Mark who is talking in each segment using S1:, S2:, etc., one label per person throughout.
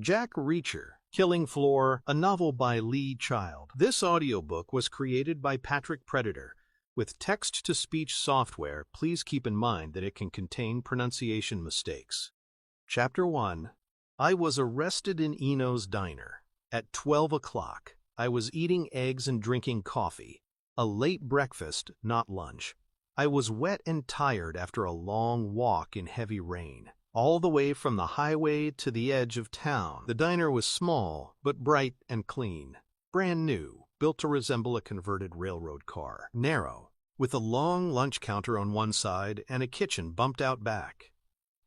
S1: Jack Reacher, Killing Floor, a novel by Lee Child. This audiobook was created by Patrick Predator. With text-to-speech software, please keep in mind that it can contain pronunciation mistakes. Chapter 1. I was arrested in Eno's diner. At 12 o'clock, I was eating eggs and drinking coffee. A late breakfast, not lunch. I was wet and tired after a long walk in heavy rain. All the way from the highway to the edge of town. The diner was small, but bright and clean. Brand new, built to resemble a converted railroad car. Narrow, with a long lunch counter on one side and a kitchen bumped out back.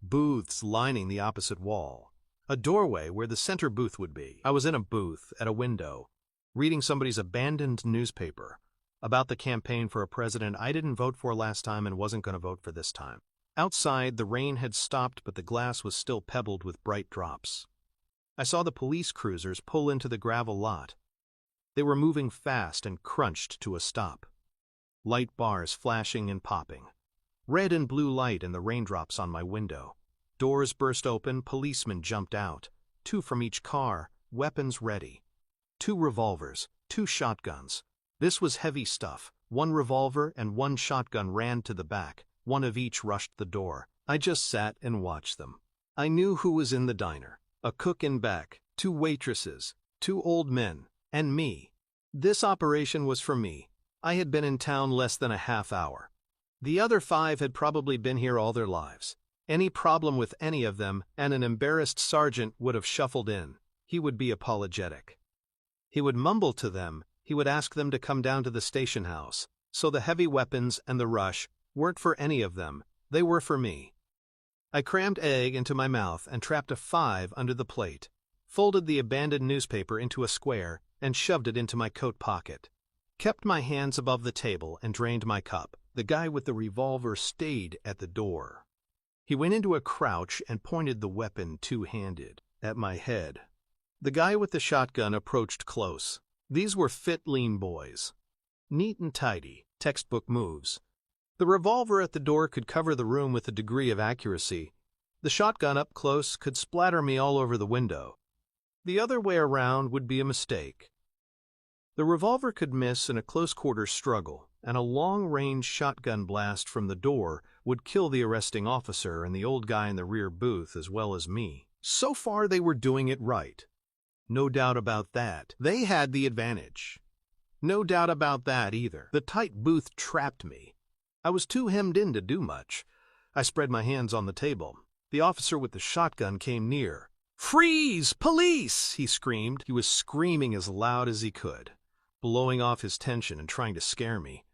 S1: Booths lining the opposite wall. A doorway where the center booth would be. I was in a booth at a window, reading somebody's abandoned newspaper about the campaign for a president I didn't vote for last time and wasn't going to vote for this time. Outside, the rain had stopped, but the glass was still pebbled with bright drops. I saw the police cruisers pull into the gravel lot. They were moving fast and crunched to a stop. Light bars flashing and popping. Red and blue light in the raindrops on my window. Doors burst open, policemen jumped out. 2 from each car, weapons ready. 2 revolvers, 2 shotguns. This was heavy stuff. 1 revolver and 1 shotgun ran to the back. 1 of each rushed the door. I just sat and watched them. I knew who was in the diner. A cook in back, 2 waitresses, 2 old men, and me. This operation was for me. I had been in town less than a half hour. The other 5 had probably been here all their lives. Any problem with any of them, and an embarrassed sergeant would have shuffled in. He would be apologetic. He would mumble to them. He would ask them to come down to the station house. So the heavy weapons and the rush weren't for any of them. They were for me. I crammed egg into my mouth and trapped a 5 under the plate, folded the abandoned newspaper into a square, and shoved it into my coat pocket. Kept my hands above the table and drained my cup. The guy with the revolver stayed at the door. He went into a crouch and pointed the weapon 2-handed at my head. The guy with the shotgun approached close. These were fit, lean boys. Neat and tidy, textbook moves. The revolver at the door could cover the room with a degree of accuracy. The shotgun up close could splatter me all over the window. The other way around would be a mistake. The revolver could miss in a close-quarters struggle, and a long-range shotgun blast from the door would kill the arresting officer and the old guy in the rear booth as well as me. So far they were doing it right. No doubt about that. They had the advantage. No doubt about that either. The tight booth trapped me. I was too hemmed in to do much. I spread my hands on the table. The officer with the shotgun came near. "Freeze! Police!" he screamed. He was screaming as loud as he could, blowing off his tension and trying to scare me.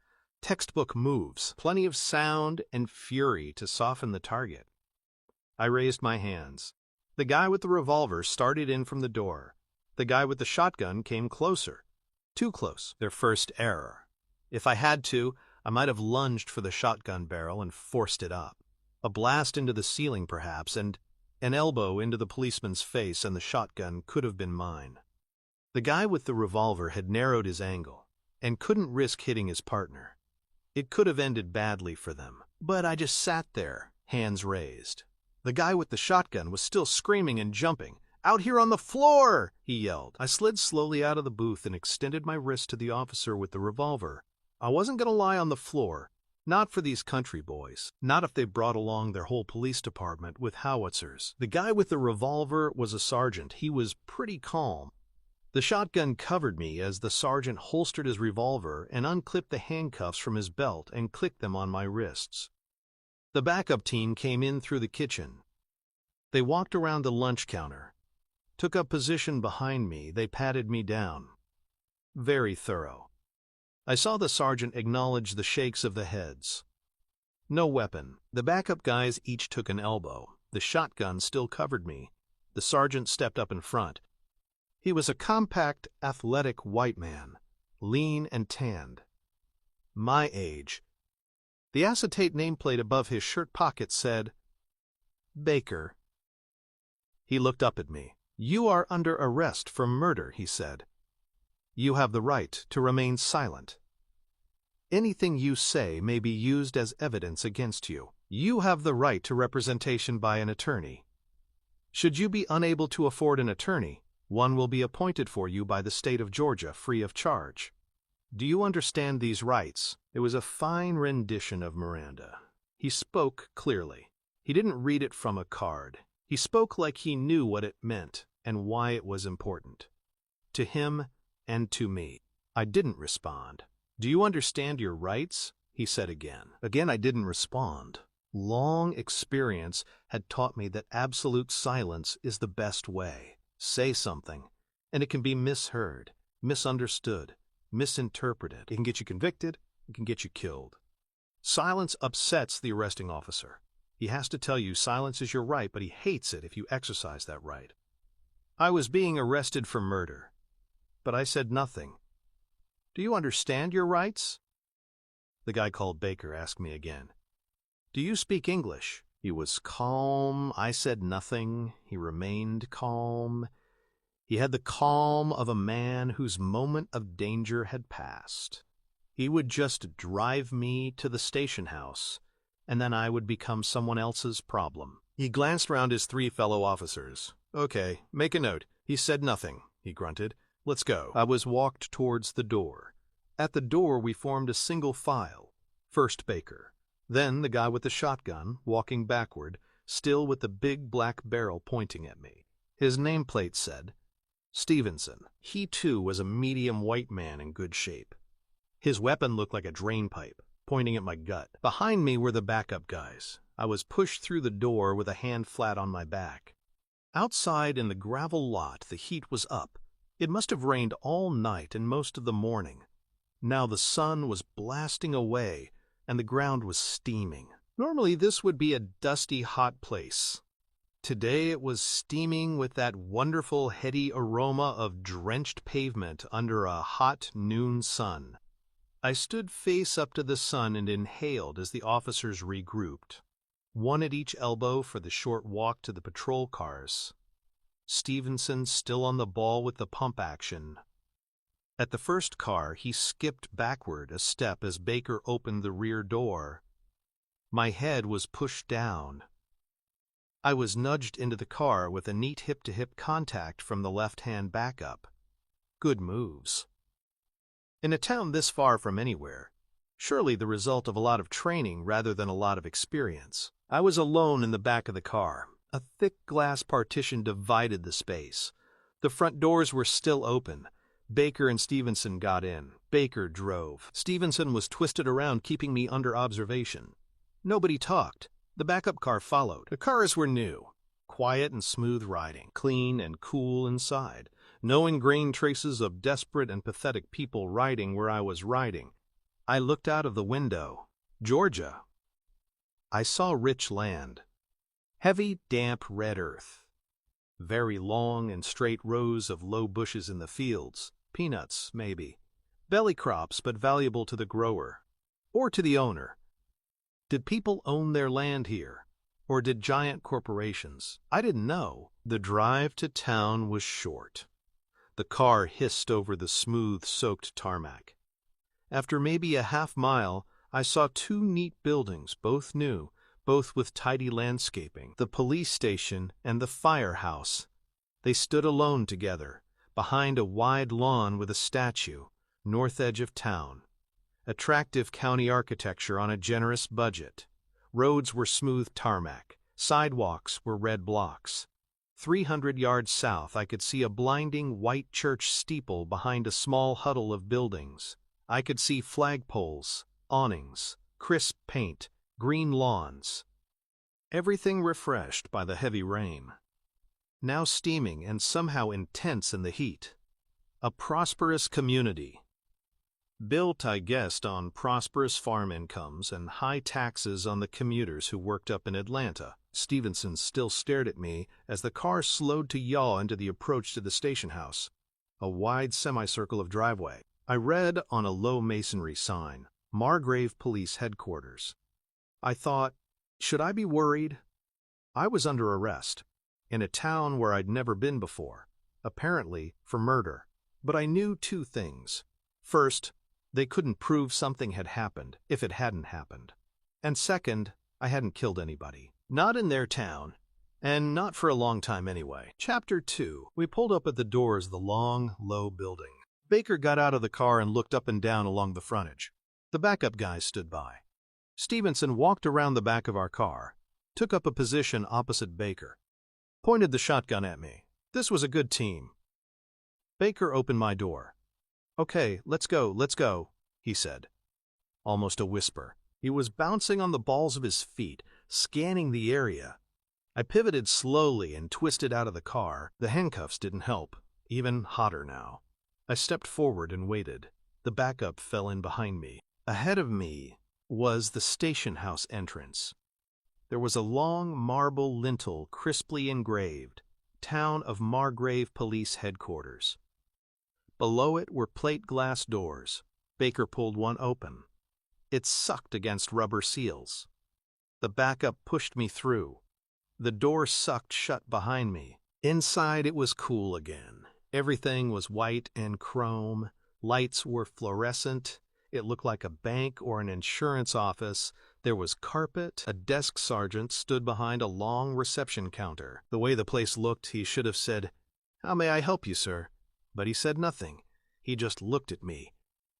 S1: Textbook moves, plenty of sound and fury to soften the target. I raised my hands. The guy with the revolver started in from the door. The guy with the shotgun came closer. Too close. Their first error. If I had to, I might have lunged for the shotgun barrel and forced it up. A blast into the ceiling, perhaps, and an elbow into the policeman's face, and the shotgun could have been mine. The guy with the revolver had narrowed his angle and couldn't risk hitting his partner. It could have ended badly for them. But I just sat there, hands raised. The guy with the shotgun was still screaming and jumping. "Out here on the floor!" he yelled. I slid slowly out of the booth and extended my wrist to the officer with the revolver. I wasn't going to lie on the floor. Not for these country boys. Not if they brought along their whole police department with howitzers. The guy with the revolver was a sergeant. He was pretty calm. The shotgun covered me as the sergeant holstered his revolver and unclipped the handcuffs from his belt and clicked them on my wrists. The backup team came in through the kitchen. They walked around the lunch counter, took up position behind me. They patted me down. Very thorough. I saw the sergeant acknowledge the shakes of the heads. No weapon. The backup guys each took an elbow. The shotgun still covered me. The sergeant stepped up in front. He was a compact, athletic white man, lean and tanned. My age. The acetate nameplate above his shirt pocket said, "Baker." He looked up at me. "You are under arrest for murder," he said. "You have the right to remain silent. Anything you say may be used as evidence against you. You have the right to representation by an attorney. Should you be unable to afford an attorney, one will be appointed for you by the state of Georgia free of charge. Do you understand these rights? It was a fine rendition of Miranda. He spoke clearly. He didn't read it from a card. He spoke like he knew what it meant and why it was important. To him and to me. I didn't respond. Do you understand your rights? He said again. Again, I didn't respond. Long experience had taught me that absolute silence is the best way. Say something, and it can be misheard, misunderstood, misinterpreted. It can get you convicted, it can get you killed. Silence upsets the arresting officer. He has to tell you silence is your right, but he hates it if you exercise that right. I was being arrested for murder, but I said nothing. Do you understand your rights? The guy called Baker asked me again. Do you speak English? He was calm. I said nothing. He remained calm. He had the calm of a man whose moment of danger had passed. He would just drive me to the station house, and then I would become someone else's problem. He glanced round his three fellow officers. Okay, make a note. He said nothing, he grunted. Let's go. I was walked towards the door. At the door we formed a single file. First Baker. Then the guy with the shotgun, walking backward, still with the big black barrel pointing at me. His nameplate said, Stevenson. He too was a medium white man in good shape. His weapon looked like a drain pipe, pointing at my gut. Behind me were the backup guys. I was pushed through the door with a hand flat on my back. Outside in the gravel lot, the heat was up. It must have rained all night and most of the morning. Now the sun was blasting away, and the ground was steaming. Normally this would be a dusty, hot place. Today it was steaming with that wonderful, heady aroma of drenched pavement under a hot noon sun. I stood face up to the sun and inhaled as the officers regrouped, one at each elbow for the short walk to the patrol cars. Stevenson still on the ball with the pump action. At the first car, he skipped backward a step as Baker opened the rear door. My head was pushed down. I was nudged into the car with a neat hip-to-hip contact from the left-hand backup. Good moves. In a town this far from anywhere, surely the result of a lot of training rather than a lot of experience. I was alone in the back of the car. A thick glass partition divided the space. The front doors were still open. Baker and Stevenson got in. Baker drove. Stevenson was twisted around, keeping me under observation. Nobody talked. The backup car followed. The cars were new. Quiet and smooth riding. Clean and cool inside. No ingrained traces of desperate and pathetic people riding where I was riding. I looked out of the window. Georgia. I saw rich land. Heavy, damp red earth. Very long and straight rows of low bushes in the fields. Peanuts, maybe. Belly crops, but valuable to the grower. Or to the owner. Did people own their land here? Or did giant corporations? I didn't know. The drive to town was short. The car hissed over the smooth, soaked tarmac. After maybe a half mile, I saw two neat buildings, both new, both with tidy landscaping, the police station and the firehouse. They stood alone together, behind a wide lawn with a statue, north edge of town. Attractive county architecture on a generous budget. Roads were smooth tarmac. Sidewalks were red blocks. 300 yards south, I could see a blinding white church steeple behind a small huddle of buildings. I could see flagpoles, awnings, crisp paint, green lawns. Everything refreshed by the heavy rain. Now steaming and somehow intense in the heat. A prosperous community. Built, I guessed, on prosperous farm incomes and high taxes on the commuters who worked up in Atlanta. Stevenson still stared at me as the car slowed to yaw into the approach to the station house, a wide semicircle of driveway. I read on a low masonry sign, Margrave Police Headquarters. I thought, should I be worried? I was under arrest, in a town where I'd never been before, apparently for murder. But I knew two things. First, they couldn't prove something had happened if it hadn't happened. And second, I hadn't killed anybody. Not in their town, And not for a long time anyway. Chapter 2. We pulled up at the doors of the long, low building. Baker got out of the car and looked up and down along the frontage. The backup guys stood by. Stevenson walked around the back of our car, took up a position opposite Baker, pointed the shotgun at me. This was a good team. Baker opened my door. "Okay, let's go," he said. Almost a whisper. He was bouncing on the balls of his feet, scanning the area. I pivoted slowly and twisted out of the car. The handcuffs didn't help. Even hotter now. I stepped forward and waited. The backup fell in behind me. Ahead of me was the station house entrance. There was a long marble lintel crisply engraved, Town of Margrave Police Headquarters. Below it were plate glass doors. Baker pulled one open. It sucked against rubber seals. The backup pushed me through. The door sucked shut behind me. Inside it was cool again. Everything was white and chrome. Lights were fluorescent. It looked like a bank or an insurance office. There was carpet. A desk sergeant stood behind a long reception counter. The way the place looked, he should have said, "How may I help you, sir?" But he said nothing. He just looked at me.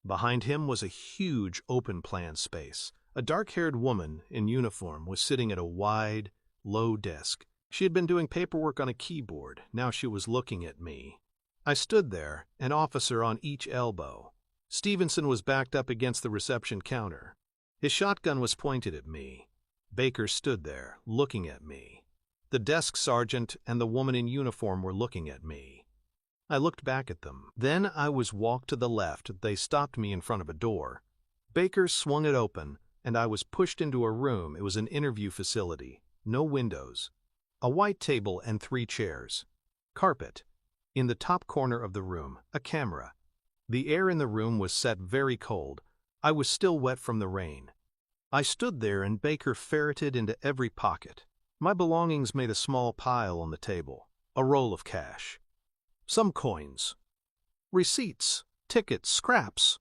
S1: Behind him was a huge open-plan space. A dark-haired woman in uniform was sitting at a wide, low desk. She had been doing paperwork on a keyboard. Now she was looking at me. I stood there, an officer on each elbow. Stevenson was backed up against the reception counter. His shotgun was pointed at me. Baker stood there, looking at me. The desk sergeant and the woman in uniform were looking at me. I looked back at them. Then I was walked to the left. They stopped me in front of a door. Baker swung it open, and I was pushed into a room. It was an interview facility. No windows. A white table and 3 chairs. Carpet. In the top corner of the room, a camera. The air in the room was set very cold. I was still wet from the rain. I stood there and Baker ferreted into every pocket. My belongings made a small pile on the table. A roll of cash. Some coins. Receipts. Tickets. Scraps.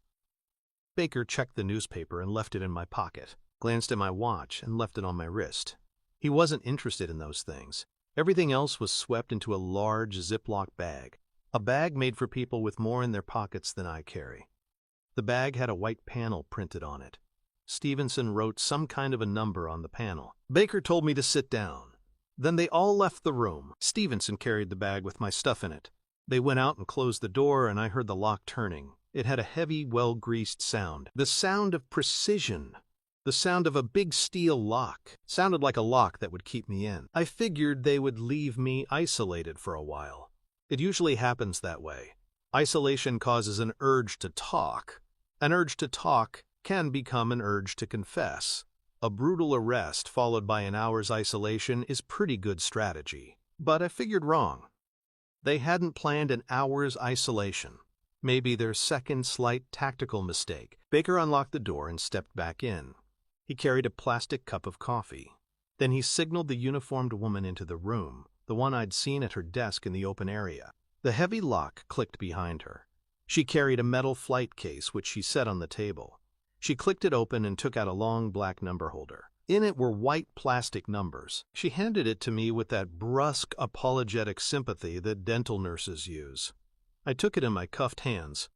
S1: Baker checked the newspaper and left it in my pocket, glanced at my watch and left it on my wrist. He wasn't interested in those things. Everything else was swept into a large Ziploc bag. A bag made for people with more in their pockets than I carry. The bag had a white panel printed on it. Stevenson wrote some kind of a number on the panel. Baker told me to sit down. Then they all left the room. Stevenson carried the bag with my stuff in it. They went out and closed the door, and I heard the lock turning. It had a heavy, well-greased sound. The sound of precision. The sound of a big steel lock. Sounded like a lock that would keep me in. I figured they would leave me isolated for a while. It usually happens that way. Isolation causes an urge to talk. An urge to talk can become an urge to confess. A brutal arrest followed by an hour's isolation is pretty good strategy. But I figured wrong. They hadn't planned an hour's isolation. Maybe their second slight tactical mistake. Baker unlocked the door and stepped back in. He carried a plastic cup of coffee. Then he signaled the uniformed woman into the room, the one I'd seen at her desk in the open area. The heavy lock clicked behind her. She carried a metal flight case, which she set on the table. She clicked it open and took out a long black number holder. In it were white plastic numbers. She handed it to me with that brusque, apologetic sympathy that dental nurses use. I took it in my cuffed hands,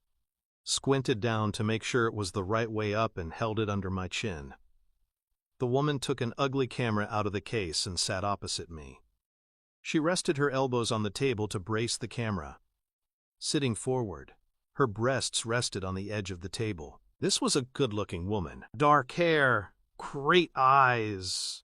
S1: squinted down to make sure it was the right way up, and held it under my chin. The woman took an ugly camera out of the case and sat opposite me. She rested her elbows on the table to brace the camera. Sitting forward, her breasts rested on the edge of the table. This was a good-looking woman. Dark hair, great eyes.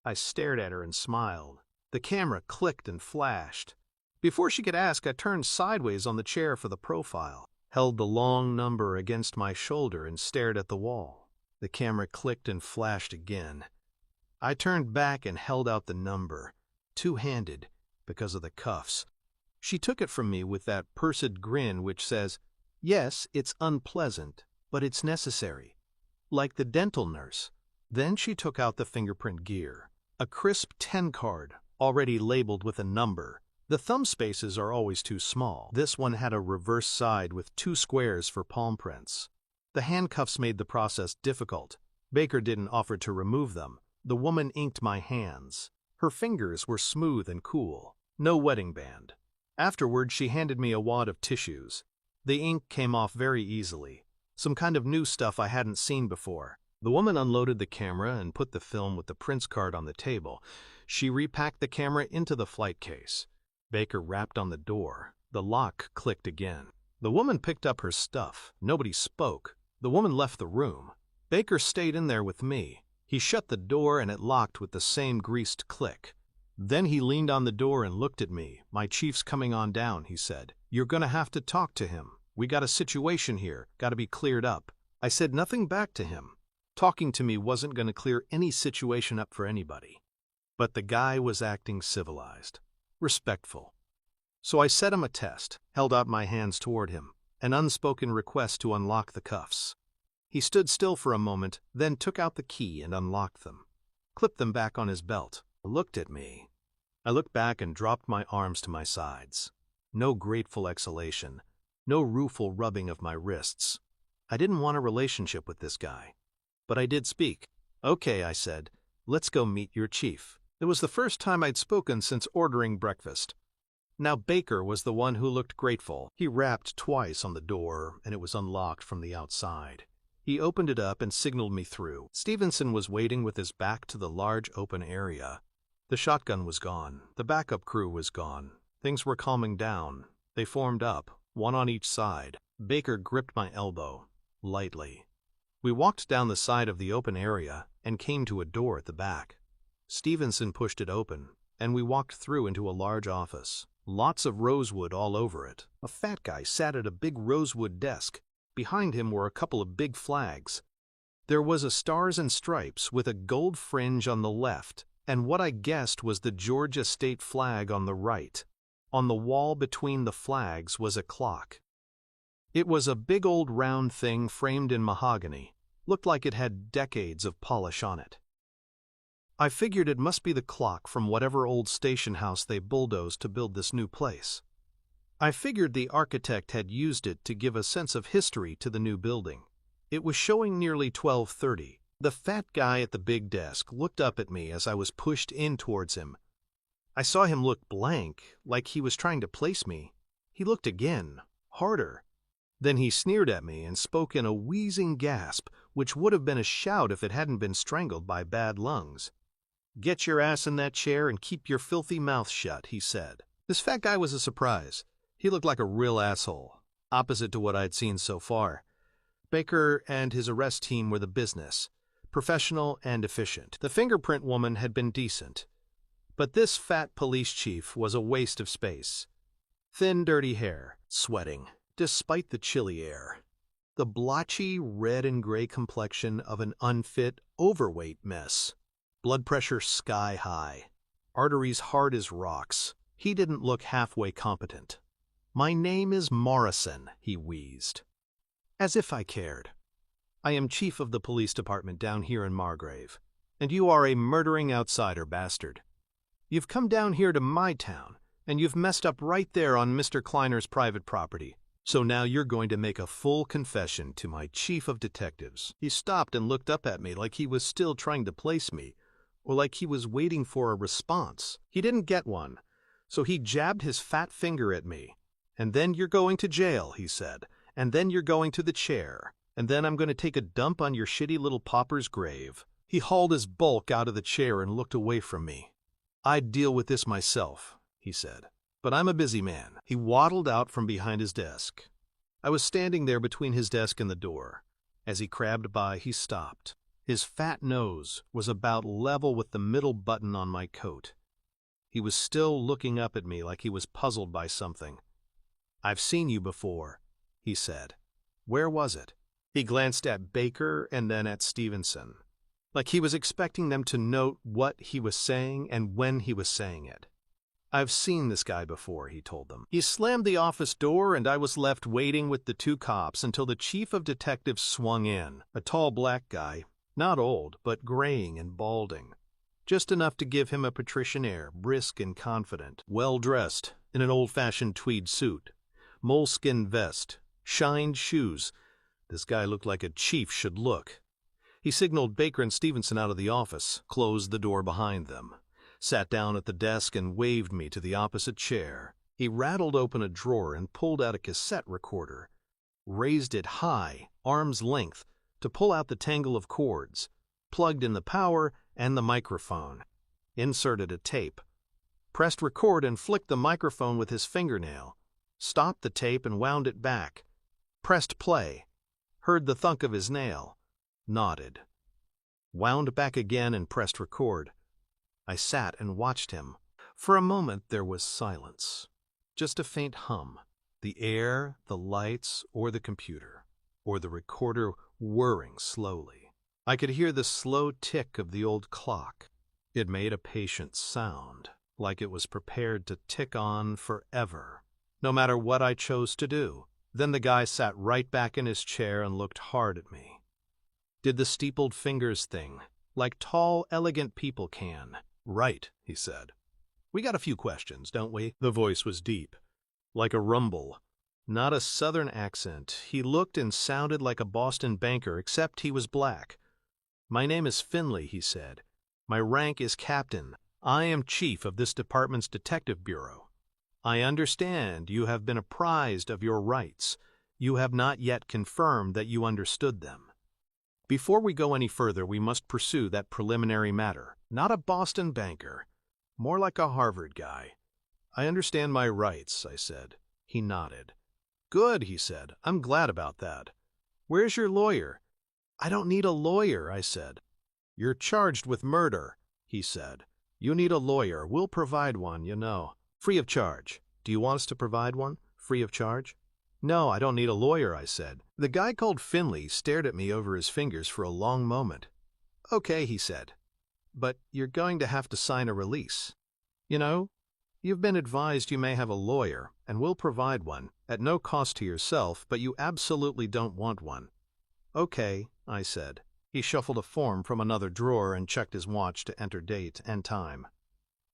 S1: I stared at her and smiled. The camera clicked and flashed. Before she could ask, I turned sideways on the chair for the profile, held the long number against my shoulder and stared at the wall. The camera clicked and flashed again. I turned back and held out the number, two-handed, because of the cuffs. She took it from me with that pursed grin which says, "Yes, it's unpleasant, but it's necessary." Like the dental nurse. Then she took out the fingerprint gear, a crisp 10 card, already labeled with a number. The thumb spaces are always too small. This one had a reverse side with 2 squares for palm prints. The handcuffs made the process difficult. Baker didn't offer to remove them. The woman inked my hands. Her fingers were smooth and cool, no wedding band. Afterward, she handed me a wad of tissues. The ink came off very easily, some kind of new stuff I hadn't seen before. The woman unloaded the camera and put the film with the prints card on the table. She repacked the camera into the flight case. Baker rapped on the door. The lock clicked again. The woman picked up her stuff. Nobody spoke. The woman left the room. Baker stayed in there with me. He shut the door and it locked with the same greased click. Then he leaned on the door and looked at me. "My chief's coming on down," he said. "You're gonna have to talk to him. We got a situation here, gotta be cleared up." I said nothing back to him. Talking to me wasn't gonna clear any situation up for anybody. But the guy was acting civilized, respectful. So I set him a test, held out my hands toward him, an unspoken request to unlock the cuffs. He stood still for a moment, then took out the key and unlocked them, clipped them back on his belt, looked at me. I looked back and dropped my arms to my sides. No grateful exhalation, no rueful rubbing of my wrists. I didn't want a relationship with this guy. But I did speak. "Okay," I said, "let's go meet your chief." It was the first time I'd spoken since ordering breakfast. Now Baker was the one who looked grateful. He rapped twice on the door, and it was unlocked from the outside. He opened it up and signaled me through. Stevenson was waiting with his back to the large open area. The shotgun was gone. The backup crew was gone. Things were calming down. They formed up, one on each side. Baker gripped my elbow, lightly. We walked down the side of the open area and came to a door at the back. Stevenson pushed it open, and we walked through into a large office. Lots of rosewood all over it. A fat guy sat at a big rosewood desk. Behind him were a couple of big flags. There was a stars and stripes with a gold fringe on the left, and what I guessed was the Georgia state flag on the right. On the wall between the flags was a clock. It was a big old round thing framed in mahogany. Looked like it had decades of polish on it. I figured it must be the clock from whatever old station house they bulldozed to build this new place. I figured the architect had used it to give a sense of history to the new building. It was showing nearly 12:30. The fat guy at the big desk looked up at me as I was pushed in towards him. I saw him look blank, like he was trying to place me. He looked again, harder. Then he sneered at me and spoke in a wheezing gasp, which would have been a shout if it hadn't been strangled by bad lungs. "Get your ass in that chair and keep your filthy mouth shut," he said. This fat guy was a surprise. He looked like a real asshole, opposite to what I'd seen so far. Baker and his arrest team were the business, professional and efficient. The fingerprint woman had been decent. But this fat police chief was a waste of space. Thin, dirty hair, sweating, despite the chilly air. The blotchy red and gray complexion of an unfit, overweight mess. Blood pressure sky high. Arteries hard as rocks. He didn't look halfway competent. "My name is Morrison," he wheezed. As if I cared. "I am chief of the police department down here in Margrave, and you are a murdering outsider bastard. You've come down here to my town, and you've messed up right there on Mr. Kleiner's private property. So now you're going to make a full confession to my chief of detectives." He stopped and looked up at me like he was still trying to place me, or like he was waiting for a response. He didn't get one, so he jabbed his fat finger at me. "And then you're going to jail," he said. "And then you're going to the chair. And then I'm going to take a dump on your shitty little pauper's grave." He hauled his bulk out of the chair and looked away from me. "I'd deal with this myself," he said. "But I'm a busy man." He waddled out from behind his desk. I was standing there between his desk and the door. As he crabbed by, he stopped. His fat nose was about level with the middle button on my coat. He was still looking up at me like he was puzzled by something. "I've seen you before," he said. "Where was it?" He glanced at Baker and then at Stevenson, like he was expecting them to note what he was saying and when he was saying it. "I've seen this guy before," he told them. He slammed the office door and I was left waiting with the two cops until the chief of detectives swung in, a tall black guy, not old, but graying and balding. Just enough to give him a patrician air, brisk and confident, well-dressed, in an old-fashioned tweed suit, moleskin vest, shined shoes. This guy looked like a chief should look. He signaled Baker and Stevenson out of the office, closed the door behind them. sat down at the desk and waved me to the opposite chair. He rattled open a drawer and pulled out a cassette recorder, raised it high, arm's length, to pull out the tangle of cords, plugged in the power and the microphone, inserted a tape, pressed record and flicked the microphone with his fingernail, stopped the tape and wound it back, pressed play, heard the thunk of his nail, nodded, wound back again and pressed record. I sat and watched him. For a moment there was silence, just a faint hum, the air, the lights, or the computer, or the recorder whirring slowly. I could hear the slow tick of the old clock. It made a patient sound, like it was prepared to tick on forever, no matter what I chose to do. Then the guy sat right back in his chair and looked hard at me. Did the steepled fingers thing, like tall, elegant people can. "Right," he said. "We got a few questions, don't we?" The voice was deep, like a rumble. Not a southern accent. He looked and sounded like a Boston banker, except he was black. "My name is Finley," he said. "My rank is captain. I am chief of this department's detective bureau. I understand you have been apprised of your rights. You have not yet confirmed that you understood them. Before we go any further, we must pursue that preliminary matter. Not a Boston banker, more like a Harvard guy." "I understand my rights," I said. He nodded. "Good," he said. "I'm glad about that. Where's your lawyer?" "I don't need a lawyer," I said. "You're charged with murder," he said. "You need a lawyer. We'll provide one, you know. Free of charge. Do you want us to provide one? Free of charge?" "No, I don't need a lawyer," I said. The guy called Finley stared at me over his fingers for a long moment. "Okay," he said. "But you're going to have to sign a release. You know, you've been advised you may have a lawyer, and we'll provide one, at no cost to yourself, but you absolutely don't want one." "Okay," I said. He shuffled a form from another drawer and checked his watch to enter date and time.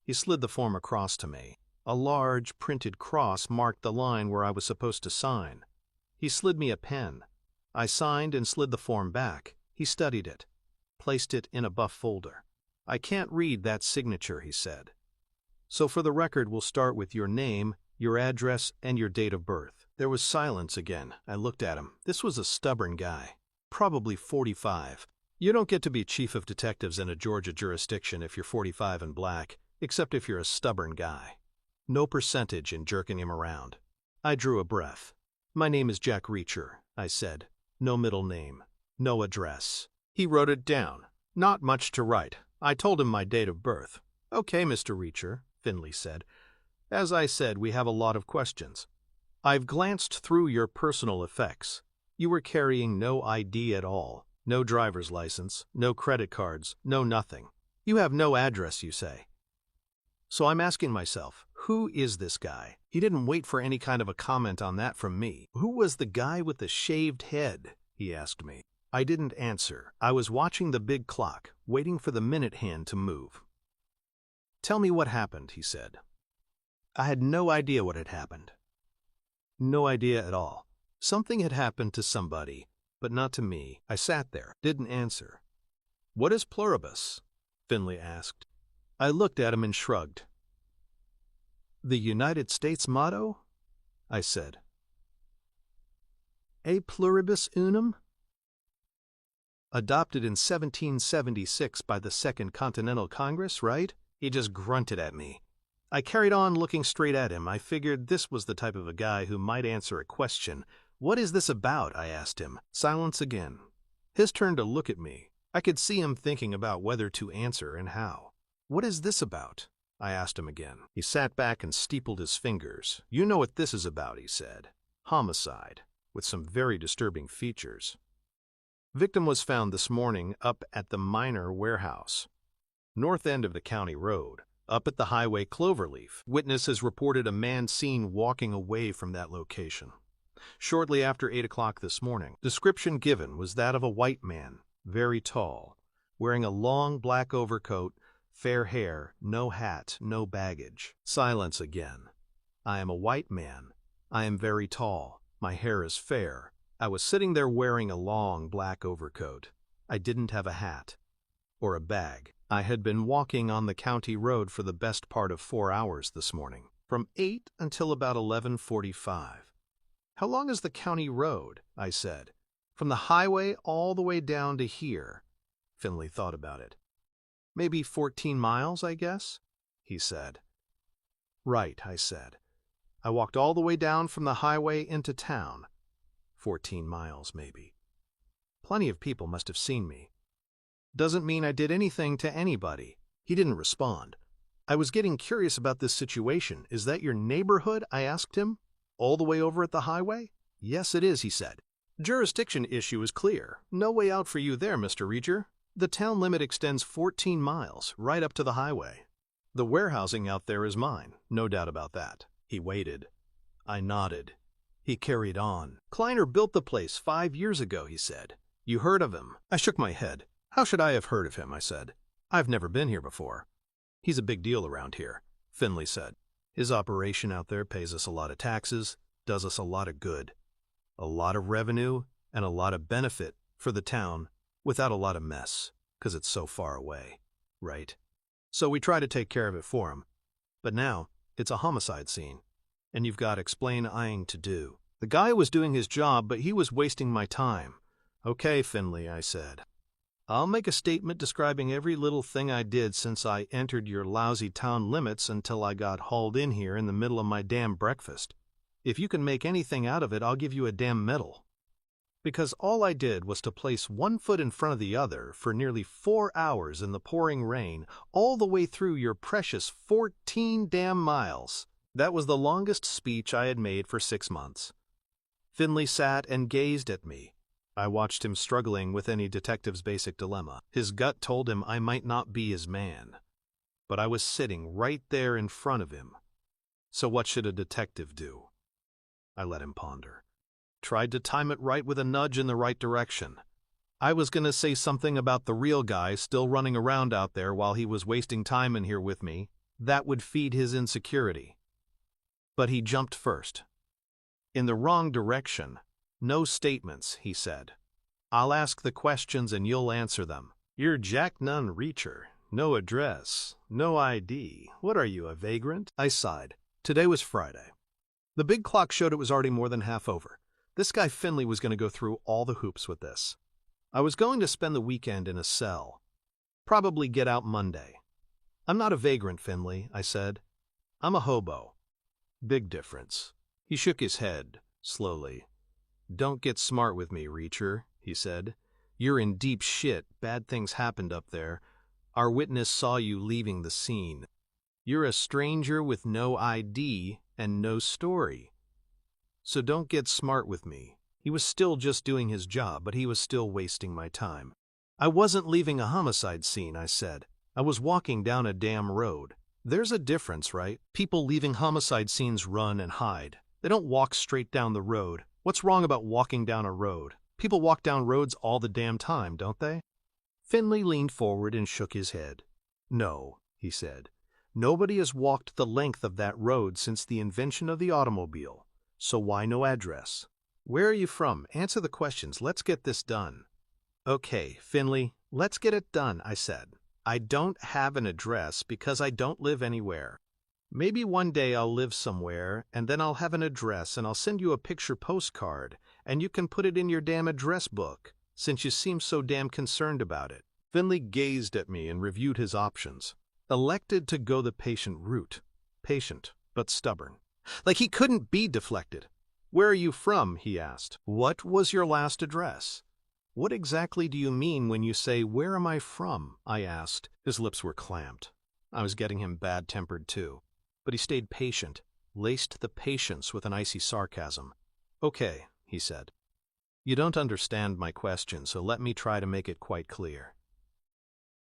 S1: He slid the form across to me. A large, printed cross marked the line where I was supposed to sign. He slid me a pen. I signed and slid the form back. He studied it, placed it in a buff folder. "I can't read that signature," he said. "So for the record, we'll start with your name, your address, and your date of birth." There was silence again. I looked at him. This was a stubborn guy, probably 45. You don't get to be chief of detectives in a Georgia jurisdiction if you're 45 and black, except if you're a stubborn guy. No percentage in jerking him around. I drew a breath. "My name is Jack Reacher," I said. "No middle name. No address." He wrote it down. Not much to write. I told him my date of birth. "Okay, Mr. Reacher," Finley said. "As I said, we have a lot of questions. I've glanced through your personal effects. You were carrying no ID at all. No driver's license, no credit cards, no nothing. You have no address, you say. So I'm asking myself, who is this guy?" He didn't wait for any kind of a comment on that from me. "Who was the guy with the shaved head?" he asked me. I didn't answer. I was watching the big clock, waiting for the minute hand to move. "Tell me what happened," he said. I had no idea what had happened. No idea at all. Something had happened to somebody, but not to me. I sat there, didn't answer. "What is pluribus?" Finley asked. I looked at him and shrugged. "The United States motto?" I said. "E pluribus unum?" Adopted in 1776 by the Second Continental Congress, right? He just grunted at me. I carried on looking straight at him. I figured this was the type of a guy who might answer a question. "What is this about?" I asked him. Silence again. His turn to look at me. I could see him thinking about whether to answer and how. "What is this about?" I asked him again. He sat back and steepled his fingers. "You know what this is about," he said. "Homicide, with some very disturbing features. Victim was found this morning up at the Minor Warehouse, north end of the county road, up at the highway Cloverleaf. Witness has reported a man seen walking away from that location shortly after 8 o'clock this morning. Description given was that of a white man, very tall, wearing a long black overcoat, fair hair, no hat, no baggage." Silence again. "I am a white man. I am very tall. My hair is fair. I was sitting there wearing a long black overcoat. I didn't have a hat. Or a bag. I had been walking on the county road for the best part of 4 hours this morning, from 8 until about 11:45. How long is the county road? I said. From the highway all the way down to here. Finley thought about it. Maybe 14 miles, I guess, he said. Right, I said. I walked all the way down from the highway into town. 14 miles, maybe. Plenty of people must have seen me. Doesn't mean I did anything to anybody. He didn't respond. I was getting curious about this situation. Is that your neighborhood? I asked him. All the way over at the highway? Yes, it is, he said. Jurisdiction issue is clear. No way out for you there, Mr. Reacher. The town limit extends 14 miles, right up to the highway. The warehousing out there is mine, no doubt about that. He waited. I nodded. He carried on. Kleiner built the place 5 years ago, he said. You heard of him? I shook my head. How should I have heard of him, I said. I've never been here before. He's a big deal around here, Finley said. His operation out there pays us a lot of taxes, does us a lot of good. A lot of revenue and a lot of benefit for the town without a lot of mess, 'cause it's so far away, right? So we try to take care of it for him. But now, it's a homicide scene, and you've got explain-ing to do. The guy was doing his job, but he was wasting my time. Okay, Finley, I said. I'll make a statement describing every little thing I did since I entered your lousy town limits until I got hauled in here in the middle of my damn breakfast. If you can make anything out of it, I'll give you a damn medal. Because all I did was to place one foot in front of the other for nearly 4 hours in the pouring rain, all the way through your precious 14 damn miles. That was the longest speech I had made for 6 months. Finley sat and gazed at me. I watched him struggling with any detective's basic dilemma. His gut told him I might not be his man. But I was sitting right there in front of him. So what should a detective do? I let him ponder. Tried to time it right with a nudge in the right direction. I was going to say something about the real guy still running around out there while he was wasting time in here with me. That would feed his insecurity. But he jumped first. In the wrong direction. No statements, he said. I'll ask the questions and you'll answer them. You're Jack Nunn Reacher. No address. No ID. What are you, a vagrant? I sighed. Today was Friday. The big clock showed it was already more than half over. This guy Finley was going to go through all the hoops with this. I was going to spend the weekend in a cell. Probably get out Monday. I'm not a vagrant, Finley, I said. I'm a hobo. Big difference. He shook his head, slowly. Don't get smart with me, Reacher, he said. You're in deep shit. Bad things happened up there. Our witness saw you leaving the scene. You're a stranger with no ID and no story. So don't get smart with me. He was still just doing his job, but he was still wasting my time. I wasn't leaving a homicide scene, I said. I was walking down a damn road. There's a difference, right? People leaving homicide scenes run and hide. They don't walk straight down the road. What's wrong about walking down a road? People walk down roads all the damn time, don't they? Finley leaned forward and shook his head. No, he said. Nobody has walked the length of that road since the invention of the automobile. So why no address? Where are you from? Answer the questions. Let's get this done. Okay, Finley, let's get it done, I said. I don't have an address because I don't live anywhere. Maybe one day I'll live somewhere, and then I'll have an address, and I'll send you a picture postcard, and you can put it in your damn address book, since you seem so damn concerned about it. Finley gazed at me and reviewed his options. Elected to go the patient route. Patient, but stubborn. Like he couldn't be deflected. Where are you from? He asked. What was your last address? What exactly do you mean when you say, where am I from? I asked. His lips were clamped. I was getting him bad-tempered too. But he stayed patient, laced the patience with an icy sarcasm. Okay, he said. You don't understand my question, so let me try to make it quite clear.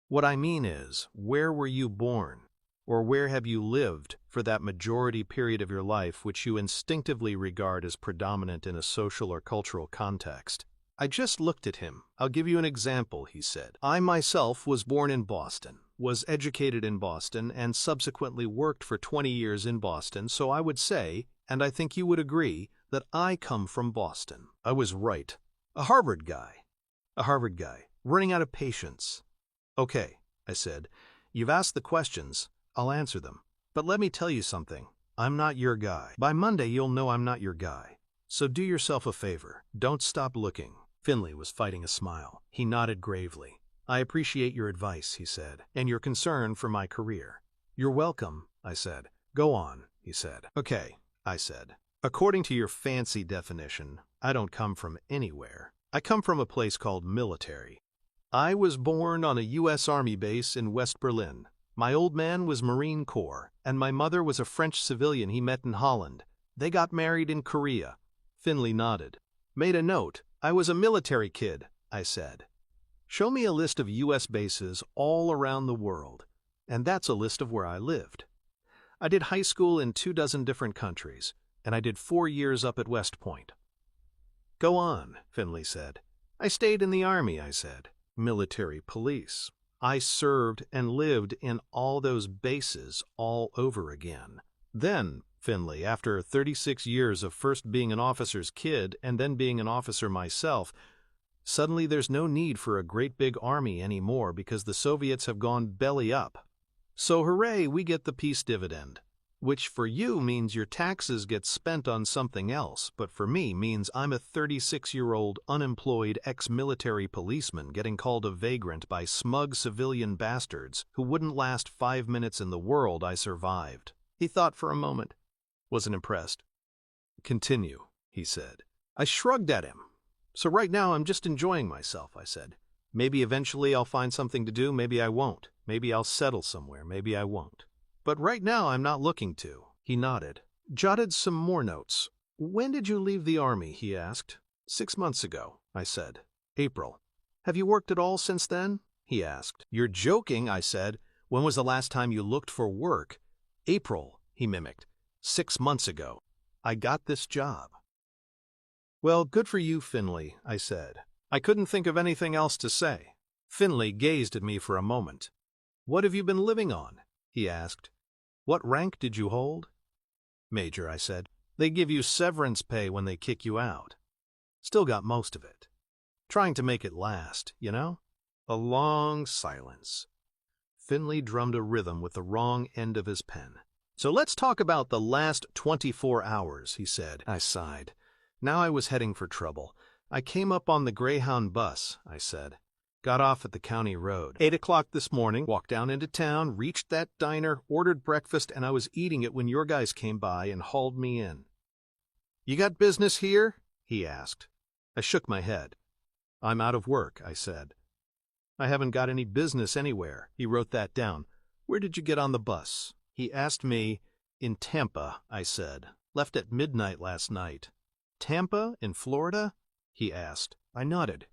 S1: What I mean is, where were you born? Or where have you lived for that majority period of your life which you instinctively regard as predominant in a social or cultural context? I just looked at him. I'll give you an example, he said. I myself was born in Boston, was educated in Boston, and subsequently worked for 20 years in Boston, so I would say, and I think you would agree, that I come from Boston. I was right. A Harvard guy, running out of patience. Okay, I said. "You've asked the questions. I'll answer them. But let me tell you something. I'm not your guy. By Monday, you'll know I'm not your guy. So do yourself a favor. Don't stop looking." Finley was fighting a smile. He nodded gravely. "I appreciate your advice," he said, "and your concern for my career." "You're welcome," I said. "Go on," he said. "Okay," I said. "According to your fancy definition, I don't come from anywhere. I come from a place called military. I was born on a U.S. Army base in West Berlin. My old man was Marine Corps, and my mother was a French civilian he met in Holland. They got married in Korea." Finley nodded. "Made a note. I was a military kid," I said. "Show me a list of U.S. bases all around the world, and that's a list of where I lived. I did high school in 24 different countries, and I did 4 years up at West Point." "Go on," Finley said. "I stayed in the Army," I said. "Military police. I served and lived in all those bases all over again. Then, Finley, after 36 years of first being an officer's kid and then being an officer myself, suddenly there's no need for a great big army anymore because the Soviets have gone belly up. So hooray, we get the peace dividend, which for you means your taxes get spent on something else, but for me means I'm a 36-year-old unemployed ex-military policeman getting called a vagrant by smug civilian bastards who wouldn't last 5 minutes in the world I survived." He thought for a moment. Wasn't impressed. "Continue," he said. I shrugged at him. "So right now I'm just enjoying myself," I said. "Maybe eventually I'll find something to do, maybe I won't. Maybe I'll settle somewhere, maybe I won't. But right now I'm not looking to." He nodded. Jotted some more notes. "When did you leave the Army?" he asked. 6 months ago," I said. "April. Have you worked at all since then?" he asked. "You're joking," I said. "When was the last time you looked for work?" "April," he mimicked. 6 months ago. I got this job." "Well, good for you, Finley," I said. I couldn't think of anything else to say. Finley gazed at me for a moment. "What have you been living on?" he asked. "What rank did you hold?" "Major," I said. "They give you severance pay when they kick you out." "Still got most of it. Trying to make it last, you know?" A long silence. Finley drummed a rhythm with the wrong end of his pen. "So let's talk about the last 24 hours, he said. I sighed. Now I was heading for trouble. "I came up on the Greyhound bus," I said. "Got off at the county road. 8 o'clock this morning, walked down into town, reached that diner, ordered breakfast, and I was eating it when your guys came by and hauled me in." "You got business here?" he asked. I shook my head. "I'm out of work," I said. "I haven't got any business anywhere." He wrote that down. "Where did you get on the bus?" He asked me. "In Tampa," I said. "Left at midnight last night." "Tampa? In Florida?" he asked. I nodded.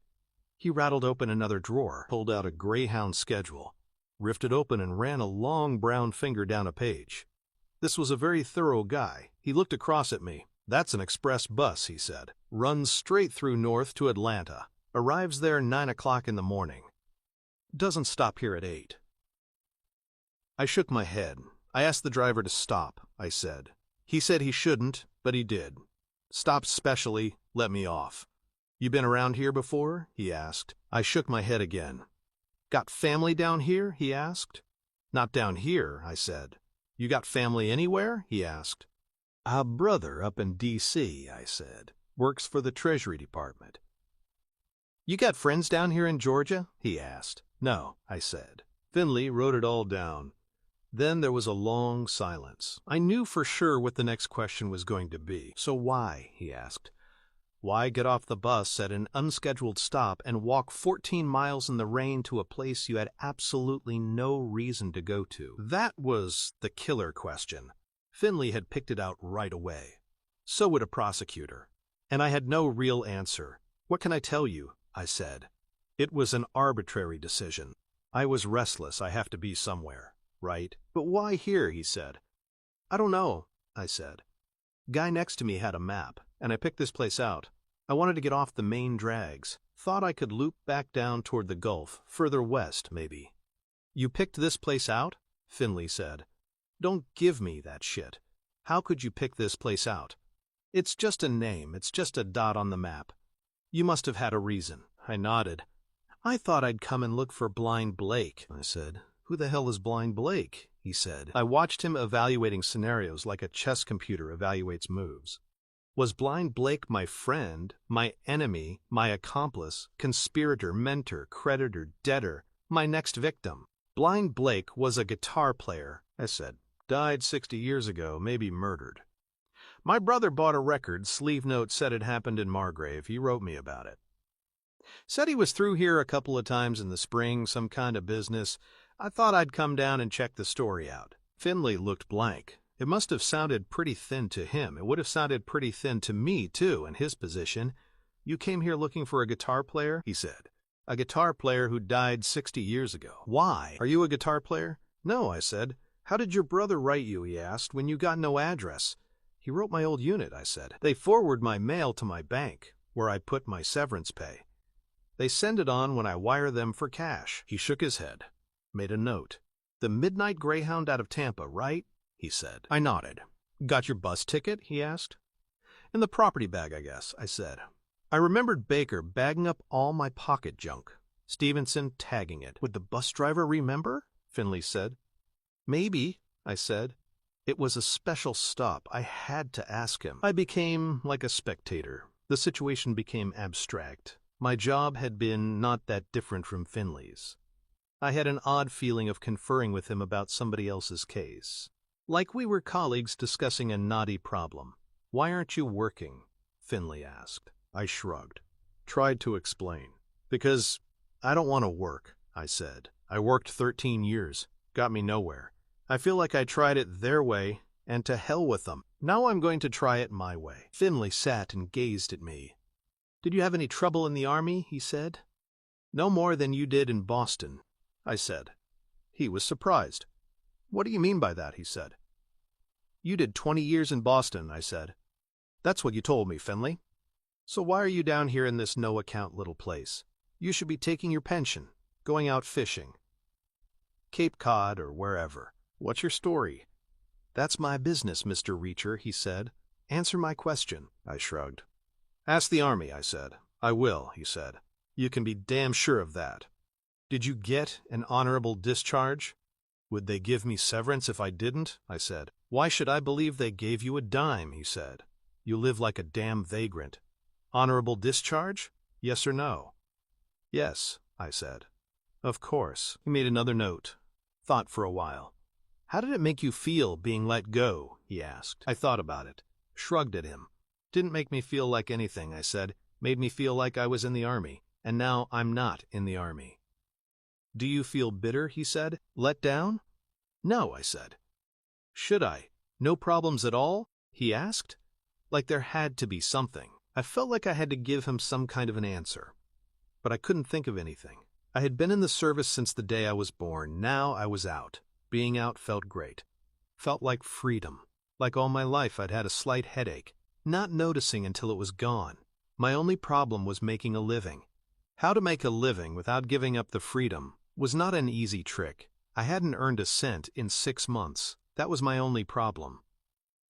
S1: He rattled open another drawer, pulled out a Greyhound schedule, ripped it open and ran a long brown finger down a page. This was a very thorough guy. He looked across at me. "That's an express bus," he said. "Runs straight through north to Atlanta. Arrives there 9 o'clock in the morning. Doesn't stop here at 8. I shook my head. I asked the driver to stop, I said. He said he shouldn't, but he did. Stopped specially, let me off. "You been around here before?" he asked. I shook my head again. "Got family down here?" he asked. "Not down here," I said. "You got family anywhere?" he asked. "A brother up in DC, I said. "Works for the Treasury Department." "You got friends down here in Georgia?" he asked. "No," I said. Finley wrote it all down. Then there was a long silence. I knew for sure what the next question was going to be. "So why?" he asked. "Why get off the bus at an unscheduled stop and walk 14 miles in the rain to a place you had absolutely no reason to go to?" That was the killer question. Finley had picked it out right away. So would a prosecutor. And I had no real answer. "What can I tell you?" I said. "It was an arbitrary decision. I was restless. I have to be somewhere, right?" "But why here?" he said. "I don't know," I said. Guy next to me had a map, and I picked this place out. I wanted to get off the main drags. Thought I could loop back down toward the Gulf, further west, maybe. "You picked this place out?" Finley said. "Don't give me that shit. How could you pick this place out?" "It's just a name. It's just a dot on the map. You must have had a reason." I nodded. I thought I'd come and look for Blind Blake, I said. Who the hell is Blind Blake? He said. I watched him evaluating scenarios like a chess computer evaluates moves. Was Blind Blake my friend, my enemy, my accomplice, conspirator, mentor, creditor, debtor, my next victim? Blind Blake was a guitar player, I said. Died 60 years ago, maybe murdered. My brother bought a record, sleeve note said it happened in Margrave. He wrote me about it. Said he was through here a couple of times in the spring, some kind of business. I thought I'd come down and check the story out. Finley looked blank. It must have sounded pretty thin to him. It would have sounded pretty thin to me, too, in his position. You came here looking for a guitar player? He said. A guitar player who died 60 years ago. Why? Are you a guitar player? No, I said. How did your brother write you, he asked, when you got no address? He wrote my old unit, I said. They forward my mail to my bank, where I put my severance pay. They send it on when I wire them for cash. He shook his head. Made a note. The Midnight Greyhound out of Tampa, right? He said. I nodded. Got your bus ticket? He asked. In the property bag, I guess, I said. I remembered Baker bagging up all my pocket junk. Stevenson tagging it. Would the bus driver remember? Finley said. Maybe, I said. It was a special stop. I had to ask him. I became like a spectator. The situation became abstract. My job had been not that different from Finley's. I had an odd feeling of conferring with him about somebody else's case. Like we were colleagues discussing a knotty problem. Why aren't you working? Finley asked. I shrugged. Tried to explain. Because I don't want to work, I said. I worked 13 years. Got me nowhere. I feel like I tried it their way, and to hell with them. Now I'm going to try it my way. Finley sat and gazed at me. Did you have any trouble in the army? He said. No more than you did in Boston, I said. He was surprised. What do you mean by that? He said. You did 20 years in Boston, I said. That's what you told me, Finley. So why are you down here in this no-account little place? You should be taking your pension, going out fishing. Cape Cod or wherever. What's your story? That's my business, Mr. Reacher, he said. Answer my question, I shrugged. Ask the Army, I said. I will, he said. You can be damn sure of that. Did you get an honorable discharge? Would they give me severance if I didn't? I said. Why should I believe they gave you a dime? He said. You live like a damn vagrant. Honorable discharge? Yes or no? Yes, I said. Of course. He made another note. Thought for a while. How did it make you feel being let go? He asked. I thought about it. Shrugged at him. Didn't make me feel like anything, I said. Made me feel like I was in the Army. And now I'm not in the Army. Do you feel bitter? He said. Let down? No, I said. Should I? No problems at all? He asked. Like there had to be something. I felt like I had to give him some kind of an answer. But I couldn't think of anything. I had been in the service since the day I was born. Now I was out. Being out felt great. Felt like freedom. Like all my life I'd had a slight headache, not noticing until it was gone. My only problem was making a living. How to make a living without giving up the freedom was not an easy trick. I hadn't earned a cent in 6 months. That was my only problem.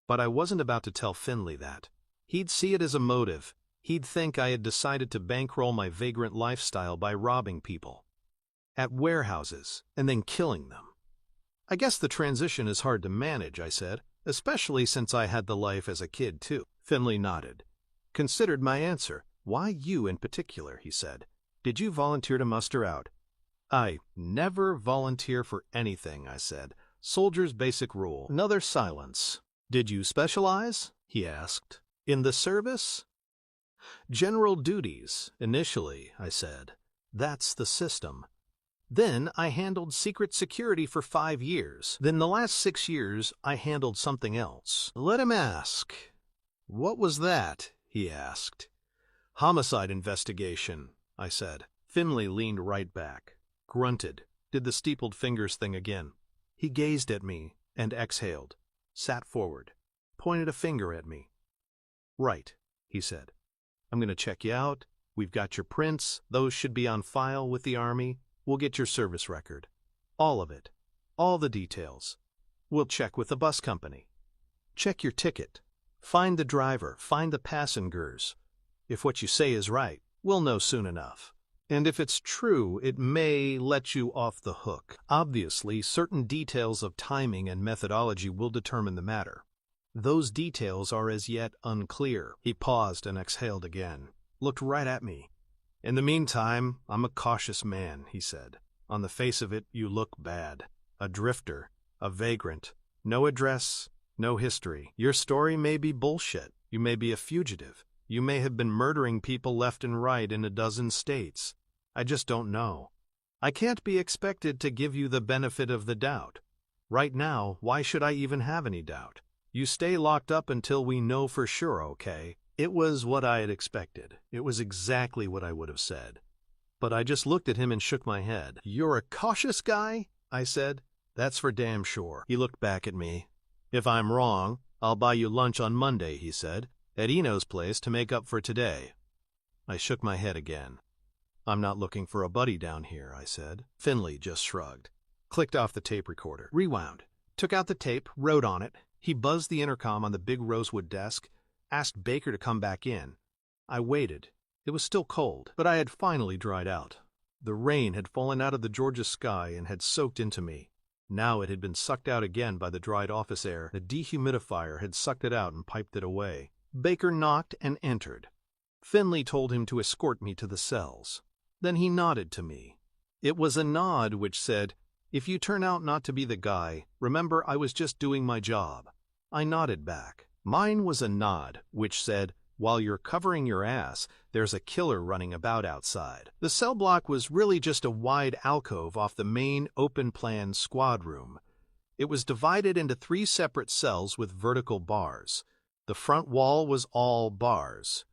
S1: But I wasn't about to tell Finley that. He'd see it as a motive. He'd think I had decided to bankroll my vagrant lifestyle by robbing people at warehouses and then killing them. I guess the transition is hard to manage, I said, especially since I had the life as a kid, too. Finley nodded. Considered my answer. Why you in particular, he said. Did you volunteer to muster out? I never volunteer for anything, I said. Soldier's basic rule. Another silence. Did you specialize? He asked. In the service? General duties, initially, I said. That's the system. Then I handled secret security for 5 years. Then the last 6 years, I handled something else. Let him ask. What was that? He asked. Homicide investigation, I said. Finley leaned right back, grunted, did the steepled fingers thing again. He gazed at me and exhaled, sat forward, pointed a finger at me. Right, he said. I'm going to check you out. We've got your prints. Those should be on file with the Army. We'll get your service record. All of it. All the details. We'll check with the bus company. Check your ticket. Find the driver. Find the passengers. If what you say is right, we'll know soon enough. And if it's true, it may let you off the hook. Obviously, certain details of timing and methodology will determine the matter. Those details are as yet unclear." He paused and exhaled again, looked right at me. "In the meantime, I'm a cautious man," he said. "On the face of it, you look bad. A drifter, a vagrant, no address, no history. Your story may be bullshit. You may be a fugitive. You may have been murdering people left and right in a dozen states. I just don't know. I can't be expected to give you the benefit of the doubt. Right now, why should I even have any doubt? You stay locked up until we know for sure, okay?" It was what I had expected. It was exactly what I would have said. But I just looked at him and shook my head. "You're a cautious guy?" I said. "That's for damn sure." He looked back at me. "If I'm wrong, I'll buy you lunch on Monday," he said, "at Eno's place to make up for today." I shook my head again. "I'm not looking for a buddy down here," I said. Finley just shrugged, clicked off the tape recorder, rewound, took out the tape, wrote on it. He buzzed the intercom on the big rosewood desk, asked Baker to come back in. I waited. It was still cold, but I had finally dried out. The rain had fallen out of the Georgia sky and had soaked into me. Now it had been sucked out again by the dried office air. The dehumidifier had sucked it out and piped it away. Baker knocked and entered. Finley told him to escort me to the cells. Then he nodded to me. It was a nod which said, "If you turn out not to be the guy, remember I was just doing my job." I nodded back. Mine was a nod which said, "While you're covering your ass, there's a killer running about outside." The cell block was really just a wide alcove off the main open-plan squad room. It was divided into 3 separate cells with vertical bars. The front wall was all bars.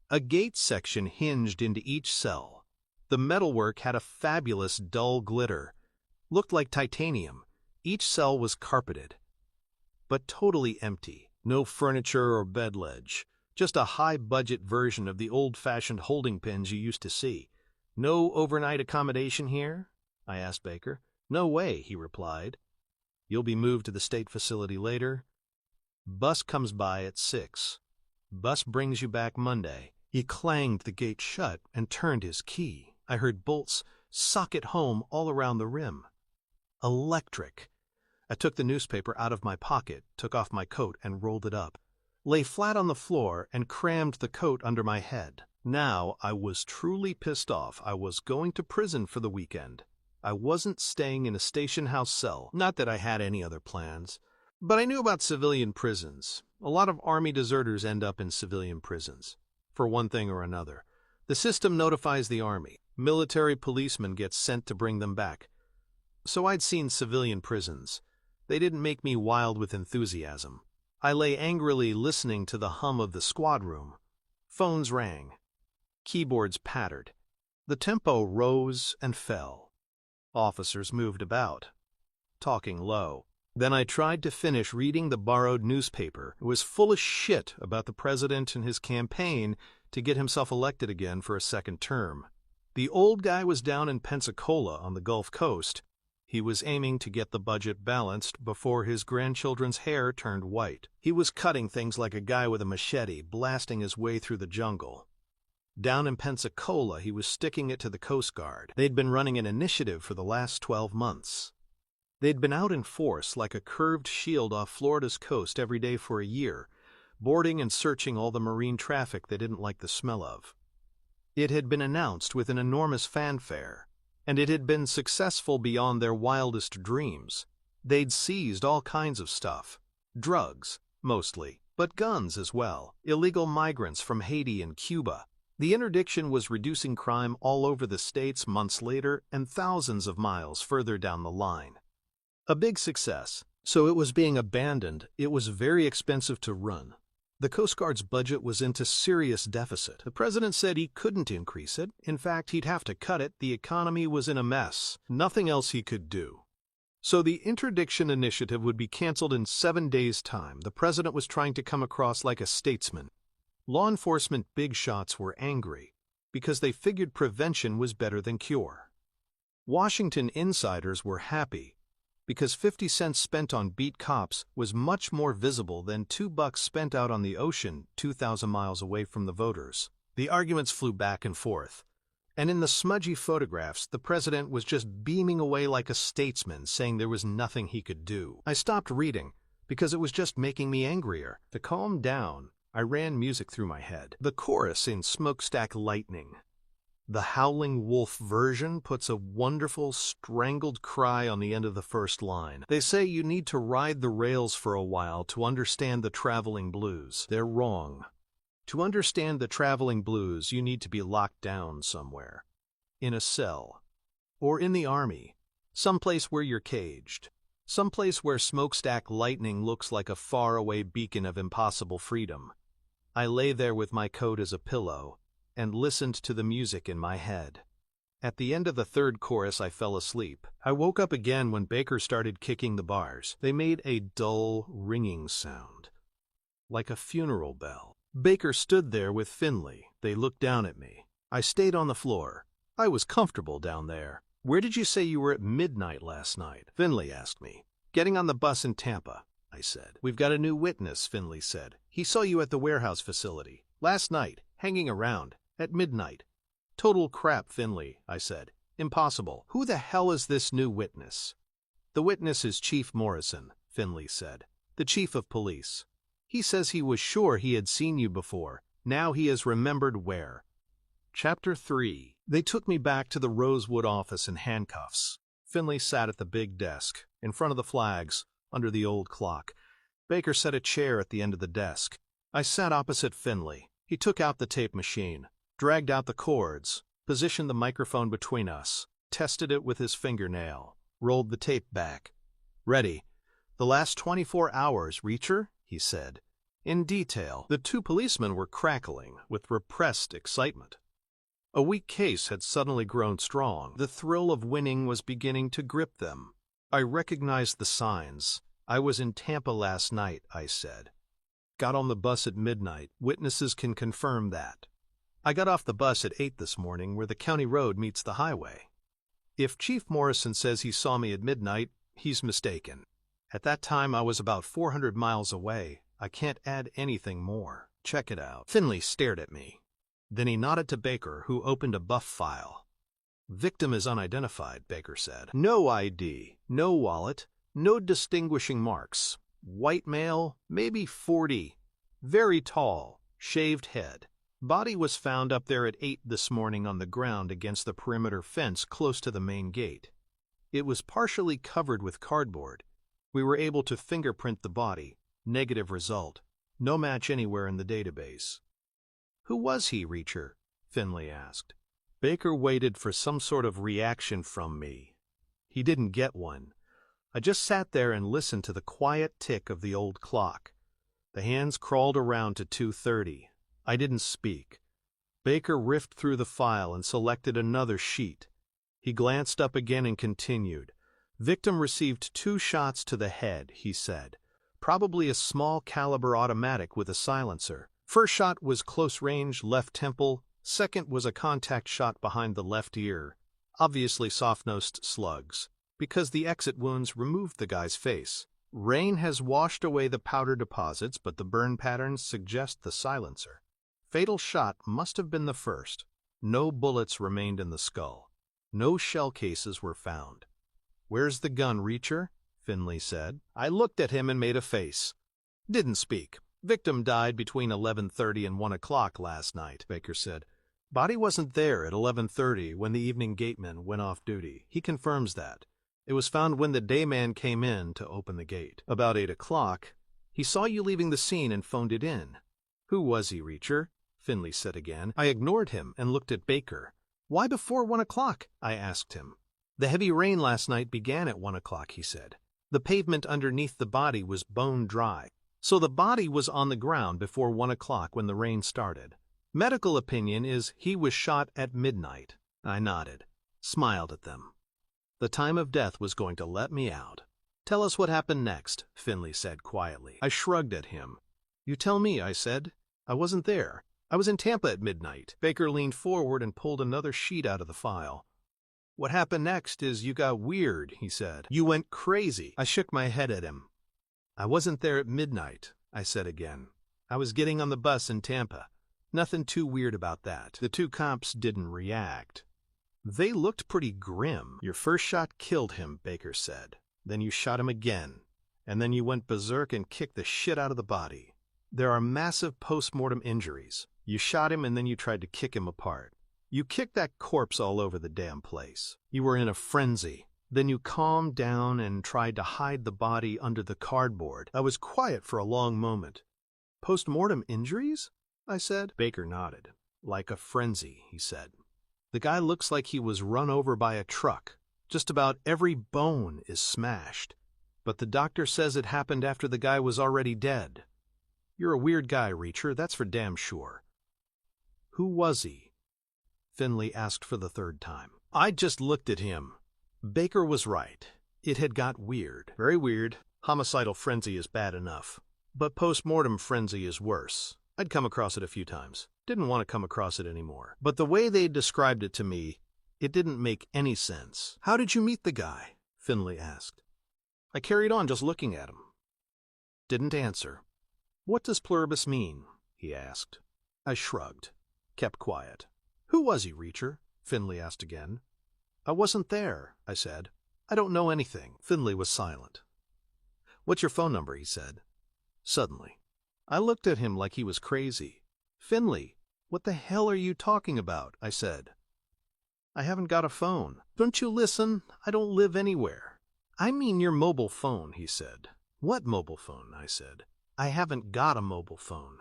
S1: A gate section hinged into each cell. The metalwork had a fabulous dull glitter. Looked like titanium. Each cell was carpeted, but totally empty. No furniture or bed ledge. Just a high-budget version of the old-fashioned holding pens you used to see. "No overnight accommodation here?" I asked Baker. "No way," he replied. "You'll be moved to the state facility later. Bus comes by at 6. Bus brings you back Monday." He clanged the gate shut and turned his key. I heard bolts socket home all around the rim. Electric. I took the newspaper out of my pocket, took off my coat and rolled it up, lay flat on the floor and crammed the coat under my head. Now I was truly pissed off. I was going to prison for the weekend. I wasn't staying in a station house cell. Not that I had any other plans, but I knew about civilian prisons. A lot of Army deserters end up in civilian prisons, for one thing or another. The system notifies the Army. Military policemen get sent to bring them back. So I'd seen civilian prisons. They didn't make me wild with enthusiasm. I lay angrily listening to the hum of the squad room. Phones rang. Keyboards pattered. The tempo rose and fell. Officers moved about, talking low. Then I tried to finish reading the borrowed newspaper. It was full of shit about the president and his campaign to get himself elected again for a second term. The old guy was down in Pensacola on the Gulf Coast. He was aiming to get the budget balanced before his grandchildren's hair turned white. He was cutting things like a guy with a machete, blasting his way through the jungle. Down in Pensacola, he was sticking it to the Coast Guard. They'd been running an initiative for the last 12 months. They'd been out in force like a curved shield off Florida's coast every day for a year, boarding and searching all the marine traffic they didn't like the smell of. It had been announced with an enormous fanfare, and it had been successful beyond their wildest dreams. They'd seized all kinds of stuff. Drugs, mostly, but guns as well. Illegal migrants from Haiti and Cuba. The interdiction was reducing crime all over the states months later and thousands of miles further down the line. A big success. So it was being abandoned. It was very expensive to run. The Coast Guard's budget was into serious deficit. The president said he couldn't increase it. In fact, he'd have to cut it. The economy was in a mess. Nothing else he could do. So the interdiction initiative would be canceled in 7 days' time. The president was trying to come across like a statesman. Law enforcement big shots were angry because they figured prevention was better than cure. Washington insiders were happy because 50 cents spent on beat cops was much more visible than $2 spent out on the ocean 2,000 miles away from the voters. The arguments flew back and forth. And in the smudgy photographs, the president was just beaming away like a statesman, saying there was nothing he could do. I stopped reading, because it was just making me angrier. To calm down, I ran music through my head. The chorus in Smokestack Lightning. The Howling Wolf version puts a wonderful, strangled cry on the end of the first line. They say you need to ride the rails for a while to understand the traveling blues. They're wrong. To understand the traveling blues, you need to be locked down somewhere. In a cell. Or in the army. Someplace where you're caged. Someplace where Smokestack Lightning looks like a faraway beacon of impossible freedom. I lay there with my coat as a pillow, and listened to the music in my head. At the end of the third chorus, I fell asleep. I woke up again when Baker started kicking the bars. They made a dull, ringing sound, like a funeral bell. Baker stood there with Finley. They looked down at me. I stayed on the floor. I was comfortable down there. "Where did you say you were at midnight last night?" Finley asked me. "Getting on the bus in Tampa," I said. "We've got a new witness," Finley said. "He saw you at the warehouse facility. Last night, hanging around. At midnight." "Total crap, Finley," I said. "Impossible. Who the hell is this new witness?" "The witness is Chief Morrison," Finley said. "The chief of police. He says he was sure he had seen you before. Now he has remembered where." Chapter 3. They took me back to the Rosewood office in handcuffs. Finley sat at the big desk, in front of the flags, under the old clock. Baker set a chair at the end of the desk. I sat opposite Finley. He took out the tape machine, dragged out the cords, positioned the microphone between us, tested it with his fingernail, rolled the tape back. "Ready. The last 24 hours, Reacher?" he said. In detail, the two policemen were crackling with repressed excitement. A weak case had suddenly grown strong. The thrill of winning was beginning to grip them. I recognized the signs. "I was in Tampa last night," I said. "Got on the bus at midnight. Witnesses can confirm that. I got off the bus at 8 this morning where the county road meets the highway. If Chief Morrison says he saw me at midnight, he's mistaken. At that time I was about 400 miles away. I can't add anything more. Check it out." Finley stared at me. Then he nodded to Baker, who opened a buff file. "Victim is unidentified," Baker said. "No ID, no wallet, no distinguishing marks. White male, maybe 40. Very tall, shaved head. Body was found up there at 8 this morning on the ground against the perimeter fence close to the main gate. It was partially covered with cardboard. We were able to fingerprint the body. Negative result. No match anywhere in the database." "Who was he, Reacher?" Finley asked. Baker waited for some sort of reaction from me. He didn't get one. I just sat there and listened to the quiet tick of the old clock. The hands crawled around to 2:30. I didn't speak. Baker riffed through the file and selected another sheet. He glanced up again and continued. "Victim received 2 shots to the head," he said. "Probably a small caliber automatic with a silencer. First shot was close range, left temple. Second was a contact shot behind the left ear. Obviously soft-nosed slugs, because the exit wounds removed the guy's face. Rain has washed away the powder deposits, but the burn patterns suggest the silencer. Fatal shot must have been the first. No bullets remained in the skull. No shell cases were found." "Where's the gun, Reacher?" Finley said. I looked at him and made a face. Didn't speak. "Victim died between 11:30 and 1 o'clock last night," Baker said. "Body wasn't there at 11:30 when the evening gateman went off duty. He confirms that. It was found when the dayman came in to open the gate. About 8 o'clock, he saw you leaving the scene and phoned it in." "Who was he, Reacher?" Finley said again. I ignored him and looked at Baker. "Why before 1 o'clock?" I asked him. "The heavy rain last night began at 1 o'clock, he said. The pavement underneath the body was bone dry. So the body was on the ground before 1 o'clock when the rain started. Medical opinion is he was shot at midnight." I nodded, smiled at them. The time of death was going to let me out. "Tell us what happened next," Finley said quietly. I shrugged at him. "You tell me," I said. "I wasn't there. I was in Tampa at midnight." Baker leaned forward and pulled another sheet out of the file. "What happened next is you got weird," he said. "You went crazy." I shook my head at him. "I wasn't there at midnight," I said again. "I was getting on the bus in Tampa. Nothing too weird about that." The two cops didn't react. They looked pretty grim. Your first shot killed him, Baker said. Then you shot him again. And then you went berserk and kicked the shit out of the body. There are massive post-mortem injuries. You shot him and then you tried to kick him apart. You kicked that corpse all over the damn place. You were in a frenzy. Then you calmed down and tried to hide the body under the cardboard. I was quiet for a long moment. Post-mortem injuries? I said. Baker nodded. Like a frenzy, he said. The guy looks like he was run over by a truck. Just about every bone is smashed. But the doctor says it happened after the guy was already dead. You're a weird guy, Reacher, that's for damn sure. Who was he? Finley asked for the third time. I just looked at him. Baker was right. It had got weird. Very weird. Homicidal frenzy is bad enough. But post-mortem frenzy is worse. I'd come across it a few times. Didn't want to come across it anymore. But the way they described it to me, it didn't make any sense. How did you meet the guy? Finley asked. I carried on just looking at him. Didn't answer. What does pluribus mean? He asked. I shrugged. Kept quiet. Who was he, Reacher? Finley asked again. I wasn't there, I said. I don't know anything. Finley was silent. What's your phone number? He said. Suddenly. I looked at him like he was crazy. Finley, what the hell are you talking about? I said. I haven't got a phone. Don't you listen? I don't live anywhere. I mean your mobile phone, he said. What mobile phone? I said. I haven't got a mobile phone.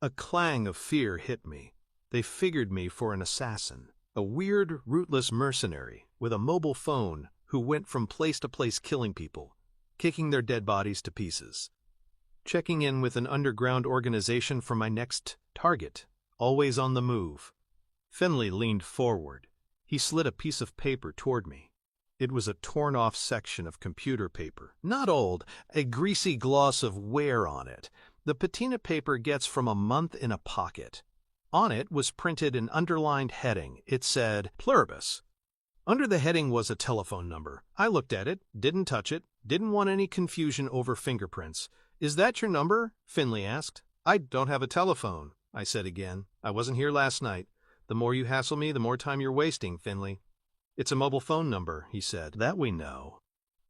S1: A clang of fear hit me. They figured me for an assassin, a weird, rootless mercenary with a mobile phone who went from place to place killing people, kicking their dead bodies to pieces. Checking in with an underground organization for my next target, always on the move. Finley leaned forward. He slid a piece of paper toward me. It was a torn-off section of computer paper. Not old, a greasy gloss of wear on it. The patina paper gets from a month in a pocket. On it was printed an underlined heading. It said, Pluribus. Under the heading was a telephone number. I looked at it, didn't touch it, didn't want any confusion over fingerprints. Is that your number? Finley asked. I don't have a telephone, I said again. I wasn't here last night. The more you hassle me, the more time you're wasting, Finley. It's a mobile phone number, he said. That we know.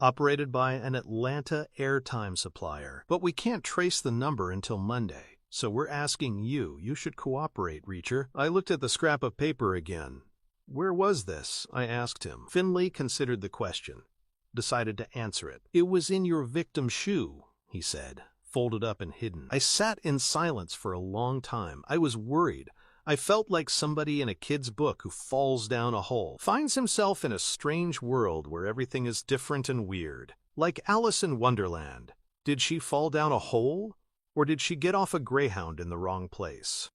S1: Operated by an Atlanta airtime supplier. But we can't trace the number until Monday. So we're asking you. You should cooperate, Reacher. I looked at the scrap of paper again. Where was this? I asked him. Finley considered the question. Decided to answer it. It was in your victim's shoe, he said, folded up and hidden. I sat in silence for a long time. I was worried. I felt like somebody in a kid's book who falls down a hole, finds himself in a strange world where everything is different and weird. Like Alice in Wonderland. Did she fall down a hole? Or did she get off a Greyhound in the wrong place?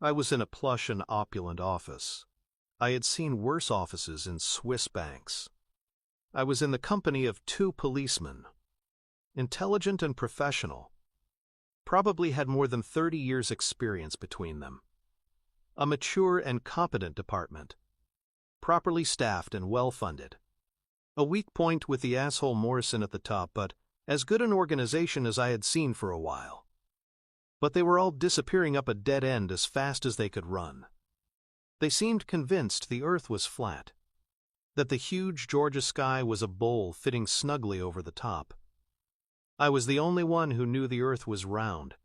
S1: I was in a plush and opulent office. I had seen worse offices in Swiss banks. I was in the company of 2 policemen. Intelligent and professional. Probably had more than 30 years' experience between them. A mature and competent department. Properly staffed and well-funded. A weak point with the asshole Morrison at the top, but as good an organization as I had seen for a while. But they were all disappearing up a dead end as fast as they could run. They seemed convinced the earth was flat, that the huge Georgia sky was a bowl fitting snugly over the top. I was the only one who knew the earth was round.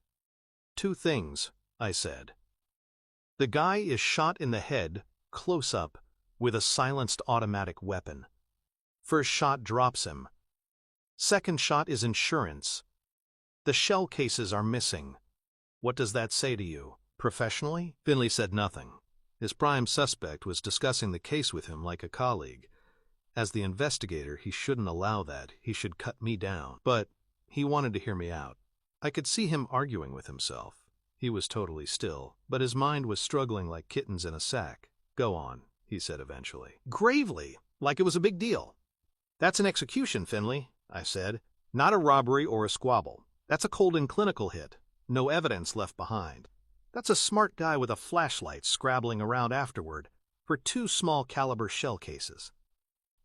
S1: 2 things, I said. The guy is shot in the head, close up, with a silenced automatic weapon. First shot drops him. Second shot is insurance. The shell cases are missing. What does that say to you? Professionally? Finley said nothing. His prime suspect was discussing the case with him like a colleague. As the investigator, he shouldn't allow that. He should cut me down. But he wanted to hear me out. I could see him arguing with himself. He was totally still, but his mind was struggling like kittens in a sack. Go on, he said eventually. Gravely, like it was a big deal. That's an execution, Finley, I said. Not a robbery or a squabble. That's a cold and clinical hit. No evidence left behind. That's a smart guy with a flashlight scrabbling around afterward for 2 small caliber shell cases.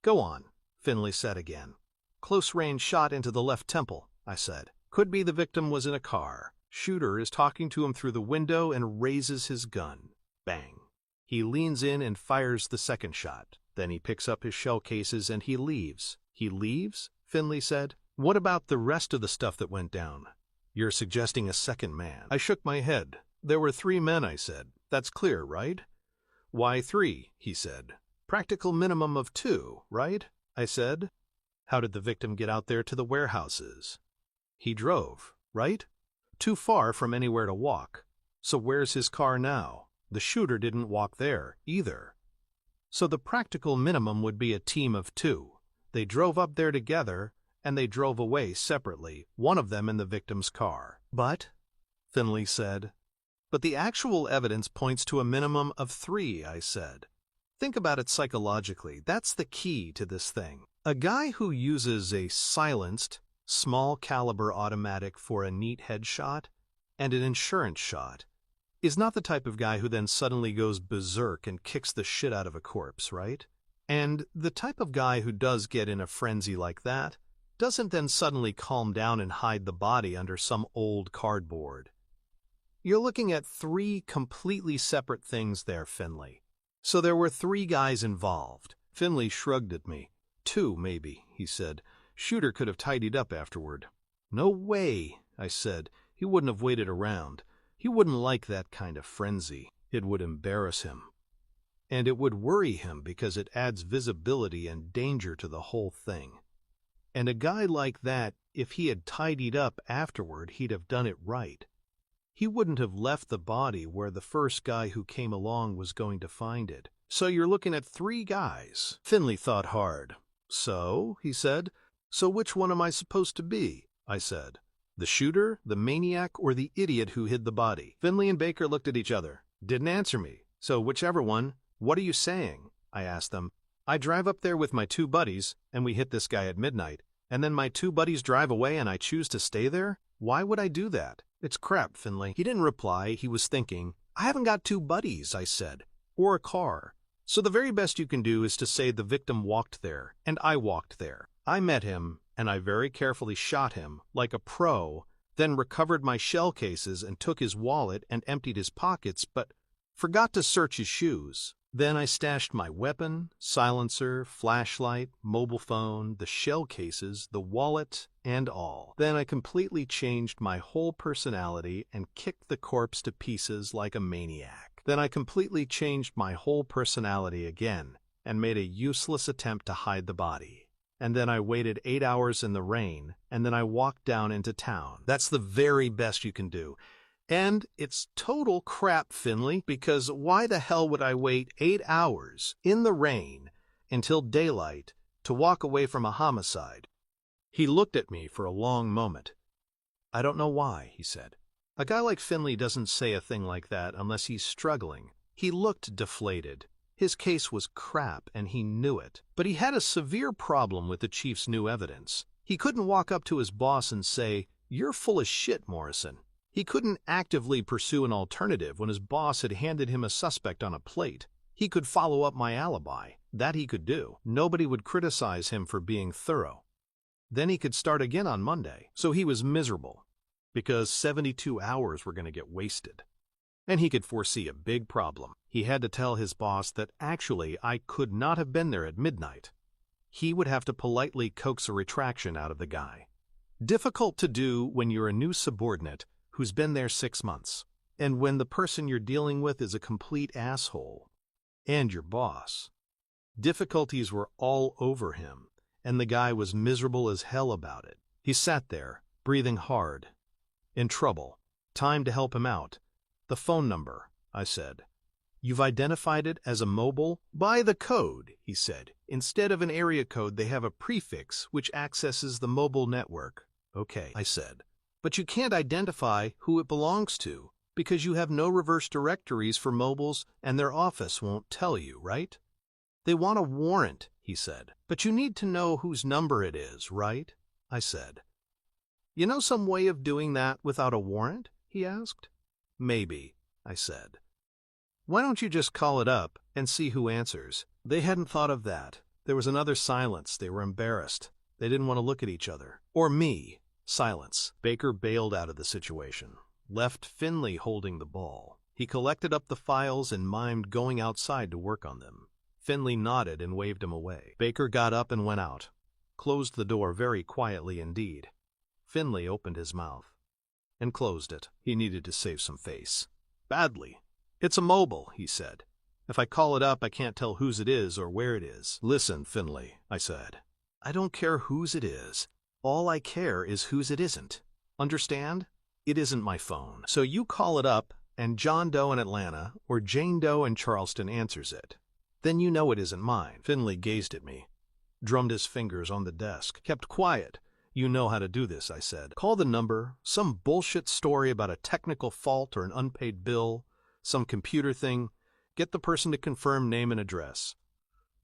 S1: Go on, Finley said again. Close range shot into the left temple, I said. Could be the victim was in a car. Shooter is talking to him through the window and raises his gun. Bang. He leans in and fires the second shot. Then he picks up his shell cases and he leaves. He leaves? Finley said. What about the rest of the stuff that went down? You're suggesting a second man. I shook my head. There were 3 men, I said. That's clear, right? Why 3? He said. Practical minimum of 2, right? I said. How did the victim get out there to the warehouses? He drove, right? Too far from anywhere to walk. So where's his car now? The shooter didn't walk there, either. So the practical minimum would be a team of 2. They drove up there together, and they drove away separately, one of them in the victim's car. But, Finley said, but the actual evidence points to a minimum of 3, I said. Think about it psychologically. That's the key to this thing. A guy who uses a silenced, small-caliber automatic for a neat headshot and an insurance shot is not the type of guy who then suddenly goes berserk and kicks the shit out of a corpse, right? And the type of guy who does get in a frenzy like that doesn't then suddenly calm down and hide the body under some old cardboard. You're looking at 3 completely separate things there, Finley. So there were 3 guys involved. Finley shrugged at me. 2, maybe, he said. Shooter could have tidied up afterward. No way, I said. He wouldn't have waited around. He wouldn't like that kind of frenzy. It would embarrass him. And it would worry him because it adds visibility and danger to the whole thing. And a guy like that, if he had tidied up afterward, he'd have done it right. He wouldn't have left the body where the first guy who came along was going to find it. So you're looking at 3 guys. Finley thought hard. So, he said, so which one am I supposed to be? I said. The shooter, the maniac, or the idiot who hid the body? Finley and Baker looked at each other. Didn't answer me. So whichever one, what are you saying? I asked them. I drive up there with my 2 buddies, and we hit this guy at midnight, and then my 2 buddies drive away and I choose to stay there? Why would I do that? It's crap, Finley. He didn't reply. He was thinking. I haven't got 2 buddies, I said, or a car. So the very best you can do is to say the victim walked there, and I walked there. I met him, and I very carefully shot him, like a pro, then recovered my shell cases and took his wallet and emptied his pockets, but forgot to search his shoes. Then I stashed my weapon, silencer, flashlight, mobile phone, the shell cases, the wallet, and all. Then I completely changed my whole personality and kicked the corpse to pieces like a maniac. Then I completely changed my whole personality again and made a useless attempt to hide the body. And then I waited 8 hours in the rain, and then I walked down into town. That's the very best you can do. And it's total crap, Finley, because why the hell would I wait 8 hours in the rain until daylight to walk away from a homicide? He looked at me for a long moment. I don't know why, he said. A guy like Finley doesn't say a thing like that unless he's struggling. He looked deflated. His case was crap, and he knew it. But he had a severe problem with the chief's new evidence. He couldn't walk up to his boss and say, "You're full of shit, Morrison." He couldn't actively pursue an alternative when his boss had handed him a suspect on a plate. He could follow up my alibi. That he could do. Nobody would criticize him for being thorough. Then he could start again on Monday. So he was miserable, because 72 hours were going to get wasted. And he could foresee a big problem. He had to tell his boss that actually I could not have been there at midnight. He would have to politely coax a retraction out of the guy. Difficult to do when you're a new subordinate who's been there 6 months, and when the person you're dealing with is a complete asshole, and your boss. Difficulties were all over him, and the guy was miserable as hell about it. He sat there, breathing hard. In trouble. Time to help him out. The phone number, I said. You've identified it as a mobile? By the code, he said. Instead of an area code, they have a prefix which accesses the mobile network. Okay, I said. But you can't identify who it belongs to, because you have no reverse directories for mobiles and their office won't tell you, right? They want a warrant, he said. But you need to know whose number it is, right? I said. You know some way of doing that without a warrant? He asked. Maybe, I said. Why don't you just call it up and see who answers? They hadn't thought of that. There was another silence. They were embarrassed. They didn't want to look at each other. Or me. Silence. Baker bailed out of the situation. Left Finley holding the ball. He collected up the files and mimed going outside to work on them. Finley nodded and waved him away. Baker got up and went out, closed the door very quietly indeed. Finley opened his mouth and closed it. He needed to save some face. Badly. "It's a mobile," he said. "If I call it up, I can't tell whose it is or where it is." "Listen, Finley," I said. "I don't care whose it is. All I care is whose it isn't. Understand? It isn't my phone. So you call it up, and John Doe in Atlanta or Jane Doe in Charleston answers it. Then you know it isn't mine." Finley gazed at me, drummed his fingers on the desk, kept quiet. "You know how to do this," I said. "Call the number, some bullshit story about a technical fault or an unpaid bill, some computer thing. Get the person to confirm name and address.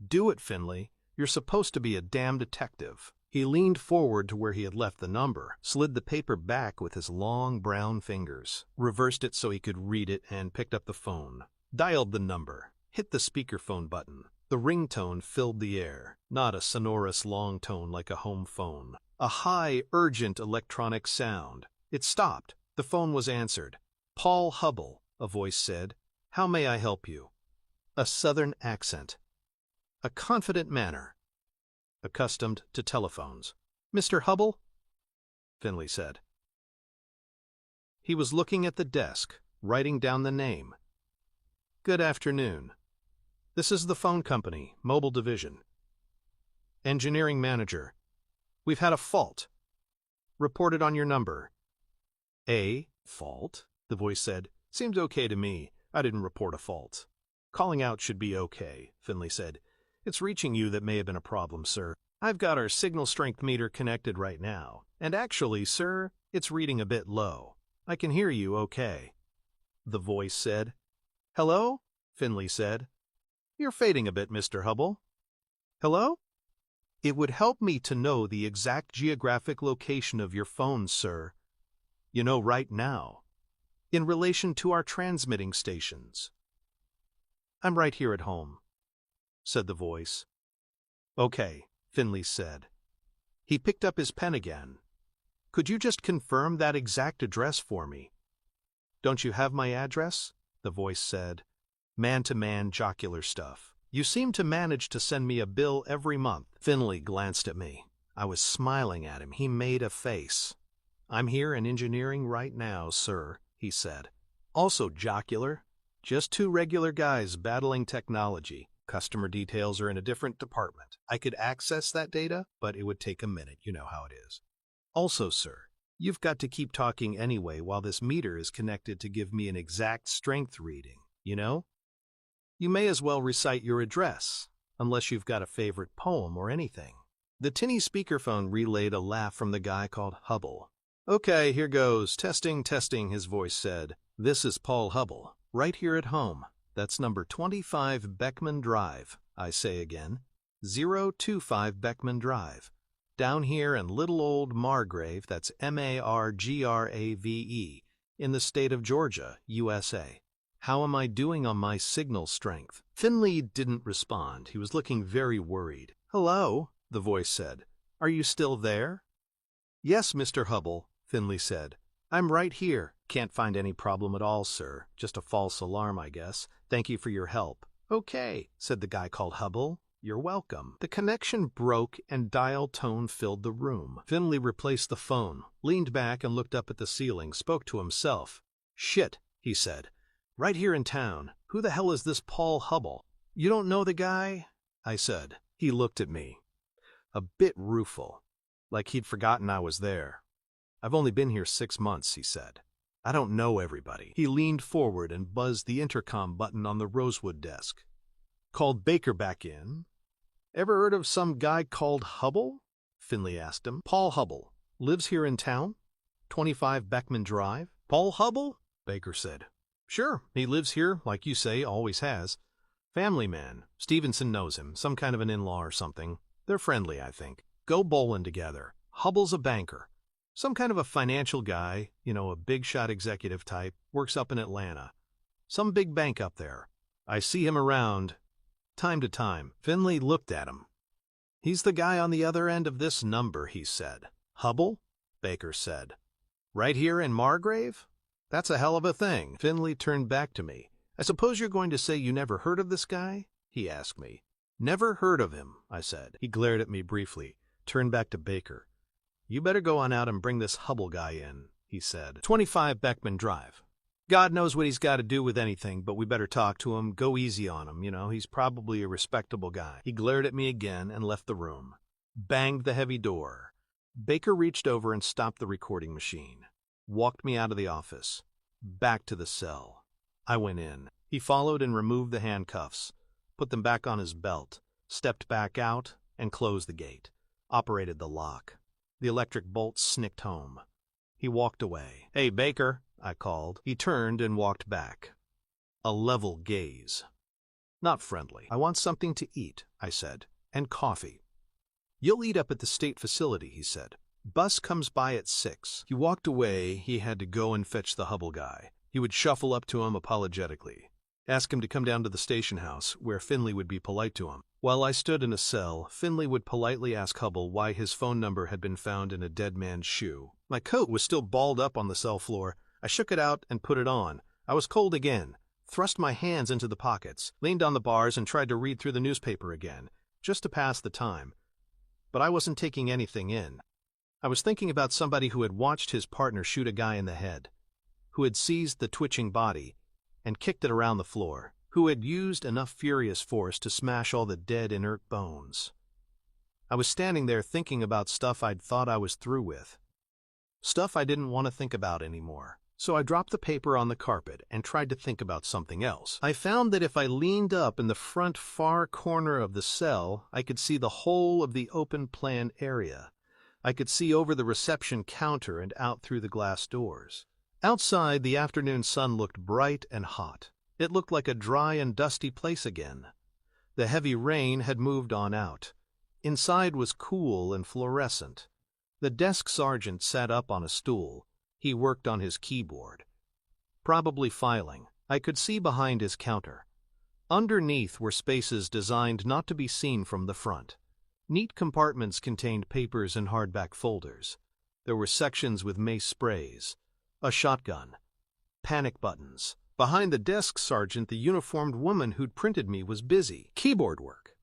S1: Do it, Finley. You're supposed to be a damn detective." He leaned forward to where he had left the number, slid the paper back with his long brown fingers, reversed it so he could read it, and picked up the phone. Dialed the number, hit the speakerphone button. The ringtone filled the air, not a sonorous long tone like a home phone. A high, urgent electronic sound. It stopped. The phone was answered. "Paul Hubble," a voice said. "How may I help you?" A southern accent. A confident manner. Accustomed to telephones. "Mr. Hubble?" Finley said. He was looking at the desk, writing down the name. "Good afternoon. This is the phone company, mobile division. Engineering manager. We've had a fault. Reported on your number." "A fault?" the voice said. "Seems okay to me. I didn't report a fault." "Calling out should be okay," Finley said. "It's reaching you that may have been a problem, sir. I've got our signal strength meter connected right now. And actually, sir, it's reading a bit low. I can hear you okay." The voice said. "Hello?" Finley said. "You're fading a bit, Mr. Hubble." "Hello?" "It would help me to know the exact geographic location of your phone, sir. You know, right now. In relation to our transmitting stations." "I'm right here at home," said the voice. "Okay," Finley said. He picked up his pen again. "Could you just confirm that exact address for me?" "Don't you have my address?" the voice said. Man-to-man jocular stuff. "You seem to manage to send me a bill every month." Finley glanced at me. I was smiling at him. He made a face. "I'm here in engineering right now, sir," he said. Also jocular. "Just two regular guys battling technology. Customer details are in a different department. I could access that data, but it would take a minute. You know how it is. Also, sir, you've got to keep talking anyway while this meter is connected to give me an exact strength reading, you know? You may as well recite your address, unless you've got a favorite poem or anything." The tinny speakerphone relayed a laugh from the guy called Hubble. "Okay, here goes. Testing, testing," his voice said. "This is Paul Hubble, right here at home. That's number 25 Beckman Drive. I say again, 025 Beckman Drive. Down here in little old Margrave, that's Margrave, in the state of Georgia, USA. How am I doing on my signal strength?" Finley didn't respond. He was looking very worried. "Hello," the voice said. "Are you still there?" "Yes, Mr. Hubble," Finley said. "I'm right here. Can't find any problem at all, sir. Just a false alarm, I guess. Thank you for your help." "Okay," said the guy called Hubble. "You're welcome." The connection broke and dial tone filled the room. Finley replaced the phone, leaned back and looked up at the ceiling, spoke to himself. "Shit," he said. "Right here in town. Who the hell is this Paul Hubble?" "You don't know the guy?" I said. He looked at me, a bit rueful, like he'd forgotten I was there. "I've only been here 6 months," he said. "I don't know everybody." He leaned forward and buzzed the intercom button on the rosewood desk. "Called Baker back in. Ever heard of some guy called Hubble?" Finley asked him. "Paul Hubble. Lives here in town? 25 Beckman Drive." "Paul Hubble?" Baker said. "Sure, he lives here, like you say, always has. Family man. Stevenson knows him, some kind of an in-law or something. They're friendly, I think. Go bowling together. Hubble's a banker. Some kind of a financial guy, you know, a big-shot executive type, works up in Atlanta. Some big bank up there. I see him around, time to time." Finley looked at him. "He's the guy on the other end of this number," he said. "Hubble?" Baker said. "Right here in Margrave? That's a hell of a thing. Finley turned back to me. I suppose you're going to say you never heard of this guy? He asked me. Never heard of him, I said. He glared at me briefly, turned back to Baker. You better go on out and bring this Hubble guy in, he said. 25 Beckman Drive. God knows what he's got to do with anything, but we better talk to him, go easy on him, he's probably a respectable guy. He glared at me again and left the room. Banged the heavy door. Baker reached over and stopped the recording machine. Walked me out of the office. Back to the cell. I went in. He followed and removed the handcuffs, put them back on his belt, stepped back out, and closed the gate. Operated the lock. The electric bolt snicked home. He walked away. Hey, Baker, I called. He turned and walked back. A level gaze. Not friendly. I want something to eat, I said, and coffee. You'll eat up at the state facility, he said. Bus comes by at 6. He walked away. He had to go and fetch the Hubble guy. He would shuffle up to him apologetically. Ask him to come down to the station house, where Finley would be polite to him. While I stood in a cell, Finley would politely ask Hubble why his phone number had been found in a dead man's shoe. My coat was still balled up on the cell floor. I shook it out and put it on. I was cold again, thrust my hands into the pockets, leaned on the bars and tried to read through the newspaper again, just to pass the time. But I wasn't taking anything in. I was thinking about somebody who had watched his partner shoot a guy in the head, who had seized the twitching body and kicked it around the floor, who had used enough furious force to smash all the dead, inert bones. I was standing there thinking about stuff I'd thought I was through with. Stuff I didn't want to think about anymore. So I dropped the paper on the carpet and tried to think about something else. I found that if I leaned up in the front far corner of the cell, I could see the whole of the open plan area. I could see over the reception counter and out through the glass doors. Outside, the afternoon sun looked bright and hot. It looked like a dry and dusty place again. The heavy rain had moved on out. Inside was cool and fluorescent. The desk sergeant sat up on a stool. He worked on his keyboard. Probably filing. I could see behind his counter. Underneath were spaces designed not to be seen from the front. Neat compartments contained papers and hardback folders. There were sections with mace sprays, a shotgun, panic buttons. Behind the desk sergeant, the uniformed woman who'd printed me was busy. Keyboard work.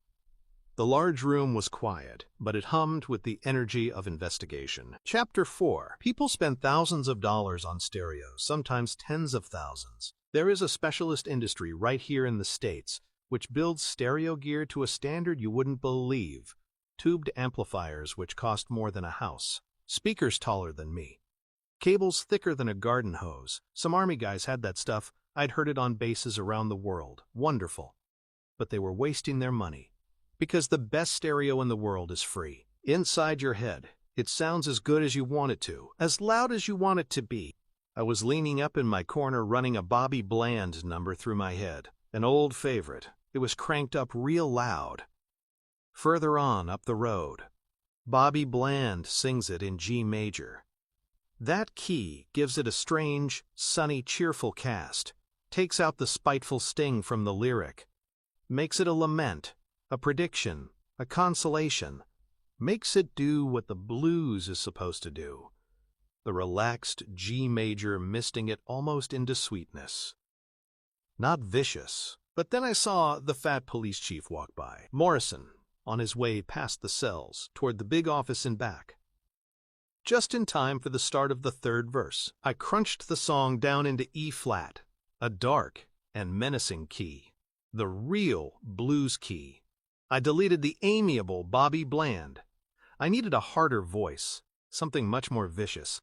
S1: The large room was quiet, but it hummed with the energy of investigation. Chapter 4. People spend thousands of dollars on stereos, sometimes tens of thousands. There is a specialist industry right here in the States which builds stereo gear to a standard you wouldn't believe. Tubed amplifiers which cost more than a house. Speakers taller than me. Cables thicker than a garden hose. Some army guys had that stuff. I'd heard it on bases around the world. Wonderful. But they were wasting their money. Because the best stereo in the world is free. Inside your head. It sounds as good as you want it to. As loud as you want it to be. I was leaning up in my corner running a Bobby Bland number through my head. An old favorite. It was cranked up real loud. Further on up the road. Bobby Bland sings it in G major. That key gives it a strange, sunny, cheerful cast. Takes out the spiteful sting from the lyric. Makes it a lament, a prediction, a consolation. Makes it do what the blues is supposed to do. The relaxed G major misting it almost into sweetness. Not vicious. But then I saw the fat police chief walk by. Morrison, on his way past the cells, toward the big office in back. Just in time for the start of the third verse, I crunched the song down into E-flat, a dark and menacing key. The real blues key. I deleted the amiable Bobby Bland. I needed a harder voice, something much more vicious.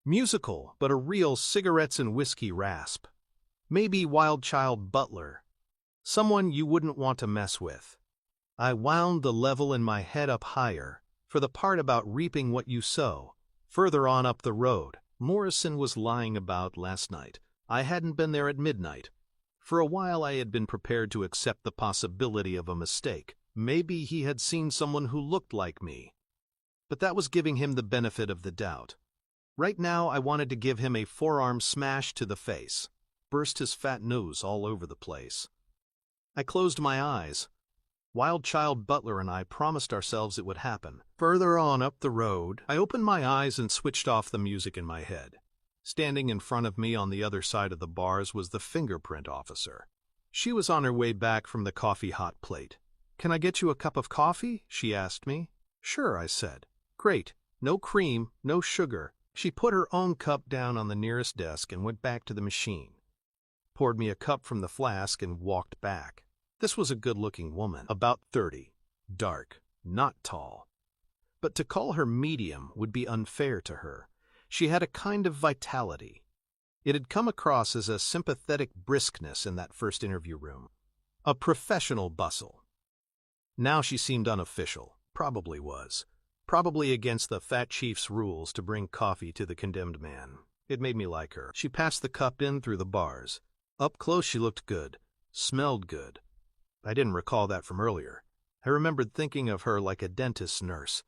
S1: Musical, but a real cigarettes and whiskey rasp. Maybe Wild Child Butler. Someone you wouldn't want to mess with. I wound the level in my head up higher, for the part about reaping what you sow. Further on up the road, Morrison was lying about last night. I hadn't been there at midnight. For a while I had been prepared to accept the possibility of a mistake. Maybe he had seen someone who looked like me. But that was giving him the benefit of the doubt. Right now I wanted to give him a forearm smash to the face. Burst his fat nose all over the place. I closed my eyes. Wild Child Butler and I promised ourselves it would happen. Further on up the road, I opened my eyes and switched off the music in my head. Standing in front of me on the other side of the bars was the fingerprint officer. She was on her way back from the coffee hot plate. "Can I get you a cup of coffee?" she asked me. "Sure," I said. "Great. No cream, no sugar." She put her own cup down on the nearest desk and went back to the machine, poured me a cup from the flask, and walked back. This was a good-looking woman, about 30, dark, not tall. But to call her medium would be unfair to her. She had a kind of vitality. It had come across as a sympathetic briskness in that first interview room, a professional bustle. Now she seemed unofficial, probably was, probably against the fat chief's rules to bring coffee to the condemned man. It made me like her. She passed the cup in through the bars. Up close she looked good, smelled good. I didn't recall that from earlier. I remembered thinking of her like a dentist nurse.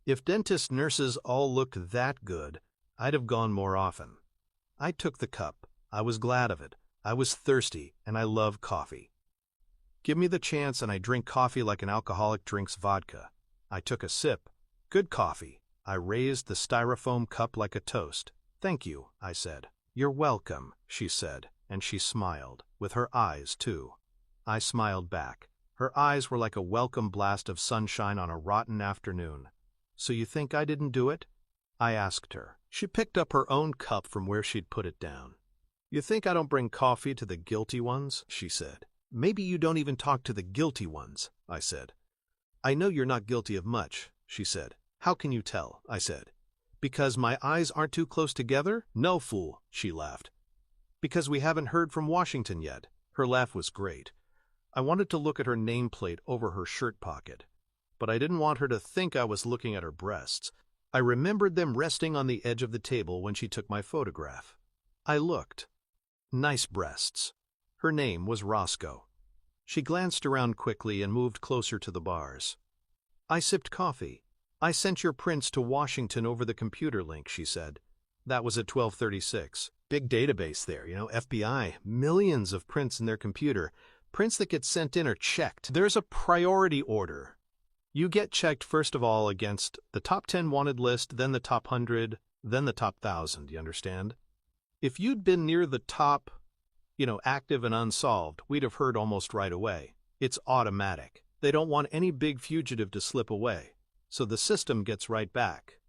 S1: If dentist nurses all looked that good, I'd have gone more often. I took the cup. I was glad of it. I was thirsty, and I love coffee. Give me the chance and I drink coffee like an alcoholic drinks vodka. I took a sip. Good coffee. I raised the styrofoam cup like a toast. "Thank you," I said. "You're welcome," she said, and she smiled, with her eyes too. I smiled back. Her eyes were like a welcome blast of sunshine on a rotten afternoon. "So you think I didn't do it?" I asked her. She picked up her own cup from where she'd put it down. "You think I don't bring coffee to the guilty ones?" she said. "Maybe you don't even talk to the guilty ones," I said. "I know you're not guilty of much," she said. "How can you tell?" I said. "Because my eyes aren't too close together?" "No, fool," she laughed. "Because we haven't heard from Washington yet." Her laugh was great. I wanted to look at her nameplate over her shirt pocket, but I didn't want her to think I was looking at her breasts. I remembered them resting on the edge of the table when she took my photograph. I looked. Nice breasts. Her name was Roscoe. She glanced around quickly and moved closer to the bars. "I sipped coffee. I sent your prints to Washington over the computer link," she said. "That was at 12:36. Big database there, FBI. Millions of prints in their computer. Prints that get sent in are checked. There's a priority order. You get checked first of all against the top 10 wanted list, then the top 100, then the top 1,000, you understand? If you'd been near the top, active and unsolved, we'd have heard almost right away. It's automatic. They don't want any big fugitive to slip away, so the system gets right back.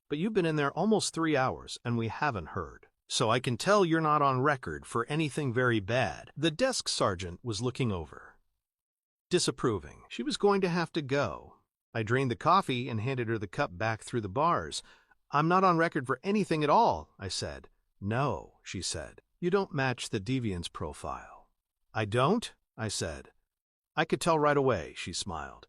S1: But you've been in there almost 3 hours, and we haven't heard. So I can tell you're not on record for anything very bad." The desk sergeant was looking over, disapproving. She was going to have to go. I drained the coffee and handed her the cup back through the bars. "I'm not on record for anything at all," I said. "No," she said. "You don't match the deviant's profile." "I don't?" I said. "I could tell right away," she smiled.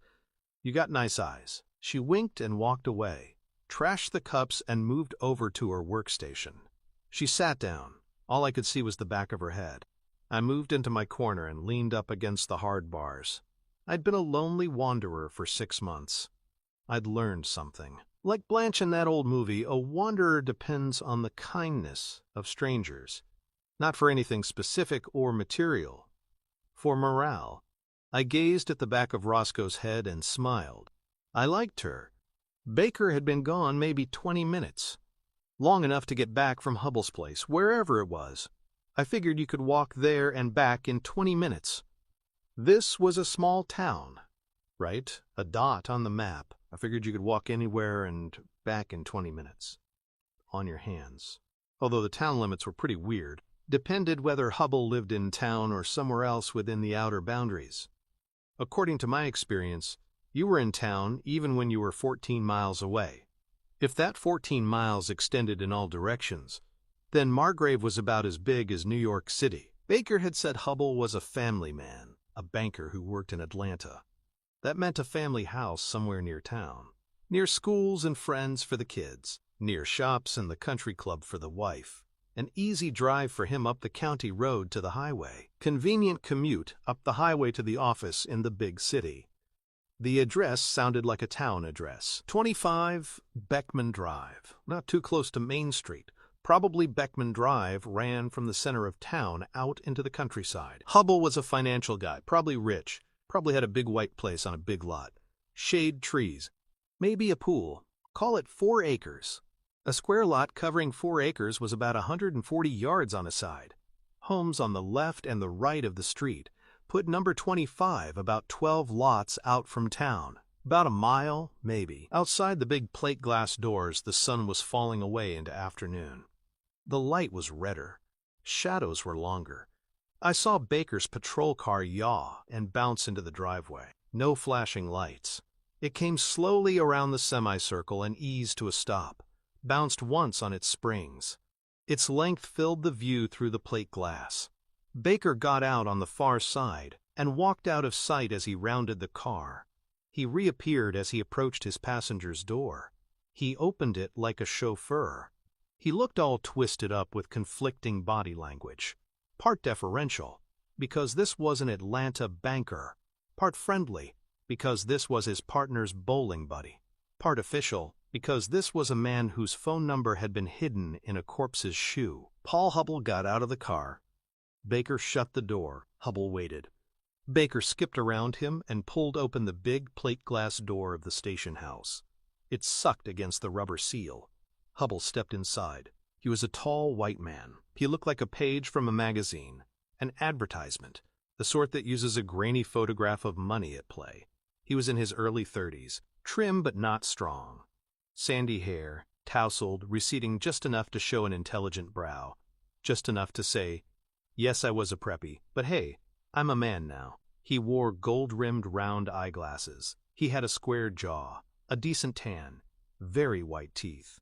S1: "You got nice eyes." She winked and walked away, trashed the cups, and moved over to her workstation. She sat down. All I could see was the back of her head. I moved into my corner and leaned up against the hard bars. I'd been a lonely wanderer for 6 months. I'd learned something. Like Blanche in that old movie, a wanderer depends on the kindness of strangers, not for anything specific or material, for morale. I gazed at the back of Roscoe's head and smiled. I liked her. Baker had been gone maybe 20 minutes. Long enough to get back from Hubbell's place, wherever it was. I figured you could walk there and back in 20 minutes. This was a small town, right? A dot on the map. I figured you could walk anywhere and back in 20 minutes. On your hands. Although the town limits were pretty weird. Depended whether Hubbell lived in town or somewhere else within the outer boundaries. According to my experience, you were in town even when you were 14 miles away. If that 14 miles extended in all directions, then Margrave was about as big as New York City. Baker had said Hubbell was a family man, a banker who worked in Atlanta. That meant a family house somewhere near town, near schools and friends for the kids, near shops and the country club for the wife. An easy drive for him up the county road to the highway. Convenient commute up the highway to the office in the big city. The address sounded like a town address. 25 Beckman Drive. Not too close to Main Street. Probably Beckman Drive ran from the center of town out into the countryside. Hubbell was a financial guy, probably rich. Probably had a big white place on a big lot. Shade trees. Maybe a pool. Call it 4 acres. A square lot covering 4 acres was about 140 yards on a side. Homes on the left and the right of the street put number 25 about 12 lots out from town. About a mile, maybe. Outside the big plate glass doors, the sun was falling away into afternoon. The light was redder. Shadows were longer. I saw Baker's patrol car yaw and bounce into the driveway. No flashing lights. It came slowly around the semicircle and eased to a stop, bounced once on its springs. Its length filled the view through the plate glass. Baker got out on the far side and walked out of sight as he rounded the car. He reappeared as he approached his passenger's door. He opened it like a chauffeur. He looked all twisted up with conflicting body language. Part deferential, because this was an Atlanta banker. Part friendly, because this was his partner's bowling buddy. Part official, because this was a man whose phone number had been hidden in a corpse's shoe. Paul Hubble got out of the car. Baker shut the door. Hubble waited. Baker skipped around him and pulled open the big plate glass door of the station house. It sucked against the rubber seal. Hubble stepped inside. He was a tall white man. He looked like a page from a magazine, an advertisement, the sort that uses a grainy photograph of money at play. He was in his early 30s, trim but not strong. Sandy hair, tousled, receding just enough to show an intelligent brow, just enough to say, "Yes, I was a preppy, but hey, I'm a man now." He wore gold-rimmed round eyeglasses. He had a square jaw, a decent tan, very white teeth.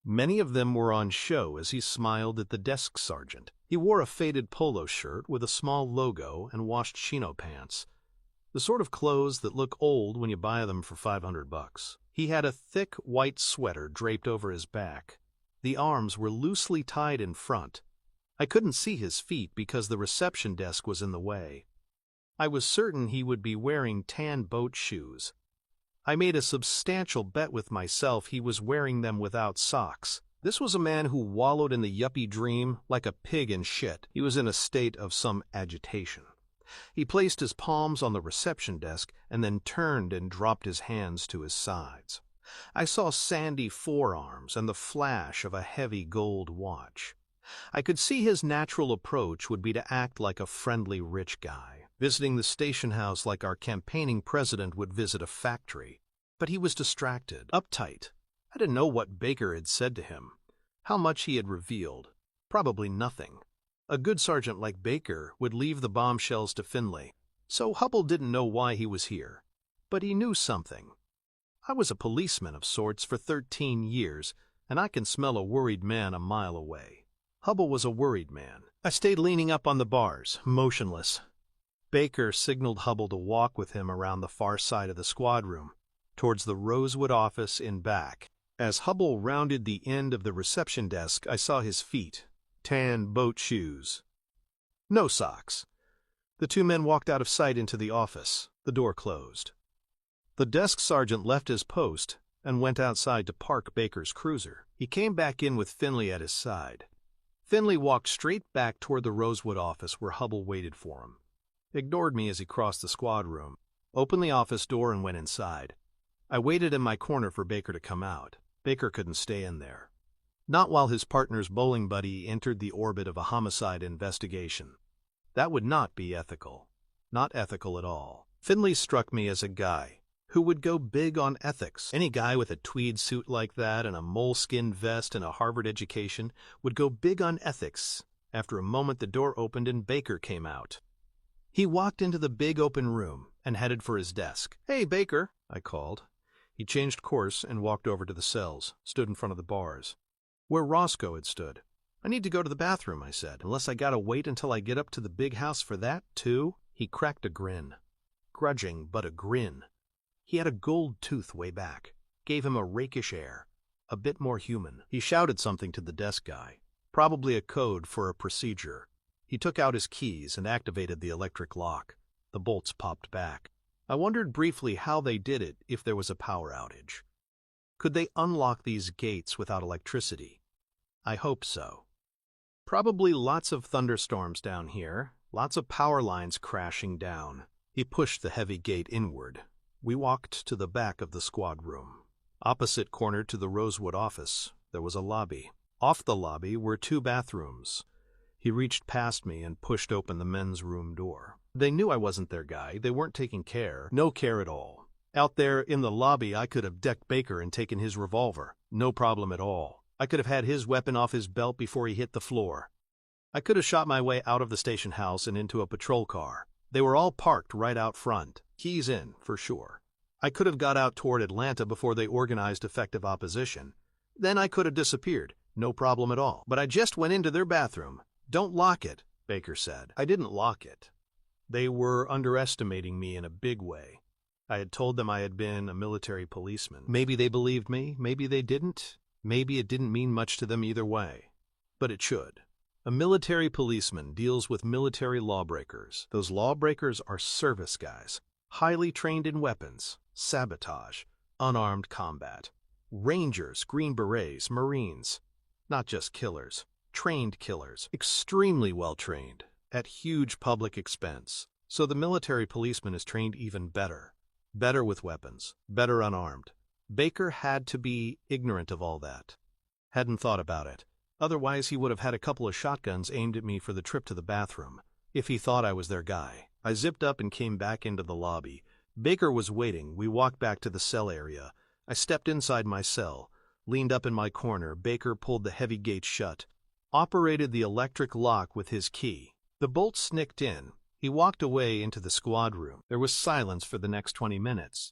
S1: Many of them were on show as he smiled at the desk sergeant. He wore a faded polo shirt with a small logo and washed chino pants, the sort of clothes that look old when you buy them for $500. He had a thick white sweater draped over his back. The arms were loosely tied in front. I couldn't see his feet because the reception desk was in the way. I was certain he would be wearing tan boat shoes. I made a substantial bet with myself he was wearing them without socks. This was a man who wallowed in the yuppie dream like a pig in shit. He was in a state of some agitation. He placed his palms on the reception desk and then turned and dropped his hands to his sides. I saw sandy forearms and the flash of a heavy gold watch. I could see his natural approach would be to act like a friendly rich guy, visiting the station house like our campaigning president would visit a factory. But he was distracted, uptight. I didn't know what Baker had said to him, how much he had revealed. Probably nothing. A good sergeant like Baker would leave the bombshells to Finlay, so Hubble didn't know why he was here. But he knew something. I was a policeman of sorts for 13 years, and I can smell a worried man a mile away. Hubble was a worried man. I stayed leaning up on the bars, motionless. Baker signaled Hubble to walk with him around the far side of the squad room, towards the rosewood office in back. As Hubble rounded the end of the reception desk, I saw his feet. Tan boat shoes. No socks. The two men walked out of sight into the office. The door closed. The desk sergeant left his post and went outside to park Baker's cruiser. He came back in with Finlay at his side. Finlay walked straight back toward the rosewood office where Hubble waited for him. Ignored me as he crossed the squad room, opened the office door and went inside. I waited in my corner for Baker to come out. Baker couldn't stay in there. Not while his partner's bowling buddy entered the orbit of a homicide investigation. That would not be ethical. Not ethical at all. Finlay struck me as a guy who would go big on ethics. Any guy with a tweed suit like that and a moleskin vest and a Harvard education would go big on ethics. After a moment, the door opened and Baker came out. He walked into the big open room and headed for his desk. "Hey, Baker," I called. He changed course and walked over to the cells, stood in front of the bars, where Roscoe had stood. "I need to go to the bathroom," I said, "unless I gotta wait until I get up to the big house for that, too." He cracked a grin. Grudging, but a grin. He had a gold tooth way back. Gave him a rakish air. A bit more human. He shouted something to the desk guy. Probably a code for a procedure. He took out his keys and activated the electric lock. The bolts popped back. I wondered briefly how they did it if there was a power outage. Could they unlock these gates without electricity? I hope so. Probably lots of thunderstorms down here, lots of power lines crashing down. He pushed the heavy gate inward. We walked to the back of the squad room. Opposite corner to the rosewood office, There was a lobby. Off the lobby were 2 bathrooms. He reached past me and pushed open the men's room door. They knew I wasn't their guy. They weren't taking care. No care at all. Out there in the lobby, I could have decked Baker and taken his revolver. No problem at all. I could have had his weapon off his belt before he hit the floor. I could have shot my way out of the station house and into a patrol car. They were all parked right out front. Keys in, for sure. I could have got out toward Atlanta before they organized effective opposition. Then I could have disappeared. No problem at all. But I just went into their bathroom. "Don't lock it," Baker said. I didn't lock it. They were underestimating me in a big way. I had told them I had been a military policeman. Maybe they believed me, maybe they didn't. Maybe it didn't mean much to them either way. But it should. A military policeman deals with military lawbreakers. Those lawbreakers are service guys, highly trained in weapons, sabotage, unarmed combat. Rangers, Green Berets, Marines. Not just killers. Trained killers, extremely well trained, at huge public expense. So the military policeman is trained even better. Better with weapons, better unarmed. Baker had to be ignorant of all that. Hadn't thought about it. Otherwise he would have had a couple of shotguns aimed at me for the trip to the bathroom, if he thought I was their guy. I zipped up and came back into the lobby. Baker was waiting. We walked back to the cell area. I stepped inside my cell, leaned up in my corner. Baker pulled the heavy gate shut. Operated the electric lock with his key. The bolt snicked in. He walked away into the squad room. There was silence for the next 20 minutes.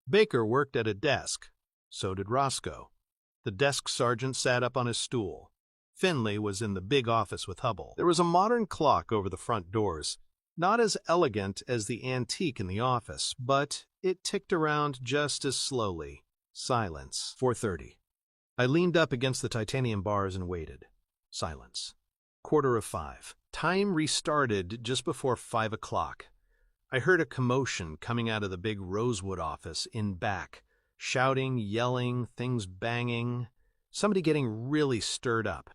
S1: Baker worked at a desk. So did Roscoe. The desk sergeant sat up on his stool. Finley was in the big office with Hubble. There was a modern clock over the front doors. Not as elegant as the antique in the office, but it ticked around just as slowly. Silence. 4:30. I leaned up against the titanium bars and waited. Silence. 4:45. Time restarted just before 5 o'clock. I heard a commotion coming out of the big Rosewood office in back. Shouting, yelling, things banging. Somebody getting really stirred up.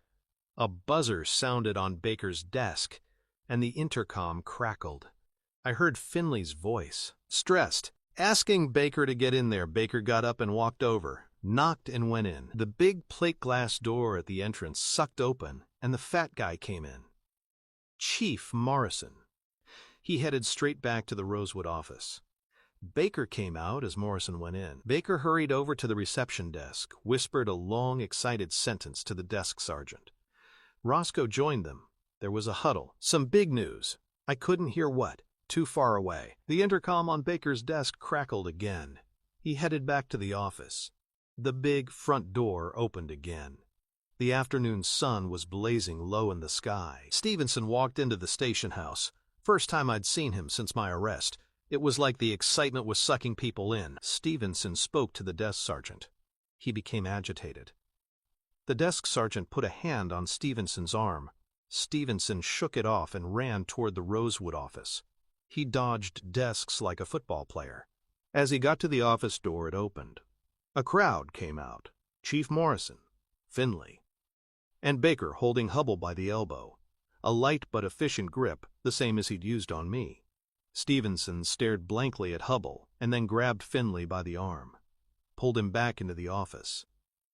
S1: A buzzer sounded on Baker's desk, and the intercom crackled. I heard Finley's voice, stressed, asking Baker to get in there. Baker got up and walked over. Knocked and went in. The big plate glass door at the entrance sucked open, and the fat guy came in. Chief Morrison. He headed straight back to the Rosewood office. Baker came out as Morrison went in. Baker hurried over to the reception desk, whispered a long, excited sentence to the desk sergeant. Roscoe joined them. There was a huddle. Some big news. I couldn't hear what. Too far away. The intercom on Baker's desk crackled again. He headed back to the office. The big front door opened again. The afternoon sun was blazing low in the sky. Stevenson walked into the station house. First time I'd seen him since my arrest. It was like the excitement was sucking people in. Stevenson spoke to the desk sergeant. He became agitated. The desk sergeant put a hand on Stevenson's arm. Stevenson shook it off and ran toward the Rosewood office. He dodged desks like a football player. As he got to the office door, it opened. A crowd came out. Chief Morrison, Finley, and Baker holding Hubble by the elbow. A light but efficient grip, the same as he'd used on me. Stevenson stared blankly at Hubble and then grabbed Finley by the arm, pulled him back into the office.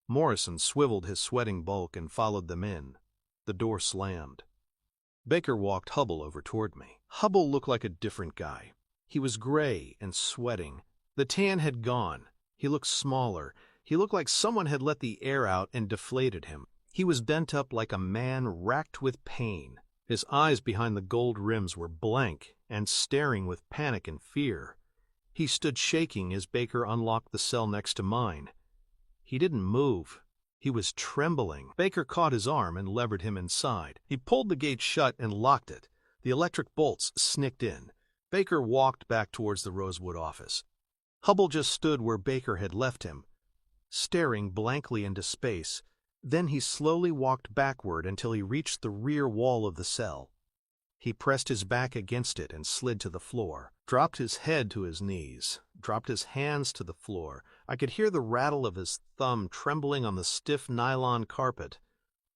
S1: Morrison swiveled his sweating bulk and followed them in. The door slammed. Baker walked Hubble over toward me. Hubble looked like a different guy. He was gray and sweating. The tan had gone. He looked smaller. He looked like someone had let the air out and deflated him. He was bent up like a man racked with pain. His eyes behind the gold rims were blank and staring with panic and fear. He stood shaking as Baker unlocked the cell next to mine. He didn't move. He was trembling. Baker caught his arm and levered him inside. He pulled the gate shut and locked it. The electric bolts snicked in. Baker walked back towards the Rosewood office. Hubble just stood where Baker had left him, staring blankly into space. Then he slowly walked backward until he reached the rear wall of the cell. He pressed his back against it and slid to the floor, dropped his head to his knees, dropped his hands to the floor. I could hear the rattle of his thumb trembling on the stiff nylon carpet.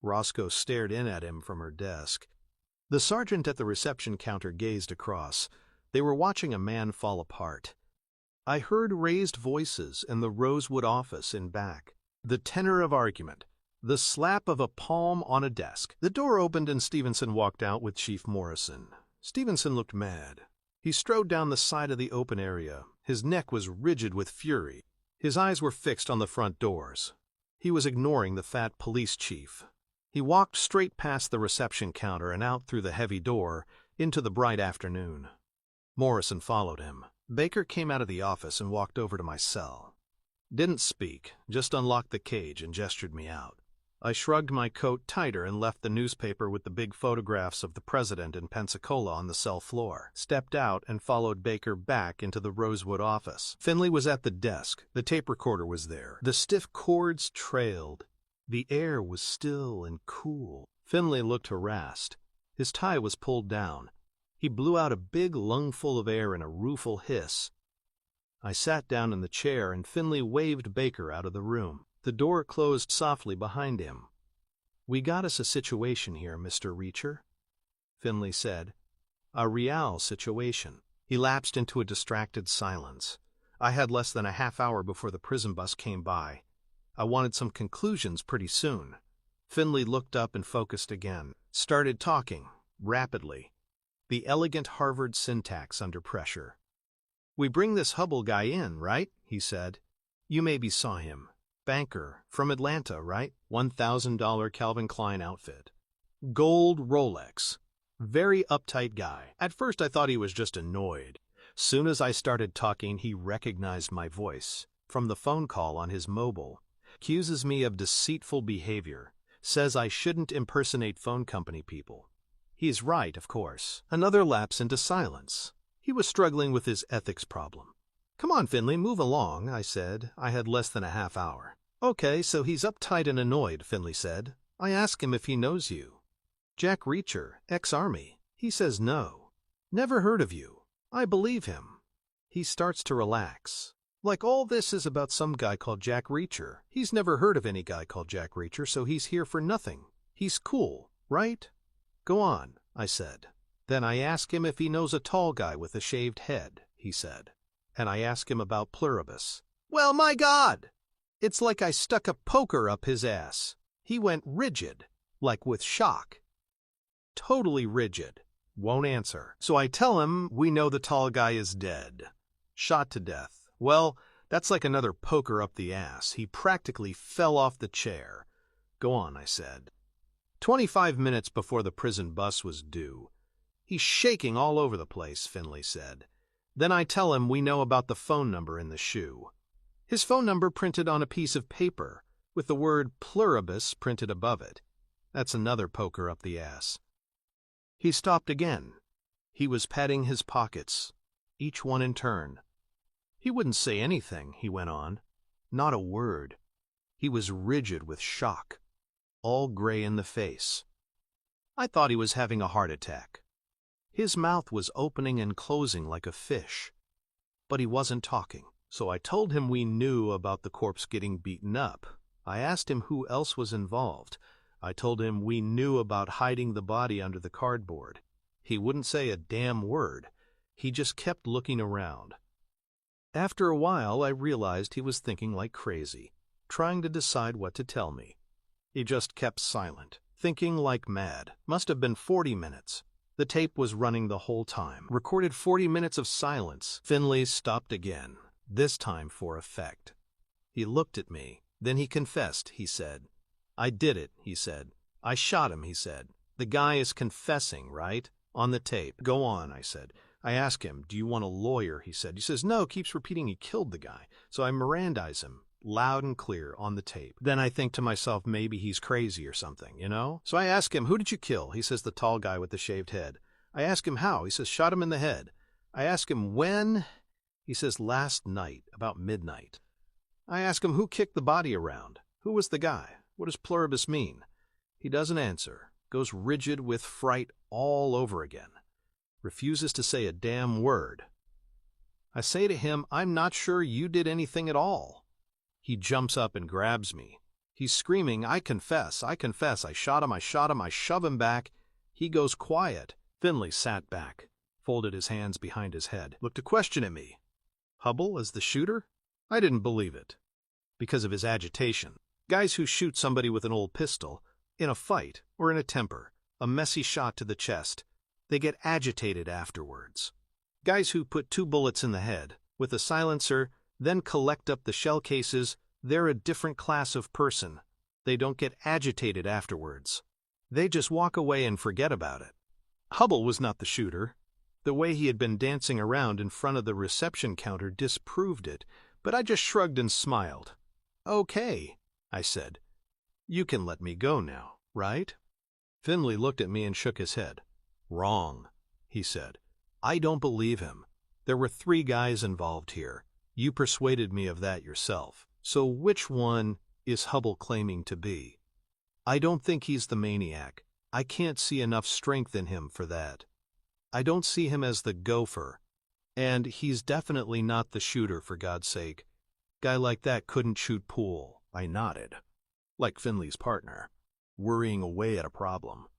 S1: Roscoe stared in at him from her desk. The sergeant at the reception counter gazed across. They were watching a man fall apart. I heard raised voices in the Rosewood office in back. The tenor of argument. The slap of a palm on a desk. The door opened and Stevenson walked out with Chief Morrison. Stevenson looked mad. He strode down the side of the open area. His neck was rigid with fury. His eyes were fixed on the front doors. He was ignoring the fat police chief. He walked straight past the reception counter and out through the heavy door into the bright afternoon. Morrison followed him. Baker came out of the office and walked over to my cell. Didn't speak, just unlocked the cage and gestured me out. I shrugged my coat tighter and left the newspaper with the big photographs of the president in Pensacola on the cell floor, stepped out and followed Baker back into the Rosewood office. Finley was at the desk. The tape recorder was there. The stiff chords trailed. The air was still and cool. Finley looked harassed. His tie was pulled down. He blew out a big lungful of air in a rueful hiss. I sat down in the chair and Finley waved Baker out of the room. The door closed softly behind him. "We got us a situation here, Mr. Reacher," Finley said. "A real situation." He lapsed into a distracted silence. I had less than a half hour before the prison bus came by. I wanted some conclusions pretty soon. Finley looked up and focused again. Started talking, rapidly. The elegant Harvard syntax under pressure. "We bring this Hubble guy in, right?" he said. "You maybe saw him. Banker, from Atlanta, right? $1,000 Calvin Klein outfit. Gold Rolex. Very uptight guy. At first I thought he was just annoyed. Soon as I started talking, he recognized my voice from the phone call on his mobile. Accuses me of deceitful behavior. Says I shouldn't impersonate phone company people. He's right, of course." Another lapse into silence. He was struggling with his ethics problem. "Come on, Finley, move along," I said. I had less than a half hour. "Okay, so he's uptight and annoyed," Finley said. "I ask him if he knows you." "Jack Reacher, ex-Army." He says no. "Never heard of you." I believe him. He starts to relax. Like all this is about some guy called Jack Reacher. He's never heard of any guy called Jack Reacher, so he's here for nothing. He's cool, right? "Go on," I said. "Then I ask him if he knows a tall guy with a shaved head," he said. "And I ask him about Pluribus." Well, my God! It's like I stuck a poker up his ass. He went rigid, like with shock. Totally rigid. Won't answer. So I tell him we know the tall guy is dead. Shot to death. Well, that's like another poker up the ass. He practically fell off the chair. "Go on," I said. 25 minutes before the prison bus was due. "He's shaking all over the place," Finley said. Then I tell him we know about the phone number in the shoe. His phone number printed on a piece of paper, with the word Pluribus printed above it. That's another poker up the ass. He stopped again. He was patting his pockets, each one in turn. He wouldn't say anything, he went on. Not a word. He was rigid with shock, all gray in the face. I thought he was having a heart attack. His mouth was opening and closing like a fish. But he wasn't talking. So I told him we knew about the corpse getting beaten up. I asked him who else was involved. I told him we knew about hiding the body under the cardboard. He wouldn't say a damn word. He just kept looking around. After a while, I realized he was thinking like crazy, trying to decide what to tell me. He just kept silent, thinking like mad. Must have been 40 minutes. The tape was running the whole time. Recorded 40 minutes of silence. Finley stopped again, this time for effect. He looked at me. Then he confessed, he said. "I did it," he said. "I shot him," he said. "The guy is confessing, right? On the tape." "Go on," I said. I ask him, "Do you want a lawyer?" He said. He says, "No," keeps repeating he killed the guy. So I Mirandize him, loud and clear, on the tape. Then I think to myself, maybe he's crazy or something, you know? So I ask him, "Who did you kill?" He says, "The tall guy with the shaved head." I ask him how. He says, "Shot him in the head." I ask him, "When?" He says, "Last night, about midnight." I ask him, "Who kicked the body around? Who was the guy? What does pluribus mean?" He doesn't answer, goes rigid with fright all over again, refuses to say a damn word. I say to him, "I'm not sure you did anything at all." He jumps up and grabs me. He's screaming, I confess, I shot him, I shove him back." He goes quiet. Finley sat back, folded his hands behind his head, looked a question at me. Hubble as the shooter? I didn't believe it, because of his agitation. Guys who shoot somebody with an old pistol, in a fight or in a temper, a messy shot to the chest, they get agitated afterwards. Guys who put 2 bullets in the head, with a silencer, then collect up the shell cases, they're a different class of person. They don't get agitated afterwards. They just walk away and forget about it. Hubble was not the shooter. The way he had been dancing around in front of the reception counter disproved it, but I just shrugged and smiled. "Okay," I said. "You can let me go now, right?" Finley looked at me and shook his head. "Wrong," he said. "I don't believe him. There were 3 guys involved here. You persuaded me of that yourself. So which one is Hubble claiming to be? I don't think he's the maniac. I can't see enough strength in him for that. I don't see him as the gopher. And he's definitely not the shooter, for God's sake. Guy like that couldn't shoot pool." I nodded. Like Finley's partner, worrying away at a problem.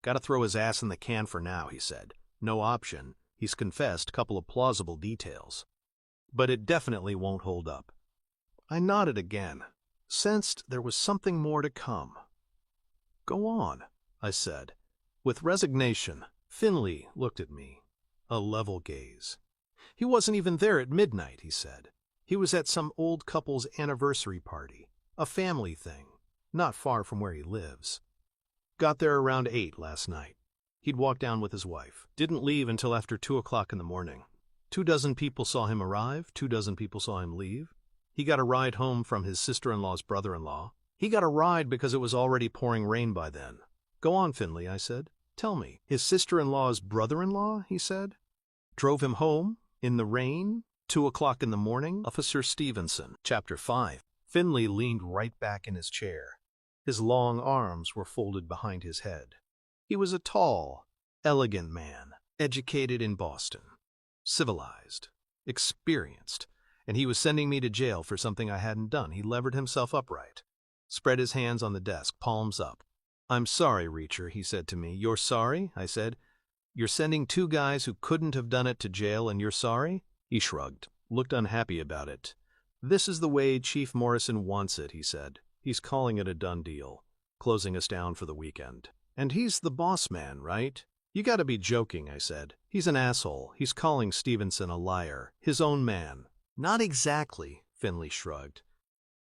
S1: "Gotta throw his ass in the can for now," he said. "No option. He's confessed, couple of plausible details. But it definitely won't hold up." I nodded again, sensed there was something more to come. "Go on," I said. With resignation, Finley looked at me, a level gaze. "He wasn't even there at midnight," he said. "He was at some old couple's anniversary party, a family thing, not far from where he lives. Got there around 8 last night. He'd walked down with his wife. Didn't leave until after 2 o'clock in the morning. 24 people saw him arrive, 24 people saw him leave. He got a ride home from his sister-in-law's brother-in-law. He got a ride because it was already pouring rain by then." "Go on, Finley," I said. "Tell me." "His sister-in-law's brother-in-law," he said, "drove him home in the rain, 2 o'clock in the morning." Officer Stevenson. Chapter 5. Finley leaned right back in his chair. His long arms were folded behind his head. He was a tall, elegant man, educated in Boston, civilized, experienced, and he was sending me to jail for something I hadn't done. He levered himself upright, spread his hands on the desk, palms up. "I'm sorry, Reacher," he said to me. "You're sorry?" I said. "You're sending 2 guys who couldn't have done it to jail, and you're sorry?" He shrugged, looked unhappy about it. "This is the way Chief Morrison wants it," he said. "He's calling it a done deal, closing us down for the weekend. And he's the boss man, right?" "You gotta be joking," I said. "He's an asshole. He's calling Stevenson a liar, his own man." "Not exactly," Finley shrugged.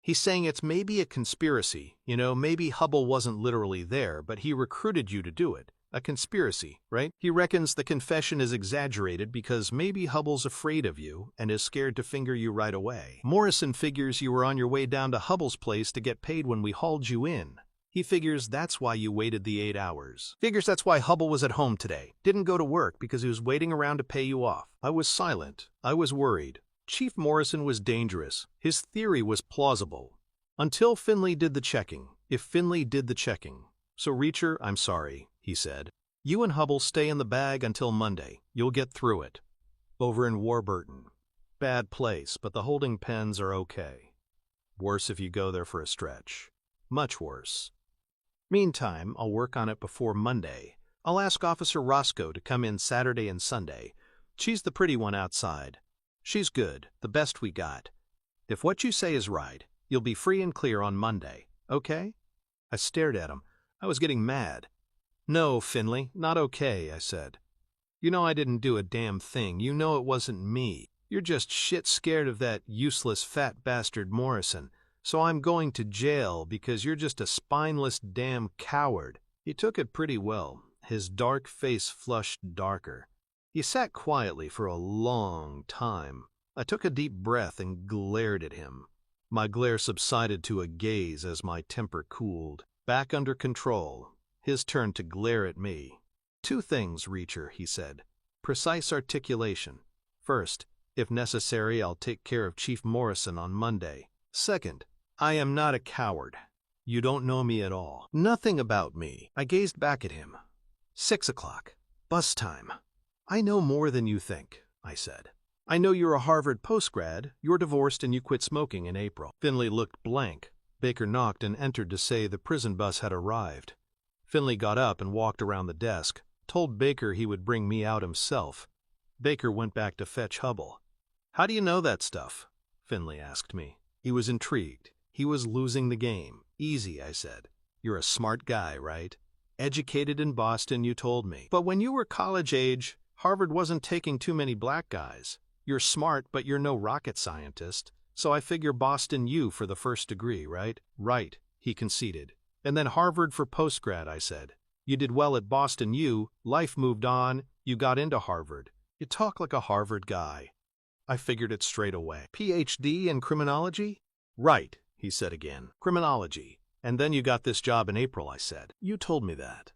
S1: "He's saying it's maybe a conspiracy. You know, maybe Hubble wasn't literally there, but he recruited you to do it. A conspiracy, right? He reckons the confession is exaggerated because maybe Hubble's afraid of you and is scared to finger you right away. Morrison figures you were on your way down to Hubble's place to get paid when we hauled you in. He figures that's why you waited the 8 hours. Figures that's why Hubble was at home today. Didn't go to work because he was waiting around to pay you off." I was silent. I was worried. Chief Morrison was dangerous. His theory was plausible. Until Finley did the checking. If Finley did the checking. "So, Reacher, I'm sorry," he said. "You and Hubble stay in the bag until Monday. You'll get through it. Over in Warburton. Bad place, but the holding pens are okay. Worse if you go there for a stretch. Much worse. Meantime, I'll work on it before Monday. I'll ask Officer Roscoe to come in Saturday and Sunday. She's the pretty one outside. She's good, the best we got. If what you say is right, you'll be free and clear on Monday, okay?" I stared at him. I was getting mad. "No, Finley, not okay," I said. "You know I didn't do a damn thing. You know it wasn't me. You're just shit scared of that useless fat bastard Morrison. So I'm going to jail because you're just a spineless damn coward." He took it pretty well. His dark face flushed darker. He sat quietly for a long time. I took a deep breath and glared at him. My glare subsided to a gaze as my temper cooled. Back under control. His turn to glare at me. "2 things, Reacher," he said. "Precise articulation. First, if necessary, I'll take care of Chief Morrison on Monday. Second, I am not a coward. You don't know me at all. Nothing about me." I gazed back at him. 6 o'clock. Bus time. "I know more than you think," I said. "I know you're a Harvard postgrad, you're divorced, and you quit smoking in April." Finley looked blank. Baker knocked and entered to say the prison bus had arrived. Finley got up and walked around the desk, told Baker he would bring me out himself. Baker went back to fetch Hubble. "How do you know that stuff?" Finley asked me. He was intrigued. He was losing the game. Easy, I said. You're a smart guy, right? Educated in Boston, you told me. But when you were college age, Harvard wasn't taking too many black guys. You're smart, but you're no rocket scientist. So I figure Boston U for the first degree, right? Right, he conceded. And then Harvard for postgrad, I said. You did well at Boston U, life moved on, you got into Harvard. You talk like a Harvard guy. I figured it straight away. PhD in criminology? Right, he said again. Criminology. And then you got this job in April, I said. You told me that.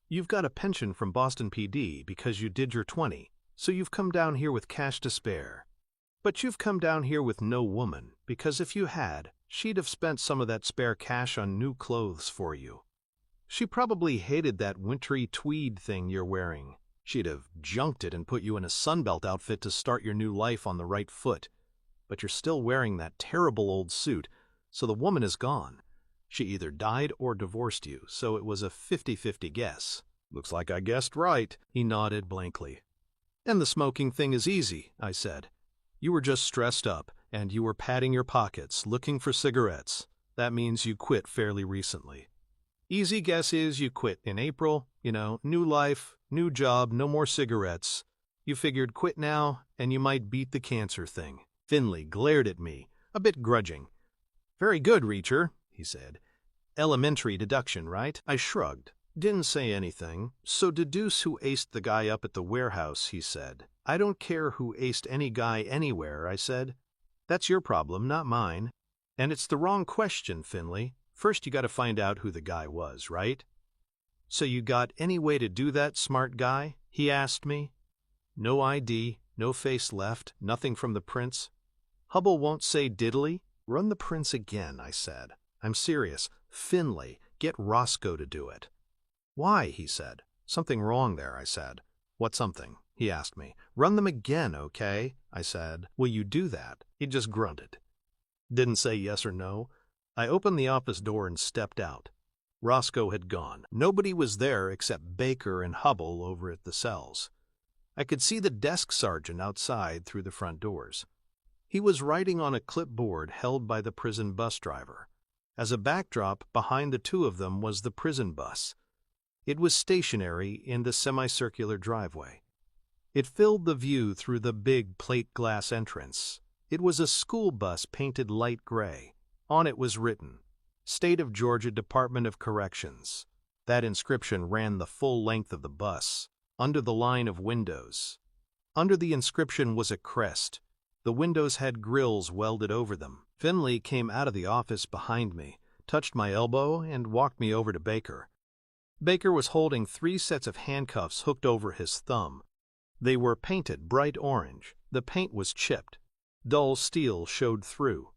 S1: You've got a pension from Boston PD because you did your 20, so you've come down here with cash to spare. But you've come down here with no woman, because if you had, she'd have spent some of that spare cash on new clothes for you. She probably hated that wintry tweed thing you're wearing. She'd have junked it and put you in a Sunbelt outfit to start your new life on the right foot. But you're still wearing that terrible old suit, so the woman is gone. She either died or divorced you, so it was a 50-50 guess. Looks like I guessed right, he nodded blankly. And the smoking thing is easy, I said. You were just stressed up, and you were patting your pockets, looking for cigarettes. That means you quit fairly recently. Easy guess is you quit in April, new life, new job, no more cigarettes. You figured quit now, and you might beat the cancer thing. Finley glared at me, a bit grudging. Very good, Reacher, he said. Elementary deduction, right? I shrugged. Didn't say anything. So deduce who aced the guy up at the warehouse, he said. I don't care who aced any guy anywhere, I said. That's your problem, not mine. And it's the wrong question, Finley. First you gotta find out who the guy was, right? So you got any way to do that, smart guy? He asked me. No ID, no face left, nothing from the prints. Hubble won't say diddly? Run the prints again, I said. I'm serious. Finley, get Roscoe to do it. Why, he said. Something wrong there, I said. What something? He asked me. Run them again, okay? I said. Will you do that? He just grunted. Didn't say yes or no. I opened the office door and stepped out. Roscoe had gone. Nobody was there except Baker and Hubble over at the cells. I could see the desk sergeant outside through the front doors. He was writing on a clipboard held by the prison bus driver. As a backdrop, behind the two of them was the prison bus. It was stationary in the semicircular driveway. It filled the view through the big plate glass entrance. It was a school bus painted light gray. On it was written, State of Georgia Department of Corrections. That inscription ran the full length of the bus, under the line of windows. Under the inscription was a crest. The windows had grills welded over them. Finley came out of the office behind me, touched my elbow, and walked me over to Baker. Baker was holding 3 sets of handcuffs hooked over his thumb. They were painted bright orange. The paint was chipped. Dull steel showed through.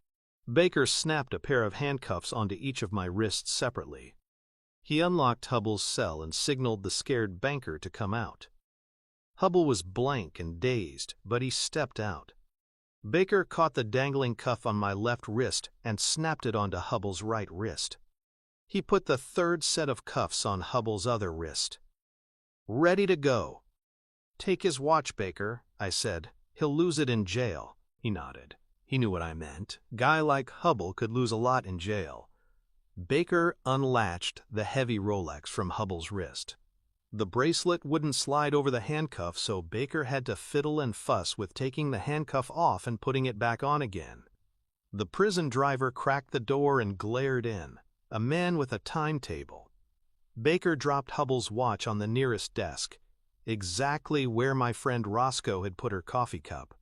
S1: Baker snapped a pair of handcuffs onto each of my wrists separately. He unlocked Hubble's cell and signaled the scared banker to come out. Hubble was blank and dazed, but he stepped out. Baker caught the dangling cuff on my left wrist and snapped it onto Hubble's right wrist. He put the 3rd set of cuffs on Hubble's other wrist. Ready to go. Take his watch, Baker, I said. He'll lose it in jail. He nodded. He knew what I meant. Guy like Hubble could lose a lot in jail. Baker unlatched the heavy Rolex from Hubble's wrist. The bracelet wouldn't slide over the handcuff, so Baker had to fiddle and fuss with taking the handcuff off and putting it back on again. The prison driver cracked the door and glared in, a man with a timetable. Baker dropped Hubble's watch on the nearest desk, exactly where my friend Roscoe had put her coffee cup.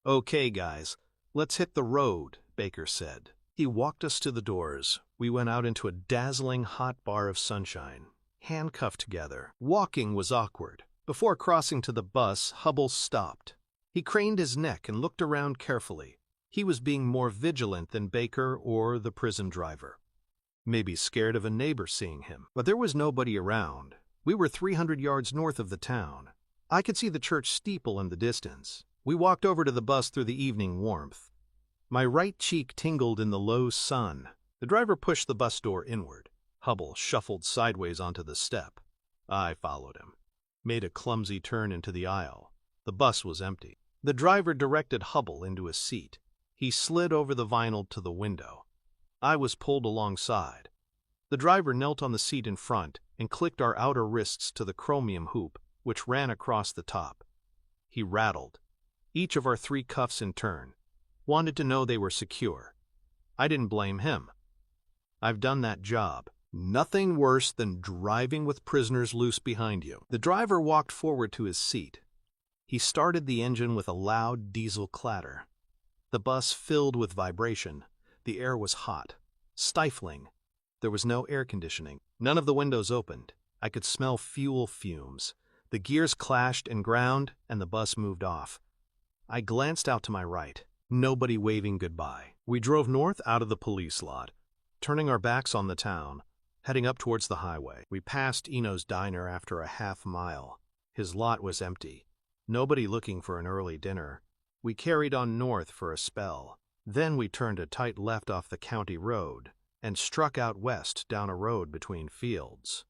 S1: Okay, guys, let's hit the road, Baker said. He walked us to the doors. We went out into a dazzling hot bar of sunshine, handcuffed together. Walking was awkward. Before crossing to the bus, Hubble stopped. He craned his neck and looked around carefully. He was being more vigilant than Baker or the prison driver. Maybe scared of a neighbor seeing him. But there was nobody around. We were 300 yards north of the town. I could see the church steeple in the distance. We walked over to the bus through the evening warmth. My right cheek tingled in the low sun. The driver pushed the bus door inward. Hubble shuffled sideways onto the step. I followed him. Made a clumsy turn into the aisle. The bus was empty. The driver directed Hubble into a seat. He slid over the vinyl to the window. I was pulled alongside. The driver knelt on the seat in front and clicked our outer wrists to the chromium hoop, which ran across the top. He rattled. Each of our 3 cuffs in turn. Wanted to know they were secure. I didn't blame him. I've done that job. Nothing worse than driving with prisoners loose behind you. The driver walked forward to his seat. He started the engine with a loud diesel clatter. The bus filled with vibration. The air was hot, stifling. There was no air conditioning. None of the windows opened. I could smell fuel fumes. The gears clashed and ground, and the bus moved off. I glanced out to my right. Nobody waving goodbye. We drove north out of the police lot, turning our backs on the town, heading up towards the highway. We passed Eno's diner after a half-mile. His lot was empty. Nobody looking for an early dinner. We carried on north for a spell. Then we turned a tight left off the county road and struck out west down a road between fields.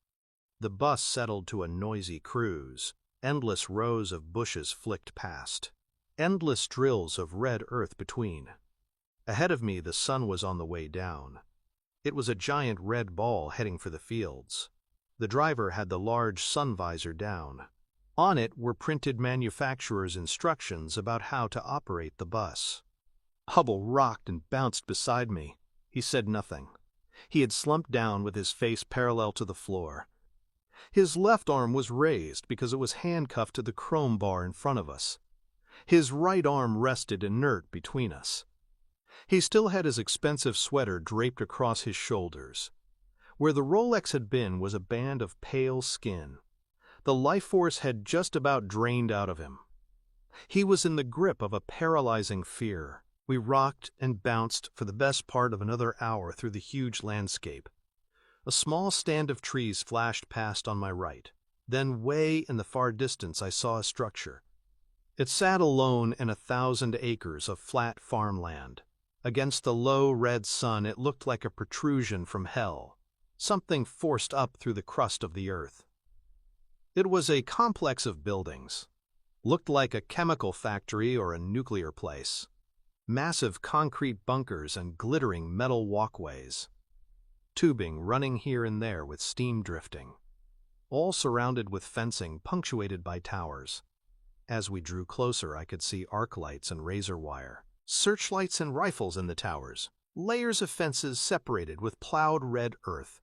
S1: The bus settled to a noisy cruise. Endless rows of bushes flicked past. Endless drills of red earth between. Ahead of me, the sun was on the way down. It was a giant red ball heading for the fields. The driver had the large sun visor down. On it were printed manufacturer's instructions about how to operate the bus. Hubble rocked and bounced beside me. He said nothing. He had slumped down with his face parallel to the floor. His left arm was raised because it was handcuffed to the chrome bar in front of us. His right arm rested inert between us. He still had his expensive sweater draped across his shoulders. Where the Rolex had been was a band of pale skin. The life force had just about drained out of him. He was in the grip of a paralyzing fear. We rocked and bounced for the best part of another hour through the huge landscape. A small stand of trees flashed past on my right. Then way in the far distance I saw a structure. It sat alone in 1,000 acres of flat farmland. Against the low red sun it looked like a protrusion from hell, something forced up through the crust of the earth. It was a complex of buildings. Looked like a chemical factory or a nuclear place. Massive concrete bunkers and glittering metal walkways. Tubing running here and there with steam drifting. All surrounded with fencing punctuated by towers. As we drew closer, I could see arc lights and razor wire. Searchlights and rifles in the towers. Layers of fences separated with plowed red earth.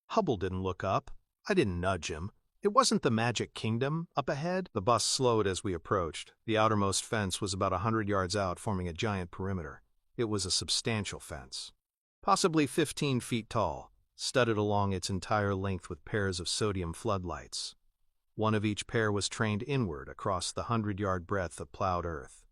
S1: Hubble didn't look up. I didn't nudge him. It wasn't the Magic Kingdom up ahead. The bus slowed as we approached. The outermost fence was about 100 yards out, forming a giant perimeter. It was a substantial fence, possibly 15 feet tall, studded along its entire length with pairs of sodium floodlights. One of each pair was trained inward across the 100-yard breadth of plowed earth.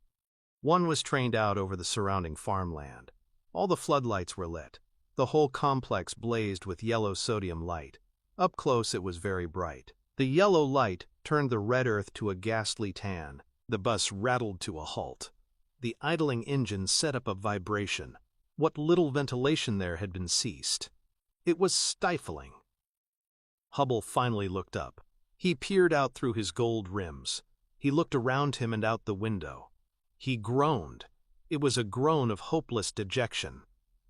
S1: One was trained out over the surrounding farmland. All the floodlights were lit. The whole complex blazed with yellow sodium light. Up close it was very bright. The yellow light turned the red earth to a ghastly tan. The bus rattled to a halt. The idling engine set up a vibration. What little ventilation there had been ceased. It was stifling. Hubble finally looked up. He peered out through his gold rims. He looked around him and out the window. He groaned. It was a groan of hopeless dejection.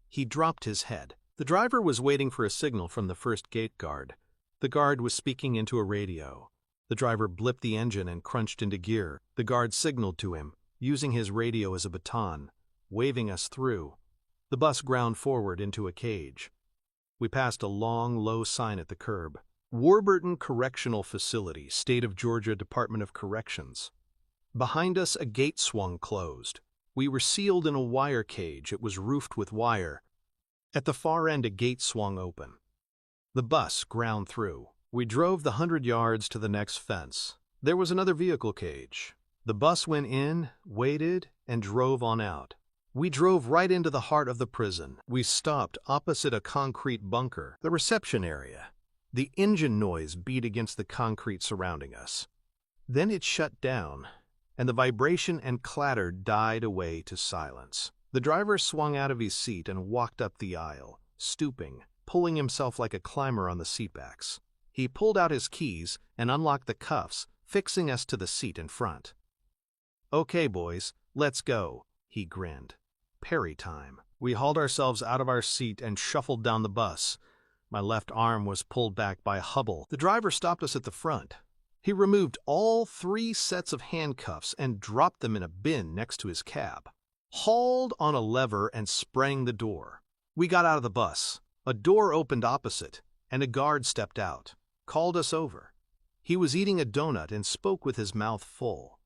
S1: He dropped his head. The driver was waiting for a signal from the first gate guard. The guard was speaking into a radio. The driver blipped the engine and crunched into gear. The guard signaled to him, using his radio as a baton, waving us through. The bus ground forward into a cage. We passed a long, low sign at the curb. Warburton Correctional Facility, State of Georgia Department of Corrections. Behind us, a gate swung closed. We were sealed in a wire cage. It was roofed with wire. At the far end, a gate swung open. The bus ground through. We drove the 100 yards to the next fence. There was another vehicle cage. The bus went in, waited, and drove on out. We drove right into the heart of the prison. We stopped opposite a concrete bunker, the reception area. The engine noise beat against the concrete surrounding us. Then it shut down, and the vibration and clatter died away to silence. The driver swung out of his seat and walked up the aisle, stooping, pulling himself like a climber on the seatbacks. He pulled out his keys and unlocked the cuffs, fixing us to the seat in front. "Okay, boys, let's go," he grinned. Perry time. We hauled ourselves out of our seat and shuffled down the bus. My left arm was pulled back by Hubble. The driver stopped us at the front. He removed all 3 sets of handcuffs and dropped them in a bin next to his cab, hauled on a lever and sprang the door. We got out of the bus. A door opened opposite, and a guard stepped out, called us over. He was eating a donut and spoke with his mouth full.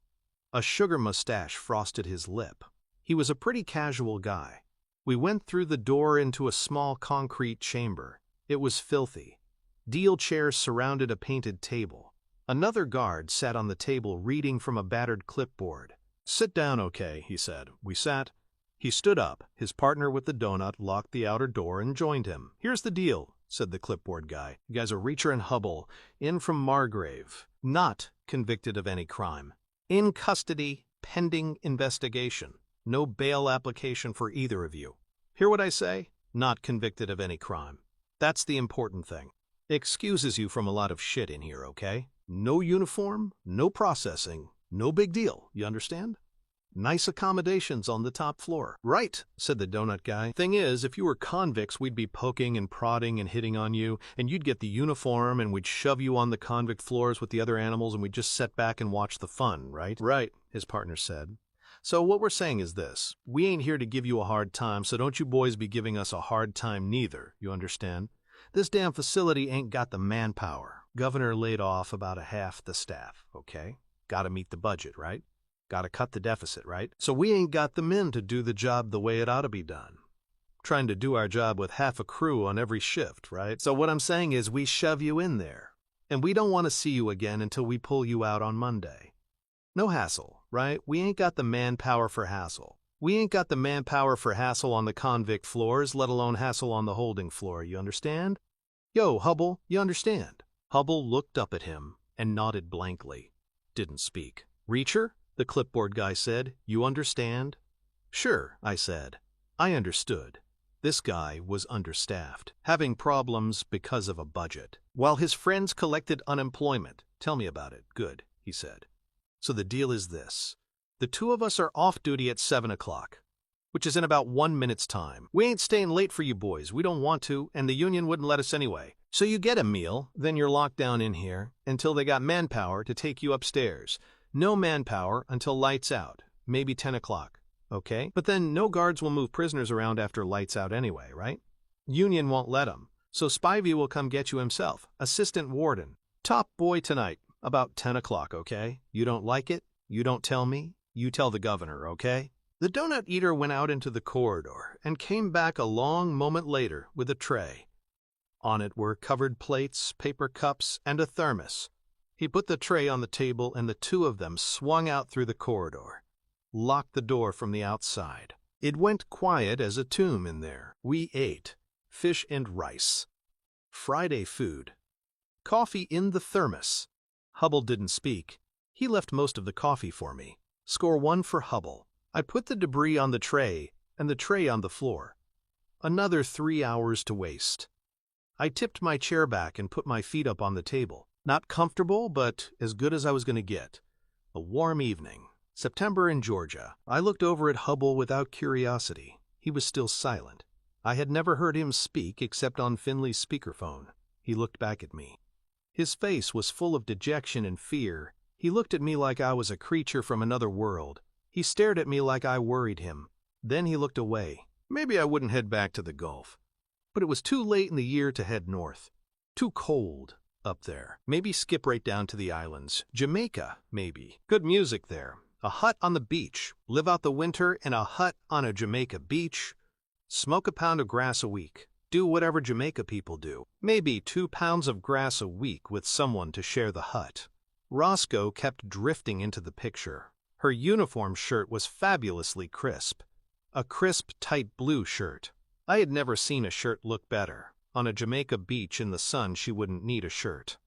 S1: A sugar mustache frosted his lip. He was a pretty casual guy. We went through the door into a small concrete chamber. It was filthy. Deal chairs surrounded a painted table. Another guard sat on the table reading from a battered clipboard. "Sit down, okay," he said. We sat. He stood up. His partner with the donut locked the outer door and joined him. "Here's the deal," said the clipboard guy. "You guys are Reacher and Hubble, in from Margrave, not convicted of any crime. In custody, pending investigation. No bail application for either of you. Hear what I say? Not convicted of any crime. That's the important thing. Excuses you from a lot of shit in here, okay? No uniform, no processing, no big deal, you understand? Nice accommodations on the top floor." "Right," said the donut guy. "Thing is, if you were convicts, we'd be poking and prodding and hitting on you, and you'd get the uniform, and we'd shove you on the convict floors with the other animals, and we'd just sit back and watch the fun, right?" "Right," his partner said. "So what we're saying is this. We ain't here to give you a hard time, so don't you boys be giving us a hard time neither, you understand? This damn facility ain't got the manpower. Governor laid off about a half the staff, okay? Gotta meet the budget, right? Gotta cut the deficit, right? So we ain't got the men to do the job the way it ought to be done. Trying to do our job with half a crew on every shift, right? So what I'm saying is we shove you in there, and we don't want to see you again until we pull you out on Monday. No hassle, right? We ain't got the manpower for hassle. We ain't got the manpower for hassle on the convict floors, let alone hassle on the holding floor, you understand? Yo, Hubble, you understand?" Hubble looked up at him and nodded blankly. Didn't speak. "Reacher," the clipboard guy said, "you understand?" "Sure," I said. I understood. This guy was understaffed, having problems because of a budget, while his friends collected unemployment. "Tell me about it." "Good," he said. "So the deal is this. The 2 of us are off duty at 7 o'clock, which is in about 1 minute's time. We ain't staying late for you boys. We don't want to, and the union wouldn't let us anyway. So you get a meal, then you're locked down in here until they got manpower to take you upstairs. No manpower until lights out, maybe 10 o'clock, okay? But then no guards will move prisoners around after lights out anyway, right? Union won't let them, so Spivey will come get you himself, assistant warden. Top boy tonight, about 10 o'clock, okay? You don't like it? You don't tell me? You tell the governor, okay?" The donut eater went out into the corridor and came back a long moment later with a tray. On it were covered plates, paper cups, and a thermos. He put the tray on the table, and the 2 of them swung out through the corridor, locked the door from the outside. It went quiet as a tomb in there. We ate fish and rice. Friday food. Coffee in the thermos. Hubble didn't speak. He left most of the coffee for me. Score 1 for Hubble. I put the debris on the tray and the tray on the floor. Another 3 hours to waste. I tipped my chair back and put my feet up on the table. Not comfortable, but as good as I was going to get. A warm evening. September in Georgia. I looked over at Hubble without curiosity. He was still silent. I had never heard him speak except on Finley's speakerphone. He looked back at me. His face was full of dejection and fear. He looked at me like I was a creature from another world. He stared at me like I worried him. Then he looked away. Maybe I wouldn't head back to the Gulf. But it was too late in the year to head north. Too cold up there. Maybe skip right down to the islands. Jamaica, maybe. Good music there. A hut on the beach. Live out the winter in a hut on a Jamaica beach. Smoke a pound of grass a week. Do whatever Jamaica people do. Maybe 2 pounds of grass a week with someone to share the hut. Roscoe kept drifting into the picture. Her uniform shirt was fabulously crisp. A crisp, tight blue shirt. I had never seen a shirt look better. On a Jamaica beach in the sun, she wouldn't need a shirt.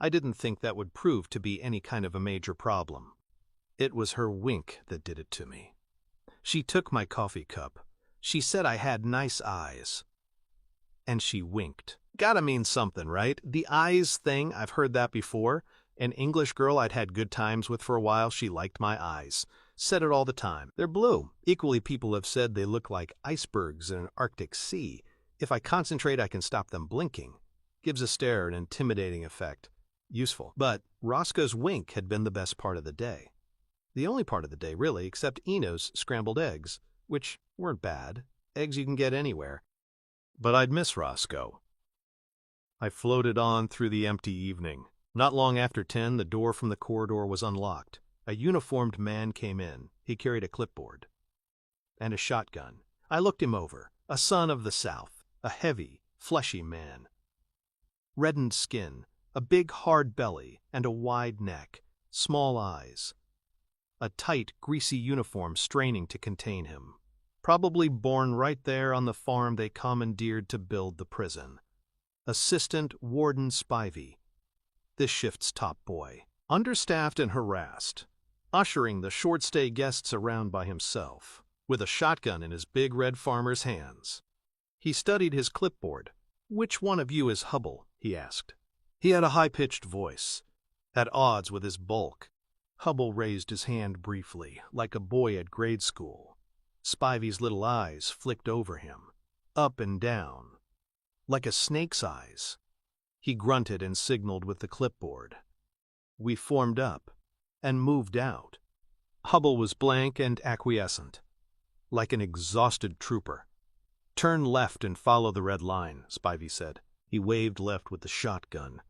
S1: I didn't think that would prove to be any kind of a major problem. It was her wink that did it to me. She took my coffee cup. She said I had nice eyes. And she winked. Gotta mean something, right? The eyes thing, I've heard that before. An English girl I'd had good times with for a while, she liked my eyes. said it all the time. They're blue. Equally, people have said they look like icebergs in an Arctic sea. If I concentrate, I can stop them blinking. Gives a stare an intimidating effect. Useful. But Roscoe's wink had been the best part of the day. The only part of the day, really, except Eno's scrambled eggs, which weren't bad. Eggs you can get anywhere. But I'd miss Roscoe. I floated on through the empty evening. Not long after 10, the door from the corridor was unlocked. A uniformed man came in. He carried a clipboard and a shotgun. I looked him over. A son of the South, a heavy, fleshy man. Reddened skin, a big hard belly, and a wide neck, small eyes. A tight, greasy uniform straining to contain him. Probably born right there on the farm they commandeered to build the prison. Assistant Warden Spivey, this shift's top boy. Understaffed and harassed, ushering the short-stay guests around by himself, with a shotgun in his big red farmer's hands. He studied his clipboard. "Which one of you is Hubble?" he asked. He had a high-pitched voice, at odds with his bulk. Hubble raised his hand briefly, like a boy at grade school. Spivey's little eyes flicked over him, up and down, like a snake's eyes. He grunted and signaled with the clipboard. We formed up and moved out. Hubble was blank and acquiescent, like an exhausted trooper. "Turn left and follow the red line," Spivey said. He waved left with the shotgun.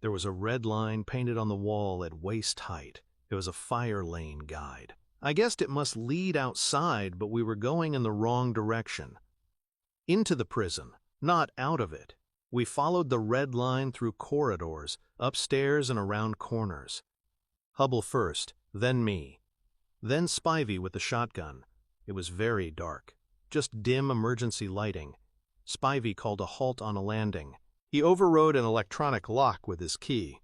S1: There was a red line painted on the wall at waist height. It was a fire lane guide. I guessed it must lead outside, but we were going in the wrong direction. Into the prison, not out of it. We followed the red line through corridors, upstairs and around corners. Hubble first, then me. Then Spivey with the shotgun. It was very dark, just dim emergency lighting. Spivey called a halt on a landing. He overrode an electronic lock with his key,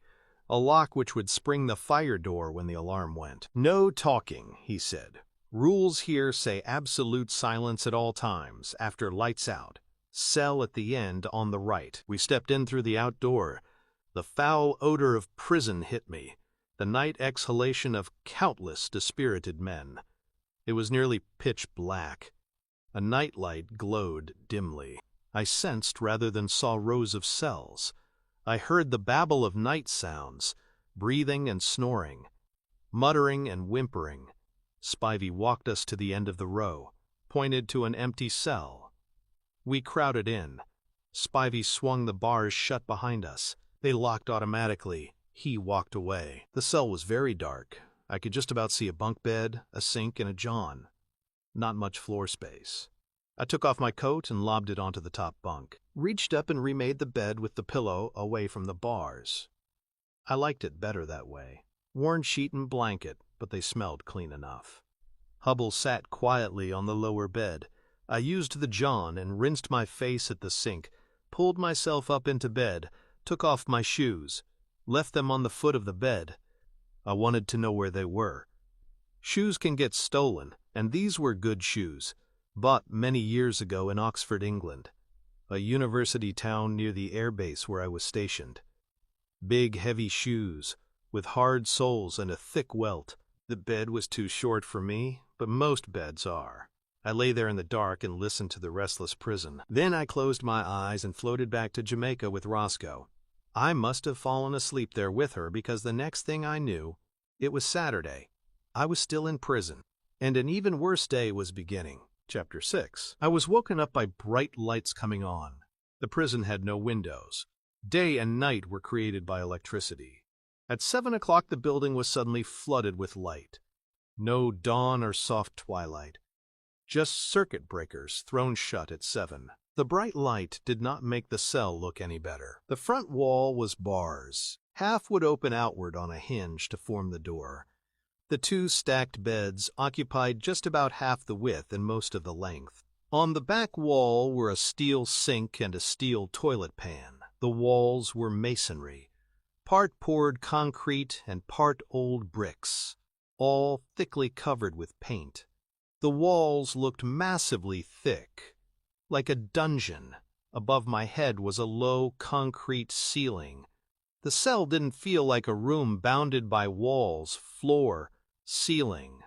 S1: a lock which would spring the fire door when the alarm went. "No talking," he said. "Rules here say absolute silence at all times, after lights out. Cell at the end on the right." We stepped in through the outdoor. The foul odor of prison hit me, the night exhalation of countless dispirited men. It was nearly pitch black. A nightlight glowed dimly. I sensed rather than saw rows of cells. I heard the babble of night sounds, breathing and snoring, muttering and whimpering. Spivey walked us to the end of the row, pointed to an empty cell. We crowded in. Spivey swung the bars shut behind us. They locked automatically. He walked away. The cell was very dark. I could just about see a bunk bed, a sink, and a john. Not much floor space. I took off my coat and lobbed it onto the top bunk. Reached up and remade the bed with the pillow away from the bars. I liked it better that way. Worn sheet and blanket, but they smelled clean enough. Hubble sat quietly on the lower bed. I used the john and rinsed my face at the sink, pulled myself up into bed, took off my shoes, left them on the foot of the bed. I wanted to know where they were. Shoes can get stolen, and these were good shoes, bought many years ago in Oxford, England, a university town near the airbase where I was stationed. Big, heavy shoes, with hard soles and a thick welt. The bed was too short for me, but most beds are. I lay there in the dark and listened to the restless prison. Then I closed my eyes and floated back to Jamaica with Roscoe. I must have fallen asleep there with her because the next thing I knew, it was Saturday. I was still in prison, and an even worse day was beginning. Chapter 6. I was woken up by bright lights coming on. The prison had no windows. Day and night were created by electricity. At 7 o'clock the building was suddenly flooded with light. No dawn or soft twilight. Just circuit breakers thrown shut at 7. The bright light did not make the cell look any better. The front wall was bars. Half would open outward on a hinge to form the door. The 2 stacked beds occupied just about half the width and most of the length. On the back wall were a steel sink and a steel toilet pan. The walls were masonry, part poured concrete and part old bricks, all thickly covered with paint. The walls looked massively thick, like a dungeon. Above my head was a low concrete ceiling. The cell didn't feel like a room bounded by walls, floor, ceiling.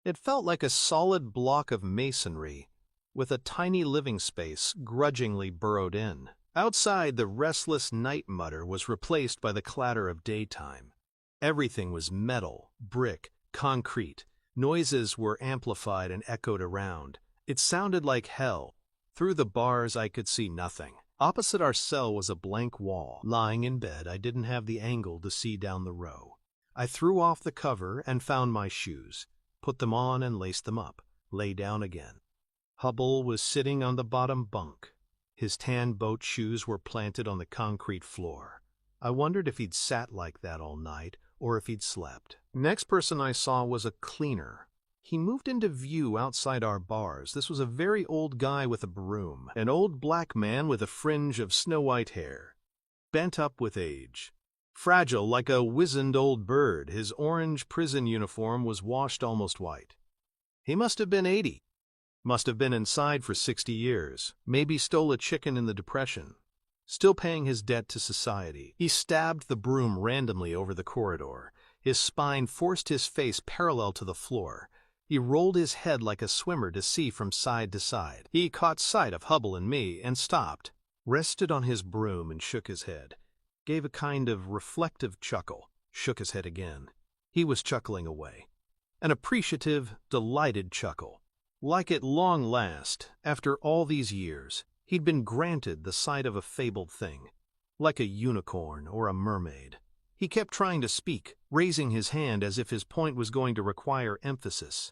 S1: It felt like a solid block of masonry, with a tiny living space grudgingly burrowed in. Outside, the restless night mutter was replaced by the clatter of daytime. Everything was metal, brick, concrete. Noises were amplified and echoed around. It sounded like hell. Through the bars, I could see nothing. Opposite our cell was a blank wall. Lying in bed, I didn't have the angle to see down the row. I threw off the cover and found my shoes, put them on and laced them up, lay down again. Hubble was sitting on the bottom bunk. His tan boat shoes were planted on the concrete floor. I wondered if he'd sat like that all night or if he'd slept. Next person I saw was a cleaner. He moved into view outside our bars. This was a very old guy with a broom, an old black man with a fringe of snow-white hair, bent up with age. Fragile like a wizened old bird, his orange prison uniform was washed almost white. He must have been 80. Must have been inside for 60 years. Maybe stole a chicken in the Depression. Still paying his debt to society. He stabbed the broom randomly over the corridor. His spine forced his face parallel to the floor. He rolled his head like a swimmer to see from side to side. He caught sight of Hubble and me and stopped, rested on his broom and shook his head. Gave a kind of reflective chuckle, shook his head again. He was chuckling away. An appreciative, delighted chuckle. Like at long last, after all these years, he'd been granted the sight of a fabled thing, like a unicorn or a mermaid. He kept trying to speak, raising his hand as if his point was going to require emphasis.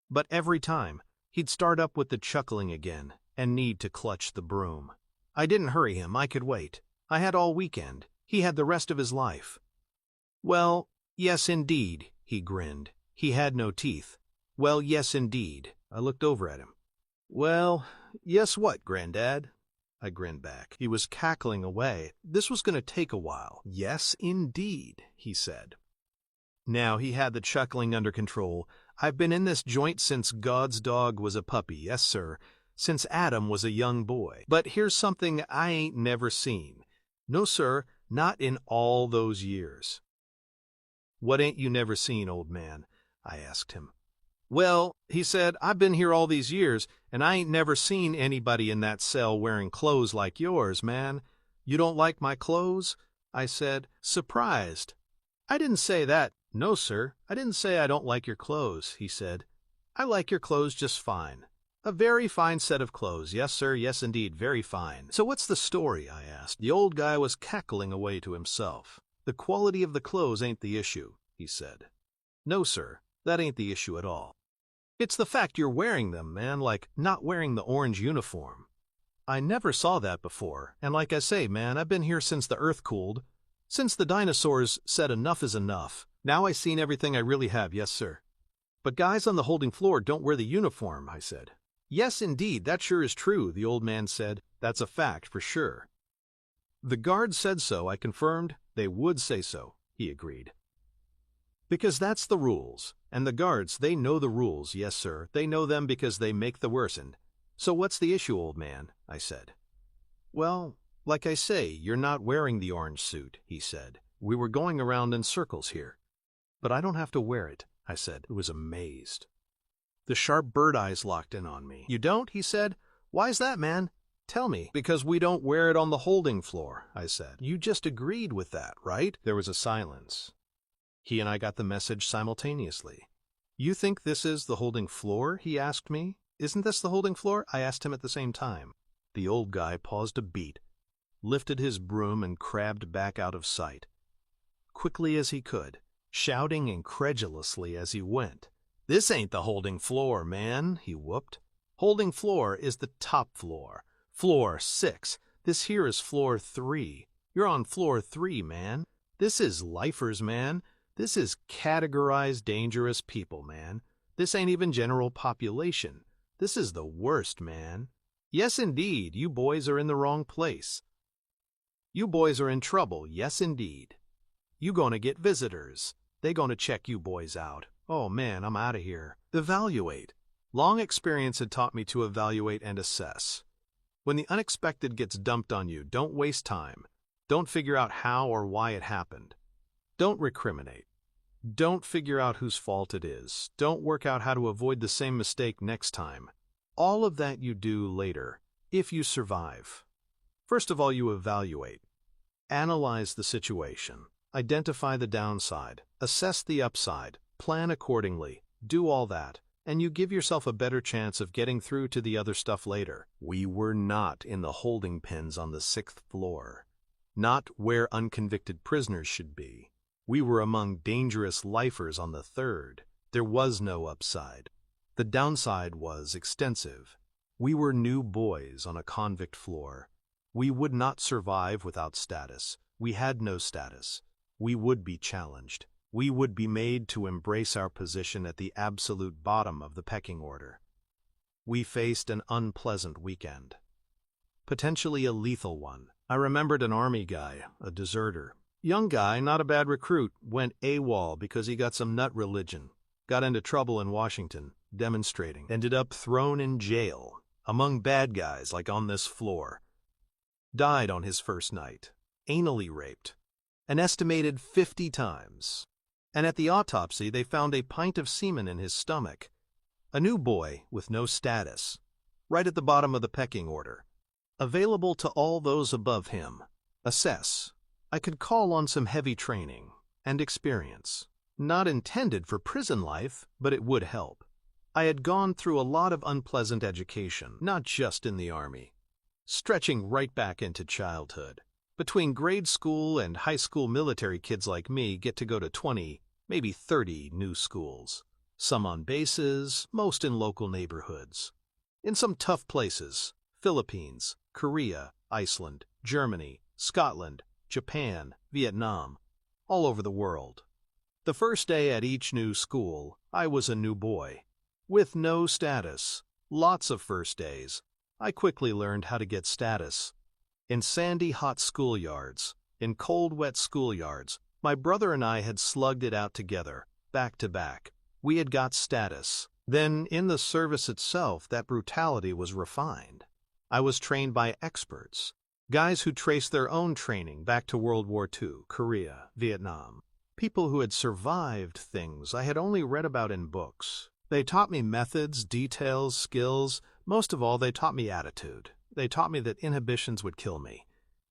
S1: But every time, he'd start up with the chuckling again and need to clutch the broom. I didn't hurry him, I could wait. I had all weekend. He had the rest of his life. Well, yes indeed, he grinned. He had no teeth. Well, yes indeed. I looked over at him. Well, yes what, Granddad? I grinned back. He was cackling away. This was going to take a while. Yes indeed, he said. Now he had the chuckling under control. I've been in this joint since God's dog was a puppy, yes sir, since Adam was a young boy. But here's something I ain't never seen. No sir, not in all those years. What ain't you never seen, old man? I asked him. Well, he said, I've been here all these years, and I ain't never seen anybody in that cell wearing clothes like yours, man. You don't like my clothes? I said, surprised. I didn't say that. No, sir, I didn't say I don't like your clothes, he said. I like your clothes just fine. A very fine set of clothes. Yes, sir, yes, indeed, very fine. So what's the story, I asked. The old guy was cackling away to himself. The quality of the clothes ain't the issue, he said. No, sir, that ain't the issue at all. It's the fact you're wearing them, man, like not wearing the orange uniform. I never saw that before, and like I say, man, I've been here since the earth cooled. Since the dinosaurs said enough is enough. Now I seen everything I really have, yes, sir. But guys on the holding floor don't wear the uniform, I said. Yes, indeed, that sure is true, the old man said. That's a fact, for sure. The guards said so, I confirmed. They would say so, he agreed. Because that's the rules. And the guards, they know the rules, yes, sir. They know them because they make the worsen. So what's the issue, old man? I said. Well, like I say, you're not wearing the orange suit, he said. We were going around in circles here. But I don't have to wear it, I said, who was amazed. The sharp bird eyes locked in on me. You don't, he said. Why's that, man? Tell me. Because we don't wear it on the holding floor, I said. You just agreed with that, right? There was a silence. He and I got the message simultaneously. You think this is the holding floor? He asked me. Isn't this the holding floor? I asked him at the same time. The old guy paused a beat, lifted his broom and crabbed back out of sight, quickly as he could, shouting incredulously as he went. This ain't the holding floor, man, he whooped. Holding floor is the top floor. Floor 6. This here is floor 3. You're on floor 3, man. This is lifers, man. This is categorized dangerous people, man. This ain't even general population. This is the worst, man. Yes, indeed, you boys are in the wrong place. You boys are in trouble, yes, indeed. You gonna get visitors. They gonna check you boys out. Oh, man, I'm out of here. Evaluate. Long experience had taught me to evaluate and assess. When the unexpected gets dumped on you, don't waste time. Don't figure out how or why it happened. Don't recriminate. Don't figure out whose fault it is. Don't work out how to avoid the same mistake next time. All of that you do later, if you survive. First of all, you evaluate. Analyze the situation. Identify the downside. Assess the upside. Plan accordingly. Do all that, and you give yourself a better chance of getting through to the other stuff later. We were not in the holding pens on the 6th floor. Not where unconvicted prisoners should be. We were among dangerous lifers on the 3rd. There was no upside. The downside was extensive. We were new boys on a convict floor. We would not survive without status. We had no status. We would be challenged. We would be made to embrace our position at the absolute bottom of the pecking order. We faced an unpleasant weekend. Potentially a lethal one. I remembered an army guy, a deserter. Young guy, not a bad recruit, went AWOL because he got some nut religion. Got into trouble in Washington, demonstrating. Ended up thrown in jail, among bad guys like on this floor. Died on his first night. Anally raped. An estimated 50 times. And at the autopsy they found a pint of semen in his stomach. A new boy with no status. Right at the bottom of the pecking order. Available to all those above him. Assess. I could call on some heavy training and experience. Not intended for prison life, but it would help. I had gone through a lot of unpleasant education, not just in the Army. Stretching right back into childhood. Between grade school and high school, military kids like me get to go to 20, maybe 30 new schools. Some on bases, most in local neighborhoods. In some tough places, Philippines, Korea, Iceland, Germany, Scotland, Japan, Vietnam, all over the world. The first day at each new school, I was a new boy. With no status. Lots of first days. I quickly learned how to get status. In sandy, hot schoolyards, in cold, wet schoolyards, my brother and I had slugged it out together, back to back. We had got status. Then, in the service itself, that brutality was refined. I was trained by experts. Guys who traced their own training back to World War II, Korea, Vietnam. People who had survived things I had only read about in books. They taught me methods, details, skills. Most of all, they taught me attitude. They taught me that inhibitions would kill me.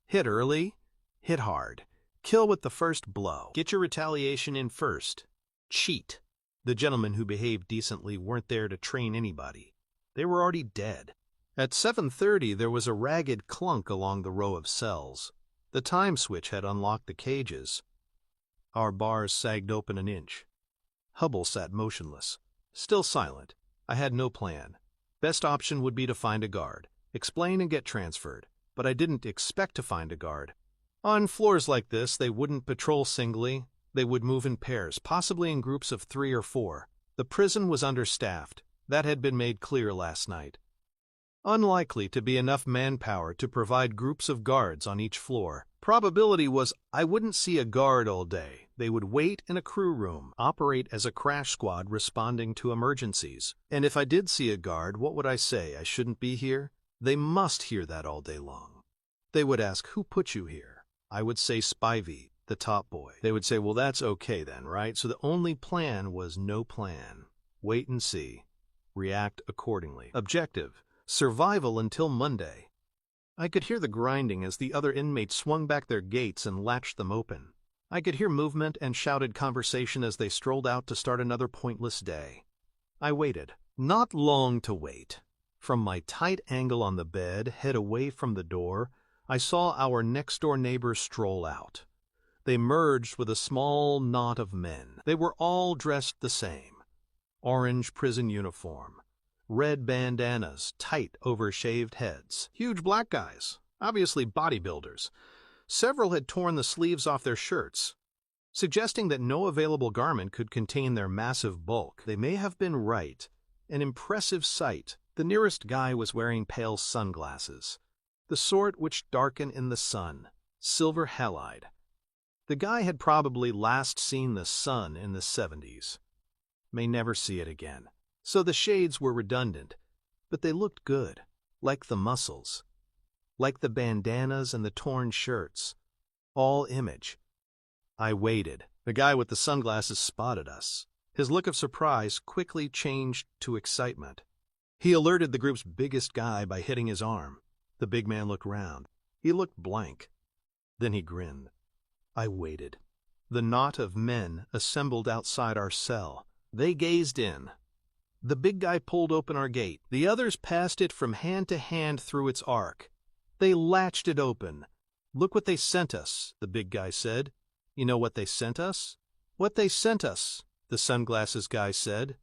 S1: Hit early, hit hard. Kill with the first blow. Get your retaliation in first. Cheat. The gentlemen who behaved decently weren't there to train anybody. They were already dead. At 7:30 there was a ragged clunk along the row of cells. The time switch had unlocked the cages. Our bars sagged open an inch. Hubble sat motionless, still silent. I had no plan. Best option would be to find a guard, explain and get transferred, but I didn't expect to find a guard. On floors like this, they wouldn't patrol singly. They would move in pairs, possibly in groups of 3 or 4. The prison was understaffed. That had been made clear last night. Unlikely to be enough manpower to provide groups of guards on each floor. Probability was I wouldn't see a guard all day. They would wait in a crew room, operate as a crash squad responding to emergencies. And if I did see a guard, what would I say? I shouldn't be here? They must hear that all day long. They would ask, who put you here? I would say Spivey, the top boy. They would say, well, that's okay then, right? So the only plan was no plan. Wait and see. React accordingly. Objective. Survival until Monday. I could hear the grinding as the other inmates swung back their gates and latched them open. I could hear movement and shouted conversation as they strolled out to start another pointless day. I waited. Not long to wait. From my tight angle on the bed, head away from the door, I saw our next-door neighbors stroll out. They merged with a small knot of men. They were all dressed the same. Orange prison uniform. Red bandanas, tight over shaved heads. Huge black guys, obviously bodybuilders. Several had torn the sleeves off their shirts, suggesting that no available garment could contain their massive bulk. They may have been right. An impressive sight. The nearest guy was wearing pale sunglasses, the sort which darken in the sun, silver halide. The guy had probably last seen the sun in the 70s. May never see it again. So the shades were redundant, but they looked good, like the muscles, like the bandanas and the torn shirts. All image. I waited. The guy with the sunglasses spotted us. His look of surprise quickly changed to excitement. He alerted the group's biggest guy by hitting his arm. The big man looked round. He looked blank. Then he grinned. I waited. The knot of men assembled outside our cell. They gazed in. The big guy pulled open our gate. The others passed it from hand to hand through its arc. They latched it open. Look what they sent us, the big guy said. You know what they sent us? What they sent us, the sunglasses guy said.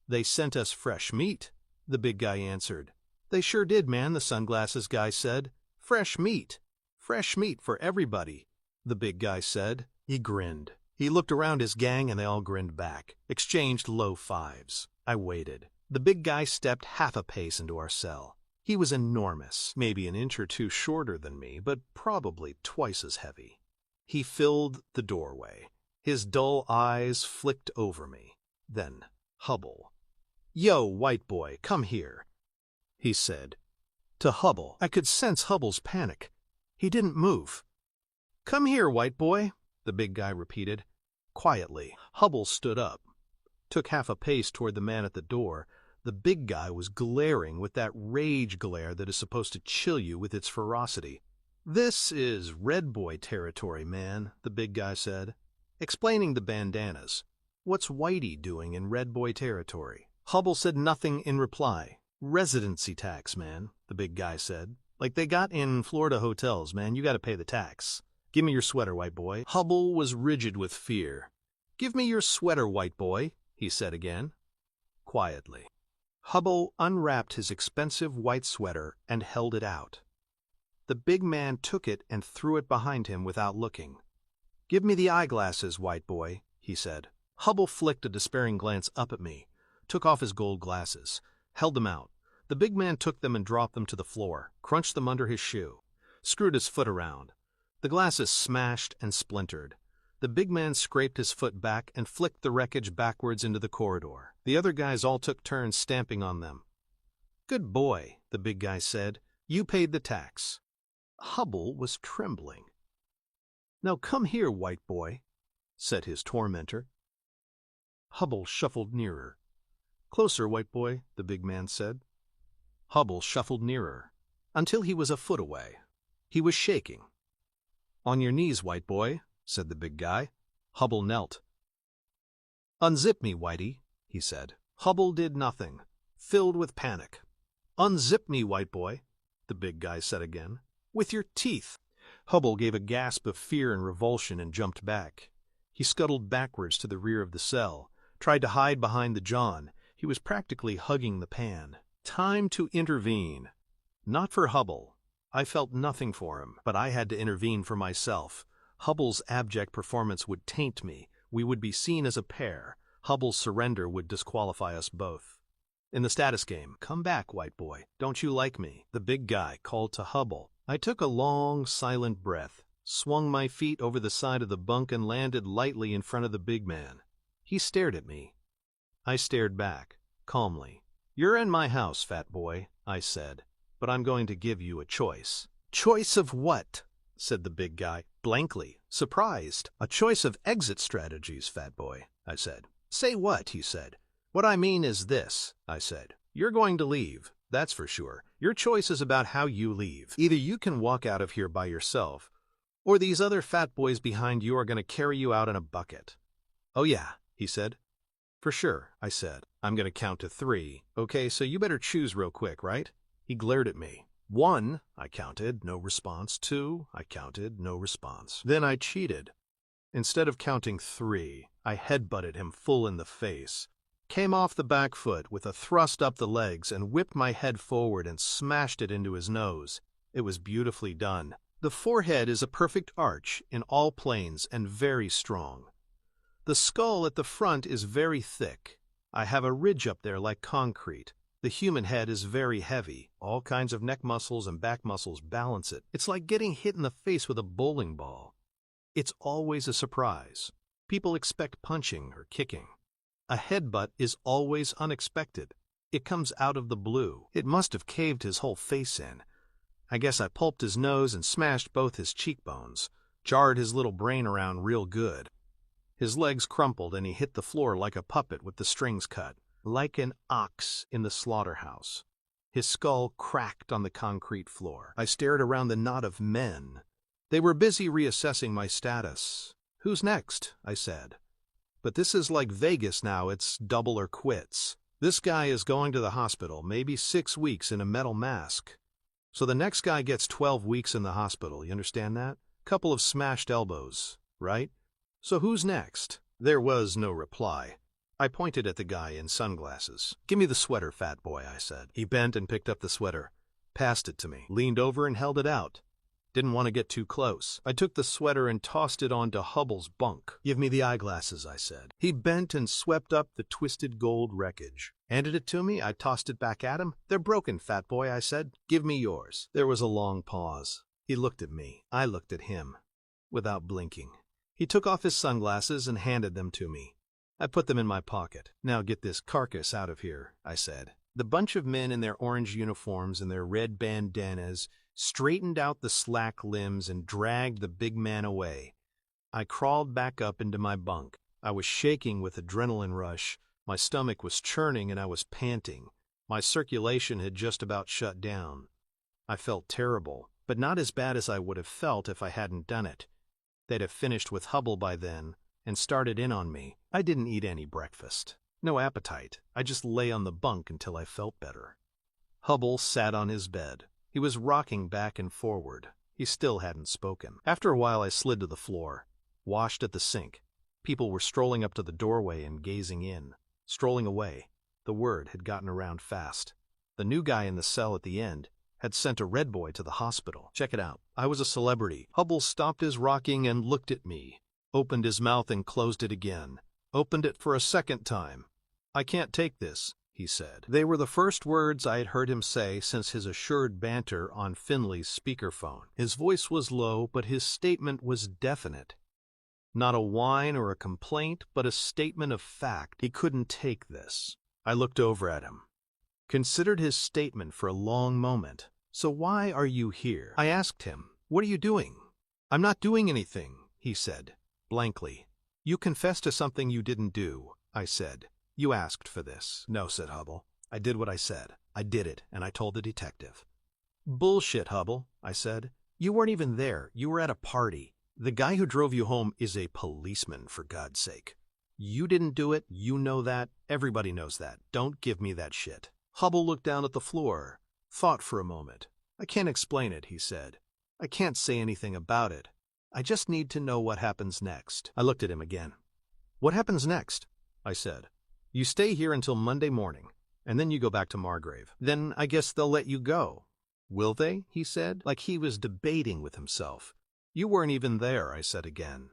S1: They sent us fresh meat, the big guy answered. They sure did, man, the sunglasses guy said. Fresh meat. Fresh meat for everybody, the big guy said. He grinned. He looked around his gang and they all grinned back, exchanged low fives. I waited. The big guy stepped half a pace into our cell. He was enormous, maybe an inch or two shorter than me, but probably twice as heavy. He filled the doorway. His dull eyes flicked over me. Then, Hubble. Yo, white boy, come here, he said. To Hubble, I could sense Hubble's panic. He didn't move. Come here, white boy, the big guy repeated. Quietly, Hubble stood up, took half a pace toward the man at the door. The big guy was glaring with that rage glare that is supposed to chill you with its ferocity. This is Red Boy territory, man, the big guy said, explaining the bandanas. What's Whitey doing in Red Boy territory? Hubble said nothing in reply. Residency tax, man, the big guy said. Like they got in Florida hotels, man, you gotta pay the tax. Give me your sweater, white boy. Hubble was rigid with fear. Give me your sweater, white boy, he said again, quietly. Hubble unwrapped his expensive white sweater and held it out. The big man took it and threw it behind him without looking. Give me the eyeglasses, white boy, he said. Hubble flicked a despairing glance up at me, took off his gold glasses, held them out. The big man took them and dropped them to the floor, crunched them under his shoe, screwed his foot around. The glasses smashed and splintered. The big man scraped his foot back and flicked the wreckage backwards into the corridor. The other guys all took turns stamping on them. Good boy, the big guy said. You paid the tax. Hubble was trembling. Now come here, white boy, said his tormentor. Hubble shuffled nearer. Closer, white boy, the big man said. Hubble shuffled nearer, until he was a foot away. He was shaking. On your knees, white boy, said the big guy. Hubble knelt. Unzip me, Whitey, he said. Hubble did nothing, filled with panic. Unzip me, white boy, the big guy said again. With your teeth. Hubble gave a gasp of fear and revulsion and jumped back. He scuttled backwards to the rear of the cell, tried to hide behind the john. He was practically hugging the pan. Time to intervene. Not for Hubble. I felt nothing for him, but I had to intervene for myself. Hubble's abject performance would taint me. We would be seen as a pair. Hubble's surrender would disqualify us both. In the status game, come back, white boy. Don't you like me? The big guy called to Hubble. I took a long, silent breath, swung my feet over the side of the bunk and landed lightly in front of the big man. He stared at me. I stared back, calmly. You're in my house, fat boy, I said, but I'm going to give you a choice. Choice of what? Said the big guy, blankly, surprised. A choice of exit strategies, fat boy, I said. Say what? He said. What I mean is this, I said. You're going to leave, that's for sure. Your choice is about how you leave. Either you can walk out of here by yourself, or these other fat boys behind you are going to carry you out in a bucket. Oh yeah, he said. For sure, I said. I'm going to count to 3. Okay, so you better choose real quick, right? He glared at me. 1, I counted, no response. 2, I counted, no response. Then I cheated. Instead of counting 3, I headbutted him full in the face, came off the back foot with a thrust up the legs and whipped my head forward and smashed it into his nose. It was beautifully done. The forehead is a perfect arch in all planes and very strong. The skull at the front is very thick. I have a ridge up there like concrete. The human head is very heavy. All kinds of neck muscles and back muscles balance it. It's like getting hit in the face with a bowling ball. It's always a surprise. People expect punching or kicking. A headbutt is always unexpected. It comes out of the blue. It must have caved his whole face in. I guess I pulped his nose and smashed both his cheekbones, jarred his little brain around real good. His legs crumpled and he hit the floor like a puppet with the strings cut, like an ox in the slaughterhouse. His skull cracked on the concrete floor. I stared around the knot of men. They were busy reassessing my status. "Who's next?" I said. "But this is like Vegas now, it's double or quits. This guy is going to the hospital, maybe 6 weeks in a metal mask. So the next guy gets 12 weeks in the hospital, you understand that? Couple of smashed elbows, right? So who's next?" There was no reply. I pointed at the guy in sunglasses. "Give me the sweater, fat boy," I said. He bent and picked up the sweater, passed it to me, leaned over and held it out. Didn't want to get too close. I took the sweater and tossed it onto Hubble's bunk. "Give me the eyeglasses," I said. He bent and swept up the twisted gold wreckage. Handed it to me. I tossed it back at him. "They're broken, fat boy," I said. "Give me yours." There was a long pause. He looked at me. I looked at him, without blinking. He took off his sunglasses and handed them to me. I put them in my pocket. "Now get this carcass out of here," I said. The bunch of men in their orange uniforms and their red bandanas straightened out the slack limbs and dragged the big man away. I crawled back up into my bunk. I was shaking with adrenaline rush. My stomach was churning and I was panting. My circulation had just about shut down. I felt terrible, but not as bad as I would have felt if I hadn't done it. They'd have finished with Hubble by then and started in on me. I didn't eat any breakfast. No appetite. I just lay on the bunk until I felt better. Hubble sat on his bed. He was rocking back and forward. He still hadn't spoken. After a while I slid to the floor, washed at the sink. People were strolling up to the doorway and gazing in. Strolling away. The word had gotten around fast. The new guy in the cell at the end had sent a red boy to the hospital. Check it out. I was a celebrity. Hubble stopped his rocking and looked at me. Opened his mouth and closed it again. Opened it for a second time. "I can't take this," he said. They were the first words I had heard him say since his assured banter on Finley's speakerphone. His voice was low, but his statement was definite. Not a whine or a complaint, but a statement of fact. He couldn't take this. I looked over at him. Considered his statement for a long moment. "So why are you here?" I asked him. "What are you doing?" "I'm not doing anything," he said, blankly. "You confessed to something you didn't do," I said. "You asked for this." "No," said Hubble. "I did what I said. I did it, and I told the detective." "Bullshit, Hubble," I said. "You weren't even there. You were at a party. The guy who drove you home is a policeman, for God's sake. You didn't do it. You know that. Everybody knows that. Don't give me that shit." Hubble looked down at the floor, thought for a moment. "I can't explain it," he said. "I can't say anything about it. I just need to know what happens next." I looked at him again. "What happens next?" I said. "You stay here until Monday morning, and then you go back to Margrave. Then I guess they'll let you go." "Will they?" he said, like he was debating with himself. "You weren't even there," I said again.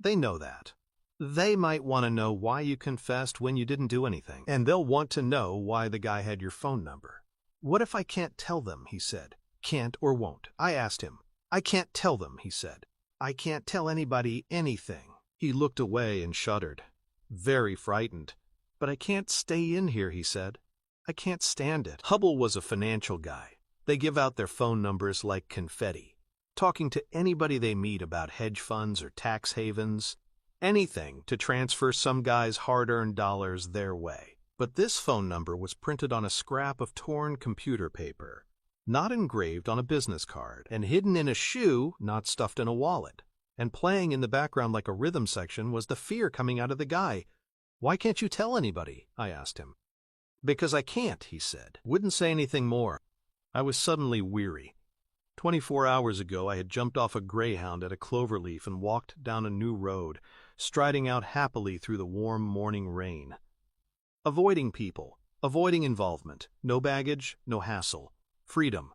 S1: "They know that. They might want to know why you confessed when you didn't do anything, and they'll want to know why the guy had your phone number." "What if I can't tell them?" he said. "Can't or won't?" I asked him. "I can't tell them," he said. "I can't tell anybody anything." He looked away and shuddered, very frightened. "But I can't stay in here," he said. "I can't stand it." Hubble was a financial guy. They give out their phone numbers like confetti, talking to anybody they meet about hedge funds or tax havens, anything to transfer some guy's hard-earned dollars their way. But this phone number was printed on a scrap of torn computer paper, not engraved on a business card, and hidden in a shoe, not stuffed in a wallet. And playing in the background like a rhythm section was the fear coming out of the guy. "Why can't you tell anybody?" I asked him. "Because I can't," he said. Wouldn't say anything more. I was suddenly weary. 24 hours ago I had jumped off a greyhound at a cloverleaf and walked down a new road, striding out happily through the warm morning rain. Avoiding people, avoiding involvement, no baggage, no hassle, freedom.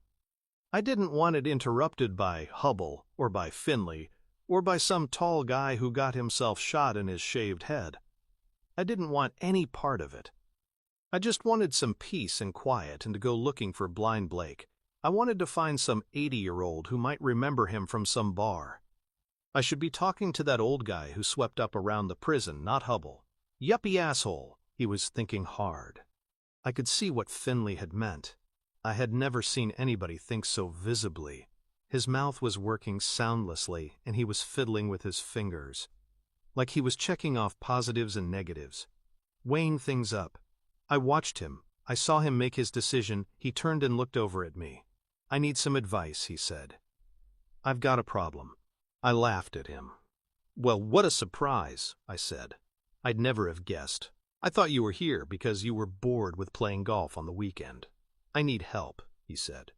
S1: I didn't want it interrupted by Hubble, or by Finley, or by some tall guy who got himself shot in his shaved head. I didn't want any part of it. I just wanted some peace and quiet and to go looking for Blind Blake. I wanted to find some 80-year-old who might remember him from some bar. I should be talking to that old guy who swept up around the prison, not Hubble. Yuppie asshole. He was thinking hard. I could see what Finley had meant. I had never seen anybody think so visibly. His mouth was working soundlessly, and he was fiddling with his fingers. like he was checking off positives and negatives, weighing things up. I watched him. I saw him make his decision. He turned and looked over at me. "I need some advice," he said. "I've got a problem." I laughed at him. "Well, what a surprise," I said. "I'd never have guessed. I thought you were here because you were bored with playing golf on the weekend." "I need help," he said.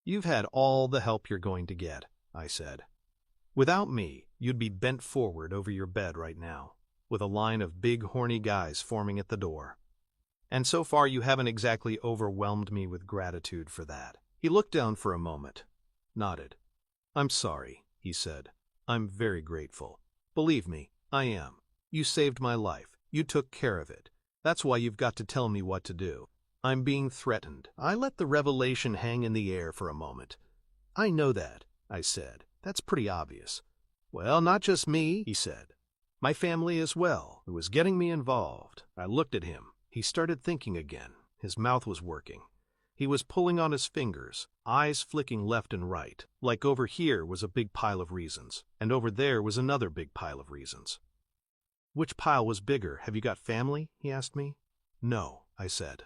S1: "You've had all the help you're going to get," I said. "Without me, you'd be bent forward over your bed right now, with a line of big horny guys forming at the door. And so far you haven't exactly overwhelmed me with gratitude for that." He looked down for a moment, nodded. "I'm sorry," he said. "I'm very grateful. Believe me, I am. You saved my life. You took care of it. That's why you've got to tell me what to do. I'm being threatened." I let the revelation hang in the air for a moment. "I know that," I said. "That's pretty obvious." "Well, not just me," he said. "My family as well. It was getting me involved." I looked at him. He started thinking again. His mouth was working. He was pulling on his fingers, eyes flicking left and right, like over here was a big pile of reasons, and over there was another big pile of reasons. "Which pile was bigger? Have you got family?" he asked me. "No," I said.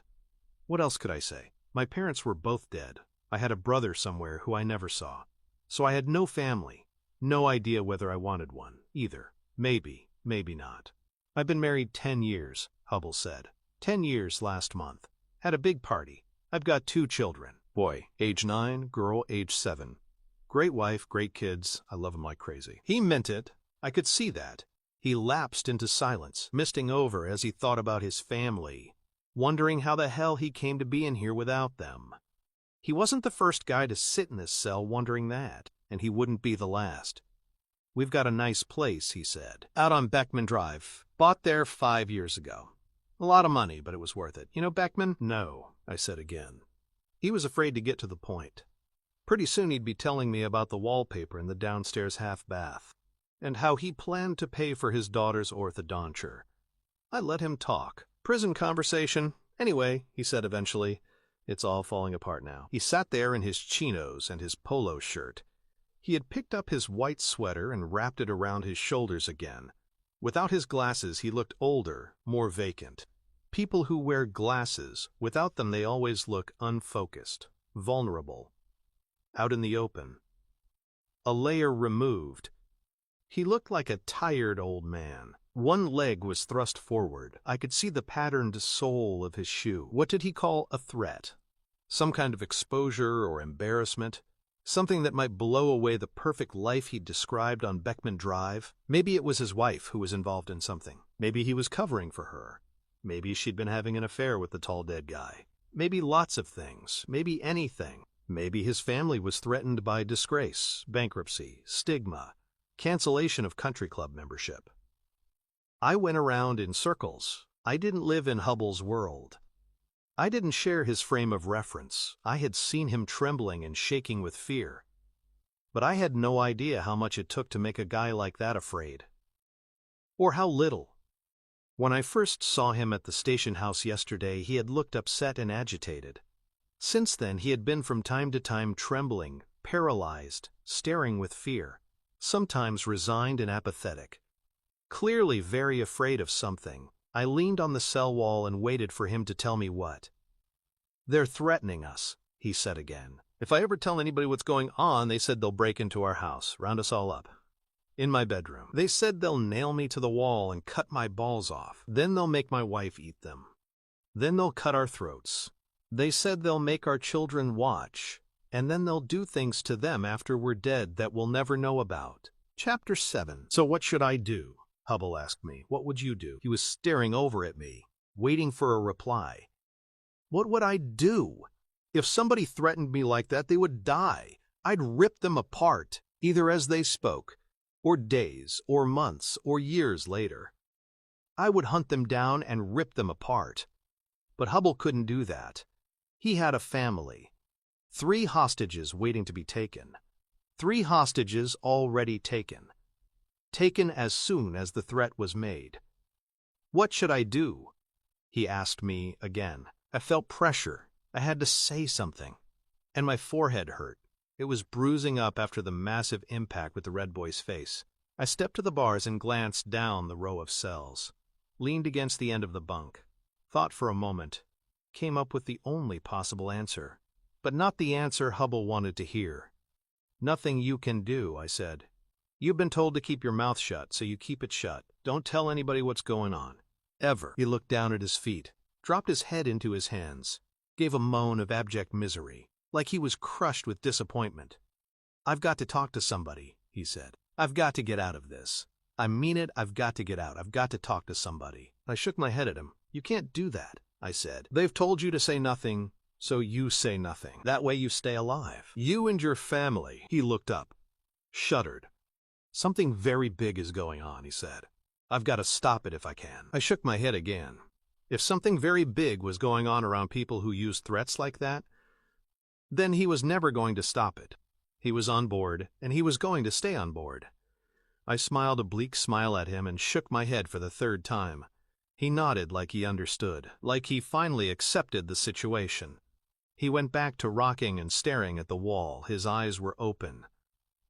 S1: What else could I say? My parents were both dead. I had a brother somewhere who I never saw. So I had no family. No idea whether I wanted one, either. Maybe, maybe not. "I've been married 10 years, Hubble said. 10 years last month. Had a big party. I've got 2 children. Boy, age 9, girl, age 7. Great wife, great kids. I love them like crazy." He meant it. I could see that. He lapsed into silence, misting over as he thought about his family, wondering how the hell he came to be in here without them. He wasn't the first guy to sit in this cell wondering that, and he wouldn't be the last. "We've got a nice place," he said, "out on Beckman Drive. Bought there 5 years ago. A lot of money, but it was worth it. You know Beckman?" "No," I said again. He was afraid to get to the point. Pretty soon he'd be telling me about the wallpaper in the downstairs half bath, and how he planned to pay for his daughter's orthodonture. I let him talk. Prison conversation. "Anyway," he said eventually, "it's all falling apart now." He sat there in his chinos and his polo shirt. He had picked up his white sweater and wrapped it around his shoulders again. Without his glasses, he looked older, more vacant. People who wear glasses, without them they always look unfocused, vulnerable, out in the open. A layer removed. He looked like a tired old man. One leg was thrust forward. I could see the patterned sole of his shoe. What did he call a threat? Some kind of exposure or embarrassment? Something that might blow away the perfect life he'd described on Beckman Drive? Maybe it was his wife who was involved in something. Maybe he was covering for her. Maybe she'd been having an affair with the tall dead guy. Maybe lots of things. Maybe anything. Maybe his family was threatened by disgrace, bankruptcy, stigma, cancellation of country club membership. I went around in circles. I didn't live in Hubble's world. I didn't share his frame of reference. I had seen him trembling and shaking with fear. But I had no idea how much it took to make a guy like that afraid. Or how little. When I first saw him at the station house yesterday, he had looked upset and agitated. Since then, he had been from time to time trembling, paralyzed, staring with fear, sometimes resigned and apathetic. Clearly very afraid of something, I leaned on the cell wall and waited for him to tell me what. "They're threatening us," he said again. "If I ever tell anybody what's going on, they said they'll break into our house, round us all up. In my bedroom. They said they'll nail me to the wall and cut my balls off. Then they'll make my wife eat them. Then they'll cut our throats. They said they'll make our children watch, and then they'll do things to them after we're dead that we'll never know about." Chapter 7. "So what should I do?" Hubble asked me. "What would you do?" He was staring over at me, waiting for a reply. What would I do? If somebody threatened me like that, they would die. I'd rip them apart, either as they spoke, or days, or months, or years later. I would hunt them down and rip them apart. But Hubble couldn't do that. He had a family. 3 hostages waiting to be taken. 3 hostages already taken. Taken as soon as the threat was made. What should I do? He asked me again. I felt pressure. I had to say something. And my forehead hurt. It was bruising up after the massive impact with the red boy's face. I stepped to the bars and glanced down the row of cells, leaned against the end of the bunk, thought for a moment, came up with the only possible answer, but not the answer Hubble wanted to hear. "Nothing you can do," I said. "You've been told to keep your mouth shut, so you keep it shut. Don't tell anybody what's going on. Ever." He looked down at his feet, dropped his head into his hands, gave a moan of abject misery, like he was crushed with disappointment. "I've got to talk to somebody," he said. "I've got to get out of this. I mean it, I've got to get out. I've got to talk to somebody." I shook my head at him. "You can't do that," I said. "They've told you to say nothing, so you say nothing. That way you stay alive. You and your family." He looked up, shuddered. "Something very big is going on," he said. "I've got to stop it if I can." I shook my head again. If something very big was going on around people who used threats like that, then he was never going to stop it. He was on board, and he was going to stay on board. I smiled a bleak smile at him and shook my head for the third time. He nodded like he understood, like he finally accepted the situation. He went back to rocking and staring at the wall. His eyes were open,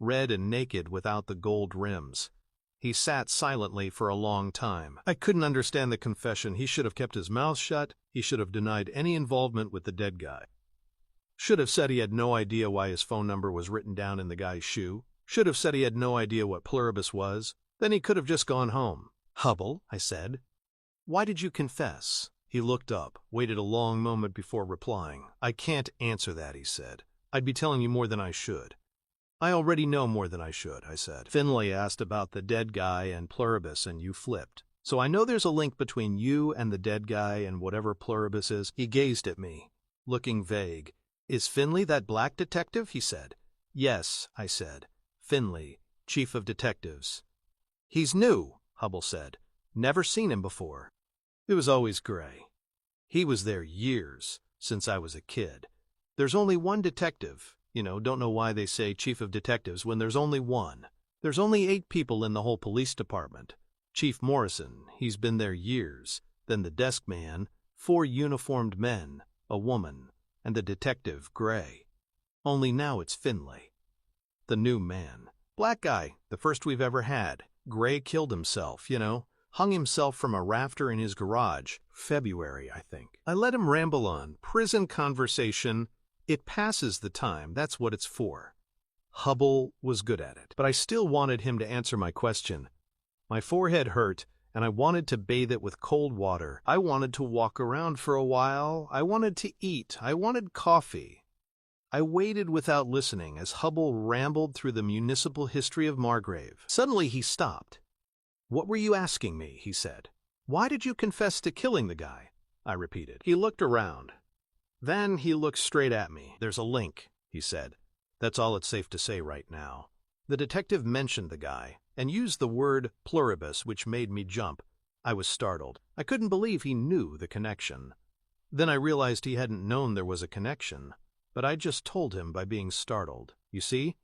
S1: red and naked without the gold rims. He sat silently for a long time. I couldn't understand the confession. He should have kept his mouth shut. He should have denied any involvement with the dead guy. Should have said he had no idea why his phone number was written down in the guy's shoe. Should have said he had no idea what pluribus was. Then he could have just gone home. "Hubble," I said, "why did you confess?" He looked up, waited a long moment before replying. "I can't answer that," he said. "I'd be telling you more than I should." "I already know more than I should," I said. "Finlay asked about the dead guy and pluribus, and you flipped. So I know there's a link between you and the dead guy and whatever pluribus is." He gazed at me, looking vague. "Is Finlay that black detective?" he said. "Yes," I said. "Finlay, chief of detectives." "He's new," Hubble said. "Never seen him before." It was always gray. He was there years, since I was a kid. There's only one detective. Don't know why they say chief of detectives when there's only one. There's only 8 people in the whole police department. Chief Morrison, he's been there years. Then the desk man, 4 uniformed men, a woman, and the detective, Gray. Only now it's Finlay, the new man. Black guy, the first we've ever had. Gray killed himself, hung himself from a rafter in his garage. February, I think. I let him ramble on. Prison conversation. It passes the time, that's what it's for. Hubble was good at it, but I still wanted him to answer my question. My forehead hurt, and I wanted to bathe it with cold water. I wanted to walk around for a while. I wanted to eat. I wanted coffee. I waited without listening as Hubble rambled through the municipal history of Margrave. Suddenly he stopped. "What were you asking me?" he said. "Why did you confess to killing the guy?" I repeated. He looked around. Then he looked straight at me. "There's a link," he said. "That's all it's safe to say right now." The detective mentioned the guy and used the word pluribus, which made me jump. I was startled. I couldn't believe he knew the connection. Then I realized he hadn't known there was a connection, but I'd just told him by being startled. You see?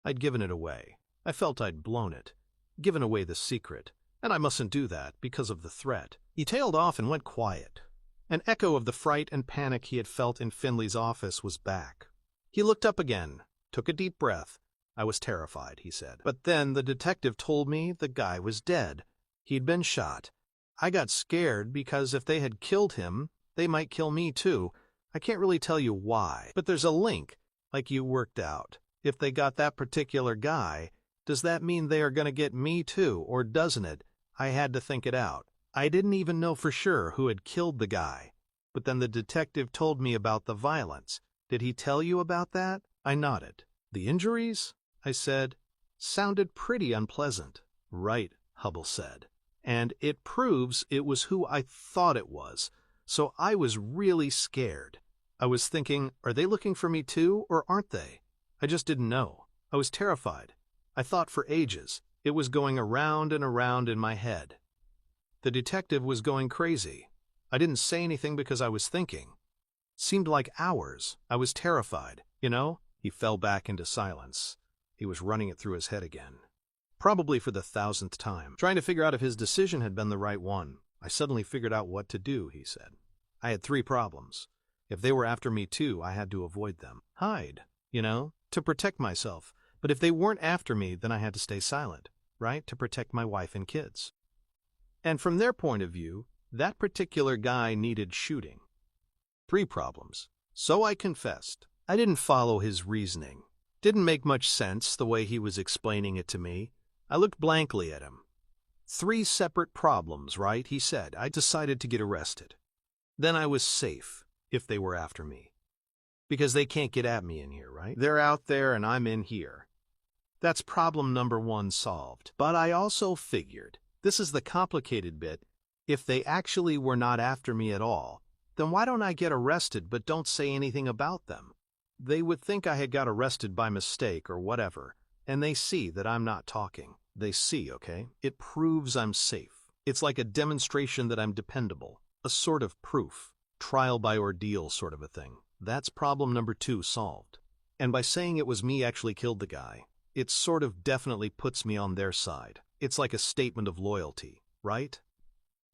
S1: I'd given it away. I felt I'd blown it, given away the secret, and I mustn't do that because of the threat. He tailed off and went quiet. An echo of the fright and panic he had felt in Finley's office was back. He looked up again, took a deep breath. "I was terrified," he said. "But then the detective told me the guy was dead. He'd been shot. I got scared because if they had killed him, they might kill me too. I can't really tell you why, but there's a link, like you worked out. If they got that particular guy, does that mean they are going to get me too, or doesn't it? I had to think it out. I didn't even know for sure who had killed the guy. But then the detective told me about the violence. Did he tell you about that?" I nodded. "The injuries?" I said. "Sounded pretty unpleasant." "Right," Hubble said. "And it proves it was who I thought it was. So I was really scared. I was thinking, are they looking for me too, or aren't they? I just didn't know. I was terrified. I thought for ages. It was going around and around in my head. The detective was going crazy. I didn't say anything because I was thinking. Seemed like hours. I was terrified, He fell back into silence. He was running it through his head again. Probably for the 1000th time. Trying to figure out if his decision had been the right one. "I suddenly figured out what to do," he said. "I had 3 problems. If they were after me too, I had to avoid them. Hide, to protect myself. But if they weren't after me, then I had to stay silent. right? To protect my wife and kids. And from their point of view, that particular guy needed shooting. 3 problems. So I confessed. I didn't follow his reasoning. Didn't make much sense the way he was explaining it to me. I looked blankly at him. 3 separate problems, right? He said. I decided to get arrested. Then I was safe if they were after me. Because they can't get at me in here, right? They're out there and I'm in here. That's problem number 1 solved. But I also figured, this is the complicated bit, if they actually were not after me at all, then why don't I get arrested but don't say anything about them? They would think I had got arrested by mistake or whatever, and they see that I'm not talking. They see, okay? It proves I'm safe. It's like a demonstration that I'm dependable, a sort of proof, trial by ordeal sort of a thing. That's problem number 2 solved. And by saying it was me actually killed the guy, it sort of definitely puts me on their side. It's like a statement of loyalty, right?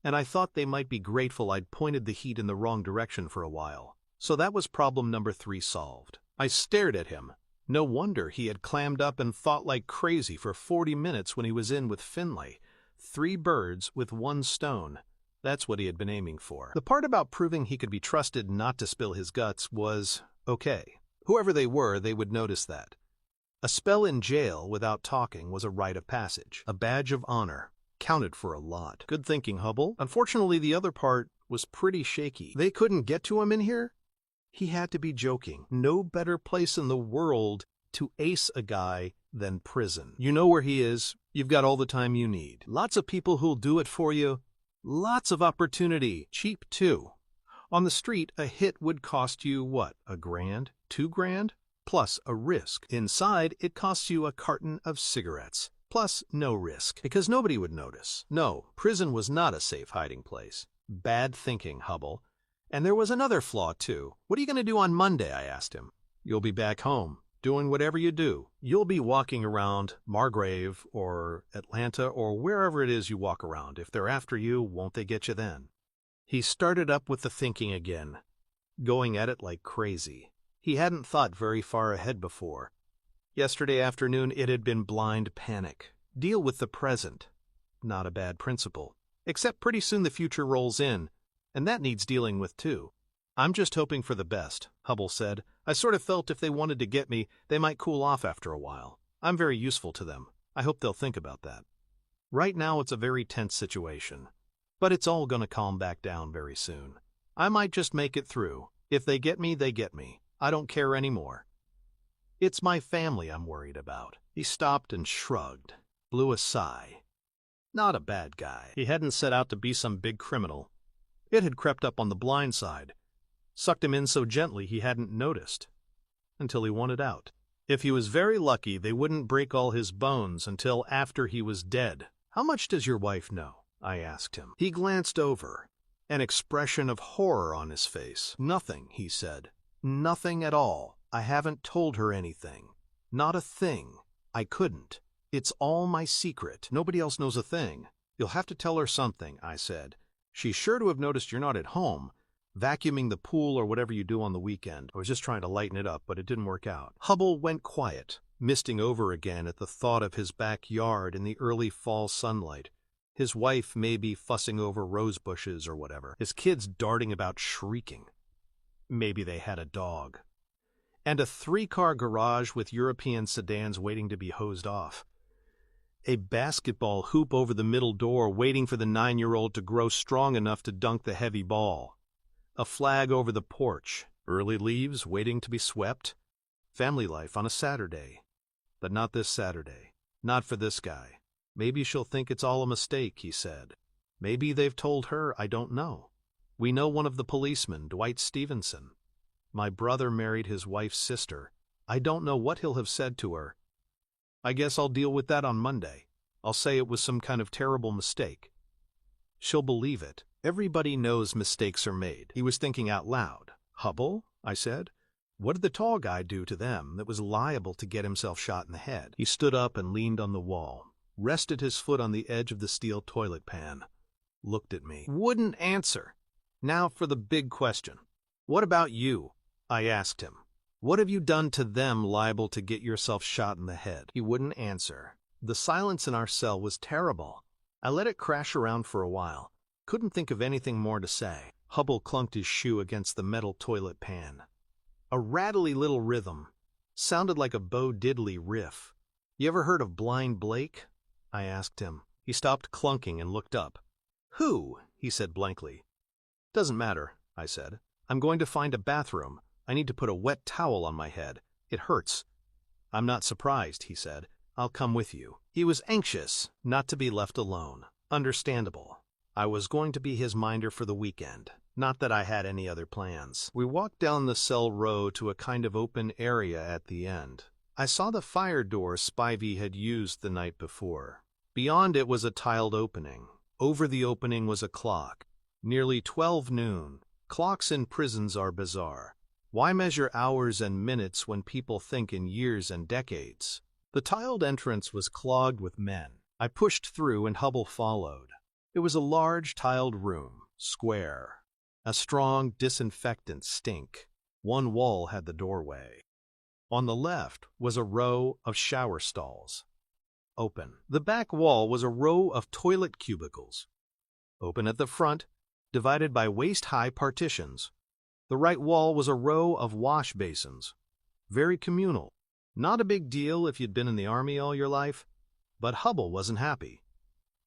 S1: And I thought they might be grateful I'd pointed the heat in the wrong direction for a while. So that was problem number 3 solved. I stared at him. No wonder he had clammed up and thought like crazy for 40 minutes when he was in with Finlay. 3 birds with 1 stone. That's what he had been aiming for. The part about proving he could be trusted not to spill his guts was okay. Whoever they were, they would notice that. A spell in jail without talking was a rite of passage, a badge of honor. Counted for a lot. Good thinking, Hubble. Unfortunately, the other part was pretty shaky. They couldn't get to him in here? He had to be joking. No better place in the world to ace a guy than prison. You know where he is. You've got all the time you need. Lots of people who'll do it for you. Lots of opportunity. Cheap, too. On the street, a hit would cost you, what, $1,000? $2,000? Plus a risk. Inside, it costs you a carton of cigarettes. Plus no risk, because nobody would notice. No, prison was not a safe hiding place. Bad thinking, Hubble. And there was another flaw, too. What are you going to do on Monday, I asked him. You'll be back home, doing whatever you do. You'll be walking around Margrave or Atlanta or wherever it is you walk around. If they're after you, won't they get you then? He started up with the thinking again, going at it like crazy. He hadn't thought very far ahead before. Yesterday afternoon, it had been blind panic. Deal with the present. Not a bad principle. Except pretty soon the future rolls in, and that needs dealing with too. I'm just hoping for the best, Hubble said. I sort of felt if they wanted to get me, they might cool off after a while. I'm very useful to them. I hope they'll think about that. Right now it's a very tense situation. But it's all gonna calm back down very soon. I might just make it through. If they get me, they get me. I don't care anymore. It's my family I'm worried about. He stopped and shrugged, blew a sigh. Not a bad guy. He hadn't set out to be some big criminal. It had crept up on the blind side, sucked him in so gently he hadn't noticed, until he wanted out. If he was very lucky, they wouldn't break all his bones until after he was dead. How much does your wife know? I asked him. He glanced over, an expression of horror on his face. Nothing, he said. Nothing at all. I haven't told her anything. Not a thing. I couldn't. It's all my secret. Nobody else knows a thing. You'll have to tell her something, I said. She's sure to have noticed you're not at home, vacuuming the pool or whatever you do on the weekend. I was just trying to lighten it up, but it didn't work out. Hubble went quiet, misting over again at the thought of his backyard in the early fall sunlight. His wife maybe fussing over rose bushes or whatever. His kids darting about shrieking. Maybe they had a dog. And a 3-car garage with European sedans waiting to be hosed off. A basketball hoop over the middle door waiting for the 9-year-old to grow strong enough to dunk the heavy ball. A flag over the porch. Early leaves waiting to be swept. Family life on a Saturday. But not this Saturday. Not for this guy. Maybe she'll think it's all a mistake, he said. Maybe they've told her, I don't know. We know one of the policemen, Dwight Stevenson. My brother married his wife's sister. I don't know what he'll have said to her. I guess I'll deal with that on Monday. I'll say it was some kind of terrible mistake. She'll believe it. Everybody knows mistakes are made. He was thinking out loud. Hubble? I said. What did the tall guy do to them that was liable to get himself shot in the head? He stood up and leaned on the wall, rested his foot on the edge of the steel toilet pan, looked at me. Wouldn't answer. Now for the big question. What about you? I asked him. What have you done to them liable to get yourself shot in the head? He wouldn't answer. The silence in our cell was terrible. I let it crash around for a while. Couldn't think of anything more to say. Hubble clunked his shoe against the metal toilet pan. A rattly little rhythm. Sounded like a Bo Diddley riff. "You ever heard of Blind Blake?" I asked him. He stopped clunking and looked up. "Who?" he said blankly. "Doesn't matter," I said. "I'm going to find a bathroom. I need to put a wet towel on my head. It hurts." "I'm not surprised," he said. "I'll come with you." He was anxious not to be left alone. Understandable. I was going to be his minder for the weekend. Not that I had any other plans. We walked down the cell row to a kind of open area at the end. I saw the fire door Spivey had used the night before. Beyond it was a tiled opening. Over the opening was a clock. Nearly 12 noon. Clocks in prisons are bizarre. Why measure hours and minutes when people think in years and decades? The tiled entrance was clogged with men. I pushed through and Hubble followed. It was a large tiled room, square. A strong disinfectant stink. One wall had the doorway. On the left was a row of shower stalls. Open. The back wall was a row of toilet cubicles. Open at the front, divided by waist-high partitions. The right wall was a row of wash basins. Very communal. Not a big deal if you'd been in the army all your life, but Hubble wasn't happy.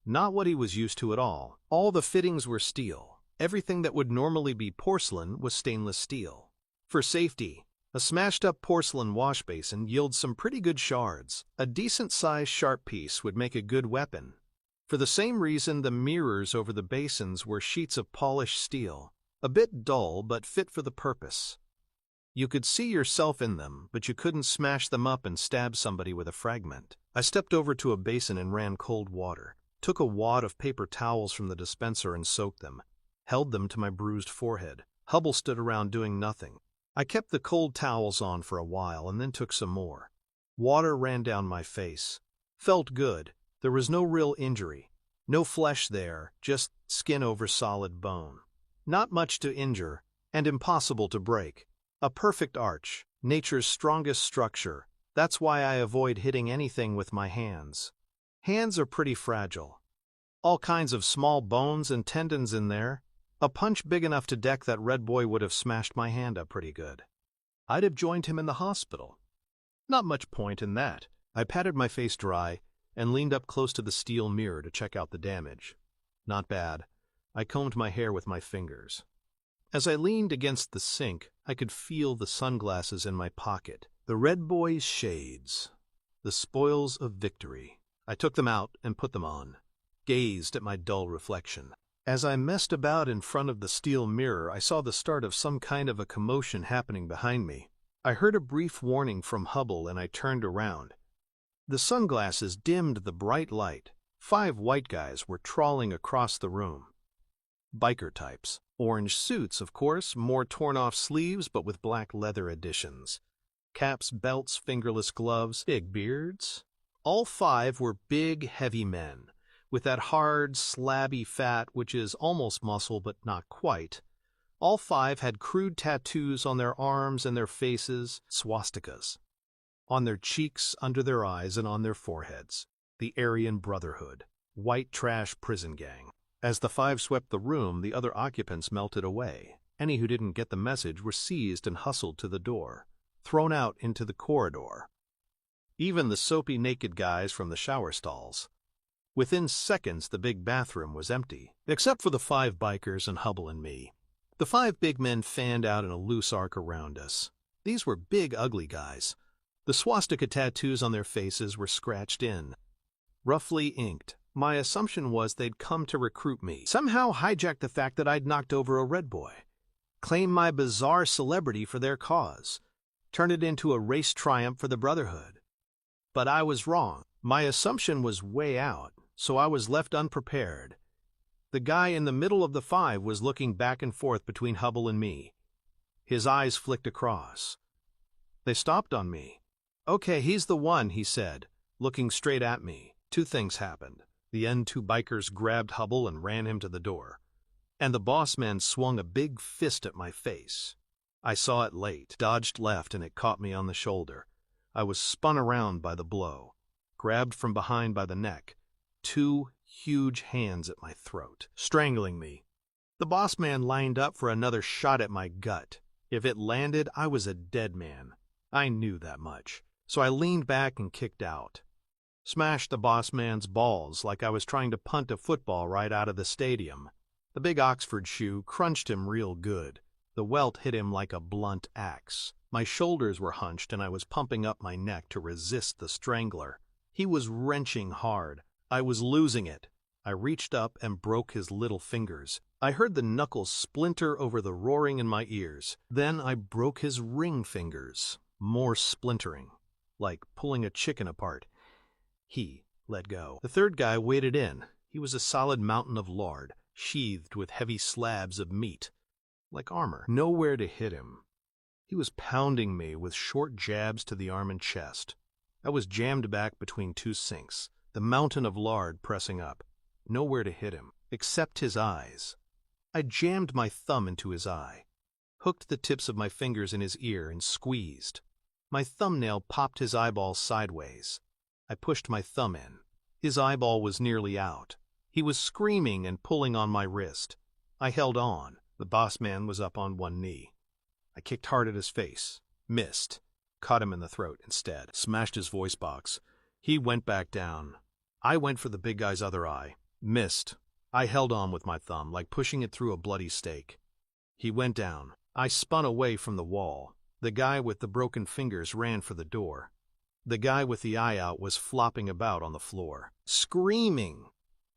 S1: Not what he was used to at all. All the fittings were steel. Everything that would normally be porcelain was stainless steel. For safety, a smashed-up porcelain wash basin yields some pretty good shards. A decent-sized sharp piece would make a good weapon. For the same reason, the mirrors over the basins were sheets of polished steel, a bit dull but fit for the purpose. You could see yourself in them, but you couldn't smash them up and stab somebody with a fragment. I stepped over to a basin and ran cold water, took a wad of paper towels from the dispenser and soaked them. Held them to my bruised forehead. Hubble stood around doing nothing. I kept the cold towels on for a while and then took some more. Water ran down my face. Felt good. There was no real injury. No flesh there, just skin over solid bone. Not much to injure, and impossible to break. A perfect arch, nature's strongest structure. That's why I avoid hitting anything with my hands. Hands are pretty fragile. All kinds of small bones and tendons in there. A punch big enough to deck that red boy would have smashed my hand up pretty good. I'd have joined him in the hospital. Not much point in that. I patted my face dry and leaned up close to the steel mirror to check out the damage. Not bad. I combed my hair with my fingers. As I leaned against the sink, I could feel the sunglasses in my pocket. The red boy's shades. The spoils of victory. I took them out and put them on. Gazed at my dull reflection. As I messed about in front of the steel mirror, I saw the start of some kind of a commotion happening behind me. I heard a brief warning from Hubble and I turned around. The sunglasses dimmed the bright light. 5 white guys were trawling across the room. Biker types. Orange suits, of course, more torn-off sleeves but with black leather additions. Caps, belts, fingerless gloves, big beards. All 5 were big, heavy men, with that hard, slabby fat which is almost muscle but not quite. All 5 had crude tattoos on their arms and their faces, swastikas. On their cheeks, under their eyes, and on their foreheads. The Aryan Brotherhood. White trash prison gang. As the 5 swept the room, the other occupants melted away. Any who didn't get the message were seized and hustled to the door, thrown out into the corridor. Even the soapy naked guys from the shower stalls. Within seconds, the big bathroom was empty, except for the 5 bikers and Hubble and me. The 5 big men fanned out in a loose arc around us. These were big, ugly guys. The swastika tattoos on their faces were scratched in, roughly inked. My assumption was they'd come to recruit me, somehow hijack the fact that I'd knocked over a red boy, claim my bizarre celebrity for their cause, turn it into a race triumph for the Brotherhood. But I was wrong. My assumption was way out, so I was left unprepared. The guy in the middle of the 5 was looking back and forth between Hubble and me. His eyes flicked across. They stopped on me. "Okay, he's the one," he said, looking straight at me. 2 things happened. The N2 bikers grabbed Hubble and ran him to the door, and the boss man swung a big fist at my face. I saw it late, dodged left, and it caught me on the shoulder. I was spun around by the blow. grabbed from behind by the neck, two huge hands at my throat, strangling me. The boss man lined up for another shot at my gut. If it landed, I was a dead man. I knew that much, so I leaned back and kicked out. Smashed the boss man's balls like I was trying to punt a football right out of the stadium. The big Oxford shoe crunched him real good. The welt hit him like a blunt axe. My shoulders were hunched and I was pumping up my neck to resist the strangler. He was wrenching hard. I was losing it. I reached up and broke his little fingers. I heard the knuckles splinter over the roaring in my ears. Then I broke his ring fingers. More splintering, like pulling a chicken apart. He let go. The third guy waded in. He was a solid mountain of lard, sheathed with heavy slabs of meat, like armor. Nowhere to hit him. He was pounding me with short jabs to the arm and chest. I was jammed back between two sinks, the mountain of lard pressing up. Nowhere to hit him, except his eyes. I jammed my thumb into his eye, hooked the tips of my fingers in his ear and squeezed. My thumbnail popped his eyeball sideways. I pushed my thumb in. His eyeball was nearly out. He was screaming and pulling on my wrist. I held on. The boss man was up on one knee. I kicked hard at his face. Missed. Caught him in the throat instead. Smashed his voice box. He went back down. I went for the big guy's other eye. Missed. I held on with my thumb, like pushing it through a bloody steak. He went down. I spun away from the wall. The guy with the broken fingers ran for the door. The guy with the eye out was flopping about on the floor, screaming.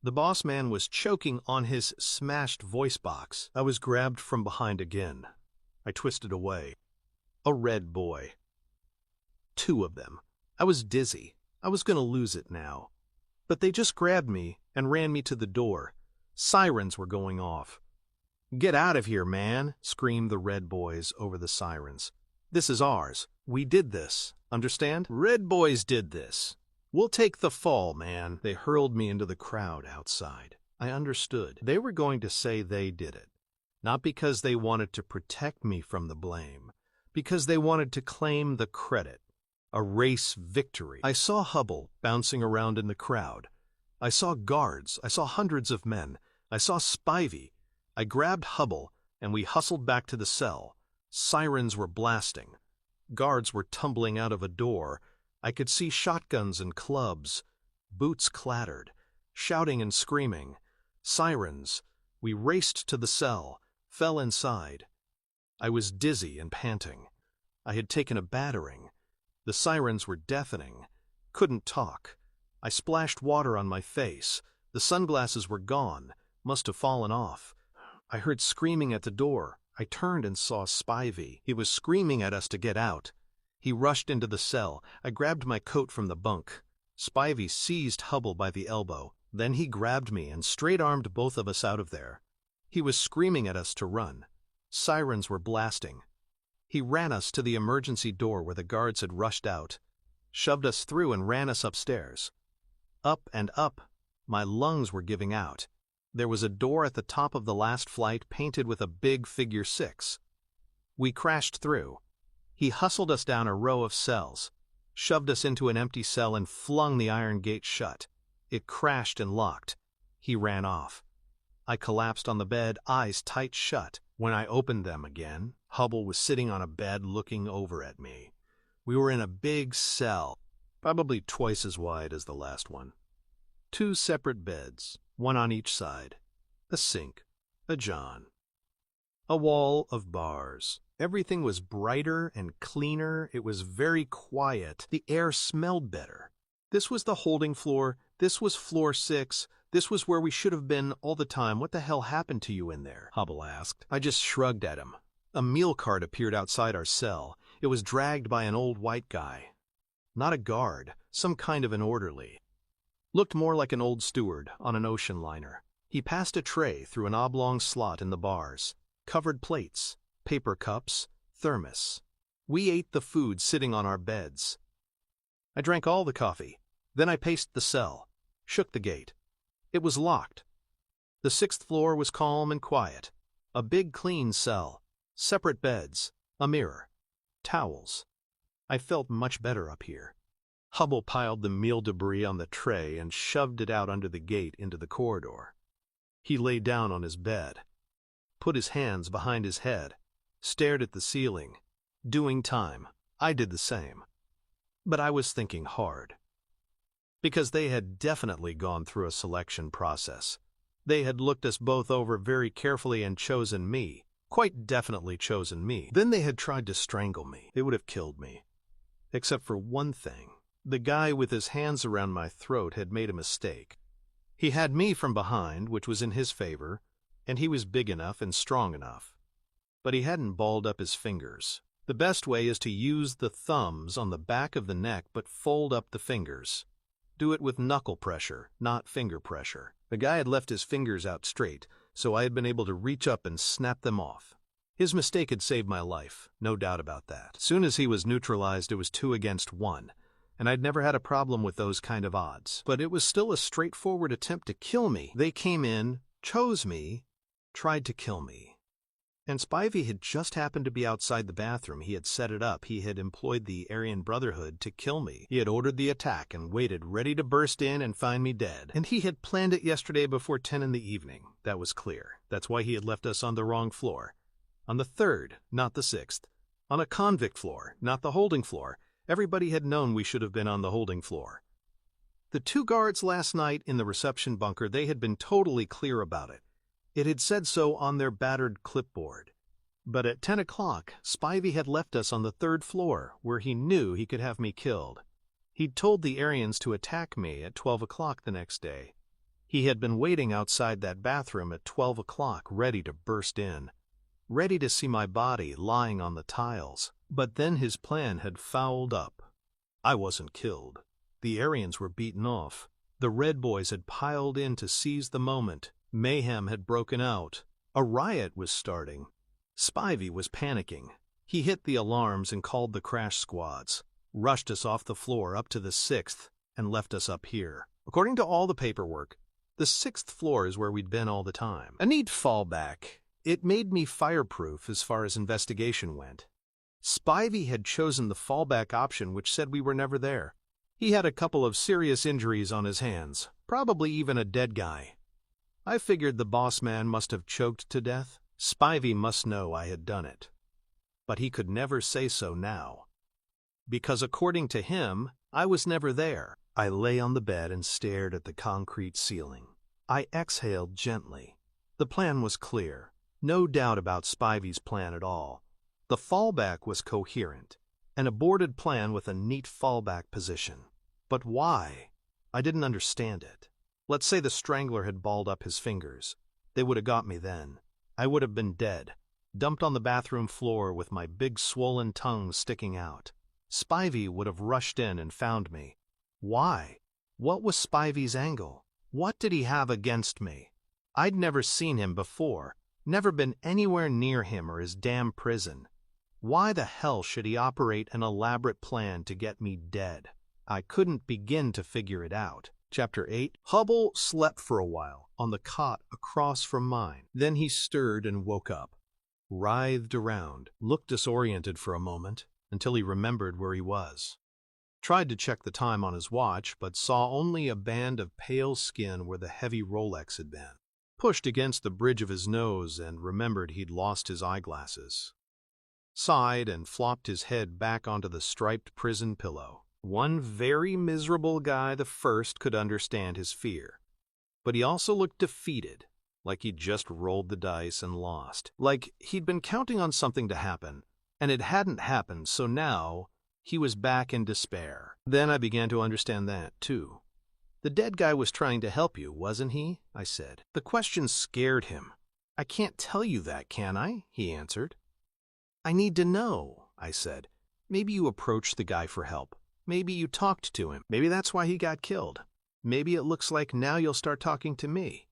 S1: The boss man was choking on his smashed voice box. I was grabbed from behind again. I twisted away. A red boy. Two of them. I was dizzy. I was going to lose it now. But they just grabbed me and ran me to the door. Sirens were going off. "Get out of here, man," screamed the red boys over the sirens. "This is ours. We did this. Understand? Red boys did this. We'll take the fall, man." They hurled me into the crowd outside. I understood. They were going to say they did it. Not because they wanted to protect me from the blame. Because they wanted to claim the credit. A race victory. I saw Hubble bouncing around in the crowd. I saw guards. I saw hundreds of men. I saw Spivey. I grabbed Hubble, and we hustled back to the cell. Sirens were blasting. Guards were tumbling out of a door. I could see shotguns and clubs. Boots clattered. Shouting and screaming. Sirens. We raced to the cell, fell inside. I was dizzy and panting. I had taken a battering. The sirens were deafening. Couldn't talk. I splashed water on my face. The sunglasses were gone. Must have fallen off. I heard screaming at the door. I turned and saw Spivey. He was screaming at us to get out. He rushed into the cell. I grabbed my coat from the bunk. Spivey seized Hubble by the elbow. Then he grabbed me and straight-armed both of us out of there. He was screaming at us to run. Sirens were blasting. He ran us to the emergency door where the guards had rushed out, shoved us through and ran us upstairs. Up and up. My lungs were giving out. There was a door at the top of the last flight painted with a big figure 6. We crashed through. He hustled us down a row of cells, shoved us into an empty cell and flung the iron gate shut. It crashed and locked. He ran off. I collapsed on the bed, eyes tight shut. When I opened them again, Hubble was sitting on a bed looking over at me. We were in a big cell, probably twice as wide as the last one. 2 separate beds, one on each side. A sink, a john. A wall of bars. Everything was brighter and cleaner. It was very quiet. The air smelled better. This was the holding floor. This was floor 6. This was where we should have been all the time. "What the hell happened to you in there?" Hubble asked. I just shrugged at him. A meal cart appeared outside our cell. It was dragged by an old white guy. Not a guard, some kind of an orderly. Looked more like an old steward on an ocean liner. He passed a tray through an oblong slot in the bars. Covered plates, paper cups, thermos. We ate the food sitting on our beds. I drank all the coffee. Then I paced the cell, shook the gate. It was locked. The 6th floor was calm and quiet. A big clean cell, separate beds, a mirror, towels. I felt much better up here. Hubble piled the meal debris on the tray and shoved it out under the gate into the corridor. He lay down on his bed, put his hands behind his head, stared at the ceiling, doing time. I did the same. But I was thinking hard. Because they had definitely gone through a selection process. They had looked us both over very carefully and chosen me, quite definitely chosen me. Then they had tried to strangle me. They would have killed me. Except for one thing. The guy with his hands around my throat had made a mistake. He had me from behind, which was in his favor, and he was big enough and strong enough. But he hadn't balled up his fingers. The best way is to use the thumbs on the back of the neck but fold up the fingers. Do it with knuckle pressure, not finger pressure. The guy had left his fingers out straight, so I had been able to reach up and snap them off. His mistake had saved my life, no doubt about that. Soon as he was neutralized, it was 2 against 1, and I'd never had a problem with those kind of odds. But it was still a straightforward attempt to kill me. They came in, chose me, tried to kill me. And Spivey had just happened to be outside the bathroom. He had set it up. He had employed the Aryan Brotherhood to kill me. He had ordered the attack and waited, ready to burst in and find me dead. And he had planned it yesterday before 10 in the evening. That was clear. That's why he had left us on the wrong floor. On the 3rd, not the 6th. On a convict floor, not the holding floor. Everybody had known we should have been on the holding floor. The 2 guards last night in the reception bunker, they had been totally clear about it. It had said so on their battered clipboard. But at 10 o'clock, Spivey had left us on the 3rd floor, where he knew he could have me killed. He'd told the Aryans to attack me at 12 o'clock the next day. He had been waiting outside that bathroom at 12 o'clock, ready to burst in, ready to see my body lying on the tiles. But then his plan had fouled up. I wasn't killed. The Aryans were beaten off. The Red Boys had piled in to seize the moment. Mayhem had broken out. A riot was starting. Spivey was panicking. He hit the alarms and called the crash squads, rushed us off the floor up to the 6th, and left us up here. According to all the paperwork, the 6th floor is where we'd been all the time. A neat fallback. It made me fireproof as far as investigation went. Spivey had chosen the fallback option, which said we were never there. He had a couple of serious injuries on his hands, probably even a dead guy. I figured the boss man must have choked to death. Spivey must know I had done it. But he could never say so now. Because according to him, I was never there. I lay on the bed and stared at the concrete ceiling. I exhaled gently. The plan was clear. No doubt about Spivey's plan at all. The fallback was coherent. An aborted plan with a neat fallback position. But why? I didn't understand it. Let's say the strangler had balled up his fingers. They would have got me then. I would have been dead, dumped on the bathroom floor with my big swollen tongue sticking out. Spivey would have rushed in and found me. Why? What was Spivey's angle? What did he have against me? I'd never seen him before, never been anywhere near him or his damn prison. Why the hell should he operate an elaborate plan to get me dead? I couldn't begin to figure it out. Chapter 8. Hubble slept for a while on the cot across from mine. Then he stirred and woke up, writhed around, looked disoriented for a moment until he remembered where he was. Tried to check the time on his watch, but saw only a band of pale skin where the heavy Rolex had been. Pushed against the bridge of his nose and remembered he'd lost his eyeglasses. Sighed and flopped his head back onto the striped prison pillow. One very miserable guy the first could understand his fear. But he also looked defeated, like he'd just rolled the dice and lost. Like he'd been counting on something to happen, and it hadn't happened, so now he was back in despair. Then I began to understand that, too. The dead guy was trying to help you, wasn't he? I said. The question scared him. I can't tell you that, can I? He answered. I need to know, I said. Maybe you approached the guy for help. Maybe you talked to him. Maybe that's why he got killed. Maybe it looks like now you'll start talking to me.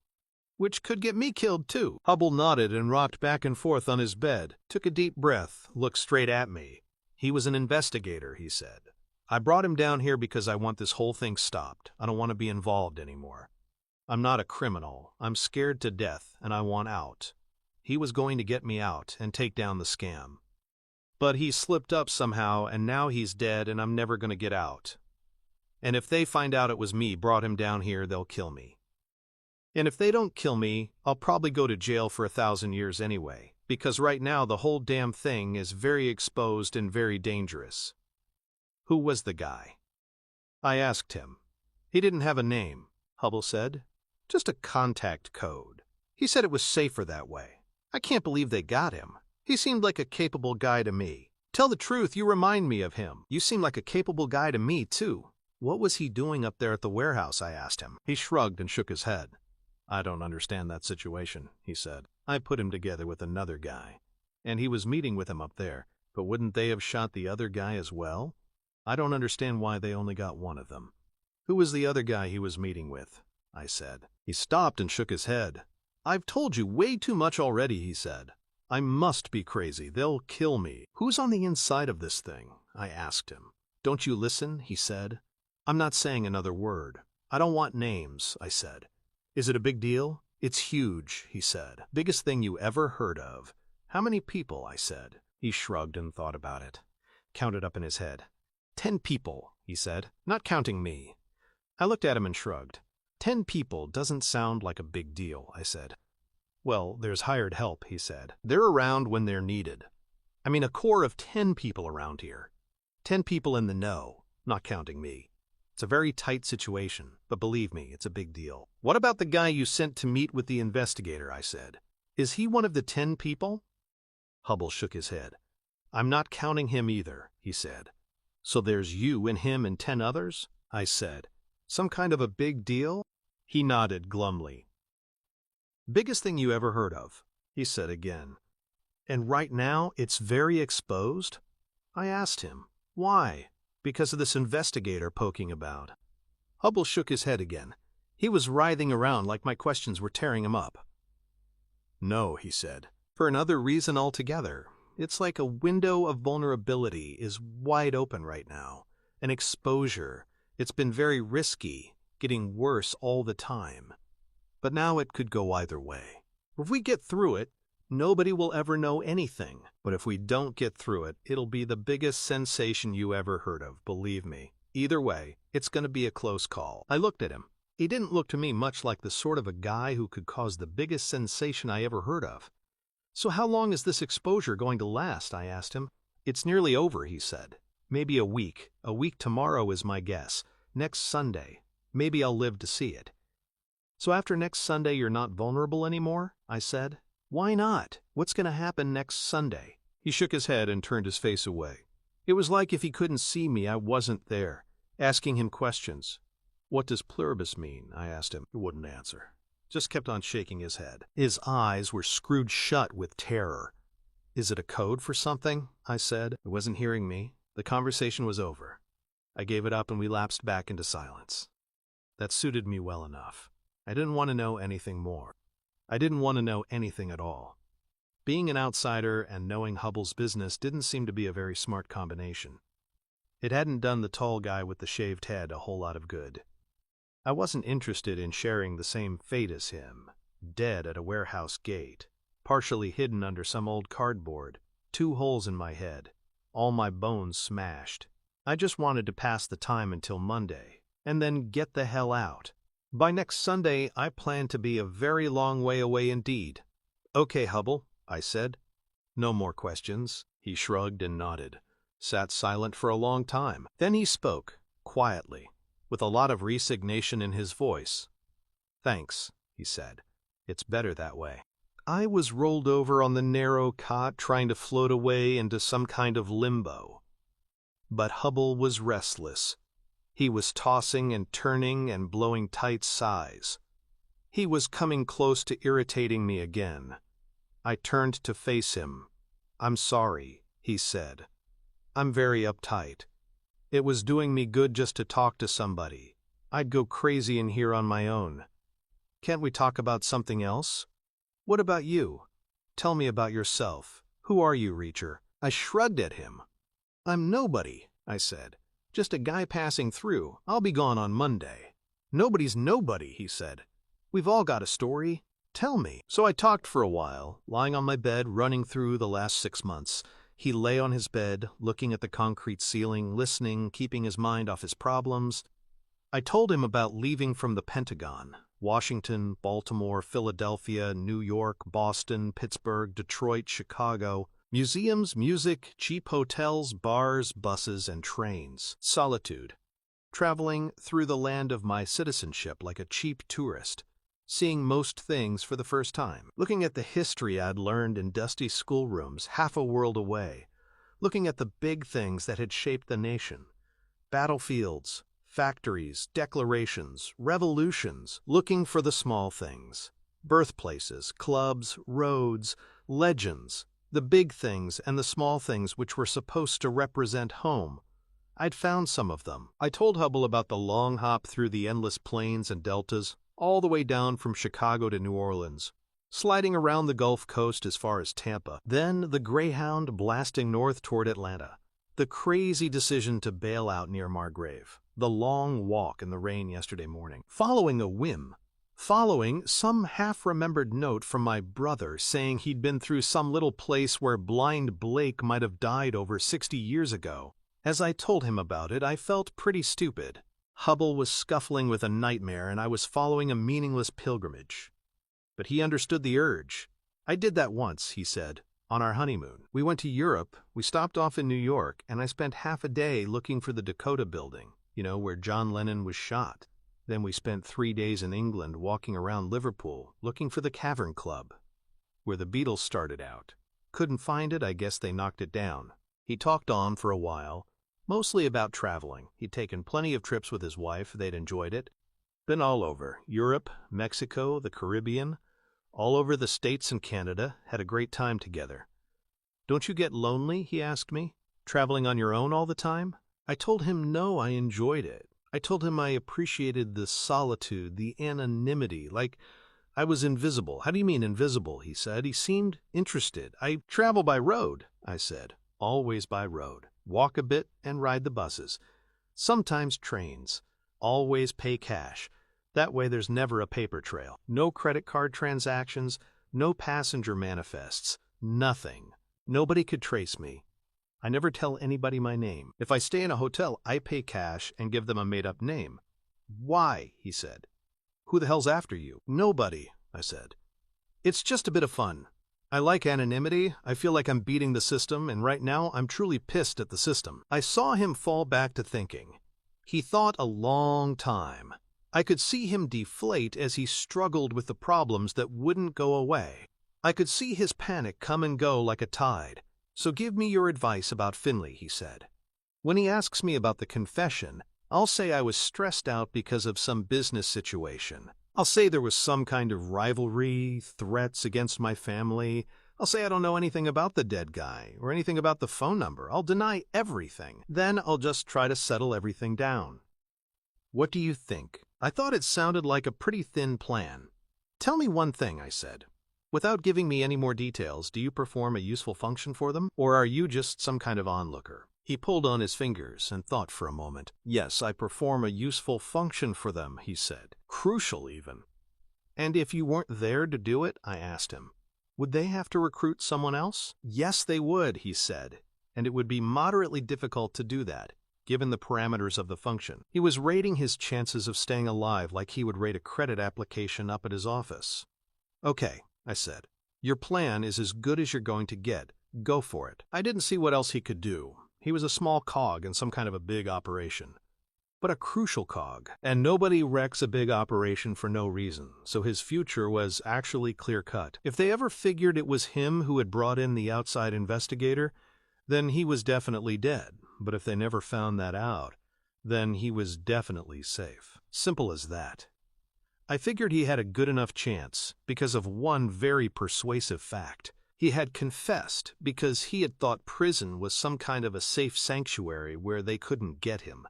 S1: Which could get me killed, too. Hubble nodded and rocked back and forth on his bed, took a deep breath, looked straight at me. He was an investigator, he said. I brought him down here because I want this whole thing stopped. I don't want to be involved anymore. I'm not a criminal. I'm scared to death, and I want out. He was going to get me out and take down the scam. But he slipped up somehow, and now he's dead, and I'm never going to get out. And if they find out it was me brought him down here, they'll kill me. And if they don't kill me, I'll probably go to jail for 1,000 years anyway, because right now the whole damn thing is very exposed and very dangerous. Who was the guy? I asked him. He didn't have a name, Hubble said. Just a contact code. He said it was safer that way. I can't believe they got him. He seemed like a capable guy to me. Tell the truth, you remind me of him. You seem like a capable guy to me, too. What was he doing up there at the warehouse, I asked him. He shrugged and shook his head. I don't understand that situation, he said. I put him together with another guy. And he was meeting with him up there, but wouldn't they have shot the other guy as well? I don't understand why they only got one of them. Who was the other guy he was meeting with? I said. He stopped and shook his head. I've told you way too much already, he said. I must be crazy. They'll kill me. Who's on the inside of this thing? I asked him. Don't you listen? He said. I'm not saying another word. I don't want names, I said. Is it a big deal? It's huge, he said. Biggest thing you ever heard of. How many people? I said. He shrugged and thought about it. Counted up in his head. 10 people, he said, not counting me. I looked at him and shrugged. 10 people doesn't sound like a big deal, I said. Well, there's hired help, he said. They're around when they're needed. I mean, a core of 10 people around here. 10 people in the know, not counting me. It's a very tight situation, but believe me, it's a big deal. What about the guy you sent to meet with the investigator, I said. Is he one of the 10 people? Hubble shook his head. I'm not counting him either, he said. So there's you and him and 10 others? I said. Some kind of a big deal? He nodded glumly. Biggest thing you ever heard of, he said again. And right now it's very exposed? I asked him. Why? Because of this investigator poking about. Hubble shook his head again. He was writhing around like my questions were tearing him up. No, he said. For another reason altogether. It's like a window of vulnerability is wide open right now. An exposure. It's been very risky, getting worse all the time. But now it could go either way. If we get through it, nobody will ever know anything. But if we don't get through it, it'll be the biggest sensation you ever heard of, believe me. Either way, it's going to be a close call. I looked at him. He didn't look to me much like the sort of a guy who could cause the biggest sensation I ever heard of. So how long is this exposure going to last? I asked him. It's nearly over, he said. Maybe a week. A week tomorrow is my guess. Next Sunday. Maybe I'll live to see it. So after next Sunday you're not vulnerable anymore? I said. Why not? What's going to happen next Sunday? He shook his head and turned his face away. It was like if he couldn't see me, I wasn't there, asking him questions. What does pluribus mean? I asked him. He wouldn't answer. Just kept on shaking his head. His eyes were screwed shut with terror. Is it a code for something? I said. He wasn't hearing me. The conversation was over. I gave it up and we lapsed back into silence. That suited me well enough. I didn't want to know anything more. I didn't want to know anything at all. Being an outsider and knowing Hubble's business didn't seem to be a very smart combination. It hadn't done the tall guy with the shaved head a whole lot of good. I wasn't interested in sharing the same fate as him, dead at a warehouse gate, partially hidden under some old cardboard, 2 holes in my head, all my bones smashed. I just wanted to pass the time until Monday, and then get the hell out. By next Sunday, I plan to be a very long way away indeed. Okay, Hubble, I said. No more questions. He shrugged and nodded, sat silent for a long time. Then he spoke, quietly, with a lot of resignation in his voice. Thanks, he said. It's better that way. I was rolled over on the narrow cot trying to float away into some kind of limbo. But Hubble was restless. He was tossing and turning and blowing tight sighs. He was coming close to irritating me again. I turned to face him. I'm sorry, he said. I'm very uptight. It was doing me good just to talk to somebody. I'd go crazy in here on my own. Can't we talk about something else? What about you? Tell me about yourself. Who are you, Reacher? I shrugged at him. I'm nobody, I said. Just a guy passing through. I'll be gone on Monday. Nobody's nobody, he said. We've all got a story. Tell me. So I talked for a while, lying on my bed, running through the last 6 months. He lay on his bed, looking at the concrete ceiling, listening, keeping his mind off his problems. I told him about leaving from the Pentagon, Washington, Baltimore, Philadelphia, New York, Boston, Pittsburgh, Detroit, Chicago, museums, music, cheap hotels, bars, buses, and trains. Solitude. Traveling through the land of my citizenship like a cheap tourist, seeing most things for the first time, looking at the history I'd learned in dusty schoolrooms half a world away, looking at the big things that had shaped the nation, battlefields, factories, declarations, revolutions, looking for the small things, birthplaces, clubs, roads, legends, the big things and the small things which were supposed to represent home. I'd found some of them. I told Hubble about the long hop through the endless plains and deltas, all the way down from Chicago to New Orleans, sliding around the Gulf Coast as far as Tampa, then the Greyhound blasting north toward Atlanta, the crazy decision to bail out near Margrave, the long walk in the rain yesterday morning, following a whim, following some half-remembered note from my brother saying he'd been through some little place where blind Blake might have died over 60 years ago. As I told him about it, I felt pretty stupid. Hubble was scuffling with a nightmare and I was following a meaningless pilgrimage. But he understood the urge. I did that once, he said, on our honeymoon. We went to Europe, we stopped off in New York, and I spent half a day looking for the Dakota building, where John Lennon was shot. Then we spent 3 days in England walking around Liverpool, looking for the Cavern Club, where the Beatles started out. Couldn't find it, I guess they knocked it down. He talked on for a while, mostly about traveling. He'd taken plenty of trips with his wife, they'd enjoyed it. Been all over, Europe, Mexico, the Caribbean, all over the States and Canada, had a great time together. Don't you get lonely, he asked me, traveling on your own all the time? I told him no, I enjoyed it. I told him I appreciated the solitude, the anonymity, like I was invisible. How do you mean invisible, he said. He seemed interested. I travel by road, I said. Always by road. Walk a bit and ride the buses. Sometimes trains. Always pay cash. That way there's never a paper trail. No credit card transactions, no passenger manifests, nothing. Nobody could trace me. I never tell anybody my name. If I stay in a hotel, I pay cash and give them a made-up name. Why? He said. Who the hell's after you? Nobody, I said. It's just a bit of fun. I like anonymity, I feel like I'm beating the system, and right now I'm truly pissed at the system. I saw him fall back to thinking. He thought a long time. I could see him deflate as he struggled with the problems that wouldn't go away. I could see his panic come and go like a tide. So give me your advice about Finley, he said. When he asks me about the confession, I'll say I was stressed out because of some business situation. I'll say there was some kind of rivalry, threats against my family. I'll say I don't know anything about the dead guy or anything about the phone number. I'll deny everything. Then I'll just try to settle everything down. What do you think? I thought it sounded like a pretty thin plan. Tell me one thing, I said. Without giving me any more details, do you perform a useful function for them, or are you just some kind of onlooker? He pulled on his fingers and thought for a moment. Yes, I perform a useful function for them, he said. Crucial, even. And if you weren't there to do it, I asked him, would they have to recruit someone else? Yes, they would, he said, and it would be moderately difficult to do that, given the parameters of the function. He was rating his chances of staying alive like he would rate a credit application up at his office. Okay, I said. Your plan is as good as you're going to get. Go for it. I didn't see what else he could do. He was a small cog in some kind of a big operation. But a crucial cog. And nobody wrecks a big operation for no reason, so his future was actually clear-cut. If they ever figured it was him who had brought in the outside investigator, then he was definitely dead. But if they never found that out, then he was definitely safe. Simple as that. I figured he had a good enough chance because of one very persuasive fact. He had confessed because he had thought prison was some kind of a safe sanctuary where they couldn't get him.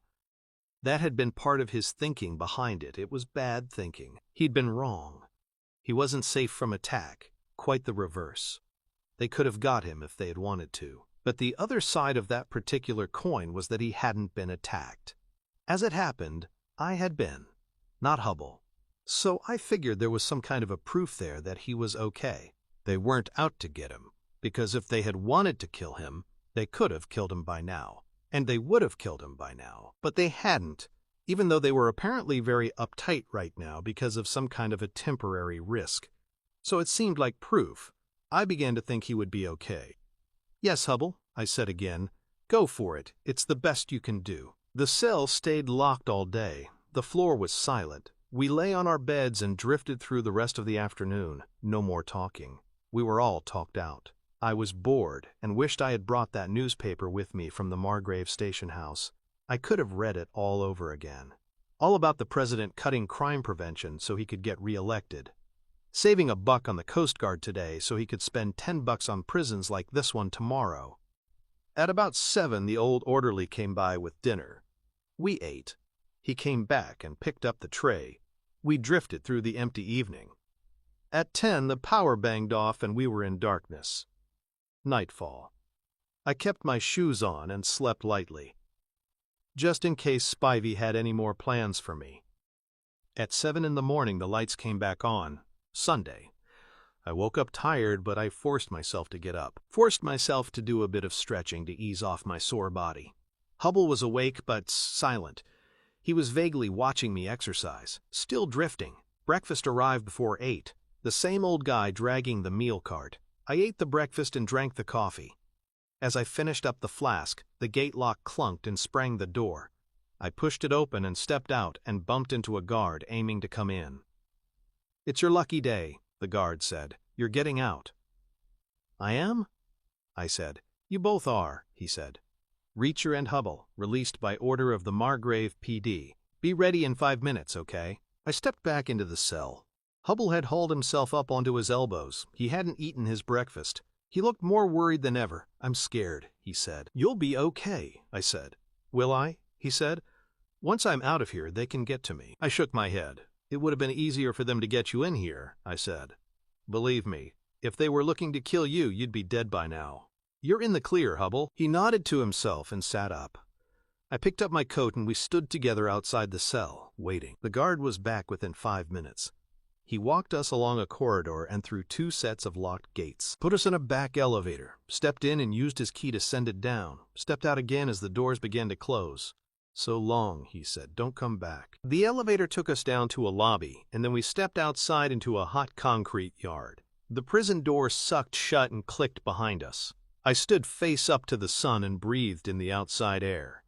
S1: That had been part of his thinking behind it. It was bad thinking. He'd been wrong. He wasn't safe from attack. Quite the reverse. They could have got him if they had wanted to. But the other side of that particular coin was that he hadn't been attacked. As it happened, I had been, not Hubble. So I figured there was some kind of a proof there that he was okay. They weren't out to get him, because if they had wanted to kill him, they could have killed him by now. And they would have killed him by now. But they hadn't, even though they were apparently very uptight right now because of some kind of a temporary risk. So it seemed like proof. I began to think he would be okay. "Yes, Hubble," I said again. "Go for it. It's the best you can do." The cell stayed locked all day. The floor was silent. We lay on our beds and drifted through the rest of the afternoon. No more talking. We were all talked out. I was bored and wished I had brought that newspaper with me from the Margrave station house. I could have read it all over again. All about the president cutting crime prevention so he could get re-elected. Saving $1 on the Coast Guard today so he could spend $10 on prisons like this one tomorrow. At about 7, the old orderly came by with dinner. We ate. He came back and picked up the tray. We drifted through the empty evening. At 10, the power banged off and we were in darkness. Nightfall. I kept my shoes on and slept lightly, just in case Spivey had any more plans for me. At 7 in the morning, the lights came back on. Sunday. I woke up tired, but I forced myself to get up. Forced myself to do a bit of stretching to ease off my sore body. Hubble was awake but silent. He was vaguely watching me exercise, still drifting. Breakfast arrived before 8. The same old guy dragging the meal cart. I ate the breakfast and drank the coffee. As I finished up the flask, the gate lock clunked and sprang the door. I pushed it open and stepped out and bumped into a guard aiming to come in. "It's your lucky day," the guard said. "You're getting out." "I am?" I said. "You both are," he said. "Reacher and Hubble, released by order of the Margrave PD. Be ready in 5 minutes, okay?" I stepped back into the cell. Hubble had hauled himself up onto his elbows. He hadn't eaten his breakfast. He looked more worried than ever. "I'm scared," he said. "You'll be okay," I said. "Will I?" he said. "Once I'm out of here, they can get to me." I shook my head. "It would have been easier for them to get you in here," I said. "Believe me, if they were looking to kill you, you'd be dead by now. You're in the clear, Hubble." He nodded to himself and sat up. I picked up my coat and we stood together outside the cell, waiting. The guard was back within 5 minutes. He walked us along a corridor and through 2 sets of locked gates, put us in a back elevator, stepped in and used his key to send it down, stepped out again as the doors began to close. "So long," he said. "Don't come back." The elevator took us down to a lobby, and then we stepped outside into a hot concrete yard. The prison door sucked shut and clicked behind us. I stood face up to the sun and breathed in the outside air.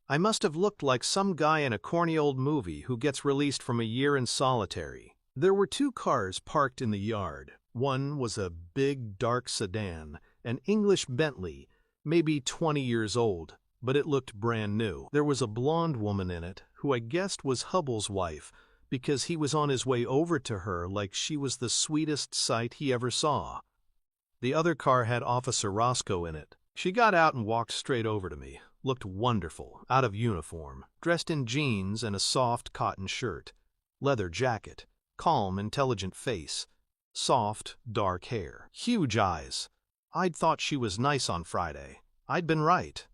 S1: I must have looked like some guy in a corny old movie who gets released from a year in solitary. There were 2 cars parked in the yard. One was a big, dark sedan, an English Bentley, maybe 20 years old, but it looked brand new. There was a blonde woman in it, who I guessed was Hubble's wife, because he was on his way over to her like she was the sweetest sight he ever saw. The other car had Officer Roscoe in it. She got out and walked straight over to me, looked wonderful, out of uniform, dressed in jeans and a soft cotton shirt, leather jacket, calm, intelligent face, soft, dark hair, huge eyes. I'd thought she was nice on Friday. I'd been right.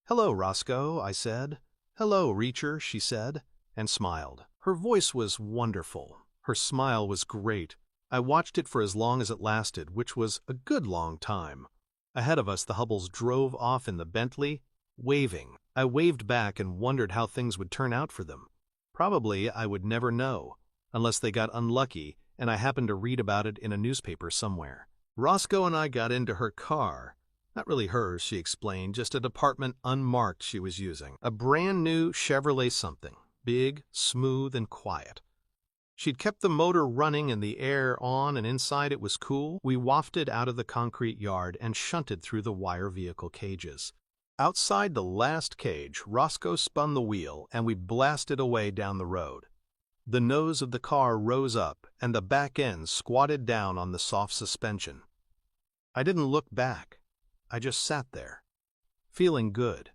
S1: "Hello, Roscoe," I said. "Hello, Reacher," she said, and smiled. Her voice was wonderful. Her smile was great. I watched it for as long as it lasted, which was a good long time. Ahead of us, the Hubbles drove off in the Bentley, waving. I waved back and wondered how things would turn out for them. Probably I would never know, unless they got unlucky and I happened to read about it in a newspaper somewhere. Roscoe and I got into her car. Not really hers, she explained, just a department unmarked she was using. A brand new Chevrolet something, big, smooth, and quiet. She'd kept the motor running and the air on, and inside it was cool. We wafted out of the concrete yard and shunted through the wire vehicle cages. Outside the last cage, Roscoe spun the wheel, and we blasted away down the road. The nose of the car rose up, and the back end squatted down on the soft suspension. I didn't look back. I just sat there, feeling good.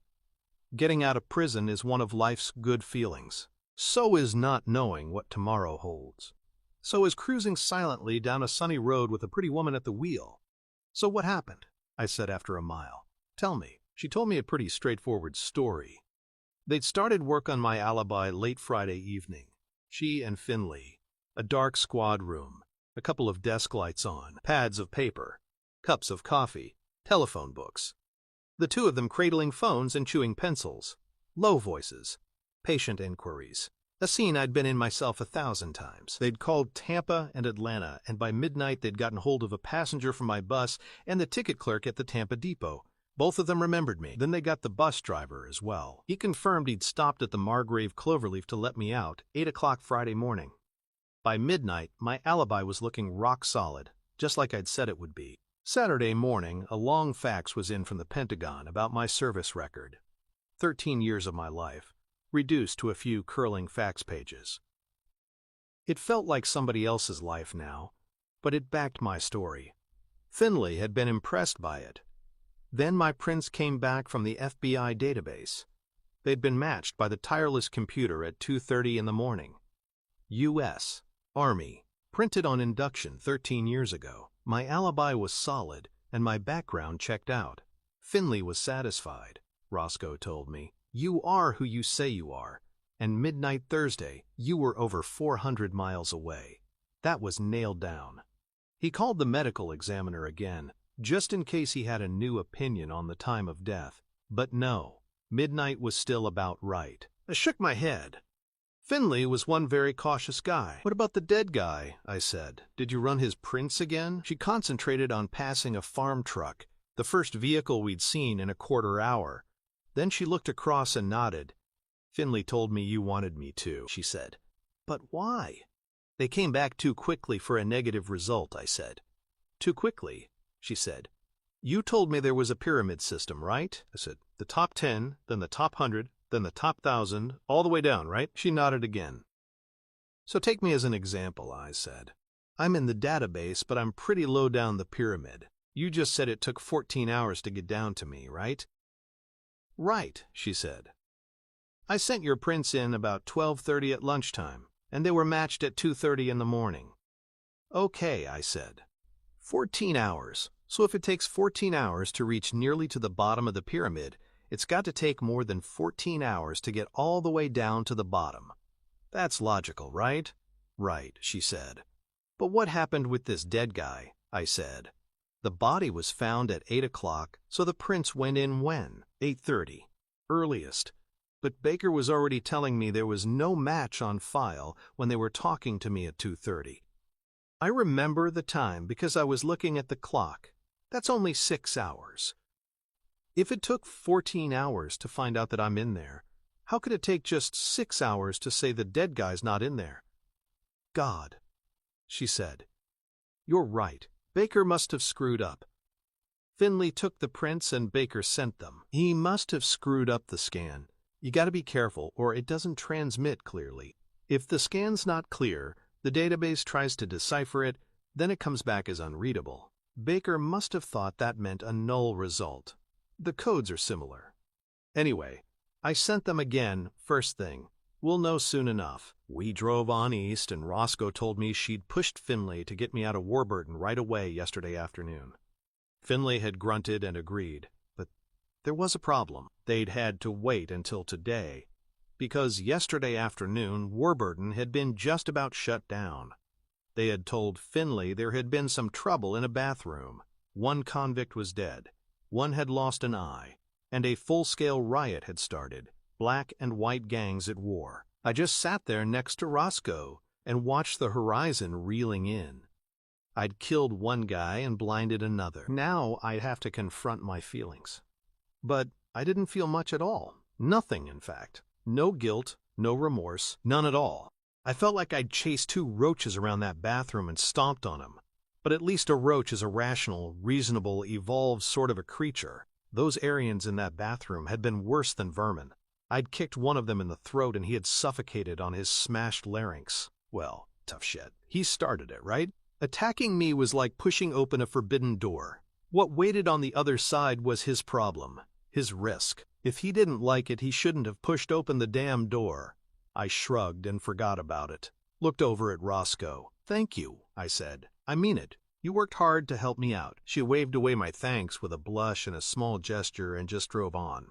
S1: Getting out of prison is one of life's good feelings. So is not knowing what tomorrow holds. So is cruising silently down a sunny road with a pretty woman at the wheel. "So what happened?" I said after a mile. "Tell me." She told me a pretty straightforward story. They'd started work on my alibi late Friday evening. She and Finley. A dark squad room. A couple of desk lights on. Pads of paper. Cups of coffee. Telephone books. The 2 of them cradling phones and chewing pencils. Low voices. Patient inquiries. A scene I'd been in myself 1,000 times. They'd called Tampa and Atlanta, and by midnight they'd gotten hold of a passenger from my bus and the ticket clerk at the Tampa depot. Both of them remembered me. Then they got the bus driver as well. He confirmed he'd stopped at the Margrave Cloverleaf to let me out, 8 o'clock Friday morning. By midnight, my alibi was looking rock solid, just like I'd said it would be. Saturday morning, a long fax was in from the Pentagon about my service record. 13 years of my life, reduced to a few curling fax pages. It felt like somebody else's life now, but it backed my story. Finley had been impressed by it. Then my prints came back from the FBI database. They'd been matched by the tireless computer at 2:30 in the morning. U.S. Army, printed on induction 13 years ago. My alibi was solid, and my background checked out. Finley was satisfied, Roscoe told me. You are who you say you are, and midnight Thursday, you were over 400 miles away. That was nailed down. He called the medical examiner again, just in case he had a new opinion on the time of death. But no, midnight was still about right. I shook my head. Finley was one very cautious guy. What about the dead guy? I said. Did you run his prints again? She concentrated on passing a farm truck, the first vehicle we'd seen in a quarter hour. Then she looked across and nodded. Finley told me you wanted me to, she said. But why? They came back too quickly for a negative result, I said. Too quickly, she said. You told me there was a pyramid system, right? I said, the top 10, then the top 100, then the top 1,000, all the way down, right? She nodded again. So take me as an example, I said. I'm in the database, but I'm pretty low down the pyramid. You just said it took 14 hours to get down to me, right? Right, she said. I sent your prints in about 12:30 at lunchtime, and they were matched at 2:30 in the morning. Okay, I said. 14 hours. So if it takes 14 hours to reach nearly to the bottom of the pyramid, it's got to take more than 14 hours to get all the way down to the bottom. That's logical, right? Right, she said. But what happened with this dead guy? I said. The body was found at 8 o'clock, so the prints went in when? 8:30. Earliest. But Baker was already telling me there was no match on file when they were talking to me at 2:30. I remember the time because I was looking at the clock. That's only 6 hours. If it took 14 hours to find out that I'm in there, how could it take just 6 hours to say the dead guy's not in there? God, she said. You're right. Baker must have screwed up. Finley took the prints and Baker sent them. He must have screwed up the scan. You gotta be careful or it doesn't transmit clearly. If the scan's not clear, the database tries to decipher it, then it comes back as unreadable. Baker must have thought that meant a null result. The codes are similar. Anyway, I sent them again, first thing. We'll know soon enough. We drove on east and Roscoe told me she'd pushed Finley to get me out of Warburton right away yesterday afternoon. Finley had grunted and agreed, but there was a problem. They'd had to wait until today, because yesterday afternoon Warburton had been just about shut down. They had told Finley there had been some trouble in a bathroom. One convict was dead, one had lost an eye, and a full-scale riot had started, black and white gangs at war. I just sat there next to Roscoe and watched the horizon reeling in. I'd killed one guy and blinded another. Now I'd have to confront my feelings. But I didn't feel much at all. Nothing, in fact. No guilt, no remorse, none at all. I felt like I'd chased 2 roaches around that bathroom and stomped on them. But at least a roach is a rational, reasonable, evolved sort of a creature. Those Aryans in that bathroom had been worse than vermin. I'd kicked one of them in the throat and he had suffocated on his smashed larynx. Well, tough shit. He started it, right? Attacking me was like pushing open a forbidden door. What waited on the other side was his problem, his risk. If he didn't like it, he shouldn't have pushed open the damn door. I shrugged and forgot about it. Looked over at Roscoe. Thank you, I said. I mean it. You worked hard to help me out. She waved away my thanks with a blush and a small gesture and just drove on.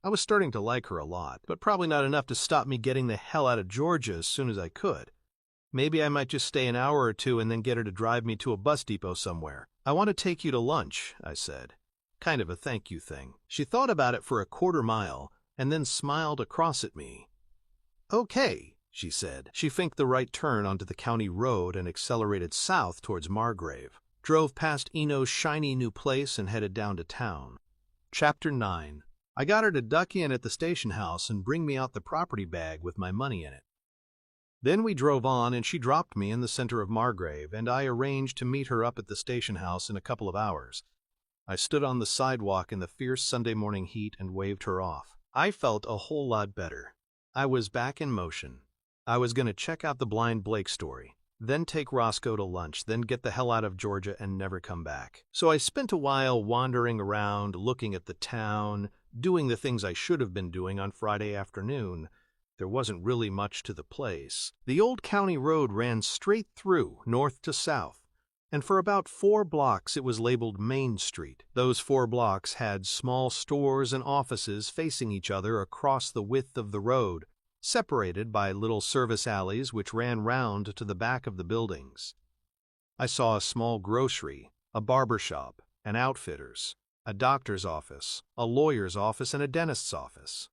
S1: I was starting to like her a lot, but probably not enough to stop me getting the hell out of Georgia as soon as I could. Maybe I might just stay an hour or two and then get her to drive me to a bus depot somewhere. I want to take you to lunch, I said. Kind of a thank you thing. She thought about it for a quarter mile and then smiled across at me. "Okay," she said. She finked the right turn onto the county road and accelerated south towards Margrave. Drove past Eno's shiny new place and headed down to town. Chapter 9. I got her to duck in at the station house and bring me out the property bag with my money in it. Then we drove on and she dropped me in the center of Margrave, and I arranged to meet her up at the station house in a couple of hours. I stood on the sidewalk in the fierce Sunday morning heat and waved her off. I felt a whole lot better. I was back in motion. I was going to check out the Blind Blake story, then take Roscoe to lunch, then get the hell out of Georgia and never come back. So I spent a while wandering around, looking at the town, doing the things I should have been doing on Friday afternoon. There wasn't really much to the place. The old county road ran straight through, north to south, and for about 4 blocks it was labeled Main Street. Those 4 blocks had small stores and offices facing each other across the width of the road, separated by little service alleys which ran round to the back of the buildings. I saw a small grocery, a barber shop, an outfitter's, a doctor's office, a lawyer's office, and a dentist's office.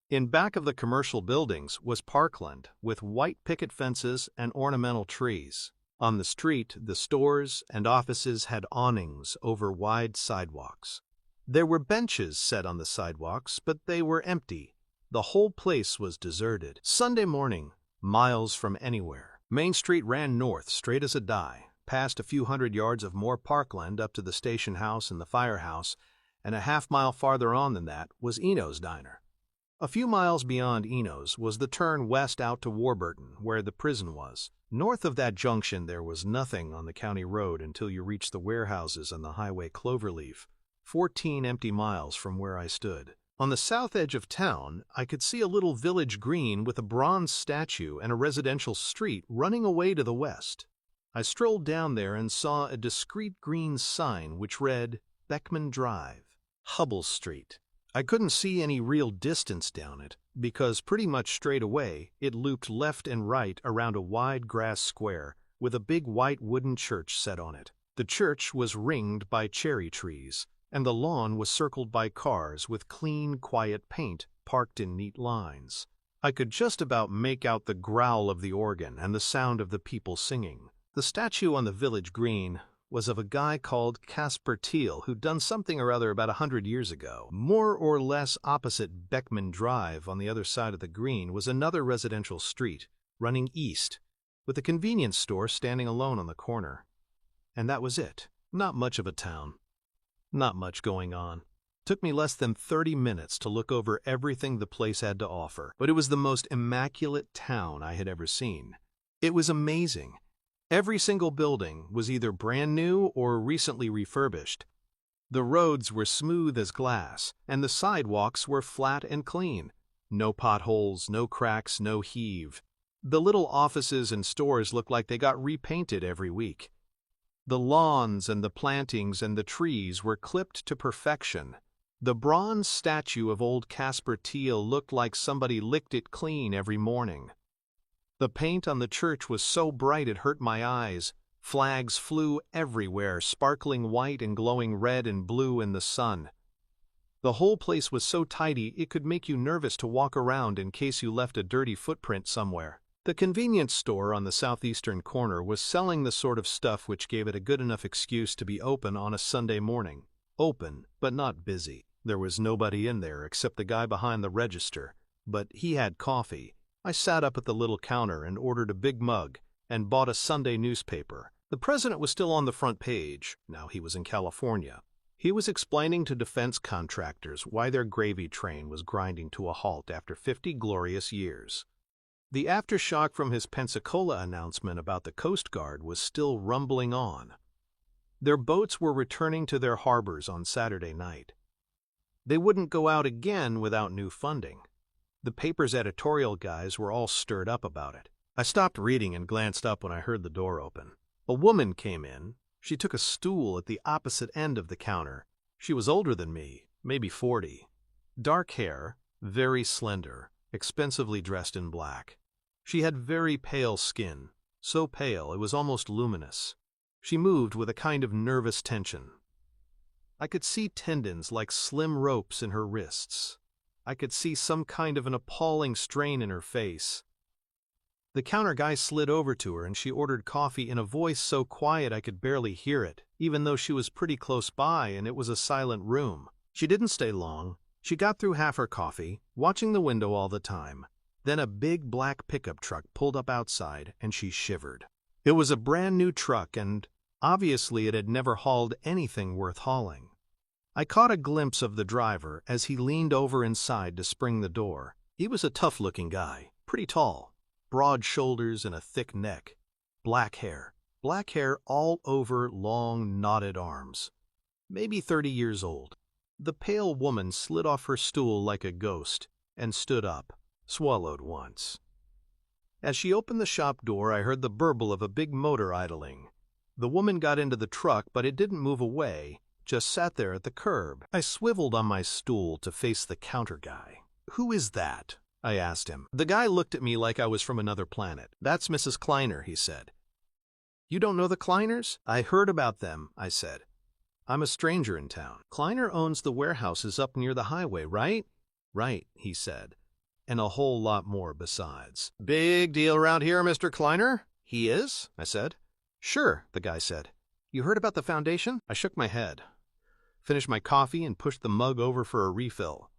S1: In back of the commercial buildings was parkland with white picket fences and ornamental trees. On the street, the stores and offices had awnings over wide sidewalks. There were benches set on the sidewalks, but they were empty. The whole place was deserted. Sunday morning, miles from anywhere. Main Street ran north, straight as a die, past a few hundred yards of more parkland up to the station house and the firehouse, and a half-mile farther on than that was Eno's diner. A few miles beyond Eno's was the turn west out to Warburton, where the prison was. North of that junction there was nothing on the county road until you reached the warehouses and the highway Cloverleaf, 14 empty miles from where I stood. On the south edge of town, I could see a little village green with a bronze statue and a residential street running away to the west. I strolled down there and saw a discreet green sign which read, Beckman Drive, Hubble Street. I couldn't see any real distance down it, because pretty much straight away it looped left and right around a wide grass square with a big white wooden church set on it. The church was ringed by cherry trees, and the lawn was circled by cars with clean, quiet paint parked in neat lines. I could just about make out the growl of the organ and the sound of the people singing. The statue on the village green was of a guy called Caspar Thiel who'd done something or other about 100 years ago. More or less opposite Beckman Drive on the other side of the green was another residential street running east, with a convenience store standing alone on the corner. And that was it. Not much of a town. Not much going on. Took me less than 30 minutes to look over everything the place had to offer, but it was the most immaculate town I had ever seen. It was amazing. Every single building was either brand new or recently refurbished. The roads were smooth as glass, and the sidewalks were flat and clean. No potholes, no cracks, no heave. The little offices and stores looked like they got repainted every week. The lawns and the plantings and the trees were clipped to perfection. The bronze statue of old Caspar Thiel looked like somebody licked it clean every morning. The paint on the church was so bright it hurt my eyes. Flags flew everywhere, sparkling white and glowing red and blue in the sun. The whole place was so tidy it could make you nervous to walk around in case you left a dirty footprint somewhere. The convenience store on the southeastern corner was selling the sort of stuff which gave it a good enough excuse to be open on a Sunday morning. Open, but not busy. There was nobody in there except the guy behind the register, but he had coffee. I sat up at the little counter and ordered a big mug and bought a Sunday newspaper. The president was still on the front page. Now he was in California. He was explaining to defense contractors why their gravy train was grinding to a halt after 50 glorious years. The aftershock from his Pensacola announcement about the Coast Guard was still rumbling on. Their boats were returning to their harbors on Saturday night. They wouldn't go out again without new funding. The paper's editorial guys were all stirred up about it. I stopped reading and glanced up when I heard the door open. A woman came in. She took a stool at the opposite end of the counter. She was older than me, maybe 40. Dark hair, very slender, expensively dressed in black. She had very pale skin, so pale it was almost luminous. She moved with a kind of nervous tension. I could see tendons like slim ropes in her wrists. I could see some kind of an appalling strain in her face. The counter guy slid over to her and she ordered coffee in a voice so quiet I could barely hear it, even though she was pretty close by and it was a silent room. She didn't stay long. She got through half her coffee, watching the window all the time. Then a big black pickup truck pulled up outside and she shivered. It was a brand new truck and obviously it had never hauled anything worth hauling. I caught a glimpse of the driver as he leaned over inside to spring the door. He was a tough-looking guy, pretty tall. Broad shoulders and a thick neck. Black hair all over long, knotted arms. Maybe 30 years old. The pale woman slid off her stool like a ghost and stood up, swallowed once. As she opened the shop door, I heard the burble of a big motor idling. The woman got into the truck, but it didn't move away, just sat there at the curb. I swiveled on my stool to face the counter guy. "Who is that?" I asked him. The guy looked at me like I was from another planet. "That's Mrs. Kleiner," he said. "You don't know the Kleiners?" "I heard about them," I said. "I'm a stranger in town." "Kleiner owns the warehouses up near the highway, right?" "Right," he said, "and a whole lot more besides." "Big deal around here, Mr. Kleiner?" "He is?" I said. "Sure," the guy said. "You heard about the foundation?" I shook my head, finished my coffee, and pushed the mug over for a refill.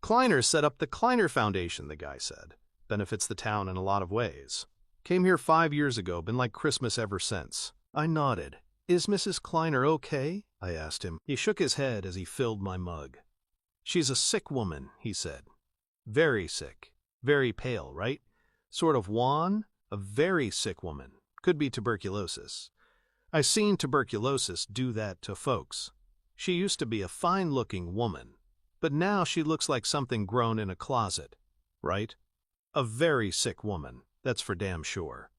S1: "Kleiner set up the Kleiner Foundation," the guy said. "Benefits the town in a lot of ways. Came here 5 years ago, been like Christmas ever since." I nodded. "Is Mrs. Kleiner okay?" I asked him. He shook his head as he filled my mug. "She's a sick woman," he said. "Very sick. Very pale, right? Sort of wan. A very sick woman. Could be tuberculosis. I've seen tuberculosis do that to folks. She used to be a fine-looking woman. But now she looks like something grown in a closet, right? A very sick woman, that's for damn sure."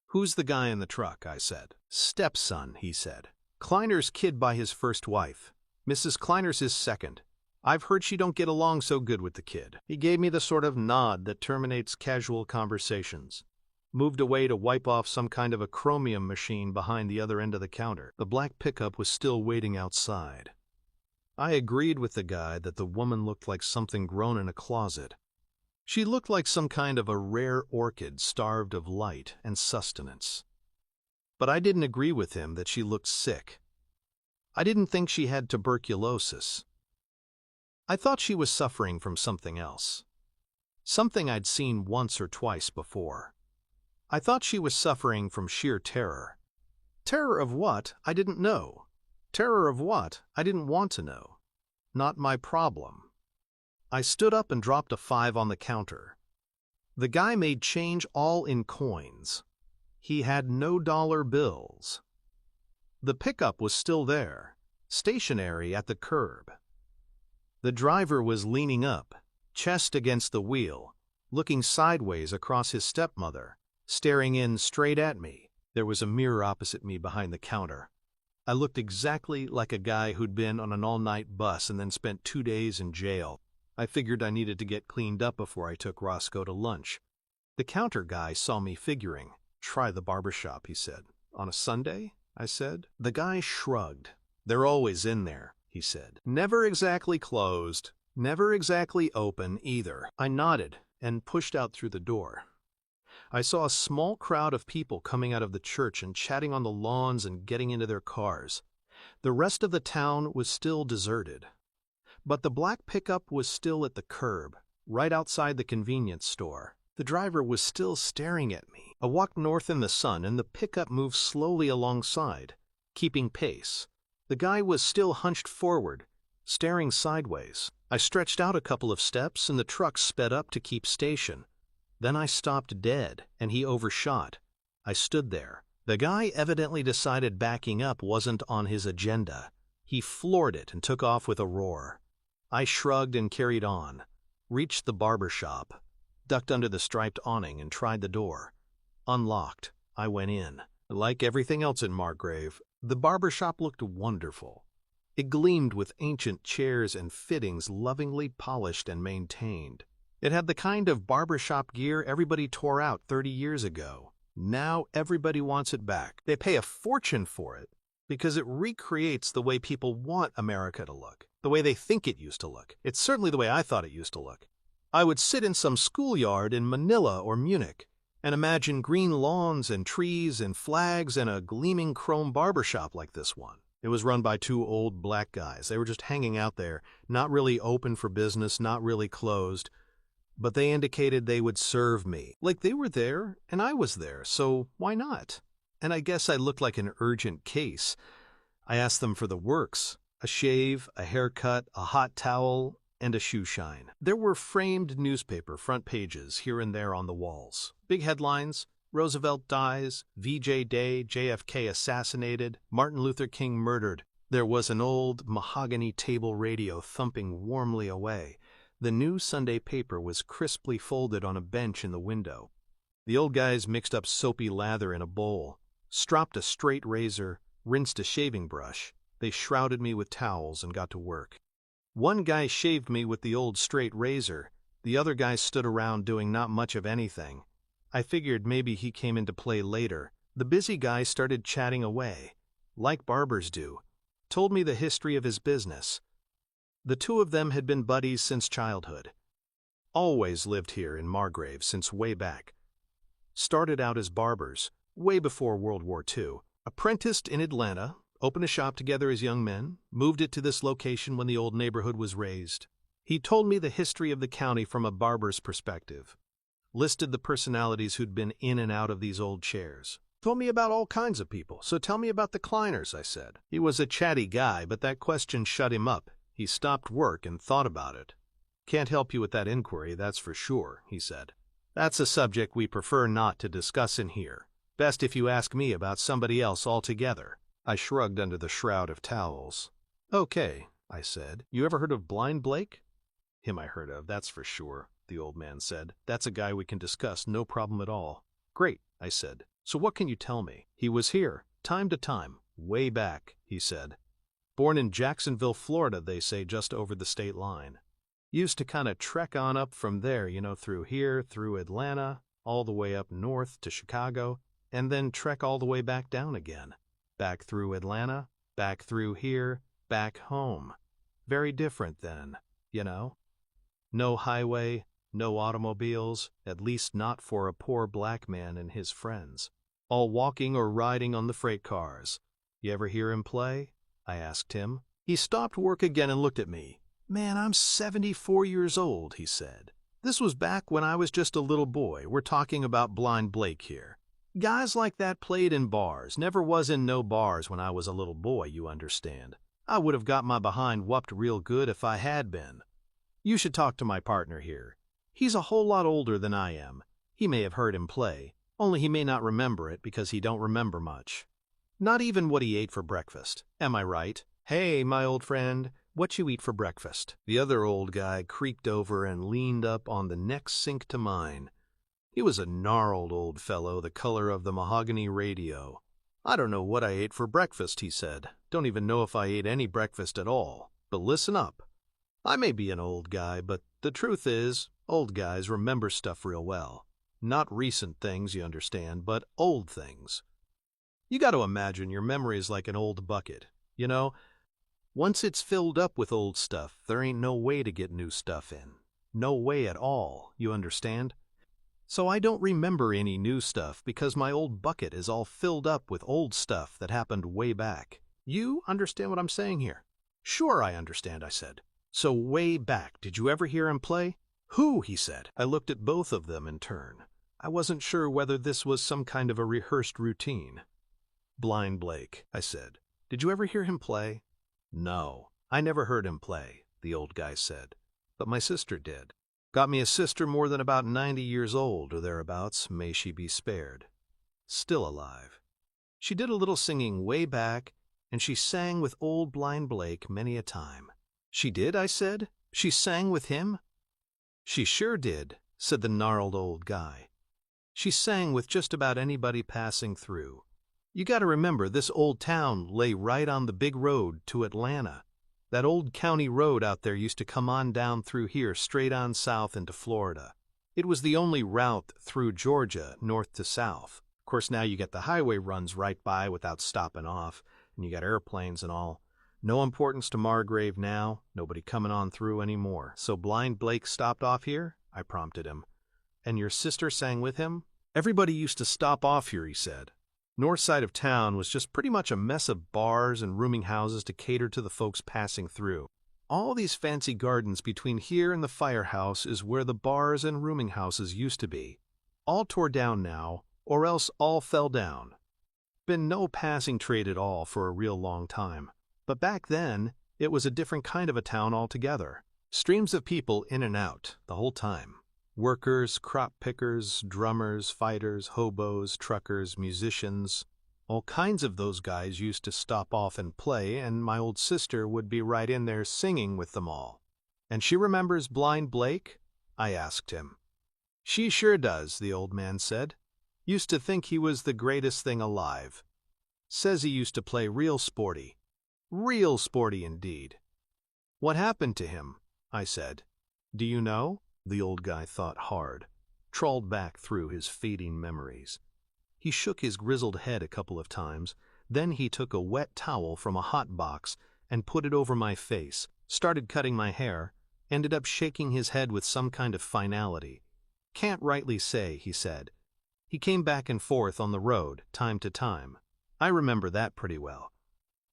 S1: "Who's the guy in the truck?" I said. "Stepson," he said. "Kleiner's kid by his first wife. Mrs. Kleiner's his second. I've heard she don't get along so good with the kid." He gave me the sort of nod that terminates casual conversations. Moved away to wipe off some kind of a chromium machine behind the other end of the counter. The black pickup was still waiting outside. I agreed with the guy that the woman looked like something grown in a closet. She looked like some kind of a rare orchid starved of light and sustenance. But I didn't agree with him that she looked sick. I didn't think she had tuberculosis. I thought she was suffering from something else. Something I'd seen once or twice before. I thought she was suffering from sheer terror. Terror of what? I didn't know. Terror of what? I didn't want to know. Not my problem. I stood up and dropped a 5 on the counter. The guy made change all in coins. He had no dollar bills. The pickup was still there, stationary at the curb. The driver was leaning up, chest against the wheel, looking sideways across his stepmother, staring in straight at me. There was a mirror opposite me behind the counter. I looked exactly like a guy who'd been on an all-night bus and then spent 2 days in jail. I figured I needed to get cleaned up before I took Roscoe to lunch. The counter guy saw me figuring. "Try the barbershop," he said. "On a Sunday?" I said. The guy shrugged. "They're always in there," he said. "Never exactly closed. Never exactly open either." I nodded and pushed out through the door. I saw a small crowd of people coming out of the church and chatting on the lawns and getting into their cars. The rest of the town was still deserted. But the black pickup was still at the curb, right outside the convenience store. The driver was still staring at me. I walked north in the sun and the pickup moved slowly alongside, keeping pace. The guy was still hunched forward, staring sideways. I stretched out a couple of steps and the truck sped up to keep station. Then I stopped dead, and he overshot. I stood there. The guy evidently decided backing up wasn't on his agenda. He floored it and took off with a roar. I shrugged and carried on, reached the barber shop, ducked under the striped awning and tried the door. Unlocked. I went in. Like everything else in Margrave, the barber shop looked wonderful. It gleamed with ancient chairs and fittings lovingly polished and maintained. It had the kind of barbershop gear everybody tore out 30 years ago. Now everybody wants it back. They pay a fortune for it because it recreates the way people want America to look. The way they think it used to look. It's certainly the way I thought it used to look. I would sit in some schoolyard in Manila or Munich and imagine green lawns and trees and flags and a gleaming chrome barbershop like this one. It was run by two old black guys. They were just hanging out there, not really open for business, not really closed, but they indicated they would serve me. Like they were there and I was there, so why not? And I guess I looked like an urgent case. I asked them for the works, a shave, a haircut, a hot towel, and a shoe shine. There were framed newspaper front pages here and there on the walls. Big headlines: Roosevelt dies, VJ Day, JFK assassinated, Martin Luther King murdered. There was an old mahogany table radio thumping warmly away. The new Sunday paper was crisply folded on a bench in the window. The old guys mixed up soapy lather in a bowl, stropped a straight razor, rinsed a shaving brush. They shrouded me with towels and got to work. One guy shaved me with the old straight razor. The other guy stood around doing not much of anything. I figured maybe he came into play later. The busy guy started chatting away, like barbers do, told me the history of his business. The two of them had been buddies since childhood. Always lived here in Margrave since way back. Started out as barbers, way before World War II. Apprenticed in Atlanta, opened a shop together as young men, moved it to this location when the old neighborhood was razed. He told me the history of the county from a barber's perspective. Listed the personalities who'd been in and out of these old chairs. Told me about all kinds of people, so tell me about the Kleiners, I said. He was a chatty guy, but that question shut him up. He stopped work and thought about it. Can't help you with that inquiry, that's for sure, he said. That's a subject we prefer not to discuss in here. Best if you ask me about somebody else altogether. I shrugged under the shroud of towels. Okay, I said. You ever heard of Blind Blake? Him I heard of, that's for sure, the old man said. That's a guy we can discuss, no problem at all. Great, I said. So what can you tell me? He was here, time to time, way back, he said. Born in Jacksonville, Florida, they say, just over the state line. Used to kind of trek on up from there, through here, through Atlanta, all the way up north to Chicago, and then trek all the way back down again. Back through Atlanta, back through here, back home. Very different then, No highway, no automobiles, at least not for a poor black man and his friends. All walking or riding on the freight cars. You ever hear him play? I asked him. He stopped work again and looked at me. Man, I'm 74 years old, he said. This was back when I was just a little boy. We're talking about Blind Blake here. Guys like that played in bars. Never was in no bars when I was a little boy, you understand. I would have got my behind whupped real good if I had been. You should talk to my partner here. He's a whole lot older than I am. He may have heard him play, only he may not remember it because he don't remember much. Not even what he ate for breakfast. Am I right? Hey, my old friend, what you eat for breakfast? The other old guy creaked over and leaned up on the next sink to mine. He was a gnarled old fellow, the color of the mahogany radio. I don't know what I ate for breakfast, he said. Don't even know if I ate any breakfast at all. But listen up. I may be an old guy, but the truth is, old guys remember stuff real well. Not recent things, you understand, but old things. You got to imagine your memory is like an old bucket, Once it's filled up with old stuff, there ain't no way to get new stuff in. No way at all, you understand? So I don't remember any new stuff because my old bucket is all filled up with old stuff that happened way back. You understand what I'm saying here? Sure, I understand, I said. So way back, did you ever hear him play? Who? He said. I looked at both of them in turn. I wasn't sure whether this was some kind of a rehearsed routine. Blind Blake, I said. Did you ever hear him play? No, I never heard him play, the old guy said. But my sister did. Got me a sister more than about 90 years old or thereabouts, may she be spared. Still alive. She did a little singing way back, and she sang with old Blind Blake many a time. She did, I said. She sang with him? She sure did, said the gnarled old guy. She sang with just about anybody passing through. You got to remember, this old town lay right on the big road to Atlanta. That old county road out there used to come on down through here straight on south into Florida. It was the only route through Georgia, north to south. Of course, now you get the highway runs right by without stopping off, and you got airplanes and all. No importance to Margrave now, nobody coming on through anymore. So Blind Blake stopped off here? I prompted him. And your sister sang with him? Everybody used to stop off here, he said. North side of town was just pretty much a mess of bars and rooming houses to cater to the folks passing through. All these fancy gardens between here and the firehouse is where the bars and rooming houses used to be. All tore down now, or else all fell down. Been no passing trade at all for a real long time. But back then, it was a different kind of a town altogether. Streams of people in and out, the whole time. Workers, crop pickers, drummers, fighters, hobos, truckers, musicians. All kinds of those guys used to stop off and play, and my old sister would be right in there singing with them all. And she remembers Blind Blake? I asked him. She sure does, the old man said. Used to think he was the greatest thing alive. Says he used to play real sporty. Real sporty indeed. What happened to him? I said. Do you know? The old guy thought hard, trawled back through his fading memories. He shook his grizzled head a couple of times, then he took a wet towel from a hot box and put it over my face, started cutting my hair, ended up shaking his head with some kind of finality. Can't rightly say, he said. He came back and forth on the road, time to time. I remember that pretty well.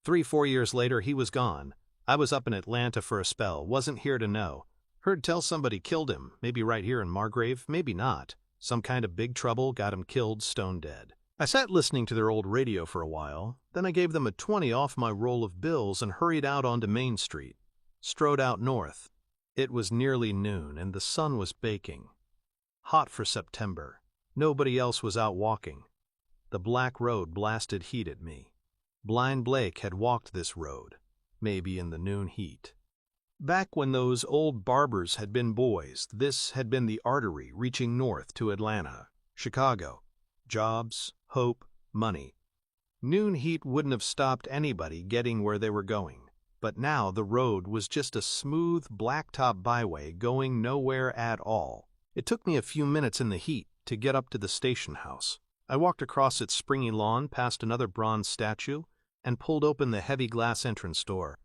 S1: 3-4 years later, he was gone. I was up in Atlanta for a spell, wasn't here to know. Heard tell somebody killed him, maybe right here in Margrave, maybe not. Some kind of big trouble got him killed stone dead. I sat listening to their old radio for a while, then I gave them a 20 off my roll of bills and hurried out onto Main Street. Strode out north. It was nearly noon and the sun was baking. Hot for September. Nobody else was out walking. The black road blasted heat at me. Blind Blake had walked this road, maybe in the noon heat. Back when those old barbers had been boys, this had been the artery reaching north to Atlanta, Chicago. Jobs, hope, money. Noon heat wouldn't have stopped anybody getting where they were going. But now the road was just a smooth, blacktop byway going nowhere at all. It took me a few minutes in the heat to get up to the station house. I walked across its springy lawn past another bronze statue and pulled open the heavy glass entrance door.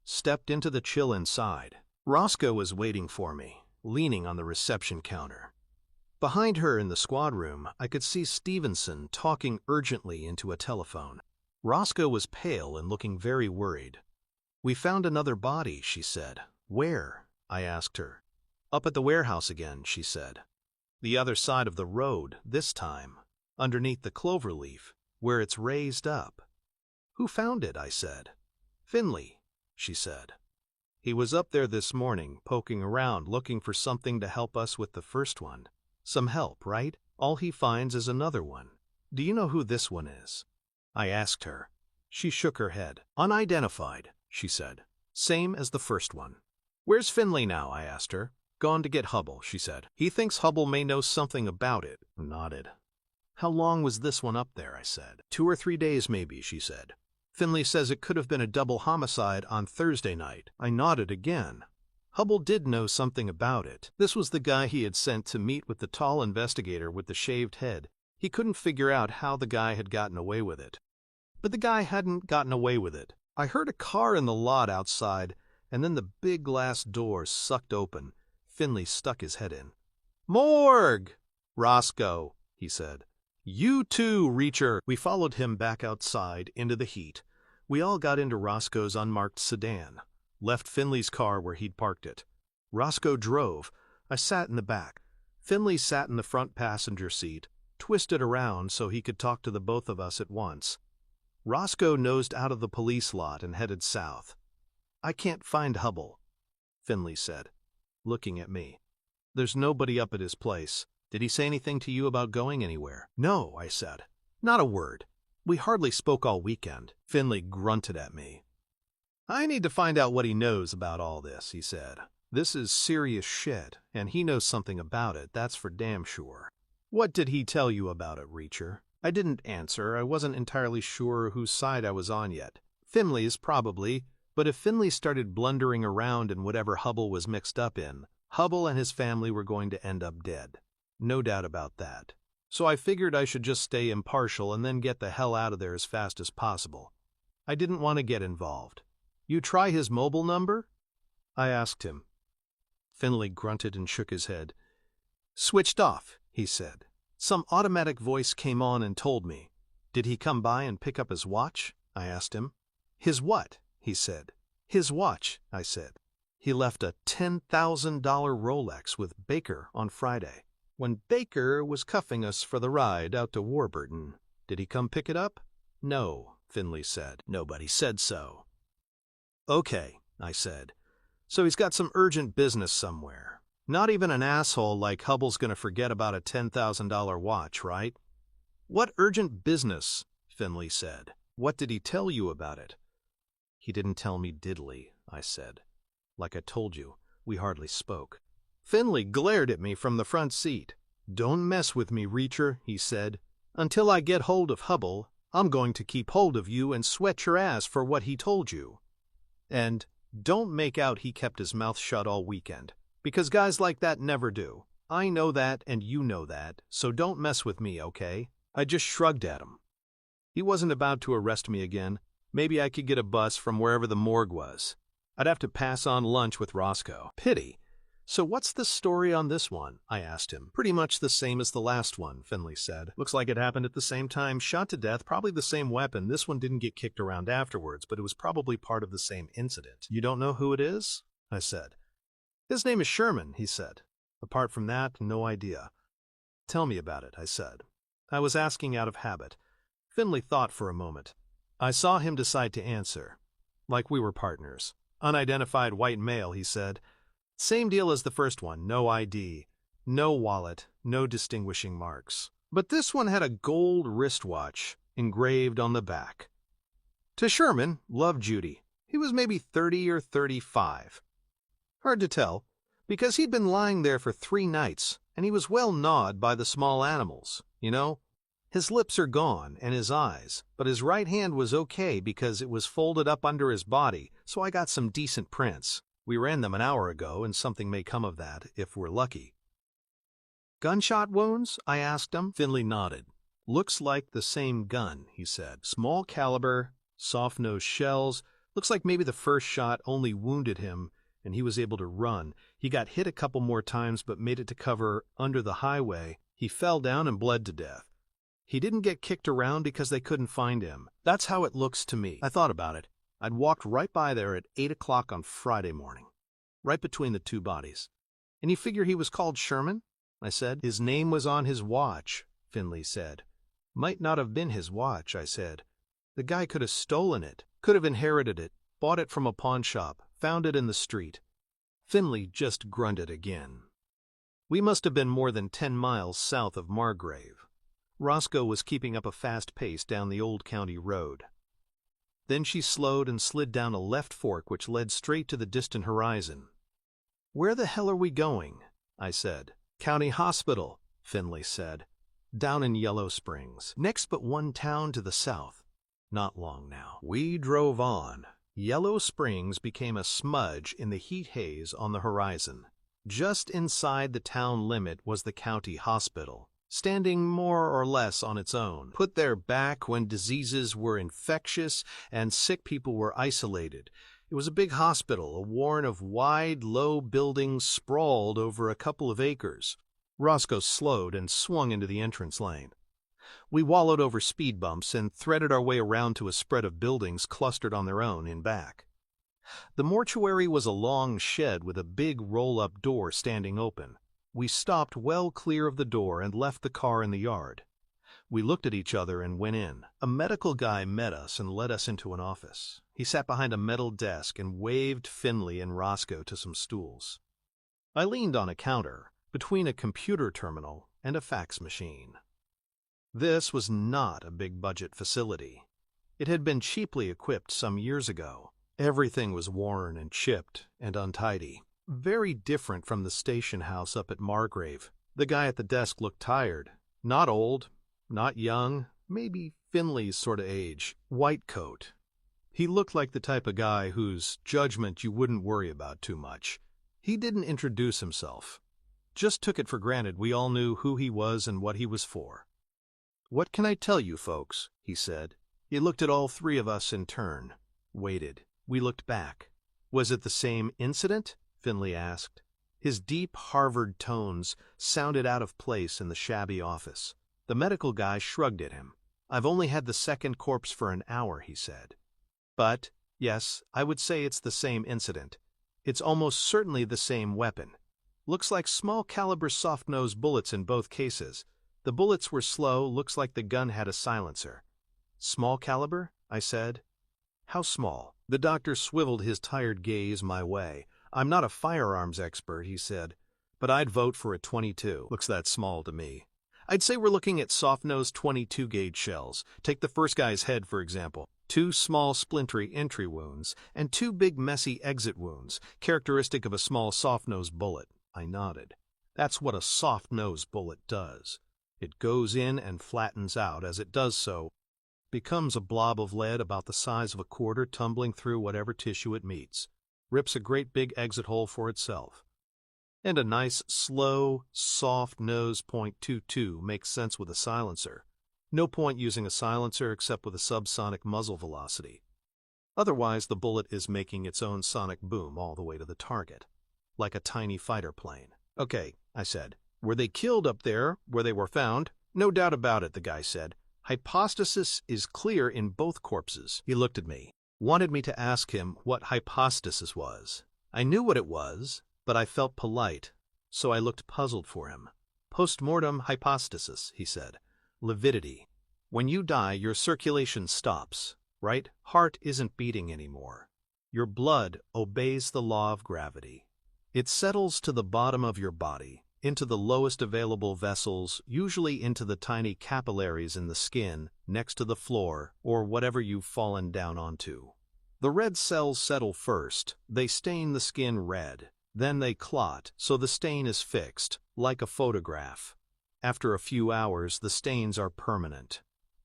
S1: Stepped into the chill inside. Roscoe was waiting for me, leaning on the reception counter. Behind her in the squad room, I could see Stevenson talking urgently into a telephone. Roscoe was pale and looking very worried. We found another body, she said. Where? I asked her. Up at the warehouse again, she said. The other side of the road, this time, underneath the clover leaf, where it's raised up. Who found it? I said. Finley, she said. He was up there this morning, poking around, looking for something to help us with the first one. Some help, right? All he finds is another one. Do you know who this one is? I asked her. She shook her head. Unidentified, she said. Same as the first one. Where's Finley now? I asked her. Gone to get Hubble, she said. He thinks Hubble may know something about it. Nodded. How long was this one up there? I said. 2 or 3 days maybe, she said. Finley says it could have been a double homicide on Thursday night. I nodded again. Hubble did know something about it. This was the guy he had sent to meet with the tall investigator with the shaved head. He couldn't figure out how the guy had gotten away with it. But the guy hadn't gotten away with it. I heard a car in the lot outside, and then the big glass door sucked open. Finley stuck his head in. Morgue! Roscoe, he said. You too, Reacher. We followed him back outside into the heat. We all got into Roscoe's unmarked sedan, left Finley's car where he'd parked it. Roscoe drove. I sat in the back. Finley sat in the front passenger seat, twisted around so he could talk to the both of us at once. Roscoe nosed out of the police lot and headed south. I can't find Hubble, Finley said, looking at me. There's nobody up at his place. Did he say anything to you about going anywhere? No, I said. Not a word. We hardly spoke all weekend. Finley grunted at me. I need to find out what he knows about all this, he said. This is serious shit, and he knows something about it, that's for damn sure. What did he tell you about it, Reacher? I didn't answer. I wasn't entirely sure whose side I was on yet. Finley's, probably, but if Finley started blundering around in whatever Hubble was mixed up in, Hubble and his family were going to end up dead. No doubt about that. So I figured I should just stay impartial and then get the hell out of there as fast as possible. I didn't want to get involved. You try his mobile number? I asked him. Finley grunted and shook his head. Switched off, he said. Some automatic voice came on and told me. Did he come by and pick up his watch? I asked him. His what? He said. His watch, I said. He left a $10,000 Rolex with Baker on Friday. When Baker was cuffing us for the ride out to Warburton, did he come pick it up? No, Finley said. Nobody said so. Okay, I said. So he's got some urgent business somewhere. Not even an asshole like Hubble's gonna forget about a $10,000 watch, right? What urgent business? Finley said. What did he tell you about it? He didn't tell me diddly, I said. Like I told you, we hardly spoke. Finley glared at me from the front seat. Don't mess with me, Reacher, he said. Until I get hold of Hubble, I'm going to keep hold of you and sweat your ass for what he told you. And don't make out he kept his mouth shut all weekend, because guys like that never do. I know that and you know that, so don't mess with me, okay? I just shrugged at him. He wasn't about to arrest me again. Maybe I could get a bus from wherever the morgue was. I'd have to pass on lunch with Roscoe. Pity. So what's the story on this one? I asked him. Pretty much the same as the last one, Finley said. Looks like it happened at the same time, shot to death, probably the same weapon. This one didn't get kicked around afterwards, but it was probably part of the same incident. You don't know who it is? I said. His name is Sherman, he said. Apart from that, no idea. Tell me about it, I said. I was asking out of habit. Finley thought for a moment. I saw him decide to answer. Like we were partners. Unidentified white male, he said. Same deal as the first one, no ID, no wallet, no distinguishing marks. But this one had a gold wristwatch engraved on the back. To Sherman, love Judy. He was maybe 30 or 35. Hard to tell, because he'd been lying there for 3 nights, and he was well gnawed by the small animals, you know? His lips are gone, and his eyes, but his right hand was okay because it was folded up under his body, so I got some decent prints. We ran them an hour ago, and something may come of that, if we're lucky. Gunshot wounds? I asked him. Finley nodded. Looks like the same gun, he said. Small caliber, soft-nosed shells. Looks like maybe the first shot only wounded him, and he was able to run. He got hit a couple more times, but made it to cover under the highway. He fell down and bled to death. He didn't get kicked around because they couldn't find him. That's how it looks to me. I thought about it. I'd walked right by there at 8 o'clock on Friday morning, right between the 2 bodies. And you figure he was called Sherman? I said. His name was on his watch, Finley said. Might not have been his watch, I said. The guy could have stolen it, could have inherited it, bought it from a pawn shop, found it in the street. Finley just grunted again. We must have been more than 10 miles south of Margrave. Roscoe was keeping up a fast pace down the old county road. Then she slowed and slid down a left fork which led straight to the distant horizon. Where the hell are we going? I said. County Hospital, Finley said. Down in Yellow Springs. Next but one town to the south. Not long now. We drove on. Yellow Springs became a smudge in the heat haze on the horizon. Just inside the town limit was the county hospital, standing more or less on its own, put there back when diseases were infectious and sick people were isolated. It was a big hospital, a warren of wide, low buildings sprawled over a couple of acres. Roscoe slowed and swung into the entrance lane. We wallowed over speed bumps and threaded our way around to a spread of buildings clustered on their own in back. The mortuary was a long shed with a big roll-up door standing open. We stopped well clear of the door and left the car in the yard. We looked at each other and went in. A medical guy met us and led us into an office. He sat behind a metal desk and waved Finley and Roscoe to some stools. I leaned on a counter, between a computer terminal and a fax machine. This was not a big-budget facility. It had been cheaply equipped some years ago. Everything was worn and chipped and untidy. Very different from the station house up at Margrave. The guy at the desk looked tired. Not old, not young, maybe Finley's sort of age. White coat. He looked like the type of guy whose judgment you wouldn't worry about too much. He didn't introduce himself. Just took it for granted we all knew who he was and what he was for. "What can I tell you folks?" he said. He looked at all 3 of us in turn. Waited. We looked back. Was it the same incident? Finley asked. His deep Harvard tones sounded out of place in the shabby office. The medical guy shrugged at him. I've only had the second corpse for an hour, he said. But, yes, I would say it's the same incident. It's almost certainly the same weapon. Looks like small caliber soft-nose bullets in both cases. The bullets were slow, looks like the gun had a silencer. Small caliber? I said. How small? The doctor swiveled his tired gaze my way. I'm not a firearms expert, he said, but I'd vote for a .22. Looks that small to me. I'd say we're looking at soft-nosed 22-gauge shells. Take the first guy's head, for example. 2 small splintery entry wounds, and 2 big messy exit wounds, characteristic of a small soft-nosed bullet. I nodded. That's what a soft-nosed bullet does. It goes in and flattens out. As it does so, becomes a blob of lead about the size of a quarter tumbling through whatever tissue it meets. Rips a great big exit hole for itself. And a nice, slow, soft nose .22 makes sense with a silencer. No point using a silencer except with a subsonic muzzle velocity. Otherwise, the bullet is making its own sonic boom all the way to the target, like a tiny fighter plane. Okay, I said. Were they killed up there where they were found? No doubt about it, the guy said. Hypostasis is clear in both corpses. He looked at me, wanted me to ask him what hypostasis was. I knew what it was, but I felt polite, so I looked puzzled for him. Postmortem hypostasis, he said. Lividity. When you die, your circulation stops, right? Heart isn't beating anymore. Your blood obeys the law of gravity. It settles to the bottom of your body, into the lowest available vessels, usually into the tiny capillaries in the skin, next to the floor, or whatever you've fallen down onto. The red cells settle first. They stain the skin red. Then they clot, so the stain is fixed, like a photograph. After a few hours, the stains are permanent.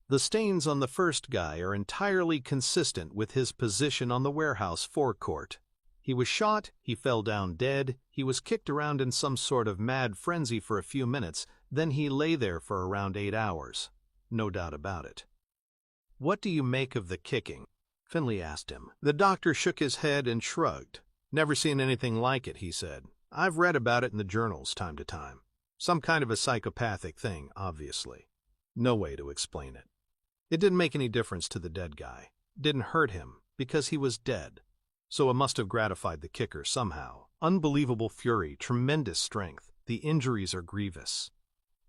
S1: The stains on the first guy are entirely consistent with his position on the warehouse forecourt. He was shot, he fell down dead, he was kicked around in some sort of mad frenzy for a few minutes, then he lay there for around 8 hours. No doubt about it. What do you make of the kicking? Finley asked him. The doctor shook his head and shrugged. Never seen anything like it, he said. I've read about it in the journals time to time. Some kind of a psychopathic thing, obviously. No way to explain it. It didn't make any difference to the dead guy. Didn't hurt him, because he was dead. So it must have gratified the kicker somehow. Unbelievable fury, tremendous strength. The injuries are grievous.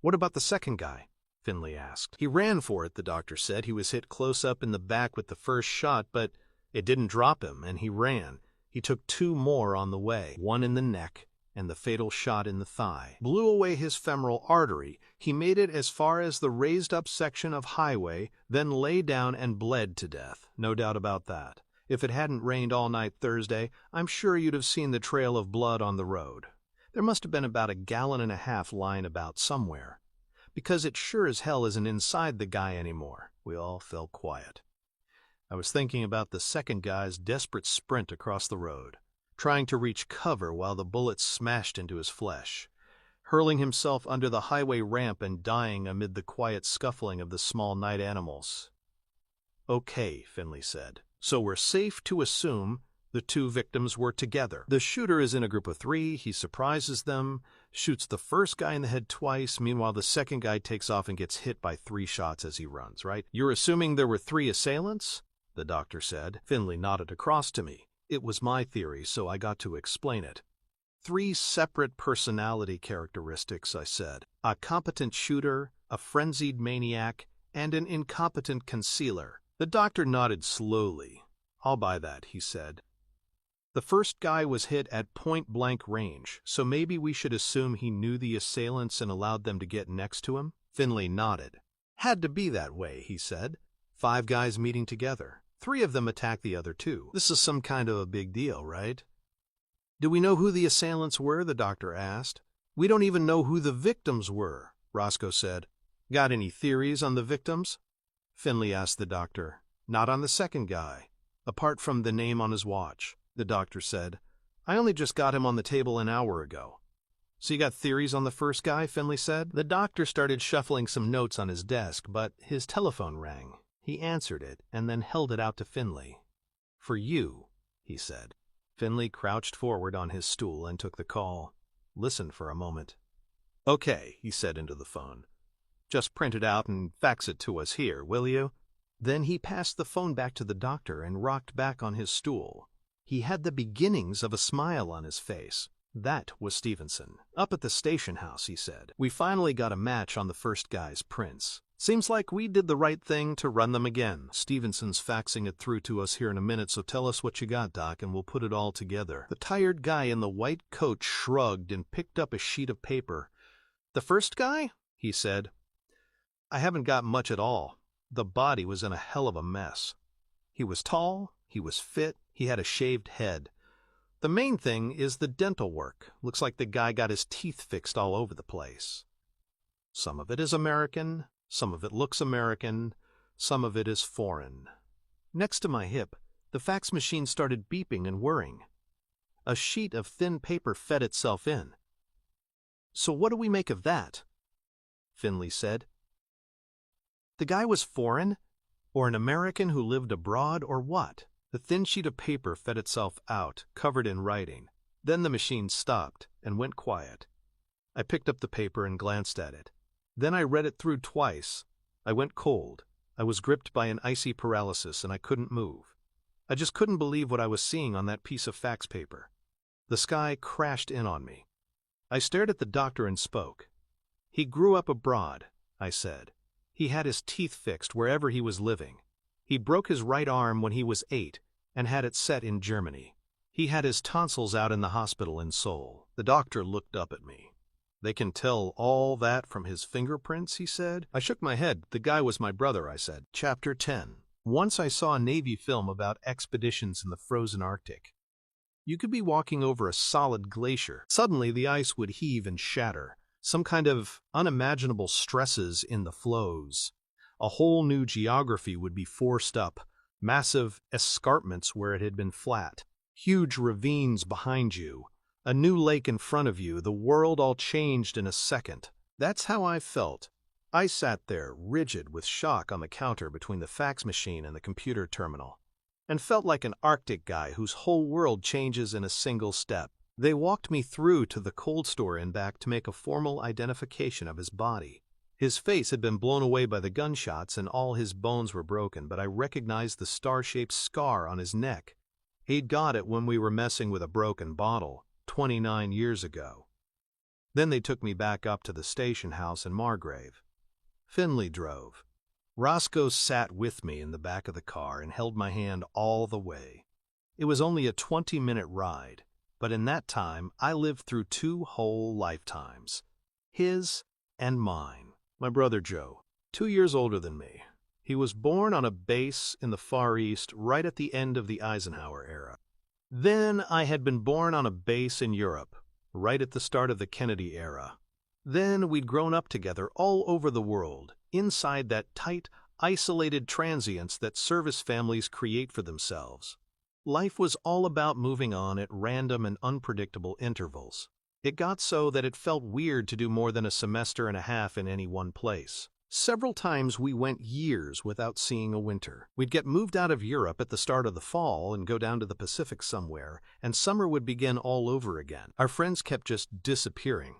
S1: What about the second guy? Finley asked. He ran for it, the doctor said. He was hit close up in the back with the first shot, but it didn't drop him, and he ran. He took 2 more on the way, one in the neck, and the fatal shot in the thigh. Blew away his femoral artery. He made it as far as the raised-up section of highway, then lay down and bled to death. No doubt about that. If it hadn't rained all night Thursday, I'm sure you'd have seen the trail of blood on the road. There must have been about 1.5 gallons lying about somewhere. Because it sure as hell isn't inside the guy anymore. We all fell quiet. I was thinking about the second guy's desperate sprint across the road, trying to reach cover while the bullet smashed into his flesh, hurling himself under the highway ramp and dying amid the quiet scuffling of the small night animals. Okay, Finley said. So we're safe to assume the 2 victims were together. The shooter is in a group of 3, he surprises them, shoots the first guy in the head twice, meanwhile the second guy takes off and gets hit by 3 shots as he runs, right? You're assuming there were 3 assailants? The doctor said. Finley nodded across to me. It was my theory, so I got to explain it. 3 separate personality characteristics, I said. A competent shooter, a frenzied maniac, and an incompetent concealer. The doctor nodded slowly. I'll buy that, he said. The first guy was hit at point-blank range, so maybe we should assume he knew the assailants and allowed them to get next to him? Finley nodded. Had to be that way, he said. 5 guys meeting together. 3 of them attacked the other 2. This is some kind of a big deal, right? Do we know who the assailants were? The doctor asked. We don't even know who the victims were, Roscoe said. Got any theories on the victims? Finley asked the doctor. Not on the second guy, apart from the name on his watch, the doctor said. I only just got him on the table an hour ago. So you got theories on the first guy? Finley said. The doctor started shuffling some notes on his desk, but his telephone rang. He answered it and then held it out to Finley. For you, he said. Finley crouched forward on his stool and took the call. Listened for a moment. "Okay," he said into the phone. "Just print it out and fax it to us here, will you?" Then he passed the phone back to the doctor and rocked back on his stool. He had the beginnings of a smile on his face. That was Stevenson. "Up at the station house," he said. "We finally got a match on the first guy's prints. Seems like we did the right thing to run them again. Stevenson's faxing it through to us here in a minute, so tell us what you got, Doc, and we'll put it all together." The tired guy in the white coat shrugged and picked up a sheet of paper. "The first guy?" he said. "I haven't got much at all. The body was in a hell of a mess. He was tall, he was fit, he had a shaved head. The main thing is the dental work. Looks like the guy got his teeth fixed all over the place. Some of it is American, some of it looks American, some of it is foreign." Next to my hip, the fax machine started beeping and whirring. A sheet of thin paper fed itself in. "So what do we make of that?" Finley said. "The guy was foreign? Or an American who lived abroad, or what?" The thin sheet of paper fed itself out, covered in writing. Then the machine stopped and went quiet. I picked up the paper and glanced at it. Then I read it through twice. I went cold. I was gripped by an icy paralysis and I couldn't move. I just couldn't believe what I was seeing on that piece of fax paper. The sky crashed in on me. I stared at the doctor and spoke. "He grew up abroad," I said. "He had his teeth fixed wherever he was living. He broke his right arm when he was 8 and had it set in Germany. He had his tonsils out in the hospital in Seoul." The doctor looked up at me. "They can tell all that from his fingerprints," he said. I shook my head. "The guy was my brother," I said. Chapter 10. Once I saw a Navy film about expeditions in the frozen Arctic. You could be walking over a solid glacier. Suddenly the ice would heave and shatter. Some kind of unimaginable stresses in the floes. A whole new geography would be forced up. Massive escarpments where it had been flat. Huge ravines behind you. A new lake in front of you. The world all changed in a second. That's how I felt. I sat there, rigid with shock on the counter between the fax machine and the computer terminal, and felt like an Arctic guy whose whole world changes in a single step. They walked me through to the cold store and back to make a formal identification of his body. His face had been blown away by the gunshots and all his bones were broken, but I recognized the star-shaped scar on his neck. He'd got it when we were messing with a broken bottle 29 years ago. Then they took me back up to the station house in Margrave. Finley drove. Roscoe sat with me in the back of the car and held my hand all the way. It was only a 20-minute ride, but in that time I lived through 2 whole lifetimes. His and mine. My brother Joe, 2 years older than me. He was born on a base in the Far East right at the end of the Eisenhower era. Then I had been born on a base in Europe, right at the start of the Kennedy era. Then we'd grown up together all over the world, inside that tight, isolated transience that service families create for themselves. Life was all about moving on at random and unpredictable intervals. It got so that it felt weird to do more than a semester and a half in any one place. Several times we went years without seeing a winter. We'd get moved out of Europe at the start of the fall and go down to the Pacific somewhere, and summer would begin all over again. Our friends kept just disappearing.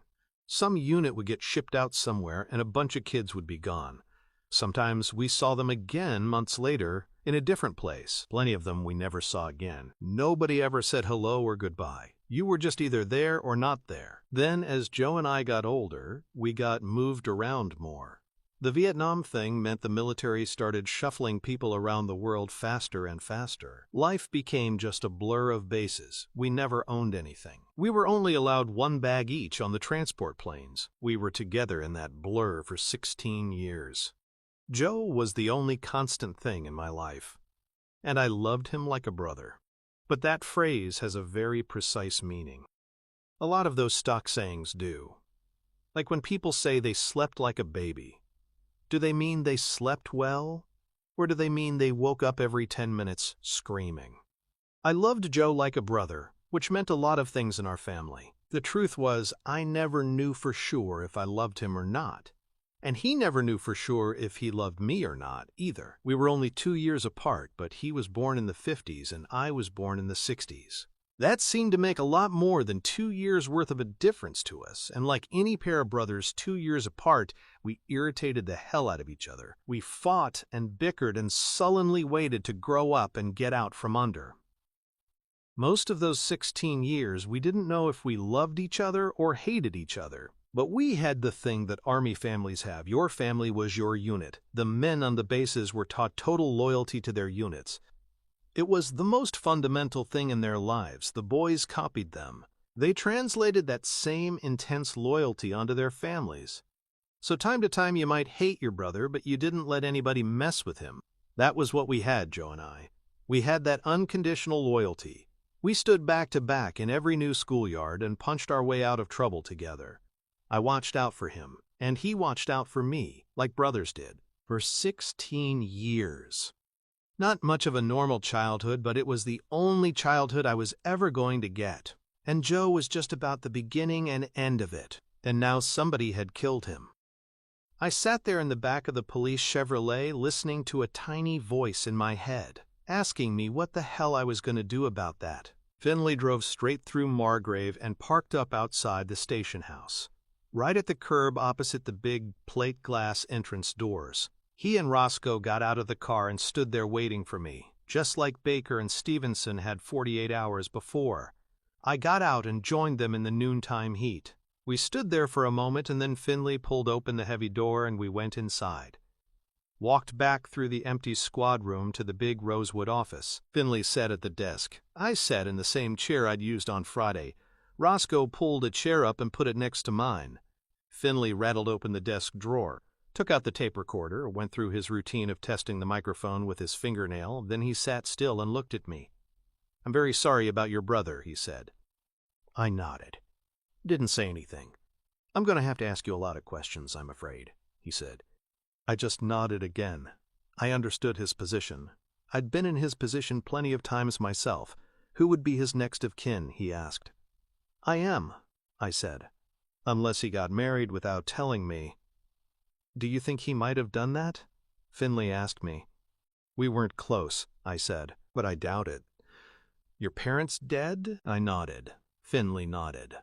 S1: Some unit would get shipped out somewhere and a bunch of kids would be gone. Sometimes we saw them again months later in a different place. Plenty of them we never saw again. Nobody ever said hello or goodbye. You were just either there or not there. Then, as Joe and I got older, we got moved around more. The Vietnam thing meant the military started shuffling people around the world faster and faster. Life became just a blur of bases. We never owned anything. We were only allowed 1 bag each on the transport planes. We were together in that blur for 16 years. Joe was the only constant thing in my life, and I loved him like a brother. But that phrase has a very precise meaning. A lot of those stock sayings do. Like when people say they slept like a baby. Do they mean they slept well, or do they mean they woke up every 10 minutes screaming? I loved Joe like a brother, which meant a lot of things in our family. The truth was, I never knew for sure if I loved him or not. And he never knew for sure if he loved me or not, either. We were only 2 years apart, but he was born in the 50s and I was born in the 60s. That seemed to make a lot more than 2 years worth of a difference to us, and like any pair of brothers 2 years apart, we irritated the hell out of each other. We fought and bickered and sullenly waited to grow up and get out from under. Most of those 16 years, we didn't know if we loved each other or hated each other. But we had the thing that Army families have. Your family was your unit. The men on the bases were taught total loyalty to their units. It was the most fundamental thing in their lives. The boys copied them. They translated that same intense loyalty onto their families. So time to time you might hate your brother, but you didn't let anybody mess with him. That was what we had, Joe and I. We had that unconditional loyalty. We stood back to back in every new schoolyard and punched our way out of trouble together. I watched out for him, and he watched out for me, like brothers did, for 16 years. Not much of a normal childhood, but it was the only childhood I was ever going to get. And Joe was just about the beginning and end of it, and now somebody had killed him. I sat there in the back of the police Chevrolet listening to a tiny voice in my head, asking me what the hell I was going to do about that. Finley drove straight through Margrave and parked up outside the station house, right at the curb opposite the big plate glass entrance doors. He and Roscoe got out of the car and stood there waiting for me, just like Baker and Stevenson had 48 hours before. I got out and joined them in the noontime heat. We stood there for a moment and then Finley pulled open the heavy door and we went inside. Walked back through the empty squad room to the big rosewood office. Finley sat at the desk. I sat in the same chair I'd used on Friday. Roscoe pulled a chair up and put it next to mine. Finley rattled open the desk drawer, took out the tape recorder, went through his routine of testing the microphone with his fingernail, then he sat still and looked at me. "I'm very sorry about your brother," he said. I nodded. Didn't say anything. "I'm going to have to ask you a lot of questions, I'm afraid," he said. I just nodded again. I understood his position. I'd been in his position plenty of times myself. Who would be his next of kin, he asked. "I am," I said. "Unless he got married without telling me." "Do you think he might have done that?" Finley asked me. "We weren't close," I said, "but I doubt it." "Your parents dead?" I nodded. Finley nodded.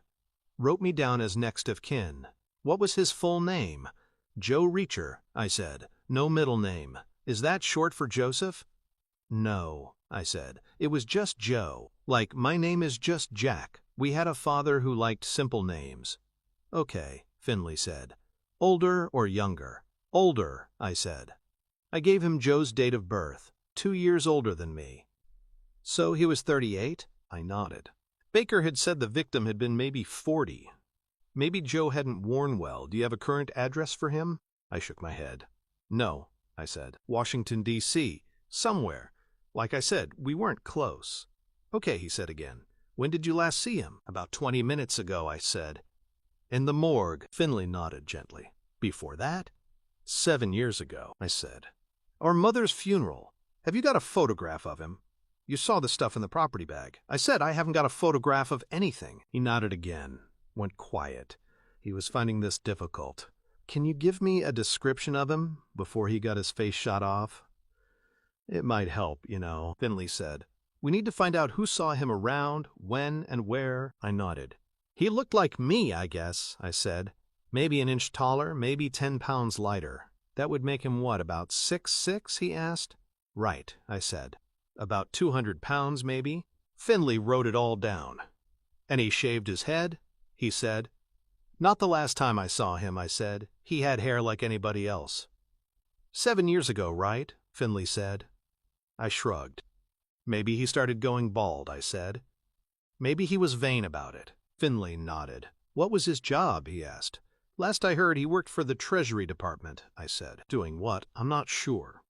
S1: "Wrote me down as next of kin. What was his full name?" "Joe Reacher," I said. "No middle name. Is that short for Joseph?" "No," I said. "It was just Joe. Like, my name is just Jack. We had a father who liked simple names." "Okay," Finley said. "Older or younger?" "Older," I said. I gave him Joe's date of birth, 2 years older than me. "So he was 38? I nodded. Baker had said the victim had been maybe 40. Maybe Joe hadn't worn well. Do you have a current address for him? I shook my head. "No," I said. "Washington, D.C. Somewhere. Like I said, we weren't close." "Okay," he said again. "When did you last see him?" "About 20 minutes ago," I said. "In the morgue." Finley nodded gently. "Before that?" 7 years ago," I said. "Our mother's funeral. Have you got a photograph of him?" "You saw the stuff in the property bag." I said, "I haven't got a photograph of anything." He nodded again. Went quiet. He was finding this difficult. "Can you give me a description of him before he got his face shot off?" "It might help, you know," Finley said. "We need to find out who saw him around, when and where." I nodded. "He looked like me, I guess," I said. "Maybe an inch taller, maybe 10 pounds lighter. That would make him what, about 6'6", he asked. "Right," I said. "About 200 pounds, maybe?" Finley wrote it all down. "And he shaved his head?" he said. "Not the last time I saw him," I said. "He had hair like anybody else." 7 years ago, right? Finley said. I shrugged. "Maybe he started going bald," I said. "Maybe he was vain about it." Finley nodded. "What was his job?" he asked. "Last I heard he worked for the Treasury Department," I said. "Doing what? I'm not sure."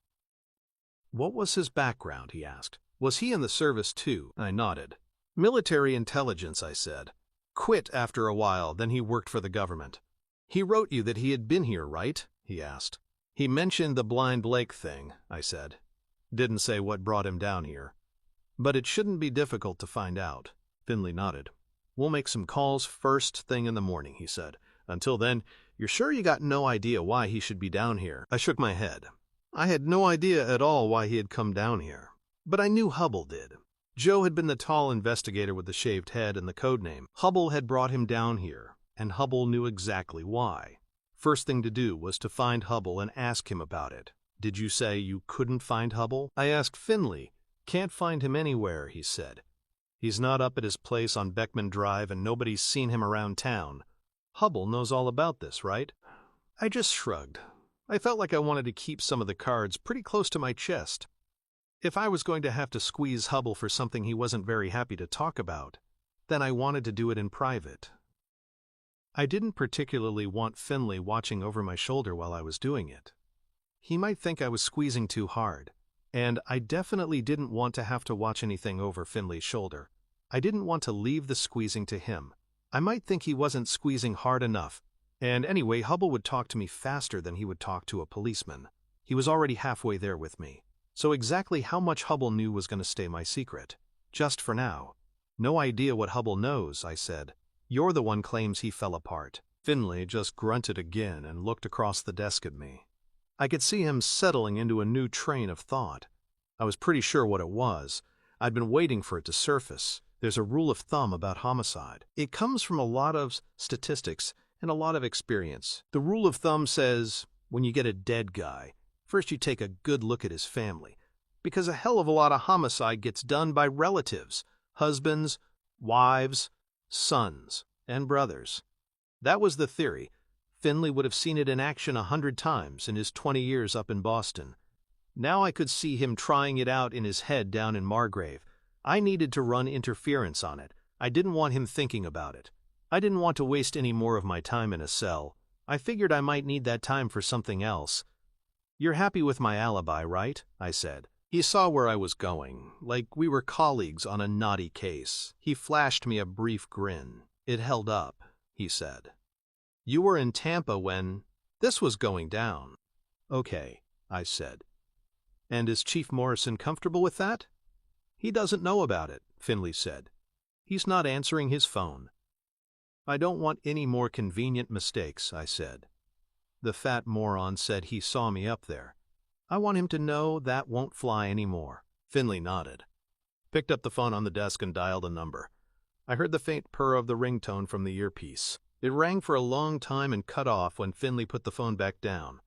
S1: "What was his background?" he asked. "Was he in the service too?" I nodded. "Military intelligence," I said. "Quit after a while, then he worked for the government." "He wrote you that he had been here, right?" he asked. "He mentioned the Blind Lake thing," I said. "Didn't say what brought him down here. But it shouldn't be difficult to find out." Finley nodded. "We'll make some calls first thing in the morning," he said. "Until then, "You're sure you got no idea why he should be down here?" I shook my head. I had no idea at all why he had come down here. But I knew Hubble did. Joe had been the tall investigator with the shaved head and the code name. Hubble had brought him down here, and Hubble knew exactly why. First thing to do was to find Hubble and ask him about it. "Did you say you couldn't find Hubble?" I asked Finley. "Can't find him anywhere," he said. "He's not up at his place on Beckman Drive and nobody's seen him around town. Hubble knows all about this, right?" I just shrugged. I felt like I wanted to keep some of the cards pretty close to my chest. If I was going to have to squeeze Hubble for something he wasn't very happy to talk about, then I wanted to do it in private. I didn't particularly want Finley watching over my shoulder while I was doing it. He might think I was squeezing too hard, and I definitely didn't want to have to watch anything over Finley's shoulder. I didn't want to leave the squeezing to him. I might think he wasn't squeezing hard enough, and anyway, Hubble would talk to me faster than he would talk to a policeman. He was already halfway there with me. So exactly how much Hubble knew was going to stay my secret. Just for now. "No idea what Hubble knows," I said. "You're the one claims he fell apart." Finley just grunted again and looked across the desk at me. I could see him settling into a new train of thought. I was pretty sure what it was. I'd been waiting for it to surface. There's a rule of thumb about homicide. It comes from a lot of statistics and a lot of experience. The rule of thumb says, when you get a dead guy, first you take a good look at his family, because a hell of a lot of homicide gets done by relatives, husbands, wives, sons, and brothers. That was the theory. Finley would have seen it in action 100 times in his 20 years up in Boston. Now I could see him trying it out in his head down in Margrave. I needed to run interference on it. I didn't want him thinking about it. I didn't want to waste any more of my time in a cell. I figured I might need that time for something else. "You're happy with my alibi, right?" I said. He saw where I was going, like we were colleagues on a knotty case. He flashed me a brief grin. "It held up," he said. "You were in Tampa when this was going down." "Okay," I said. "And is Chief Morrison comfortable with that?" "He doesn't know about it," Finley said. "He's not answering his phone." "I don't want any more convenient mistakes," I said. The fat moron said he saw me up there. "I want him to know that won't fly anymore." Finley nodded. Picked up the phone on the desk and dialed a number. I heard the faint purr of the ringtone from the earpiece. It rang for a long time and cut off when Finley put the phone back down.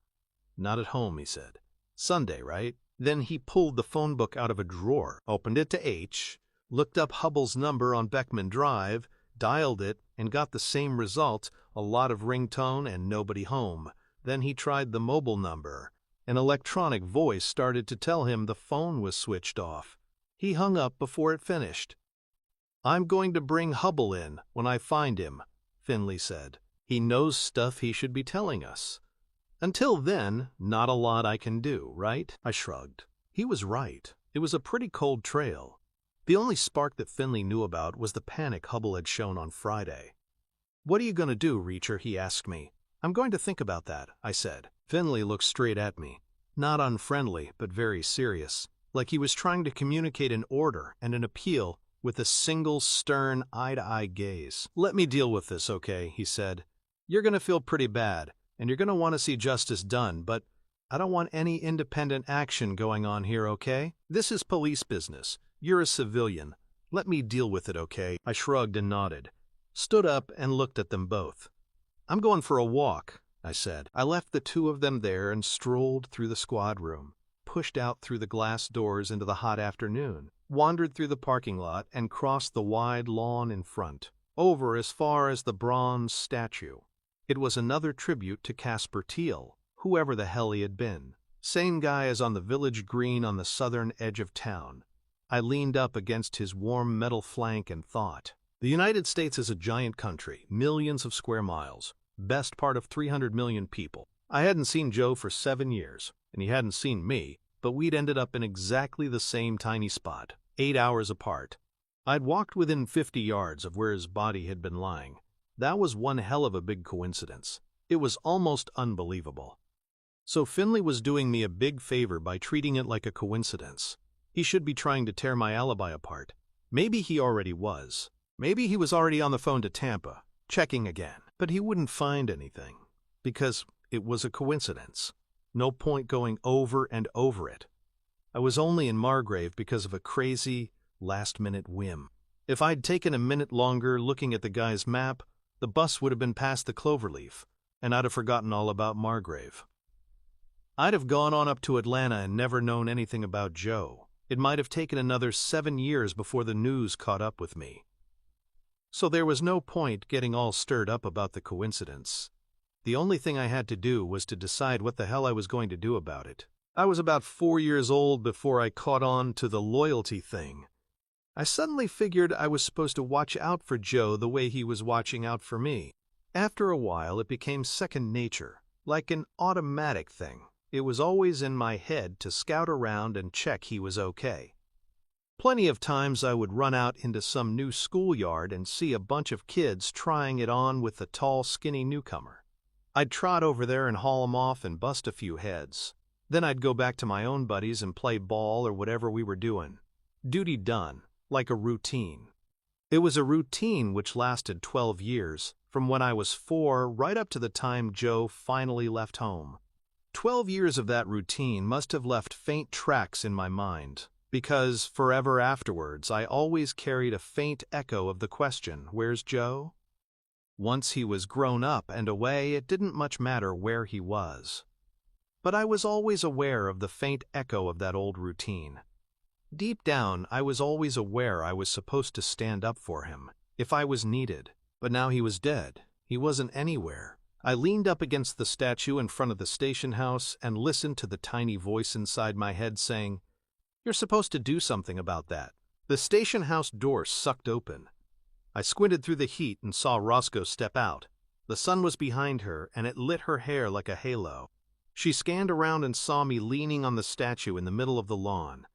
S1: "Not at home," he said. "Sunday, right?" Then he pulled the phone book out of a drawer, opened it to H, looked up Hubble's number on Beckman Drive, dialed it, and got the same result, a lot of ringtone and nobody home. Then he tried the mobile number. An electronic voice started to tell him the phone was switched off. He hung up before it finished. "I'm going to bring Hubble in when I find him," Finley said. "He knows stuff he should be telling us. Until then, not a lot I can do, right?" I shrugged. He was right. It was a pretty cold trail. The only spark that Finley knew about was the panic Hubble had shown on Friday. "What are you going to do, Reacher?" he asked me. "I'm going to think about that," I said. Finley looked straight at me. Not unfriendly, but very serious, like he was trying to communicate an order and an appeal with a single stern eye-to-eye gaze. "Let me deal with this, okay?" he said. "You're going to feel pretty bad, and you're going to want to see justice done, but I don't want any independent action going on here, okay? This is police business. You're a civilian. Let me deal with it, okay?" I shrugged and nodded, stood up and looked at them both. "I'm going for a walk," I said. I left the two of them there and strolled through the squad room, pushed out through the glass doors into the hot afternoon, wandered through the parking lot and crossed the wide lawn in front, over as far as the bronze statue. It was another tribute to Casper Teal, whoever the hell he had been. Same guy as on the village green on the southern edge of town. I leaned up against his warm metal flank and thought. The United States is a giant country, millions of square miles, best part of 300 million people. I hadn't seen Joe for 7 years, and he hadn't seen me, but we'd ended up in exactly the same tiny spot, 8 hours apart. I'd walked within 50 yards of where his body had been lying. That was one hell of a big coincidence. It was almost unbelievable. So Finley was doing me a big favor by treating it like a coincidence. He should be trying to tear my alibi apart. Maybe he already was. Maybe he was already on the phone to Tampa, checking again. But he wouldn't find anything. because it was a coincidence. No point going over and over it. I was only in Margrave because of a crazy, last-minute whim. If I'd taken a minute longer looking at the guy's map, the bus would have been past the Cloverleaf, and I'd have forgotten all about Margrave. I'd have gone on up to Atlanta and never known anything about Joe. It might have taken another 7 years before the news caught up with me. So there was no point getting all stirred up about the coincidence. The only thing I had to do was to decide what the hell I was going to do about it. I was about 4 years old before I caught on to the loyalty thing. I suddenly figured I was supposed to watch out for Joe the way he was watching out for me. After a while, it became second nature, like an automatic thing. It was always in my head to scout around and check he was okay. Plenty of times I would run out into some new schoolyard and see a bunch of kids trying it on with the tall, skinny newcomer. I'd trot over there and haul 'em off and bust a few heads. Then I'd go back to my own buddies and play ball or whatever we were doing. Duty done, like a routine. It was a routine which lasted 12 years, from when I was 4 right up to the time Joe finally left home. 12 years of that routine must have left faint tracks in my mind, because forever afterwards I always carried a faint echo of the question, "Where's Joe?" Once he was grown up and away, it didn't much matter where he was. But I was always aware of the faint echo of that old routine. Deep down, I was always aware I was supposed to stand up for him, if I was needed. But now he was dead. He wasn't anywhere. I leaned up against the statue in front of the station house and listened to the tiny voice inside my head saying, "You're supposed to do something about that." The station house door sucked open. I squinted through the heat and saw Roscoe step out. The sun was behind her, and it lit her hair like a halo. She scanned around and saw me leaning on the statue in the middle of the lawn.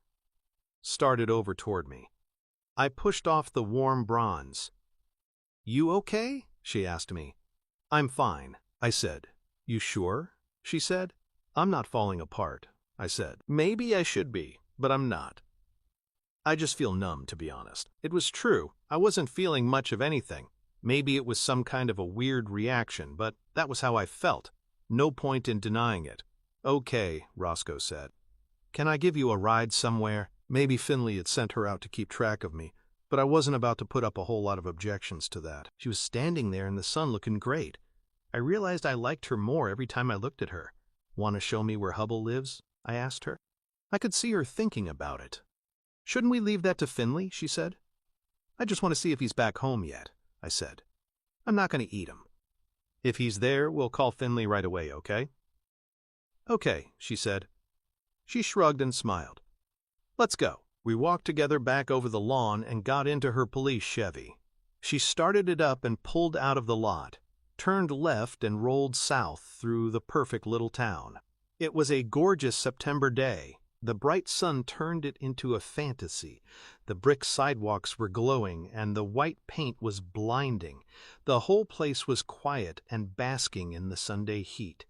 S1: Started over toward me. I pushed off the warm bronze. "You okay?" she asked me. "I'm fine," I said. "You sure?" she said. "I'm not falling apart," I said. "Maybe I should be, but I'm not. I just feel numb, to be honest." It was true. I wasn't feeling much of anything. Maybe it was some kind of a weird reaction, but that was how I felt. No point in denying it. "Okay," Roscoe said. "Can I give you a ride somewhere?" Maybe Finley had sent her out to keep track of me, but I wasn't about to put up a whole lot of objections to that. She was standing there in the sun looking great. I realized I liked her more every time I looked at her. "Want to show me where Hubble lives?" I asked her. I could see her thinking about it. "Shouldn't we leave that to Finley?" she said. "I just want to see if he's back home yet," I said. "I'm not going to eat him. If he's there, we'll call Finley right away, okay?" "Okay," she said. She shrugged and smiled. "Let's go." We walked together back over the lawn and got into her police Chevy. She started it up and pulled out of the lot, turned left and rolled south through the perfect little town. It was a gorgeous September day. The bright sun turned it into a fantasy. The brick sidewalks were glowing and the white paint was blinding. The whole place was quiet and basking in the Sunday heat.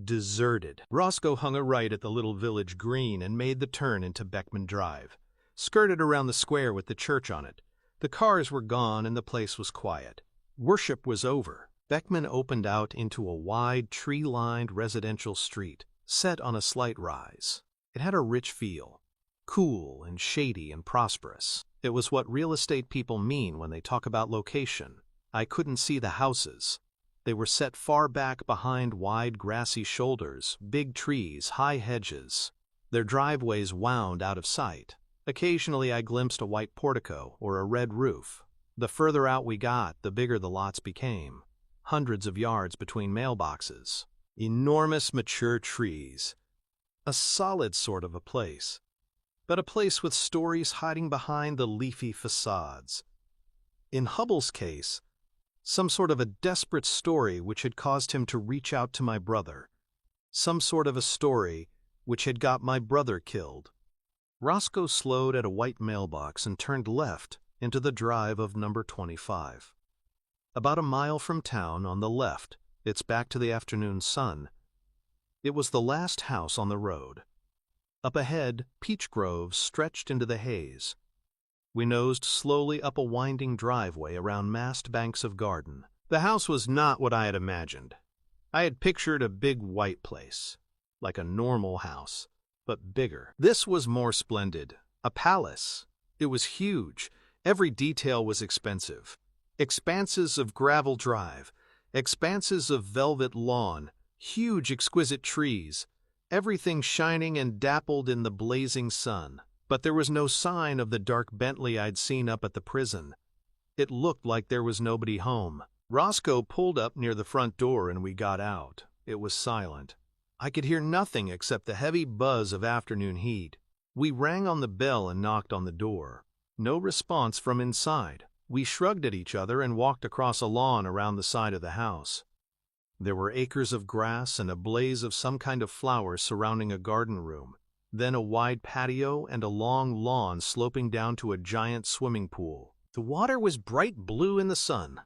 S1: Deserted. Roscoe hung a right at the little village green and made the turn into Beckman Drive. Skirted around the square with the church on it. The cars were gone and the place was quiet. Worship was over. Beckman opened out into a wide, tree-lined residential street, set on a slight rise. It had a rich feel, cool and shady and prosperous. It was what real estate people mean when they talk about location. I couldn't see the houses. They were set far back behind wide grassy shoulders, big trees, high hedges. Their driveways wound out of sight. Occasionally I glimpsed a white portico or a red roof. The further out we got, the bigger the lots became. Hundreds of yards between mailboxes. Enormous mature trees. A solid sort of a place. But a place with stories hiding behind the leafy facades. In Hubble's case, some sort of a desperate story which had caused him to reach out to my brother. Some sort of a story which had got my brother killed. Roscoe slowed at a white mailbox and turned left into the drive of number 25. About a mile from town on the left, its back to the afternoon sun, it was the last house on the road. Up ahead, peach groves stretched into the haze. We nosed slowly up a winding driveway around massed banks of garden. The house was not what I had imagined. I had pictured a big white place, like a normal house, but bigger. This was more splendid. A palace. It was huge. Every detail was expensive. Expanses of gravel drive, expanses of velvet lawn, huge exquisite trees, everything shining and dappled in the blazing sun. But there was no sign of the dark Bentley I'd seen up at the prison. It looked like there was nobody home. Roscoe pulled up near the front door and we got out. It was silent. I could hear nothing except the heavy buzz of afternoon heat. We rang on the bell and knocked on the door. No response from inside. We shrugged at each other and walked across a lawn around the side of the house. There were acres of grass and a blaze of some kind of flowers surrounding a garden room, then a wide patio and a long lawn sloping down to a giant swimming pool. The water was bright blue in the sun.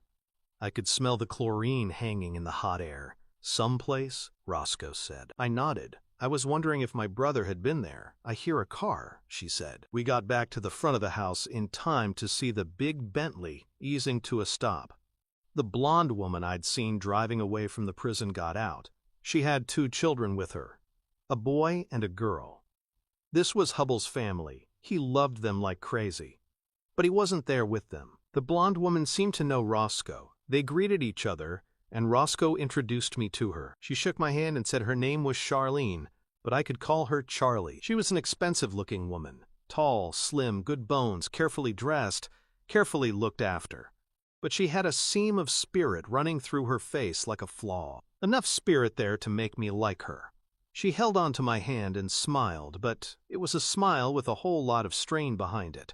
S1: I could smell the chlorine hanging in the hot air. "Someplace?" Roscoe said. I nodded. I was wondering if my brother had been there. "I hear a car," she said. We got back to the front of the house in time to see the big Bentley easing to a stop. The blonde woman I'd seen driving away from the prison got out. She had 2 children with her, a boy and a girl. This was Hubble's family. He loved them like crazy. But he wasn't there with them. The blonde woman seemed to know Roscoe. They greeted each other, and Roscoe introduced me to her. She shook my hand and said her name was Charlene, but I could call her Charlie. She was an expensive-looking woman. Tall, slim, good bones, carefully dressed, carefully looked after. But she had a seam of spirit running through her face like a flaw. Enough spirit there to make me like her. She held on to my hand and smiled, but it was a smile with a whole lot of strain behind it.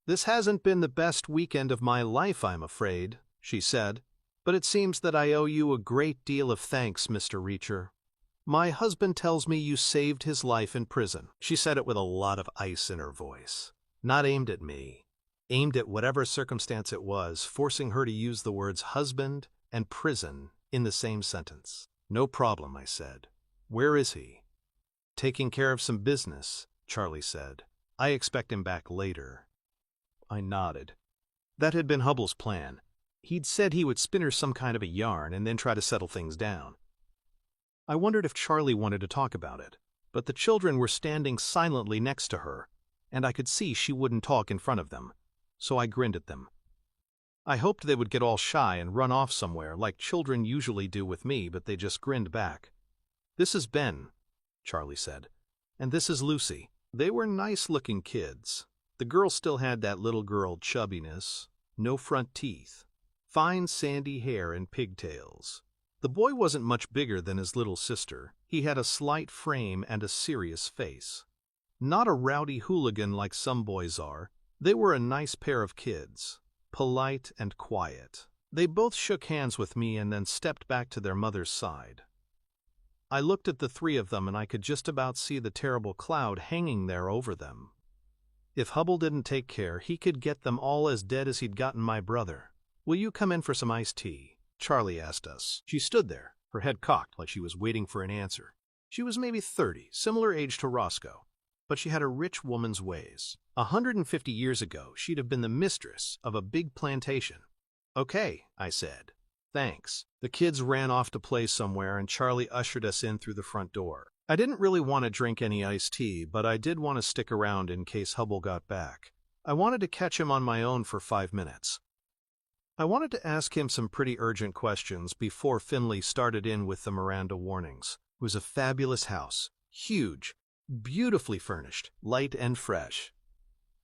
S1: "This hasn't been the best weekend of my life, I'm afraid," she said. "But it seems that I owe you a great deal of thanks, Mr. Reacher. My husband tells me you saved his life in prison." She said it with a lot of ice in her voice. Not aimed at me. Aimed at whatever circumstance it was, forcing her to use the words husband and prison in the same sentence. "No problem," I said. "Where is he?" "Taking care of some business," Charlie said. "I expect him back later." I nodded. That had been Hubble's plan. He'd said he would spin her some kind of a yarn and then try to settle things down. I wondered if Charlie wanted to talk about it, but the children were standing silently next to her, and I could see she wouldn't talk in front of them, so I grinned at them. I hoped they would get all shy and run off somewhere like children usually do with me, but they just grinned back. "This is Ben," Charlie said, "and this is Lucy." They were nice-looking kids. The girl still had that little girl chubbiness, no front teeth, fine sandy hair and pigtails. The boy wasn't much bigger than his little sister. He had a slight frame and a serious face. Not a rowdy hooligan like some boys are. They were a nice pair of kids, polite and quiet. They both shook hands with me and then stepped back to their mother's side. I looked at the 3 of them and I could just about see the terrible cloud hanging there over them. If Hubble didn't take care, he could get them all as dead as he'd gotten my brother. "Will you come in for some iced tea?" Charlie asked us. She stood there, her head cocked like she was waiting for an answer. She was maybe 30, similar age to Roscoe, but she had a rich woman's ways. 150 years ago, she'd have been the mistress of a big plantation. "Okay," I said. "Thanks." The kids ran off to play somewhere and Charlie ushered us in through the front door. I didn't really want to drink any iced tea, but I did want to stick around in case Hubble got back. I wanted to catch him on my own for 5 minutes. I wanted to ask him some pretty urgent questions before Finley started in with the Miranda warnings. It was a fabulous house, huge, beautifully furnished, light and fresh.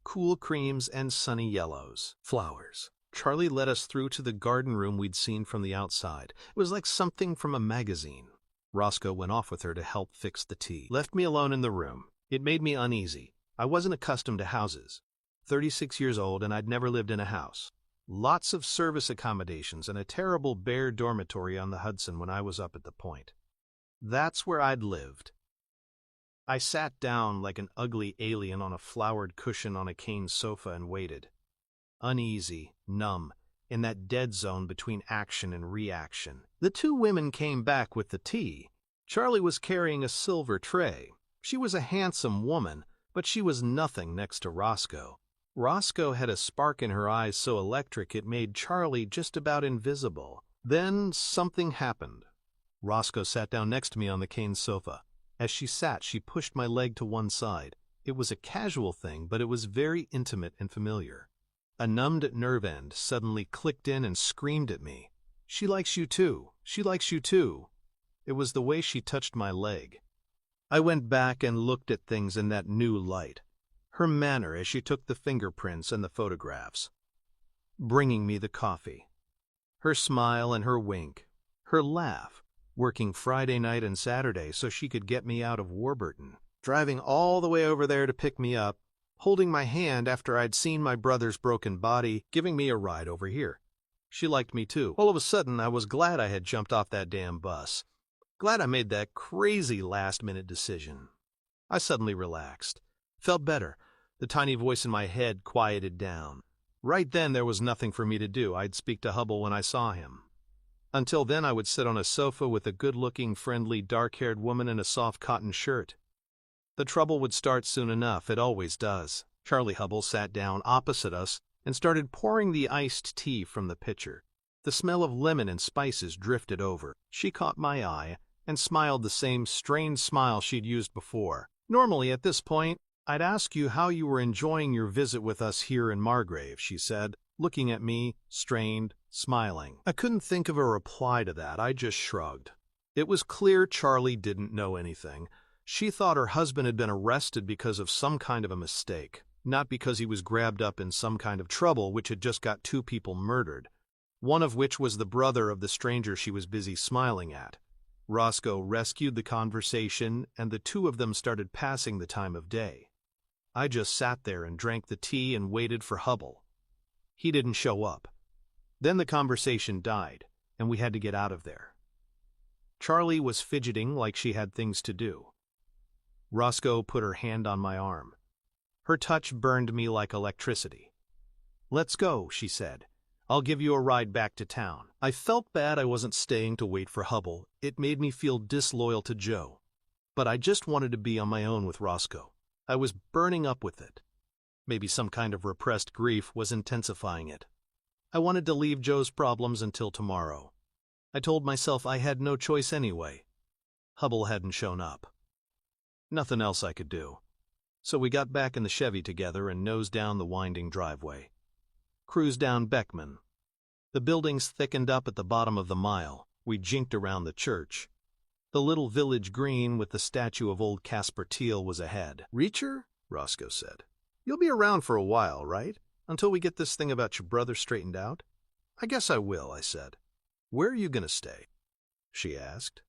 S1: Cool creams and sunny yellows, flowers. Charlie led us through to the garden room we'd seen from the outside. It was like something from a magazine. Roscoe went off with her to help fix the tea. Left me alone in the room. It made me uneasy. I wasn't accustomed to houses. 36 years old and I'd never lived in a house. Lots of service accommodations and a terrible bare dormitory on the Hudson when I was up at the Point. That's where I'd lived. I sat down like an ugly alien on a flowered cushion on a cane sofa and waited. Uneasy, numb, in that dead zone between action and reaction. The 2 women came back with the tea. Charlie was carrying a silver tray. She was a handsome woman, but she was nothing next to Roscoe. Roscoe had a spark in her eyes so electric it made Charlie just about invisible. Then something happened. Roscoe sat down next to me on the cane sofa. As she sat, she pushed my leg to one side. It was a casual thing, but it was very intimate and familiar. A numbed nerve end suddenly clicked in and screamed at me. "She likes you too. She likes you too." It was the way she touched my leg. I went back and looked at things in that new light. Her manner as she took the fingerprints and the photographs. Bringing me the coffee. Her smile and her wink. Her laugh. Working Friday night and Saturday so she could get me out of Warburton. Driving all the way over there to pick me up. Holding my hand after I'd seen my brother's broken body, giving me a ride over here. She liked me too. All of a sudden, I was glad I had jumped off that damn bus. Glad I made that crazy last-minute decision. I suddenly relaxed. Felt better. The tiny voice in my head quieted down. Right then, there was nothing for me to do. I'd speak to Hubble when I saw him. Until then, I would sit on a sofa with a good-looking, friendly, dark-haired woman in a soft cotton shirt. The trouble would start soon enough. It always does. Charlie Hubble sat down opposite us and started pouring the iced tea from the pitcher. The smell of lemon and spices drifted over. She caught my eye and smiled the same strained smile she'd used before. "Normally, at this point, I'd ask you how you were enjoying your visit with us here in Margrave," she said, looking at me, strained, smiling. I couldn't think of a reply to that. I just shrugged. It was clear Charlie didn't know anything. She thought her husband had been arrested because of some kind of a mistake, not because he was grabbed up in some kind of trouble which had just got two people murdered, one of which was the brother of the stranger she was busy smiling at. Roscoe rescued the conversation, and the two of them started passing the time of day. I just sat there and drank the tea and waited for Hubble. He didn't show up. Then the conversation died, and we had to get out of there. Charlie was fidgeting like she had things to do. Roscoe put her hand on my arm. Her touch burned me like electricity. "Let's go," she said. "I'll give you a ride back to town." I felt bad I wasn't staying to wait for Hubble. It made me feel disloyal to Joe. But I just wanted to be on my own with Roscoe. I was burning up with it. Maybe some kind of repressed grief was intensifying it. I wanted to leave Joe's problems until tomorrow. I told myself I had no choice anyway. Hubble hadn't shown up. Nothing else I could do. So we got back in the Chevy together and nosed down the winding driveway. Cruised down Beckman. The buildings thickened up at the bottom of the mile. We jinked around the church. The little village green with the statue of old Casper Teal was ahead. "Reacher," Roscoe said. "You'll be around for a while, right? Until we get this thing about your brother straightened out?" "I guess I will," I said. "Where are you going to stay?" she asked.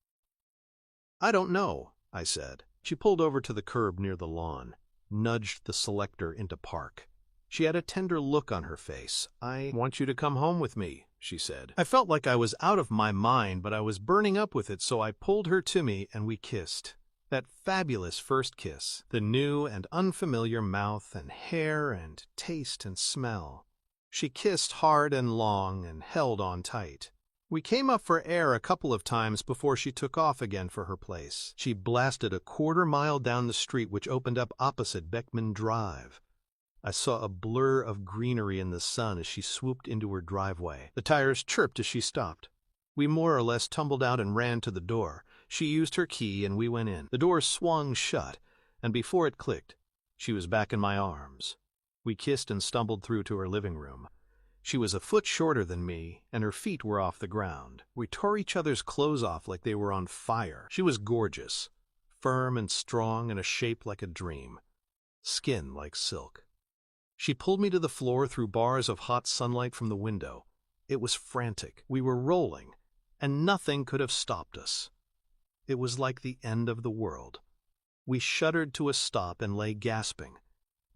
S1: "I don't know," I said. She pulled over to the curb near the lawn, nudged the selector into park. She had a tender look on her face. "I want you to come home with me," she said. I felt like I was out of my mind, but I was burning up with it, so I pulled her to me and we kissed. That fabulous first kiss, the new and unfamiliar mouth and hair and taste and smell. She kissed hard and long and held on tight. We came up for air a couple of times before she took off again for her place. She blasted a quarter-mile down the street which opened up opposite Beckman Drive. I saw a blur of greenery in the sun as she swooped into her driveway. The tires chirped as she stopped. We more or less tumbled out and ran to the door. She used her key and we went in. The door swung shut, and before it clicked, she was back in my arms. We kissed and stumbled through to her living room. She was a foot shorter than me, and her feet were off the ground. We tore each other's clothes off like they were on fire. She was gorgeous, firm and strong and a shape like a dream, skin like silk. She pulled me to the floor through bars of hot sunlight from the window. It was frantic. We were rolling, and nothing could have stopped us. It was like the end of the world. We shuddered to a stop and lay gasping.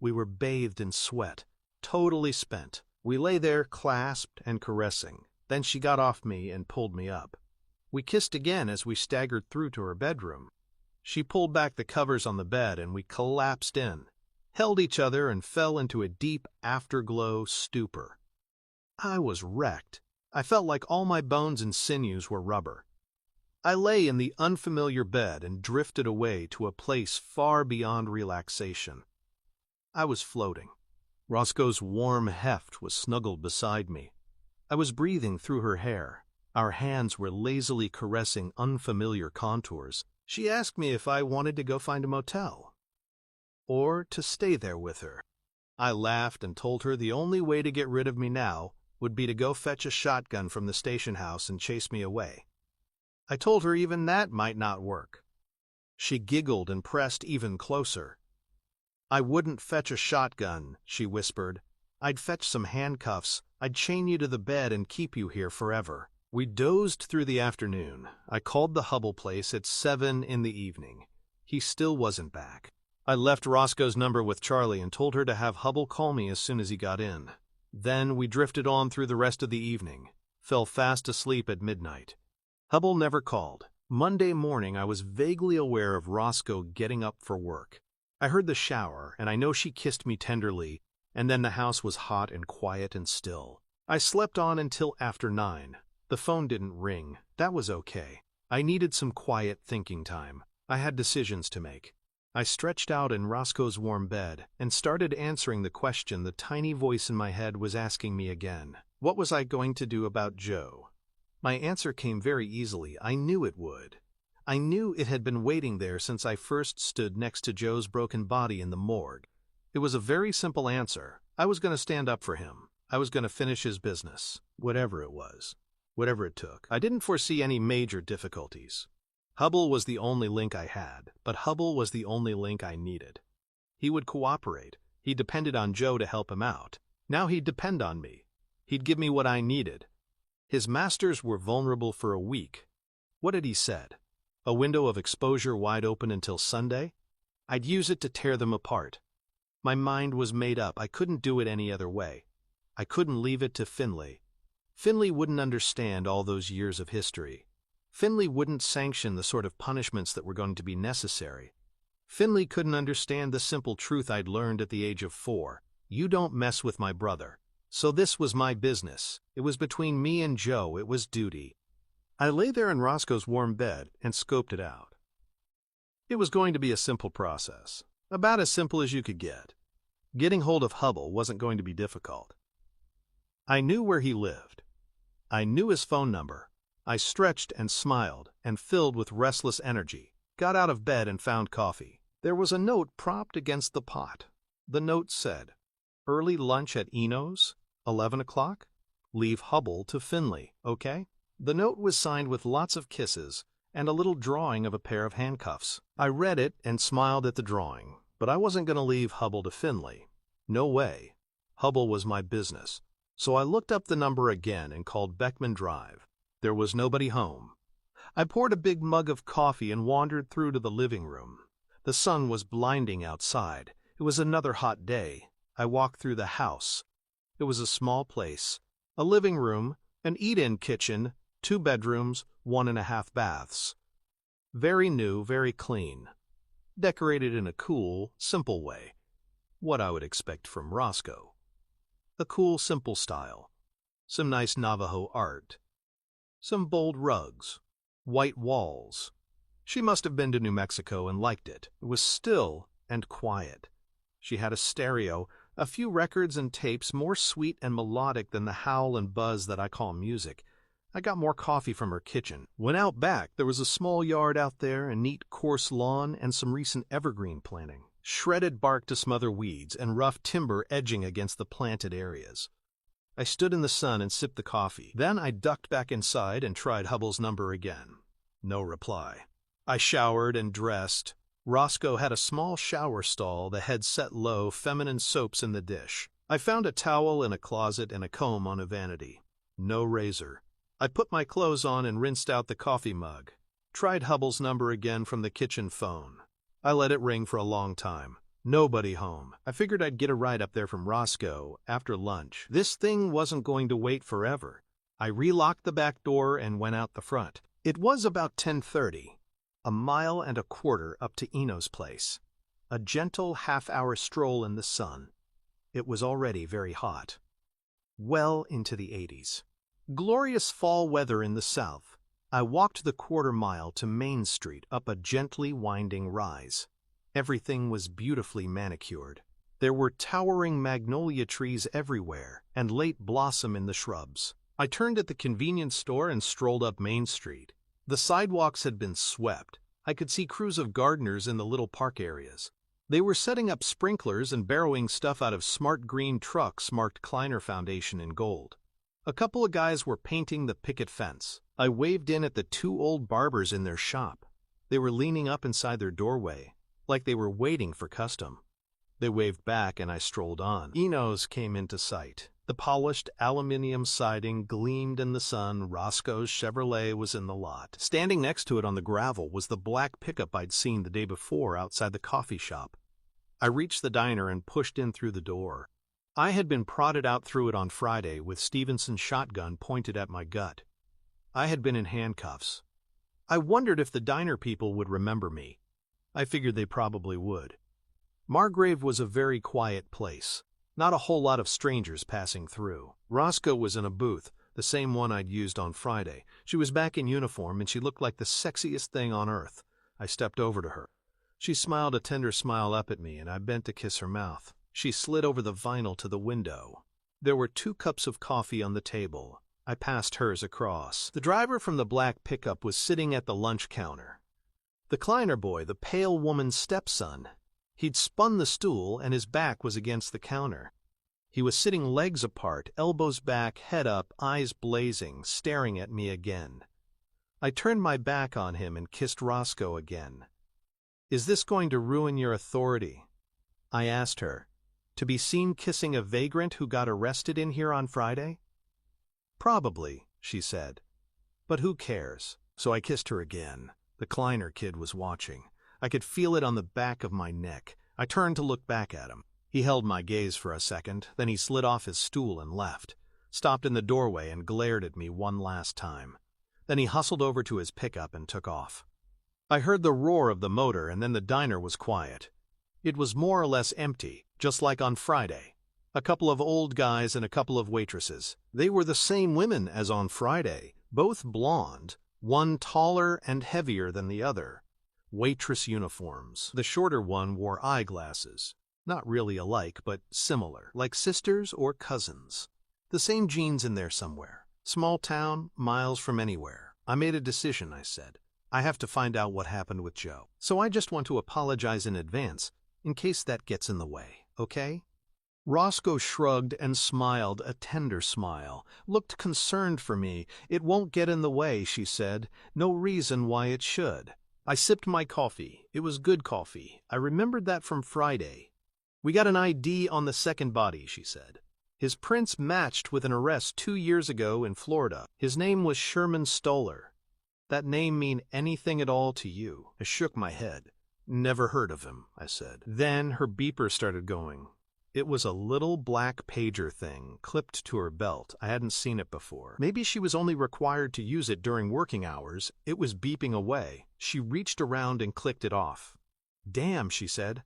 S1: We were bathed in sweat, totally spent. We lay there clasped and caressing. Then she got off me and pulled me up. We kissed again as we staggered through to her bedroom. She pulled back the covers on the bed and we collapsed in, held each other and fell into a deep afterglow stupor. I was wrecked. I felt like all my bones and sinews were rubber. I lay in the unfamiliar bed and drifted away to a place far beyond relaxation. I was floating. Roscoe's warm heft was snuggled beside me. I was breathing through her hair. Our hands were lazily caressing unfamiliar contours. She asked me if I wanted to go find a motel, or to stay there with her. I laughed and told her the only way to get rid of me now would be to go fetch a shotgun from the station house and chase me away. I told her even that might not work. She giggled and pressed even closer. "I wouldn't fetch a shotgun," she whispered. "I'd fetch some handcuffs. I'd chain you to the bed and keep you here forever." We dozed through the afternoon. I called the Hubble place at 7 in the evening. He still wasn't back. I left Roscoe's number with Charlie and told her to have Hubble call me as soon as he got in. Then we drifted on through the rest of the evening, fell fast asleep at midnight. Hubble never called. Monday morning I was vaguely aware of Roscoe getting up for work. I heard the shower, and I know she kissed me tenderly, and then the house was hot and quiet and still. I slept on until after 9. The phone didn't ring. That was okay. I needed some quiet thinking time. I had decisions to make. I stretched out in Roscoe's warm bed and started answering the question the tiny voice in my head was asking me again. What was I going to do about Joe? My answer came very easily. I knew it would. I knew it had been waiting there since I first stood next to Joe's broken body in the morgue. It was a very simple answer. I was going to stand up for him. I was going to finish his business, whatever it was. Whatever it took. I didn't foresee any major difficulties. Hubble was the only link I had, but Hubble was the only link I needed. He would cooperate. He depended on Joe to help him out. Now he'd depend on me. He'd give me what I needed. His masters were vulnerable for a week. What had he said? A window of exposure wide open until Sunday? I'd use it to tear them apart. My mind was made up. I couldn't do it any other way. I couldn't leave it to Finley. Finley wouldn't understand all those years of history. Finley wouldn't sanction the sort of punishments that were going to be necessary. Finley couldn't understand the simple truth I'd learned at the age of 4. You don't mess with my brother. So this was my business. It was between me and Joe. It was duty. I lay there in Roscoe's warm bed and scoped it out. It was going to be a simple process. About as simple as you could get. Getting hold of Hubble wasn't going to be difficult. I knew where he lived. I knew his phone number. I stretched and smiled and filled with restless energy, got out of bed and found coffee. There was a note propped against the pot. The note said, "Early lunch at Eno's, 11 o'clock. Leave Hubble to Finley, okay?" The note was signed with lots of kisses and a little drawing of a pair of handcuffs. I read it and smiled at the drawing, but I wasn't going to leave Hubble to Finley. No way. Hubble was my business. So I looked up the number again and called Beckman Drive. There was nobody home. I poured a big mug of coffee and wandered through to the living room. The sun was blinding outside. It was another hot day. I walked through the house. It was a small place. A living room, an eat-in kitchen, 2 bedrooms, 1.5 baths. Very new, very clean. Decorated in a cool, simple way. What I would expect from Roscoe. A cool, simple style. Some nice Navajo art. Some bold rugs. White walls. She must have been to New Mexico and liked it. It was still and quiet. She had a stereo, a few records and tapes more sweet and melodic than the howl and buzz that I call music. I got more coffee from her kitchen. When out back, there was a small yard out there, a neat coarse lawn, and some recent evergreen planting. Shredded bark to smother weeds, and rough timber edging against the planted areas. I stood in the sun and sipped the coffee. Then I ducked back inside and tried Hubble's number again. No reply. I showered and dressed. Roscoe had a small shower stall, the head set low, feminine soaps in the dish. I found a towel in a closet and a comb on a vanity. No razor. I put my clothes on and rinsed out the coffee mug. Tried Hubble's number again from the kitchen phone. I let it ring for a long time. Nobody home. I figured I'd get a ride up there from Roscoe after lunch. This thing wasn't going to wait forever. I relocked the back door and went out the front. It was about 10:30, 1.25 miles up to Eno's place. A gentle half-hour stroll in the sun. It was already very hot. Well into the 80s. Glorious fall weather in the south. I walked the 1/4 mile to Main Street up a gently winding rise. Everything was beautifully manicured. There were towering magnolia trees everywhere and late blossom in the shrubs. I turned at the convenience store and strolled up Main Street. The sidewalks had been swept. I could see crews of gardeners in the little park areas. They were setting up sprinklers and barrowing stuff out of smart green trucks marked Kleiner Foundation in gold. A couple of guys were painting the picket fence. I waved in at the two old barbers in their shop. They were leaning up inside their doorway, like they were waiting for custom. They waved back and I strolled on. Eno's came into sight. The polished aluminium siding gleamed in the sun. Roscoe's Chevrolet was in the lot. Standing next to it on the gravel was the black pickup I'd seen the day before outside the coffee shop. I reached the diner and pushed in through the door. I had been prodded out through it on Friday with Stevenson's shotgun pointed at my gut. I had been in handcuffs. I wondered if the diner people would remember me. I figured they probably would. Margrave was a very quiet place. Not a whole lot of strangers passing through. Roscoe was in a booth, the same one I'd used on Friday. She was back in uniform and she looked like the sexiest thing on earth. I stepped over to her. She smiled a tender smile up at me and I bent to kiss her mouth. She slid over the vinyl to the window. There were 2 cups of coffee on the table. I passed hers across. The driver from the black pickup was sitting at the lunch counter. The Kleiner boy, the pale woman's stepson. He'd spun the stool and his back was against the counter. He was sitting legs apart, elbows back, head up, eyes blazing, staring at me again. I turned my back on him and kissed Roscoe again. "Is this going to ruin your authority?" I asked her. "To be seen kissing a vagrant who got arrested in here on Friday?" "Probably," she said. "But who cares?" So I kissed her again. The Kleiner kid was watching. I could feel it on the back of my neck. I turned to look back at him. He held my gaze for a second, then he slid off his stool and left, stopped in the doorway and glared at me one last time. Then he hustled over to his pickup and took off. I heard the roar of the motor and then the diner was quiet. It was more or less empty, just like on Friday. A couple of old guys and a couple of waitresses. They were the same women as on Friday, both blonde, one taller and heavier than the other. Waitress uniforms. The shorter one wore eyeglasses. Not really alike, but similar, like sisters or cousins. The same genes in there somewhere. Small town, miles from anywhere. I made a decision, I said. I have to find out what happened with Joe. So I just want to apologize in advance, in case that gets in the way, okay? Roscoe shrugged and smiled, a tender smile. Looked concerned for me. "It won't get in the way," she said. "No reason why it should." I sipped my coffee. It was good coffee. I remembered that from Friday. "We got an ID on the second body," she said. "His prints matched with an arrest 2 years ago in Florida. His name was Sherman Stoller. That name mean anything at all to you?" I shook my head. "Never heard of him," I said. Then her beeper started going. It was a little black pager thing, clipped to her belt. I hadn't seen it before. Maybe she was only required to use it during working hours. It was beeping away. She reached around and clicked it off. "Damn," she said.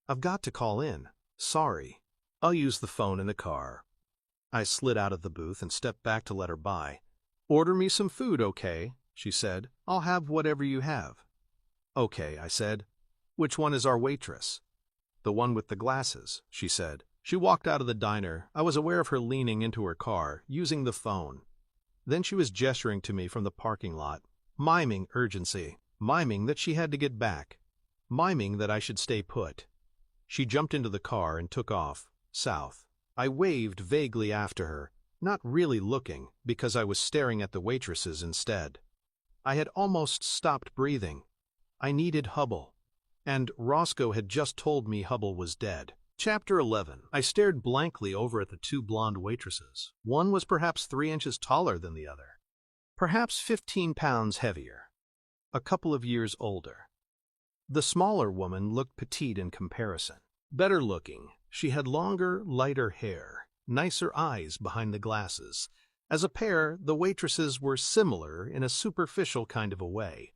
S1: "I've got to call in. Sorry. I'll use the phone in the car." I slid out of the booth and stepped back to let her by. "Order me some food, okay?" she said. "I'll have whatever you have." "Okay," I said. "Which one is our waitress?" "The one with the glasses," she said. She walked out of the diner. I was aware of her leaning into her car, using the phone. Then she was gesturing to me from the parking lot, miming urgency, miming that she had to get back, miming that I should stay put. She jumped into the car and took off, south. I waved vaguely after her, not really looking, because I was staring at the waitresses instead. I had almost stopped breathing. I needed Hubble. And Roscoe had just told me Hubble was dead. Chapter 11. I stared blankly over at the 2 blonde waitresses. One was perhaps 3 inches taller than the other. Perhaps 15 pounds heavier. A couple of years older. The smaller woman looked petite in comparison. Better looking. She had longer, lighter hair, nicer eyes behind the glasses. As a pair, the waitresses were similar in a superficial kind of a way,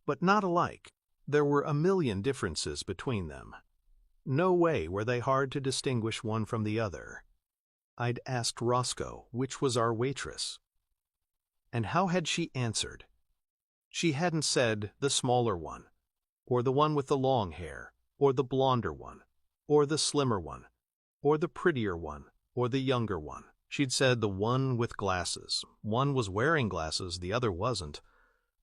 S1: but not alike. There were a million differences between them. No way were they hard to distinguish one from the other. I'd asked Roscoe which was our waitress. And how had she answered? She hadn't said the smaller one, or the one with the long hair, or the blonder one, or the slimmer one, or the prettier one, or the younger one. She'd said the one with glasses. One was wearing glasses, the other wasn't.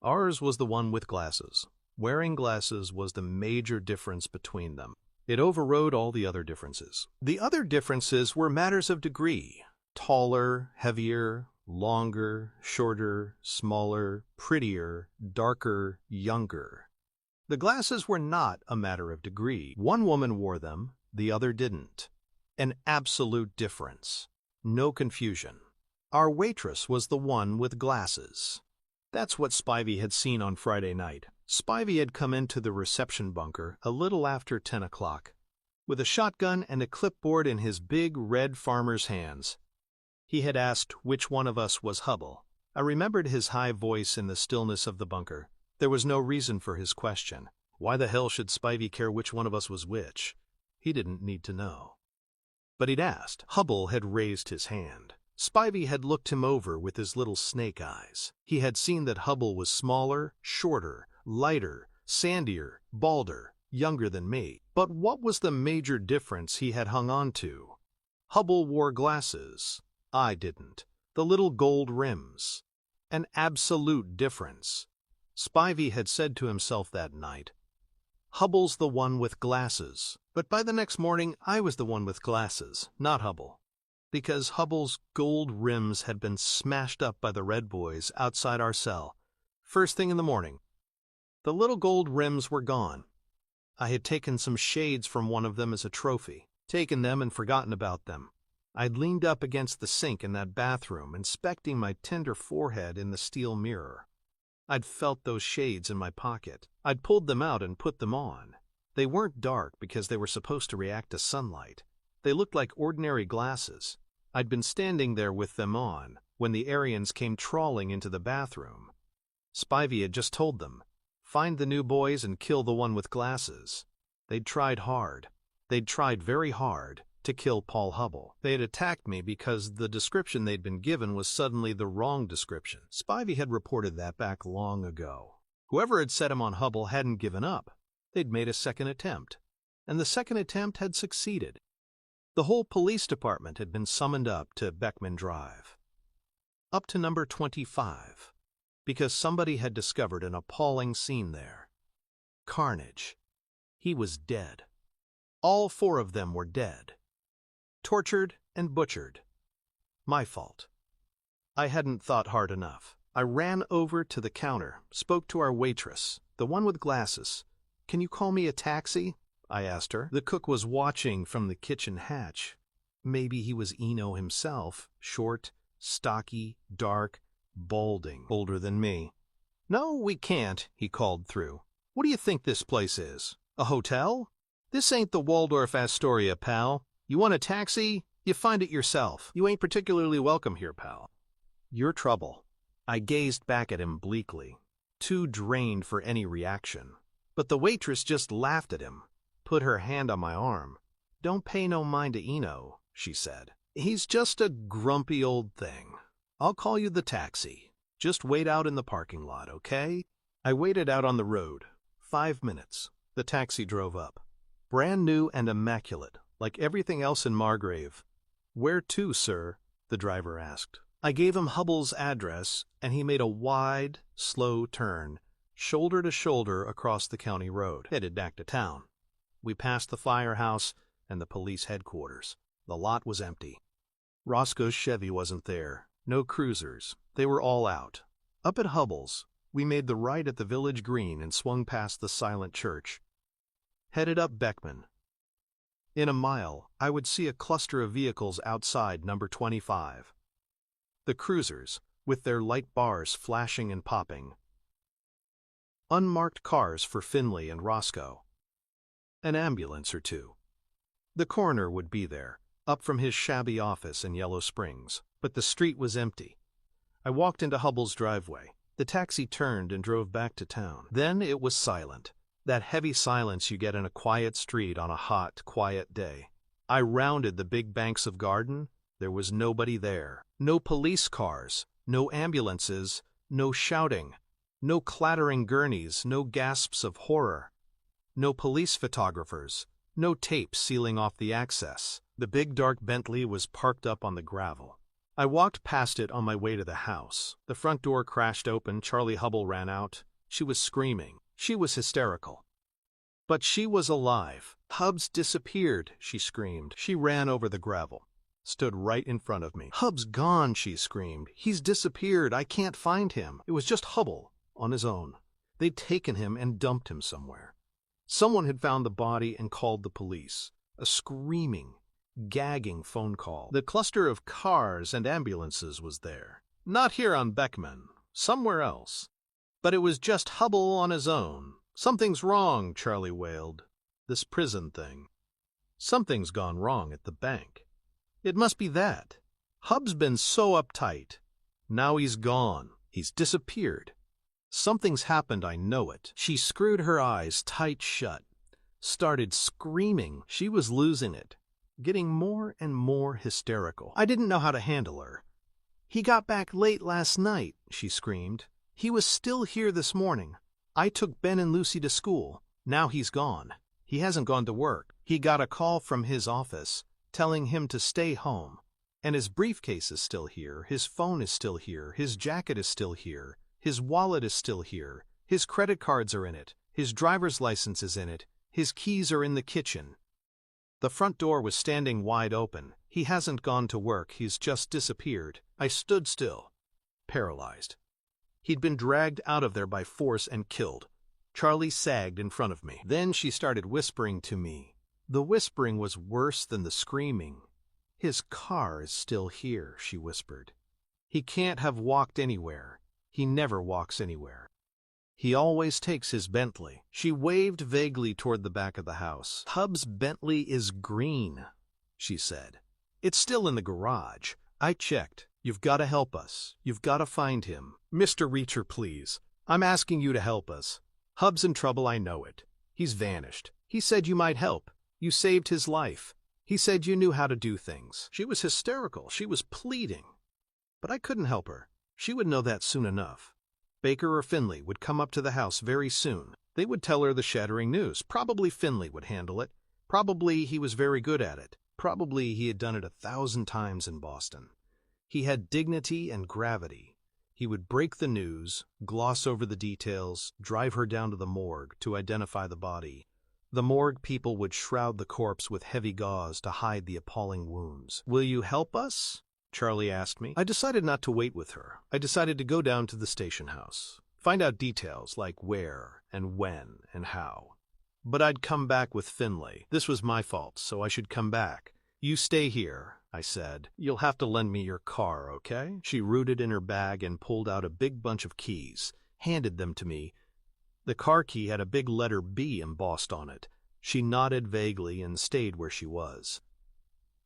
S1: Ours was the one with glasses. Wearing glasses was the major difference between them. It overrode all the other differences. The other differences were matters of degree. Taller, heavier, longer, shorter, smaller, prettier, darker, younger. The glasses were not a matter of degree. One woman wore them, the other didn't. An absolute difference. No confusion. Our waitress was the one with glasses. That's what Spivey had seen on Friday night. Spivey had come into the reception bunker a little after 10 o'clock, with a shotgun and a clipboard in his big red farmer's hands. He had asked which one of us was Hubble. I remembered his high voice in the stillness of the bunker. There was no reason for his question. Why the hell should Spivey care which one of us was which? He didn't need to know. But he'd asked. Hubble had raised his hand. Spivey had looked him over with his little snake eyes. He had seen that Hubble was smaller, shorter, lighter, sandier, balder, younger than me. But what was the major difference he had hung on to? Hubble wore glasses. I didn't. The little gold rims. An absolute difference. Spivey had said to himself that night, Hubble's the one with glasses. But by the next morning, I was the one with glasses, not Hubble. Because Hubble's gold rims had been smashed up by the Red Boys outside our cell, first thing in the morning. The little gold rims were gone. I had taken some shades from one of them as a trophy, taken them and forgotten about them. I'd leaned up against the sink in that bathroom, inspecting my tender forehead in the steel mirror. I'd felt those shades in my pocket. I'd pulled them out and put them on. They weren't dark because they were supposed to react to sunlight. They looked like ordinary glasses. I'd been standing there with them on when the Aryans came trawling into the bathroom. Spivey had just told them, find the new boys and kill the one with glasses. They'd tried hard. They'd tried very hard to kill Paul Hubble. They had attacked me because the description they'd been given was suddenly the wrong description. Spivey had reported that back long ago. Whoever had set him on Hubble hadn't given up. They'd made a second attempt, and the second attempt had succeeded. The whole police department had been summoned up to Beckman Drive. Up to number 25, because somebody had discovered an appalling scene there. Carnage. He was dead. All 4 of them were dead. Tortured and butchered. My fault. I hadn't thought hard enough. I ran over to the counter, spoke to our waitress, the one with glasses. Can you call me a taxi? I asked her. The cook was watching from the kitchen hatch. Maybe he was Eno himself, short, stocky, dark, balding, older than me. No, we can't, he called through. What do you think this place is? A hotel? This ain't the Waldorf Astoria, pal. You want a taxi? You find it yourself. You ain't particularly welcome here, pal. You're trouble. I gazed back at him bleakly, too drained for any reaction. But the waitress just laughed at him, put her hand on my arm. Don't pay no mind to Eno, she said. He's just a grumpy old thing. I'll call you the taxi. Just wait out in the parking lot, okay? I waited out on the road. 5 minutes. The taxi drove up. Brand new and immaculate, like everything else in Margrave. Where to, sir? The driver asked. I gave him Hubble's address, and he made a wide, slow turn, shoulder to shoulder across the county road, headed back to town. We passed the firehouse and the police headquarters. The lot was empty. Roscoe's Chevy wasn't there. No cruisers. They were all out. Up at Hubble's, we made the right at the village green and swung past the silent church. Headed up Beckman. In a mile, I would see a cluster of vehicles outside number 25. The cruisers, with their light bars flashing and popping. Unmarked cars for Finley and Roscoe. An ambulance or two. The coroner would be there, up from his shabby office in Yellow Springs, but the street was empty. I walked into Hubble's driveway. The taxi turned and drove back to town. Then it was silent, that heavy silence you get in a quiet street on a hot, quiet day. I rounded the big banks of garden. There was nobody there. No police cars, no ambulances, no shouting, no clattering gurneys, no gasps of horror. No police photographers, no tape sealing off the access. The big dark Bentley was parked up on the gravel. I walked past it on my way to the house. The front door crashed open. Charlie Hubble ran out. She was screaming. She was hysterical. But she was alive. Hubs disappeared, she screamed. She ran over the gravel, stood right in front of me. Hub's gone, she screamed. He's disappeared. I can't find him. It was just Hubble on his own. They'd taken him and dumped him somewhere. Someone had found the body and called the police. A screaming, gagging phone call. The cluster of cars and ambulances was there. Not here on Beckman, somewhere else. But it was just Hubble on his own. Something's wrong, Charlie wailed. This prison thing. Something's gone wrong at the bank. It must be that. Hub's been so uptight. Now he's gone. He's disappeared. Something's happened, I know it. She screwed her eyes tight shut, started screaming. She was losing it, getting more and more hysterical. I didn't know how to handle her. He got back late last night, she screamed. He was still here this morning. I took Ben and Lucy to school. Now he's gone. He hasn't gone to work. He got a call from his office telling him to stay home. And his briefcase is still here. His phone is still here. His jacket is still here. His wallet is still here. His credit cards are in it. His driver's license is in it. His keys are in the kitchen. The front door was standing wide open. He hasn't gone to work. He's just disappeared. I stood still, paralyzed. He'd been dragged out of there by force and killed. Charlie sagged in front of me. Then she started whispering to me. The whispering was worse than the screaming. His car is still here, she whispered. He can't have walked anywhere. He never walks anywhere. He always takes his Bentley. She waved vaguely toward the back of the house. Hub's Bentley is green, she said. It's still in the garage. I checked. You've got to help us. You've got to find him. Mr. Reacher, please. I'm asking you to help us. Hub's in trouble, I know it. He's vanished. He said you might help. You saved his life. He said you knew how to do things. She was hysterical. She was pleading. But I couldn't help her. She would know that soon enough. Baker or Finley would come up to the house very soon. They would tell her the shattering news. Probably Finley would handle it. Probably he was very good at it. Probably he had done it 1,000 times in Boston. He had dignity and gravity. He would break the news, gloss over the details, drive her down to the morgue to identify the body. The morgue people would shroud the corpse with heavy gauze to hide the appalling wounds. "Will you help us?" Charlie asked me. I decided not to wait with her. I decided to go down to the station house, find out details like where and when and how. But I'd come back with Finley. This was my fault, so I should come back. "You stay here," I said. "You'll have to lend me your car, okay?" She rooted in her bag and pulled out a big bunch of keys, handed them to me. The car key had a big letter B embossed on it. She nodded vaguely and stayed where she was.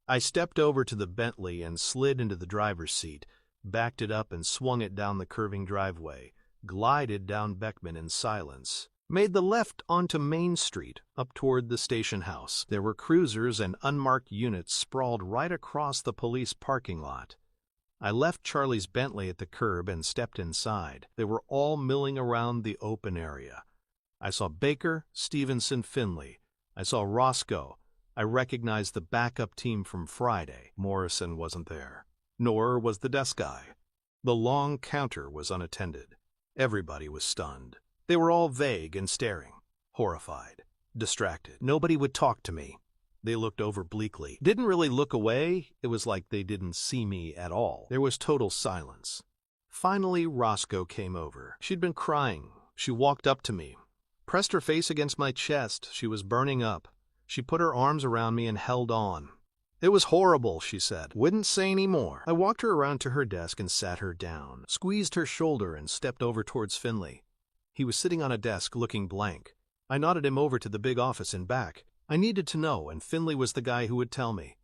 S1: I stepped over to the Bentley and slid into the driver's seat, backed it up and swung it down the curving driveway, glided down Beckman in silence, made the left onto Main Street up toward the station house. There were cruisers and unmarked units sprawled right across the police parking lot. I left Charlie's Bentley at the curb and stepped inside. They were all milling around the open area. I saw Baker, Stevenson, Finley. I saw Roscoe. I recognized the backup team from Friday. Morrison wasn't there, nor was the desk guy. The long counter was unattended. Everybody was stunned. They were all vague and staring, horrified, distracted. Nobody would talk to me. They looked over bleakly. Didn't really look away. It was like they didn't see me at all. There was total silence. Finally, Roscoe came over. She'd been crying. She walked up to me, pressed her face against my chest. She was burning up. She put her arms around me and held on. "It was horrible," she said. "Wouldn't say any more." I walked her around to her desk and sat her down, squeezed her shoulder and stepped over towards Finley. He was sitting on a desk looking blank. I nodded him over to the big office in back. I needed to know, and Finley was the guy who would tell me.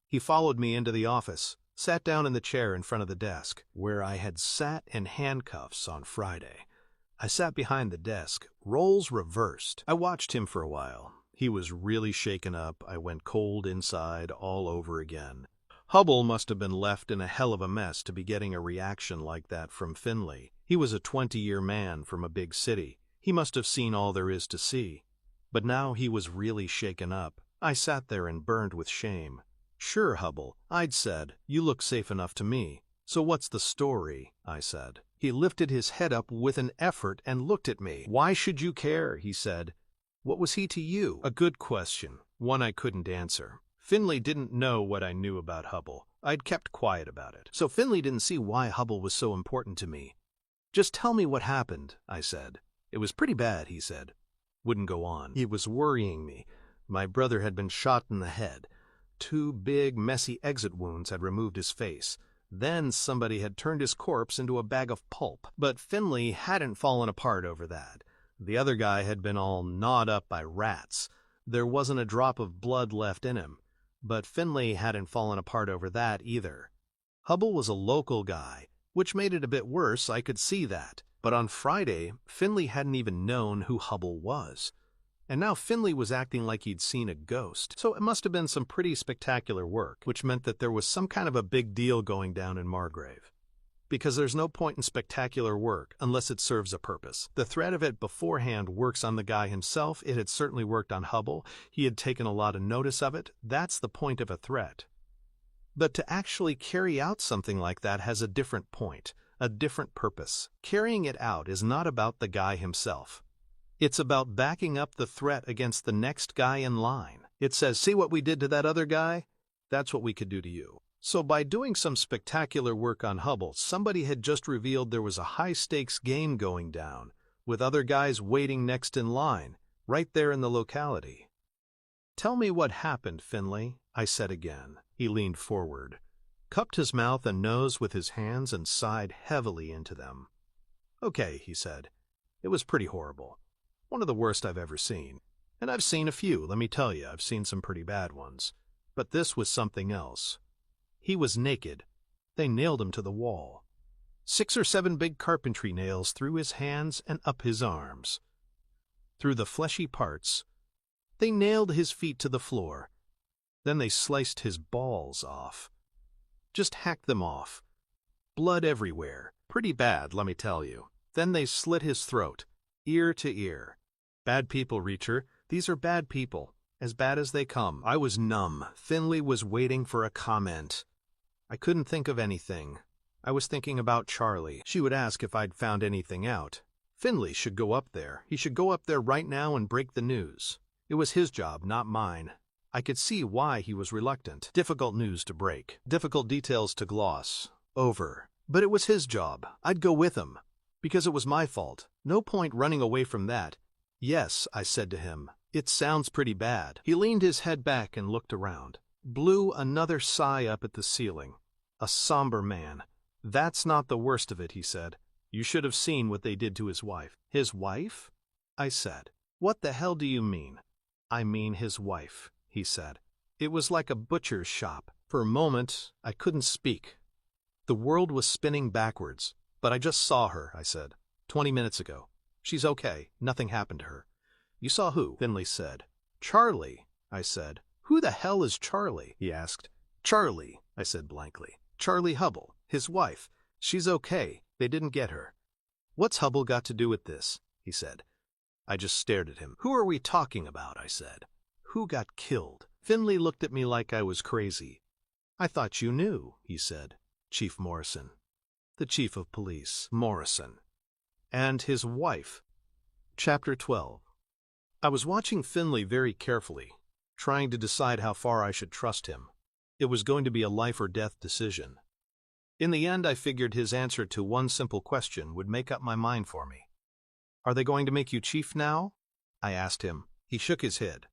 S1: He followed me into the office, sat down in the chair in front of the desk, where I had sat in handcuffs on Friday. I sat behind the desk, roles reversed. I watched him for a while. He was really shaken up. I went cold inside all over again. Hubble must have been left in a hell of a mess to be getting a reaction like that from Finley. He was a 20-year man from a big city. He must have seen all there is to see. But now he was really shaken up. I sat there and burned with shame. "Sure, Hubble," I'd said. "You look safe enough to me." "So what's the story?" I said. He lifted his head up with an effort and looked at me. "Why should you care?" he said. "What was he to you?" A good question, one I couldn't answer. Finley didn't know what I knew about Hubble. I'd kept quiet about it. So Finley didn't see why Hubble was so important to me. "Just tell me what happened," I said. "It was pretty bad," he said. Wouldn't go on. He was worrying me. My brother had been shot in the head. 2 big, messy exit wounds had removed his face. Then somebody had turned his corpse into a bag of pulp. But Finley hadn't fallen apart over that. The other guy had been all gnawed up by rats. There wasn't a drop of blood left in him. But Finley hadn't fallen apart over that either. Hubble was a local guy, which made it a bit worse, I could see that. But on Friday, Finley hadn't even known who Hubble was. And now Finley was acting like he'd seen a ghost. So it must have been some pretty spectacular work, which meant that there was some kind of a big deal going down in Margrave. Because there's no point in spectacular work unless it serves a purpose. The threat of it beforehand works on the guy himself. It had certainly worked on Hubble. He had taken a lot of notice of it. That's the point of a threat. But to actually carry out something like that has a different point, a different purpose. Carrying it out is not about the guy himself. It's about backing up the threat against the next guy in line. It says, "See what we did to that other guy? That's what we could do to you." So by doing some spectacular work on Hubble, somebody had just revealed there was a high-stakes game going down, with other guys waiting next in line, right there in the locality. "Tell me what happened, Finley," I said again. He leaned forward, cupped his mouth and nose with his hands and sighed heavily into them. "Okay," he said. "It was pretty horrible. One of the worst I've ever seen. And I've seen a few, let me tell you. I've seen some pretty bad ones. But this was something else. He was naked. They nailed him to the wall. 6 or 7 big carpentry nails through his hands and up his arms. Through the fleshy parts. They nailed his feet to the floor. Then they sliced his balls off. Just hacked them off. Blood everywhere. Pretty bad, let me tell you. Then they slit his throat, ear to ear. Bad people, Reacher. These are bad people. As bad as they come." I was numb. Finley was waiting for a comment. I couldn't think of anything. I was thinking about Charlie. She would ask if I'd found anything out. Finley should go up there. He should go up there right now and break the news. It was his job, not mine. I could see why he was reluctant. Difficult news to break. Difficult details to gloss over. But it was his job. I'd go with him. Because it was my fault. No point running away from that. "Yes," I said to him. "It sounds pretty bad." He leaned his head back and looked around. Blew another sigh up at the ceiling. A somber man. "That's not the worst of it," he said. "You should have seen what they did to his wife." "His wife?" I said. "What the hell do you mean?" "I mean his wife," he said. "It was like a butcher's shop." For a moment, I couldn't speak. The world was spinning backwards. "But I just saw her," I said. 20 minutes ago. She's okay. Nothing happened to her." "You saw who?" Finley said. "Charlie," I said. "Who the hell is Charlie?" he asked. "Charlie," I said blankly. "Charlie Hubble. His wife. She's okay. They didn't get her." "What's Hubble got to do with this?" he said. I just stared at him. "Who are we talking about?" I said. "Who got killed?" Finley looked at me like I was crazy. "I thought you knew," he said. "Chief Morrison." The chief of police, Morrison. And his wife. Chapter 12. I was watching Finley very carefully, trying to decide how far I should trust him. It was going to be a life-or-death decision. In the end, I figured his answer to one simple question would make up my mind for me. "Are they going to make you chief now?" I asked him. He shook his head.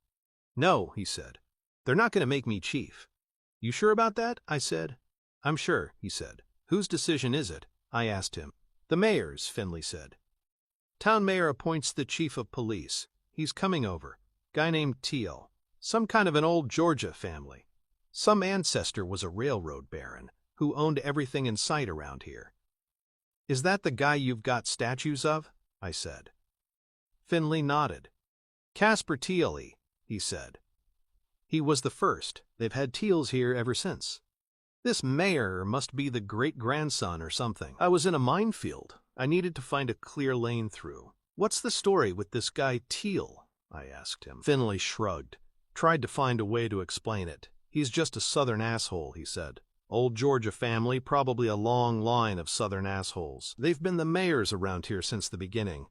S1: "No," he said. "They're not going to make me chief." "You sure about that?" I said. "I'm sure," he said. "Whose decision is it?" I asked him. "The mayor's," Finley said. "Town mayor appoints the chief of police. He's coming over. Guy named Teal. Some kind of an old Georgia family. Some ancestor was a railroad baron who owned everything in sight around here." "Is that the guy you've got statues of?" I said. Finley nodded. "Casper Teal, he said. He was the first. They've had Teals here ever since. This mayor must be the great-grandson or something." I was in a minefield. I needed to find a clear lane through. "What's the story with this guy Teal?" I asked him. Finley shrugged, tried to find a way to explain it. He's just a Southern asshole, he said. Old Georgia family, probably a long line of Southern assholes. They've been the mayors around here since the beginning.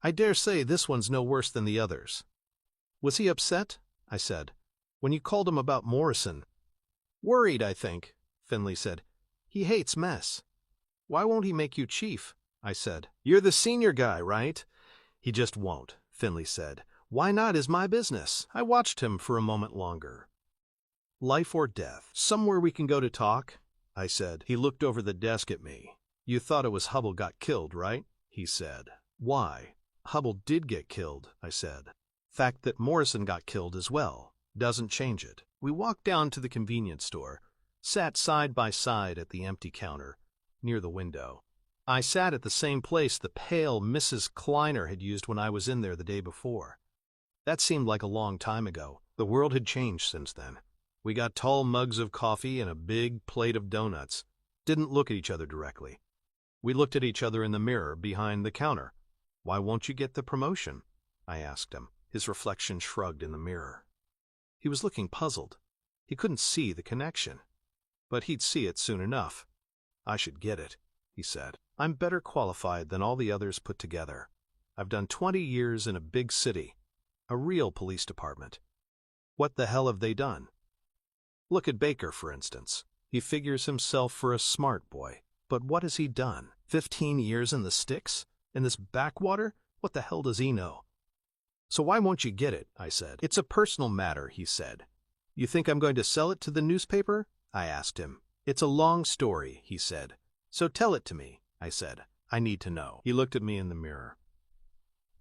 S1: I dare say this one's no worse than the others. Was he upset? I said. When you called him about Morrison? Worried, I think, Finley said. He hates mess. Why won't he make you chief? I said. You're the senior guy, right? He just won't, Finley said. Why not is my business. I watched him for a moment longer. Life or death. Somewhere we can go to talk? I said. He looked over the desk at me. You thought it was Hubble got killed, right? He said. Why? Hubble did get killed, I said. Fact that Morrison got killed as well doesn't change it. We walked down to the convenience store, sat side by side at the empty counter, near the window. I sat at the same place the pale Mrs. Kleiner had used when I was in there the day before. That seemed like a long time ago. The world had changed since then. We got tall mugs of coffee and a big plate of donuts. Didn't look at each other directly. We looked at each other in the mirror behind the counter. Why won't you get the promotion? I asked him. His reflection shrugged in the mirror. He was looking puzzled. He couldn't see the connection. But he'd see it soon enough. I should get it, he said. I'm better qualified than all the others put together. I've done 20 years in a big city, a real police department. What the hell have they done? Look at Baker, for instance. He figures himself for a smart boy. But what has he done? 15 years in the sticks? In this backwater? What the hell does he know? So why won't you get it? I said. It's a personal matter, he said. You think I'm going to sell it to the newspaper? I asked him. It's a long story, he said. So tell it to me, I said. I need to know. He looked at me in the mirror.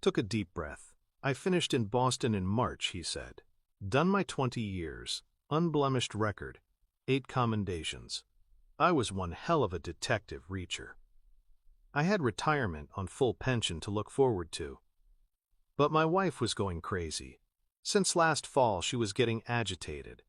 S1: Took a deep breath. I finished in Boston in March, he said. Done my 20 years. Unblemished record. 8 commendations. I was one hell of a detective reacher. I had retirement on full pension to look forward to. But my wife was going crazy. Since last fall, she was getting agitated.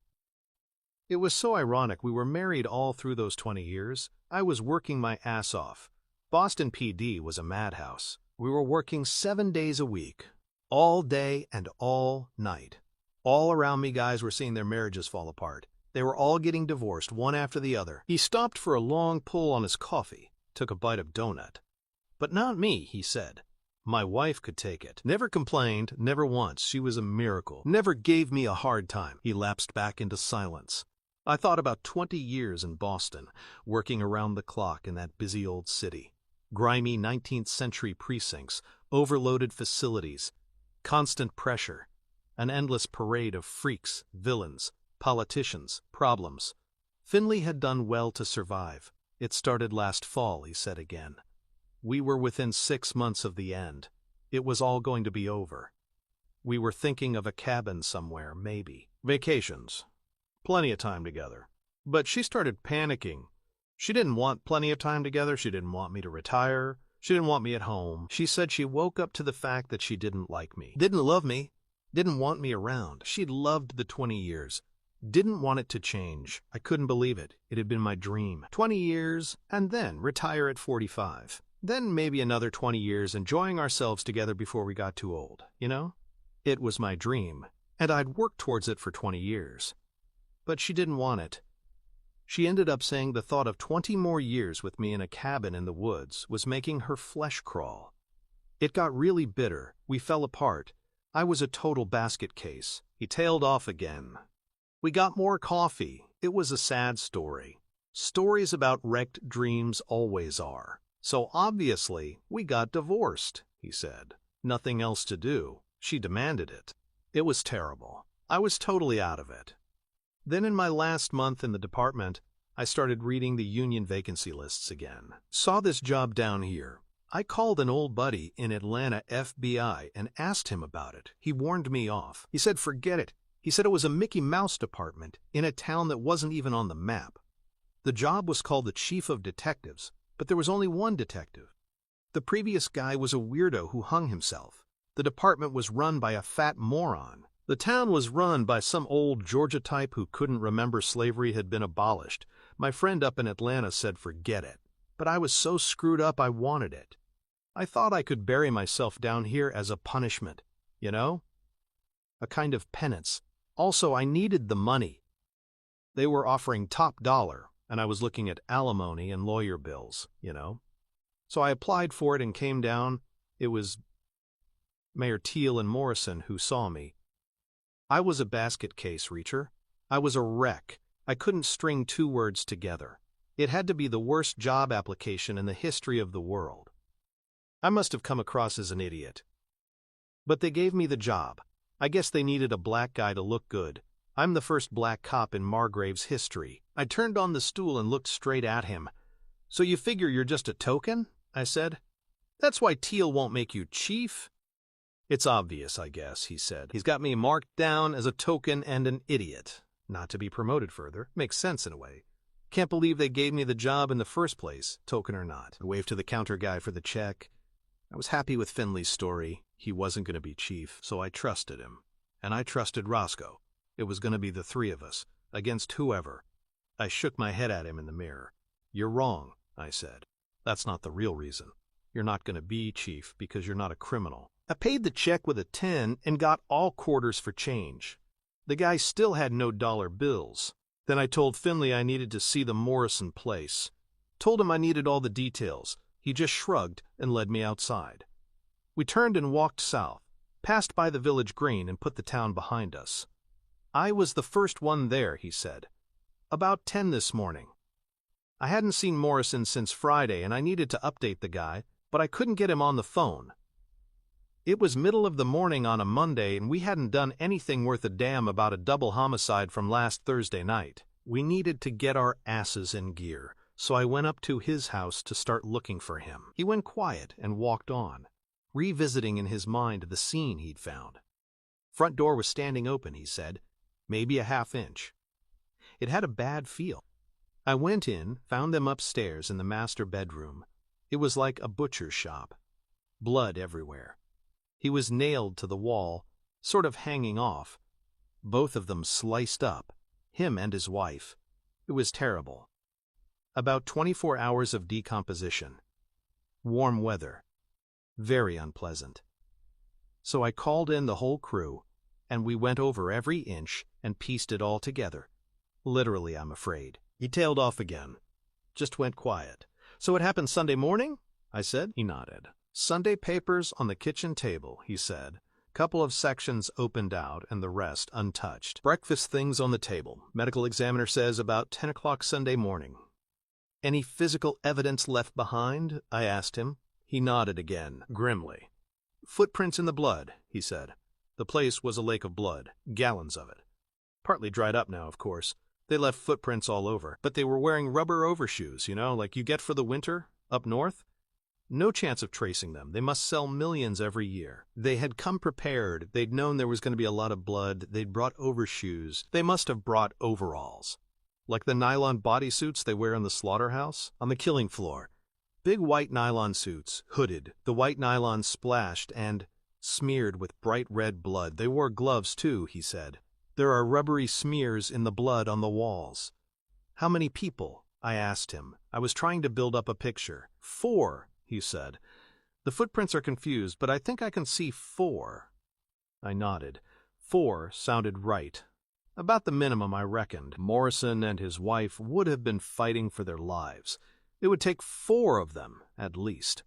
S1: It was so ironic we were married all through those 20 years. I was working my ass off. Boston PD was a madhouse. We were working 7 days a week, all day and all night. All around me guys were seeing their marriages fall apart. They were all getting divorced, one after the other. He stopped for a long pull on his coffee, took a bite of donut. But not me, he said. My wife could take it. Never complained, never once. She was a miracle. Never gave me a hard time. He lapsed back into silence. I thought about 20 years in Boston, working around the clock in that busy old city. Grimy 19th century precincts, overloaded facilities, constant pressure, an endless parade of freaks, villains, politicians, problems. Finley had done well to survive. It started last fall, he said again. We were within 6 months of the end. It was all going to be over. We were thinking of a cabin somewhere, maybe. Vacations. Plenty of time together. But she started panicking. She didn't want plenty of time together. She didn't want me to retire. She didn't want me at home. She said she woke up to the fact that she didn't like me. Didn't love me. Didn't want me around. She'd loved the 20 years. Didn't want it to change. I couldn't believe it. It had been my dream. 20 years, and then retire at 45. Then maybe another 20 years enjoying ourselves together before we got too old, you know? It was my dream, and I'd worked towards it for 20 years. But she didn't want it. She ended up saying the thought of 20 more years with me in a cabin in the woods was making her flesh crawl. It got really bitter. We fell apart. I was a total basket case. He tailed off again. We got more coffee. It was a sad story. Stories about wrecked dreams always are. So obviously, we got divorced, he said. Nothing else to do. She demanded it. It was terrible. I was totally out of it. Then in my last month in the department, I started reading the union vacancy lists again. Saw this job down here. I called an old buddy in Atlanta FBI and asked him about it. He warned me off. He said, forget it. He said it was a Mickey Mouse department in a town that wasn't even on the map. The job was called the Chief of Detectives, but there was only one detective. The previous guy was a weirdo who hung himself. The department was run by a fat moron. The town was run by some old Georgia type who couldn't remember slavery had been abolished. My friend up in Atlanta said forget it. But I was so screwed up I wanted it. I thought I could bury myself down here as a punishment, you know? A kind of penance. Also, I needed the money. They were offering top dollar, and I was looking at alimony and lawyer bills, So I applied for it and came down. It was Mayor Teal and Morrison who saw me. I was a basket case reacher. I was a wreck. I couldn't string two words together. It had to be the worst job application in the history of the world. I must have come across as an idiot. But they gave me the job. I guess they needed a black guy to look good. I'm the first black cop in Margrave's history. I turned on the stool and looked straight at him. So you figure you're just a token? I said. That's why Teal won't make you chief? It's obvious, I guess, he said. He's got me marked down as a token and an idiot. Not to be promoted further. Makes sense in a way. Can't believe they gave me the job in the first place, token or not. I waved to the counter guy for the check. I was happy with Finley's story. He wasn't going to be chief, so I trusted him. And I trusted Roscoe. It was going to be the three of us, against whoever. I shook my head at him in the mirror. You're wrong, I said. That's not the real reason. You're not going to be chief because you're not a criminal. I paid the check with a 10 and got all quarters for change. The guy still had no dollar bills. Then I told Finley I needed to see the Morrison place. Told him I needed all the details. He just shrugged and led me outside. We turned and walked south, passed by the village green and put the town behind us. I was the first one there, he said. About 10 this morning. I hadn't seen Morrison since Friday and I needed to update the guy, but I couldn't get him on the phone. It was middle of the morning on a Monday and we hadn't done anything worth a damn about a double homicide from last Thursday night. We needed to get our asses in gear, so I went up to his house to start looking for him. He went quiet and walked on, revisiting in his mind the scene he'd found. Front door was standing open, he said, maybe a half inch. It had a bad feel. I went in, found them upstairs in the master bedroom. It was like a butcher's shop. Blood everywhere. He was nailed to the wall, sort of hanging off. Both of them sliced up, him and his wife. It was terrible. About 24 hours of decomposition. Warm weather. Very unpleasant. So I called in the whole crew, and we went over every inch and pieced it all together. Literally, I'm afraid. He tailed off again. Just went quiet. So it happened Sunday morning? I said. He nodded. Sunday papers on the kitchen table, he said. Couple of sections opened out and the rest untouched. Breakfast things on the table. Medical examiner says about 10 o'clock Sunday morning. Any physical evidence left behind? I asked him. He nodded again, grimly. Footprints in the blood, he said. The place was a lake of blood, gallons of it. Partly dried up now, of course. They left footprints all over, but they were wearing rubber overshoes, like you get for the winter, up north. No chance of tracing them. They must sell millions every year. They had come prepared. They'd known there was going to be a lot of blood. They'd brought overshoes. They must have brought overalls. Like the nylon bodysuits they wear in the slaughterhouse, on the killing floor. Big white nylon suits, hooded, the white nylon splashed and smeared with bright red blood. They wore gloves too, he said. There are rubbery smears in the blood on the walls. How many people? I asked him. I was trying to build up a picture. 4, he said. The footprints are confused, but I think I can see 4. I nodded. 4 sounded right. About the minimum, I reckoned. Morrison and his wife would have been fighting for their lives. It would take 4 of them, at least.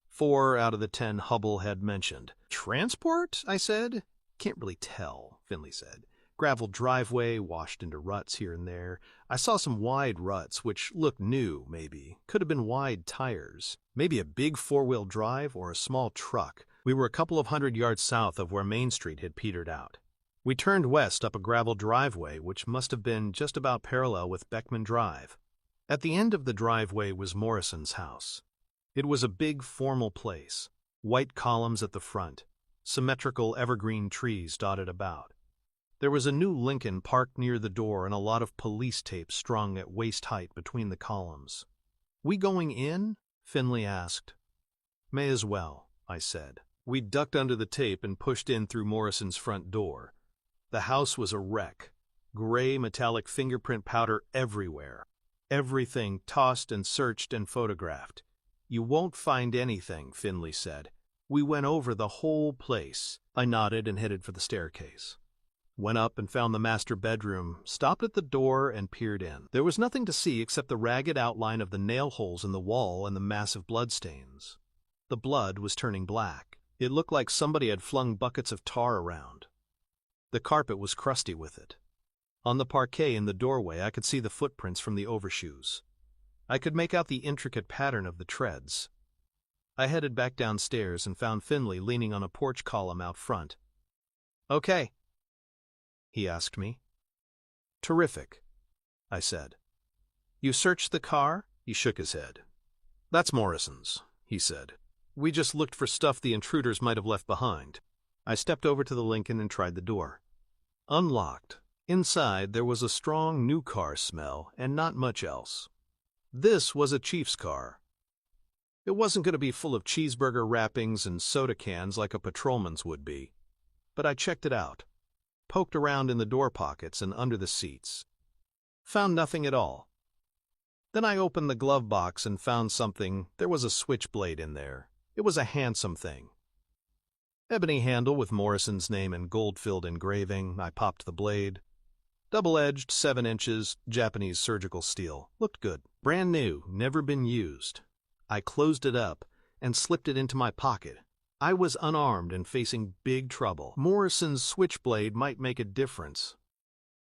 S1: 4 out of the 10 Hubble had mentioned. Transport? I said. Can't really tell, Finley said. Gravel driveway, washed into ruts here and there. I saw some wide ruts, which looked new, maybe. Could have been wide tires. Maybe a big 4-wheel drive or a small truck. We were a couple of 100 yards south of where Main Street had petered out. We turned west up a gravel driveway, which must have been just about parallel with Beckman Drive. At the end of the driveway was Morrison's house. It was a big, formal place. White columns at the front. Symmetrical evergreen trees dotted about. There was a new Lincoln parked near the door and a lot of police tape strung at waist height between the columns. We going in? Finley asked. May as well, I said. We ducked under the tape and pushed in through Morrison's front door. The house was a wreck. Gray metallic fingerprint powder everywhere. Everything tossed and searched and photographed. You won't find anything, Finley said. We went over the whole place. I nodded and headed for the staircase. Went up and found the master bedroom, stopped at the door and peered in. There was nothing to see except the ragged outline of the nail holes in the wall and the massive bloodstains. The blood was turning black. It looked like somebody had flung buckets of tar around. The carpet was crusty with it. On the parquet in the doorway I could see the footprints from the overshoes. I could make out the intricate pattern of the treads. I headed back downstairs and found Finley leaning on a porch column out front. "Okay," he asked me. "Terrific," I said. "You searched the car?" He shook his head. "That's Morrison's," he said. "We just looked for stuff the intruders might have left behind." I stepped over to the Lincoln and tried the door. Unlocked. Inside there was a strong new car smell and not much else. This was a chief's car. It wasn't going to be full of cheeseburger wrappings and soda cans like a patrolman's would be. But I checked it out, poked around in the door pockets and under the seats. Found nothing at all. Then I opened the glove box and found something. There was a switchblade in there. It was a handsome thing. Ebony handle with Morrison's name in gold-filled engraving. I popped the blade. Double-edged, 7 inches, Japanese surgical steel. Looked good. Brand new, never been used. I closed it up and slipped it into my pocket. I was unarmed and facing big trouble. Morrison's switchblade might make a difference.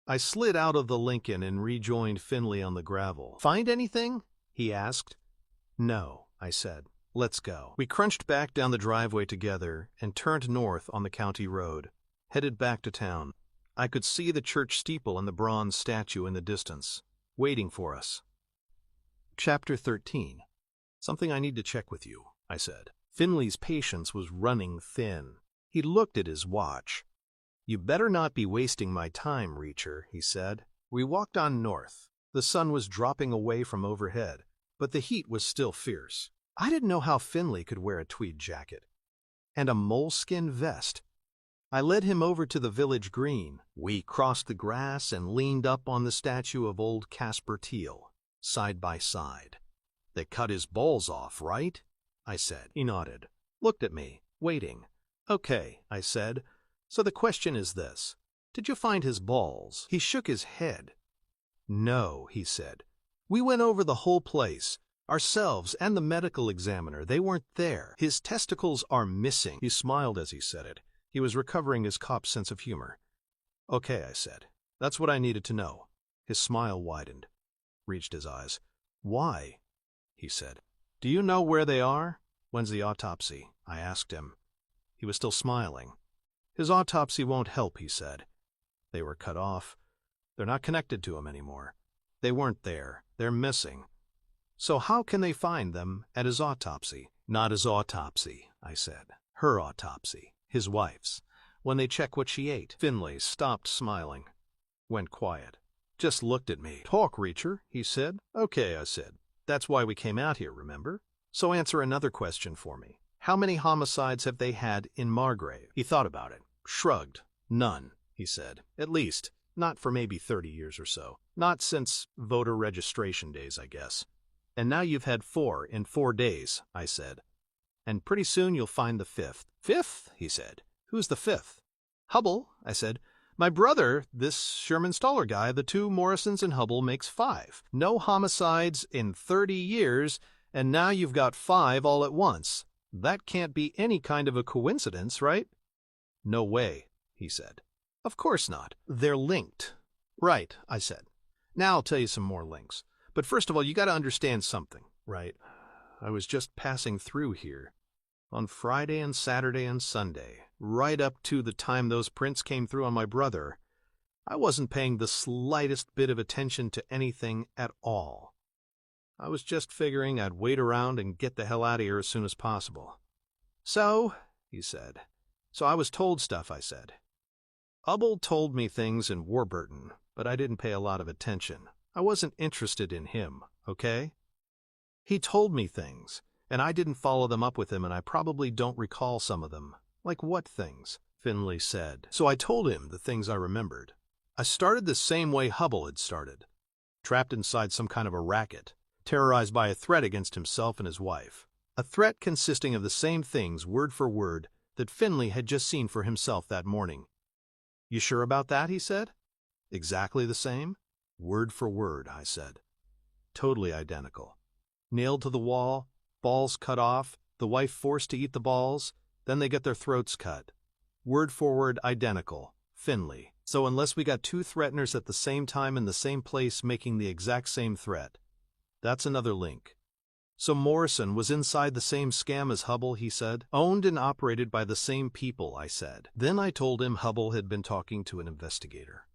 S1: I slid out of the Lincoln and rejoined Finley on the gravel. "Find anything?" he asked. "No," I said. "Let's go." We crunched back down the driveway together and turned north on the county road, headed back to town. I could see the church steeple and the bronze statue in the distance, waiting for us. Chapter 13. "Something I need to check with you," I said. Finley's patience was running thin. He looked at his watch. "You better not be wasting my time, Reacher," he said. We walked on north. The sun was dropping away from overhead, but the heat was still fierce. I didn't know how Finley could wear a tweed jacket and a moleskin vest. I led him over to the village green. We crossed the grass and leaned up on the statue of old Casper Teal, side by side. "They cut his balls off, right?" I said. He nodded, looked at me, waiting. "Okay," I said. "So the question is this. Did you find his balls?" He shook his head. "No," he said. "We went over the whole place, ourselves and the medical examiner. They weren't there. His testicles are missing." He smiled as he said it. He was recovering his cop's sense of humor. "Okay," I said. "That's what I needed to know." His smile widened, reached his eyes. "Why?" he said. "Do you know where they are?" "When's the autopsy?" I asked him. He was still smiling. "His autopsy won't help," he said. "They were cut off. They're not connected to him anymore. They weren't there. They're missing. So how can they find them at his autopsy?" "Not his autopsy," I said. "Her autopsy. His wife's. When they check what she ate." Finley stopped smiling. Went quiet. Just looked at me. "Talk, Reacher," he said. "Okay," I said. "That's why we came out here, remember? So answer another question for me. How many homicides have they had in Margrave?" He thought about it. Shrugged. "None," he said. "At least, not for maybe 30 years or so. Not since voter registration days, I guess." "And now you've had 4 in 4 days," I said. "And pretty soon you'll find the 5th. "Fifth?" he said. "Who's the 5th?" "Hubble," I said. "My brother, this Sherman Stoller guy, the 2 Morrisons and Hubble makes 5. No homicides in 30 years, and now you've got 5 all at once. That can't be any kind of a coincidence, right?" "No way," he said. "Of course not. They're linked." "Right," I said. "Now I'll tell you some more links. But first of all, you got to understand something, right? I was just passing through here on Friday and Saturday and Sunday, right up to the time those prints came through on my brother. I wasn't paying the slightest bit of attention to anything at all. I was just figuring I'd wait around and get the hell out of here as soon as possible." "So," he said. "So I was told stuff," I said. "Hubble told me things in Warburton, but I didn't pay a lot of attention. I wasn't interested in him, okay? He told me things, and I didn't follow them up with him, and I probably don't recall some of them." "Like what things?" Finley said. So I told him the things I remembered. I started the same way Hubble had started, trapped inside some kind of a racket, terrorized by a threat against himself and his wife. A threat consisting of the same things, word for word, that Finley had just seen for himself that morning. You sure about that? He said. Exactly the same? Word for word, I said. Totally identical. Nailed to the wall, balls cut off, the wife forced to eat the balls, then they get their throats cut. Word for word identical. Finley. So unless we got two threateners at the same time in the same place making the exact same threat. That's another link. So Morrison was inside the same scam as Hubble, he said. Owned and operated by the same people, I said. Then I told him Hubble had been talking to an investigator.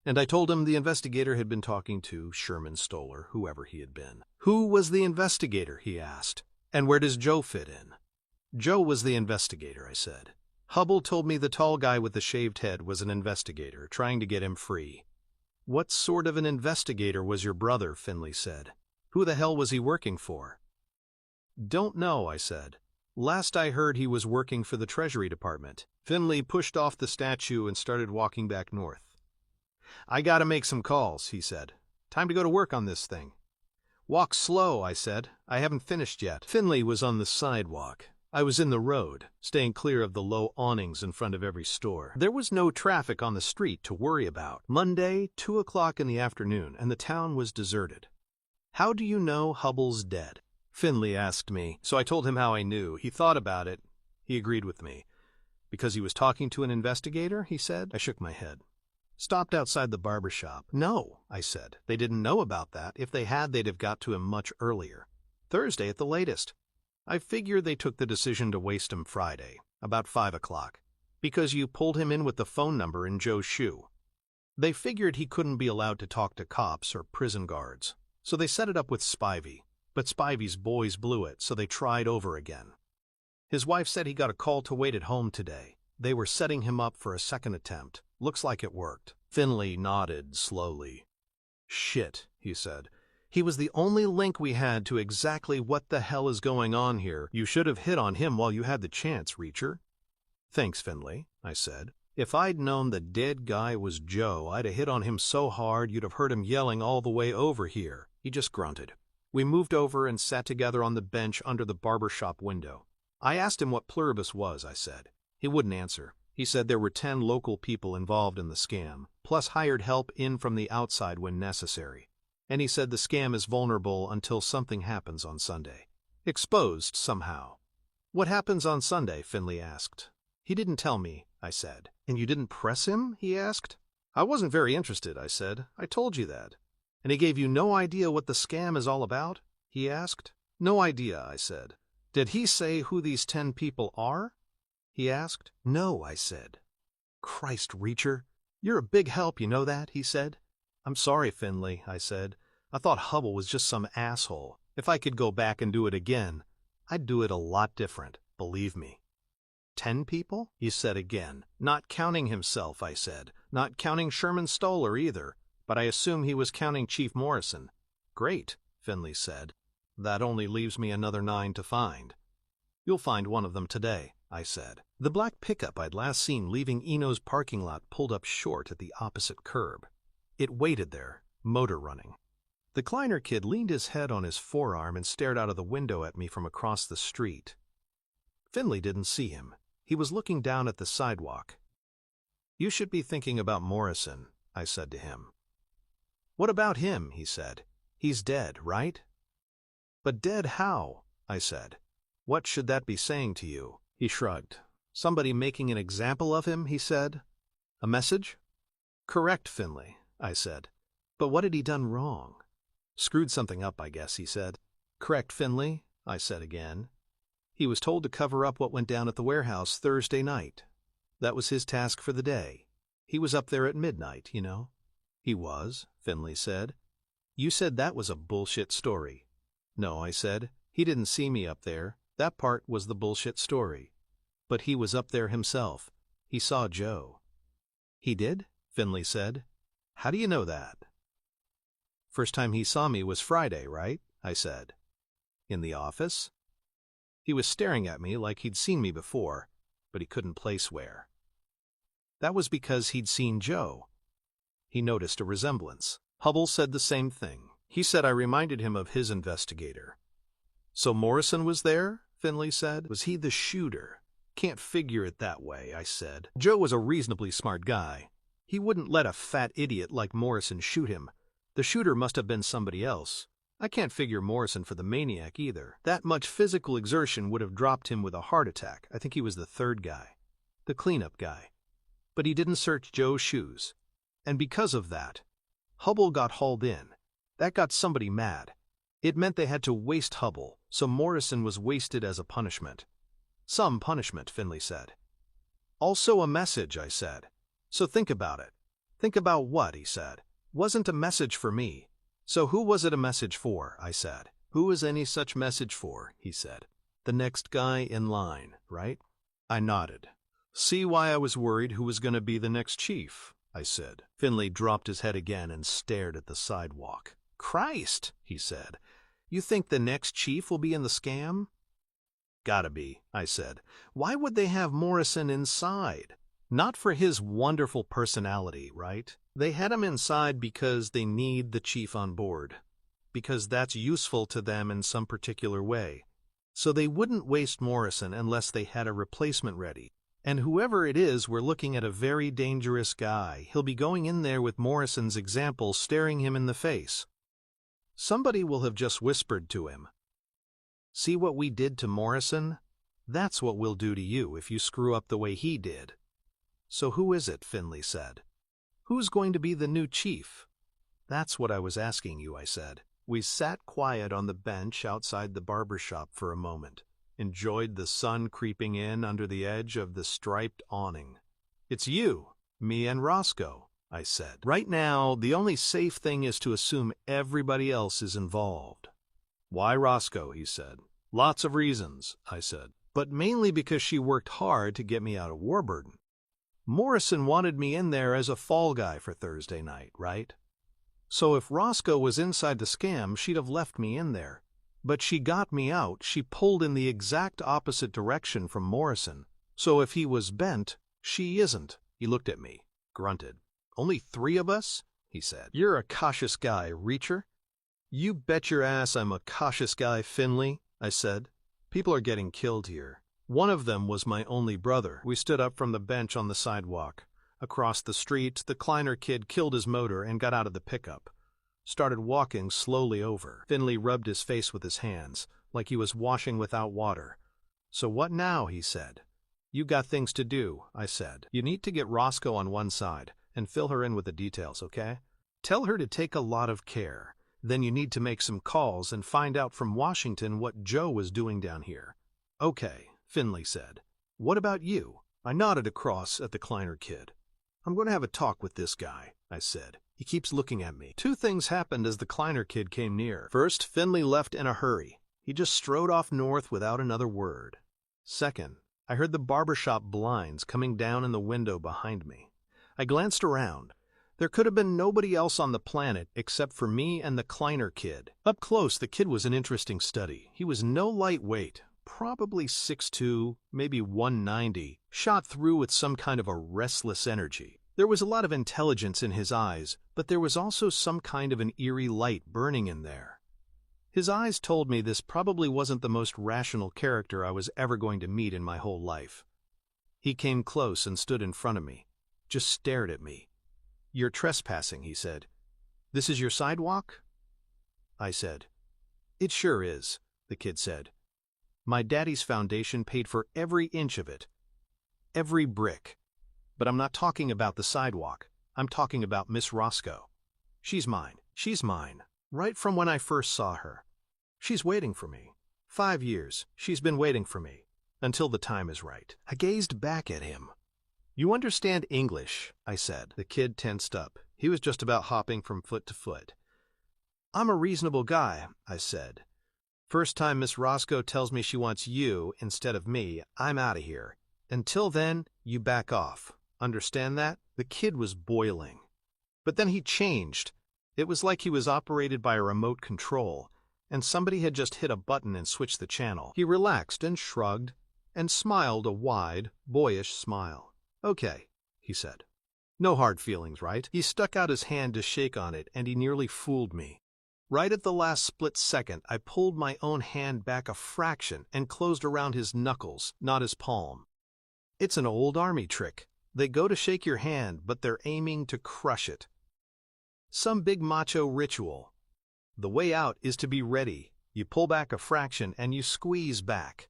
S1: And I told him the investigator had been talking to Sherman Stoller, whoever he had been. Who was the investigator, he asked. And where does Joe fit in? Joe was the investigator, I said. Hubble told me the tall guy with the shaved head was an investigator, trying to get him free. What sort of an investigator was your brother? Finley said. Who the hell was he working for? Don't know, I said. Last I heard he was working for the Treasury Department. Finley pushed off the statue and started walking back north. I gotta make some calls, he said. Time to go to work on this thing. Walk slow, I said. I haven't finished yet. Finley was on the sidewalk. I was in the road, staying clear of the low awnings in front of every store. There was no traffic on the street to worry about. Monday, 2 o'clock in the afternoon, and the town was deserted. How do you know Hubble's dead? Finley asked me, so I told him how I knew. He thought about it. He agreed with me. Because he was talking to an investigator, he said. I shook my head. Stopped outside the barber shop. No, I said. They didn't know about that. If they had, they'd have got to him much earlier. Thursday at the latest. I figure they took the decision to waste him Friday, about 5 o'clock, because you pulled him in with the phone number in Joe's shoe. They figured he couldn't be allowed to talk to cops or prison guards, so they set it up with Spivey, but Spivey's boys blew it, so they tried over again. His wife said he got a call to wait at home today. They were setting him up for a second attempt. Looks like it worked. Finley nodded slowly. Shit, he said. He was the only link we had to exactly what the hell is going on here. You should have hit on him while you had the chance, Reacher. Thanks, Finley, I said. If I'd known the dead guy was Joe, I'd have hit on him so hard you'd have heard him yelling all the way over here. He just grunted. We moved over and sat together on the bench under the barber shop window. I asked him what Pluribus was, I said. He wouldn't answer. He said there were 10 local people involved in the scam, plus hired help in from the outside when necessary. And he said the scam is vulnerable until something happens on Sunday. Exposed somehow. What happens on Sunday? Finley asked. He didn't tell me, I said. And you didn't press him? He asked. I wasn't very interested, I said. I told you that. And he gave you no idea what the scam is all about? He asked. No idea, I said. Did he say who these 10 people are? He asked. No, I said. Christ, Reacher. You're a big help, you know that? He said. I'm sorry, Finley, I said. I thought Hubble was just some asshole. If I could go back and do it again, I'd do it a lot different, believe me. 10 people? He said again. Not counting himself, I said. Not counting Sherman Stoller either, but I assume he was counting Chief Morrison. Great, Finley said. That only leaves me another 9 to find. You'll find one of them today, I said. The black pickup I'd last seen leaving Eno's parking lot pulled up short at the opposite curb. It waited there, motor running. The Kleiner kid leaned his head on his forearm and stared out of the window at me from across the street. Finley didn't see him. He was looking down at the sidewalk. You should be thinking about Morrison, I said to him. What about him? He said. He's dead, right? But dead how? I said. What should that be saying to you? He shrugged. Somebody making an example of him, he said. A message? Correct, Finley, I said. But what had he done wrong? Screwed something up, I guess, he said. Correct, Finley, I said again. He was told to cover up what went down at the warehouse Thursday night. That was his task for the day. He was up there at midnight, you know. He was, Finley said. You said that was a bullshit story. No, I said. He didn't see me up there. That part was the bullshit story. But he was up there himself. He saw Joe. He did? Finley said. How do you know that? First time he saw me was Friday, right? I said. In the office? He was staring at me like he'd seen me before, but he couldn't place where. That was because he'd seen Joe. He noticed a resemblance. Hubble said the same thing. He said I reminded him of his investigator. So Morrison was there? Finley said. Was he the shooter? Can't figure it that way, I said. Joe was a reasonably smart guy. He wouldn't let a fat idiot like Morrison shoot him. The shooter must have been somebody else. I can't figure Morrison for the maniac either. That much physical exertion would have dropped him with a heart attack. I think he was the third guy. The cleanup guy. But he didn't search Joe's shoes. And because of that, Hubble got hauled in. That got somebody mad. It meant they had to waste Hubble, so Morrison was wasted as a punishment. Some punishment, Finley said. Also a message, I said. So think about it. Think about what, he said. Wasn't a message for me. So who was it a message for, I said. Who is any such message for, he said. The next guy in line, right? I nodded. See why I was worried who was going to be the next chief, I said. Finley dropped his head again and stared at the sidewalk. Christ, he said. You think the next chief will be in the scam? Gotta be, I said. Why would they have Morrison inside? Not for his wonderful personality, right? They had him inside because they need the chief on board. Because that's useful to them in some particular way. So they wouldn't waste Morrison unless they had a replacement ready. And whoever it is, we're looking at a very dangerous guy. He'll be going in there with Morrison's example staring him in the face. Somebody will have just whispered to him, "See what we did to Morrison? That's what we'll do to you if you screw up the way he did." So who is it, Finley said. Who's going to be the new chief? That's what I was asking you, I said. We sat quiet on the bench outside the barber shop for a moment, enjoyed the sun creeping in under the edge of the striped awning. It's you, me and Roscoe, I said. Right now, the only safe thing is to assume everybody else is involved. Why Roscoe, he said. Lots of reasons, I said, but mainly because she worked hard to get me out of Warburton. Morrison wanted me in there as a fall guy for Thursday night, right? So if Roscoe was inside the scam, she'd have left me in there. But she got me out. She pulled in the exact opposite direction from Morrison. So if he was bent, she isn't. He looked at me, grunted. Only 3 of us? He said. You're a cautious guy, Reacher. You bet your ass I'm a cautious guy, Finley, I said. People are getting killed here. One of them was my only brother. We stood up from the bench on the sidewalk. Across the street, the Kleiner kid killed his motor and got out of the pickup. Started walking slowly over. Finley rubbed his face with his hands, like he was washing without water. So what now, he said. You got things to do, I said. You need to get Roscoe on one side and fill her in with the details, okay? Tell her to take a lot of care. Then you need to make some calls and find out from Washington what Joe was doing down here. Okay, Finley said. What about you? I nodded across at the Kleiner kid. I'm going to have a talk with this guy, I said. He keeps looking at me. 2 things happened as the Kleiner kid came near. First, Finley left in a hurry. He just strode off north without another word. Second, I heard the barbershop blinds coming down in the window behind me. I glanced around. There could have been nobody else on the planet except for me and the Kleiner kid. Up close, the kid was an interesting study. He was no lightweight, probably 6'2", maybe 190, shot through with some kind of a restless energy. There was a lot of intelligence in his eyes, but there was also some kind of an eerie light burning in there. His eyes told me this probably wasn't the most rational character I was ever going to meet in my whole life. He came close and stood in front of me, just stared at me. You're trespassing, he said. This is your sidewalk? I said. It sure is, the kid said. My daddy's foundation paid for every inch of it. Every brick. But I'm not talking about the sidewalk. I'm talking about Miss Roscoe. She's mine. She's mine. Right from when I first saw her. She's waiting for me. 5 years. She's been waiting for me. Until the time is right. I gazed back at him. You understand English, I said. The kid tensed up. He was just about hopping from foot to foot. I'm a reasonable guy, I said. First time Miss Roscoe tells me she wants you instead of me, I'm out of here. Until then, you back off. Understand that? The kid was boiling. But then he changed. It was like he was operated by a remote control, and somebody had just hit a button and switched the channel. He relaxed and shrugged, and smiled a wide, boyish smile. Okay, he said. No hard feelings, right? He stuck out his hand to shake on it, and he nearly fooled me. Right at the last split second, I pulled my own hand back a fraction and closed around his knuckles, not his palm. It's an old army trick. They go to shake your hand, but they're aiming to crush it. Some big macho ritual. The way out is to be ready. You pull back a fraction and you squeeze back.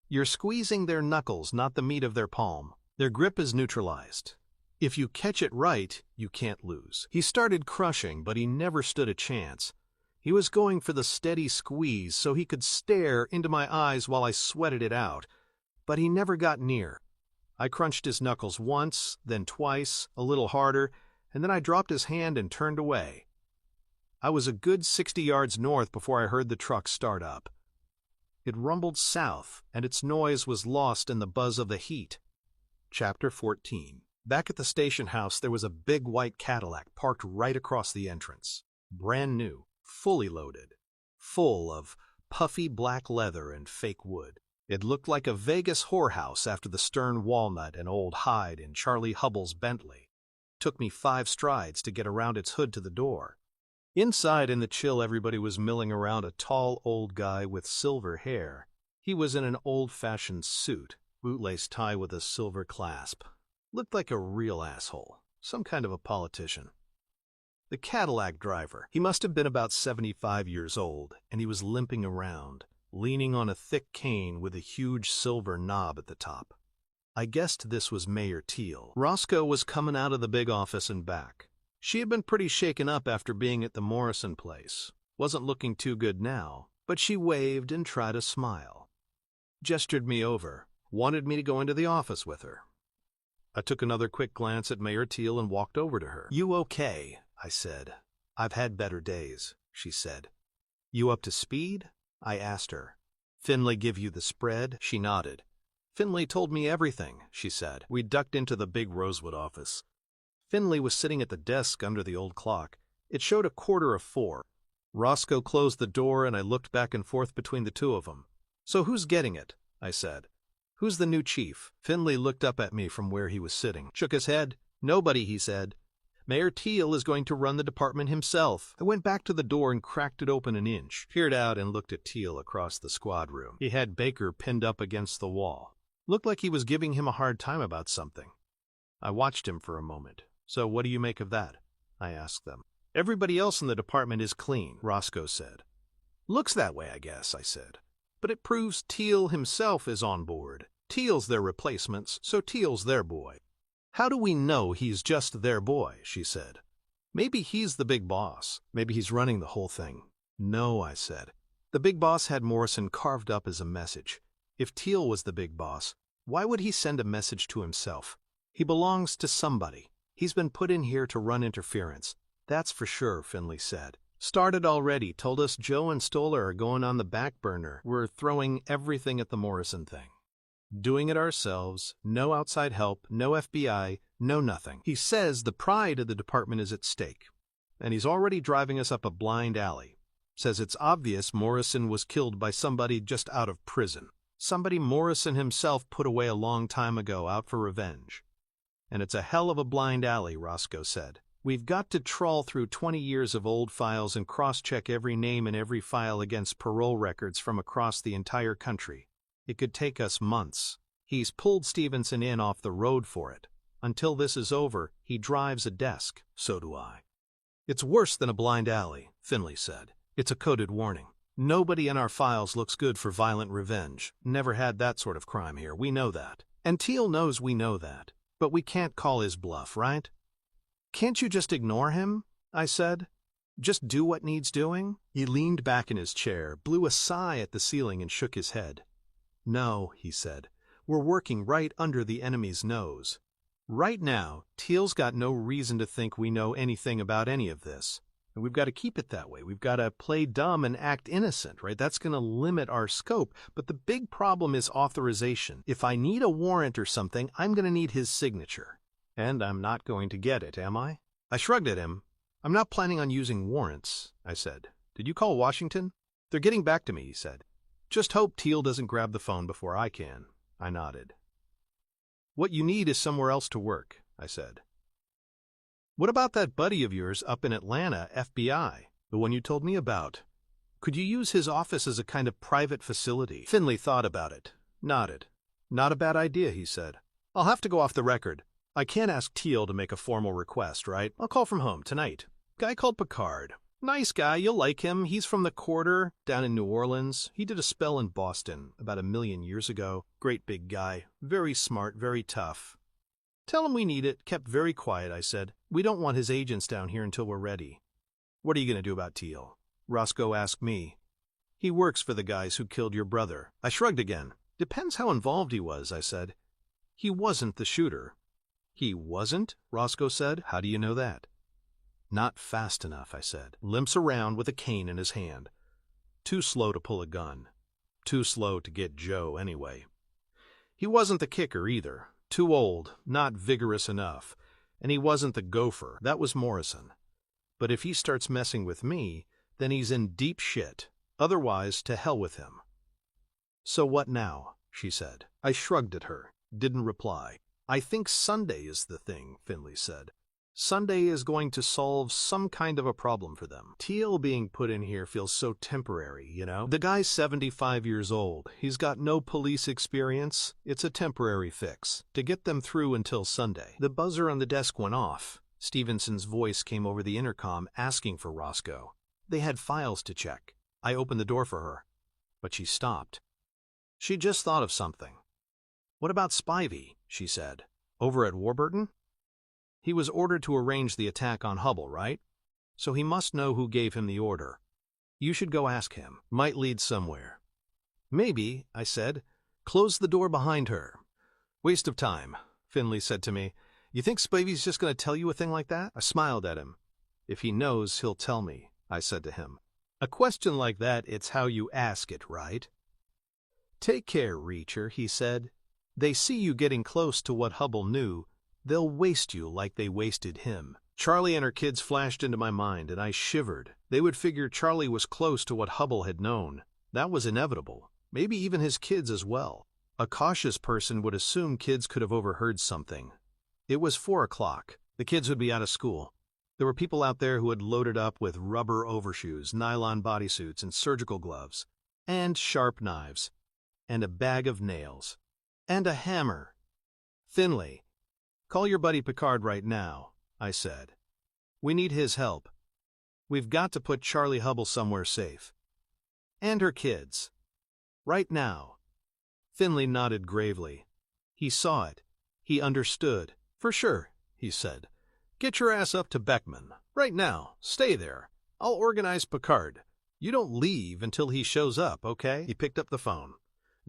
S1: You're squeezing their knuckles, not the meat of their palm. Their grip is neutralized. If you catch it right, you can't lose. He started crushing, but he never stood a chance. He was going for the steady squeeze so he could stare into my eyes while I sweated it out, but he never got near. I crunched his knuckles once, then twice, a little harder, and then I dropped his hand and turned away. I was a good 60 yards north before I heard the truck start up. It rumbled south, and its noise was lost in the buzz of the heat. Chapter 14. Back at the station house, there was a big white Cadillac parked right across the entrance. Brand new, fully loaded, full of puffy black leather and fake wood. It looked like a Vegas whorehouse after the stern walnut and old hide in Charlie Hubbell's Bentley. It took me 5 strides to get around its hood to the door. Inside in the chill, everybody was milling around a tall old guy with silver hair. He was in an old-fashioned suit, bootlace tie with a silver clasp. Looked like a real asshole, some kind of a politician. The Cadillac driver, he must have been about 75 years old, and he was limping around, leaning on a thick cane with a huge silver knob at the top. I guessed this was Mayor Teal. Roscoe was coming out of the big office and back. She had been pretty shaken up after being at the Morrison place. Wasn't looking too good now, but she waved and tried a smile. Gestured me over, wanted me to go into the office with her. I took another quick glance at Mayor Teal and walked over to her. "You okay?" I said. "I've had better days," she said. "You up to speed?" I asked her. "Finlay give you the spread?" She nodded. "Finlay told me everything," she said. We ducked into the big Rosewood office. Finlay was sitting at the desk under the old clock. It showed 4:15. Roscoe closed the door and I looked back and forth between the two of them. "So who's getting it?" I said. "Who's the new chief?" Finlay looked up at me from where he was sitting, shook his head. "Nobody," he said. "Mayor Teal is going to run the department himself." I went back to the door and cracked it open an inch, peered out and looked at Teal across the squad room. He had Baker pinned up against the wall. Looked like he was giving him a hard time about something. I watched him for a moment. "So what do you make of that?" I asked them. "Everybody else in the department is clean," Roscoe said. "Looks that way, I guess," I said. "But it proves Teal himself is on board. Teal's their replacements, so Teal's their boy." "How do we know he's just their boy?" she said. "Maybe he's the big boss. Maybe he's running the whole thing." "No," I said. "The big boss had Morrison carved up as a message. If Teal was the big boss, why would he send a message to himself? He belongs to somebody. He's been put in here to run interference. That's for sure," Finlay said. "Started already, told us Joe and Stoller are going on the back burner. We're throwing everything at the Morrison thing. Doing it ourselves, no outside help, no FBI, no nothing. He says the pride of the department is at stake. And he's already driving us up a blind alley. Says it's obvious Morrison was killed by somebody just out of prison. Somebody Morrison himself put away a long time ago, out for revenge. And it's a hell of a blind alley," Roscoe said. "We've got to trawl through 20 years of old files and cross-check every name in every file against parole records from across the entire country. It could take us months. He's pulled Stevenson in off the road for it. Until this is over, he drives a desk. So do I." "It's worse than a blind alley," Finlay said. "It's a coded warning. Nobody in our files looks good for violent revenge. Never had that sort of crime here. We know that. And Teal knows we know that. But we can't call his bluff, right?" "Can't you just ignore him?" I said. "Just do what needs doing?" He leaned back in his chair, blew a sigh at the ceiling and shook his head. "No," he said. "We're working right under the enemy's nose. Right now, Teal's got no reason to think we know anything about any of this. And we've got to keep it that way. We've got to play dumb and act innocent, right? That's going to limit our scope. But the big problem is authorization. If I need a warrant or something, I'm going to need his signature. And I'm not going to get it, am I?" I shrugged at him. "I'm not planning on using warrants," I said. "Did you call Washington?" "They're getting back to me," he said. "Just hope Teal doesn't grab the phone before I can." I nodded. "What you need is somewhere else to work," I said. "What about that buddy of yours up in Atlanta, FBI, the one you told me about? Could you use his office as a kind of private facility?" Finlay thought about it, nodded. "Not a bad idea," he said. I'll have to go off the record. I can't ask Teal to make a formal request, right? I'll call from home tonight. Guy called Picard. Nice guy, you'll like him. He's from the Quarter, down in New Orleans. He did a spell in Boston about 1,000,000 years ago. Great big guy. Very smart, very tough. Tell him we need it. Kept very quiet, I said. We don't want his agents down here until we're ready. What are you going to do about Teal? Roscoe asked me. He works for the guys who killed your brother. I shrugged again. Depends how involved he was, I said. He wasn't the shooter. He wasn't? Roscoe said. How do you know that? Not fast enough, I said. Limps around with a cane in his hand. Too slow to pull a gun. Too slow to get Joe, anyway. He wasn't the kicker, either. Too old, not vigorous enough. And he wasn't the gopher. That was Morrison. But if he starts messing with me, then he's in deep shit. Otherwise, to hell with him. So what now? She said. I shrugged at her. Didn't reply. I think Sunday is the thing, Finley said. Sunday is going to solve some kind of a problem for them. Teal being put in here feels so temporary, you know? The guy's 75 years old. He's got no police experience. It's a temporary fix to get them through until Sunday. The buzzer on the desk went off. Stevenson's voice came over the intercom asking for Roscoe. They had files to check. I opened the door for her, but she stopped. She just thought of something. What about Spivey? She said. Over at Warburton? He was ordered to arrange the attack on Hubble, right? So he must know who gave him the order. You should go ask him. Might lead somewhere. Maybe, I said. Close the door behind her. Waste of time, Finley said to me. You think Spivey's just going to tell you a thing like that? I smiled at him. If he knows, he'll tell me, I said to him. A question like that, it's how you ask it, right? Take care, Reacher, he said. They see you getting close to what Hubble knew. They'll waste you like they wasted him. Charlie and her kids flashed into my mind, and I shivered. They would figure Charlie was close to what Hubble had known. That was inevitable. Maybe even his kids as well. A cautious person would assume kids could have overheard something. It was 4 o'clock. The kids would be out of school. There were people out there who had loaded up with rubber overshoes, nylon bodysuits, and surgical gloves, and sharp knives, and a bag of nails, and a hammer. Finley, call your buddy Picard right now, I said. We need his help. We've got to put Charlie Hubble somewhere safe. And her kids. Right now. Finley nodded gravely. He saw it. He understood. For sure, he said. Get your ass up to Beckman. Right now. Stay there. I'll organize Picard. You don't leave until he shows up, okay? He picked up the phone.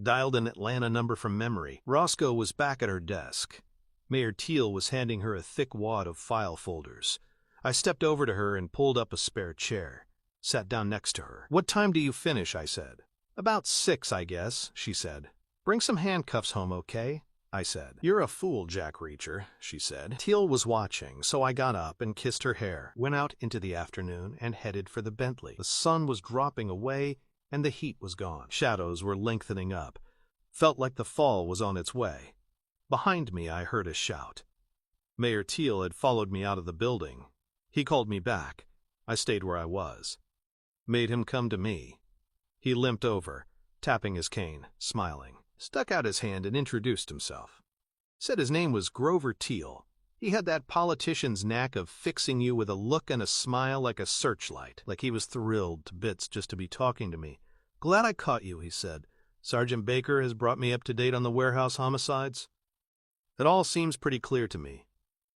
S1: Dialed an Atlanta number from memory. Roscoe was back at her desk. Mayor Teal was handing her a thick wad of file folders. I stepped over to her and pulled up a spare chair. Sat down next to her. What time do you finish? I said. About 6, I guess, she said. Bring some handcuffs home, okay? I said. You're a fool, Jack Reacher, she said. Teal was watching, so I got up and kissed her hair, went out into the afternoon, and headed for the Bentley. The sun was dropping away, and the heat was gone. Shadows were lengthening up. Felt like the fall was on its way. Behind me, I heard a shout. Mayor Teal had followed me out of the building. He called me back. I stayed where I was. Made him come to me. He limped over, tapping his cane, smiling. Stuck out his hand and introduced himself. Said his name was Grover Teal. He had that politician's knack of fixing you with a look and a smile like a searchlight, like he was thrilled to bits just to be talking to me. Glad I caught you, he said. Sergeant Baker has brought me up to date on the warehouse homicides. It all seems pretty clear to me.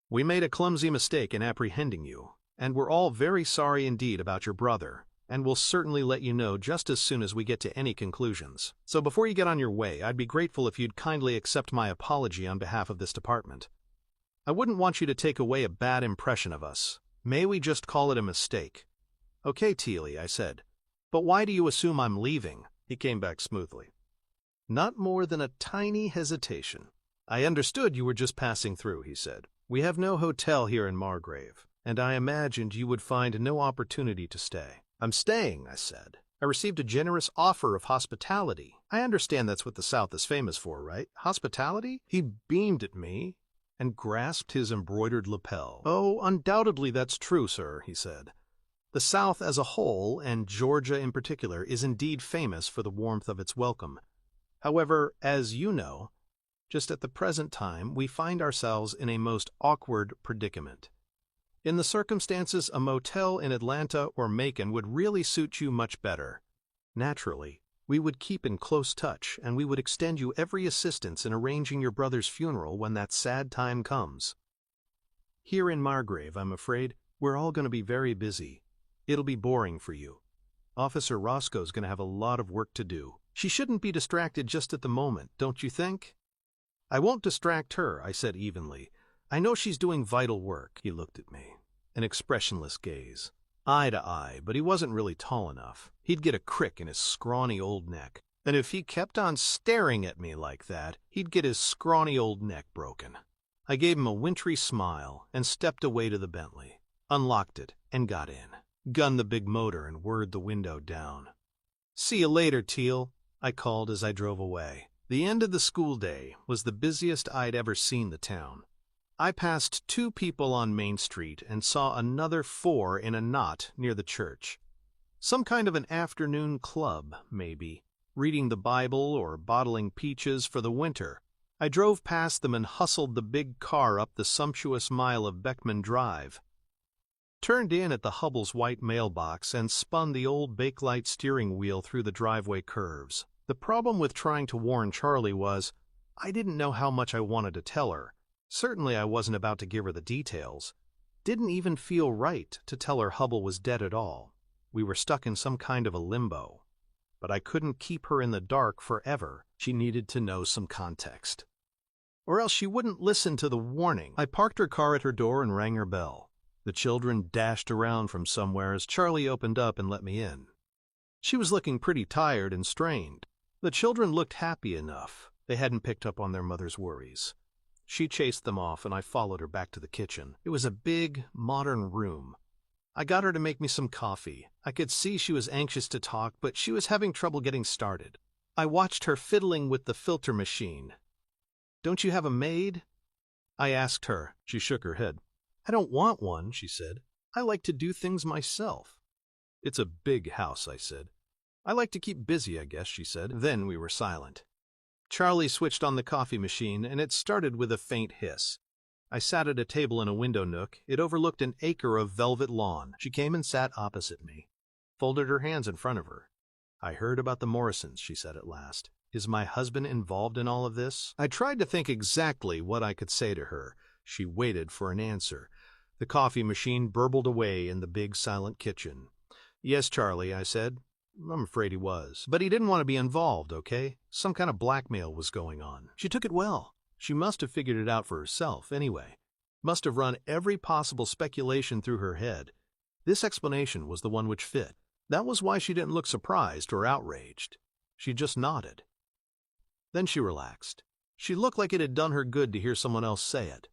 S1: We made a clumsy mistake in apprehending you, and we're all very sorry indeed about your brother, and we'll certainly let you know just as soon as we get to any conclusions. So before you get on your way, I'd be grateful if you'd kindly accept my apology on behalf of this department. I wouldn't want you to take away a bad impression of us. May we just call it a mistake? Okay, Tealy, I said. But why do you assume I'm leaving? He came back smoothly. Not more than a tiny hesitation. I understood you were just passing through, he said. We have no hotel here in Margrave, and I imagined you would find no opportunity to stay. I'm staying, I said. I received a generous offer of hospitality. I understand that's what the South is famous for, right? Hospitality? He beamed at me and grasped his embroidered lapel. Oh, undoubtedly that's true, sir, he said. The South as a whole, and Georgia in particular, is indeed famous for the warmth of its welcome. However, as you know, Just at the present time, we find ourselves in a most awkward predicament. In the circumstances, a motel in Atlanta or Macon would really suit you much better. Naturally, we would keep in close touch, and we would extend you every assistance in arranging your brother's funeral when that sad time comes. Here in Margrave, I'm afraid, we're all going to be very busy. It'll be boring for you. Officer Roscoe's going to have a lot of work to do. She shouldn't be distracted just at the moment, don't you think? I won't distract her, I said evenly. I know she's doing vital work. He looked at me, an expressionless gaze. Eye to eye, but he wasn't really tall enough. He'd get a crick in his scrawny old neck. And if he kept on staring at me like that, he'd get his scrawny old neck broken. I gave him a wintry smile and stepped away to the Bentley, unlocked it, and got in. Gunned the big motor and whirred the window down. "See you later, Teal," I called as I drove away. The end of the school day was the busiest I'd ever seen the town. I passed 2 people on Main Street and saw another 4 in a knot near the church. Some kind of an afternoon club, maybe, reading the Bible or bottling peaches for the winter. I drove past them and hustled the big car up the sumptuous mile of Beckman Drive. Turned in at the Hubble's white mailbox and spun the old Bakelite steering wheel through the driveway curves. The problem with trying to warn Charlie was, I didn't know how much I wanted to tell her. Certainly I wasn't about to give her the details. Didn't even feel right to tell her Hubble was dead at all. We were stuck in some kind of a limbo. But I couldn't keep her in the dark forever. She needed to know some context. Or else she wouldn't listen to the warning. I parked her car at her door and rang her bell. The children dashed around from somewhere as Charlie opened up and let me in. She was looking pretty tired and strained. The children looked happy enough. They hadn't picked up on their mother's worries. She chased them off, and I followed her back to the kitchen. It was a big, modern room. I got her to make me some coffee. I could see she was anxious to talk, but she was having trouble getting started. I watched her fiddling with the filter machine. "Don't you have a maid?" I asked her. She shook her head. "I don't want one," she said. "I like to do things myself." "It's a big house," I said. "I like to keep busy, I guess," she said. Then we were silent. Charlie switched on the coffee machine, and it started with a faint hiss. I sat at a table in a window nook. It overlooked an acre of velvet lawn. She came and sat opposite me, folded her hands in front of her. "I heard about the Morrisons," she said at last. "Is my husband involved in all of this?" I tried to think exactly what I could say to her. She waited for an answer. The coffee machine burbled away in the big silent kitchen. "Yes, Charlie," I said. "I'm afraid he was. But he didn't want to be involved, okay? Some kind of blackmail was going on." She took it well. She must have figured it out for herself, anyway. Must have run every possible speculation through her head. This explanation was the one which fit. That was why she didn't look surprised or outraged. She just nodded. Then she relaxed. She looked like it had done her good to hear someone else say it.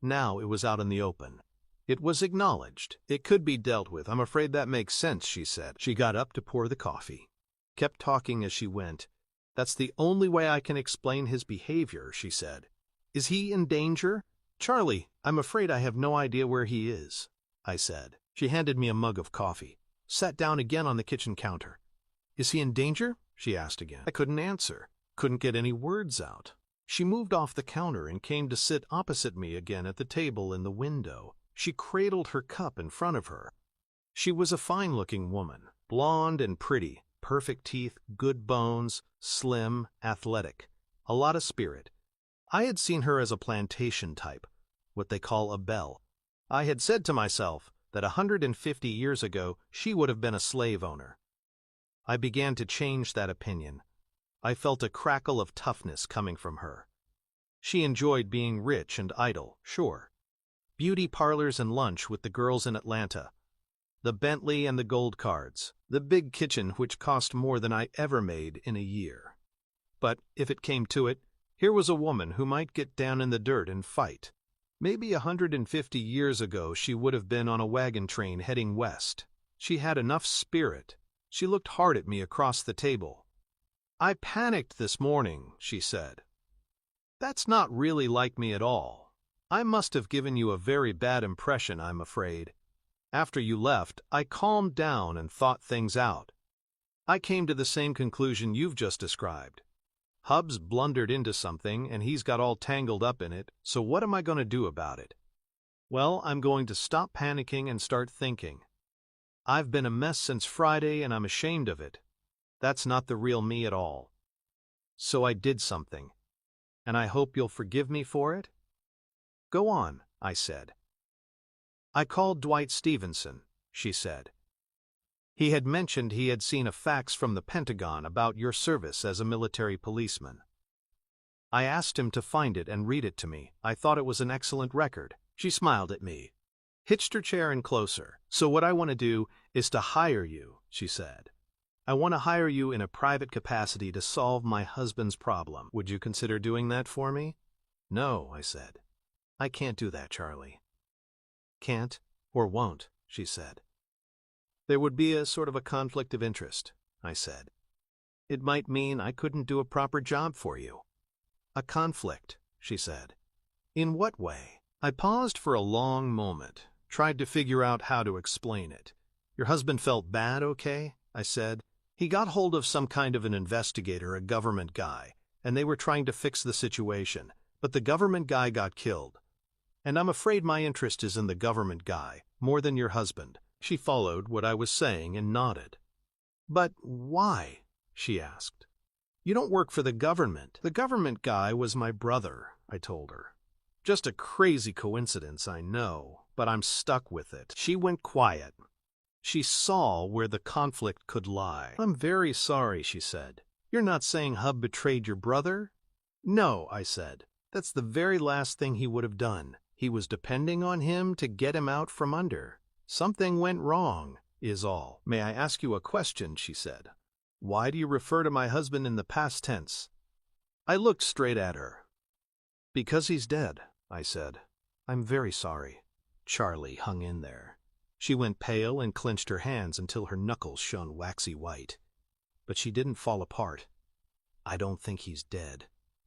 S1: Now it was out in the open. It was acknowledged. It could be dealt with. "I'm afraid that makes sense," she said. She got up to pour the coffee. Kept talking as she went. "That's the only way I can explain his behavior," she said. "Is he in danger?" "Charlie, I'm afraid I have no idea where he is," I said. She handed me a mug of coffee. Sat down again on the kitchen counter. "Is he in danger?" she asked again. I couldn't answer. Couldn't get any words out. She moved off the counter and came to sit opposite me again at the table in the window. She cradled her cup in front of her. She was a fine-looking woman, blonde and pretty, perfect teeth, good bones, slim, athletic, a lot of spirit. I had seen her as a plantation type, what they call a belle. I had said to myself that 150 years ago she would have been a slave owner. I began to change that opinion. I felt a crackle of toughness coming from her. She enjoyed being rich and idle, sure. Beauty parlors and lunch with the girls in Atlanta. The Bentley and the gold cards. The big kitchen which cost more than I ever made in a year. But if it came to it, here was a woman who might get down in the dirt and fight. Maybe 150 years ago she would have been on a wagon train heading west. She had enough spirit. She looked hard at me across the table. "I panicked this morning," she said. "That's not really like me at all. I must have given you a very bad impression, I'm afraid. After you left, I calmed down and thought things out. I came to the same conclusion you've just described. Hub's blundered into something and he's got all tangled up in it, so what am I going to do about it? Well, I'm going to stop panicking and start thinking. I've been a mess since Friday and I'm ashamed of it. That's not the real me at all. So I did something. And I hope you'll forgive me for it? Go on, I said. I called Dwight Stevenson, she said. He had mentioned he had seen a fax from the Pentagon about your service as a military policeman. I asked him to find it and read it to me. I thought it was an excellent record. She smiled at me, hitched her chair in closer. So what I want to do is to hire you, she said. I want to hire you in a private capacity to solve my husband's problem. Would you consider doing that for me? No, I said. I can't do that, Charlie. Can't or won't, she said. There would be a sort of a conflict of interest, I said. It might mean I couldn't do a proper job for you. A conflict, she said. In what way? I paused for a long moment, tried to figure out how to explain it. Your husband felt bad, okay? I said. He got hold of some kind of an investigator, a government guy, and they were trying to fix the situation, but the government guy got killed. And I'm afraid my interest is in the government guy, more than your husband. She followed what I was saying and nodded. But why? She asked. You don't work for the government. The government guy was my brother, I told her. Just a crazy coincidence, I know, but I'm stuck with it. She went quiet. She saw where the conflict could lie. I'm very sorry, she said. You're not saying Hub betrayed your brother? No, I said. That's the very last thing he would have done. He was depending on him to get him out from under. Something went wrong, is all. May I ask you a question, she said. Why do you refer to my husband in the past tense? I looked straight at her. Because he's dead, I said. I'm very sorry. Charlie hung in there. She went pale and clenched her hands until her knuckles shone waxy white. But she didn't fall apart. I don't think he's dead,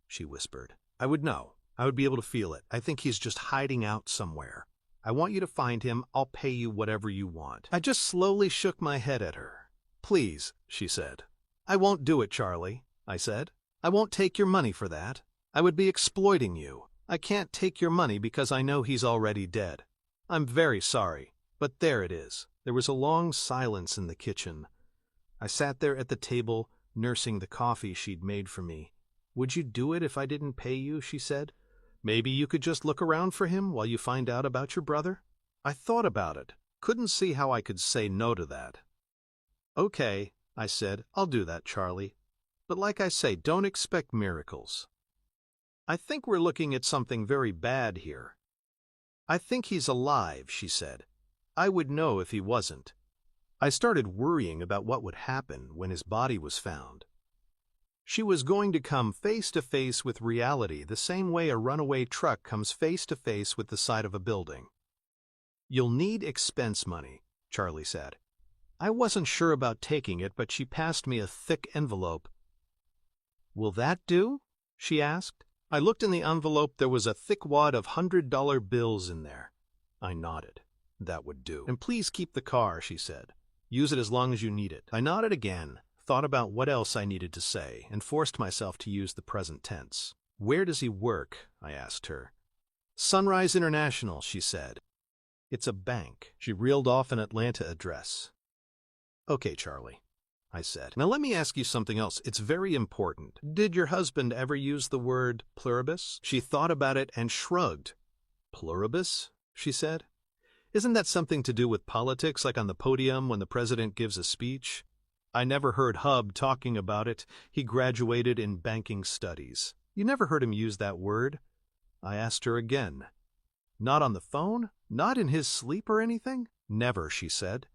S1: she whispered. I would know. I would be able to feel it. I think he's just hiding out somewhere. I want you to find him. I'll pay you whatever you want. I just slowly shook my head at her. Please, she said. I won't do it, Charlie, I said. I won't take your money for that. I would be exploiting you. I can't take your money because I know he's already dead. I'm very sorry, but there it is. There was a long silence in the kitchen. I sat there at the table, nursing the coffee she'd made for me. Would you do it if I didn't pay you? She said. Maybe you could just look around for him while you find out about your brother? I thought about it. Couldn't see how I could say no to that. Okay, I said, I'll do that, Charlie. But like I say, don't expect miracles. I think we're looking at something very bad here. I think he's alive, she said. I would know if he wasn't. I started worrying about what would happen when his body was found. She was going to come face to face with reality the same way a runaway truck comes face to face with the side of a building. You'll need expense money, Charlie said. I wasn't sure about taking it, but she passed me a thick envelope. Will that do? She asked. I looked in the envelope. There was a thick wad of $100 bills in there. I nodded. That would do. And please keep the car, she said. Use it as long as you need it. I nodded again, thought about what else I needed to say, and forced myself to use the present tense. Where does he work? I asked her. Sunrise International, she said. It's a bank. She reeled off an Atlanta address. Okay, Charlie, I said. Now let me ask you something else. It's very important. Did your husband ever use the word pluribus? She thought about it and shrugged. Pluribus? She said. Isn't that something to do with politics, like on the podium when the president gives a speech? I never heard Hub talking about it. He graduated in banking studies. You never heard him use that word? I asked her again. Not on the phone? Not in his sleep or anything? Never, she said.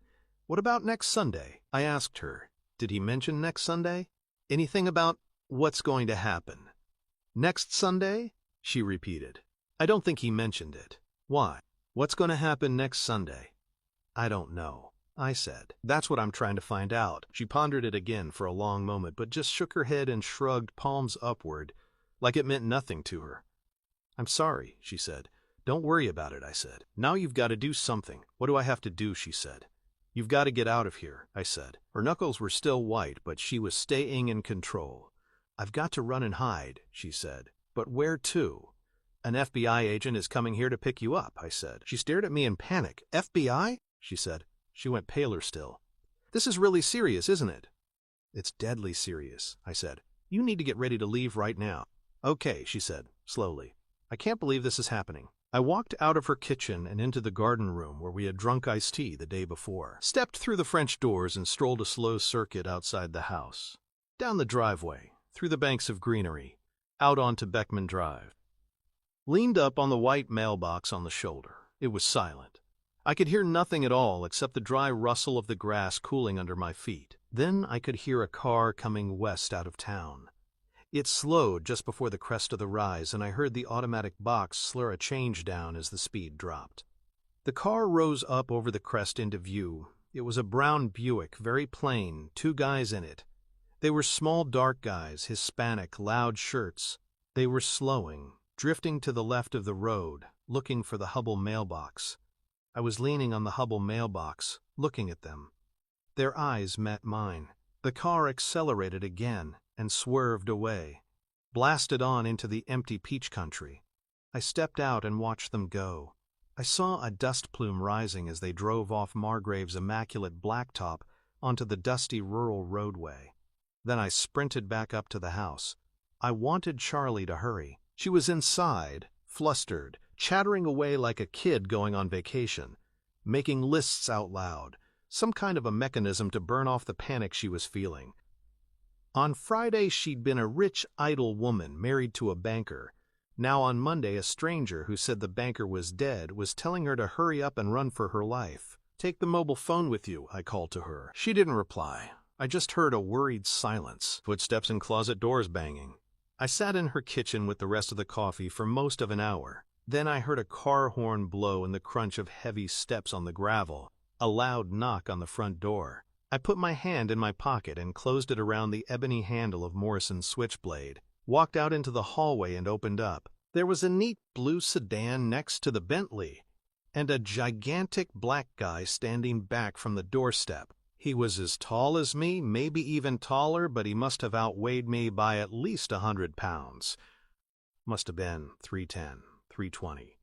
S1: What about next Sunday? I asked her. Did he mention next Sunday? Anything about what's going to happen? Next Sunday? She repeated. I don't think he mentioned it. Why? What's going to happen next Sunday? I don't know, I said. That's what I'm trying to find out. She pondered it again for a long moment, but just shook her head and shrugged, palms upward, like it meant nothing to her. I'm sorry, she said. Don't worry about it, I said. Now you've got to do something. What do I have to do, she said. You've got to get out of here, I said. Her knuckles were still white, but she was staying in control. "I've got to run and hide," she said. "But where to?" "An FBI agent is coming here to pick you up," I said. She stared at me in panic. "FBI?" she said. She went paler still. "This is really serious, isn't it?" "It's deadly serious," I said. "You need to get ready to leave right now." "Okay," she said, slowly. "I can't believe this is happening." I walked out of her kitchen and into the garden room where we had drunk iced tea the day before, stepped through the French doors and strolled a slow circuit outside the house, down the driveway, through the banks of greenery, out onto Beckman Drive. Leaned up on the white mailbox on the shoulder. It was silent. I could hear nothing at all except the dry rustle of the grass cooling under my feet. Then I could hear a car coming west out of town. It slowed just before the crest of the rise, and I heard the automatic box slur a change down as the speed dropped. The car rose up over the crest into view. It was a brown Buick, very plain, 2 guys in it. They were small, dark guys, Hispanic, loud shirts. They were slowing, drifting to the left of the road, looking for the Hubble mailbox. I was leaning on the Hubble mailbox, looking at them. Their eyes met mine. The car accelerated again and swerved away, blasted on into the empty peach country. I stepped out and watched them go. I saw a dust plume rising as they drove off Margrave's immaculate blacktop onto the dusty rural roadway. Then I sprinted back up to the house. I wanted Charlie to hurry. She was inside, flustered, chattering away like a kid going on vacation, making lists out loud, some kind of a mechanism to burn off the panic she was feeling. On Friday, she'd been a rich, idle woman married to a banker. Now on Monday, a stranger who said the banker was dead was telling her to hurry up and run for her life. "Take the mobile phone with you," I called to her. She didn't reply. I just heard a worried silence, footsteps and closet doors banging. I sat in her kitchen with the rest of the coffee for most of an hour. Then I heard a car horn blow and the crunch of heavy steps on the gravel, a loud knock on the front door. I put my hand in my pocket and closed it around the ebony handle of Morrison's switchblade, walked out into the hallway and opened up. There was a neat blue sedan next to the Bentley, and a gigantic black guy standing back from the doorstep. He was as tall as me, maybe even taller, but he must have outweighed me by at least 100 pounds. Must have been 310, 320.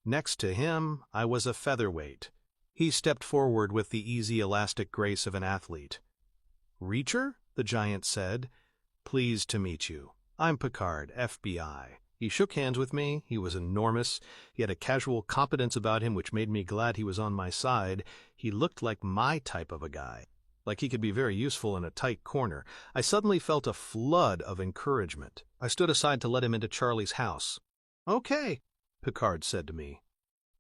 S1: Next to him, I was a featherweight. He stepped forward with the easy, elastic grace of an athlete. "Reacher?" the giant said. "Pleased to meet you. I'm Picard, FBI." He shook hands with me. He was enormous. He had a casual competence about him which made me glad he was on my side. He looked like my type of a guy, like he could be very useful in a tight corner. I suddenly felt a flood of encouragement. I stood aside to let him into Charlie's house. "Okay," Picard said to me.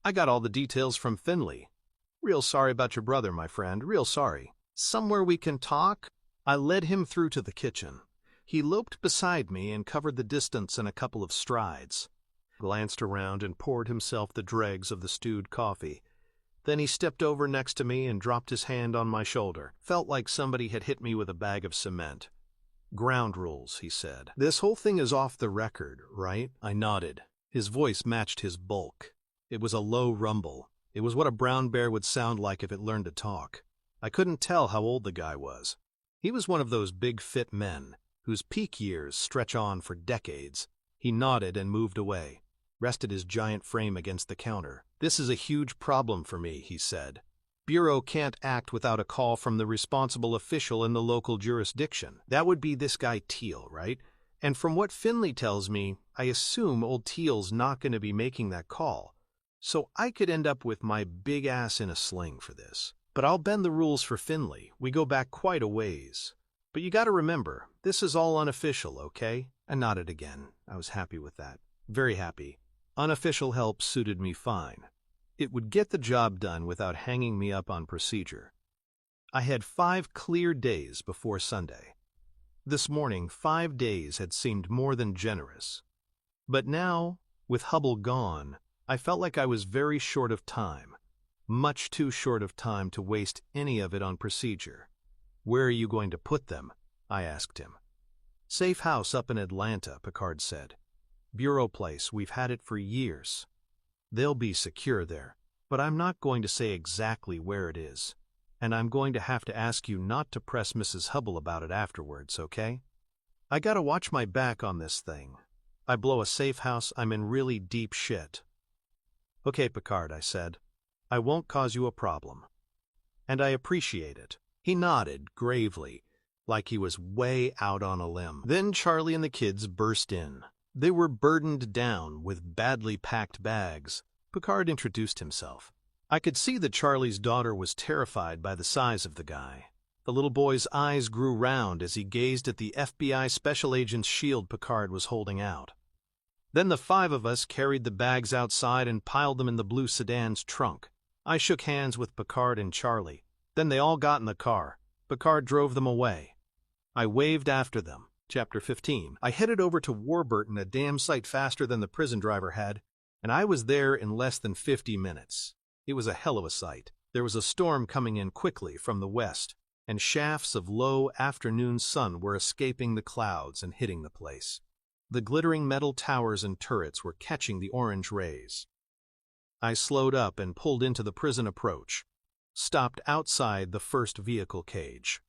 S1: "I got all the details from Finley. Real sorry about your brother, my friend, real sorry. Somewhere we can talk?" I led him through to the kitchen. He loped beside me and covered the distance in a couple of strides, glanced around and poured himself the dregs of the stewed coffee. Then he stepped over next to me and dropped his hand on my shoulder. Felt like somebody had hit me with a bag of cement. "Ground rules," he said. "This whole thing is off the record, right?" I nodded. His voice matched his bulk. It was a low rumble. It was what a brown bear would sound like if it learned to talk. I couldn't tell how old the guy was. He was one of those big, fit men whose peak years stretch on for decades. He nodded and moved away, rested his giant frame against the counter. "This is a huge problem for me," he said. "Bureau can't act without a call from the responsible official in the local jurisdiction. That would be this guy Teal, right? And from what Finley tells me, I assume old Teal's not going to be making that call. So I could end up with my big ass in a sling for this. But I'll bend the rules for Finley. We go back quite a ways. But you gotta remember, this is all unofficial, okay?" I nodded again. I was happy with that. Very happy. Unofficial help suited me fine. It would get the job done without hanging me up on procedure. I had 5 clear days before Sunday. This morning, 5 days had seemed more than generous. But now, with Hubble gone, I felt like I was very short of time. Much too short of time to waste any of it on procedure. "Where are you going to put them?" I asked him. "Safe house up in Atlanta," Picard said. "Bureau place, we've had it for years. They'll be secure there, but I'm not going to say exactly where it is. And I'm going to have to ask you not to press Mrs. Hubble about it afterwards, okay?" I gotta watch my back on this thing. I blow a safe house, I'm in really deep shit. Okay, Picard, I said. I won't cause you a problem. And I appreciate it. He nodded gravely, like he was way out on a limb. Then Charlie and the kids burst in. They were burdened down with badly packed bags. Picard introduced himself. I could see that Charlie's daughter was terrified by the size of the guy. The little boy's eyes grew round as he gazed at the FBI special agent's shield Picard was holding out. Then the 5 of us carried the bags outside and piled them in the blue sedan's trunk. I shook hands with Picard and Charlie. Then they all got in the car. Picard drove them away. I waved after them. Chapter 15. I headed over to Warburton a damn sight faster than the prison driver had, and I was there in less than 50 minutes. It was a hell of a sight. There was a storm coming in quickly from the west, and shafts of low afternoon sun were escaping the clouds and hitting the place. The glittering metal towers and turrets were catching the orange rays. I slowed up and pulled into the prison approach, stopped outside the first vehicle cage.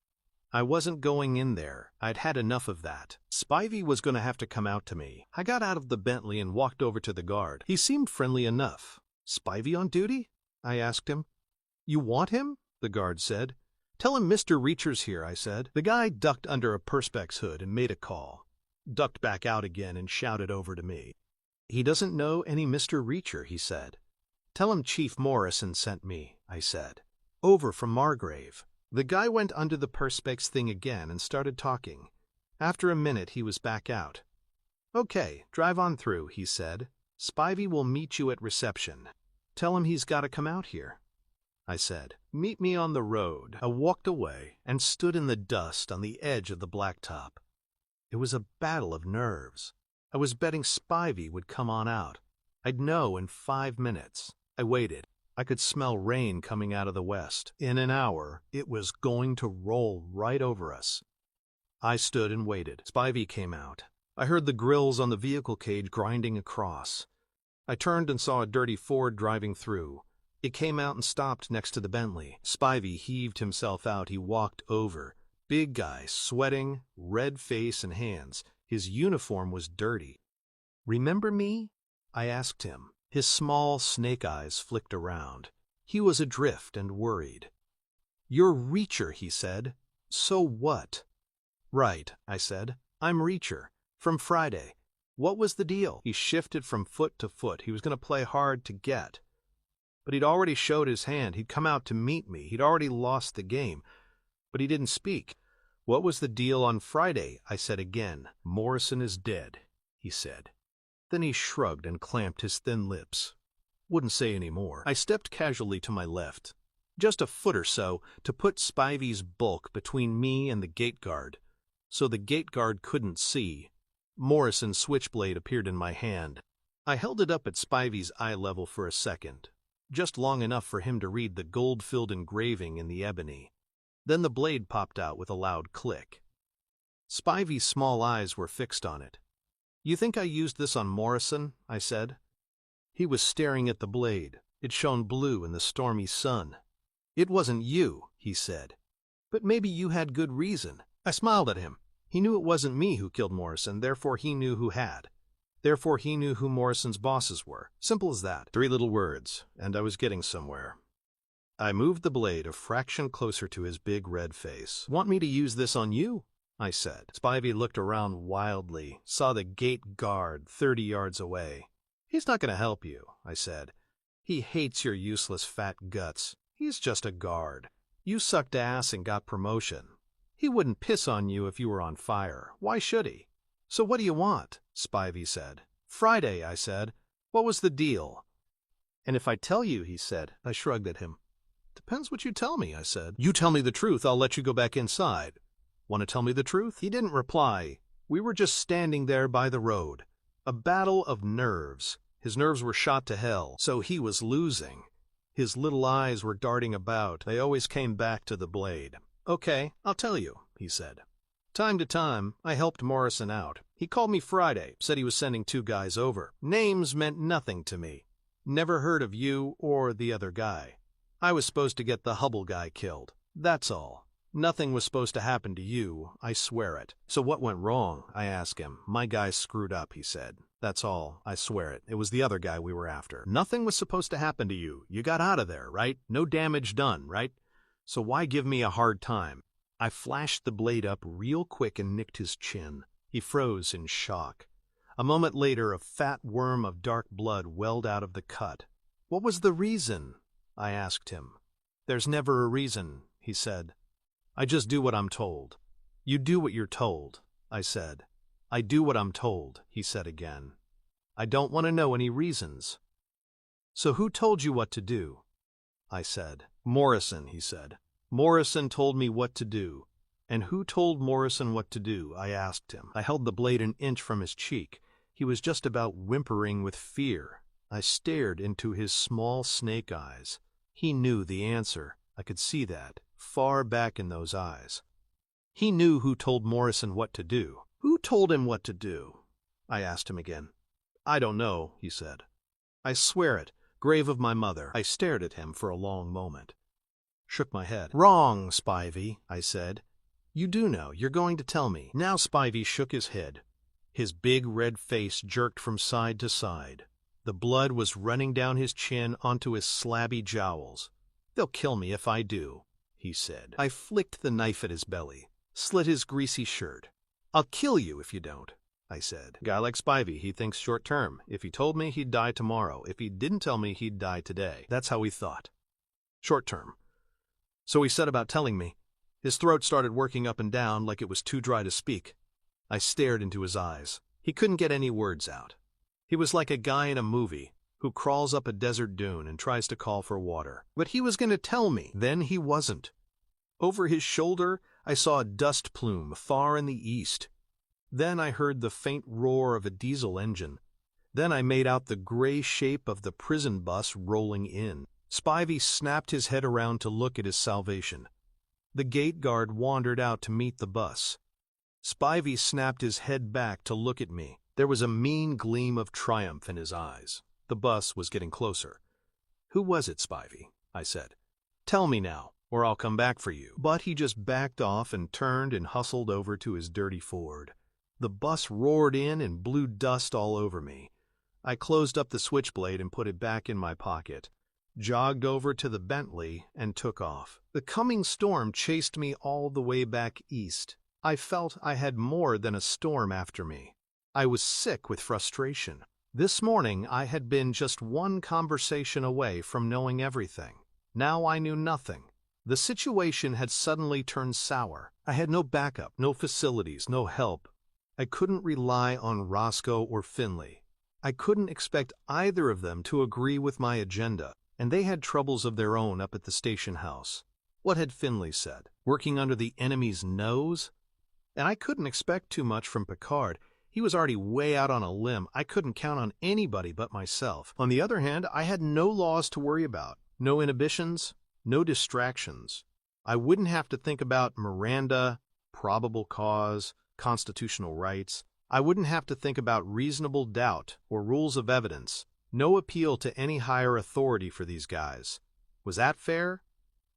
S1: I wasn't going in there. I'd had enough of that. Spivey was going to have to come out to me. I got out of the Bentley and walked over to the guard. He seemed friendly enough. Spivey on duty? I asked him. You want him? The guard said. Tell him Mr. Reacher's here, I said. The guy ducked under a Perspex hood and made a call. Ducked back out again and shouted over to me. He doesn't know any Mr. Reacher, he said. Tell him Chief Morrison sent me, I said. Over from Margrave. The guy went under the Perspex thing again and started talking. After a minute, he was back out. Okay, drive on through, he said. Spivey will meet you at reception. Tell him he's got to come out here. I said, meet me on the road. I walked away and stood in the dust on the edge of the blacktop. It was a battle of nerves. I was betting Spivey would come on out. I'd know in 5 minutes. I waited. I could smell rain coming out of the west. In an hour, it was going to roll right over us. I stood and waited. Spivey came out. I heard the grills on the vehicle cage grinding across. I turned and saw a dirty Ford driving through. It came out and stopped next to the Bentley. Spivey heaved himself out. He walked over. Big guy, sweating, red face and hands. His uniform was dirty. Remember me? I asked him. His small snake eyes flicked around. He was adrift and worried. You're Reacher, he said. So what? Right, I said. I'm Reacher. From Friday. What was the deal? He shifted from foot to foot. He was going to play hard to get. But he'd already showed his hand. He'd come out to meet me. He'd already lost the game. But he didn't speak. What was the deal on Friday? I said again. Morrison is dead, he said. Then he shrugged and clamped his thin lips. Wouldn't say any more. I stepped casually to my left, just a foot or so, to put Spivey's bulk between me and the gate guard, so the gate guard couldn't see. Morrison's switchblade appeared in my hand. I held it up at Spivey's eye level for a second, just long enough for him to read the gold-filled engraving in the ebony. Then the blade popped out with a loud click. Spivey's small eyes were fixed on it. You think I used this on Morrison? I said. He was staring at the blade. It shone blue in the stormy sun. It wasn't you, he said. But maybe you had good reason. I smiled at him. He knew it wasn't me who killed Morrison, therefore he knew who had. Therefore he knew who Morrison's bosses were. Simple as that. 3 little words, and I was getting somewhere. I moved the blade a fraction closer to his big red face. Want me to use this on you? I said. Spivey looked around wildly, saw the gate guard 30 yards away. He's not going to help you, I said. He hates your useless fat guts. He's just a guard. You sucked ass and got promotion. He wouldn't piss on you if you were on fire. Why should he? So what do you want? Spivey said. Friday, I said. What was the deal? And if I tell you, he said. I shrugged at him. Depends what you tell me, I said. You tell me the truth, I'll let you go back inside. Want to tell me the truth? He didn't reply. We were just standing there by the road. A battle of nerves. His nerves were shot to hell, so he was losing. His little eyes were darting about. They always came back to the blade. Okay, I'll tell you, he said. Time to time, I helped Morrison out. He called me Friday, said he was sending 2 guys over. Names meant nothing to me. Never heard of you or the other guy. I was supposed to get the Hubble guy killed. That's all. Nothing was supposed to happen to you, I swear it. So what went wrong? I asked him. My guy screwed up, he said. That's all, I swear it. It was the other guy we were after. Nothing was supposed to happen to you. You got out of there, right? No damage done, right? So why give me a hard time? I flashed the blade up real quick and nicked his chin. He froze in shock. A moment later, a fat worm of dark blood welled out of the cut. What was the reason? I asked him. There's never a reason, he said. I just do what I'm told. You do what you're told, I said. I do what I'm told, he said again. I don't want to know any reasons. So who told you what to do? I said. Morrison, he said. Morrison told me what to do. And who told Morrison what to do? I asked him. I held the blade an inch from his cheek. He was just about whimpering with fear. I stared into his small snake eyes. He knew the answer. I could see that, far back in those eyes. He knew who told Morrison what to do. Who told him what to do? I asked him again. I don't know, he said. I swear it, grave of my mother. I stared at him for a long moment. Shook my head. Wrong, Spivey, I said. You do know. You're going to tell me. Now Spivey shook his head. His big red face jerked from side to side. The blood was running down his chin onto his slabby jowls. They'll kill me if I do, he said. I flicked the knife at his belly, slit his greasy shirt. I'll kill you if you don't, I said. Guy like Spivey, he thinks short term. If he told me, he'd die tomorrow. If he didn't tell me, he'd die today. That's how he thought. Short term. So he set about telling me. His throat started working up and down like it was too dry to speak. I stared into his eyes. He couldn't get any words out. He was like a guy in a movie who crawls up a desert dune and tries to call for water. But he was going to tell me. Then he wasn't. Over his shoulder, I saw a dust plume far in the east. Then I heard the faint roar of a diesel engine. Then I made out the gray shape of the prison bus rolling in. Spivey snapped his head around to look at his salvation. The gate guard wandered out to meet the bus. Spivey snapped his head back to look at me. There was a mean gleam of triumph in his eyes. The bus was getting closer. Who was it, Spivey? I said. Tell me now, or I'll come back for you. But he just backed off and turned and hustled over to his dirty Ford. The bus roared in and blew dust all over me. I closed up the switchblade and put it back in my pocket, jogged over to the Bentley, and took off. The coming storm chased me all the way back east. I felt I had more than a storm after me. I was sick with frustration. This morning I had been just one conversation away from knowing everything. Now I knew nothing. The situation had suddenly turned sour. I had no backup, no facilities, no help. I couldn't rely on Roscoe or Finley. I couldn't expect either of them to agree with my agenda, and they had troubles of their own up at the station house. What had Finley said? Working under the enemy's nose? And I couldn't expect too much from Picard. He was already way out on a limb. I couldn't count on anybody but myself. On the other hand, I had no laws to worry about, no inhibitions, no distractions. I wouldn't have to think about Miranda, probable cause, constitutional rights. I wouldn't have to think about reasonable doubt or rules of evidence. No appeal to any higher authority for these guys. Was that fair?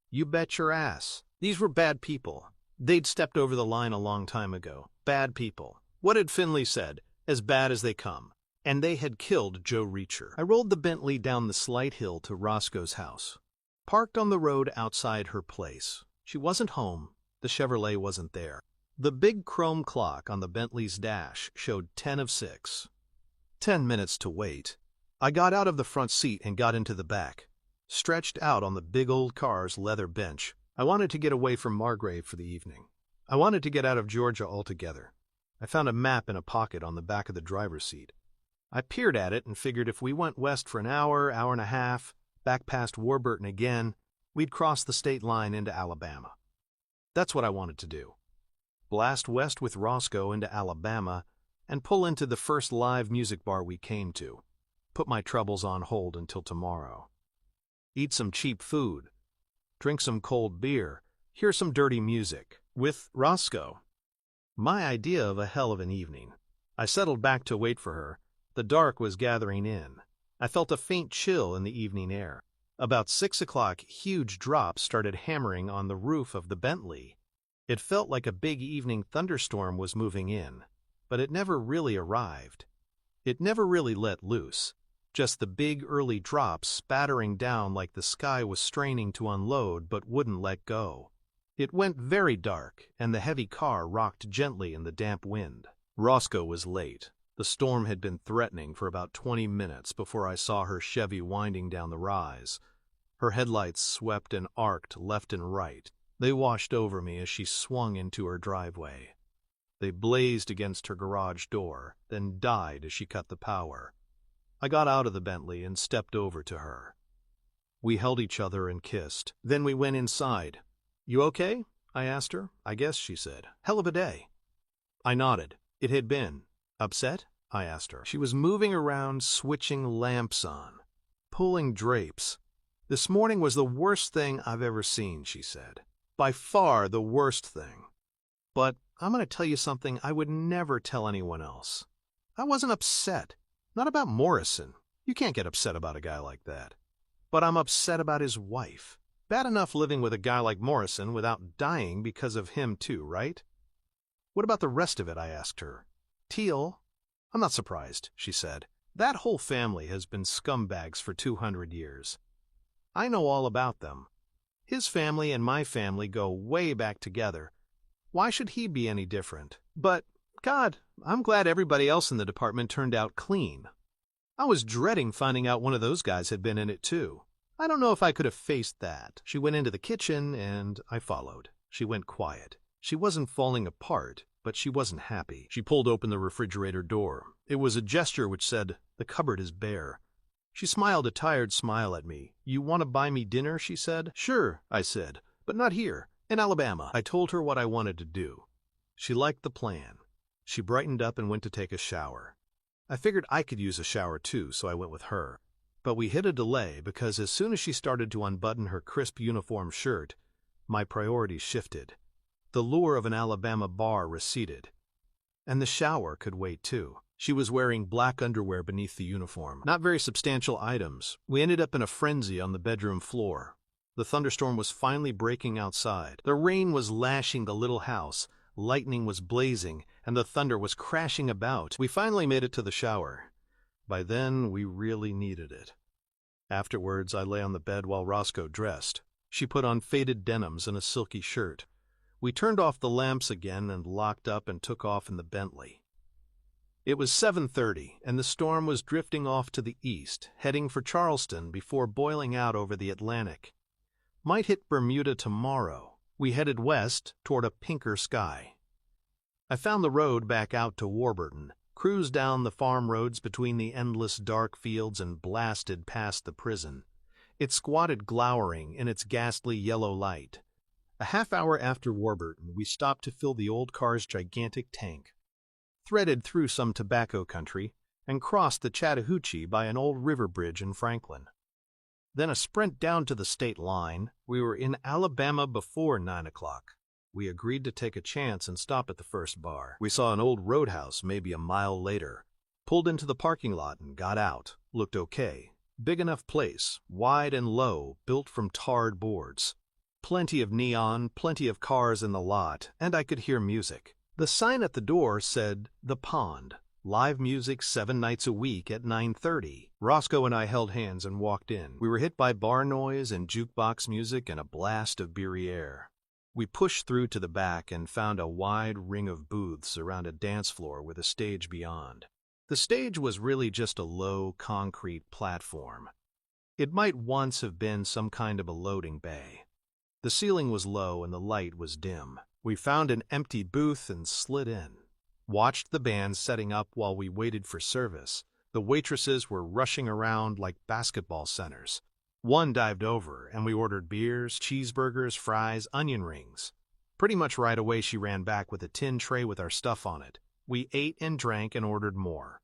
S1: You bet your ass. These were bad people. They'd stepped over the line a long time ago. Bad people. What had Finley said? As bad as they come. And they had killed Joe Reacher. I rolled the Bentley down the slight hill to Roscoe's house. Parked on the road outside her place. She wasn't home. The Chevrolet wasn't there. The big chrome clock on the Bentley's dash showed 10 of 6. 10 minutes to wait. I got out of the front seat and got into the back. Stretched out on the big old car's leather bench. I wanted to get away from Margrave for the evening. I wanted to get out of Georgia altogether. I found a map in a pocket on the back of the driver's seat. I peered at it and figured if we went west for an hour, hour and a half, back past Warburton again, we'd cross the state line into Alabama. That's what I wanted to do. Blast west with Roscoe into Alabama and pull into the first live music bar we came to. Put my troubles on hold until tomorrow. Eat some cheap food. Drink some cold beer. Hear some dirty music. With Roscoe. My idea of a hell of an evening. I settled back to wait for her. The dark was gathering in. I felt a faint chill in the evening air. About 6 o'clock, huge drops started hammering on the roof of the Bentley. It felt like a big evening thunderstorm was moving in, but it never really arrived. It never really let loose, just the big early drops spattering down like the sky was straining to unload but wouldn't let go. It went very dark, and the heavy car rocked gently in the damp wind. Roscoe was late. The storm had been threatening for about 20 minutes before I saw her Chevy winding down the rise. Her headlights swept and arced left and right. They washed over me as she swung into her driveway. They blazed against her garage door, then died as she cut the power. I got out of the Bentley and stepped over to her. We held each other and kissed. Then we went inside. "You okay?" I asked her. "I guess," she said. "Hell of a day." I nodded. It had been. "Upset?" I asked her. She was moving around, switching lamps on, pulling drapes. "This morning was the worst thing I've ever seen," she said. "By far the worst thing. But I'm going to tell you something I would never tell anyone else. I wasn't upset. Not about Morrison. You can't get upset about a guy like that. But I'm upset about his wife. Bad enough living with a guy like Morrison without dying because of him too, right?" "What about the rest of it?" I asked her. "Teal? I'm not surprised," she said. "That whole family has been scumbags for 200 years. I know all about them. His family and my family go way back together. Why should he be any different? But, God, I'm glad everybody else in the department turned out clean. I was dreading finding out one of those guys had been in it too. I don't know if I could have faced that." She went into the kitchen, and I followed. She went quiet. She wasn't falling apart, but she wasn't happy. She pulled open the refrigerator door. It was a gesture which said, "The cupboard is bare." She smiled a tired smile at me. "You want to buy me dinner?" she said. "Sure," I said, "but not here. In Alabama." I told her what I wanted to do. She liked the plan. She brightened up and went to take a shower. I figured I could use a shower too, so I went with her. But we hit a delay because as soon as she started to unbutton her crisp uniform shirt, my priorities shifted. The lure of an Alabama bar receded. And the shower could wait too. She was wearing black underwear beneath the uniform. Not very substantial items. We ended up in a frenzy on the bedroom floor. The thunderstorm was finally breaking outside. The rain was lashing the little house, lightning was blazing, and the thunder was crashing about. We finally made it to the shower. By then, we really needed it. Afterwards, I lay on the bed while Roscoe dressed. She put on faded denims and a silky shirt. We turned off the lamps again and locked up and took off in the Bentley. It was 7:30, and the storm was drifting off to the east, heading for Charleston before boiling out over the Atlantic. Might hit Bermuda tomorrow. We headed west toward a pinker sky. I found the road back out to Warburton, cruised down the farm roads between the endless dark fields and blasted past the prison. It squatted glowering in its ghastly yellow light. A half hour after Warburton, we stopped to fill the old car's gigantic tank, threaded through some tobacco country, and crossed the Chattahoochee by an old river bridge in Franklin. Then a sprint down to the state line. We were in Alabama before 9 o'clock. We agreed to take a chance and stop at the first bar. We saw an old roadhouse maybe a mile later, pulled into the parking lot and got out. Looked okay. Big enough place, wide and low, built from tarred boards. Plenty of neon, plenty of cars in the lot, and I could hear music. The sign at the door said, "The Pond. Live music 7 nights a week at 9:30. Roscoe and I held hands and walked in. We were hit by bar noise and jukebox music and a blast of beery air. We pushed through to the back and found a wide ring of booths around a dance floor with a stage beyond. The stage was really just a low, concrete platform. It might once have been some kind of a loading bay. The ceiling was low and the light was dim. We found an empty booth and slid in. Watched the band setting up while we waited for service. The waitresses were rushing around like basketball centers. One dived over, and we ordered beers, cheeseburgers, fries, onion rings. Pretty much right away she ran back with a tin tray with our stuff on it. We ate and drank and ordered more.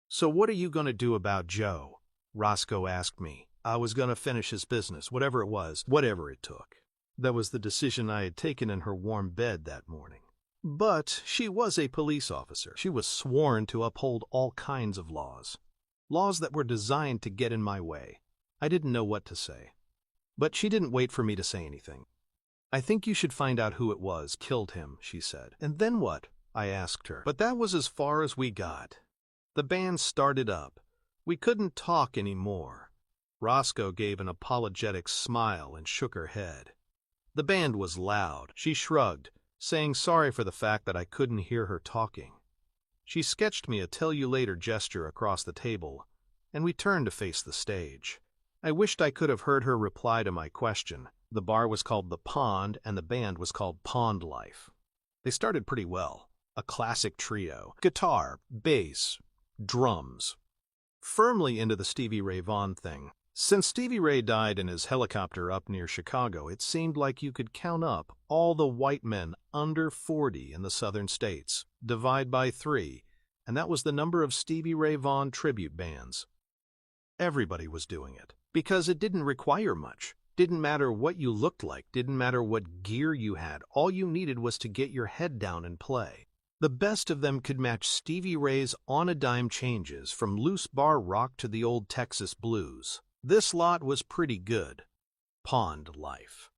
S1: "So what are you going to do about Joe?" Roscoe asked me. I was going to finish his business, whatever it was, whatever it took. That was the decision I had taken in her warm bed that morning. But she was a police officer. She was sworn to uphold all kinds of laws. Laws that were designed to get in my way. I didn't know what to say. But she didn't wait for me to say anything. "I think you should find out who it was killed him," she said. "And then what?" I asked her. But that was as far as we got. The band started up. We couldn't talk anymore. Roscoe gave an apologetic smile and shook her head. The band was loud. She shrugged, saying sorry for the fact that I couldn't hear her talking. She sketched me a tell-you-later gesture across the table, and we turned to face the stage. I wished I could have heard her reply to my question. The bar was called The Pond, and the band was called Pond Life. They started pretty well. A classic trio. Guitar, bass, drums. Firmly into the Stevie Ray Vaughan thing. Since Stevie Ray died in his helicopter up near Chicago, it seemed like you could count up all the white men under 40 in the southern states, divide by 3, and that was the number of Stevie Ray Vaughan tribute bands. Everybody was doing it, because it didn't require much. Didn't matter what you looked like, didn't matter what gear you had, all you needed was to get your head down and play. The best of them could match Stevie Ray's on-a-dime changes from loose bar rock to the old Texas blues. This lot was pretty good. Pond Life.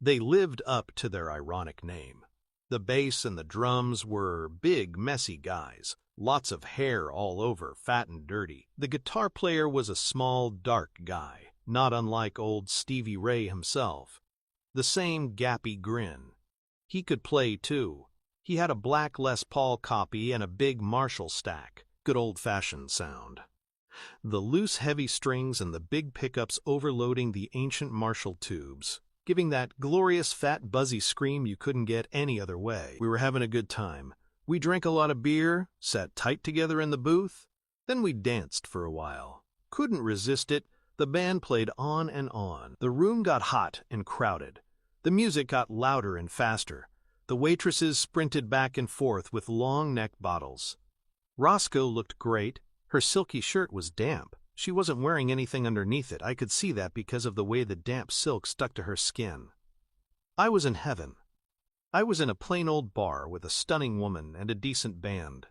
S1: They lived up to their ironic name. The bass and the drums were big, messy guys. Lots of hair all over, fat and dirty. The guitar player was a small, dark guy, not unlike old Stevie Ray himself. The same gappy grin. He could play, too. He had a black Les Paul copy and a big Marshall stack. Good old-fashioned sound. The loose, heavy strings and the big pickups overloading the ancient Marshall tubes, giving that glorious, fat, buzzy scream you couldn't get any other way. We were having a good time. We drank a lot of beer, sat tight together in the booth, then we danced for a while. Couldn't resist it. The band played on and on. The room got hot and crowded. The music got louder and faster. The waitresses sprinted back and forth with long neck bottles. Roscoe looked great. Her silky shirt was damp. She wasn't wearing anything underneath it. I could see that because of the way the damp silk stuck to her skin. I was in heaven. I was in a plain old bar with a stunning woman and a decent band.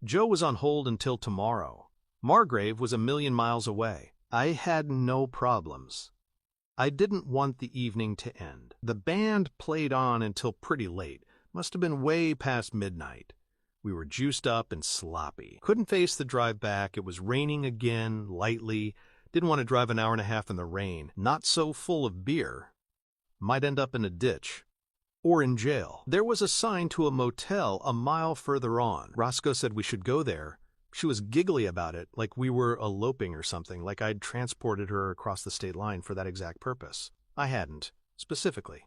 S1: Joe was on hold until tomorrow. Margrave was a million miles away. I had no problems. I didn't want the evening to end. The band played on until pretty late. Must have been way past midnight. We were juiced up and sloppy. Couldn't face the drive back. It was raining again, lightly. Didn't want to drive an hour and a half in the rain. Not so full of beer. Might end up in a ditch. Or in jail. There was a sign to a motel a mile further on. Roscoe said we should go there. She was giggly about it, like we were eloping or something, like I'd transported her across the state line for that exact purpose. I hadn't, specifically.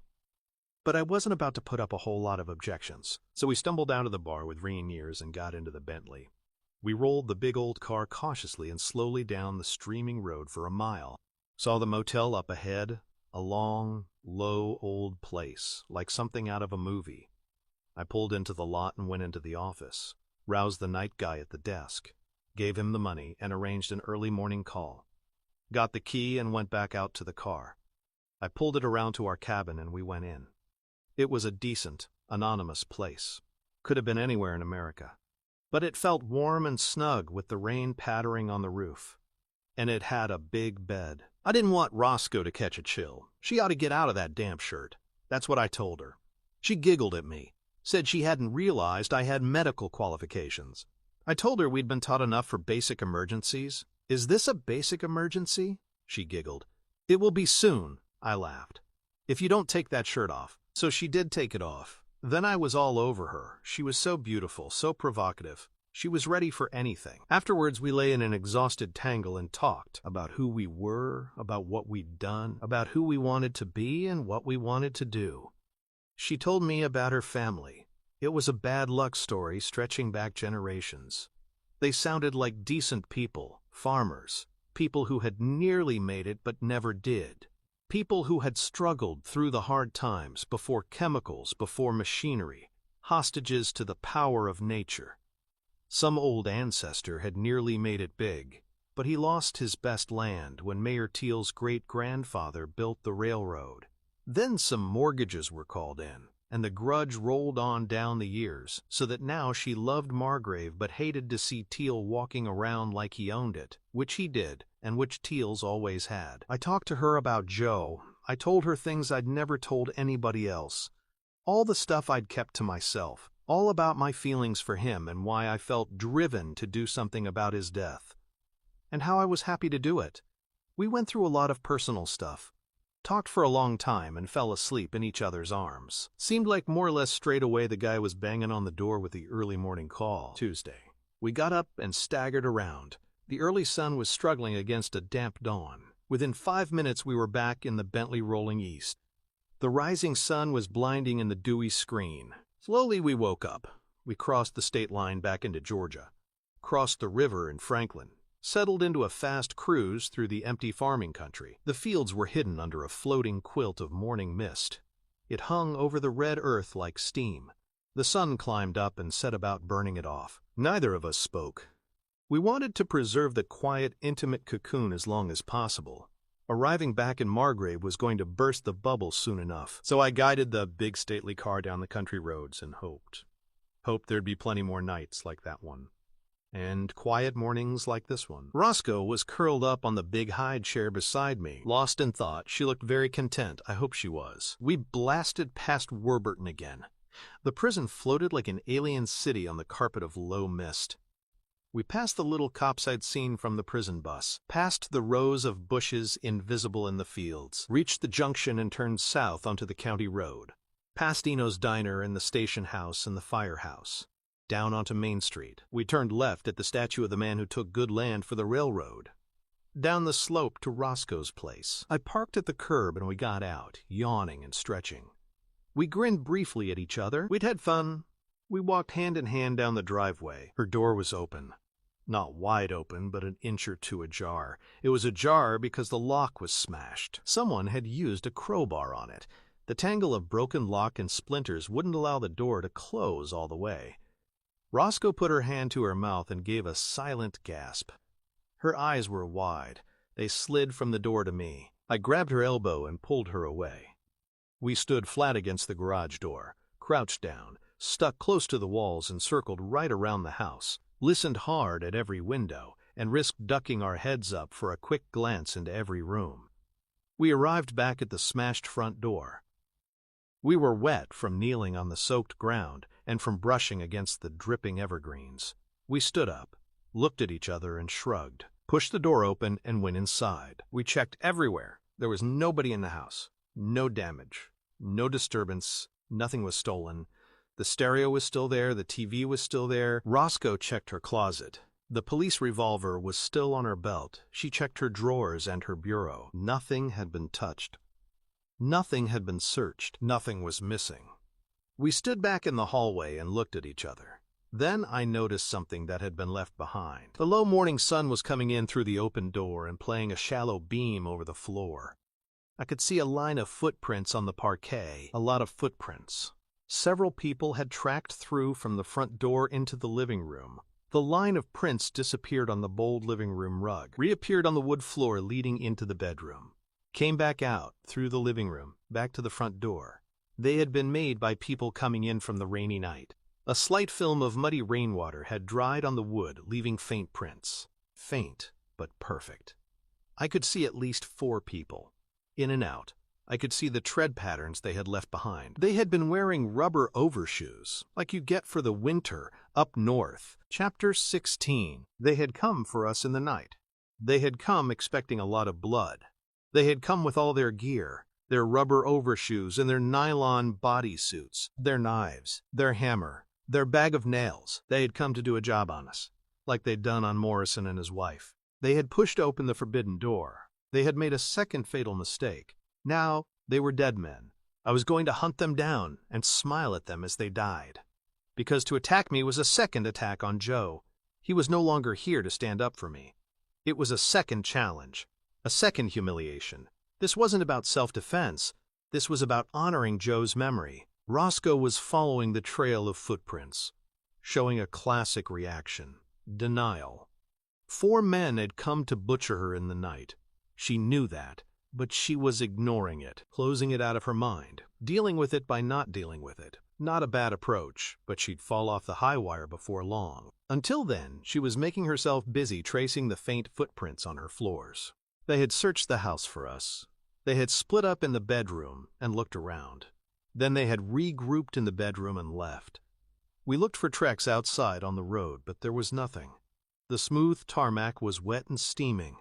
S1: But I wasn't about to put up a whole lot of objections, so we stumbled down to the bar with ringing ears and got into the Bentley. We rolled the big old car cautiously and slowly down the streaming road for a mile. Saw the motel up ahead, a long, low old place, like something out of a movie. I pulled into the lot and went into the office, roused the night guy at the desk, gave him the money, and arranged an early morning call. Got the key and went back out to the car. I pulled it around to our cabin and we went in. It was a decent, anonymous place. Could have been anywhere in America. But it felt warm and snug with the rain pattering on the roof. And it had a big bed. I didn't want Roscoe to catch a chill. She ought to get out of that damp shirt. That's what I told her. She giggled at me, said she hadn't realized I had medical qualifications. I told her we'd been taught enough for basic emergencies. Is this a basic emergency? She giggled. It will be soon, I laughed. If you don't take that shirt off. So she did take it off. Then I was all over her. She was so beautiful, so provocative. She was ready for anything. Afterwards, we lay in an exhausted tangle and talked about who we were, about what we'd done, about who we wanted to be and what we wanted to do. She told me about her family. It was a bad luck story stretching back generations. They sounded like decent people, farmers, people who had nearly made it but never did. People who had struggled through the hard times before chemicals, before machinery, hostages to the power of nature. Some old ancestor had nearly made it big, but he lost his best land when Mayor Teal's great-grandfather built the railroad. Then some mortgages were called in, and the grudge rolled on down the years, so that now she loved Margrave but hated to see Teal walking around like he owned it, which he did, and which Teal's always had. I talked to her about Joe. I told her things I'd never told anybody else. All the stuff I'd kept to myself. All about my feelings for him and why I felt driven to do something about his death. And how I was happy to do it. We went through a lot of personal stuff. Talked for a long time and fell asleep in each other's arms. Seemed like more or less straight away the guy was banging on the door with the early morning call. Tuesday. We got up and staggered around. The early sun was struggling against a damp dawn. Within 5 minutes we were back in the Bentley rolling east. The rising sun was blinding in the dewy screen. Slowly we woke up. We crossed the state line back into Georgia. Crossed the river in Franklin. Settled into a fast cruise through the empty farming country. The fields were hidden under a floating quilt of morning mist. It hung over the red earth like steam. The sun climbed up and set about burning it off. Neither of us spoke. We wanted to preserve the quiet, intimate cocoon as long as possible. Arriving back in Margrave was going to burst the bubble soon enough, so I guided the big stately car down the country roads and hoped there'd be plenty more nights like that one. And quiet mornings like this one. Roscoe was curled up on the big hide chair beside me, lost in thought. She looked very content. I hope she was. We blasted past Warburton again. The prison floated like an alien city on the carpet of low mist. We passed the little cops I'd seen from the prison bus, past the rows of bushes invisible in the fields, reached the junction and turned south onto the county road, past Eno's diner and the station house and the firehouse. Down onto Main Street. We turned left at the statue of the man who took good land for the railroad. Down the slope to Roscoe's place. I parked at the curb and we got out, yawning and stretching. We grinned briefly at each other. We'd had fun. We walked hand in hand down the driveway. Her door was open. Not wide open, but an inch or two ajar. It was ajar because the lock was smashed. Someone had used a crowbar on it. The tangle of broken lock and splinters wouldn't allow the door to close all the way. Roscoe put her hand to her mouth and gave a silent gasp. Her eyes were wide. They slid from the door to me. I grabbed her elbow and pulled her away. We stood flat against the garage door, crouched down, stuck close to the walls and circled right around the house, listened hard at every window, and risked ducking our heads up for a quick glance into every room. We arrived back at the smashed front door. We were wet from kneeling on the soaked ground and from brushing against the dripping evergreens. We stood up, looked at each other and shrugged, pushed the door open and went inside. We checked everywhere. There was nobody in the house. No damage. No disturbance. Nothing was stolen. The stereo was still there. The TV was still there. Roscoe checked her closet. The police revolver was still on her belt. She checked her drawers and her bureau. Nothing had been touched. Nothing had been searched. Nothing was missing. We stood back in the hallway and looked at each other. Then I noticed something that had been left behind. The low morning sun was coming in through the open door and playing a shallow beam over the floor. I could see a line of footprints on the parquet, a lot of footprints. Several people had tracked through from the front door into the living room. The line of prints disappeared on the bold living room rug, reappeared on the wood floor leading into the bedroom. Came back out, through the living room, back to the front door. They had been made by people coming in from the rainy night. A slight film of muddy rainwater had dried on the wood, leaving faint prints. Faint, but perfect. I could see at least 4 people. In and out. I could see the tread patterns they had left behind. They had been wearing rubber overshoes, like you get for the winter, up north. Chapter 16. They had come for us in the night. They had come expecting a lot of blood. They had come with all their gear, their rubber overshoes and their nylon bodysuits, their knives, their hammer, their bag of nails. They had come to do a job on us, like they'd done on Morrison and his wife. They had pushed open the forbidden door. They had made a second fatal mistake. Now they were dead men. I was going to hunt them down and smile at them as they died. Because to attack me was a second attack on Joe. He was no longer here to stand up for me. It was a second challenge. A second humiliation. This wasn't about self-defense. This was about honoring Joe's memory. Roscoe was following the trail of footprints, showing a classic reaction. Denial. 4 men had come to butcher her in the night. She knew that, but she was ignoring it, closing it out of her mind, dealing with it by not dealing with it. Not a bad approach, but she'd fall off the high wire before long. Until then, she was making herself busy tracing the faint footprints on her floors. They had searched the house for us. They had split up in the bedroom and looked around. Then they had regrouped in the bedroom and left. We looked for tracks outside on the road, but there was nothing. The smooth tarmac was wet and steaming.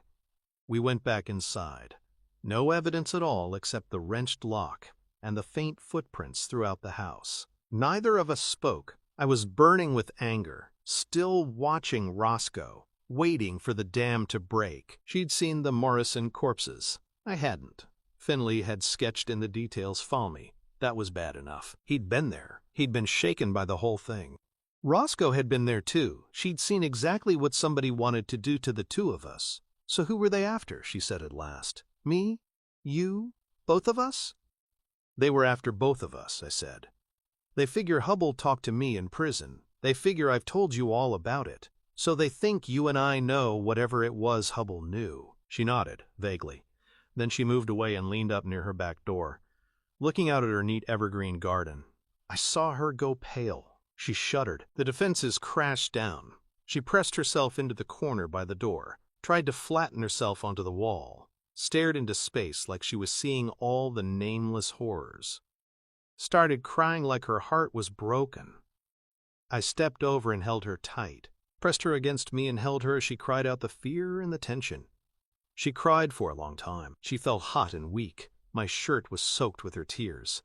S1: We went back inside. No evidence at all except the wrenched lock and the faint footprints throughout the house. Neither of us spoke. I was burning with anger, still watching Roscoe, waiting for the dam to break. She'd seen the Morrison corpses. I hadn't. Finley had sketched in the details for me. That was bad enough. He'd been there. He'd been shaken by the whole thing. Roscoe had been there too. She'd seen exactly what somebody wanted to do to the two of us. So who were they after, she said at last. Me? You? Both of us? They were after both of us, I said. They figure Hubble talked to me in prison. They figure I've told you all about it. So they think you and I know whatever it was Hubble knew. She nodded, vaguely. Then she moved away and leaned up near her back door, looking out at her neat evergreen garden. I saw her go pale. She shuddered. The defenses crashed down. She pressed herself into the corner by the door, tried to flatten herself onto the wall, stared into space like she was seeing all the nameless horrors. Started crying like her heart was broken. I stepped over and held her tight, pressed her against me and held her as she cried out the fear and the tension. She cried for a long time. She felt hot and weak. My shirt was soaked with her tears.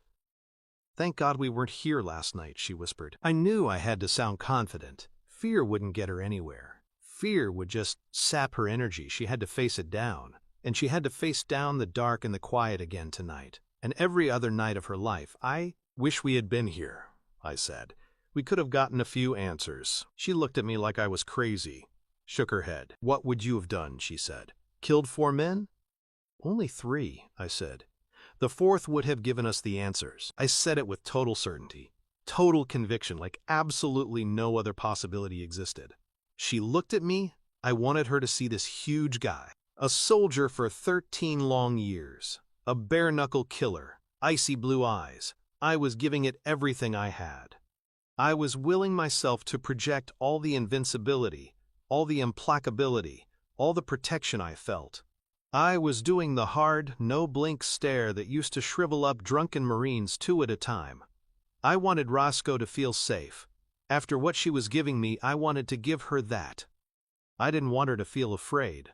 S1: Thank God we weren't here last night, she whispered. I knew I had to sound confident. Fear wouldn't get her anywhere. Fear would just sap her energy. She had to face it down. And she had to face down the dark and the quiet again tonight. And every other night of her life. I wish we had been here, I said. We could have gotten a few answers. She looked at me like I was crazy, shook her head. What would you have done, she said. Killed 4 men? Only 3, I said. The 4th would have given us the answers. I said it with total certainty, total conviction, like absolutely no other possibility existed. She looked at me. I wanted her to see this huge guy, a soldier for 13 long years, a bare-knuckle killer, icy blue eyes. I was giving it everything I had. I was willing myself to project all the invincibility, all the implacability, all the protection I felt. I was doing the hard, no-blink stare that used to shrivel up drunken Marines 2 at a time. I wanted Roscoe to feel safe. After what she was giving me, I wanted to give her that. I didn't want her to feel afraid.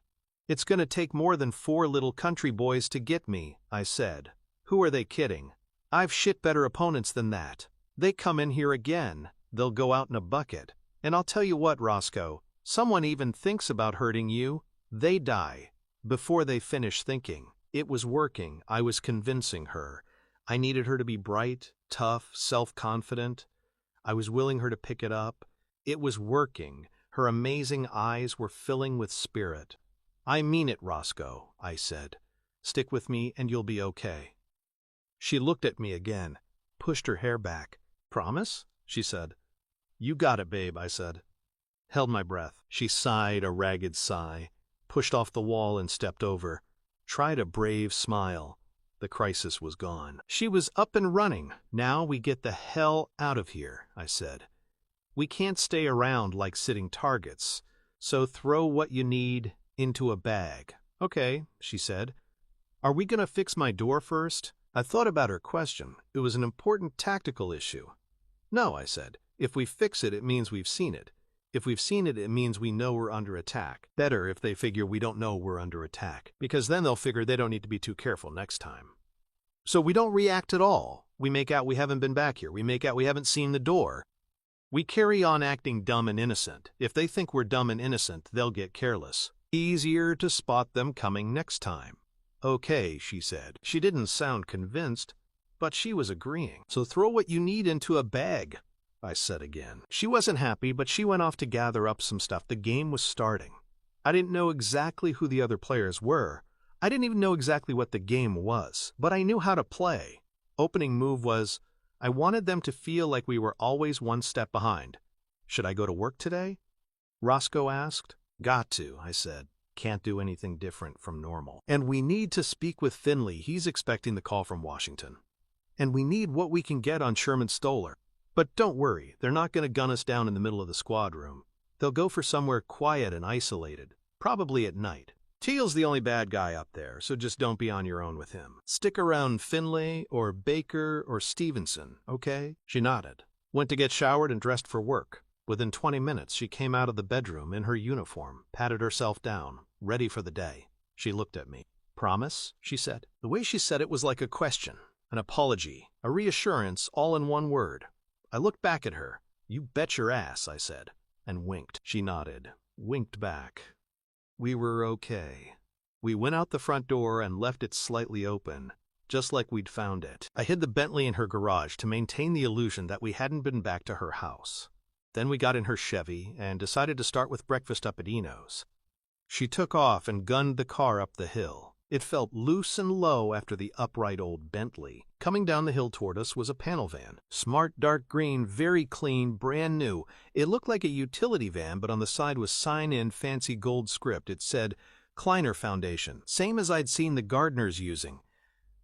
S1: It's going to take more than 4 little country boys to get me, I said. Who are they kidding? I've shit better opponents than that. They come in here again, they'll go out in a bucket. And I'll tell you what, Roscoe, someone even thinks about hurting you, they die. Before they finish thinking. It was working. I was convincing her. I needed her to be bright, tough, self-confident. I was willing her to pick it up. It was working. Her amazing eyes were filling with spirit. I mean it, Roscoe, I said. Stick with me and you'll be okay. She looked at me again, pushed her hair back. Promise? She said. You got it, babe, I said. Held my breath. She sighed a ragged sigh, pushed off the wall and stepped over. Tried a brave smile. The crisis was gone. She was up and running. Now we get the hell out of here, I said. We can't stay around like sitting targets, so throw what you need into a bag. Okay, she said. Are we going to fix my door first? I thought about her question. It was an important tactical issue. No, I said. If we fix it, it means we've seen it. If we've seen it, it means we know we're under attack. Better if they figure we don't know we're under attack, because then they'll figure they don't need to be too careful next time. So we don't react at all. We make out we haven't been back here. We make out we haven't seen the door. We carry on acting dumb and innocent. If they think we're dumb and innocent, they'll get careless. Easier to spot them coming next time. Okay, she said. She didn't sound convinced, but she was agreeing. So throw what you need into a bag, I said again. She wasn't happy, but she went off to gather up some stuff. The game was starting. I didn't know exactly who the other players were. I didn't even know exactly what the game was, but I knew how to play. Opening move was, I wanted them to feel like we were always one step behind. Should I go to work today? Roscoe asked. Got to, I said. Can't do anything different from normal. And we need to speak with Finley. He's expecting the call from Washington. And we need what we can get on Sherman Stoller. But don't worry, they're not going to gun us down in the middle of the squad room. They'll go for somewhere quiet and isolated, probably at night. Teal's the only bad guy up there, so just don't be on your own with him. Stick around Finlay or Baker or Stevenson, okay? She nodded. Went to get showered and dressed for work. Within 20 minutes, she came out of the bedroom in her uniform, patted herself down, ready for the day. She looked at me. Promise? She said. The way she said it was like a question, an apology, a reassurance, all in one word. I looked back at her. You bet your ass, I said, and winked. She nodded, winked back. We were okay. We went out the front door and left it slightly open, just like we'd found it. I hid the Bentley in her garage to maintain the illusion that we hadn't been back to her house. Then we got in her Chevy and decided to start with breakfast up at Eno's. She took off and gunned the car up the hill. It felt loose and low after the upright old Bentley. Coming down the hill toward us was a panel van. Smart dark green, very clean, brand new. It looked like a utility van, but on the side was sign-in fancy gold script. It said, Kleiner Foundation, same as I'd seen the gardeners using.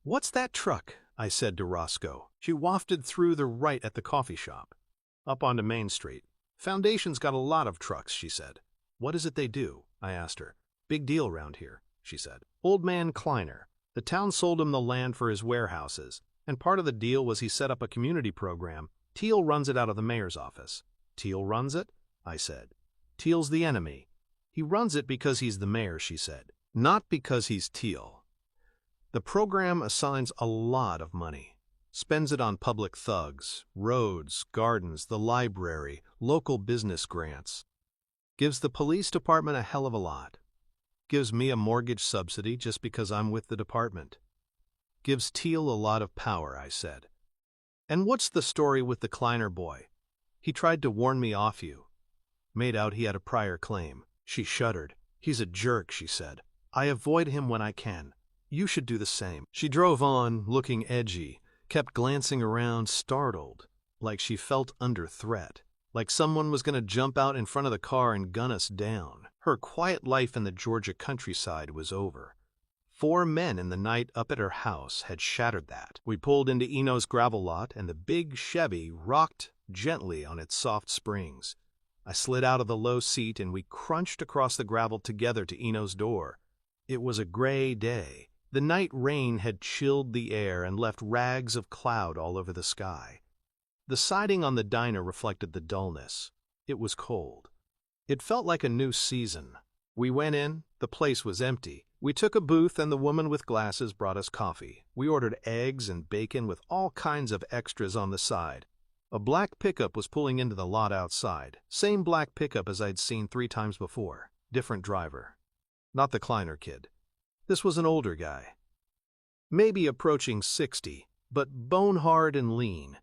S1: What's that truck? I said to Roscoe. She wafted through the right at the coffee shop. Up onto Main Street. Foundation's got a lot of trucks, she said. What is it they do? I asked her. Big deal round here, she said. Old man Kleiner. The town sold him the land for his warehouses, and part of the deal was he set up a community program. Teal runs it out of the mayor's office. Teal runs it? I said. Teal's the enemy. He runs it because he's the mayor, she said. Not because he's Teal. The program assigns a lot of money. Spends it on public thugs, roads, gardens, the library, local business grants. Gives the police department a hell of a lot. Gives me a mortgage subsidy just because I'm with the department. Gives Teal a lot of power, I said. And what's the story with the Kleiner boy? He tried to warn me off you. Made out he had a prior claim. She shuddered. He's a jerk, she said. I avoid him when I can. You should do the same. She drove on, looking edgy, kept glancing around, startled, like she felt under threat, like someone was going to jump out in front of the car and gun us down. Her quiet life in the Georgia countryside was over. 4 men in the night up at her house had shattered that. We pulled into Eno's gravel lot, and the big Chevy rocked gently on its soft springs. I slid out of the low seat, and we crunched across the gravel together to Eno's door. It was a gray day. The night rain had chilled the air and left rags of cloud all over the sky. The siding on the diner reflected the dullness. It was cold. It felt like a new season. We went in. The place was empty. We took a booth, and the woman with glasses brought us coffee. We ordered eggs and bacon with all kinds of extras on the side. A black pickup was pulling into the lot outside. Same black pickup as I'd seen 3 times before. Different driver. Not the Kleiner kid. This was an older guy. Maybe approaching 60, but bone-hard and lean.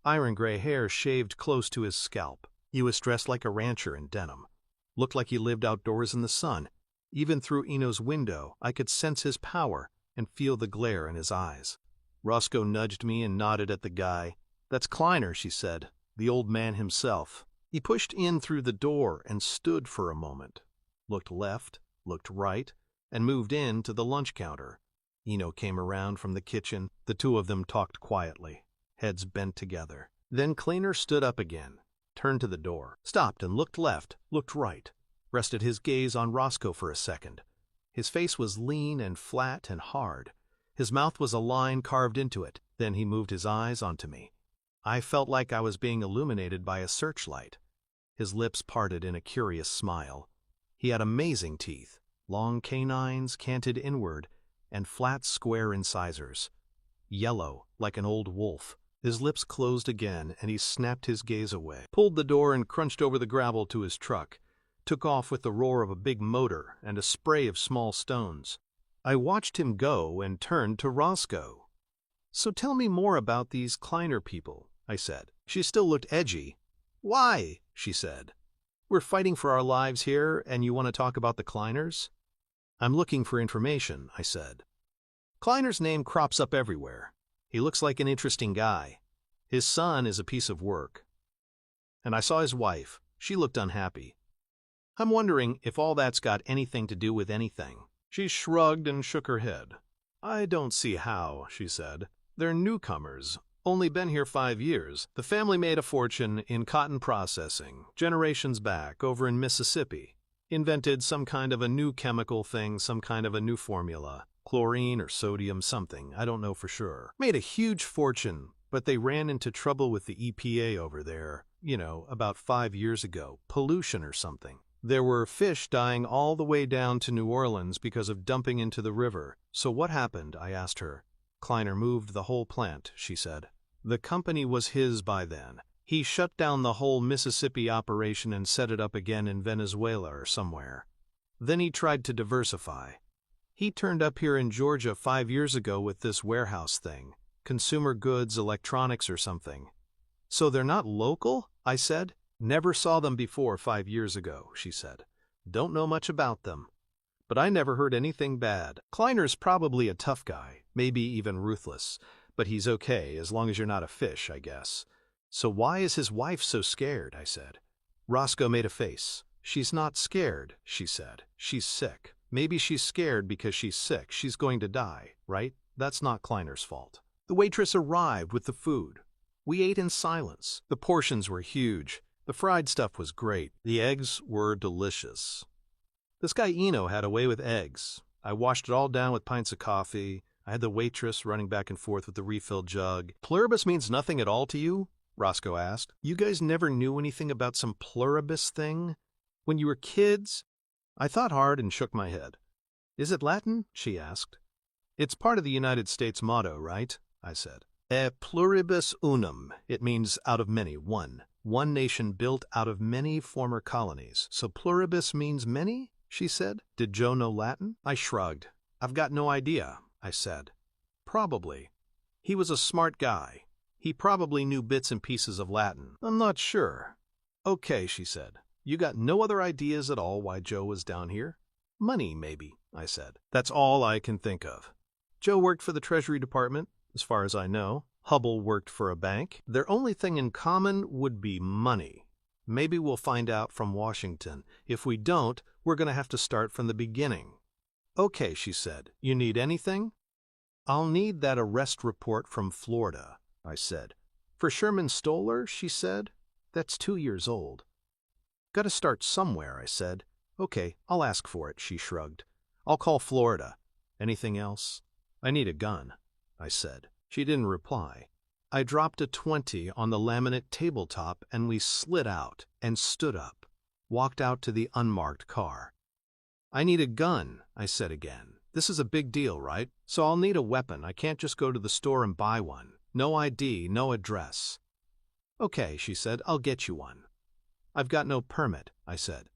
S1: Iron gray hair shaved close to his scalp. He was dressed like a rancher in denim. Looked like he lived outdoors in the sun. Even through Eno's window, I could sense his power and feel the glare in his eyes. Roscoe nudged me and nodded at the guy. That's Kleiner, she said, the old man himself. He pushed in through the door and stood for a moment. Looked left, looked right, and moved in to the lunch counter. Eno came around from the kitchen. The 2 of them talked quietly, heads bent together. Then Kleiner stood up again, turned to the door, stopped and looked left, looked right, rested his gaze on Roscoe for a second. His face was lean and flat and hard. His mouth was a line carved into it. Then he moved his eyes onto me. I felt like I was being illuminated by a searchlight. His lips parted in a curious smile. He had amazing teeth, long canines canted inward, and flat square incisors. Yellow, like an old wolf. His lips closed again, and he snapped his gaze away, pulled the door and crunched over the gravel to his truck, took off with the roar of a big motor and a spray of small stones. I watched him go and turned to Roscoe. So tell me more about these Kleiner people, I said. She still looked edgy. Why? She said. We're fighting for our lives here, and you want to talk about the Kleiners? I'm looking for information, I said. Kleiner's name crops up everywhere. He looks like an interesting guy. His son is a piece of work. And I saw his wife. She looked unhappy. I'm wondering if all that's got anything to do with anything. She shrugged and shook her head. I don't see how, she said. They're newcomers. Only been here 5 years. The family made a fortune in cotton processing, generations back, over in Mississippi. Invented some kind of a new chemical thing, some kind of a new formula. Chlorine or sodium something, I don't know for sure. Made a huge fortune, but they ran into trouble with the EPA over there, about 5 years ago. Pollution or something. There were fish dying all the way down to New Orleans because of dumping into the river. So what happened? I asked her. Kleiner moved the whole plant, she said. The company was his by then. He shut down the whole Mississippi operation and set it up again in Venezuela or somewhere. Then he tried to diversify. He turned up here in Georgia 5 years ago with this warehouse thing. Consumer goods, electronics or something. So they're not local? I said. Never saw them before 5 years ago, she said. Don't know much about them. But I never heard anything bad. Kleiner's probably a tough guy, maybe even ruthless. But he's okay, as long as you're not a fish, I guess. So why is his wife so scared? I said. Roscoe made a face. She's not scared, she said. She's sick. Maybe she's scared because she's sick. She's going to die, right? That's not Kleiner's fault. The waitress arrived with the food. We ate in silence. The portions were huge. The fried stuff was great. The eggs were delicious. This guy Eno had a way with eggs. I washed it all down with pints of coffee. I had the waitress running back and forth with the refill jug. Pluribus means nothing at all to you? Roscoe asked. You guys never knew anything about some pluribus thing? When you were kids? I thought hard and shook my head. Is it Latin? She asked. It's part of the United States motto, right? I said. E pluribus unum. It means out of many, one. One nation built out of many former colonies. So pluribus means many? She said. Did Joe know Latin? I shrugged. I've got no idea, I said. Probably. He was a smart guy. He probably knew bits and pieces of Latin. I'm not sure. Okay, she said. You got no other ideas at all why Joe was down here? Money, maybe, I said. That's all I can think of. Joe worked for the Treasury Department, as far as I know. Hubble worked for a bank. Their only thing in common would be money. Maybe we'll find out from Washington. If we don't, we're going to have to start from the beginning. Okay, she said. You need anything? I'll need that arrest report from Florida, I said. For Sherman Stoller, she said. That's 2 years old. Got to start somewhere, I said. Okay, I'll ask for it, she shrugged. I'll call Florida. Anything else? I need a gun, I said. She didn't reply. I dropped a 20 on the laminate tabletop and we slid out and stood up, walked out to the unmarked car. I need a gun, I said again. This is a big deal, right? So I'll need a weapon. I can't just go to the store and buy one. No ID, no address. Okay, she said, I'll get you one. I've got no permit, I said.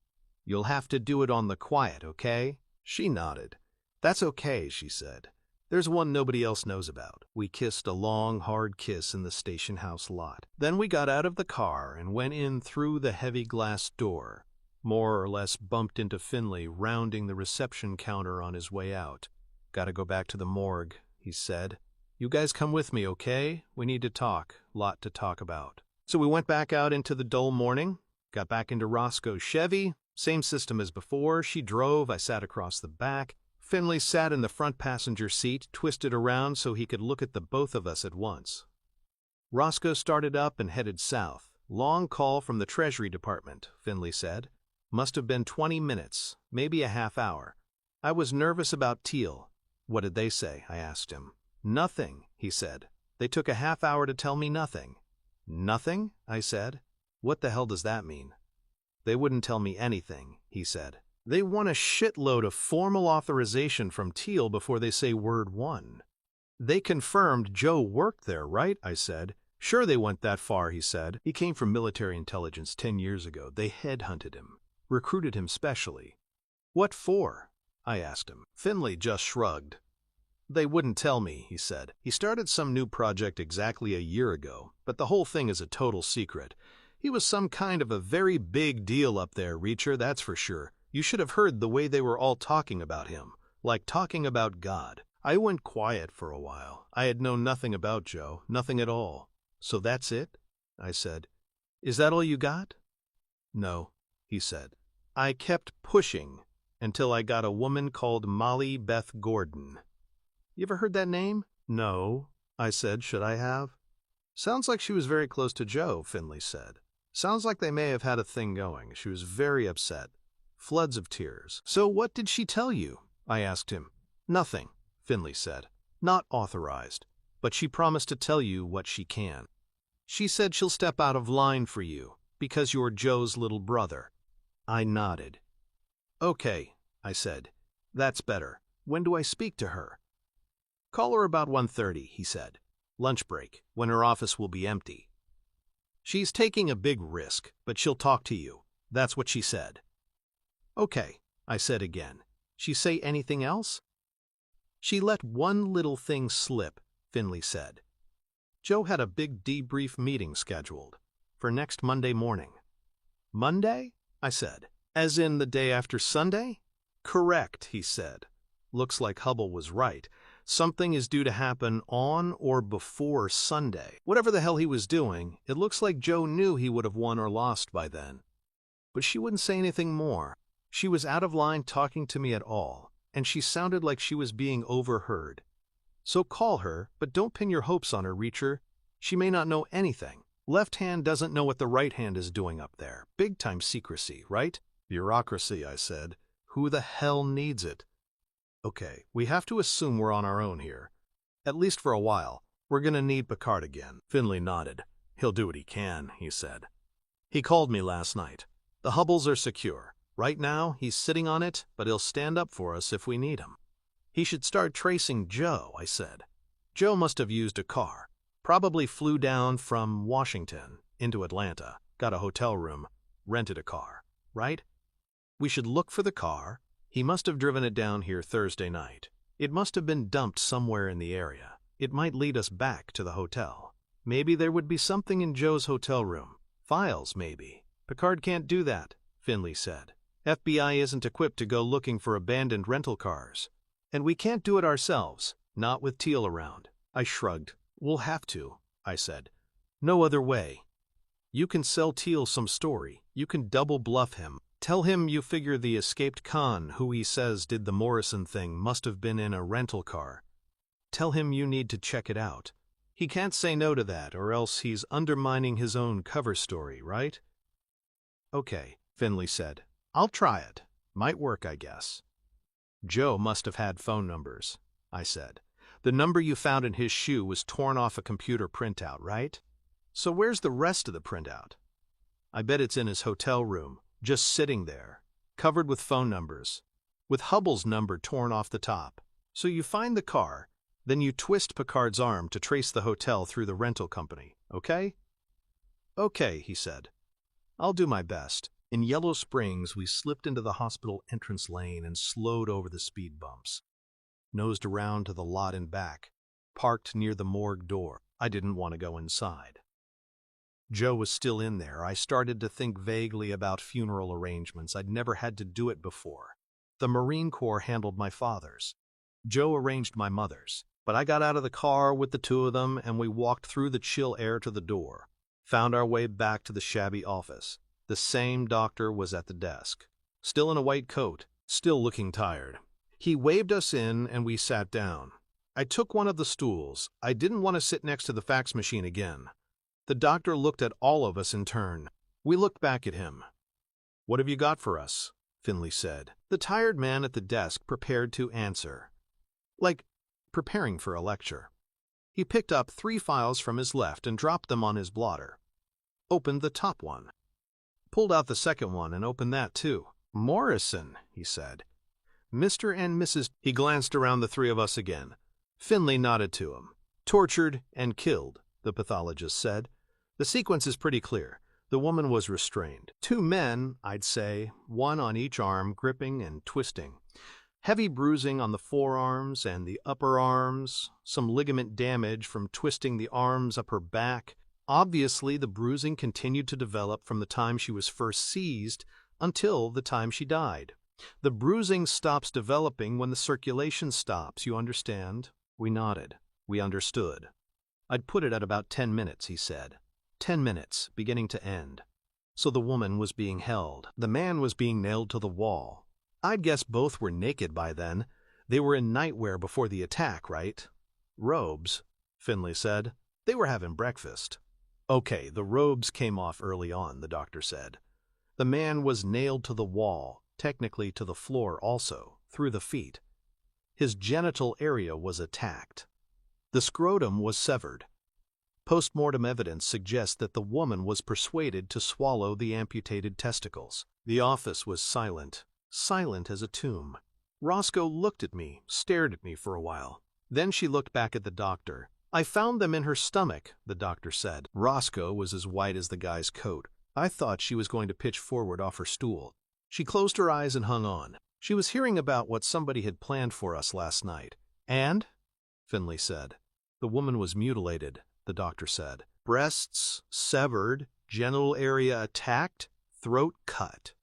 S1: You'll have to do it on the quiet, okay? She nodded. That's okay, she said. There's one nobody else knows about. We kissed a long, hard kiss in the station house lot. Then we got out of the car and went in through the heavy glass door. More or less bumped into Finley rounding the reception counter on his way out. Gotta go back to the morgue, he said. You guys come with me, okay? We need to talk. Lot to talk about. So we went back out into the dull morning. Got back into Roscoe's Chevy. Same system as before. She drove. I sat across the back. Finley sat in the front passenger seat, twisted around so he could look at the both of us at once. Roscoe started up and headed south. Long call from the Treasury Department, Finley said. Must have been 20 minutes, maybe a half hour. I was nervous about Teal. What did they say? I asked him. Nothing, he said. They took a half hour to tell me nothing. Nothing? I said. What the hell does that mean? They wouldn't tell me anything, he said. They want a shitload of formal authorization from Teal before they say word one. They confirmed Joe worked there, right? I said. Sure they went that far, he said. He came from military intelligence 10 years ago. They headhunted him. Recruited him specially. What for? I asked him. Finley just shrugged. They wouldn't tell me, he said. He started some new project exactly a year ago, but the whole thing is a total secret. He was some kind of a very big deal up there, Reacher, that's for sure. You should have heard the way they were all talking about him, like talking about God. I went quiet for a while. I had known nothing about Joe, nothing at all. So that's it? I said. Is that all you got? No, he said. I kept pushing until I got a woman called Molly Beth Gordon. You ever heard that name? No, I said. Should I have? Sounds like she was very close to Joe, Finley said. Sounds like they may have had a thing going. She was very upset. floods of tears. "So what did she tell you?" I asked him. "Nothing," Finley said. "Not authorized. But she promised to tell you what she can. She said she'll step out of line for you, because you're Joe's little brother." I nodded. "Okay," I said. "That's better. When do I speak to her?" "Call her about 1:30, he said. "Lunch break, when her office will be empty. She's taking a big risk, but she'll talk to you. That's what she said." "Okay," I said again. "She say anything else?" "She let one little thing slip," Finley said. "Joe had a big debrief meeting scheduled for next Monday morning." "Monday?" I said. "As in the day after Sunday?" "Correct," he said. "Looks like Hubble was right. Something is due to happen on or before Sunday. Whatever the hell he was doing, it looks like Joe knew he would have won or lost by then." But she wouldn't say anything more. She was out of line talking to me at all, and she sounded like she was being overheard. "So call her, but don't pin your hopes on her, Reacher. She may not know anything. Left hand doesn't know what the right hand is doing up there. Big time secrecy, right?" "Bureaucracy," I said. "Who the hell needs it?" "Okay, we have to assume we're on our own here. At least for a while. We're gonna need Picard again." Finley nodded. "He'll do what he can," he said. "He called me last night. The Hubbles are secure. Right now, he's sitting on it, but he'll stand up for us if we need him." "He should start tracing Joe," I said. "Joe must have used a car. Probably flew down from Washington into Atlanta, got a hotel room, rented a car, right? We should look for the car. He must have driven it down here Thursday night. It must have been dumped somewhere in the area. It might lead us back to the hotel. Maybe there would be something in Joe's hotel room. Files, maybe." "Picard can't do that," Finley said. "FBI isn't equipped to go looking for abandoned rental cars. And we can't do it ourselves, not with Teal around." I shrugged. "We'll have to," I said. "No other way. You can sell Teal some story. You can double bluff him. Tell him you figure the escaped con who he says did the Morrison thing must have been in a rental car. Tell him you need to check it out. He can't say no to that, or else he's undermining his own cover story, right?" "Okay," Finley said. "I'll try it. Might work, I guess." "Joe must have had phone numbers," I said. "The number you found in his shoe was torn off a computer printout, right? So where's the rest of the printout?" "I bet it's in his hotel room, just sitting there, covered with phone numbers, with Hubble's number torn off the top. So you find the car, then you twist Picard's arm to trace the hotel through the rental company, okay?" "Okay," he said. "I'll do my best." In Yellow Springs, we slipped into the hospital entrance lane and slowed over the speed bumps. Nosed around to the lot in back, parked near the morgue door. I didn't want to go inside. Joe was still in there. I started to think vaguely about funeral arrangements. I'd never had to do it before. The Marine Corps handled my father's. Joe arranged my mother's. But I got out of the car with the two of them, and we walked through the chill air to the door. Found our way back to the shabby office. The same doctor was at the desk, still in a white coat, still looking tired. He waved us in, and we sat down. I took one of the stools. I didn't want to sit next to the fax machine again. The doctor looked at all of us in turn. We looked back at him. "What have you got for us?" Finley said. The tired man at the desk prepared to answer. Like preparing for a lecture. He picked up 3 files from his left and dropped them on his blotter. Opened the top one. Pulled out the second one and opened that too. "Morrison," he said. "Mr. and Mrs." He glanced around the 3 of us again. Finley nodded to him. "Tortured and killed," the pathologist said. "The sequence is pretty clear. The woman was restrained. 2 men, I'd say, 1 on each arm, gripping and twisting. Heavy bruising on the forearms and the upper arms, some ligament damage from twisting the arms up her back. Obviously, the bruising continued to develop from the time she was first seized until the time she died. The bruising stops developing when the circulation stops, you understand?" We nodded. We understood. "I'd put it at about 10 minutes, he said. 10 minutes, beginning to end. So the woman was being held. The man was being nailed to the wall. I'd guess both were naked by then. They were in nightwear before the attack, right?" "Robes," Finley said. "They were having breakfast." "Okay, the robes came off early on," the doctor said. "The man was nailed to the wall, technically to the floor also, through the feet. His genital area was attacked. The scrotum was severed. Postmortem evidence suggests that the woman was persuaded to swallow the amputated testicles. The office was silent, silent as a tomb. Roscoe looked at me, stared at me for a while. Then she looked back at the doctor. "I found them in her stomach," the doctor said. Roscoe was as white as the guy's coat. I thought she was going to pitch forward off her stool. She closed her eyes and hung on. She was hearing about what somebody had planned for us last night. "And?" Finley said. "The woman was mutilated," the doctor said. "Breasts severed, genital area attacked, throat cut.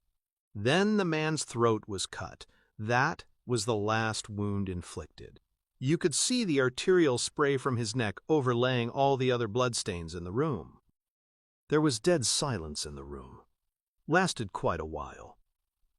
S1: Then the man's throat was cut. That was the last wound inflicted. You could see the arterial spray from his neck overlaying all the other bloodstains in the room." There was dead silence in the room. Lasted quite a while.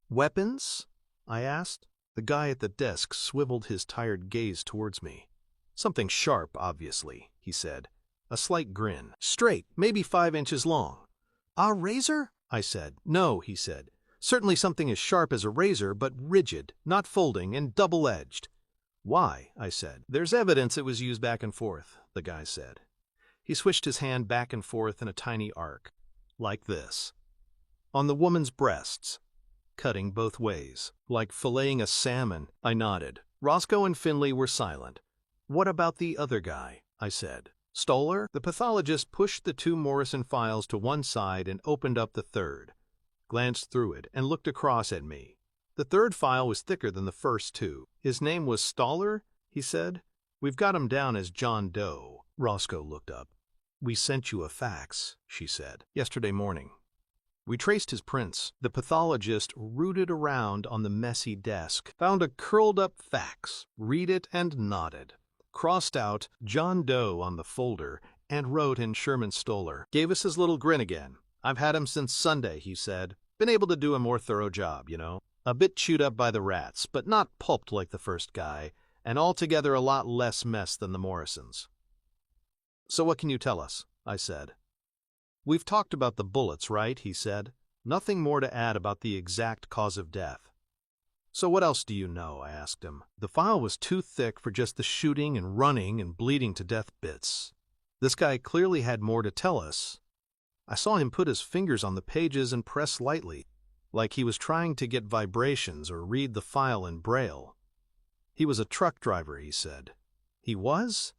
S1: "Weapons?" I asked. The guy at the desk swiveled his tired gaze towards me. "Something sharp, obviously," he said. A slight grin. "Straight, maybe 5 inches long." "A razor?" I said. "No," he said. "Certainly something as sharp as a razor, but rigid, not folding, and double-edged." "Why?" I said. "There's evidence it was used back and forth," the guy said. He swished his hand back and forth in a tiny arc, like this. "On the woman's breasts, cutting both ways, like filleting a salmon." I nodded. Roscoe and Finley were silent. "What about the other guy?" I said. "Stoller?" The pathologist pushed the 2 Morrison files to one side and opened up the third, glanced through it, and looked across at me. The third file was thicker than the first 2. "His name was Stoller?" he said. "We've got him down as John Doe." Roscoe looked up. "We sent you a fax," she said, "yesterday morning. We traced his prints." The pathologist rooted around on the messy desk, found a curled-up fax, read it and nodded, crossed out John Doe on the folder, and wrote in Sherman Stoller. "Gave us his little grin again. I've had him since Sunday," he said. "Been able to do a more thorough job, you know. A bit chewed up by the rats, but not pulped like the first guy, and altogether a lot less mess than the Morrisons." "So what can you tell us?" I said. "We've talked about the bullets, right?" he said. "Nothing more to add about the exact cause of death." "So what else do you know?" I asked him. The file was too thick for just the shooting and running and bleeding to death bits. This guy clearly had more to tell us. I saw him put his fingers on the pages and press lightly, like he was trying to get vibrations or read the file in Braille. "He was a truck driver," he said. "He was?"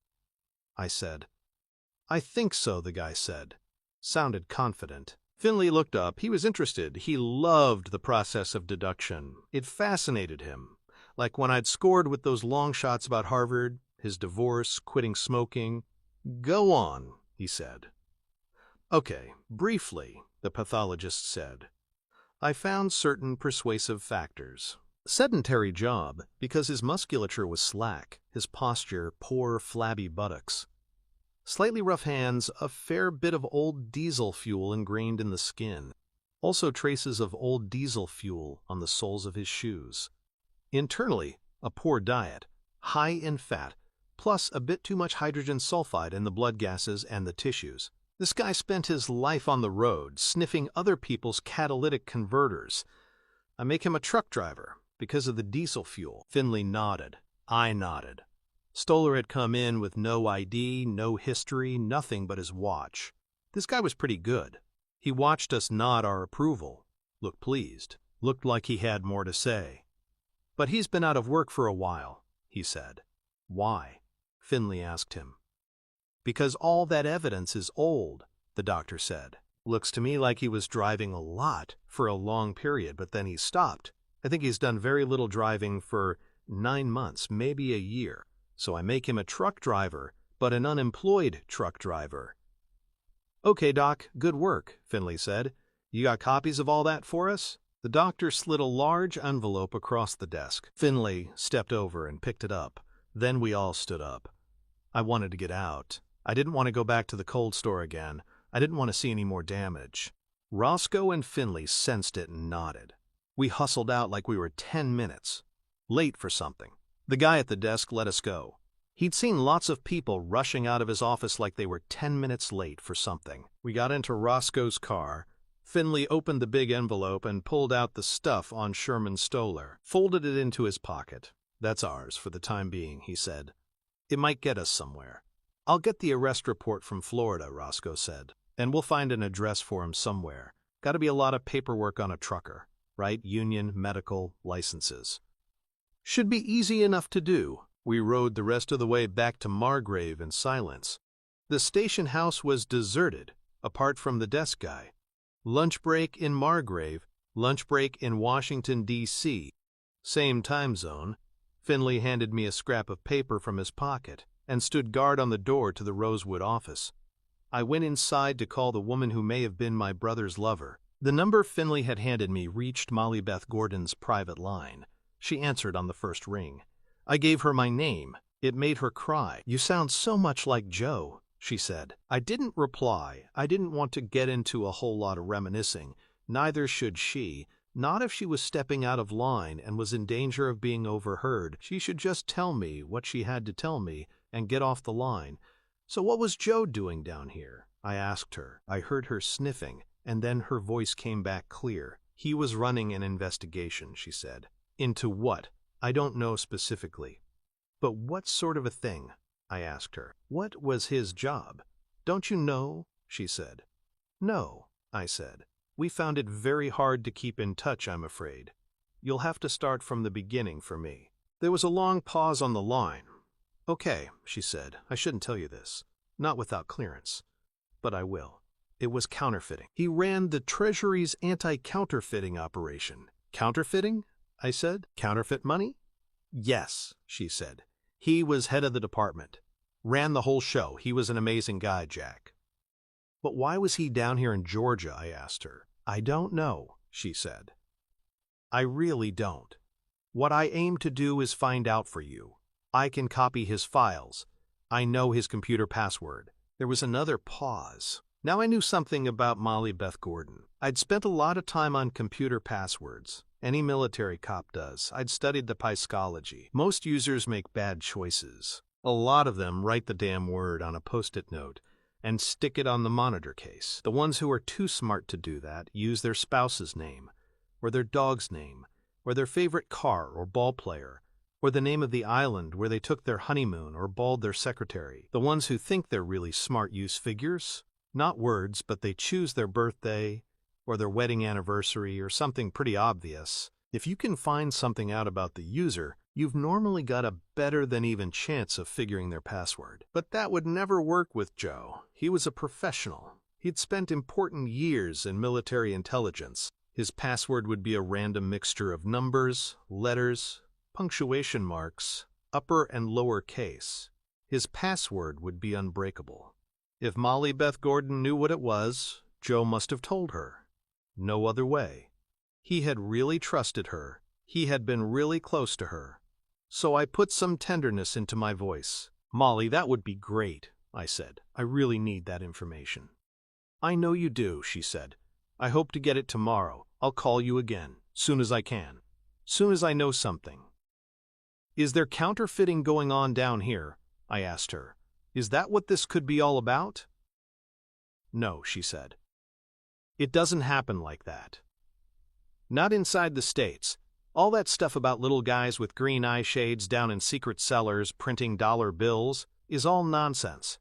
S1: I said. "I think so," the guy said. Sounded confident. Finley looked up. He was interested. He loved the process of deduction. It fascinated him. Like when I'd scored with those long shots about Harvard, his divorce, quitting smoking. "Go on," he said. "Okay, briefly," the pathologist said. "I found certain persuasive factors. Sedentary job, because his musculature was slack, his posture poor, flabby buttocks. Slightly rough hands, a fair bit of old diesel fuel ingrained in the skin. Also traces of old diesel fuel on the soles of his shoes. Internally, a poor diet, high in fat, plus a bit too much hydrogen sulfide in the blood gases and the tissues. This guy spent his life on the road, sniffing other people's catalytic converters. I make him a truck driver because of the diesel fuel." Finley nodded. I nodded. Stoller had come in with no ID, no history, nothing but his watch. This guy was pretty good. He watched us nod our approval, looked pleased, looked like he had more to say. "But he's been out of work for a while," he said. "Why?" Finley asked him. "Because all that evidence is old," the doctor said. "Looks to me like he was driving a lot for a long period, but then he stopped. I think he's done very little driving for 9 months, maybe a year. So I make him a truck driver, but an unemployed truck driver." "Okay, Doc, good work," Finley said. "You got copies of all that for us?" The doctor slid a large envelope across the desk. Finley stepped over and picked it up. Then we all stood up. I wanted to get out. I didn't want to go back to the cold store again. I didn't want to see any more damage. Roscoe and Finley sensed it and nodded. We hustled out like we were 10 minutes. Late for something. The guy at the desk let us go. He'd seen lots of people rushing out of his office like they were 10 minutes late for something. We got into Roscoe's car, Finley opened the big envelope and pulled out the stuff on Sherman Stoller, folded it into his pocket. "That's ours for the time being," he said. "It might get us somewhere." "I'll get the arrest report from Florida," Roscoe said, "and we'll find an address for him somewhere. Gotta be a lot of paperwork on a trucker, right? Union, medical, licenses. Should be easy enough to do." We rode the rest of the way back to Margrave in silence. The station house was deserted, apart from the desk guy. Lunch break in Margrave, lunch break in Washington, D.C. Same time zone. Finley handed me a scrap of paper from his pocket and stood guard on the door to the Rosewood office. I went inside to call the woman who may have been my brother's lover. The number Finley had handed me reached Molly Beth Gordon's private line. She answered on the first ring. I gave her my name. It made her cry. "You sound so much like Joe," she said. I didn't reply. I didn't want to get into a whole lot of reminiscing. Neither should she. Not if she was stepping out of line and was in danger of being overheard. She should just tell me what she had to tell me and get off the line. "So what was Joe doing down here?" I asked her. I heard her sniffing, and then her voice came back clear. "He was running an investigation," she said. "Into what?" "I don't know specifically." "But what sort of a thing?" I asked her. "What was his job?" "Don't you know?" she said. "No," I said. "We found it very hard to keep in touch, I'm afraid. You'll have to start from the beginning for me." There was a long pause on the line. "Okay," she said. "I shouldn't tell you this. Not without clearance. But I will. It was counterfeiting. He ran the Treasury's anti-counterfeiting operation." "Counterfeiting?" I said. "Counterfeit money?" "Yes," she said. "He was head of the department. Ran the whole show. He was an amazing guy, Jack." "But why was he down here in Georgia?" I asked her. "I don't know," she said. "I really don't. What I aim to do is find out for you. I can copy his files. I know his computer password." There was another pause. Now I knew something about Molly Beth Gordon. I'd spent a lot of time on computer passwords. Any military cop does. I'd studied the psychology. Most users make bad choices. A lot of them write the damn word on a post-it note and stick it on the monitor case. The ones who are too smart to do that use their spouse's name, or their dog's name, or their favorite car or ball player, or the name of the island where they took their honeymoon or balled their secretary. The ones who think they're really smart use figures, not words, but they choose their birthday, or their wedding anniversary, or something pretty obvious. If you can find something out about the user, you've normally got a better than even chance of figuring their password. But that would never work with Joe. He was a professional. He'd spent important years in military intelligence. His password would be a random mixture of numbers, letters, punctuation marks, upper and lower case. His password would be unbreakable. If Molly Beth Gordon knew what it was, Joe must have told her. No other way. He had really trusted her. He had been really close to her. So I put some tenderness into my voice. "Molly, that would be great," I said. "I really need that information." "I know you do," she said. "I hope to get it tomorrow. I'll call you again. Soon as I can. Soon as I know something." "Is there counterfeiting going on down here?" I asked her. "Is that what this could be all about?" "No," she said. "It doesn't happen like that. Not inside the States. All that stuff about little guys with green eye shades down in secret cellars printing dollar bills is all nonsense.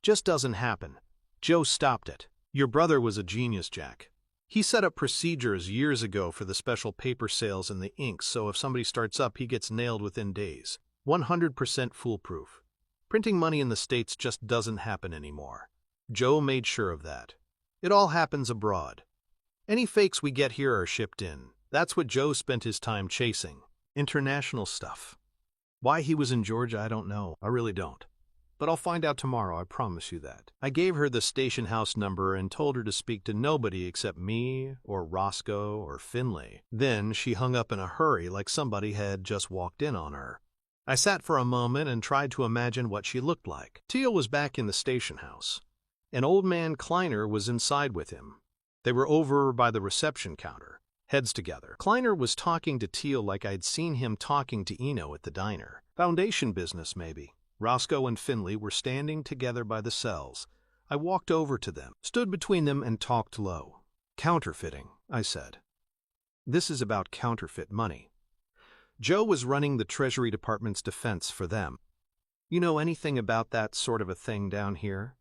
S1: Just doesn't happen. Joe stopped it. Your brother was a genius, Jack. He set up procedures years ago for the special paper sales and the inks, so if somebody starts up, he gets nailed within days. 100% foolproof. Printing money in the States just doesn't happen anymore. Joe made sure of that. It all happens abroad. Any fakes we get here are shipped in. That's what Joe spent his time chasing. International stuff. Why he was in Georgia, I don't know. I really don't. But I'll find out tomorrow, I promise you that." I gave her the station house number and told her to speak to nobody except me or Roscoe or Finley. Then she hung up in a hurry like somebody had just walked in on her. I sat for a moment and tried to imagine what she looked like. Teal was back in the station house. An old man Kleiner was inside with him. They were over by the reception counter, heads together. Kleiner was talking to Teal like I'd seen him talking to Eno at the diner. Foundation business, maybe. Roscoe and Finley were standing together by the cells. I walked over to them, stood between them, and talked low. Counterfeiting, I said. This is about counterfeit money. Joe was running the Treasury Department's defense for them. You know anything about that sort of a thing down here?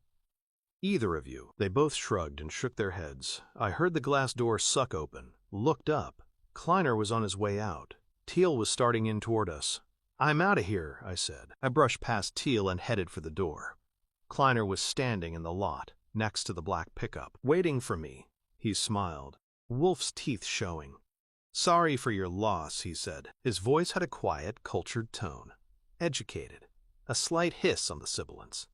S1: Either of you? They both shrugged and shook their heads. I heard the glass door suck open, looked up. Kleiner was on his way out. Teal was starting in toward us. I'm out of here, I said. I brushed past Teal and headed for the door. Kleiner was standing in the lot, next to the black pickup, waiting for me. He smiled, Wolf's teeth showing. Sorry for your loss, he said. His voice had a quiet, cultured tone. Educated. A slight hiss on the sibilants.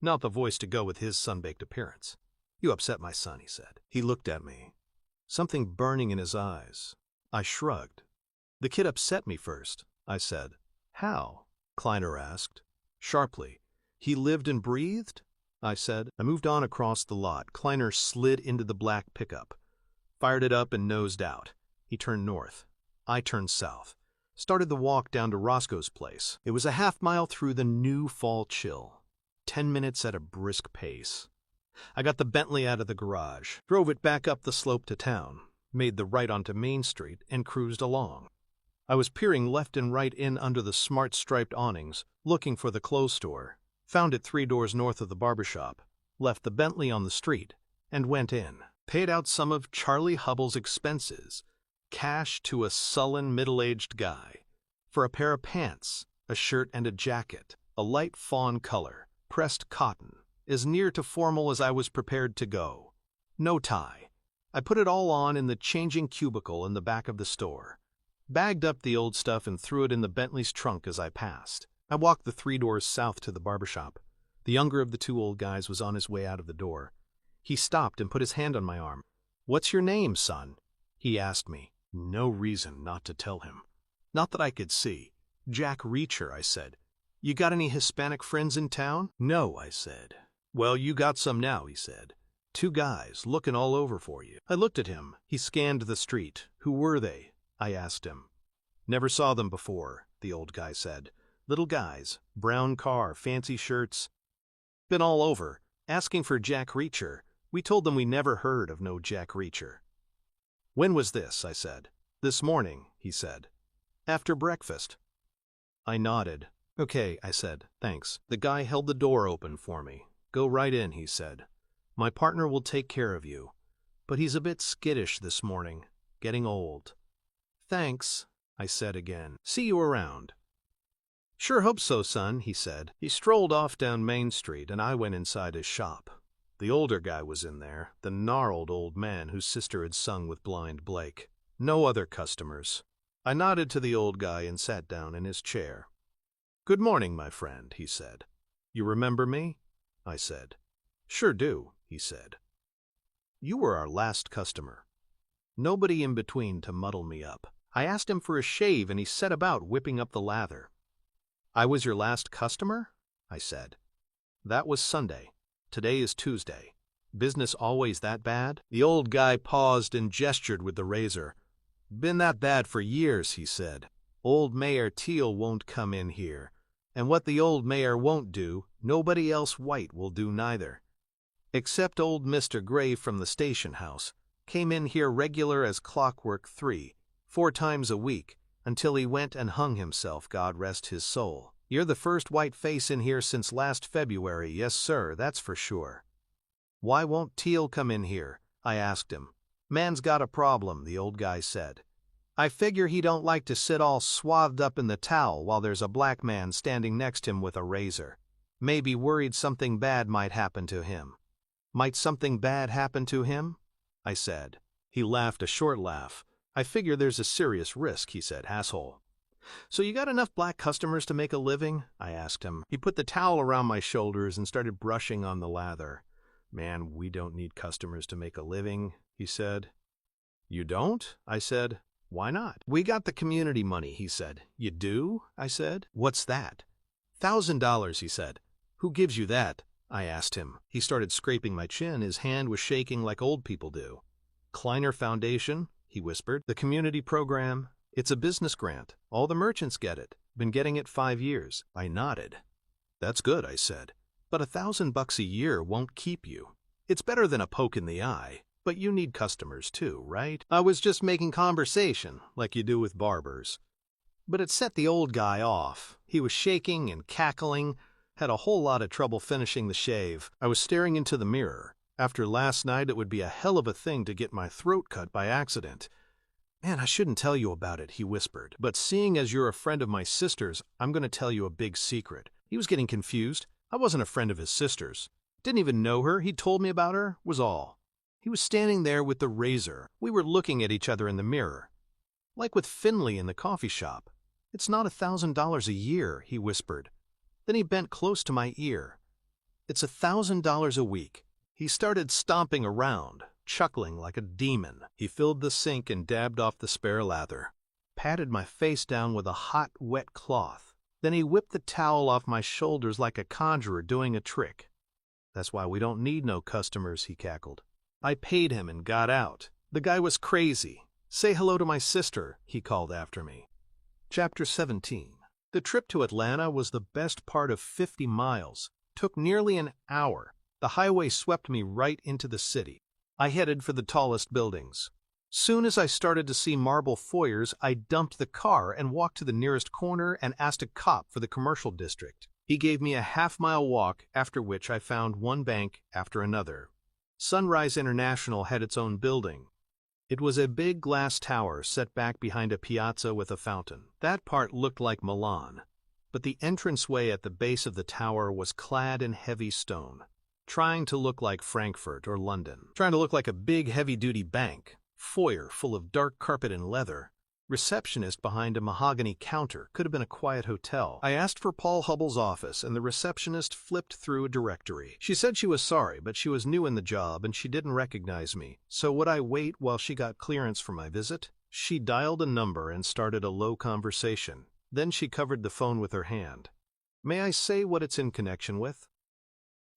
S1: Not the voice to go with his sun-baked appearance. You upset my son, he said. He looked at me. Something burning in his eyes. I shrugged. The kid upset me first, I said. How? Kleiner asked. Sharply. He lived and breathed? I said. I moved on across the lot. Kleiner slid into the black pickup. Fired it up and nosed out. He turned north. I turned south. Started the walk down to Roscoe's place. It was a half-mile through the new fall chill. 10 minutes at a brisk pace. I got the Bentley out of the garage, drove it back up the slope to town, made the right onto Main Street, and cruised along. I was peering left and right in under the smart striped awnings, looking for the clothes store. Found it 3 doors north of the barber shop, left the Bentley on the street, and went in. Paid out some of Charlie Hubbell's expenses, cash to a sullen middle-aged guy, for a pair of pants, a shirt and a jacket, a light fawn color, pressed cotton, as near to formal as I was prepared to go. No tie. I put it all on in the changing cubicle in the back of the store, bagged up the old stuff and threw it in the Bentley's trunk as I passed. I walked the 3 doors south to the barber shop. The younger of the 2 old guys was on his way out of the door. He stopped and put his hand on my arm. What's your name, son? He asked me. No reason not to tell him. Not that I could see. Jack Reacher, I said. You got any Hispanic friends in town? No, I said. Well, you got some now, he said. 2 guys looking all over for you. I looked at him. He scanned the street. Who were they? I asked him. Never saw them before, the old guy said. Little guys, brown car, fancy shirts. Been all over, asking for Jack Reacher. We told them we never heard of no Jack Reacher. When was this? I said. This morning, he said. After breakfast. I nodded. Okay, I said, thanks. The guy held the door open for me. Go right in, he said. My partner will take care of you. But he's a bit skittish this morning, getting old. Thanks, I said again. See you around. Sure hope so, son, he said. He strolled off down Main Street, and I went inside his shop. The older guy was in there, the gnarled old man whose sister had sung with Blind Blake. No other customers. I nodded to the old guy and sat down in his chair. Good morning, my friend, he said. You remember me? I said. Sure do, he said. You were our last customer. Nobody in between to muddle me up. I asked him for a shave, and he set about whipping up the lather. I was your last customer? I said. That was Sunday. Today is Tuesday. Business always that bad? The old guy paused and gestured with the razor. Been that bad for years, he said. Old Mayor Teal won't come in here. And what the old mayor won't do, nobody else white will do neither. Except old Mr. Gray from the station house. Came in here regular as clockwork 3-4 times a week, until he went and hung himself, God rest his soul. You're the first white face in here since last February, yes sir, that's for sure. Why won't Teal come in here? I asked him. Man's got a problem, the old guy said. I figure he don't like to sit all swathed up in the towel while there's a black man standing next him with a razor. Maybe worried something bad might happen to him. Might something bad happen to him? I said. He laughed a short laugh. I figure there's a serious risk, he said, asshole. So you got enough black customers to make a living? I asked him. He put the towel around my shoulders and started brushing on the lather. Man, we don't need customers to make a living, he said. You don't? I said. Why not? We got the community money, he said. You do? I said. What's that? $1,000, he said. Who gives you that? I asked him. He started scraping my chin. His hand was shaking like old people do. Kleiner Foundation, he whispered. The community program. It's a business grant. All the merchants get it. Been getting it 5 years. I nodded. That's good, I said. But $1,000 a year won't keep you. It's better than a poke in the eye. But you need customers too, right? I was just making conversation, like you do with barbers. But it set the old guy off. He was shaking and cackling, had a whole lot of trouble finishing the shave. I was staring into the mirror. After last night, it would be a hell of a thing to get my throat cut by accident. Man, I shouldn't tell you about it, he whispered. But seeing as you're a friend of my sister's, I'm going to tell you a big secret. He was getting confused. I wasn't a friend of his sister's. Didn't even know her. He told me about her, was all. He was standing there with the razor. We were looking at each other in the mirror. Like with Finley in the coffee shop. It's not $1,000 a year, he whispered. Then he bent close to my ear. It's $1,000 a week. He started stomping around, chuckling like a demon. He filled the sink and dabbed off the spare lather, patted my face down with a hot, wet cloth. Then he whipped the towel off my shoulders like a conjurer doing a trick. That's why we don't need no customers, he cackled. I paid him and got out. The guy was crazy. Say hello to my sister, he called after me. Chapter 17. The trip to Atlanta was the best part of 50 miles. Took nearly an hour. The highway swept me right into the city. I headed for the tallest buildings. Soon as I started to see marble foyers, I dumped the car and walked to the nearest corner and asked a cop for the commercial district. He gave me a half-mile walk, after which I found one bank after another. Sunrise International had its own building. It was a big glass tower set back behind a piazza with a fountain. That part looked like Milan, but the entranceway at the base of the tower was clad in heavy stone, trying to look like Frankfurt or London, trying to look like a big heavy-duty bank. Foyer full of dark carpet and leather. Receptionist behind a mahogany counter. Could have been a quiet hotel. I asked for Paul Hubbell's office, and the receptionist flipped through a directory. She said she was sorry, but she was new in the job and she didn't recognize me. So would I wait while she got clearance for my visit? She dialed a number and started a low conversation. Then she covered the phone with her hand. May I say what it's in connection with?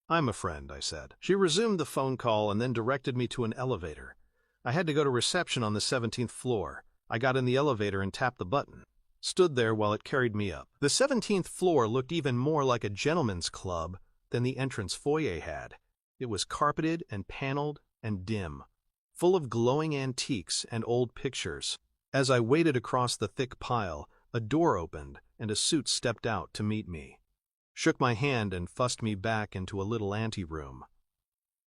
S1: I'm a friend, I said. She resumed the phone call and then directed me to an elevator. I had to go to reception on the 17th floor. I got in the elevator and tapped the button. Stood there while it carried me up. The 17th floor looked even more like a gentleman's club than the entrance foyer had. It was carpeted and paneled and dim, full of glowing antiques and old pictures. As I waited across the thick pile, a door opened and a suit stepped out to meet me. Shook my hand and fussed me back into a little anteroom.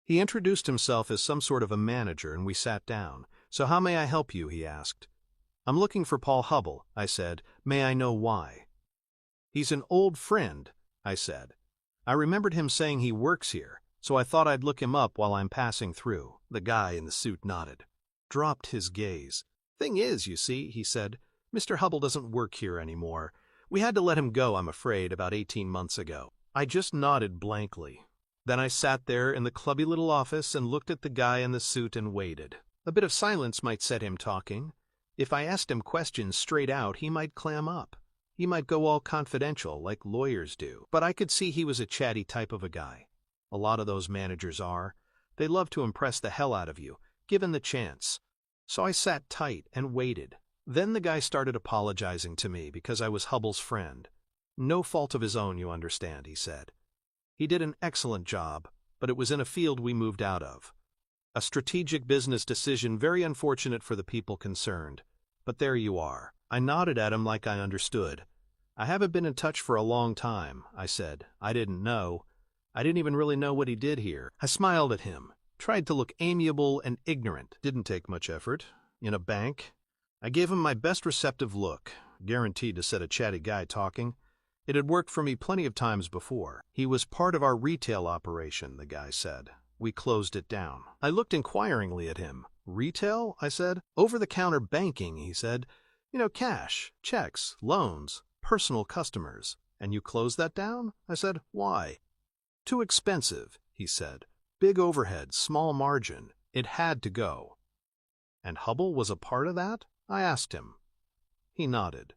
S1: He introduced himself as some sort of a manager and we sat down. So how may I help you, he asked. I'm looking for Paul Hubbell, I said. May I know why? He's an old friend, I said. I remembered him saying he works here, so I thought I'd look him up while I'm passing through. The guy in the suit nodded, dropped his gaze. Thing is, you see, he said, Mr. Hubbell doesn't work here anymore. We had to let him go, I'm afraid, about 18 months ago. I just nodded blankly. Then I sat there in the clubby little office and looked at the guy in the suit and waited. A bit of silence might set him talking. If I asked him questions straight out, he might clam up. He might go all confidential, like lawyers do. But I could see he was a chatty type of a guy. A lot of those managers are. They love to impress the hell out of you, given the chance. So I sat tight and waited. Then the guy started apologizing to me because I was Hubbell's friend. No fault of his own, you understand, he said. He did an excellent job, but it was in a field we moved out of. A strategic business decision, very unfortunate for the people concerned. But there you are. I nodded at him like I understood. I haven't been in touch for a long time, I said. I didn't know. I didn't even really know what he did here. I smiled at him, tried to look amiable and ignorant. Didn't take much effort. In a bank. I gave him my best receptive look, guaranteed to set a chatty guy talking. It had worked for me plenty of times before. He was part of our retail operation, the guy said. We closed it down. I looked inquiringly at him. Retail? I said. Over-the-counter banking, he said. You know, cash, checks, loans, personal customers. And you closed that down? I said. Why? Too expensive, he said. Big overhead, small margin. It had to go. And Hubbell was a part of that? I asked him. He nodded.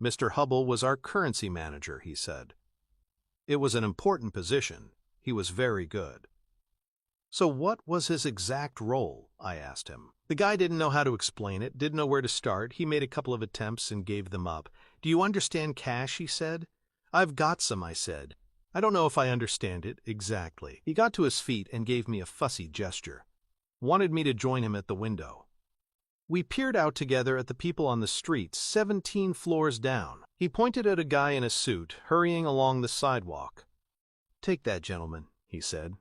S1: Mr. Hubbell was our currency manager, he said. It was an important position. He was very good. So what was his exact role? I asked him. The guy didn't know how to explain it, didn't know where to start. He made a couple of attempts and gave them up. Do you understand cash? He said. I've got some, I said. I don't know if I understand it exactly. He got to his feet and gave me a fussy gesture. wanted me to join him at the window. We peered out together at the people on the street 17 floors down. He pointed at a guy in a suit hurrying along the sidewalk. "Take that gentleman," he said.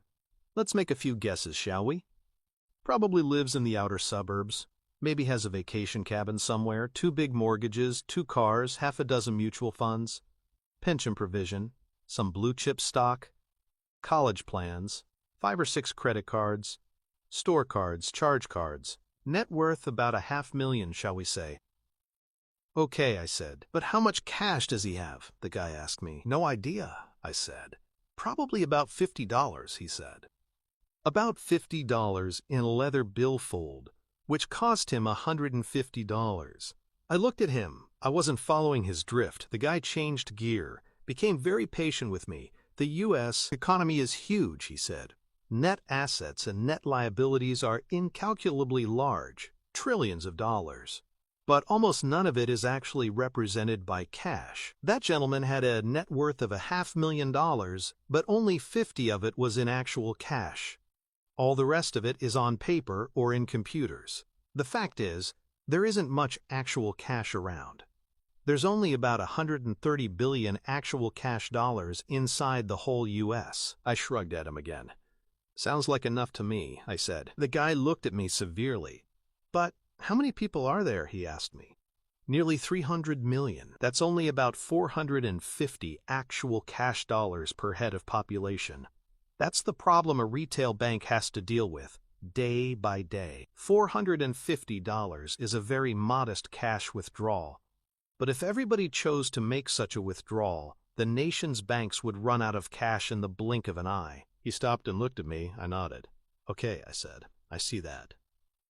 S1: "Let's make a few guesses, shall we? Probably lives in the outer suburbs. Maybe has a vacation cabin somewhere, 2 big mortgages, 2 cars, half a dozen mutual funds, pension provision, some blue chip stock, college plans, 5 or 6 credit cards, store cards, charge cards, net worth about $500,000, shall we say?" "Okay," I said. "But how much cash does he have?" the guy asked me. "No idea," I said. "Probably about $50, he said. About $50 in a leather billfold, which cost him $150. I looked at him. I wasn't following his drift. The guy changed gear, became very patient with me. "The U.S. economy is huge," he said. "Net assets and net liabilities are incalculably large, trillions of dollars. But almost none of it is actually represented by cash. That gentleman had a net worth of $500,000, but only 50 of it was in actual cash. All the rest of it is on paper or in computers. The fact is, there isn't much actual cash around. There's only about 130 billion actual cash dollars inside the whole U.S. I shrugged at him again. "Sounds like enough to me," I said. The guy looked at me severely. "But how many people are there?" he asked me. "Nearly 300 million. That's only about 450 actual cash dollars per head of population. That's the problem a retail bank has to deal with, day by day. $450 is a very modest cash withdrawal. But if everybody chose to make such a withdrawal, the nation's banks would run out of cash in the blink of an eye." He stopped and looked at me. I nodded. "Okay," I said. "I see that.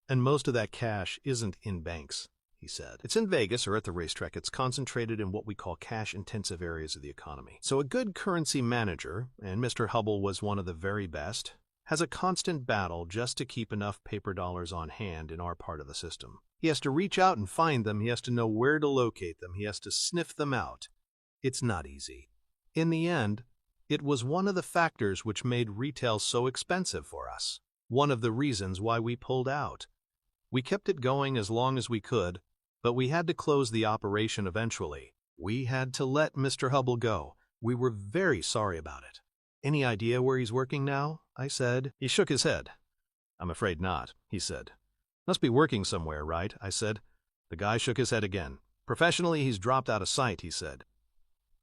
S1: And most of that cash isn't in banks," he said. "It's in Vegas or at the racetrack. It's concentrated in what we call cash-intensive areas of the economy. So a good currency manager, and Mr. Hubble was one of the very best, has a constant battle just to keep enough paper dollars on hand in our part of the system. He has to reach out and find them. He has to know where to locate them. He has to sniff them out. It's not easy. In the end, it was one of the factors which made retail so expensive for us. One of the reasons why we pulled out. We kept it going as long as we could, but we had to close the operation eventually. We had to let Mr. Hubble go. We were very sorry about it." "Any idea where he's working now?" I said. He shook his head. "I'm afraid not," he said. "Must be working somewhere, right?" I said. The guy shook his head again. "Professionally, he's dropped out of sight," he said.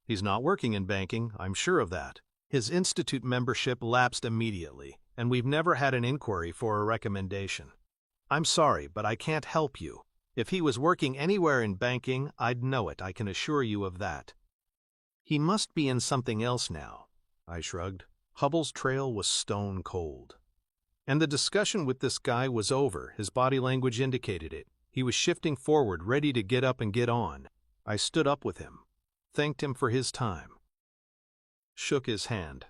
S1: "He's not working in banking, I'm sure of that. His institute membership lapsed immediately, and we've never had an inquiry for a recommendation. I'm sorry, but I can't help you. If he was working anywhere in banking, I'd know it, I can assure you of that." "He must be in something else now," I shrugged. Hubble's trail was stone cold. And the discussion with this guy was over. His body language indicated it. He was shifting forward, ready to get up and get on. I stood up with him, thanked him for his time, shook his hand,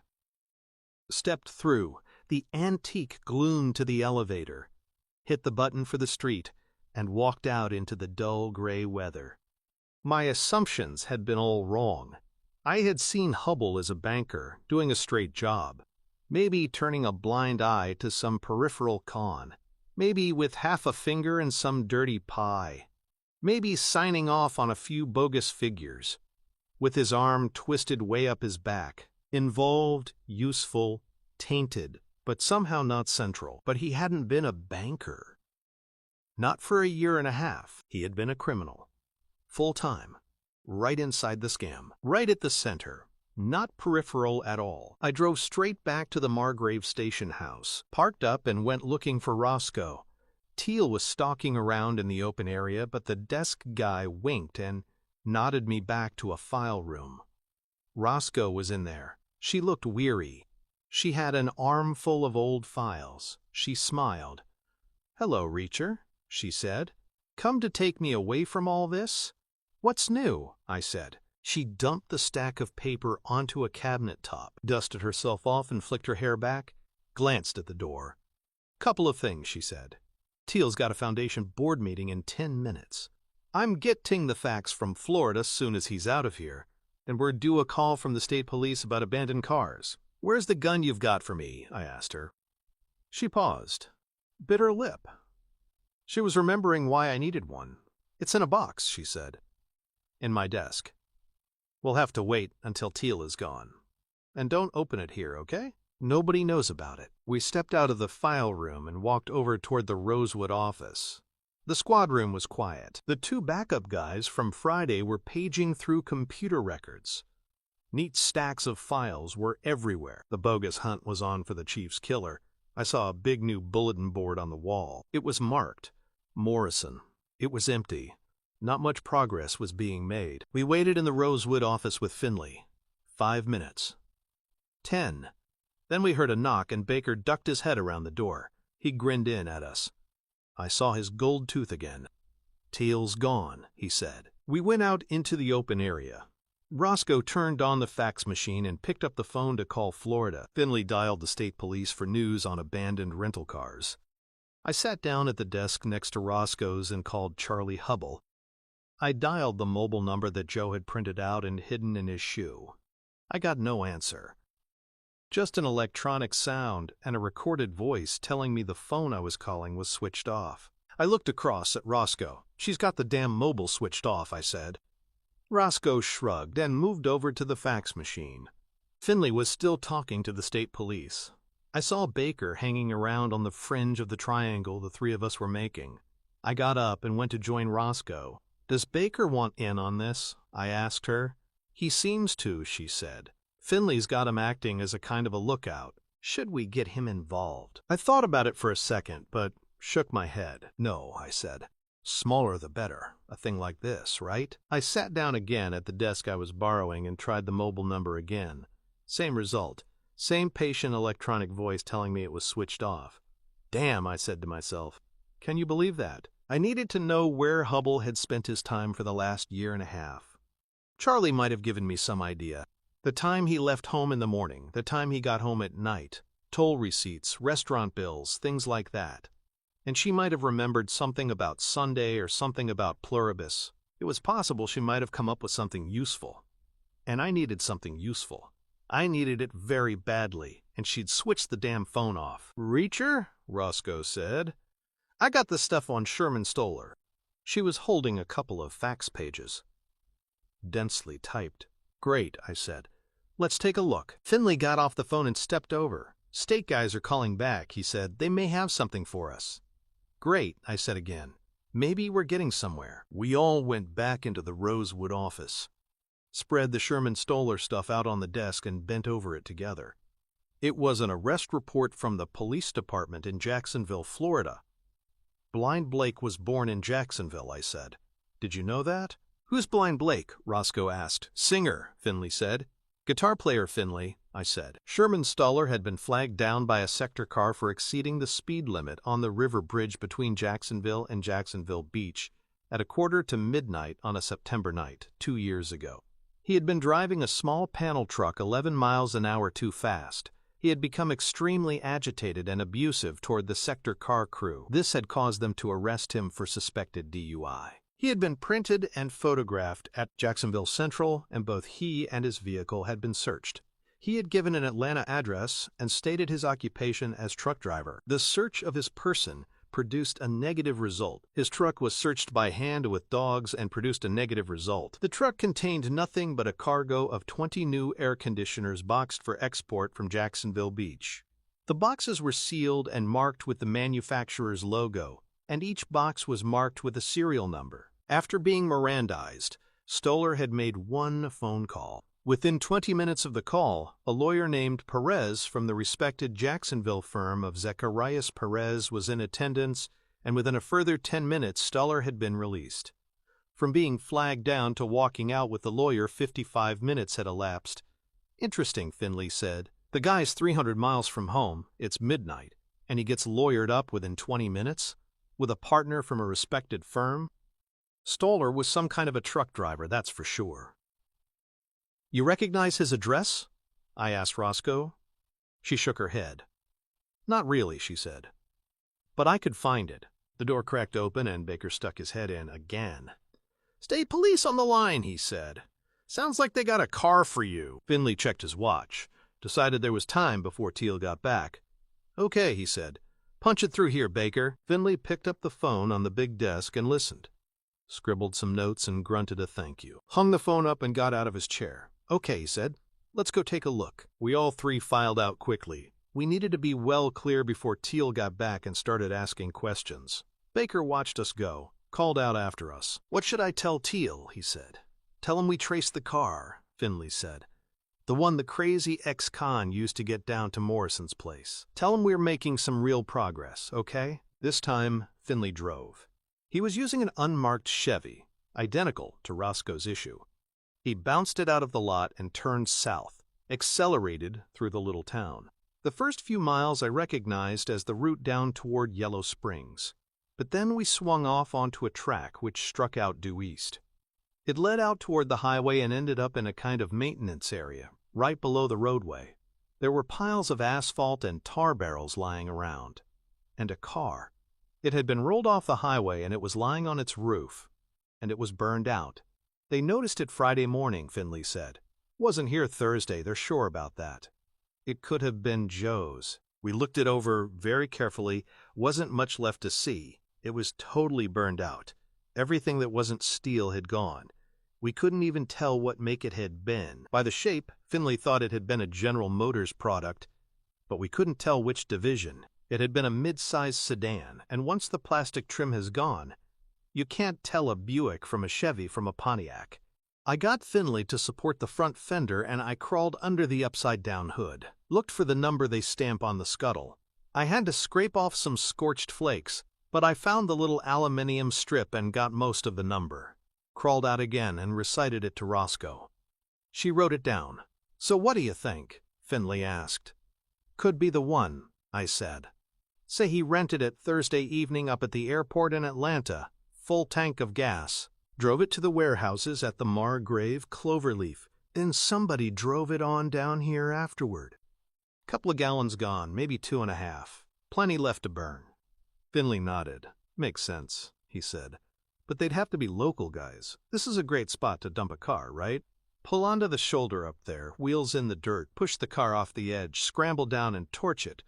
S1: stepped through the antique gloom to the elevator, hit the button for the street, and walked out into the dull gray weather. My assumptions had been all wrong. I had seen Hubble as a banker, doing a straight job, maybe turning a blind eye to some peripheral con, maybe with half a finger in some dirty pie, maybe signing off on a few bogus figures, with his arm twisted way up his back, involved, useful, tainted, but somehow not central. But he hadn't been a banker. Not for a year and a half. He had been a criminal. Full-time. Right inside the scam. Right at the center. Not peripheral at all. I drove straight back to the Margrave station house, parked up and went looking for Roscoe. Teal was stalking around in the open area, but the desk guy winked and nodded me back to a file room. Roscoe was in there. She looked weary. She had an armful of old files. She smiled. "Hello, Reacher," she said. "Come to take me away from all this?" "What's new?" I said. She dumped the stack of paper onto a cabinet top, dusted herself off and flicked her hair back, glanced at the door. "Couple of things," she said. "Teal's got a foundation board meeting in 10 minutes. I'm getting the facts from Florida soon as he's out of here, and we're due a call from the state police about abandoned cars. Where's the gun you've got for me?" I asked her. She paused. bit her lip. She was remembering why I needed one. "It's in a box," she said. "In my desk. We'll have to wait until Teal is gone. And don't open it here, okay? Nobody knows about it." We stepped out of the file room and walked over toward the Rosewood office. The squad room was quiet. The two backup guys from Friday were paging through computer records. Neat stacks of files were everywhere. The bogus hunt was on for the chief's killer. I saw a big new bulletin board on the wall. It was marked Morrison. It was empty. Not much progress was being made. We waited in the Rosewood office with Finley. 5 minutes. 10. Then we heard a knock and Baker ducked his head around the door. He grinned in at us. I saw his gold tooth again. "Teal's gone," he said. We went out into the open area. Roscoe turned on the fax machine and picked up the phone to call Florida. Finley dialed the state police for news on abandoned rental cars. I sat down at the desk next to Roscoe's and called Charlie Hubble. I dialed the mobile number that Joe had printed out and hidden in his shoe. I got no answer. Just an electronic sound and a recorded voice telling me the phone I was calling was switched off. I looked across at Roscoe. "She's got the damn mobile switched off," I said. Roscoe shrugged and moved over to the fax machine. Finley was still talking to the state police. I saw Baker hanging around on the fringe of the triangle the three of us were making. I got up and went to join Roscoe. "Does Baker want in on this?" I asked her. "He seems to," she said. "Finley's got him acting as a kind of a lookout. Should we get him involved?" I thought about it for a second, but shook my head. "No," I said. "Smaller the better, a thing like this, right?" I sat down again at the desk I was borrowing and tried the mobile number again. Same result. Same patient electronic voice telling me it was switched off. "Damn," I said to myself. Can you believe that? I needed to know where Hubble had spent his time for the last year and a half. Charlie might have given me some idea. The time he left home in the morning, the time he got home at night, toll receipts, restaurant bills, things like that. And she might have remembered something about Sunday or something about Pluribus. It was possible she might have come up with something useful. And I needed something useful. I needed it very badly, and she'd switched the damn phone off. "Reacher?" Roscoe said. "I got the stuff on Sherman Stoller." She was holding a couple of fax pages. Densely typed. "Great," I said. "Let's take a look." Finley got off the phone and stepped over. "State guys are calling back," he said. "They may have something for us." "Great," I said again. "Maybe we're getting somewhere." We all went back into the Rosewood office, spread the Sherman Stoller stuff out on the desk and bent over it together. It was an arrest report from the police department in Jacksonville, Florida. "Blind Blake was born in Jacksonville," I said. "Did you know that?" "Who's Blind Blake?" Roscoe asked. "Singer," Finley said. "Guitar player, Finley," I said. Sherman Stoller had been flagged down by a sector car for exceeding the speed limit on the river bridge between Jacksonville and Jacksonville Beach at 1:45 on a September night, 2 years ago. He had been driving a small panel truck 11 miles an hour too fast. He had become extremely agitated and abusive toward the sector car crew. This had caused them to arrest him for suspected DUI. He had been printed and photographed at Jacksonville Central, and both he and his vehicle had been searched. He had given an Atlanta address and stated his occupation as truck driver. The search of his person produced a negative result. His truck was searched by hand with dogs and produced a negative result. The truck contained nothing but a cargo of 20 new air conditioners boxed for export from Jacksonville Beach. The boxes were sealed and marked with the manufacturer's logo, and each box was marked with a serial number. After being Mirandized, Stoller had made one phone call. Within 20 minutes of the call, a lawyer named Perez from the respected Jacksonville firm of Zacharias Perez was in attendance, and within a further 10 minutes Stoller had been released. From being flagged down to walking out with the lawyer, 55 minutes had elapsed. "Interesting," Finley said. "The guy's 300 miles from home, it's midnight, and he gets lawyered up within 20 minutes? With a partner from a respected firm? Stoller was some kind of a truck driver, that's for sure." "You recognize his address?" I asked Roscoe. She shook her head. "Not really," she said. "But I could find it." The door cracked open and Baker stuck his head in again. "State police on the line," he said. "Sounds like they got a car for you." Finley checked his watch, decided there was time before Teal got back. "Okay," he said. "Punch it through here, Baker." Finley picked up the phone on the big desk and listened. Scribbled some notes and grunted a thank you. Hung the phone up and got out of his chair. "Okay," he said. "Let's go take a look." We all three filed out quickly. We needed to be well clear before Teal got back and started asking questions. Baker watched us go, called out after us. "What should I tell Teal?" he said. "Tell him we traced the car," Finley said. "The one the crazy ex-con used to get down to Morrison's place. Tell him we're making some real progress, okay?" This time, Finley drove. He was using an unmarked Chevy, identical to Roscoe's issue. He bounced it out of the lot and turned south, accelerated through the little town. The first few miles I recognized as the route down toward Yellow Springs, but then we swung off onto a track which struck out due east. It led out toward the highway and ended up in a kind of maintenance area, right below the roadway. There were piles of asphalt and tar barrels lying around. And a car. It had been rolled off the highway and it was lying on its roof. And it was burned out. They noticed it Friday morning, Finley said. Wasn't here Thursday, they're sure about that. It could have been Joe's. We looked it over very carefully. Wasn't much left to see. It was totally burned out. Everything that wasn't steel had gone. We couldn't even tell what make it had been. By the shape, Finley thought it had been a General Motors product, but we couldn't tell which division. It had been a mid-sized sedan, and once the plastic trim has gone, you can't tell a Buick from a Chevy from a Pontiac. I got Finley to support the front fender and I crawled under the upside-down hood. Looked for the number they stamp on the scuttle. I had to scrape off some scorched flakes, but I found the little aluminium strip and got most of the number. Crawled out again and recited it to Roscoe. She wrote it down. "So what do you think?" Finley asked. "Could be the one," I said. "Say he rented it Thursday evening up at the airport in Atlanta. Full tank of gas. Drove it to the warehouses at the Margrave Cloverleaf. Then somebody drove it on down here afterward. Couple of gallons gone, maybe 2.5. Plenty left to burn." Finley nodded. "Makes sense," he said. "But they'd have to be local guys. This is a great spot to dump a car, right? Pull onto the shoulder up there, wheels in the dirt, push the car off the edge, scramble down and torch it.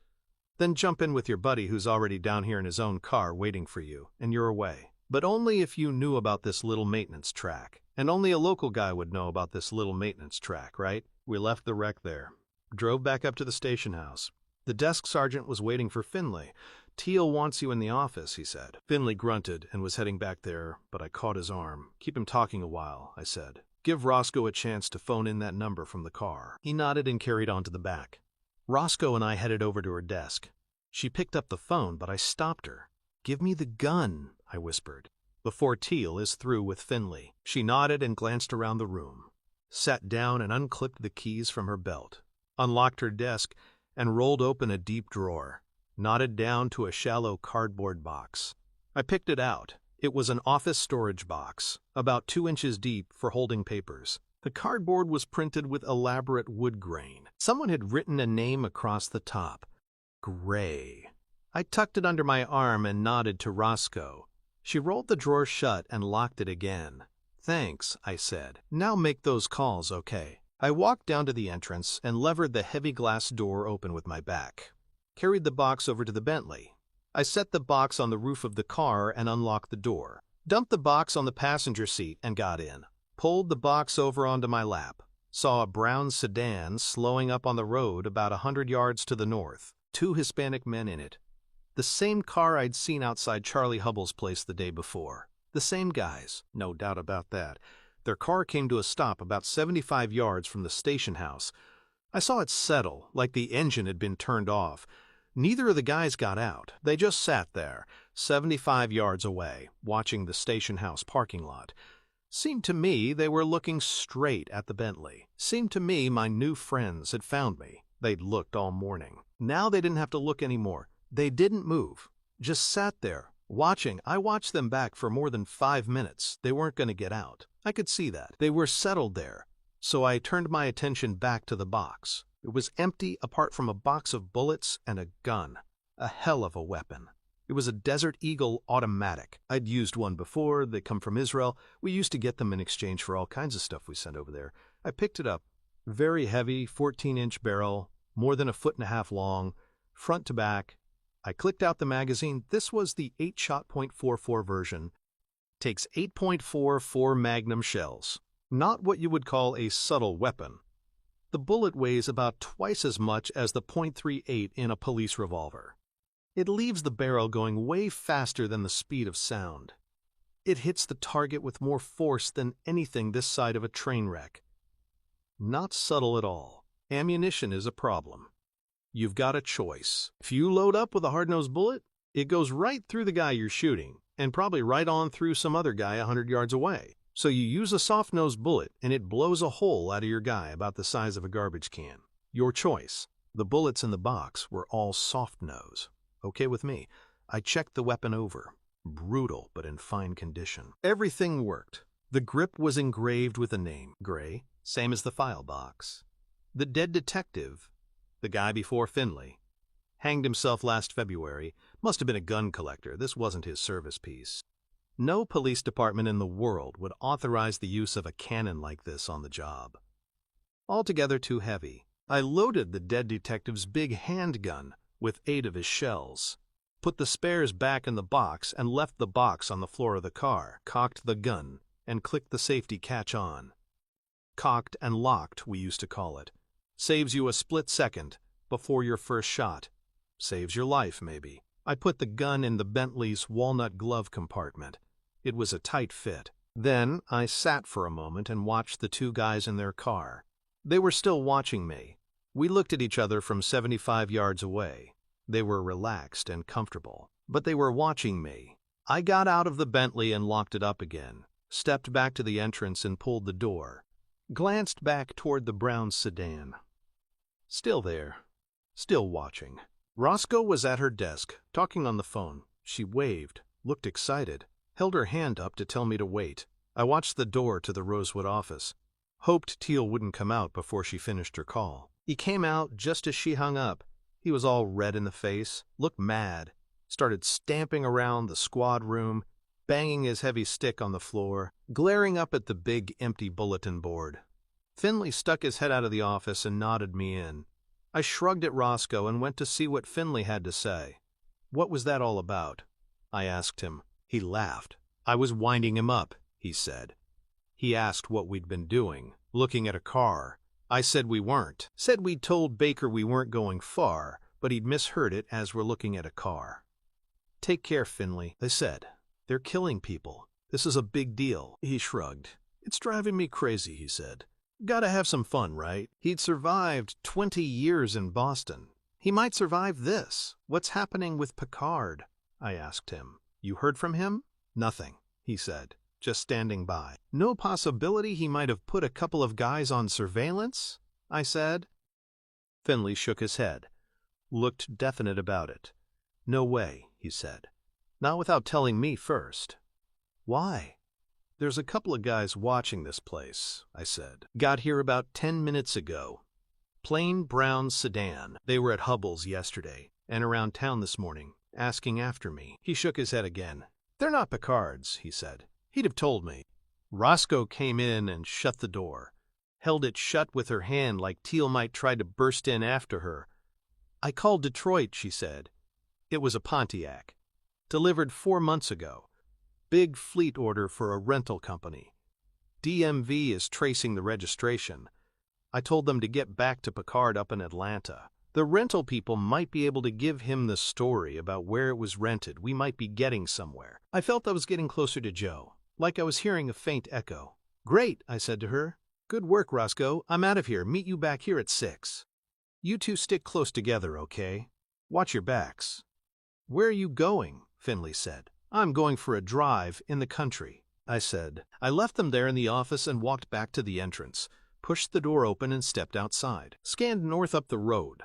S1: Then jump in with your buddy who's already down here in his own car waiting for you, and you're away. But only if you knew about this little maintenance track. And only a local guy would know about this little maintenance track, right?" We left the wreck there. Drove back up to the station house. The desk sergeant was waiting for Finley. "Teal wants you in the office," he said. Finley grunted and was heading back there, but I caught his arm. "Keep him talking a while," I said. "Give Roscoe a chance to phone in that number from the car." He nodded and carried on to the back. Roscoe and I headed over to her desk. She picked up the phone, but I stopped her. "Give me the gun," I whispered, "before Teal is through with Finley." She nodded and glanced around the room, sat down and unclipped the keys from her belt, unlocked her desk, and rolled open a deep drawer. Nodded down to a shallow cardboard box. I picked it out. It was an office storage box, about 2 inches deep for holding papers. The cardboard was printed with elaborate wood grain. Someone had written a name across the top. Gray. I tucked it under my arm and nodded to Roscoe. She rolled the drawer shut and locked it again. "Thanks," I said. "Now make those calls, okay?" I walked down to the entrance and levered the heavy glass door open with my back. Carried the box over to the Bentley. I set the box on the roof of the car and unlocked the door. Dumped the box on the passenger seat and got in. Pulled the box over onto my lap. Saw a brown sedan slowing up on the road about 100 yards to the north. 2 Hispanic men in it. The same car I'd seen outside Charlie Hubbell's place the day before. The same guys, no doubt about that. Their car came to a stop about 75 yards from the station house. I saw it settle, like the engine had been turned off. Neither of the guys got out. They just sat there, 75 yards away, watching the station house parking lot. Seemed to me they were looking straight at the Bentley. Seemed to me my new friends had found me. They'd looked all morning. Now they didn't have to look anymore. They didn't move. Just sat there, watching. I watched them back for more than 5 minutes. They weren't going to get out. I could see that. They were settled there. So I turned my attention back to the box. It was empty apart from a box of bullets and a gun. A hell of a weapon. It was a Desert Eagle automatic. I'd used one before. They come from Israel. We used to get them in exchange for all kinds of stuff we sent over there. I picked it up. Very heavy, 14-inch barrel, more than 1.5 feet long, front to back, I clicked out the magazine. This was the 8-shot.44 version. Takes 8.44 Magnum shells. Not what you would call a subtle weapon. The bullet weighs about twice as much as the .38 in a police revolver. It leaves the barrel going way faster than the speed of sound. It hits the target with more force than anything this side of a train wreck. Not subtle at all. Ammunition is a problem. You've got a choice. If you load up with a hard-nosed bullet, it goes right through the guy you're shooting, and probably right on through some other guy 100 yards away. So you use a soft-nosed bullet, and it blows a hole out of your guy about the size of a garbage can. Your choice. The bullets in the box were all soft-nose. Okay with me. I checked the weapon over. Brutal, but in fine condition. Everything worked. The grip was engraved with a name, Gray, same as the file box. The dead detective, the guy before Finley, hanged himself last February, must have been a gun collector. This wasn't his service piece. No police department in the world would authorize the use of a cannon like this on the job. Altogether too heavy. I loaded the dead detective's big handgun with 8 of his shells, put the spares back in the box and left the box on the floor of the car, cocked the gun, and clicked the safety catch on. Cocked and locked, we used to call it. Saves you a split second before your first shot. Saves your life, maybe. I put the gun in the Bentley's walnut glove compartment. It was a tight fit. Then I sat for a moment and watched the 2 guys in their car. They were still watching me. We looked at each other from 75 yards away. They were relaxed and comfortable, but they were watching me. I got out of the Bentley and locked it up again, stepped back to the entrance and pulled the door, glanced back toward the brown sedan. Still there, still watching. Roscoe was at her desk, talking on the phone. She waved, looked excited, held her hand up to tell me to wait. I watched the door to the Rosewood office. Hoped Teal wouldn't come out before she finished her call. He came out just as she hung up. He was all red in the face, looked mad, started stamping around the squad room, banging his heavy stick on the floor, glaring up at the big empty bulletin board. Finley stuck his head out of the office and nodded me in. I shrugged at Roscoe and went to see what Finley had to say. What was that all about? I asked him. He laughed. I was winding him up, he said. He asked what we'd been doing, looking at a car. I said we weren't. Said we'd told Baker we weren't going far, but he'd misheard it as we're looking at a car. Take care, Finley, I said. They're killing people. This is a big deal. He shrugged. It's driving me crazy, he said. Gotta have some fun, right? He'd survived 20 years in Boston. He might survive this. What's happening with Picard? I asked him. You heard from him? Nothing, he said, just standing by. No possibility he might have put a couple of guys on surveillance? I said. Finley shook his head, looked definite about it. No way, he said. Not without telling me first. Why? There's a couple of guys watching this place, I said. Got here about 10 minutes ago. Plain brown sedan. They were at Hubbell's yesterday and around town this morning, asking after me. He shook his head again. They're not Picard's, he said. He'd have told me. Roscoe came in and shut the door, held it shut with her hand like Teal might try to burst in after her. I called Detroit, she said. It was a Pontiac. Delivered 4 months ago. Big fleet order for a rental company. DMV is tracing the registration. I told them to get back to Picard up in Atlanta. The rental people might be able to give him the story about where it was rented. We might be getting somewhere. I felt I was getting closer to Joe, like I was hearing a faint echo. Great, I said to her. Good work, Roscoe. I'm out of here. Meet you back here at 6. You two stick close together, okay? Watch your backs. Where are you going? Finley said. I'm going for a drive in the country, I said. I left them there in the office and walked back to the entrance, pushed the door open and stepped outside. Scanned north up the road.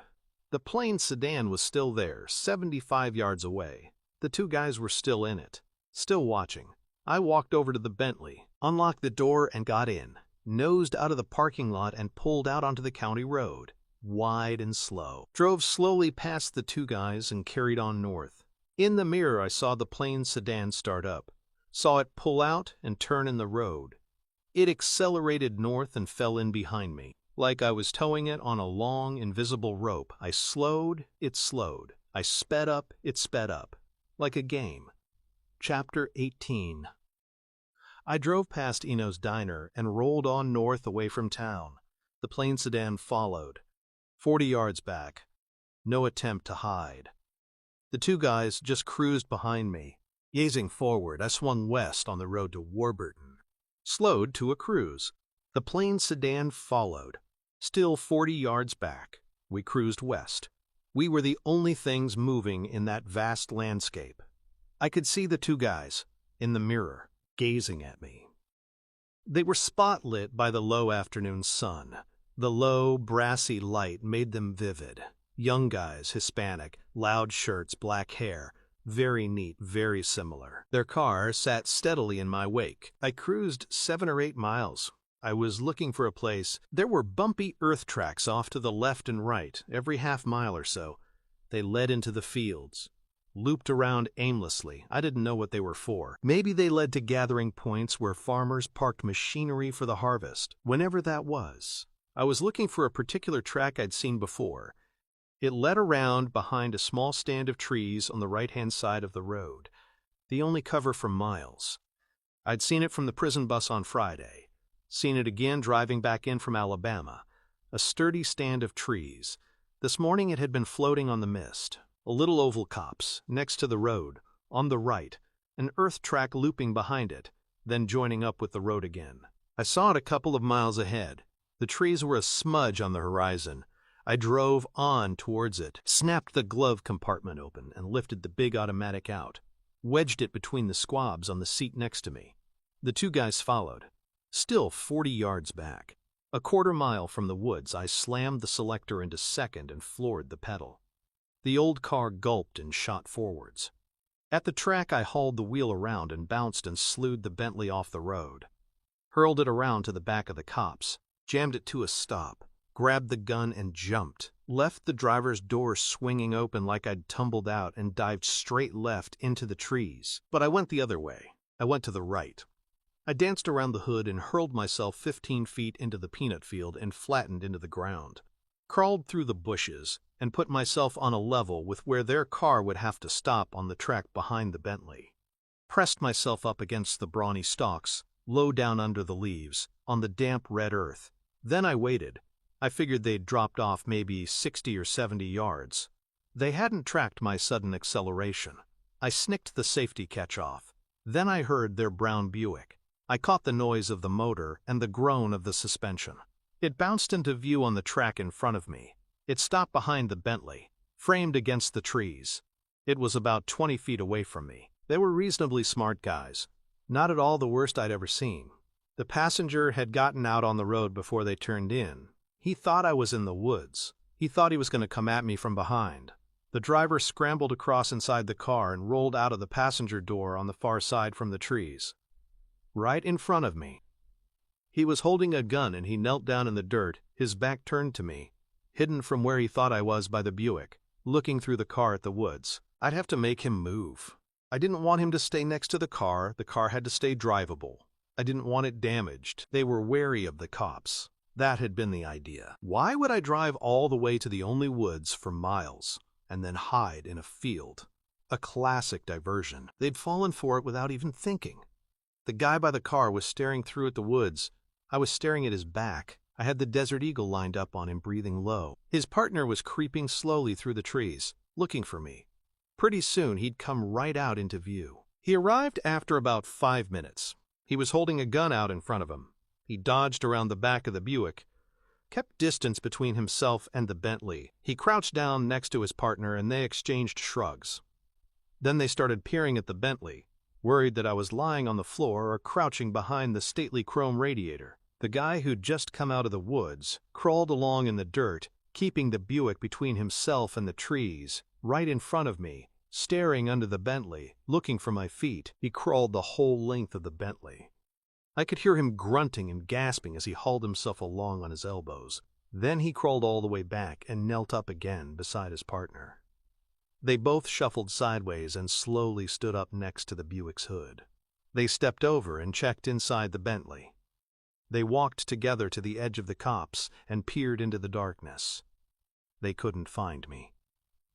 S1: The plain sedan was still there, 75 yards away. The 2 guys were still in it, still watching. I walked over to the Bentley, unlocked the door and got in, nosed out of the parking lot and pulled out onto the county road, wide and slow. Drove slowly past the 2 guys and carried on north. In the mirror, I saw the plain sedan start up, saw it pull out and turn in the road. It accelerated north and fell in behind me. Like I was towing it on a long, invisible rope. I slowed, it slowed. I sped up, it sped up. Like a game. Chapter 18. I drove past Eno's diner and rolled on north away from town. The plain sedan followed. 40 yards back. No attempt to hide. The two guys just cruised behind me. Gazing forward, I swung west on the road to Warburton. Slowed to a cruise. The plain sedan followed. Still 40 yards back. We cruised west. We were the only things moving in that vast landscape. I could see the two guys, in the mirror, gazing at me. They were spotlit by the low afternoon sun. The low, brassy light made them vivid. Young guys, Hispanic, loud shirts, black hair. Very neat, very similar. Their car sat steadily in my wake. I cruised 7 or 8 miles. I was looking for a place. There were bumpy earth tracks off to the left and right, every half mile or so. They led into the fields. Looped around aimlessly. I didn't know what they were for. Maybe they led to gathering points where farmers parked machinery for the harvest, whenever that was. I was looking for a particular track I'd seen before. It led around behind a small stand of trees on the right-hand side of the road, the only cover for miles. I'd seen it from the prison bus on Friday. Seen it again driving back in from Alabama. A sturdy stand of trees. This morning it had been floating on the mist. A little oval copse, next to the road, on the right, an earth track looping behind it, then joining up with the road again. I saw it a couple of miles ahead. The trees were a smudge on the horizon. I drove on towards it, snapped the glove compartment open, and lifted the big automatic out. Wedged it between the squabs on the seat next to me. The two guys followed. Still 40 yards back. A quarter mile from the woods, I slammed the selector into second and floored the pedal. The old car gulped and shot forwards. At the track, I hauled the wheel around and bounced and slewed the Bentley off the road. Hurled it around to the back of the copse, jammed it to a stop, grabbed the gun and jumped. Left the driver's door swinging open like I'd tumbled out and dived straight left into the trees. But I went the other way. I went to the right. I danced around the hood and hurled myself 15 feet into the peanut field and flattened into the ground. Crawled through the bushes and put myself on a level with where their car would have to stop on the track behind the Bentley. Pressed myself up against the brawny stalks, low down under the leaves, on the damp red earth. Then I waited. I figured they'd dropped off maybe 60 or 70 yards. They hadn't tracked my sudden acceleration. I snicked the safety catch off. Then I heard their brown Buick. I caught the noise of the motor and the groan of the suspension. It bounced into view on the track in front of me. It stopped behind the Bentley, framed against the trees. It was about 20 feet away from me. They were reasonably smart guys. Not at all the worst I'd ever seen. The passenger had gotten out on the road before they turned in. He thought I was in the woods. He thought he was going to come at me from behind. The driver scrambled across inside the car and rolled out of the passenger door on the far side from the trees. Right in front of me. He was holding a gun and he knelt down in the dirt, his back turned to me, hidden from where he thought I was by the Buick, looking through the car at the woods. I'd have to make him move. I didn't want him to stay next to the car had to stay drivable. I didn't want it damaged. They were wary of the cops. That had been the idea. Why would I drive all the way to the only woods for miles, and then hide in a field? A classic diversion. They'd fallen for it without even thinking. The guy by the car was staring through at the woods. I was staring at his back. I had the Desert Eagle lined up on him, breathing low. His partner was creeping slowly through the trees, looking for me. Pretty soon he'd come right out into view. He arrived after about 5 minutes. He was holding a gun out in front of him. He dodged around the back of the Buick, kept distance between himself and the Bentley. He crouched down next to his partner and they exchanged shrugs. Then they started peering at the Bentley, worried that I was lying on the floor or crouching behind the stately chrome radiator. The guy who'd just come out of the woods crawled along in the dirt, keeping the Buick between himself and the trees, right in front of me, staring under the Bentley, looking for my feet. He crawled the whole length of the Bentley. I could hear him grunting and gasping as he hauled himself along on his elbows. Then he crawled all the way back and knelt up again beside his partner. They both shuffled sideways and slowly stood up next to the Buick's hood. They stepped over and checked inside the Bentley. They walked together to the edge of the copse and peered into the darkness. They couldn't find me.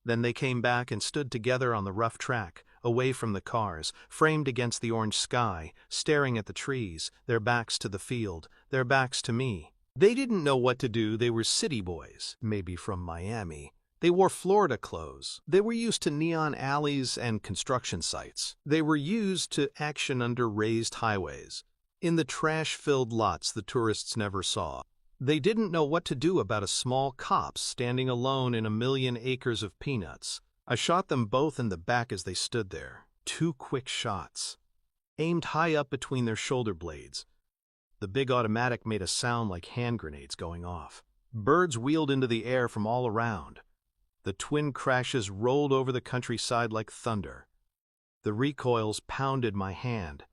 S1: Then they came back and stood together on the rough track, away from the cars, framed against the orange sky, staring at the trees, their backs to the field, their backs to me. They didn't know what to do. They were city boys, maybe from Miami. They wore Florida clothes. They were used to neon alleys and construction sites. They were used to action under raised highways, in the trash-filled lots the tourists never saw. They didn't know what to do about a small cop standing alone in a million acres of peanuts. I shot them both in the back as they stood there. 2 quick shots, aimed high up between their shoulder blades. The big automatic made a sound like hand grenades going off. Birds wheeled into the air from all around. The twin crashes rolled over the countryside like thunder. The recoils pounded my hand.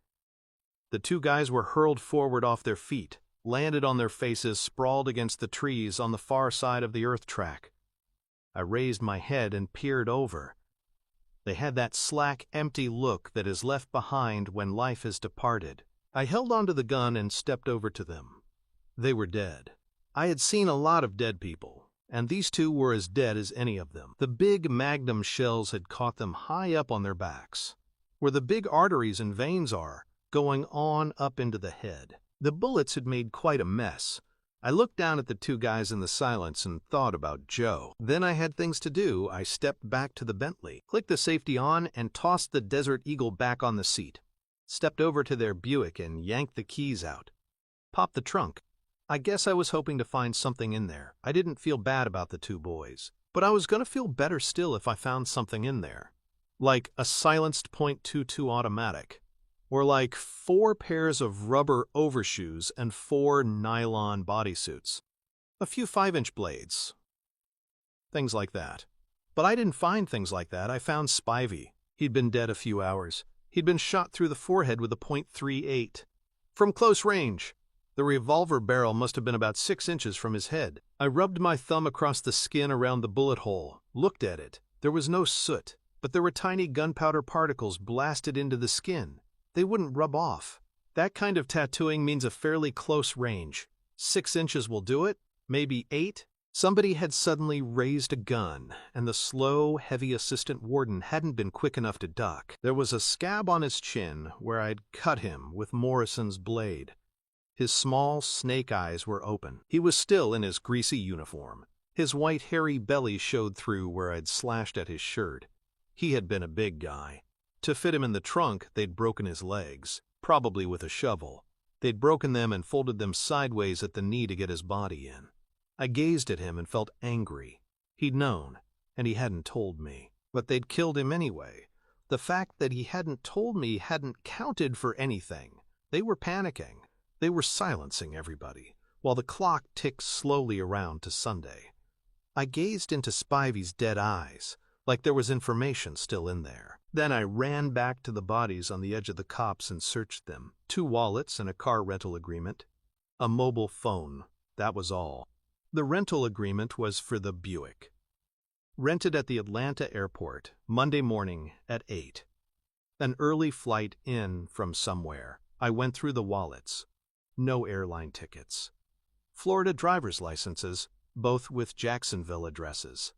S1: The 2 guys were hurled forward off their feet, landed on their faces, sprawled against the trees on the far side of the earth track. I raised my head and peered over. They had that slack, empty look that is left behind when life has departed. I held onto the gun and stepped over to them. They were dead. I had seen a lot of dead people, and these 2 were as dead as any of them. The big magnum shells had caught them high up on their backs, where the big arteries and veins are, going on up into the head. The bullets had made quite a mess. I looked down at the 2 guys in the silence and thought about Joe. Then I had things to do. I stepped back to the Bentley, clicked the safety on, and tossed the Desert Eagle back on the seat. Stepped over to their Buick and yanked the keys out. Popped the trunk. I guess I was hoping to find something in there. I didn't feel bad about the 2 boys, but I was going to feel better still if I found something in there. Like a silenced .22 automatic. Or like 4 pairs of rubber overshoes and 4 nylon bodysuits. A few 5-inch blades. Things like that. But I didn't find things like that. I found Spivey. He'd been dead a few hours. He'd been shot through the forehead with a .38. From close range. The revolver barrel must have been about 6 inches from his head. I rubbed my thumb across the skin around the bullet hole, looked at it. There was no soot, but there were tiny gunpowder particles blasted into the skin. They wouldn't rub off. That kind of tattooing means a fairly close range. 6 inches will do it, maybe 8. Somebody had suddenly raised a gun, and the slow, heavy assistant warden hadn't been quick enough to duck. There was a scab on his chin where I'd cut him with Morrison's blade. His small snake eyes were open. He was still in his greasy uniform. His white, hairy belly showed through where I'd slashed at his shirt. He had been a big guy. To fit him in the trunk, they'd broken his legs, probably with a shovel. They'd broken them and folded them sideways at the knee to get his body in. I gazed at him and felt angry. He'd known, and he hadn't told me. But they'd killed him anyway. The fact that he hadn't told me hadn't counted for anything. They were panicking. They were silencing everybody, while the clock ticked slowly around to Sunday. I gazed into Spivey's dead eyes, like there was information still in there. Then I ran back to the bodies on the edge of the copse and searched them. 2 wallets and a car rental agreement. A mobile phone, that was all. The rental agreement was for the Buick. Rented at the Atlanta airport, Monday morning at 8. An early flight in from somewhere. I went through the wallets. No airline tickets. Florida driver's licenses, both with Jacksonville addresses.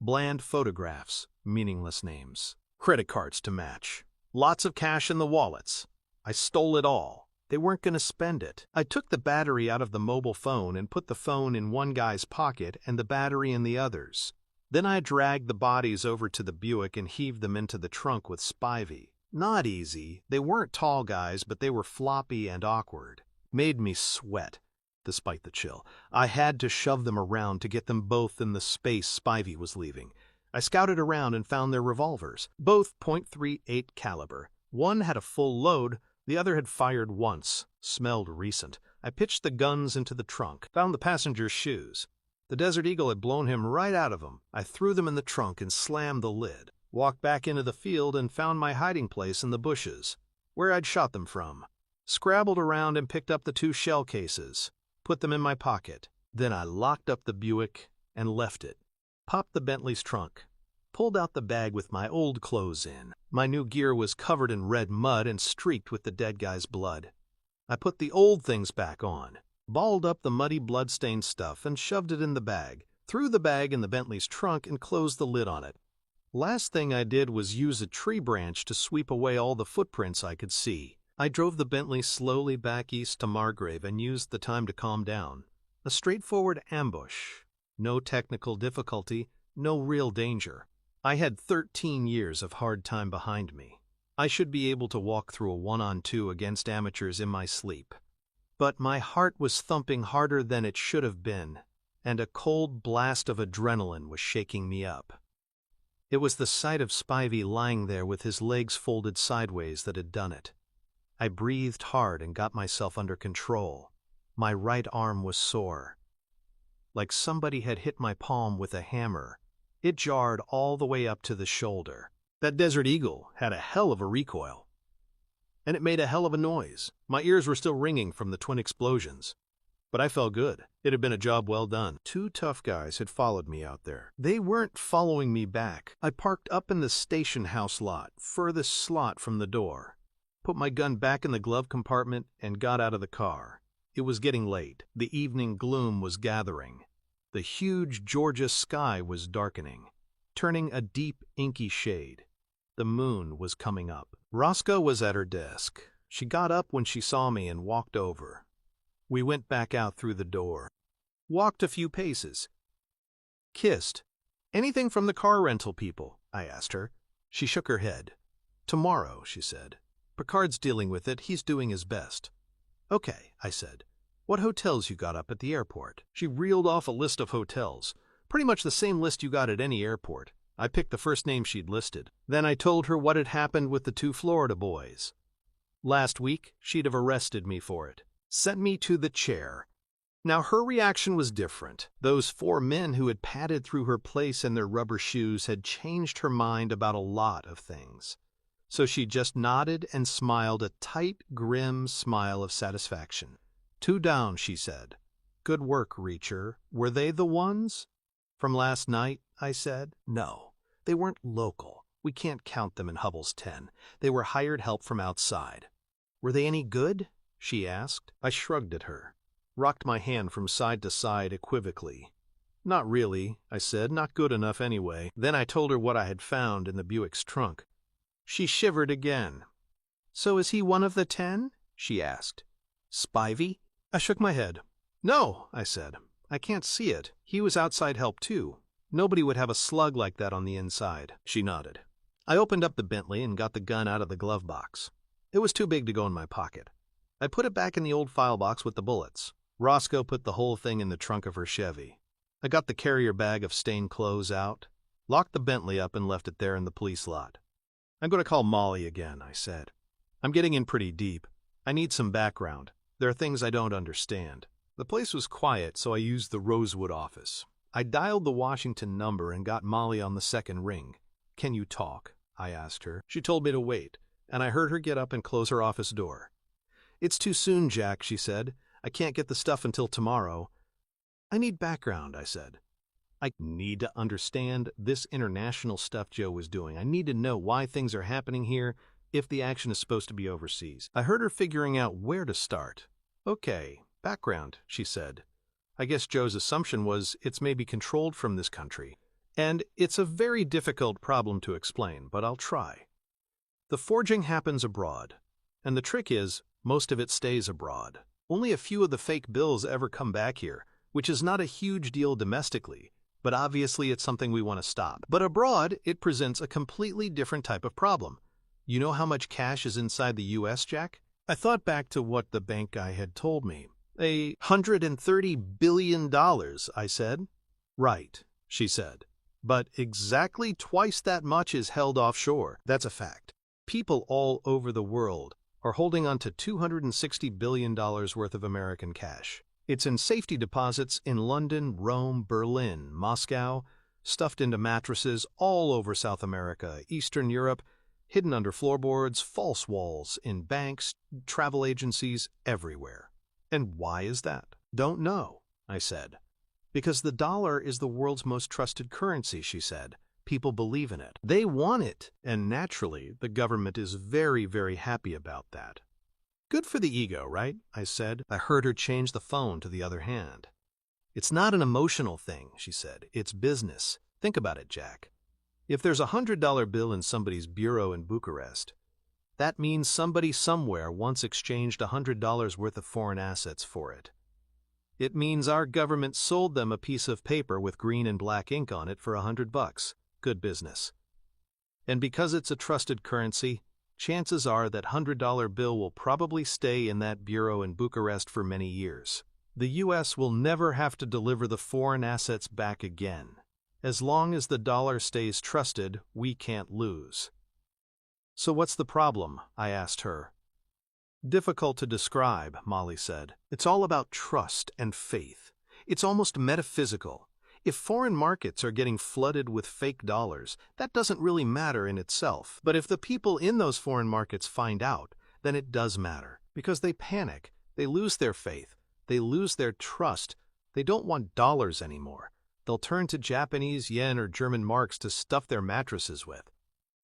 S1: Bland photographs, meaningless names. Credit cards to match. Lots of cash in the wallets. I stole it all. They weren't going to spend it. I took the battery out of the mobile phone and put the phone in one guy's pocket and the battery in the other's. Then I dragged the bodies over to the Buick and heaved them into the trunk with Spivey. Not easy. They weren't tall guys, but they were floppy and awkward. Made me sweat, despite the chill. I had to shove them around to get them both in the space Spivey was leaving. I scouted around and found their revolvers, both .38 caliber. One had a full load, the other had fired once. Smelled recent. I pitched the guns into the trunk, found the passenger's shoes. The Desert Eagle had blown him right out of them. I threw them in the trunk and slammed the lid. Walked back into the field and found my hiding place in the bushes, where I'd shot them from. Scrabbled around and picked up the 2 shell cases, put them in my pocket. Then I locked up the Buick and left it. Popped the Bentley's trunk. Pulled out the bag with my old clothes in. My new gear was covered in red mud and streaked with the dead guy's blood. I put the old things back on, balled up the muddy blood-stained stuff and shoved it in the bag, threw the bag in the Bentley's trunk and closed the lid on it. Last thing I did was use a tree branch to sweep away all the footprints I could see. I drove the Bentley slowly back east to Margrave and used the time to calm down. A straightforward ambush. No technical difficulty, no real danger. I had 13 years of hard time behind me. I should be able to walk through a 1-on-2 against amateurs in my sleep. But my heart was thumping harder than it should have been, and a cold blast of adrenaline was shaking me up. It was the sight of Spivey lying there with his legs folded sideways that had done it. I breathed hard and got myself under control. My right arm was sore. Like somebody had hit my palm with a hammer. It jarred all the way up to the shoulder. That Desert Eagle had a hell of a recoil. And it made a hell of a noise. My ears were still ringing from the twin explosions. But I felt good. It had been a job well done. 2 tough guys had followed me out there. They weren't following me back. I parked up in the station house lot, furthest slot from the door. Put my gun back in the glove compartment and got out of the car. It was getting late. The evening gloom was gathering. The huge Georgia sky was darkening, turning a deep, inky shade. The moon was coming up. Roscoe was at her desk. She got up when she saw me and walked over. We went back out through the door. Walked a few paces. Kissed. "Anything from the car rental people?" I asked her. She shook her head. "Tomorrow," she said. "Picard's dealing with it. He's doing his best." "Okay," I said. "What hotels you got up at the airport?" She reeled off a list of hotels. Pretty much the same list you got at any airport. I picked the first name she'd listed. Then I told her what had happened with the 2 Florida boys. Last week, she'd have arrested me for it. Sent me to the chair. Now her reaction was different. Those 4 men who had padded through her place in their rubber shoes had changed her mind about a lot of things. So she just nodded and smiled a tight, grim smile of satisfaction. "2 down," she said. "Good work, Reacher. Were they the ones?" "From last night?" I said. "No, they weren't local. We can't count them in Hubble's 10. They were hired help from outside." "Were they any good?" she asked. I shrugged at her, rocked my hand from side to side equivocally. "Not really," I said. "Not good enough anyway." Then I told her what I had found in the Buick's trunk. She shivered again. "So is he one of the 10? She asked. "Spivey?" I shook my head. "No," I said. "I can't see it. He was outside help too. Nobody would have a slug like that on the inside." She nodded. I opened up the Bentley and got the gun out of the glove box. It was too big to go in my pocket. I put it back in the old file box with the bullets. Roscoe put the whole thing in the trunk of her Chevy. I got the carrier bag of stained clothes out, locked the Bentley up and left it there in the police lot. "I'm going to call Molly again," I said. "I'm getting in pretty deep. I need some background. There are things I don't understand." The place was quiet, so I used the Rosewood office. I dialed the Washington number and got Molly on the second ring. "Can you talk?" I asked her. She told me to wait, and I heard her get up and close her office door. "It's too soon, Jack," she said. "I can't get the stuff until tomorrow." "I need background," I said. "I need to understand this international stuff Joe was doing. I need to know why things are happening here if the action is supposed to be overseas." I heard her figuring out where to start. "Okay, background," she said. "I guess Joe's assumption was it's maybe controlled from this country. And it's a very difficult problem to explain, but I'll try. The forging happens abroad, and the trick is most of it stays abroad. Only a few of the fake bills ever come back here, which is not a huge deal domestically, but obviously it's something we want to stop. But abroad, it presents a completely different type of problem. You know how much cash is inside the U.S., Jack?" I thought back to what the bank guy had told me. $130 billion, I said. "Right," she said. "But exactly twice that much is held offshore. That's a fact. People all over the world are holding on to $260 billion worth of American cash. It's in safety deposits in London, Rome, Berlin, Moscow, stuffed into mattresses all over South America, Eastern Europe, hidden under floorboards, false walls, in banks, travel agencies, everywhere. And why is that?" "Don't know," I said. "Because the dollar is the world's most trusted currency," she said. "People believe in it. They want it, and naturally, the government is very, very happy about that." "Good for the ego, right?" I said. I heard her change the phone to the other hand. It's not an emotional thing, she said. It's business. Think about it, Jack. If there's a $100 bill in somebody's bureau in Bucharest, that means somebody somewhere once exchanged $100 worth of foreign assets for it. It means our government sold them a piece of paper with green and black ink on it for $100. Good business. And because it's a trusted currency, chances are that $100 bill will probably stay in that bureau in Bucharest for many years. The U.S. will never have to deliver the foreign assets back again. As long as the dollar stays trusted, we can't lose. So what's the problem? I asked her. Difficult to describe, Molly said. It's all about trust and faith. It's almost metaphysical. If foreign markets are getting flooded with fake dollars, that doesn't really matter in itself. But if the people in those foreign markets find out, then it does matter. Because they panic, they lose their faith, they lose their trust, they don't want dollars anymore. They'll turn to Japanese yen or German marks to stuff their mattresses with.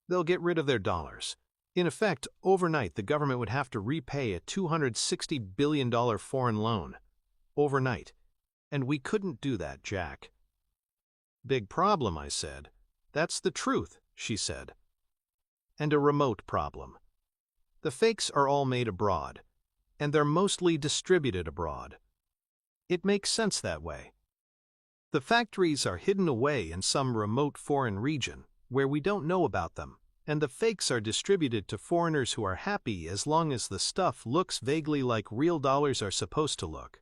S1: They'll get rid of their dollars. In effect, overnight the government would have to repay a $260 billion foreign loan. Overnight. And we couldn't do that, Jack. Big problem, I said. That's the truth, she said. And a remote problem. The fakes are all made abroad, and they're mostly distributed abroad. It makes sense that way. The factories are hidden away in some remote foreign region where we don't know about them, and the fakes are distributed to foreigners who are happy as long as the stuff looks vaguely like real dollars are supposed to look.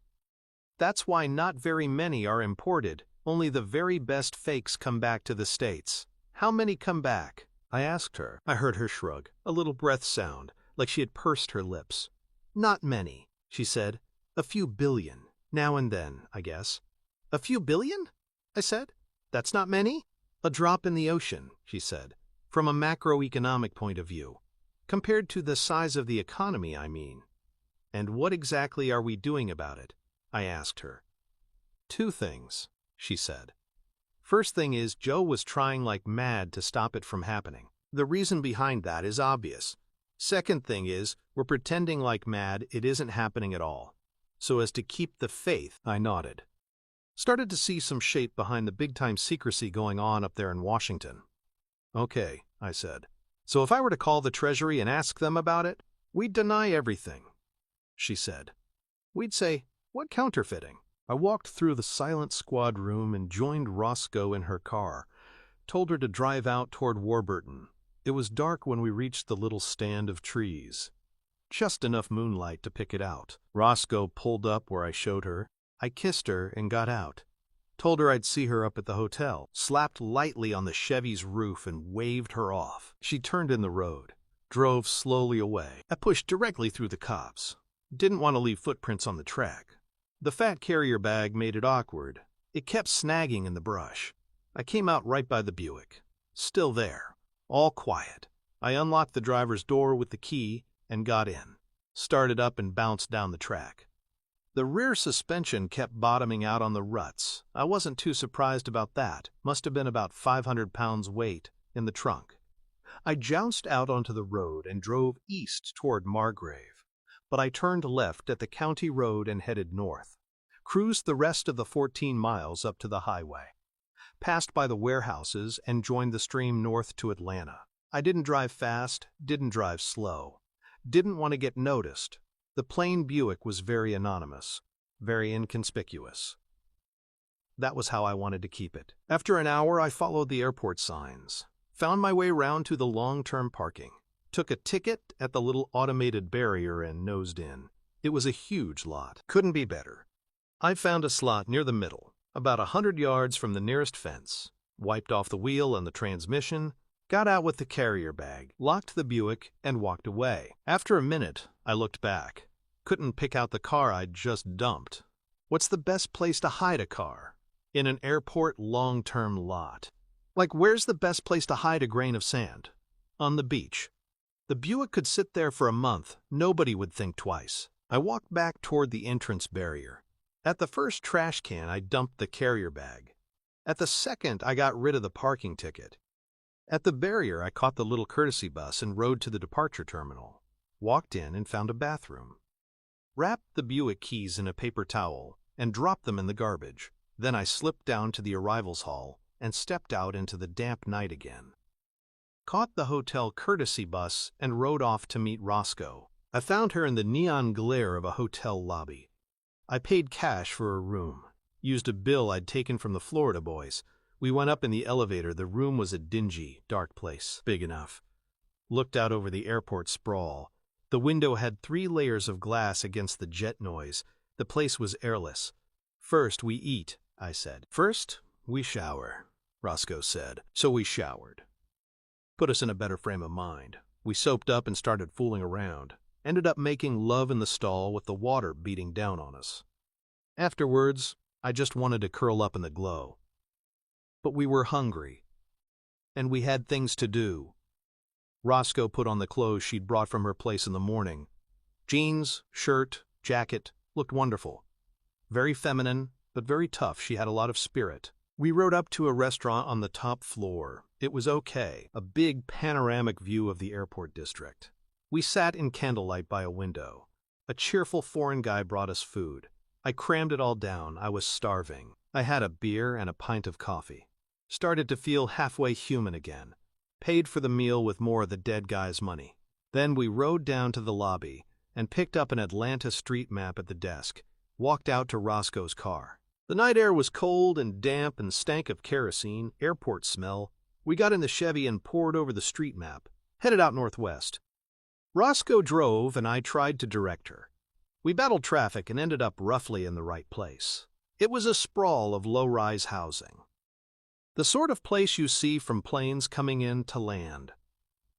S1: That's why not very many are imported, only the very best fakes come back to the States. How many come back? I asked her. I heard her shrug, a little breath sound, like she had pursed her lips. Not many, she said. A few billion, now and then, I guess. A few billion? I said. That's not many? A drop in the ocean, she said, from a macroeconomic point of view. Compared to the size of the economy, I mean. And what exactly are we doing about it? I asked her. Two things, she said. First thing is Joe was trying like mad to stop it from happening. The reason behind that is obvious. Second thing is we're pretending like mad it isn't happening at all. So as to keep the faith, I nodded. Started to see some shape behind the big-time secrecy going on up there in Washington. Okay, I said. So if I were to call the Treasury and ask them about it, we'd deny everything, she said. We'd say, what counterfeiting? I walked through the silent squad room and joined Roscoe in her car, told her to drive out toward Warburton. It was dark when we reached the little stand of trees. Just enough moonlight to pick it out. Roscoe pulled up where I showed her. I kissed her and got out. Told her I'd see her up at the hotel, slapped lightly on the Chevy's roof and waved her off. She turned in the road, drove slowly away. I pushed directly through the cops. Didn't want to leave footprints on the track. The fat carrier bag made it awkward. It kept snagging in the brush. I came out right by the Buick. Still there. All quiet. I unlocked the driver's door with the key and got in. Started up and bounced down the track. The rear suspension kept bottoming out on the ruts. I wasn't too surprised about that. Must have been about 500 pounds weight in the trunk. I jounced out onto the road and drove east toward Margrave, but I turned left at the county road and headed north. Cruised the rest of the 14 miles up to the highway. Passed by the warehouses and joined the stream north to Atlanta. I didn't drive fast, didn't drive slow. Didn't want to get noticed. The plain Buick was very anonymous, very inconspicuous. That was how I wanted to keep it. After an hour, I followed the airport signs. Found my way round to the long-term parking. Took a ticket at the little automated barrier and nosed in. It was a huge lot. Couldn't be better. I found a slot near the middle, about 100 yards from the nearest fence. Wiped off the wheel and the transmission, got out with the carrier bag, locked the Buick, and walked away. After a minute, I looked back. Couldn't pick out the car I'd just dumped. What's the best place to hide a car? In an airport long-term lot. Like, where's the best place to hide a grain of sand? On the beach. The Buick could sit there for a month. Nobody would think twice. I walked back toward the entrance barrier. At the first trash can, I dumped the carrier bag. At the second, I got rid of the parking ticket. At the barrier, I caught the little courtesy bus and rode to the departure terminal. Walked in and found a bathroom. Wrapped the Buick keys in a paper towel and dropped them in the garbage. Then I slipped down to the arrivals hall and stepped out into the damp night again. Caught the hotel courtesy bus and rode off to meet Roscoe. I found her in the neon glare of a hotel lobby. I paid cash for a room, used a bill I'd taken from the Florida boys. We went up in the elevator. The room was a dingy, dark place, big enough. Looked out over the airport sprawl. The window had 3 layers of glass against the jet noise. The place was airless. First we eat, I said. First we shower, Roscoe said. So we showered. Put us in a better frame of mind. We soaped up and started fooling around. Ended up making love in the stall with the water beating down on us. Afterwards, I just wanted to curl up in the glow. But we were hungry. And we had things to do. Roscoe put on the clothes she'd brought from her place in the morning. Jeans, shirt, jacket, looked wonderful. Very feminine, but very tough. She had a lot of spirit. We rode up to a restaurant on the top floor. It was okay, a big panoramic view of the airport district. We sat in candlelight by a window. A cheerful foreign guy brought us food. I crammed it all down. I was starving. I had a beer and a pint of coffee. Started to feel halfway human again. Paid for the meal with more of the dead guy's money. Then we rode down to the lobby and picked up an Atlanta street map at the desk. Walked out to Roscoe's car. The night air was cold and damp and stank of kerosene, airport smell. We got in the Chevy and poured over the street map, headed out northwest. Roscoe drove and I tried to direct her. We battled traffic and ended up roughly in the right place. It was a sprawl of low-rise housing. The sort of place you see from planes coming in to land.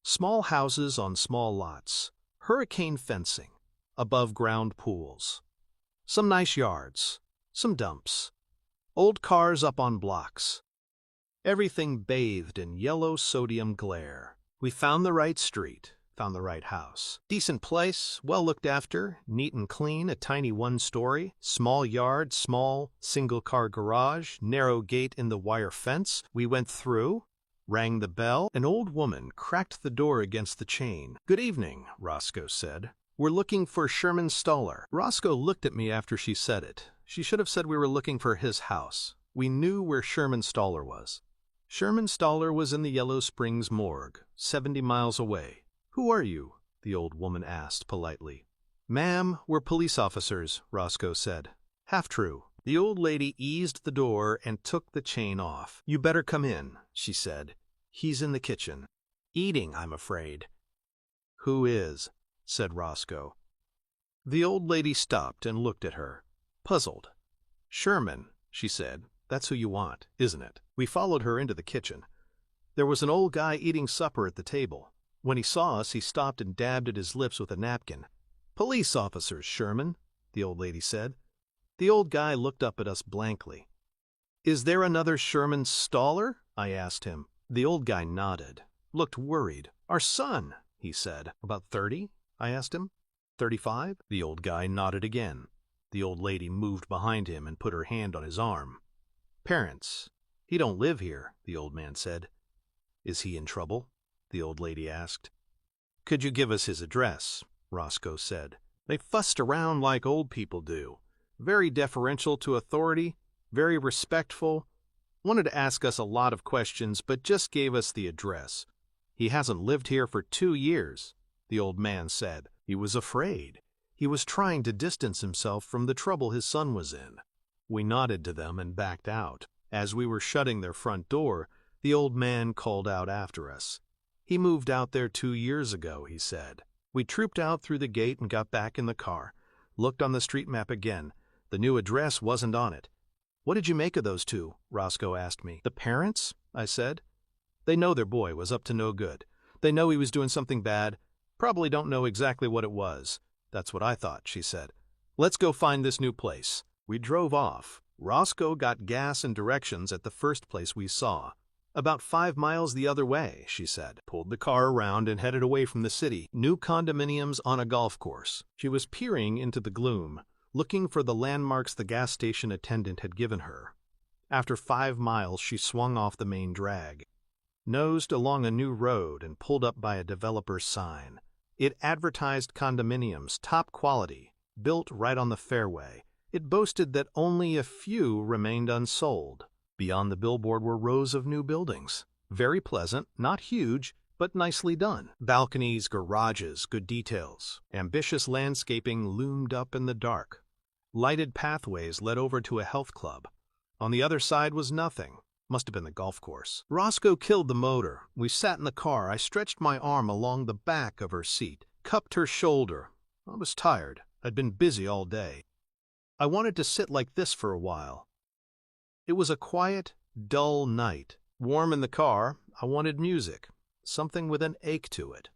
S1: Small houses on small lots, hurricane fencing, above-ground pools. Some nice yards. Some dumps. Old cars up on blocks. Everything bathed in yellow sodium glare. We found the right street, found the right house. Decent place, well looked after, neat and clean, a tiny 1-story, small yard, small single-car garage, narrow gate in the wire fence. We went through, rang the bell. An old woman cracked the door against the chain. "Good evening," Roscoe said. "We're looking for Sherman Stoller." Roscoe looked at me after she said it. She should have said we were looking for his house. We knew where Sherman Stoller was. Sherman Stoller was in the Yellow Springs morgue, 70 miles away. "Who are you?" the old woman asked politely. "Ma'am, we're police officers," Roscoe said. "Half true." The old lady eased the door and took the chain off. "You better come in," she said. "He's in the kitchen. Eating, I'm afraid." "Who is?" said Roscoe. The old lady stopped and looked at her, puzzled. "Sherman," she said. "That's who you want, isn't it?" We followed her into the kitchen. There was an old guy eating supper at the table. When he saw us, he stopped and dabbed at his lips with a napkin. "Police officers, Sherman," the old lady said. The old guy looked up at us blankly. "Is there another Sherman Stoller?" I asked him. The old guy nodded, looked worried. "Our son," he said. "About 30?" I asked him. 35? The old guy nodded again. The old lady moved behind him and put her hand on his arm. "Parents. He don't live here," the old man said. "Is he in trouble?" the old lady asked. "Could you give us his address?" Roscoe said. "They fussed around like old people do. Very deferential to authority, very respectful. Wanted to ask us a lot of questions, but just gave us the address. He hasn't lived here for 2 years, the old man said. He was afraid. He was trying to distance himself from the trouble his son was in." We nodded to them and backed out. As we were shutting their front door, the old man called out after us. "He moved out there 2 years ago," he said. We trooped out through the gate and got back in the car. Looked on the street map again. The new address wasn't on it. "What did you make of those two?" Roscoe asked me. "The parents?" I said. "They know their boy was up to no good. They know he was doing something bad. Probably don't know exactly what it was." "That's what I thought," she said. "Let's go find this new place." We drove off. Roscoe got gas and directions at the first place we saw. "About 5 miles the other way," she said. Pulled the car around and headed away from the city. New condominiums on a golf course. She was peering into the gloom, looking for the landmarks the gas station attendant had given her. After 5 miles, she swung off the main drag, nosed along a new road and pulled up by a developer's sign. It advertised condominiums, top quality, built right on the fairway. It boasted that only a few remained unsold. Beyond the billboard were rows of new buildings. Very pleasant, not huge, but nicely done. Balconies, garages, good details. Ambitious landscaping loomed up in the dark. Lighted pathways led over to a health club. On the other side was nothing. Must have been the golf course. Roscoe killed the motor. We sat in the car. I stretched my arm along the back of her seat, cupped her shoulder. I was tired. I'd been busy all day. I wanted to sit like this for a while. It was a quiet, dull night. Warm in the car, I wanted music, something with an ache to it.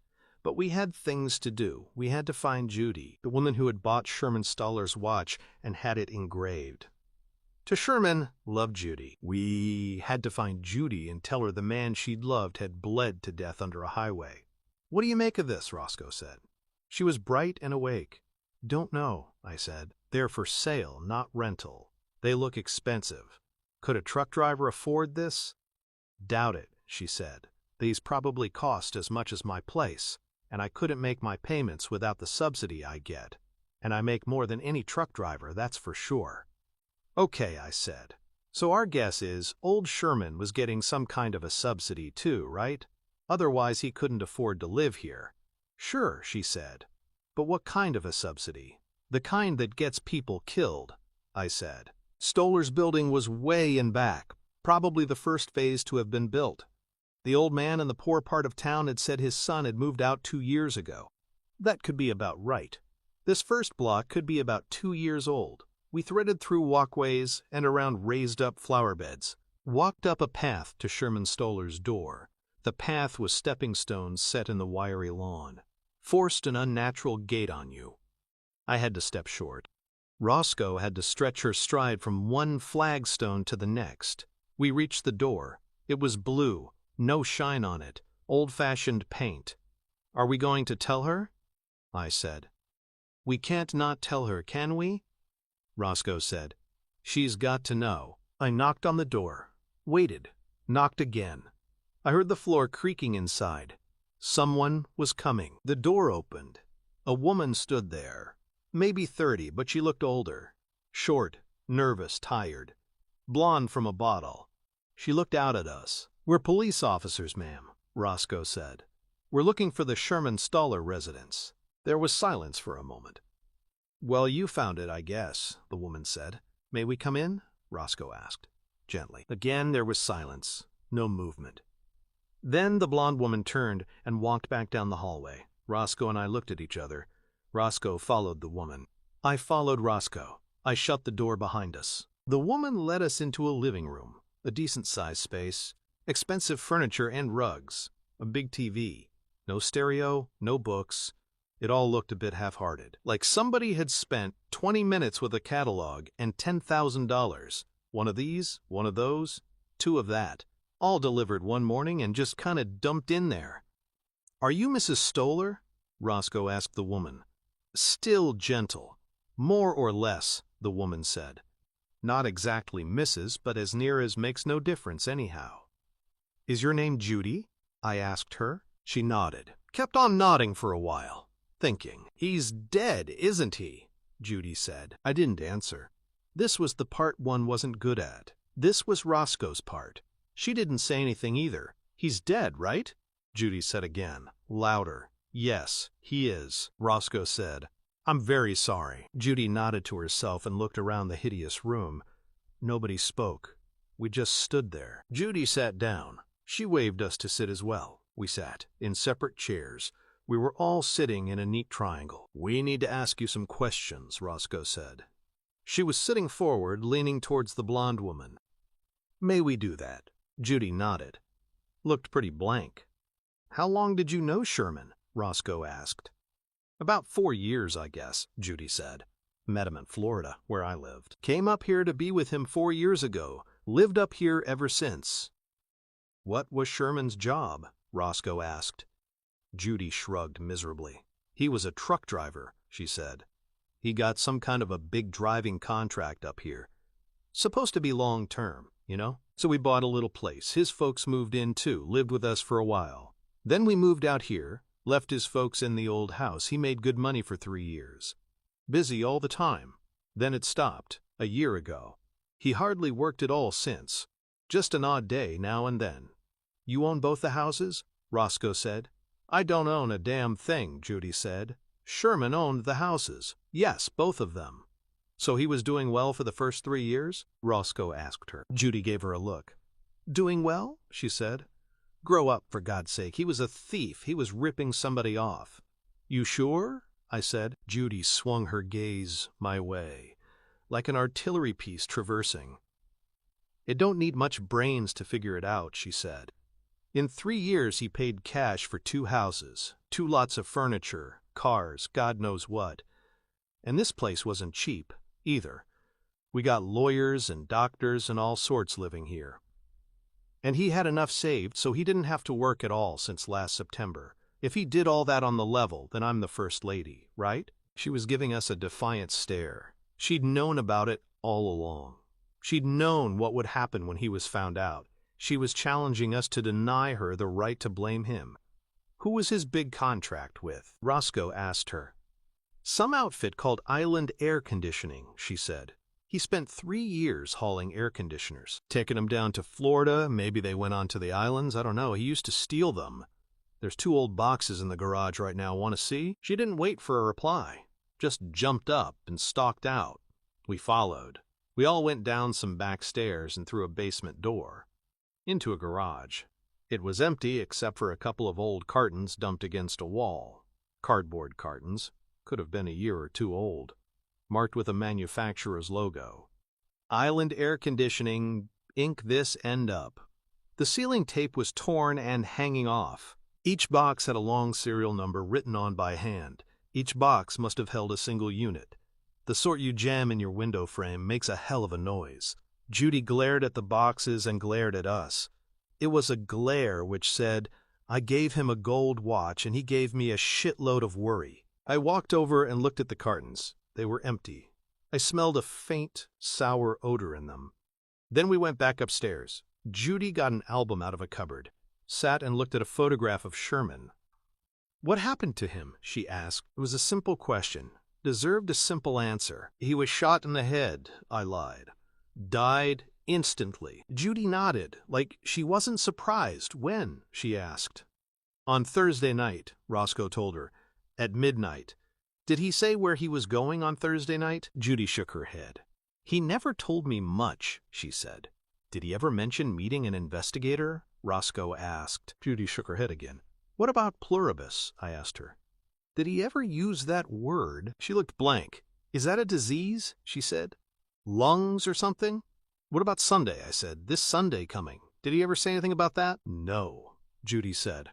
S1: But we had things to do. We had to find Judy, the woman who had bought Sherman Stoller's watch and had it engraved. To Sherman, loved Judy. We had to find Judy and tell her the man she'd loved had bled to death under a highway. "What do you make of this?" Roscoe said. She was bright and awake. "Don't know," I said. "They're for sale, not rental. They look expensive. Could a truck driver afford this?" "Doubt it," she said. "These probably cost as much as my place, and I couldn't make my payments without the subsidy I get. And I make more than any truck driver, that's for sure." "Okay," I said. "So our guess is old Sherman was getting some kind of a subsidy too, right? Otherwise he couldn't afford to live here." "Sure," she said. "But what kind of a subsidy?" "The kind that gets people killed," I said. Stoller's building was way in back, probably the first phase to have been built. The old man in the poor part of town had said his son had moved out 2 years ago. That could be about right. This first block could be about 2 years old. We threaded through walkways and around raised-up flower beds, walked up a path to Sherman Stoller's door. The path was stepping stones set in the wiry lawn. Forced an unnatural gait on you. I had to step short. Roscoe had to stretch her stride from one flagstone to the next. We reached the door. It was blue, no shine on it, old-fashioned paint. "Are we going to tell her?" I said. "We can't not tell her, can we?" Roscoe said. "She's got to know." I knocked on the door, waited, knocked again. I heard the floor creaking inside. Someone was coming. The door opened. A woman stood there. Maybe 30, but she looked older. Short, nervous, tired. Blonde from a bottle. She looked out at us. "We're police officers, ma'am," Roscoe said. "We're looking for the Sherman Stoller residence." There was silence for a moment. "Well, you found it, I guess," the woman said. "May we come in?" Roscoe asked, gently. Again there was silence, no movement. Then the blonde woman turned and walked back down the hallway. Roscoe and I looked at each other. Roscoe followed the woman. I followed Roscoe. I shut the door behind us. The woman led us into a living room, a decent-sized space, expensive furniture and rugs, a big TV. No stereo, no books. It all looked a bit half-hearted, like somebody had spent 20 minutes with a catalog and $10,000. One of these, one of those, 2 of that, all delivered one morning and just kind of dumped in there. "Are you Mrs. Stoller?" Roscoe asked the woman. Still gentle. "More or less," the woman said. "Not exactly Mrs., but as near as makes no difference anyhow." "Is your name Judy?" I asked her. She nodded. Kept on nodding for a while. Thinking. "He's dead, isn't he?" Judy said. I didn't answer. This was the part one wasn't good at. This was Roscoe's part. She didn't say anything either. "He's dead, right?" Judy said again, louder. "Yes, he is," Roscoe said. "I'm very sorry." Judy nodded to herself and looked around the hideous room. Nobody spoke. We just stood there. Judy sat down. She waved us to sit as well. We sat, in separate chairs. We were all sitting in a neat triangle. "We need to ask you some questions," Roscoe said. She was sitting forward, leaning towards the blonde woman. "May we do that?" Judy nodded. Looked pretty blank. "How long did you know Sherman?" Roscoe asked. "About 4 years, I guess," Judy said. "Met him in Florida, where I lived. Came up here to be with him 4 years ago. Lived up here ever since." "What was Sherman's job?" Roscoe asked. Judy shrugged miserably. "He was a truck driver," she said. "He got some kind of a big driving contract up here. Supposed to be long-term, you know? So we bought a little place. His folks moved in too, lived with us for a while. Then we moved out here, left his folks in the old house. He made good money for 3 years. Busy all the time. Then it stopped, a year ago. He hardly worked at all since. Just an odd day now and then. You own both the houses? Roscoe said. I don't own a damn thing, Judy said. Sherman owned the houses. Yes, both of them. So he was doing well for the first 3 years? Roscoe asked her. Judy gave her a look. Doing well? She said. Grow up, for God's sake. He was a thief. He was ripping somebody off. You sure? I said. Judy swung her gaze my way, like an artillery piece traversing. It don't need much brains to figure it out, she said. In 3 years he paid cash for 2 houses, 2 lots of furniture, cars, God knows what. And this place wasn't cheap, either. We got lawyers and doctors and all sorts living here. And he had enough saved so he didn't have to work at all since last September. If he did all that on the level, then I'm the first lady, right? She was giving us a defiant stare. She'd known about it all along. She'd known what would happen when he was found out. She was challenging us to deny her the right to blame him. Who was his big contract with? Roscoe asked her. Some outfit called Island Air Conditioning, she said. He spent 3 years hauling air conditioners, taking them down to Florida. Maybe they went on to the islands. I don't know. He used to steal them. There's 2 old boxes in the garage right now. Want to see? She didn't wait for a reply. Just jumped up and stalked out. We followed. We all went down some back stairs and through a basement door. Into a garage. It was empty except for a couple of old cartons dumped against a wall. Cardboard cartons. Could have been a year or 2 old. Marked with a manufacturer's logo. Island Air Conditioning, ink this end up. The ceiling tape was torn and hanging off. Each box had a long serial number written on by hand. Each box must have held a single unit. The sort you jam in your window frame makes a hell of a noise. Judy glared at the boxes and glared at us. It was a glare which said, I gave him a gold watch and he gave me a shitload of worry. I walked over and looked at the cartons. They were empty. I smelled a faint, sour odor in them. Then we went back upstairs. Judy got an album out of a cupboard, sat and looked at a photograph of Sherman. What happened to him? She asked. It was a simple question. Deserved a simple answer. He was shot in the head, I lied. Died instantly. Judy nodded, like she wasn't surprised. When? She asked. On Thursday night, Roscoe told her. At midnight. Did he say where he was going on Thursday night? Judy shook her head. He never told me much, she said. Did he ever mention meeting an investigator? Roscoe asked. Judy shook her head again. What about pluribus? I asked her. Did he ever use that word? She looked blank. Is that a disease? She said. Lungs or something? What about Sunday? I said. This Sunday coming. Did he ever say anything about that? No, Judy said.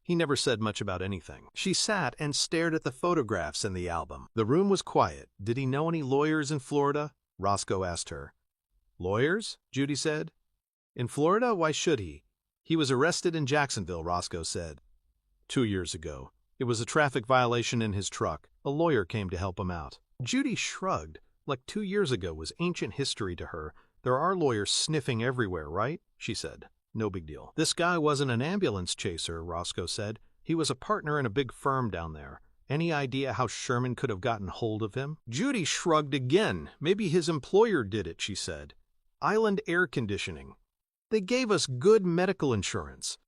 S1: He never said much about anything. She sat and stared at the photographs in the album. The room was quiet. Did he know any lawyers in Florida? Roscoe asked her. Lawyers? Judy said. In Florida? Why should he? He was arrested in Jacksonville, Roscoe said. 2 years ago. It was a traffic violation in his truck. A lawyer came to help him out. Judy shrugged. Like 2 years ago was ancient history to her. There are lawyers sniffing everywhere, right? She said. No big deal. This guy wasn't an ambulance chaser, Roscoe said. He was a partner in a big firm down there. Any idea how Sherman could have gotten hold of him? Judy shrugged again. Maybe his employer did it, she said. Island Air Conditioning. They gave us good medical insurance.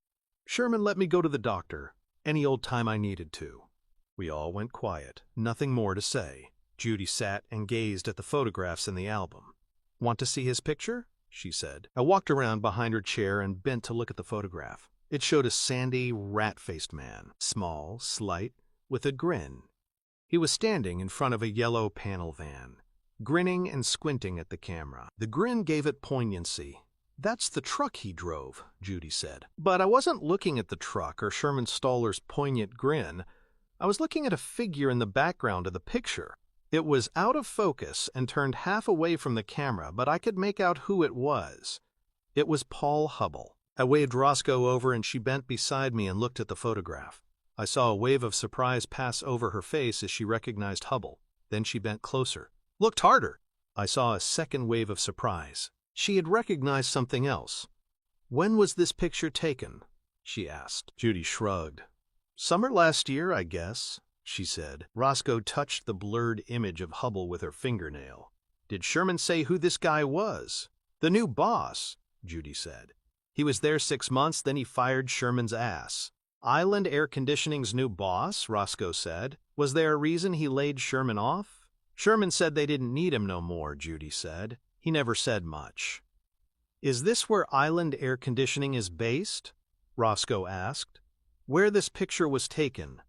S1: Sherman let me go to the doctor any old time I needed to. We all went quiet. Nothing more to say. Judy sat and gazed at the photographs in the album. Want to see his picture? She said. I walked around behind her chair and bent to look at the photograph. It showed a sandy, rat-faced man, small, slight, with a grin. He was standing in front of a yellow panel van, grinning and squinting at the camera. The grin gave it poignancy. That's the truck he drove, Judy said. But I wasn't looking at the truck or Sherman Stoller's poignant grin. I was looking at a figure in the background of the picture. It was out of focus and turned half away from the camera, but I could make out who it was. It was Paul Hubble. I waved Roscoe over and she bent beside me and looked at the photograph. I saw a wave of surprise pass over her face as she recognized Hubble. Then she bent closer. Looked harder. I saw a second wave of surprise. She had recognized something else. When was this picture taken? She asked. Judy shrugged. Summer last year, I guess, she said. Roscoe touched the blurred image of Hubble with her fingernail. Did Sherman say who this guy was? The new boss, Judy said. He was there 6 months, then he fired Sherman's ass. Island Air Conditioning's new boss, Roscoe said. Was there a reason he laid Sherman off? Sherman said they didn't need him no more, Judy said. He never said much. Is this where Island Air Conditioning is based? Roscoe asked. Where this picture was taken?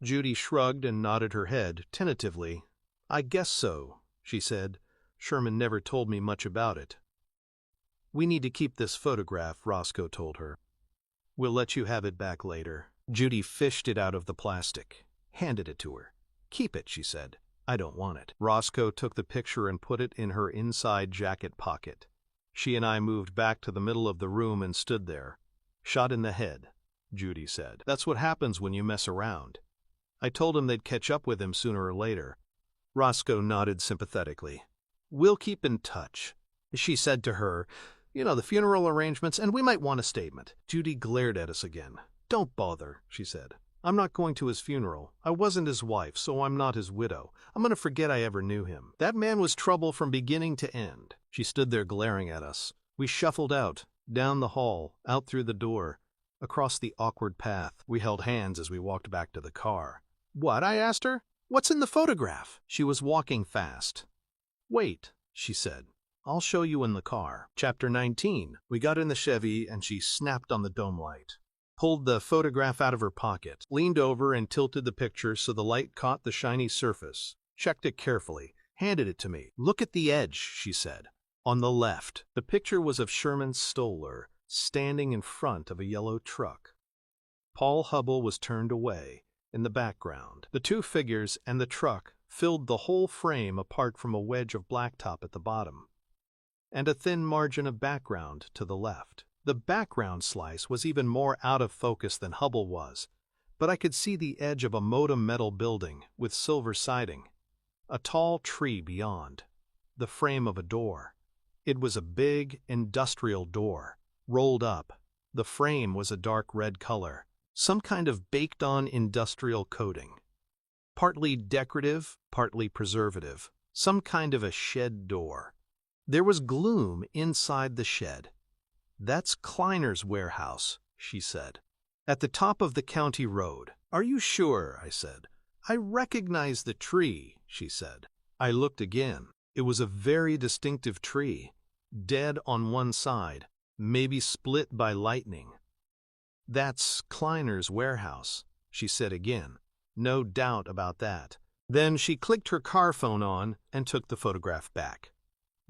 S1: Judy shrugged and nodded her head, tentatively. I guess so, she said. Sherman never told me much about it. We need to keep this photograph, Roscoe told her. We'll let you have it back later. Judy fished it out of the plastic, handed it to her. Keep it, she said. I don't want it. Roscoe took the picture and put it in her inside jacket pocket. She and I moved back to the middle of the room and stood there. Shot in the head, Judy said. That's what happens when you mess around. I told him they'd catch up with him sooner or later. Roscoe nodded sympathetically. We'll keep in touch. She said to her, You know, the funeral arrangements, and we might want a statement. Judy glared at us again. Don't bother, she said. I'm not going to his funeral. I wasn't his wife, so I'm not his widow. I'm going to forget I ever knew him. That man was trouble from beginning to end. She stood there glaring at us. We shuffled out, down the hall, out through the door, across the awkward path. We held hands as we walked back to the car. What? I asked her. What's in the photograph? She was walking fast. Wait, she said. I'll show you in the car. Chapter 19. We got in the Chevy and she snapped on the dome light. Pulled the photograph out of her pocket, leaned over and tilted the picture so the light caught the shiny surface, checked it carefully, handed it to me. Look at the edge, she said. On the left, the picture was of Sherman Stoller, standing in front of a yellow truck. Paul Hubble was turned away, in the background. The two figures and the truck filled the whole frame apart from a wedge of blacktop at the bottom, and a thin margin of background to the left. The background slice was even more out of focus than Hubble was, but I could see the edge of a modem metal building with silver siding, a tall tree beyond, the frame of a door. It was a big, industrial door, rolled up. The frame was a dark red color, some kind of baked-on industrial coating. Partly decorative, partly preservative, some kind of a shed door. There was gloom inside the shed. That's Kleiner's warehouse, she said. At the top of the county road. Are you sure? I said. I recognize the tree, she said. I looked again. It was a very distinctive tree, dead on one side, maybe split by lightning. That's Kleiner's warehouse, she said again. No doubt about that. Then she clicked her car phone on and took the photograph back.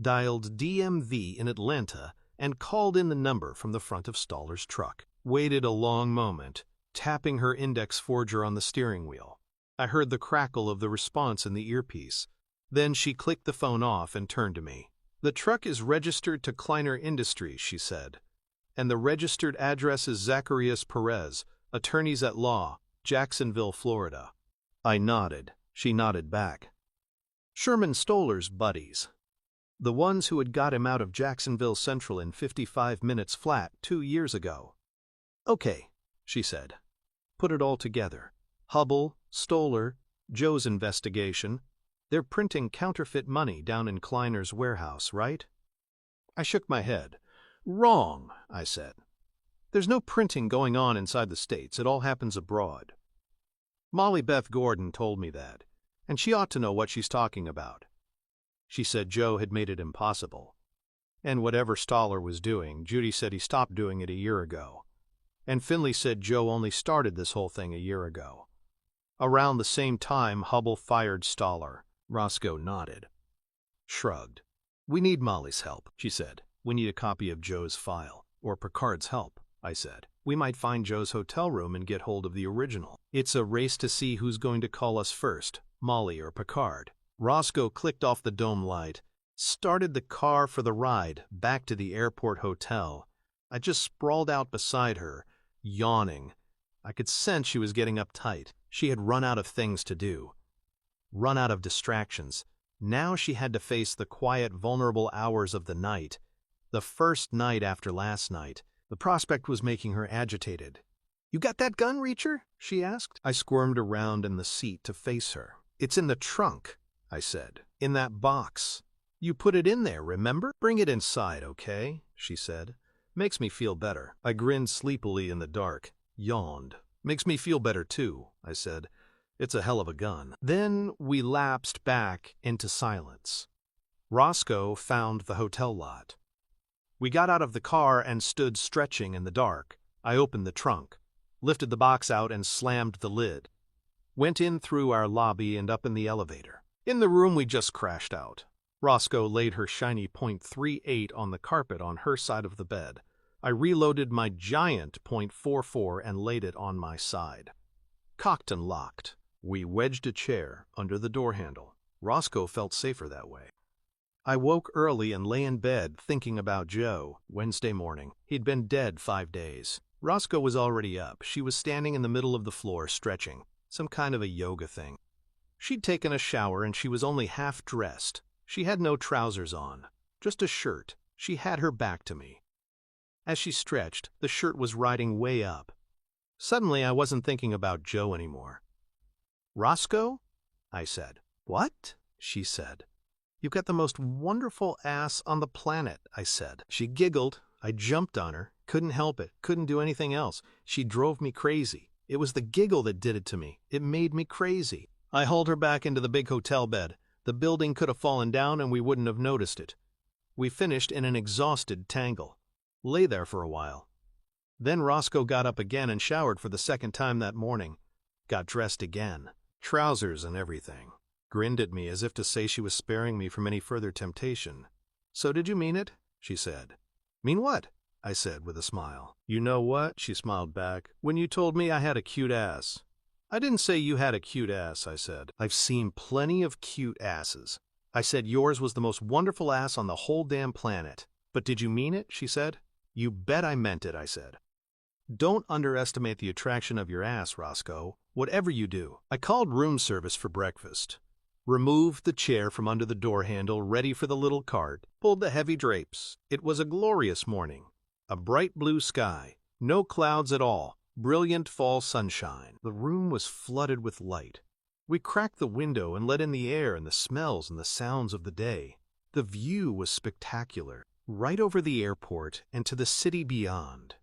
S1: Dialed DMV in Atlanta and called in the number from the front of Stoller's truck. Waited a long moment, tapping her index forger on the steering wheel. I heard the crackle of the response in the earpiece. Then she clicked the phone off and turned to me. The truck is registered to Kleiner Industries, she said, and the registered address is Zacharias Perez, attorneys at law, Jacksonville, Florida. I nodded. She nodded back. Sherman Stoller's buddies. The ones who had got him out of Jacksonville Central in 55 minutes flat 2 years ago. Okay, she said. Put it all together. Hubble, Stoller, Joe's investigation. They're printing counterfeit money down in Kleiner's warehouse, right? I shook my head. Wrong, I said. There's no printing going on inside the States. It all happens abroad. Molly Beth Gordon told me that, and she ought to know what she's talking about. She said Joe had made it impossible. And whatever Stoller was doing, Judy said he stopped doing it a year ago. And Finley said Joe only started this whole thing a year ago. Around the same time, Hubble fired Stoller. Roscoe nodded. Shrugged. We need Molly's help, she said. We need a copy of Joe's file. Or Picard's help, I said. We might find Joe's hotel room and get hold of the original. It's a race to see who's going to call us first, Molly or Picard. Roscoe clicked off the dome light, started the car for the ride back to the airport hotel. I just sprawled out beside her, yawning. I could sense she was getting uptight. She had run out of things to do, run out of distractions. Now she had to face the quiet, vulnerable hours of the night, the first night after last night. The prospect was making her agitated. You got that gun, Reacher? She asked. I squirmed around in the seat to face her. It's in the trunk, I said. In that box. You put it in there, remember? Bring it inside, okay? She said. Makes me feel better. I grinned sleepily in the dark, yawned. Makes me feel better too, I said. It's a hell of a gun. Then we lapsed back into silence. Roscoe found the hotel lot. We got out of the car and stood stretching in the dark. I opened the trunk, lifted the box out and slammed the lid. Went in through our lobby and up in the elevator. In the room we just crashed out. Roscoe laid her shiny .38 on the carpet on her side of the bed. I reloaded my giant .44 and laid it on my side. Cocked and locked. We wedged a chair under the door handle. Roscoe felt safer that way. I woke early and lay in bed thinking about Joe. Wednesday morning. He'd been dead 5 days. Roscoe was already up. She was standing in the middle of the floor stretching. Some kind of a yoga thing. She'd taken a shower and she was only half dressed. She had no trousers on, just a shirt. She had her back to me. As she stretched, the shirt was riding way up. Suddenly, I wasn't thinking about Joe anymore. Roscoe? I said. What? She said. You've got the most wonderful ass on the planet, I said. She giggled. I jumped on her. Couldn't help it. Couldn't do anything else. She drove me crazy. It was the giggle that did it to me. It made me crazy. I hauled her back into the big hotel bed. The building could have fallen down and we wouldn't have noticed it. We finished in an exhausted tangle. Lay there for a while. Then Roscoe got up again and showered for the second time that morning. Got dressed again. Trousers and everything. Grinned at me as if to say she was sparing me from any further temptation. So did you mean it? She said. Mean what? I said with a smile. You know what? She smiled back. When you told me I had a cute ass. I didn't say you had a cute ass, I said. I've seen plenty of cute asses. I said yours was the most wonderful ass on the whole damn planet. But did you mean it? She said. You bet I meant it, I said. Don't underestimate the attraction of your ass, Roscoe, whatever you do. I called room service for breakfast. Removed the chair from under the door handle, ready for the little cart, pulled the heavy drapes. It was a glorious morning. A bright blue sky, no clouds at all, brilliant fall sunshine. The room was flooded with light. We cracked the window and let in the air and the smells and the sounds of the day. The view was spectacular, right over the airport and to the city beyond.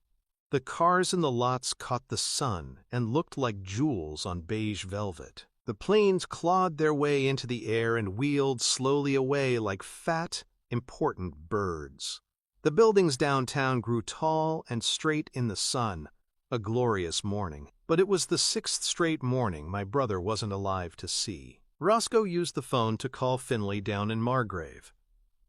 S1: The cars in the lots caught the sun and looked like jewels on beige velvet. The planes clawed their way into the air and wheeled slowly away like fat, important birds. The buildings downtown grew tall and straight in the sun, a glorious morning. But it was the 6th straight morning my brother wasn't alive to see. Roscoe used the phone to call Finley down in Margrave.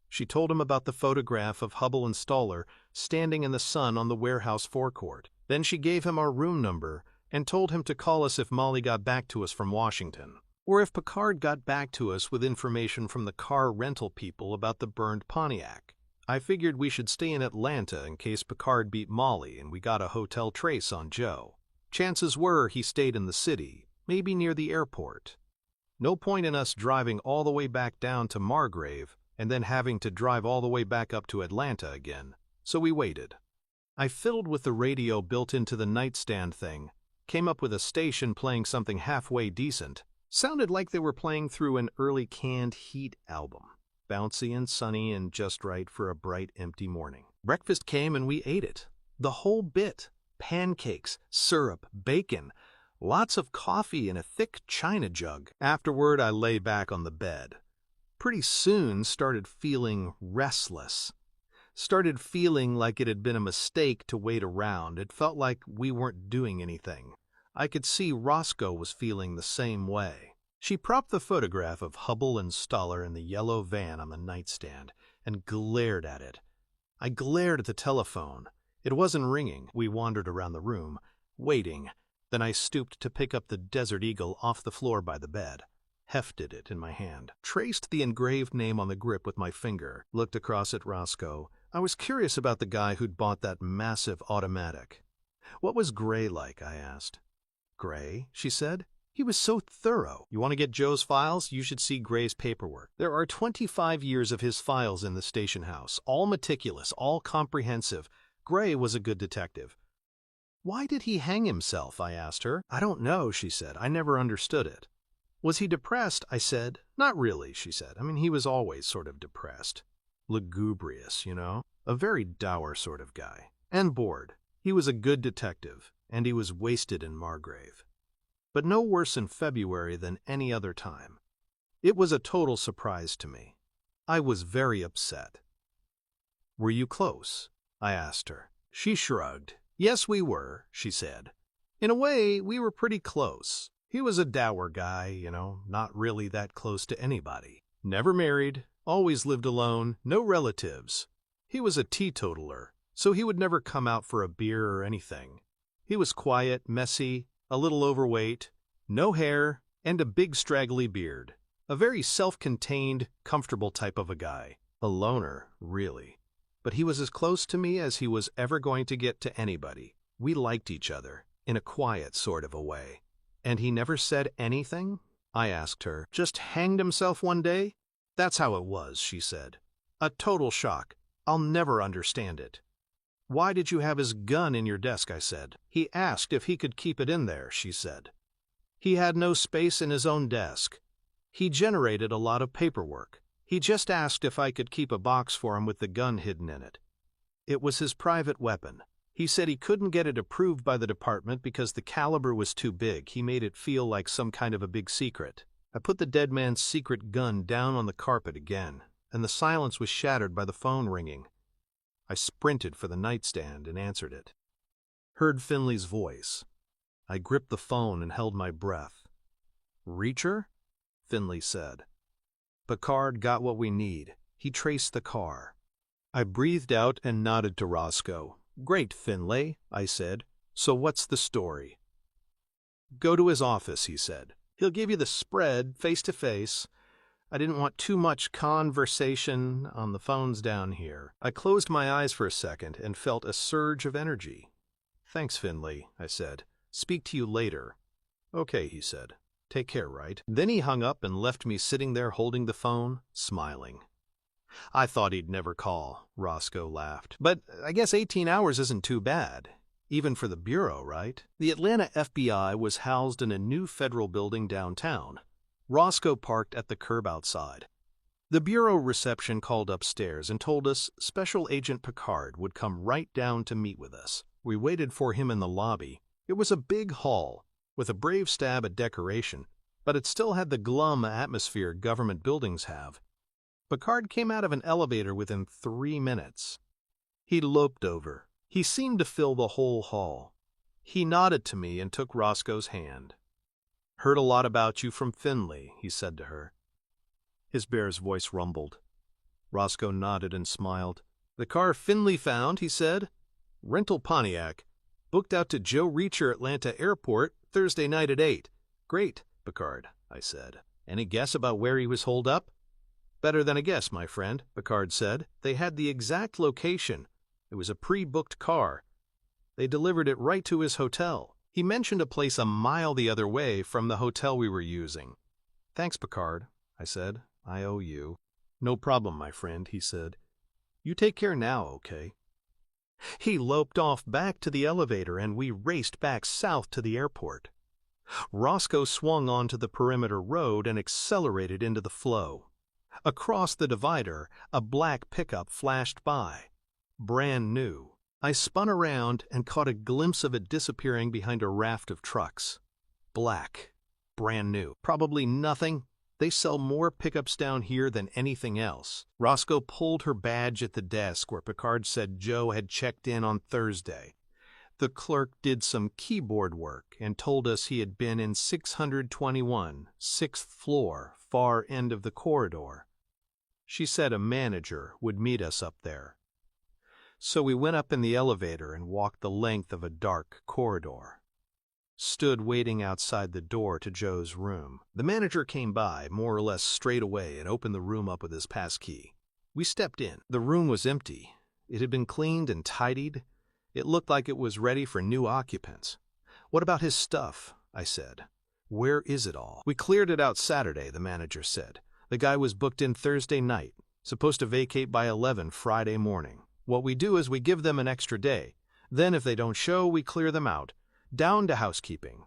S1: She told him about the photograph of Hubble and Stoller standing in the sun on the warehouse forecourt. Then she gave him our room number and told him to call us if Molly got back to us from Washington, or if Picard got back to us with information from the car rental people about the burned Pontiac. I figured we should stay in Atlanta in case Picard beat Molly and we got a hotel trace on Joe. Chances were he stayed in the city, maybe near the airport. No point in us driving all the way back down to Margrave and then having to drive all the way back up to Atlanta again, so we waited. I fiddled with the radio built into the nightstand thing, came up with a station playing something halfway decent. Sounded like they were playing through an early Canned Heat album. Bouncy and sunny and just right for a bright, empty morning. Breakfast came and we ate it. The whole bit. Pancakes, syrup, bacon, lots of coffee in a thick china jug. Afterward, I lay back on the bed. Pretty soon started feeling restless. Started feeling like it had been a mistake to wait around. It felt like we weren't doing anything. I could see Roscoe was feeling the same way. She propped the photograph of Hubble and Stoller in the yellow van on the nightstand and glared at it. I glared at the telephone. It wasn't ringing. We wandered around the room, waiting. Then I stooped to pick up the Desert Eagle off the floor by the bed, hefted it in my hand, traced the engraved name on the grip with my finger, looked across at Roscoe. I was curious about the guy who'd bought that massive automatic. What was Gray like, I asked. Gray, she said. He was so thorough. You want to get Joe's files? You should see Gray's paperwork. There are 25 years of his files in the station house, all meticulous, all comprehensive. Gray was a good detective. Why did he hang himself? I asked her. I don't know, she said. I never understood it. Was he depressed? I said. Not really, she said. I mean, he was always sort of depressed. Lugubrious, you know? A very dour sort of guy. And bored. He was a good detective, and he was wasted in Margrave. But no worse in February than any other time. It was a total surprise to me. I was very upset. Were you close? I asked her. She shrugged. Yes, we were, she said. In a way, we were pretty close. He was a dour guy, you know, not really that close to anybody. Never married, always lived alone, no relatives. He was a teetotaler, so he would never come out for a beer or anything. He was quiet, messy, a little overweight, no hair, and a big straggly beard. A very self-contained, comfortable type of a guy. A loner, really. But he was as close to me as he was ever going to get to anybody. We liked each other, in a quiet sort of a way. And he never said anything? I asked her. Just hanged himself one day? That's how it was, she said. A total shock. I'll never understand it. Why did you have his gun in your desk, I said. He asked if he could keep it in there, she said. He had no space in his own desk. He generated a lot of paperwork. He just asked if I could keep a box for him with the gun hidden in it. It was his private weapon. He said he couldn't get it approved by the department because the caliber was too big. He made it feel like some kind of a big secret. I put the dead man's secret gun down on the carpet again, and the silence was shattered by the phone ringing. I sprinted for the nightstand and answered it. Heard Finley's voice. I gripped the phone and held my breath. Reacher? Finley said. Picard got what we need. He traced the car. I breathed out and nodded to Roscoe. Great, Finlay, I said. So what's the story? Go to his office, he said. He'll give you the spread face to face. I didn't want too much conversation on the phones down here. I closed my eyes for a second and felt a surge of energy. Thanks, Finley, I said. Speak to you later. Okay, he said. Take care, right? Then he hung up and left me sitting there holding the phone, smiling. I thought he'd never call, Roscoe laughed. But I guess 18 hours isn't too bad. Even for the Bureau, right? The Atlanta FBI was housed in a new federal building downtown. Roscoe parked at the curb outside. The Bureau reception called upstairs and told us Special Agent Picard would come right down to meet with us. We waited for him in the lobby. It was a big hall, with a brave stab at decoration, but it still had the glum atmosphere government buildings have. Picard came out of an elevator within 3 minutes. He loped over. He seemed to fill the whole hall. He nodded to me and took Roscoe's hand. Heard a lot about you from Finley, he said to her. His bear's voice rumbled. Roscoe nodded and smiled. The car Finley found, he said. Rental Pontiac. Booked out to Joe Reacher Atlanta Airport Thursday night at 8. Great, Picard, I said. Any guess about where he was holed up? Better than a guess, my friend, Picard said. They had the exact location. It was a pre-booked car. They delivered it right to his hotel. He mentioned a place a mile the other way from the hotel we were using. Thanks, Picard, I said. I owe you. No problem, my friend, he said. You take care now, okay? He loped off back to the elevator and we raced back south to the airport. Roscoe swung onto the perimeter road and accelerated into the flow. Across the divider, a black pickup flashed by. Brand new. I spun around and caught a glimpse of it disappearing behind a raft of trucks. Black. Brand new. Probably nothing. They sell more pickups down here than anything else. Roscoe pulled her badge at the desk where Picard said Joe had checked in on Thursday. The clerk did some keyboard work and told us he had been in 621, 6th floor, far end of the corridor. She said a manager would meet us up there. So we went up in the elevator and walked the length of a dark corridor. Stood waiting outside the door to Joe's room. The manager came by, more or less straight away, and opened the room up with his passkey. We stepped in. The room was empty. It had been cleaned and tidied. It looked like it was ready for new occupants. What about his stuff? I said. Where is it all? We cleared it out Saturday, the manager said. The guy was booked in Thursday night, supposed to vacate by 11 Friday morning. What we do is we give them an extra day. Then if they don't show, we clear them out. Down to housekeeping.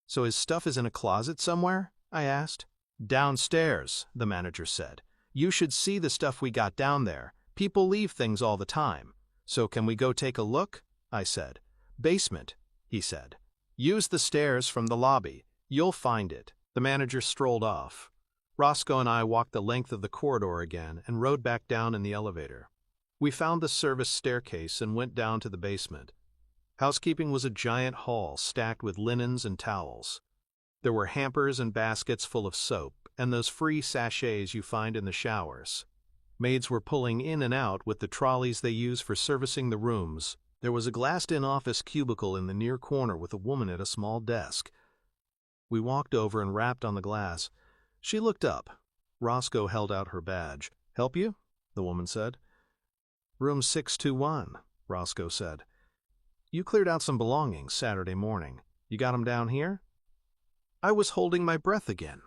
S1: So his stuff is in a closet somewhere? I asked. Downstairs, the manager said. You should see the stuff we got down there. People leave things all the time. So can we go take a look? I said. Basement, he said. Use the stairs from the lobby. You'll find it. The manager strolled off. Roscoe and I walked the length of the corridor again and rode back down in the elevator. We found the service staircase and went down to the basement. Housekeeping was a giant hall stacked with linens and towels. There were hampers and baskets full of soap and those free sachets you find in the showers. Maids were pulling in and out with the trolleys they use for servicing the rooms. There was a glassed-in office cubicle in the near corner with a woman at a small desk. We walked over and rapped on the glass. She looked up. Roscoe held out her badge. Help you? The woman said. Room 621, Roscoe said. You cleared out some belongings Saturday morning. You got 'em down here? I was holding my breath again.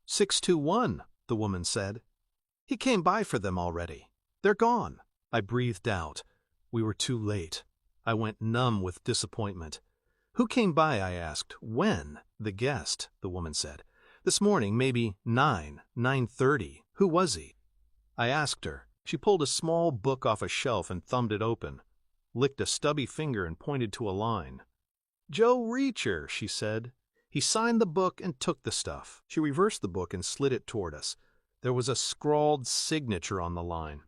S1: 621, the woman said. He came by for them already. They're gone. I breathed out. We were too late. I went numb with disappointment. Who came by, I asked. When? The guest, the woman said. This morning, maybe 9:30. Who was he? I asked her. She pulled a small book off a shelf and thumbed it open, licked a stubby finger and pointed to a line. Joe Reacher, she said. He signed the book and took the stuff. She reversed the book and slid it toward us. There was a scrawled signature on the line.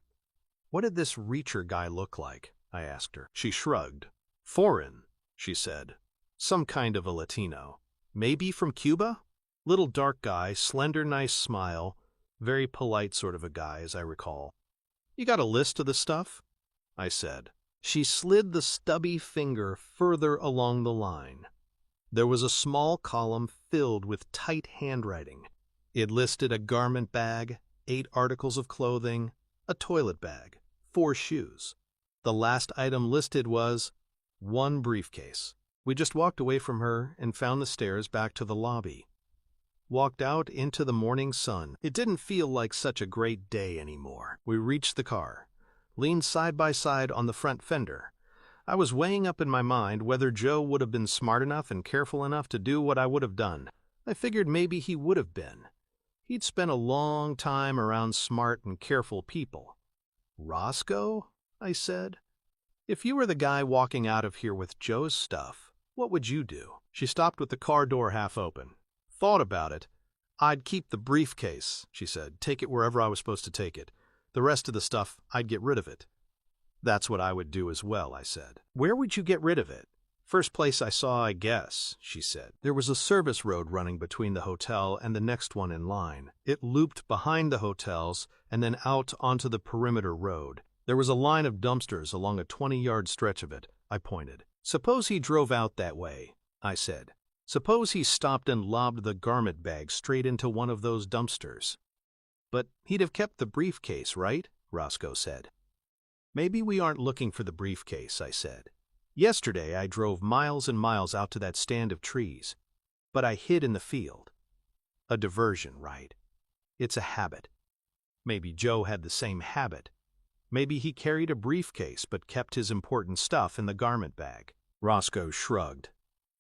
S1: What did this Reacher guy look like? I asked her. She shrugged. Foreign, she said. Some kind of a Latino. Maybe from Cuba? Little dark guy, slender, nice smile. Very polite sort of a guy, as I recall. You got a list of the stuff? I said. She slid the stubby finger further along the line. There was a small column filled with tight handwriting. It listed a garment bag, 8 articles of clothing, a toilet bag, 4 shoes. The last item listed was 1 briefcase. We just walked away from her and found the stairs back to the lobby. Walked out into the morning sun. It didn't feel like such a great day anymore. We reached the car, leaned side by side on the front fender. I was weighing up in my mind whether Joe would have been smart enough and careful enough to do what I would have done. I figured maybe he would have been. He'd spent a long time around smart and careful people. Roscoe? I said. If you were the guy walking out of here with Joe's stuff, what would you do? She stopped with the car door half open. Thought about it. I'd keep the briefcase, she said. Take it wherever I was supposed to take it. The rest of the stuff, I'd get rid of it. That's what I would do as well, I said. Where would you get rid of it? First place I saw, I guess, she said. There was a service road running between the hotel and the next one in line. It looped behind the hotels and then out onto the perimeter road. There was a line of dumpsters along a 20-yard stretch of it, I pointed. Suppose he drove out that way, I said. Suppose he stopped and lobbed the garment bag straight into one of those dumpsters. But he'd have kept the briefcase, right? Roscoe said. Maybe we aren't looking for the briefcase, I said. Yesterday I drove miles and miles out to that stand of trees, but I hid in the field. A diversion, right? It's a habit. Maybe Joe had the same habit. Maybe he carried a briefcase but kept his important stuff in the garment bag. Roscoe shrugged.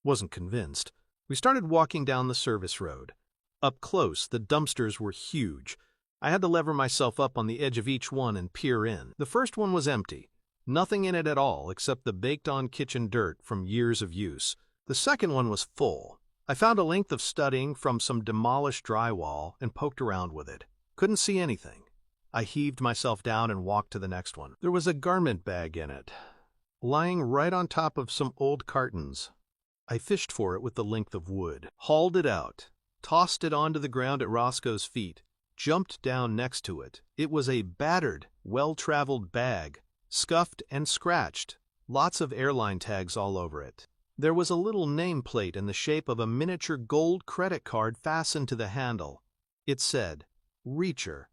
S1: Wasn't convinced. We started walking down the service road. Up close, the dumpsters were huge. I had to lever myself up on the edge of each one and peer in. The first one was empty. Nothing in it at all except the baked-on kitchen dirt from years of use. The second one was full. I found a length of studding from some demolished drywall and poked around with it. Couldn't see anything. I heaved myself down and walked to the next one. There was a garment bag in it, lying right on top of some old cartons. I fished for it with the length of wood, hauled it out, tossed it onto the ground at Roscoe's feet, jumped down next to it. It was a battered, well-traveled bag, scuffed and scratched, lots of airline tags all over it. There was a little nameplate in the shape of a miniature gold credit card fastened to the handle. It said, Reacher.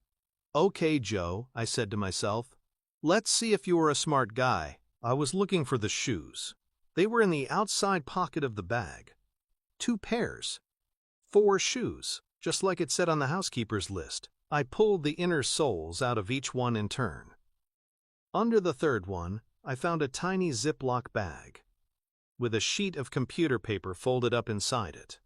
S1: Okay, Joe, I said to myself. Let's see if you were a smart guy. I was looking for the shoes. They were in the outside pocket of the bag. 2 pairs. 4 shoes, just like it said on the housekeeper's list. I pulled the inner soles out of each one in turn. Under the third one, I found a tiny Ziploc bag with a sheet of computer paper folded up inside it.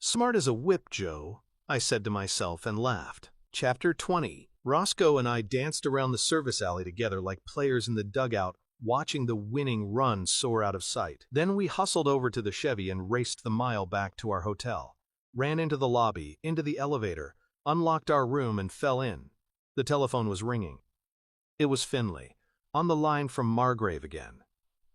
S1: Smart as a whip, Joe, I said to myself and laughed. Chapter 20. Roscoe and I danced around the service alley together like players in the dugout, watching the winning run soar out of sight. Then we hustled over to the Chevy and raced the mile back to our hotel. Ran into the lobby, into the elevator, unlocked our room and fell in. The telephone was ringing. It was Finley, on the line from Margrave again.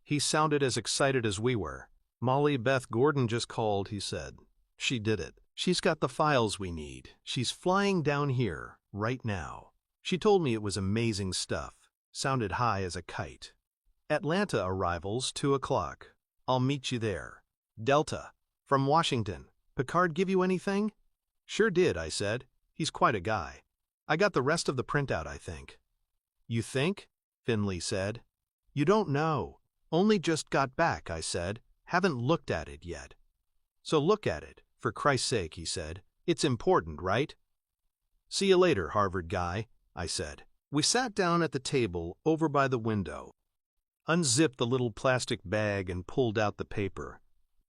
S1: He sounded as excited as we were. "Molly Beth Gordon just called," he said. "She did it. She's got the files we need. She's flying down here, right now. She told me it was amazing stuff. Sounded high as a kite. Atlanta arrivals, 2 o'clock. I'll meet you there. Delta, from Washington. Picard give you anything?" "Sure did," I said. "He's quite a guy. I got the rest of the printout, I think." "You think?" Finley said. "You don't know. Only just got back," I said. "Haven't looked at it yet." "So look at it, for Christ's sake," he said. "It's important, right?" "See you later, Harvard guy," I said. We sat down at the table over by the window, unzipped the little plastic bag and pulled out the paper.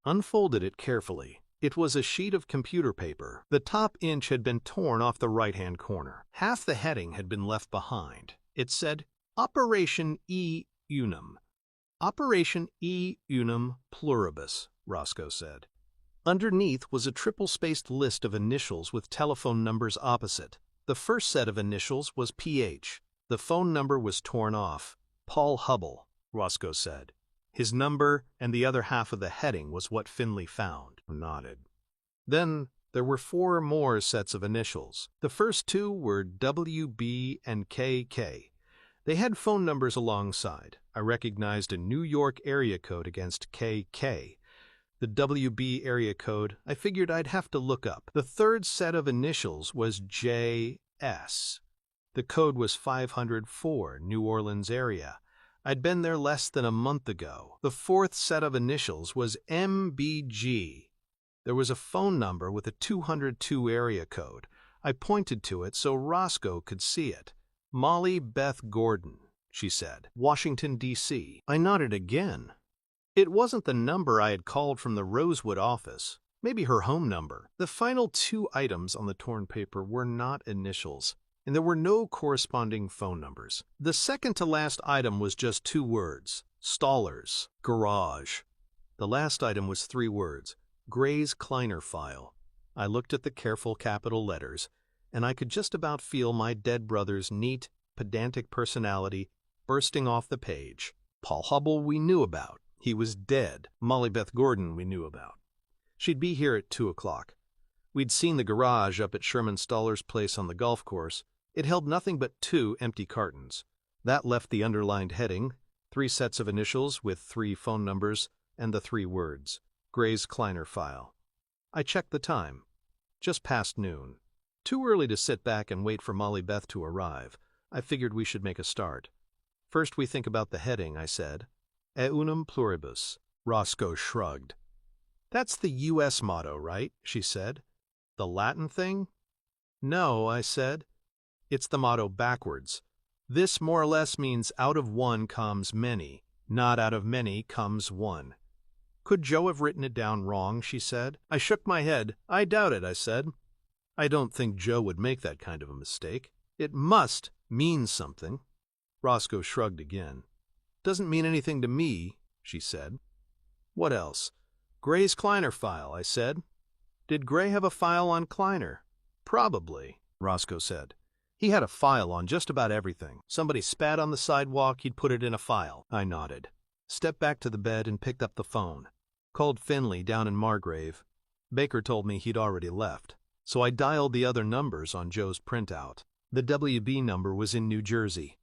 S1: Unfolded it carefully. It was a sheet of computer paper. The top inch had been torn off the right-hand corner. Half the heading had been left behind. It said, Operation E Unum. Operation E Unum Pluribus, Roscoe said. Underneath was a triple-spaced list of initials with telephone numbers opposite. The first set of initials was PH. The phone number was torn off. Paul Hubble, Roscoe said. His number and the other half of the heading was what Finley found. I nodded. Then there were 4 more sets of initials. The first 2 were WB and KK. They had phone numbers alongside. I recognized a New York area code against KK. The WB area code I figured I'd have to look up. The third set of initials was JS. The code was 504, New Orleans area. I'd been there less than a month ago. The fourth set of initials was MBG. There was a phone number with a 202 area code. I pointed to it so Roscoe could see it. "Molly Beth Gordon," she said. "Washington, D.C." I nodded again. It wasn't the number I had called from the Rosewood office. Maybe her home number. The final 2 items on the torn paper were not initials, and there were no corresponding phone numbers. The second to last item was just 2 words. Stallers. Garage. The last item was 3 words. Gray's Kleiner file. I looked at the careful capital letters, and I could just about feel my dead brother's neat, pedantic personality bursting off the page. Paul Hubble we knew about. He was dead. Molly Beth Gordon we knew about. She'd be here at 2 o'clock. We'd seen the garage up at Sherman Stoller's place on the golf course. It held nothing but 2 empty cartons. That left the underlined heading, 3 sets of initials with 3 phone numbers, and the 3 words. Gray's Kleiner file. I checked the time. Just past noon. Too early to sit back and wait for Molly Beth to arrive. I figured we should make a start. "First we think about the heading," I said. E unum pluribus. Roscoe shrugged. "That's the U.S. motto, right?" she said. "The Latin thing?" "No," I said. "It's the motto backwards. This more or less means out of one comes many, not out of many comes one." "Could Joe have written it down wrong?" she said. I shook my head. "I doubt it," I said. "I don't think Joe would make that kind of a mistake. It must mean something." Roscoe shrugged again. "Doesn't mean anything to me," she said. "What else?" "Gray's Kleiner file," I said. "Did Gray have a file on Kleiner?" "Probably," Roscoe said. "He had a file on just about everything. Somebody spat on the sidewalk, he'd put it in a file." I nodded. Stepped back to the bed and picked up the phone. Called Finley down in Margrave. Baker told me he'd already left, so I dialed the other numbers on Joe's printout. The WB number was in New Jersey.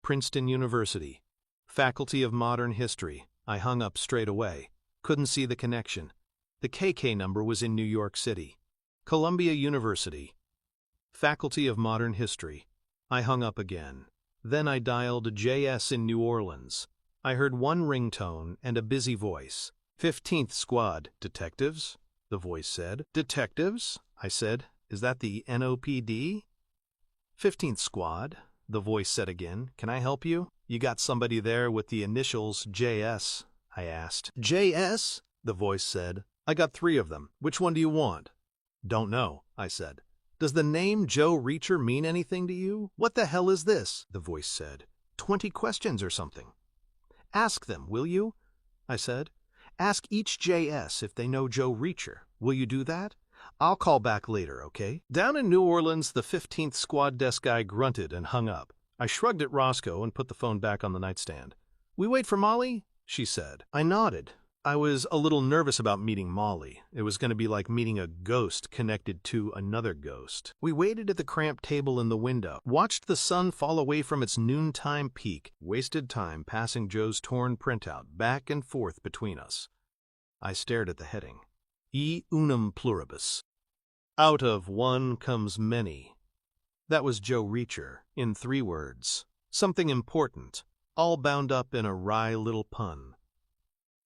S1: Princeton University. Faculty of Modern History. I hung up straight away. Couldn't see the connection. The KK number was in New York City. Columbia University. Faculty of Modern History. I hung up again. Then I dialed JS in New Orleans. I heard one ringtone and a busy voice. 15th Squad, detectives, the voice said. Detectives? I said. Is that the NOPD? 15th Squad, the voice said again. Can I help you? You got somebody there with the initials JS, I asked. JS? The voice said. I got 3 of them. Which one do you want? Don't know, I said. Does the name Joe Reacher mean anything to you? What the hell is this? The voice said. 20 questions or something. Ask them, will you? I said. Ask each JS if they know Joe Reacher. Will you do that? I'll call back later, okay? Down in New Orleans, the 15th squad desk guy grunted and hung up. I shrugged at Roscoe and put the phone back on the nightstand. We wait for Molly? She said. I nodded. I was a little nervous about meeting Molly. It was going to be like meeting a ghost connected to another ghost. We waited at the cramped table in the window, watched the sun fall away from its noontime peak, wasted time passing Joe's torn printout back and forth between us. I stared at the heading. E unum pluribus. Out of one comes many. That was Joe Reacher, in 3 words. Something important, all bound up in a wry little pun.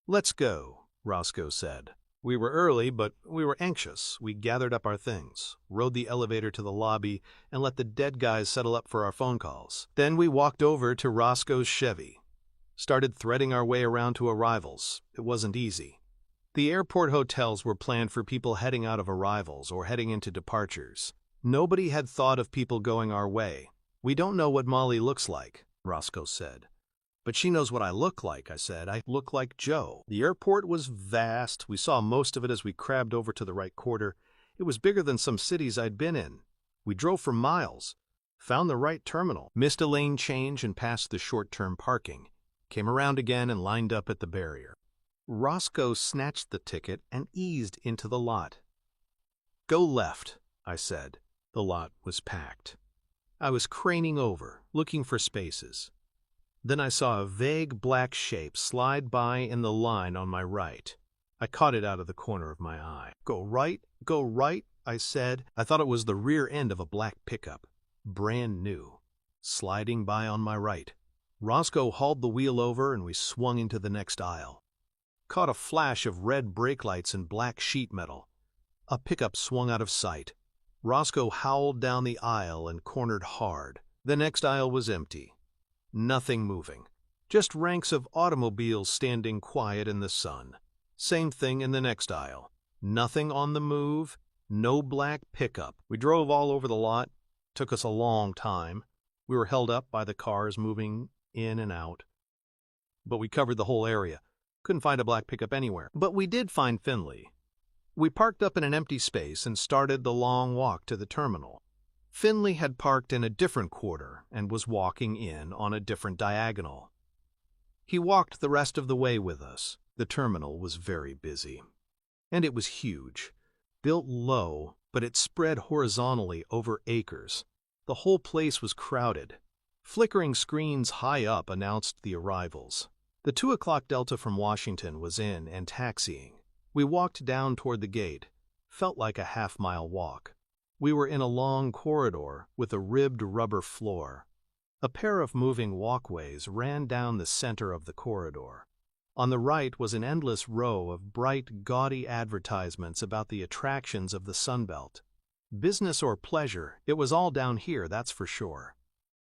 S1: Let's go, Roscoe said. We were early, but we were anxious. We gathered up our things, rode the elevator to the lobby, and let the dead guys settle up for our phone calls. Then we walked over to Roscoe's Chevy. Started threading our way around to arrivals. It wasn't easy. The airport hotels were planned for people heading out of arrivals or heading into departures. Nobody had thought of people going our way. We don't know what Molly looks like, Roscoe said. But she knows what I look like, I said. I look like Joe. The airport was vast. We saw most of it as we crabbed over to the right quarter. It was bigger than some cities I'd been in. We drove for miles, found the right terminal, missed a lane change and passed the short-term parking, came around again and lined up at the barrier. Roscoe snatched the ticket and eased into the lot. Go left, I said. The lot was packed. I was craning over, looking for spaces. Then I saw a vague black shape slide by in the line on my right. I caught it out of the corner of my eye. Go right, I said. I thought it was the rear end of a black pickup, brand new, sliding by on my right. Roscoe hauled the wheel over and we swung into the next aisle. Caught a flash of red brake lights and black sheet metal. A pickup swung out of sight. Roscoe howled down the aisle and cornered hard. The next aisle was empty. Nothing moving. Just ranks of automobiles standing quiet in the sun. Same thing in the next aisle. Nothing on the move. No black pickup. We drove all over the lot. Took us a long time. We were held up by the cars moving in and out. But we covered the whole area. Couldn't find a black pickup anywhere. But we did find Finley. We parked up in an empty space and started the long walk to the terminal. Finley had parked in a different quarter and was walking in on a different diagonal. He walked the rest of the way with us. The terminal was very busy. And it was huge. Built low, but it spread horizontally over acres. The whole place was crowded. Flickering screens high up announced the arrivals. The 2 o'clock Delta from Washington was in and taxiing. We walked down toward the gate. Felt like a half-mile walk. We were in a long corridor with a ribbed rubber floor. A pair of moving walkways ran down the center of the corridor. On the right was an endless row of bright, gaudy advertisements about the attractions of the Sunbelt. Business or pleasure, it was all down here, that's for sure.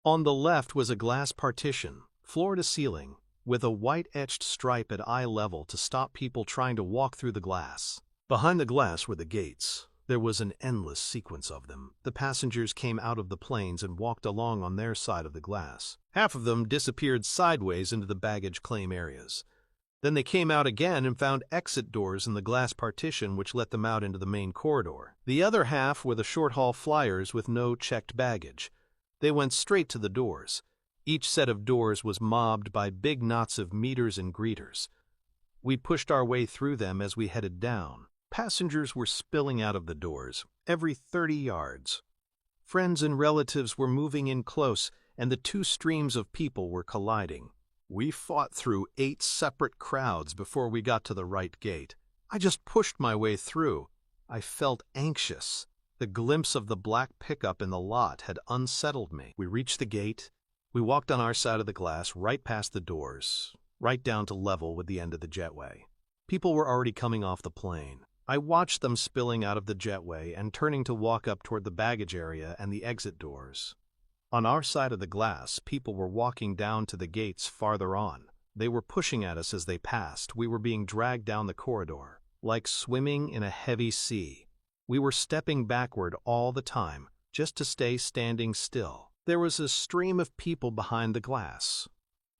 S1: On the left was a glass partition, floor to ceiling, with a white-etched stripe at eye level to stop people trying to walk through the glass. Behind the glass were the gates. There was an endless sequence of them. The passengers came out of the planes and walked along on their side of the glass. Half of them disappeared sideways into the baggage claim areas. Then they came out again and found exit doors in the glass partition which let them out into the main corridor. The other half were the short-haul flyers with no checked baggage. They went straight to the doors. Each set of doors was mobbed by big knots of meters and greeters. We pushed our way through them as we headed down. Passengers were spilling out of the doors, every 30 yards. Friends and relatives were moving in close, and the 2 streams of people were colliding. We fought through 8 separate crowds before we got to the right gate. I just pushed my way through. I felt anxious. The glimpse of the black pickup in the lot had unsettled me. We reached the gate. We walked on our side of the glass right past the doors, right down to level with the end of the jetway. People were already coming off the plane. I watched them spilling out of the jetway and turning to walk up toward the baggage area and the exit doors. On our side of the glass, people were walking down to the gates farther on. They were pushing at us as they passed. We were being dragged down the corridor, like swimming in a heavy sea. We were stepping backward all the time, just to stay standing still. There was a stream of people behind the glass.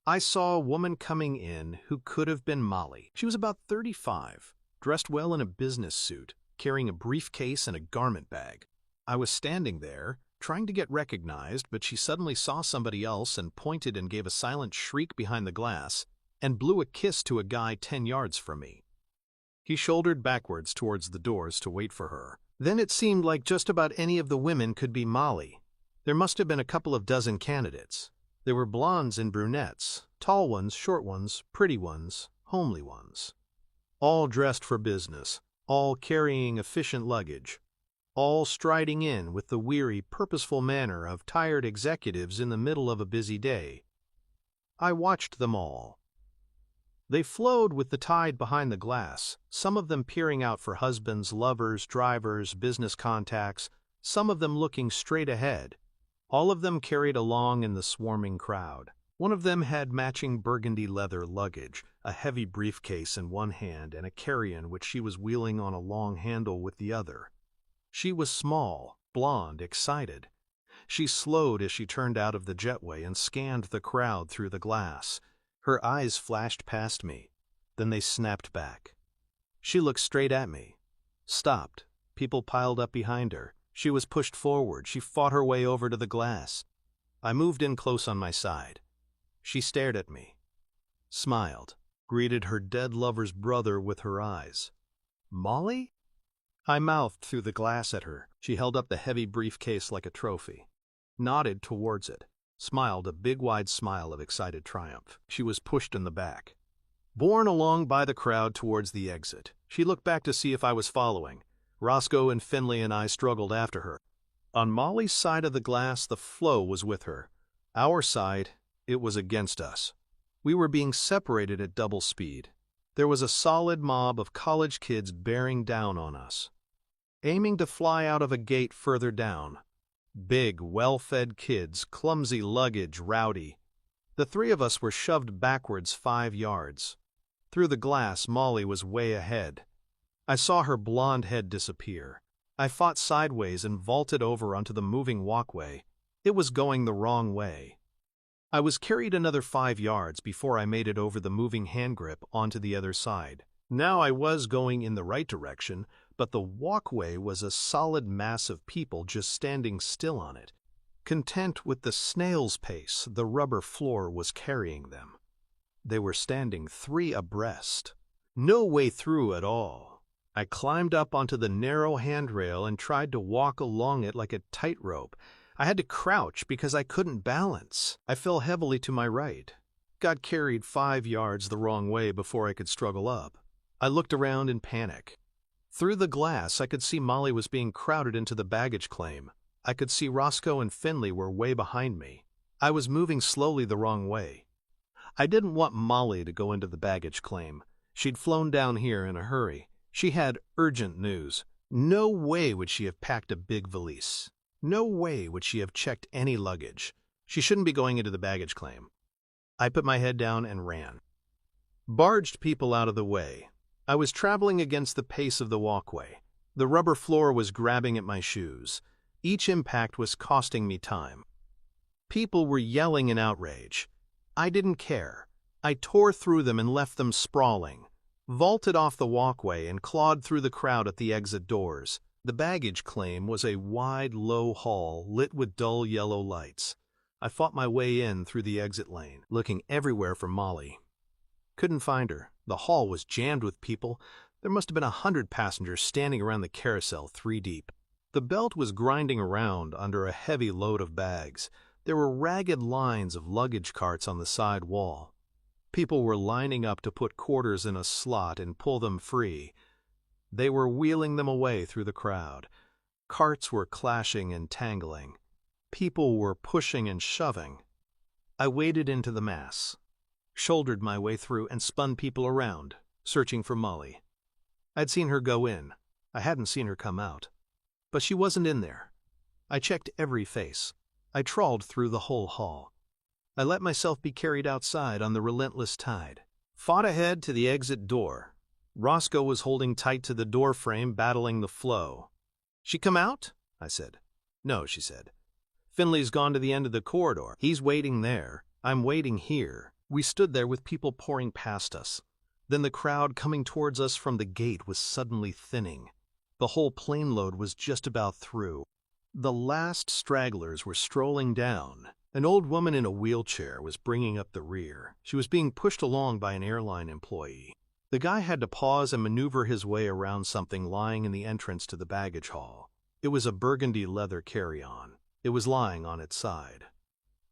S1: I saw a woman coming in who could have been Molly. She was about 35, dressed well in a business suit, carrying a briefcase and a garment bag. I was standing there, trying to get recognized, but she suddenly saw somebody else and pointed and gave a silent shriek behind the glass and blew a kiss to a guy 10 yards from me. He shouldered backwards towards the doors to wait for her. Then it seemed like just about any of the women could be Molly. There must have been a couple of dozen candidates. There were blondes and brunettes, tall ones, short ones, pretty ones, homely ones. All dressed for business, all carrying efficient luggage, all striding in with the weary, purposeful manner of tired executives in the middle of a busy day. I watched them all. They flowed with the tide behind the glass, some of them peering out for husbands, lovers, drivers, business contacts, some of them looking straight ahead. All of them carried along in the swarming crowd. One of them had matching burgundy leather luggage, a heavy briefcase in one hand and a carry-on which she was wheeling on a long handle with the other. She was small, blonde, excited. She slowed as she turned out of the jetway and scanned the crowd through the glass. Her eyes flashed past me. Then they snapped back. She looked straight at me. Stopped. People piled up behind her. She was pushed forward. She fought her way over to the glass. I moved in close on my side. She stared at me, smiled, greeted her dead lover's brother with her eyes. Molly? I mouthed through the glass at her. She held up the heavy briefcase like a trophy, nodded towards it, smiled a big wide smile of excited triumph. She was pushed in the back. Borne along by the crowd towards the exit, she looked back to see if I was following. Roscoe and Finley and I struggled after her. On Molly's side of the glass, the flow was with her. Our side, it was against us. We were being separated at double speed. There was a solid mob of college kids bearing down on us, aiming to fly out of a gate further down. Big, well-fed kids, clumsy luggage, rowdy. The three of us were shoved backwards 5 yards. Through the glass, Molly was way ahead. I saw her blonde head disappear. I fought sideways and vaulted over onto the moving walkway. It was going the wrong way. I was carried another 5 yards before I made it over the moving hand grip onto the other side. Now I was going in the right direction, but the walkway was a solid mass of people just standing still on it, content with the snail's pace the rubber floor was carrying them. They were standing 3 abreast. No way through at all. I climbed up onto the narrow handrail and tried to walk along it like a tightrope. I had to crouch because I couldn't balance. I fell heavily to my right. Got carried 5 yards the wrong way before I could struggle up. I looked around in panic. Through the glass, I could see Molly was being crowded into the baggage claim. I could see Roscoe and Finley were way behind me. I was moving slowly the wrong way. I didn't want Molly to go into the baggage claim. She'd flown down here in a hurry. She had urgent news. No way would she have packed a big valise. No way would she have checked any luggage. She shouldn't be going into the baggage claim. I put my head down and ran. Barged people out of the way. I was traveling against the pace of the walkway. The rubber floor was grabbing at my shoes. Each impact was costing me time. People were yelling in outrage. I didn't care. I tore through them and left them sprawling. Vaulted off the walkway and clawed through the crowd at the exit doors. The baggage claim was a wide, low hall lit with dull yellow lights. I fought my way in through the exit lane, looking everywhere for Molly. Couldn't find her. The hall was jammed with people. There must have been 100 passengers standing around the carousel 3 deep. The belt was grinding around under a heavy load of bags. There were ragged lines of luggage carts on the side wall. People were lining up to put quarters in a slot and pull them free. They were wheeling them away through the crowd. Carts were clashing and tangling. People were pushing and shoving. I waded into the mass, shouldered my way through and spun people around, searching for Molly. I'd seen her go in. I hadn't seen her come out. But she wasn't in there. I checked every face. I trawled through the whole hall. I let myself be carried outside on the relentless tide. Fought ahead to the exit door. Roscoe was holding tight to the door frame, battling the flow. She come out? I said. No, she said. Finley's gone to the end of the corridor. He's waiting there. I'm waiting here. We stood there with people pouring past us. Then the crowd coming towards us from the gate was suddenly thinning. The whole plane load was just about through. The last stragglers were strolling down. An old woman in a wheelchair was bringing up the rear. She was being pushed along by an airline employee. The guy had to pause and maneuver his way around something lying in the entrance to the baggage hall. It was a burgundy leather carry-on. It was lying on its side.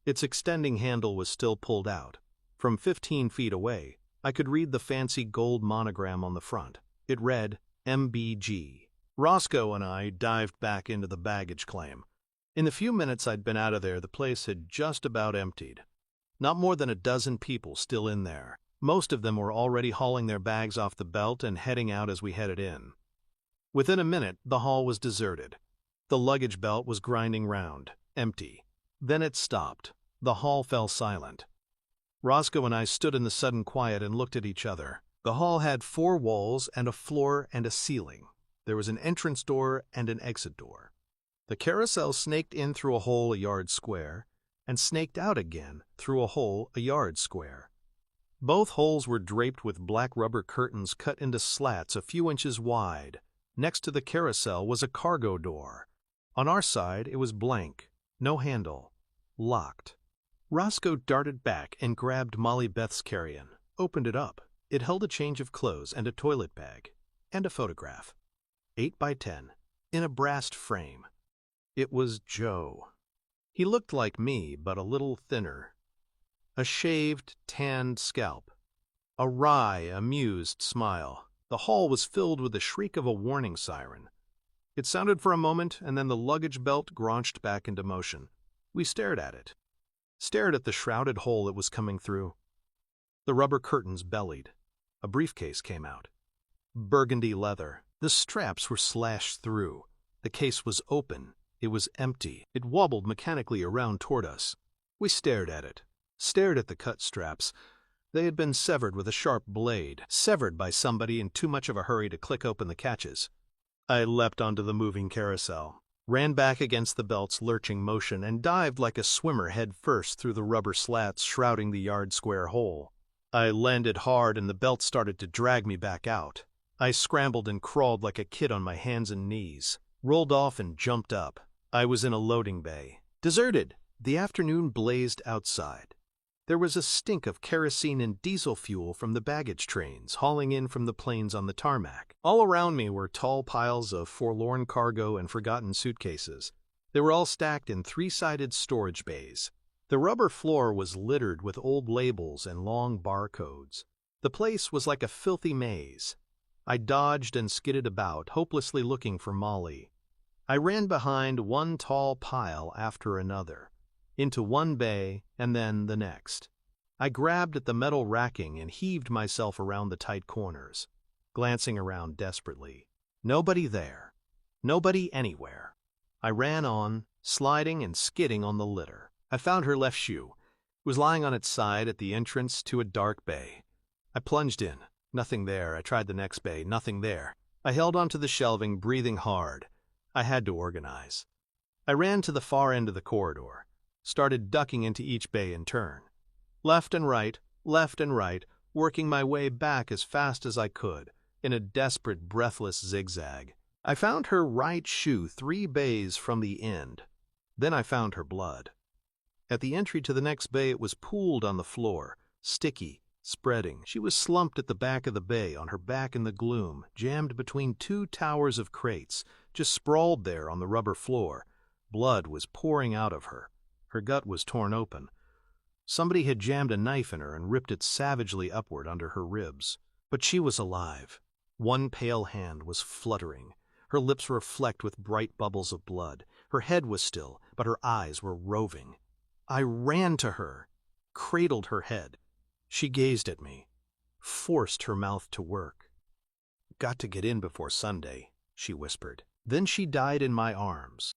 S1: Its extending handle was still pulled out. From 15 feet away, I could read the fancy gold monogram on the front. It read, MBG. Roscoe and I dived back into the baggage claim. In the few minutes I'd been out of there, the place had just about emptied. Not more than a dozen people still in there. Most of them were already hauling their bags off the belt and heading out as we headed in. Within a minute, the hall was deserted. The luggage belt was grinding round, empty. Then it stopped. The hall fell silent. Roscoe and I stood in the sudden quiet and looked at each other. The hall had 4 walls and a floor and a ceiling. There was an entrance door and an exit door. The carousel snaked in through a hole a yard square and snaked out again through a hole a yard square. Both holes were draped with black rubber curtains cut into slats a few inches wide. Next to the carousel was a cargo door. On our side it was blank, no handle, locked. Roscoe darted back and grabbed Molly Beth's carry-on, opened it up. It held a change of clothes and a toilet bag, and a photograph. 8 by 10, in a brass frame. It was Joe. He looked like me, but a little thinner. A shaved, tanned scalp. A wry, amused smile. The hall was filled with the shriek of a warning siren. It sounded for a moment, and then the luggage belt graunched back into motion. We stared at it. Stared at the shrouded hole it was coming through. The rubber curtains bellied. A briefcase came out. Burgundy leather. The straps were slashed through. The case was open. It was empty. It wobbled mechanically around toward us. We stared at it. Stared at the cut straps. They had been severed with a sharp blade, severed by somebody in too much of a hurry to click open the catches. I leapt onto the moving carousel, ran back against the belt's lurching motion, and dived like a swimmer head first through the rubber slats shrouding the yard-square hole. I landed hard and the belt started to drag me back out. I scrambled and crawled like a kid on my hands and knees, rolled off and jumped up. I was in a loading bay. Deserted. The afternoon blazed outside. There was a stink of kerosene and diesel fuel from the baggage trains hauling in from the planes on the tarmac. All around me were tall piles of forlorn cargo and forgotten suitcases. They were all stacked in 3-sided storage bays. The rubber floor was littered with old labels and long barcodes. The place was like a filthy maze. I dodged and skidded about, hopelessly looking for Molly. I ran behind one tall pile after another, into one bay and then the next. I grabbed at the metal racking and heaved myself around the tight corners, glancing around desperately. Nobody there. Nobody anywhere. I ran on, sliding and skidding on the litter. I found her left shoe. It was lying on its side at the entrance to a dark bay. I plunged in. Nothing there. I tried the next bay. Nothing there. I held onto the shelving, breathing hard. I had to organize. I ran to the far end of the corridor, started ducking into each bay in turn. Left and right, working my way back as fast as I could, in a desperate, breathless zigzag. I found her right shoe 3 bays from the end. Then I found her blood. At the entry to the next bay it was pooled on the floor, sticky, spreading. She was slumped at the back of the bay, on her back in the gloom, jammed between 2 towers of crates, just sprawled there on the rubber floor. Blood was pouring out of her. Her gut was torn open. Somebody had jammed a knife in her and ripped it savagely upward under her ribs. But she was alive. One pale hand was fluttering. Her lips were flecked with bright bubbles of blood. Her head was still, but her eyes were roving. I ran to her, cradled her head. She gazed at me, forced her mouth to work. "Got to get in before Sunday," she whispered. Then she died in my arms.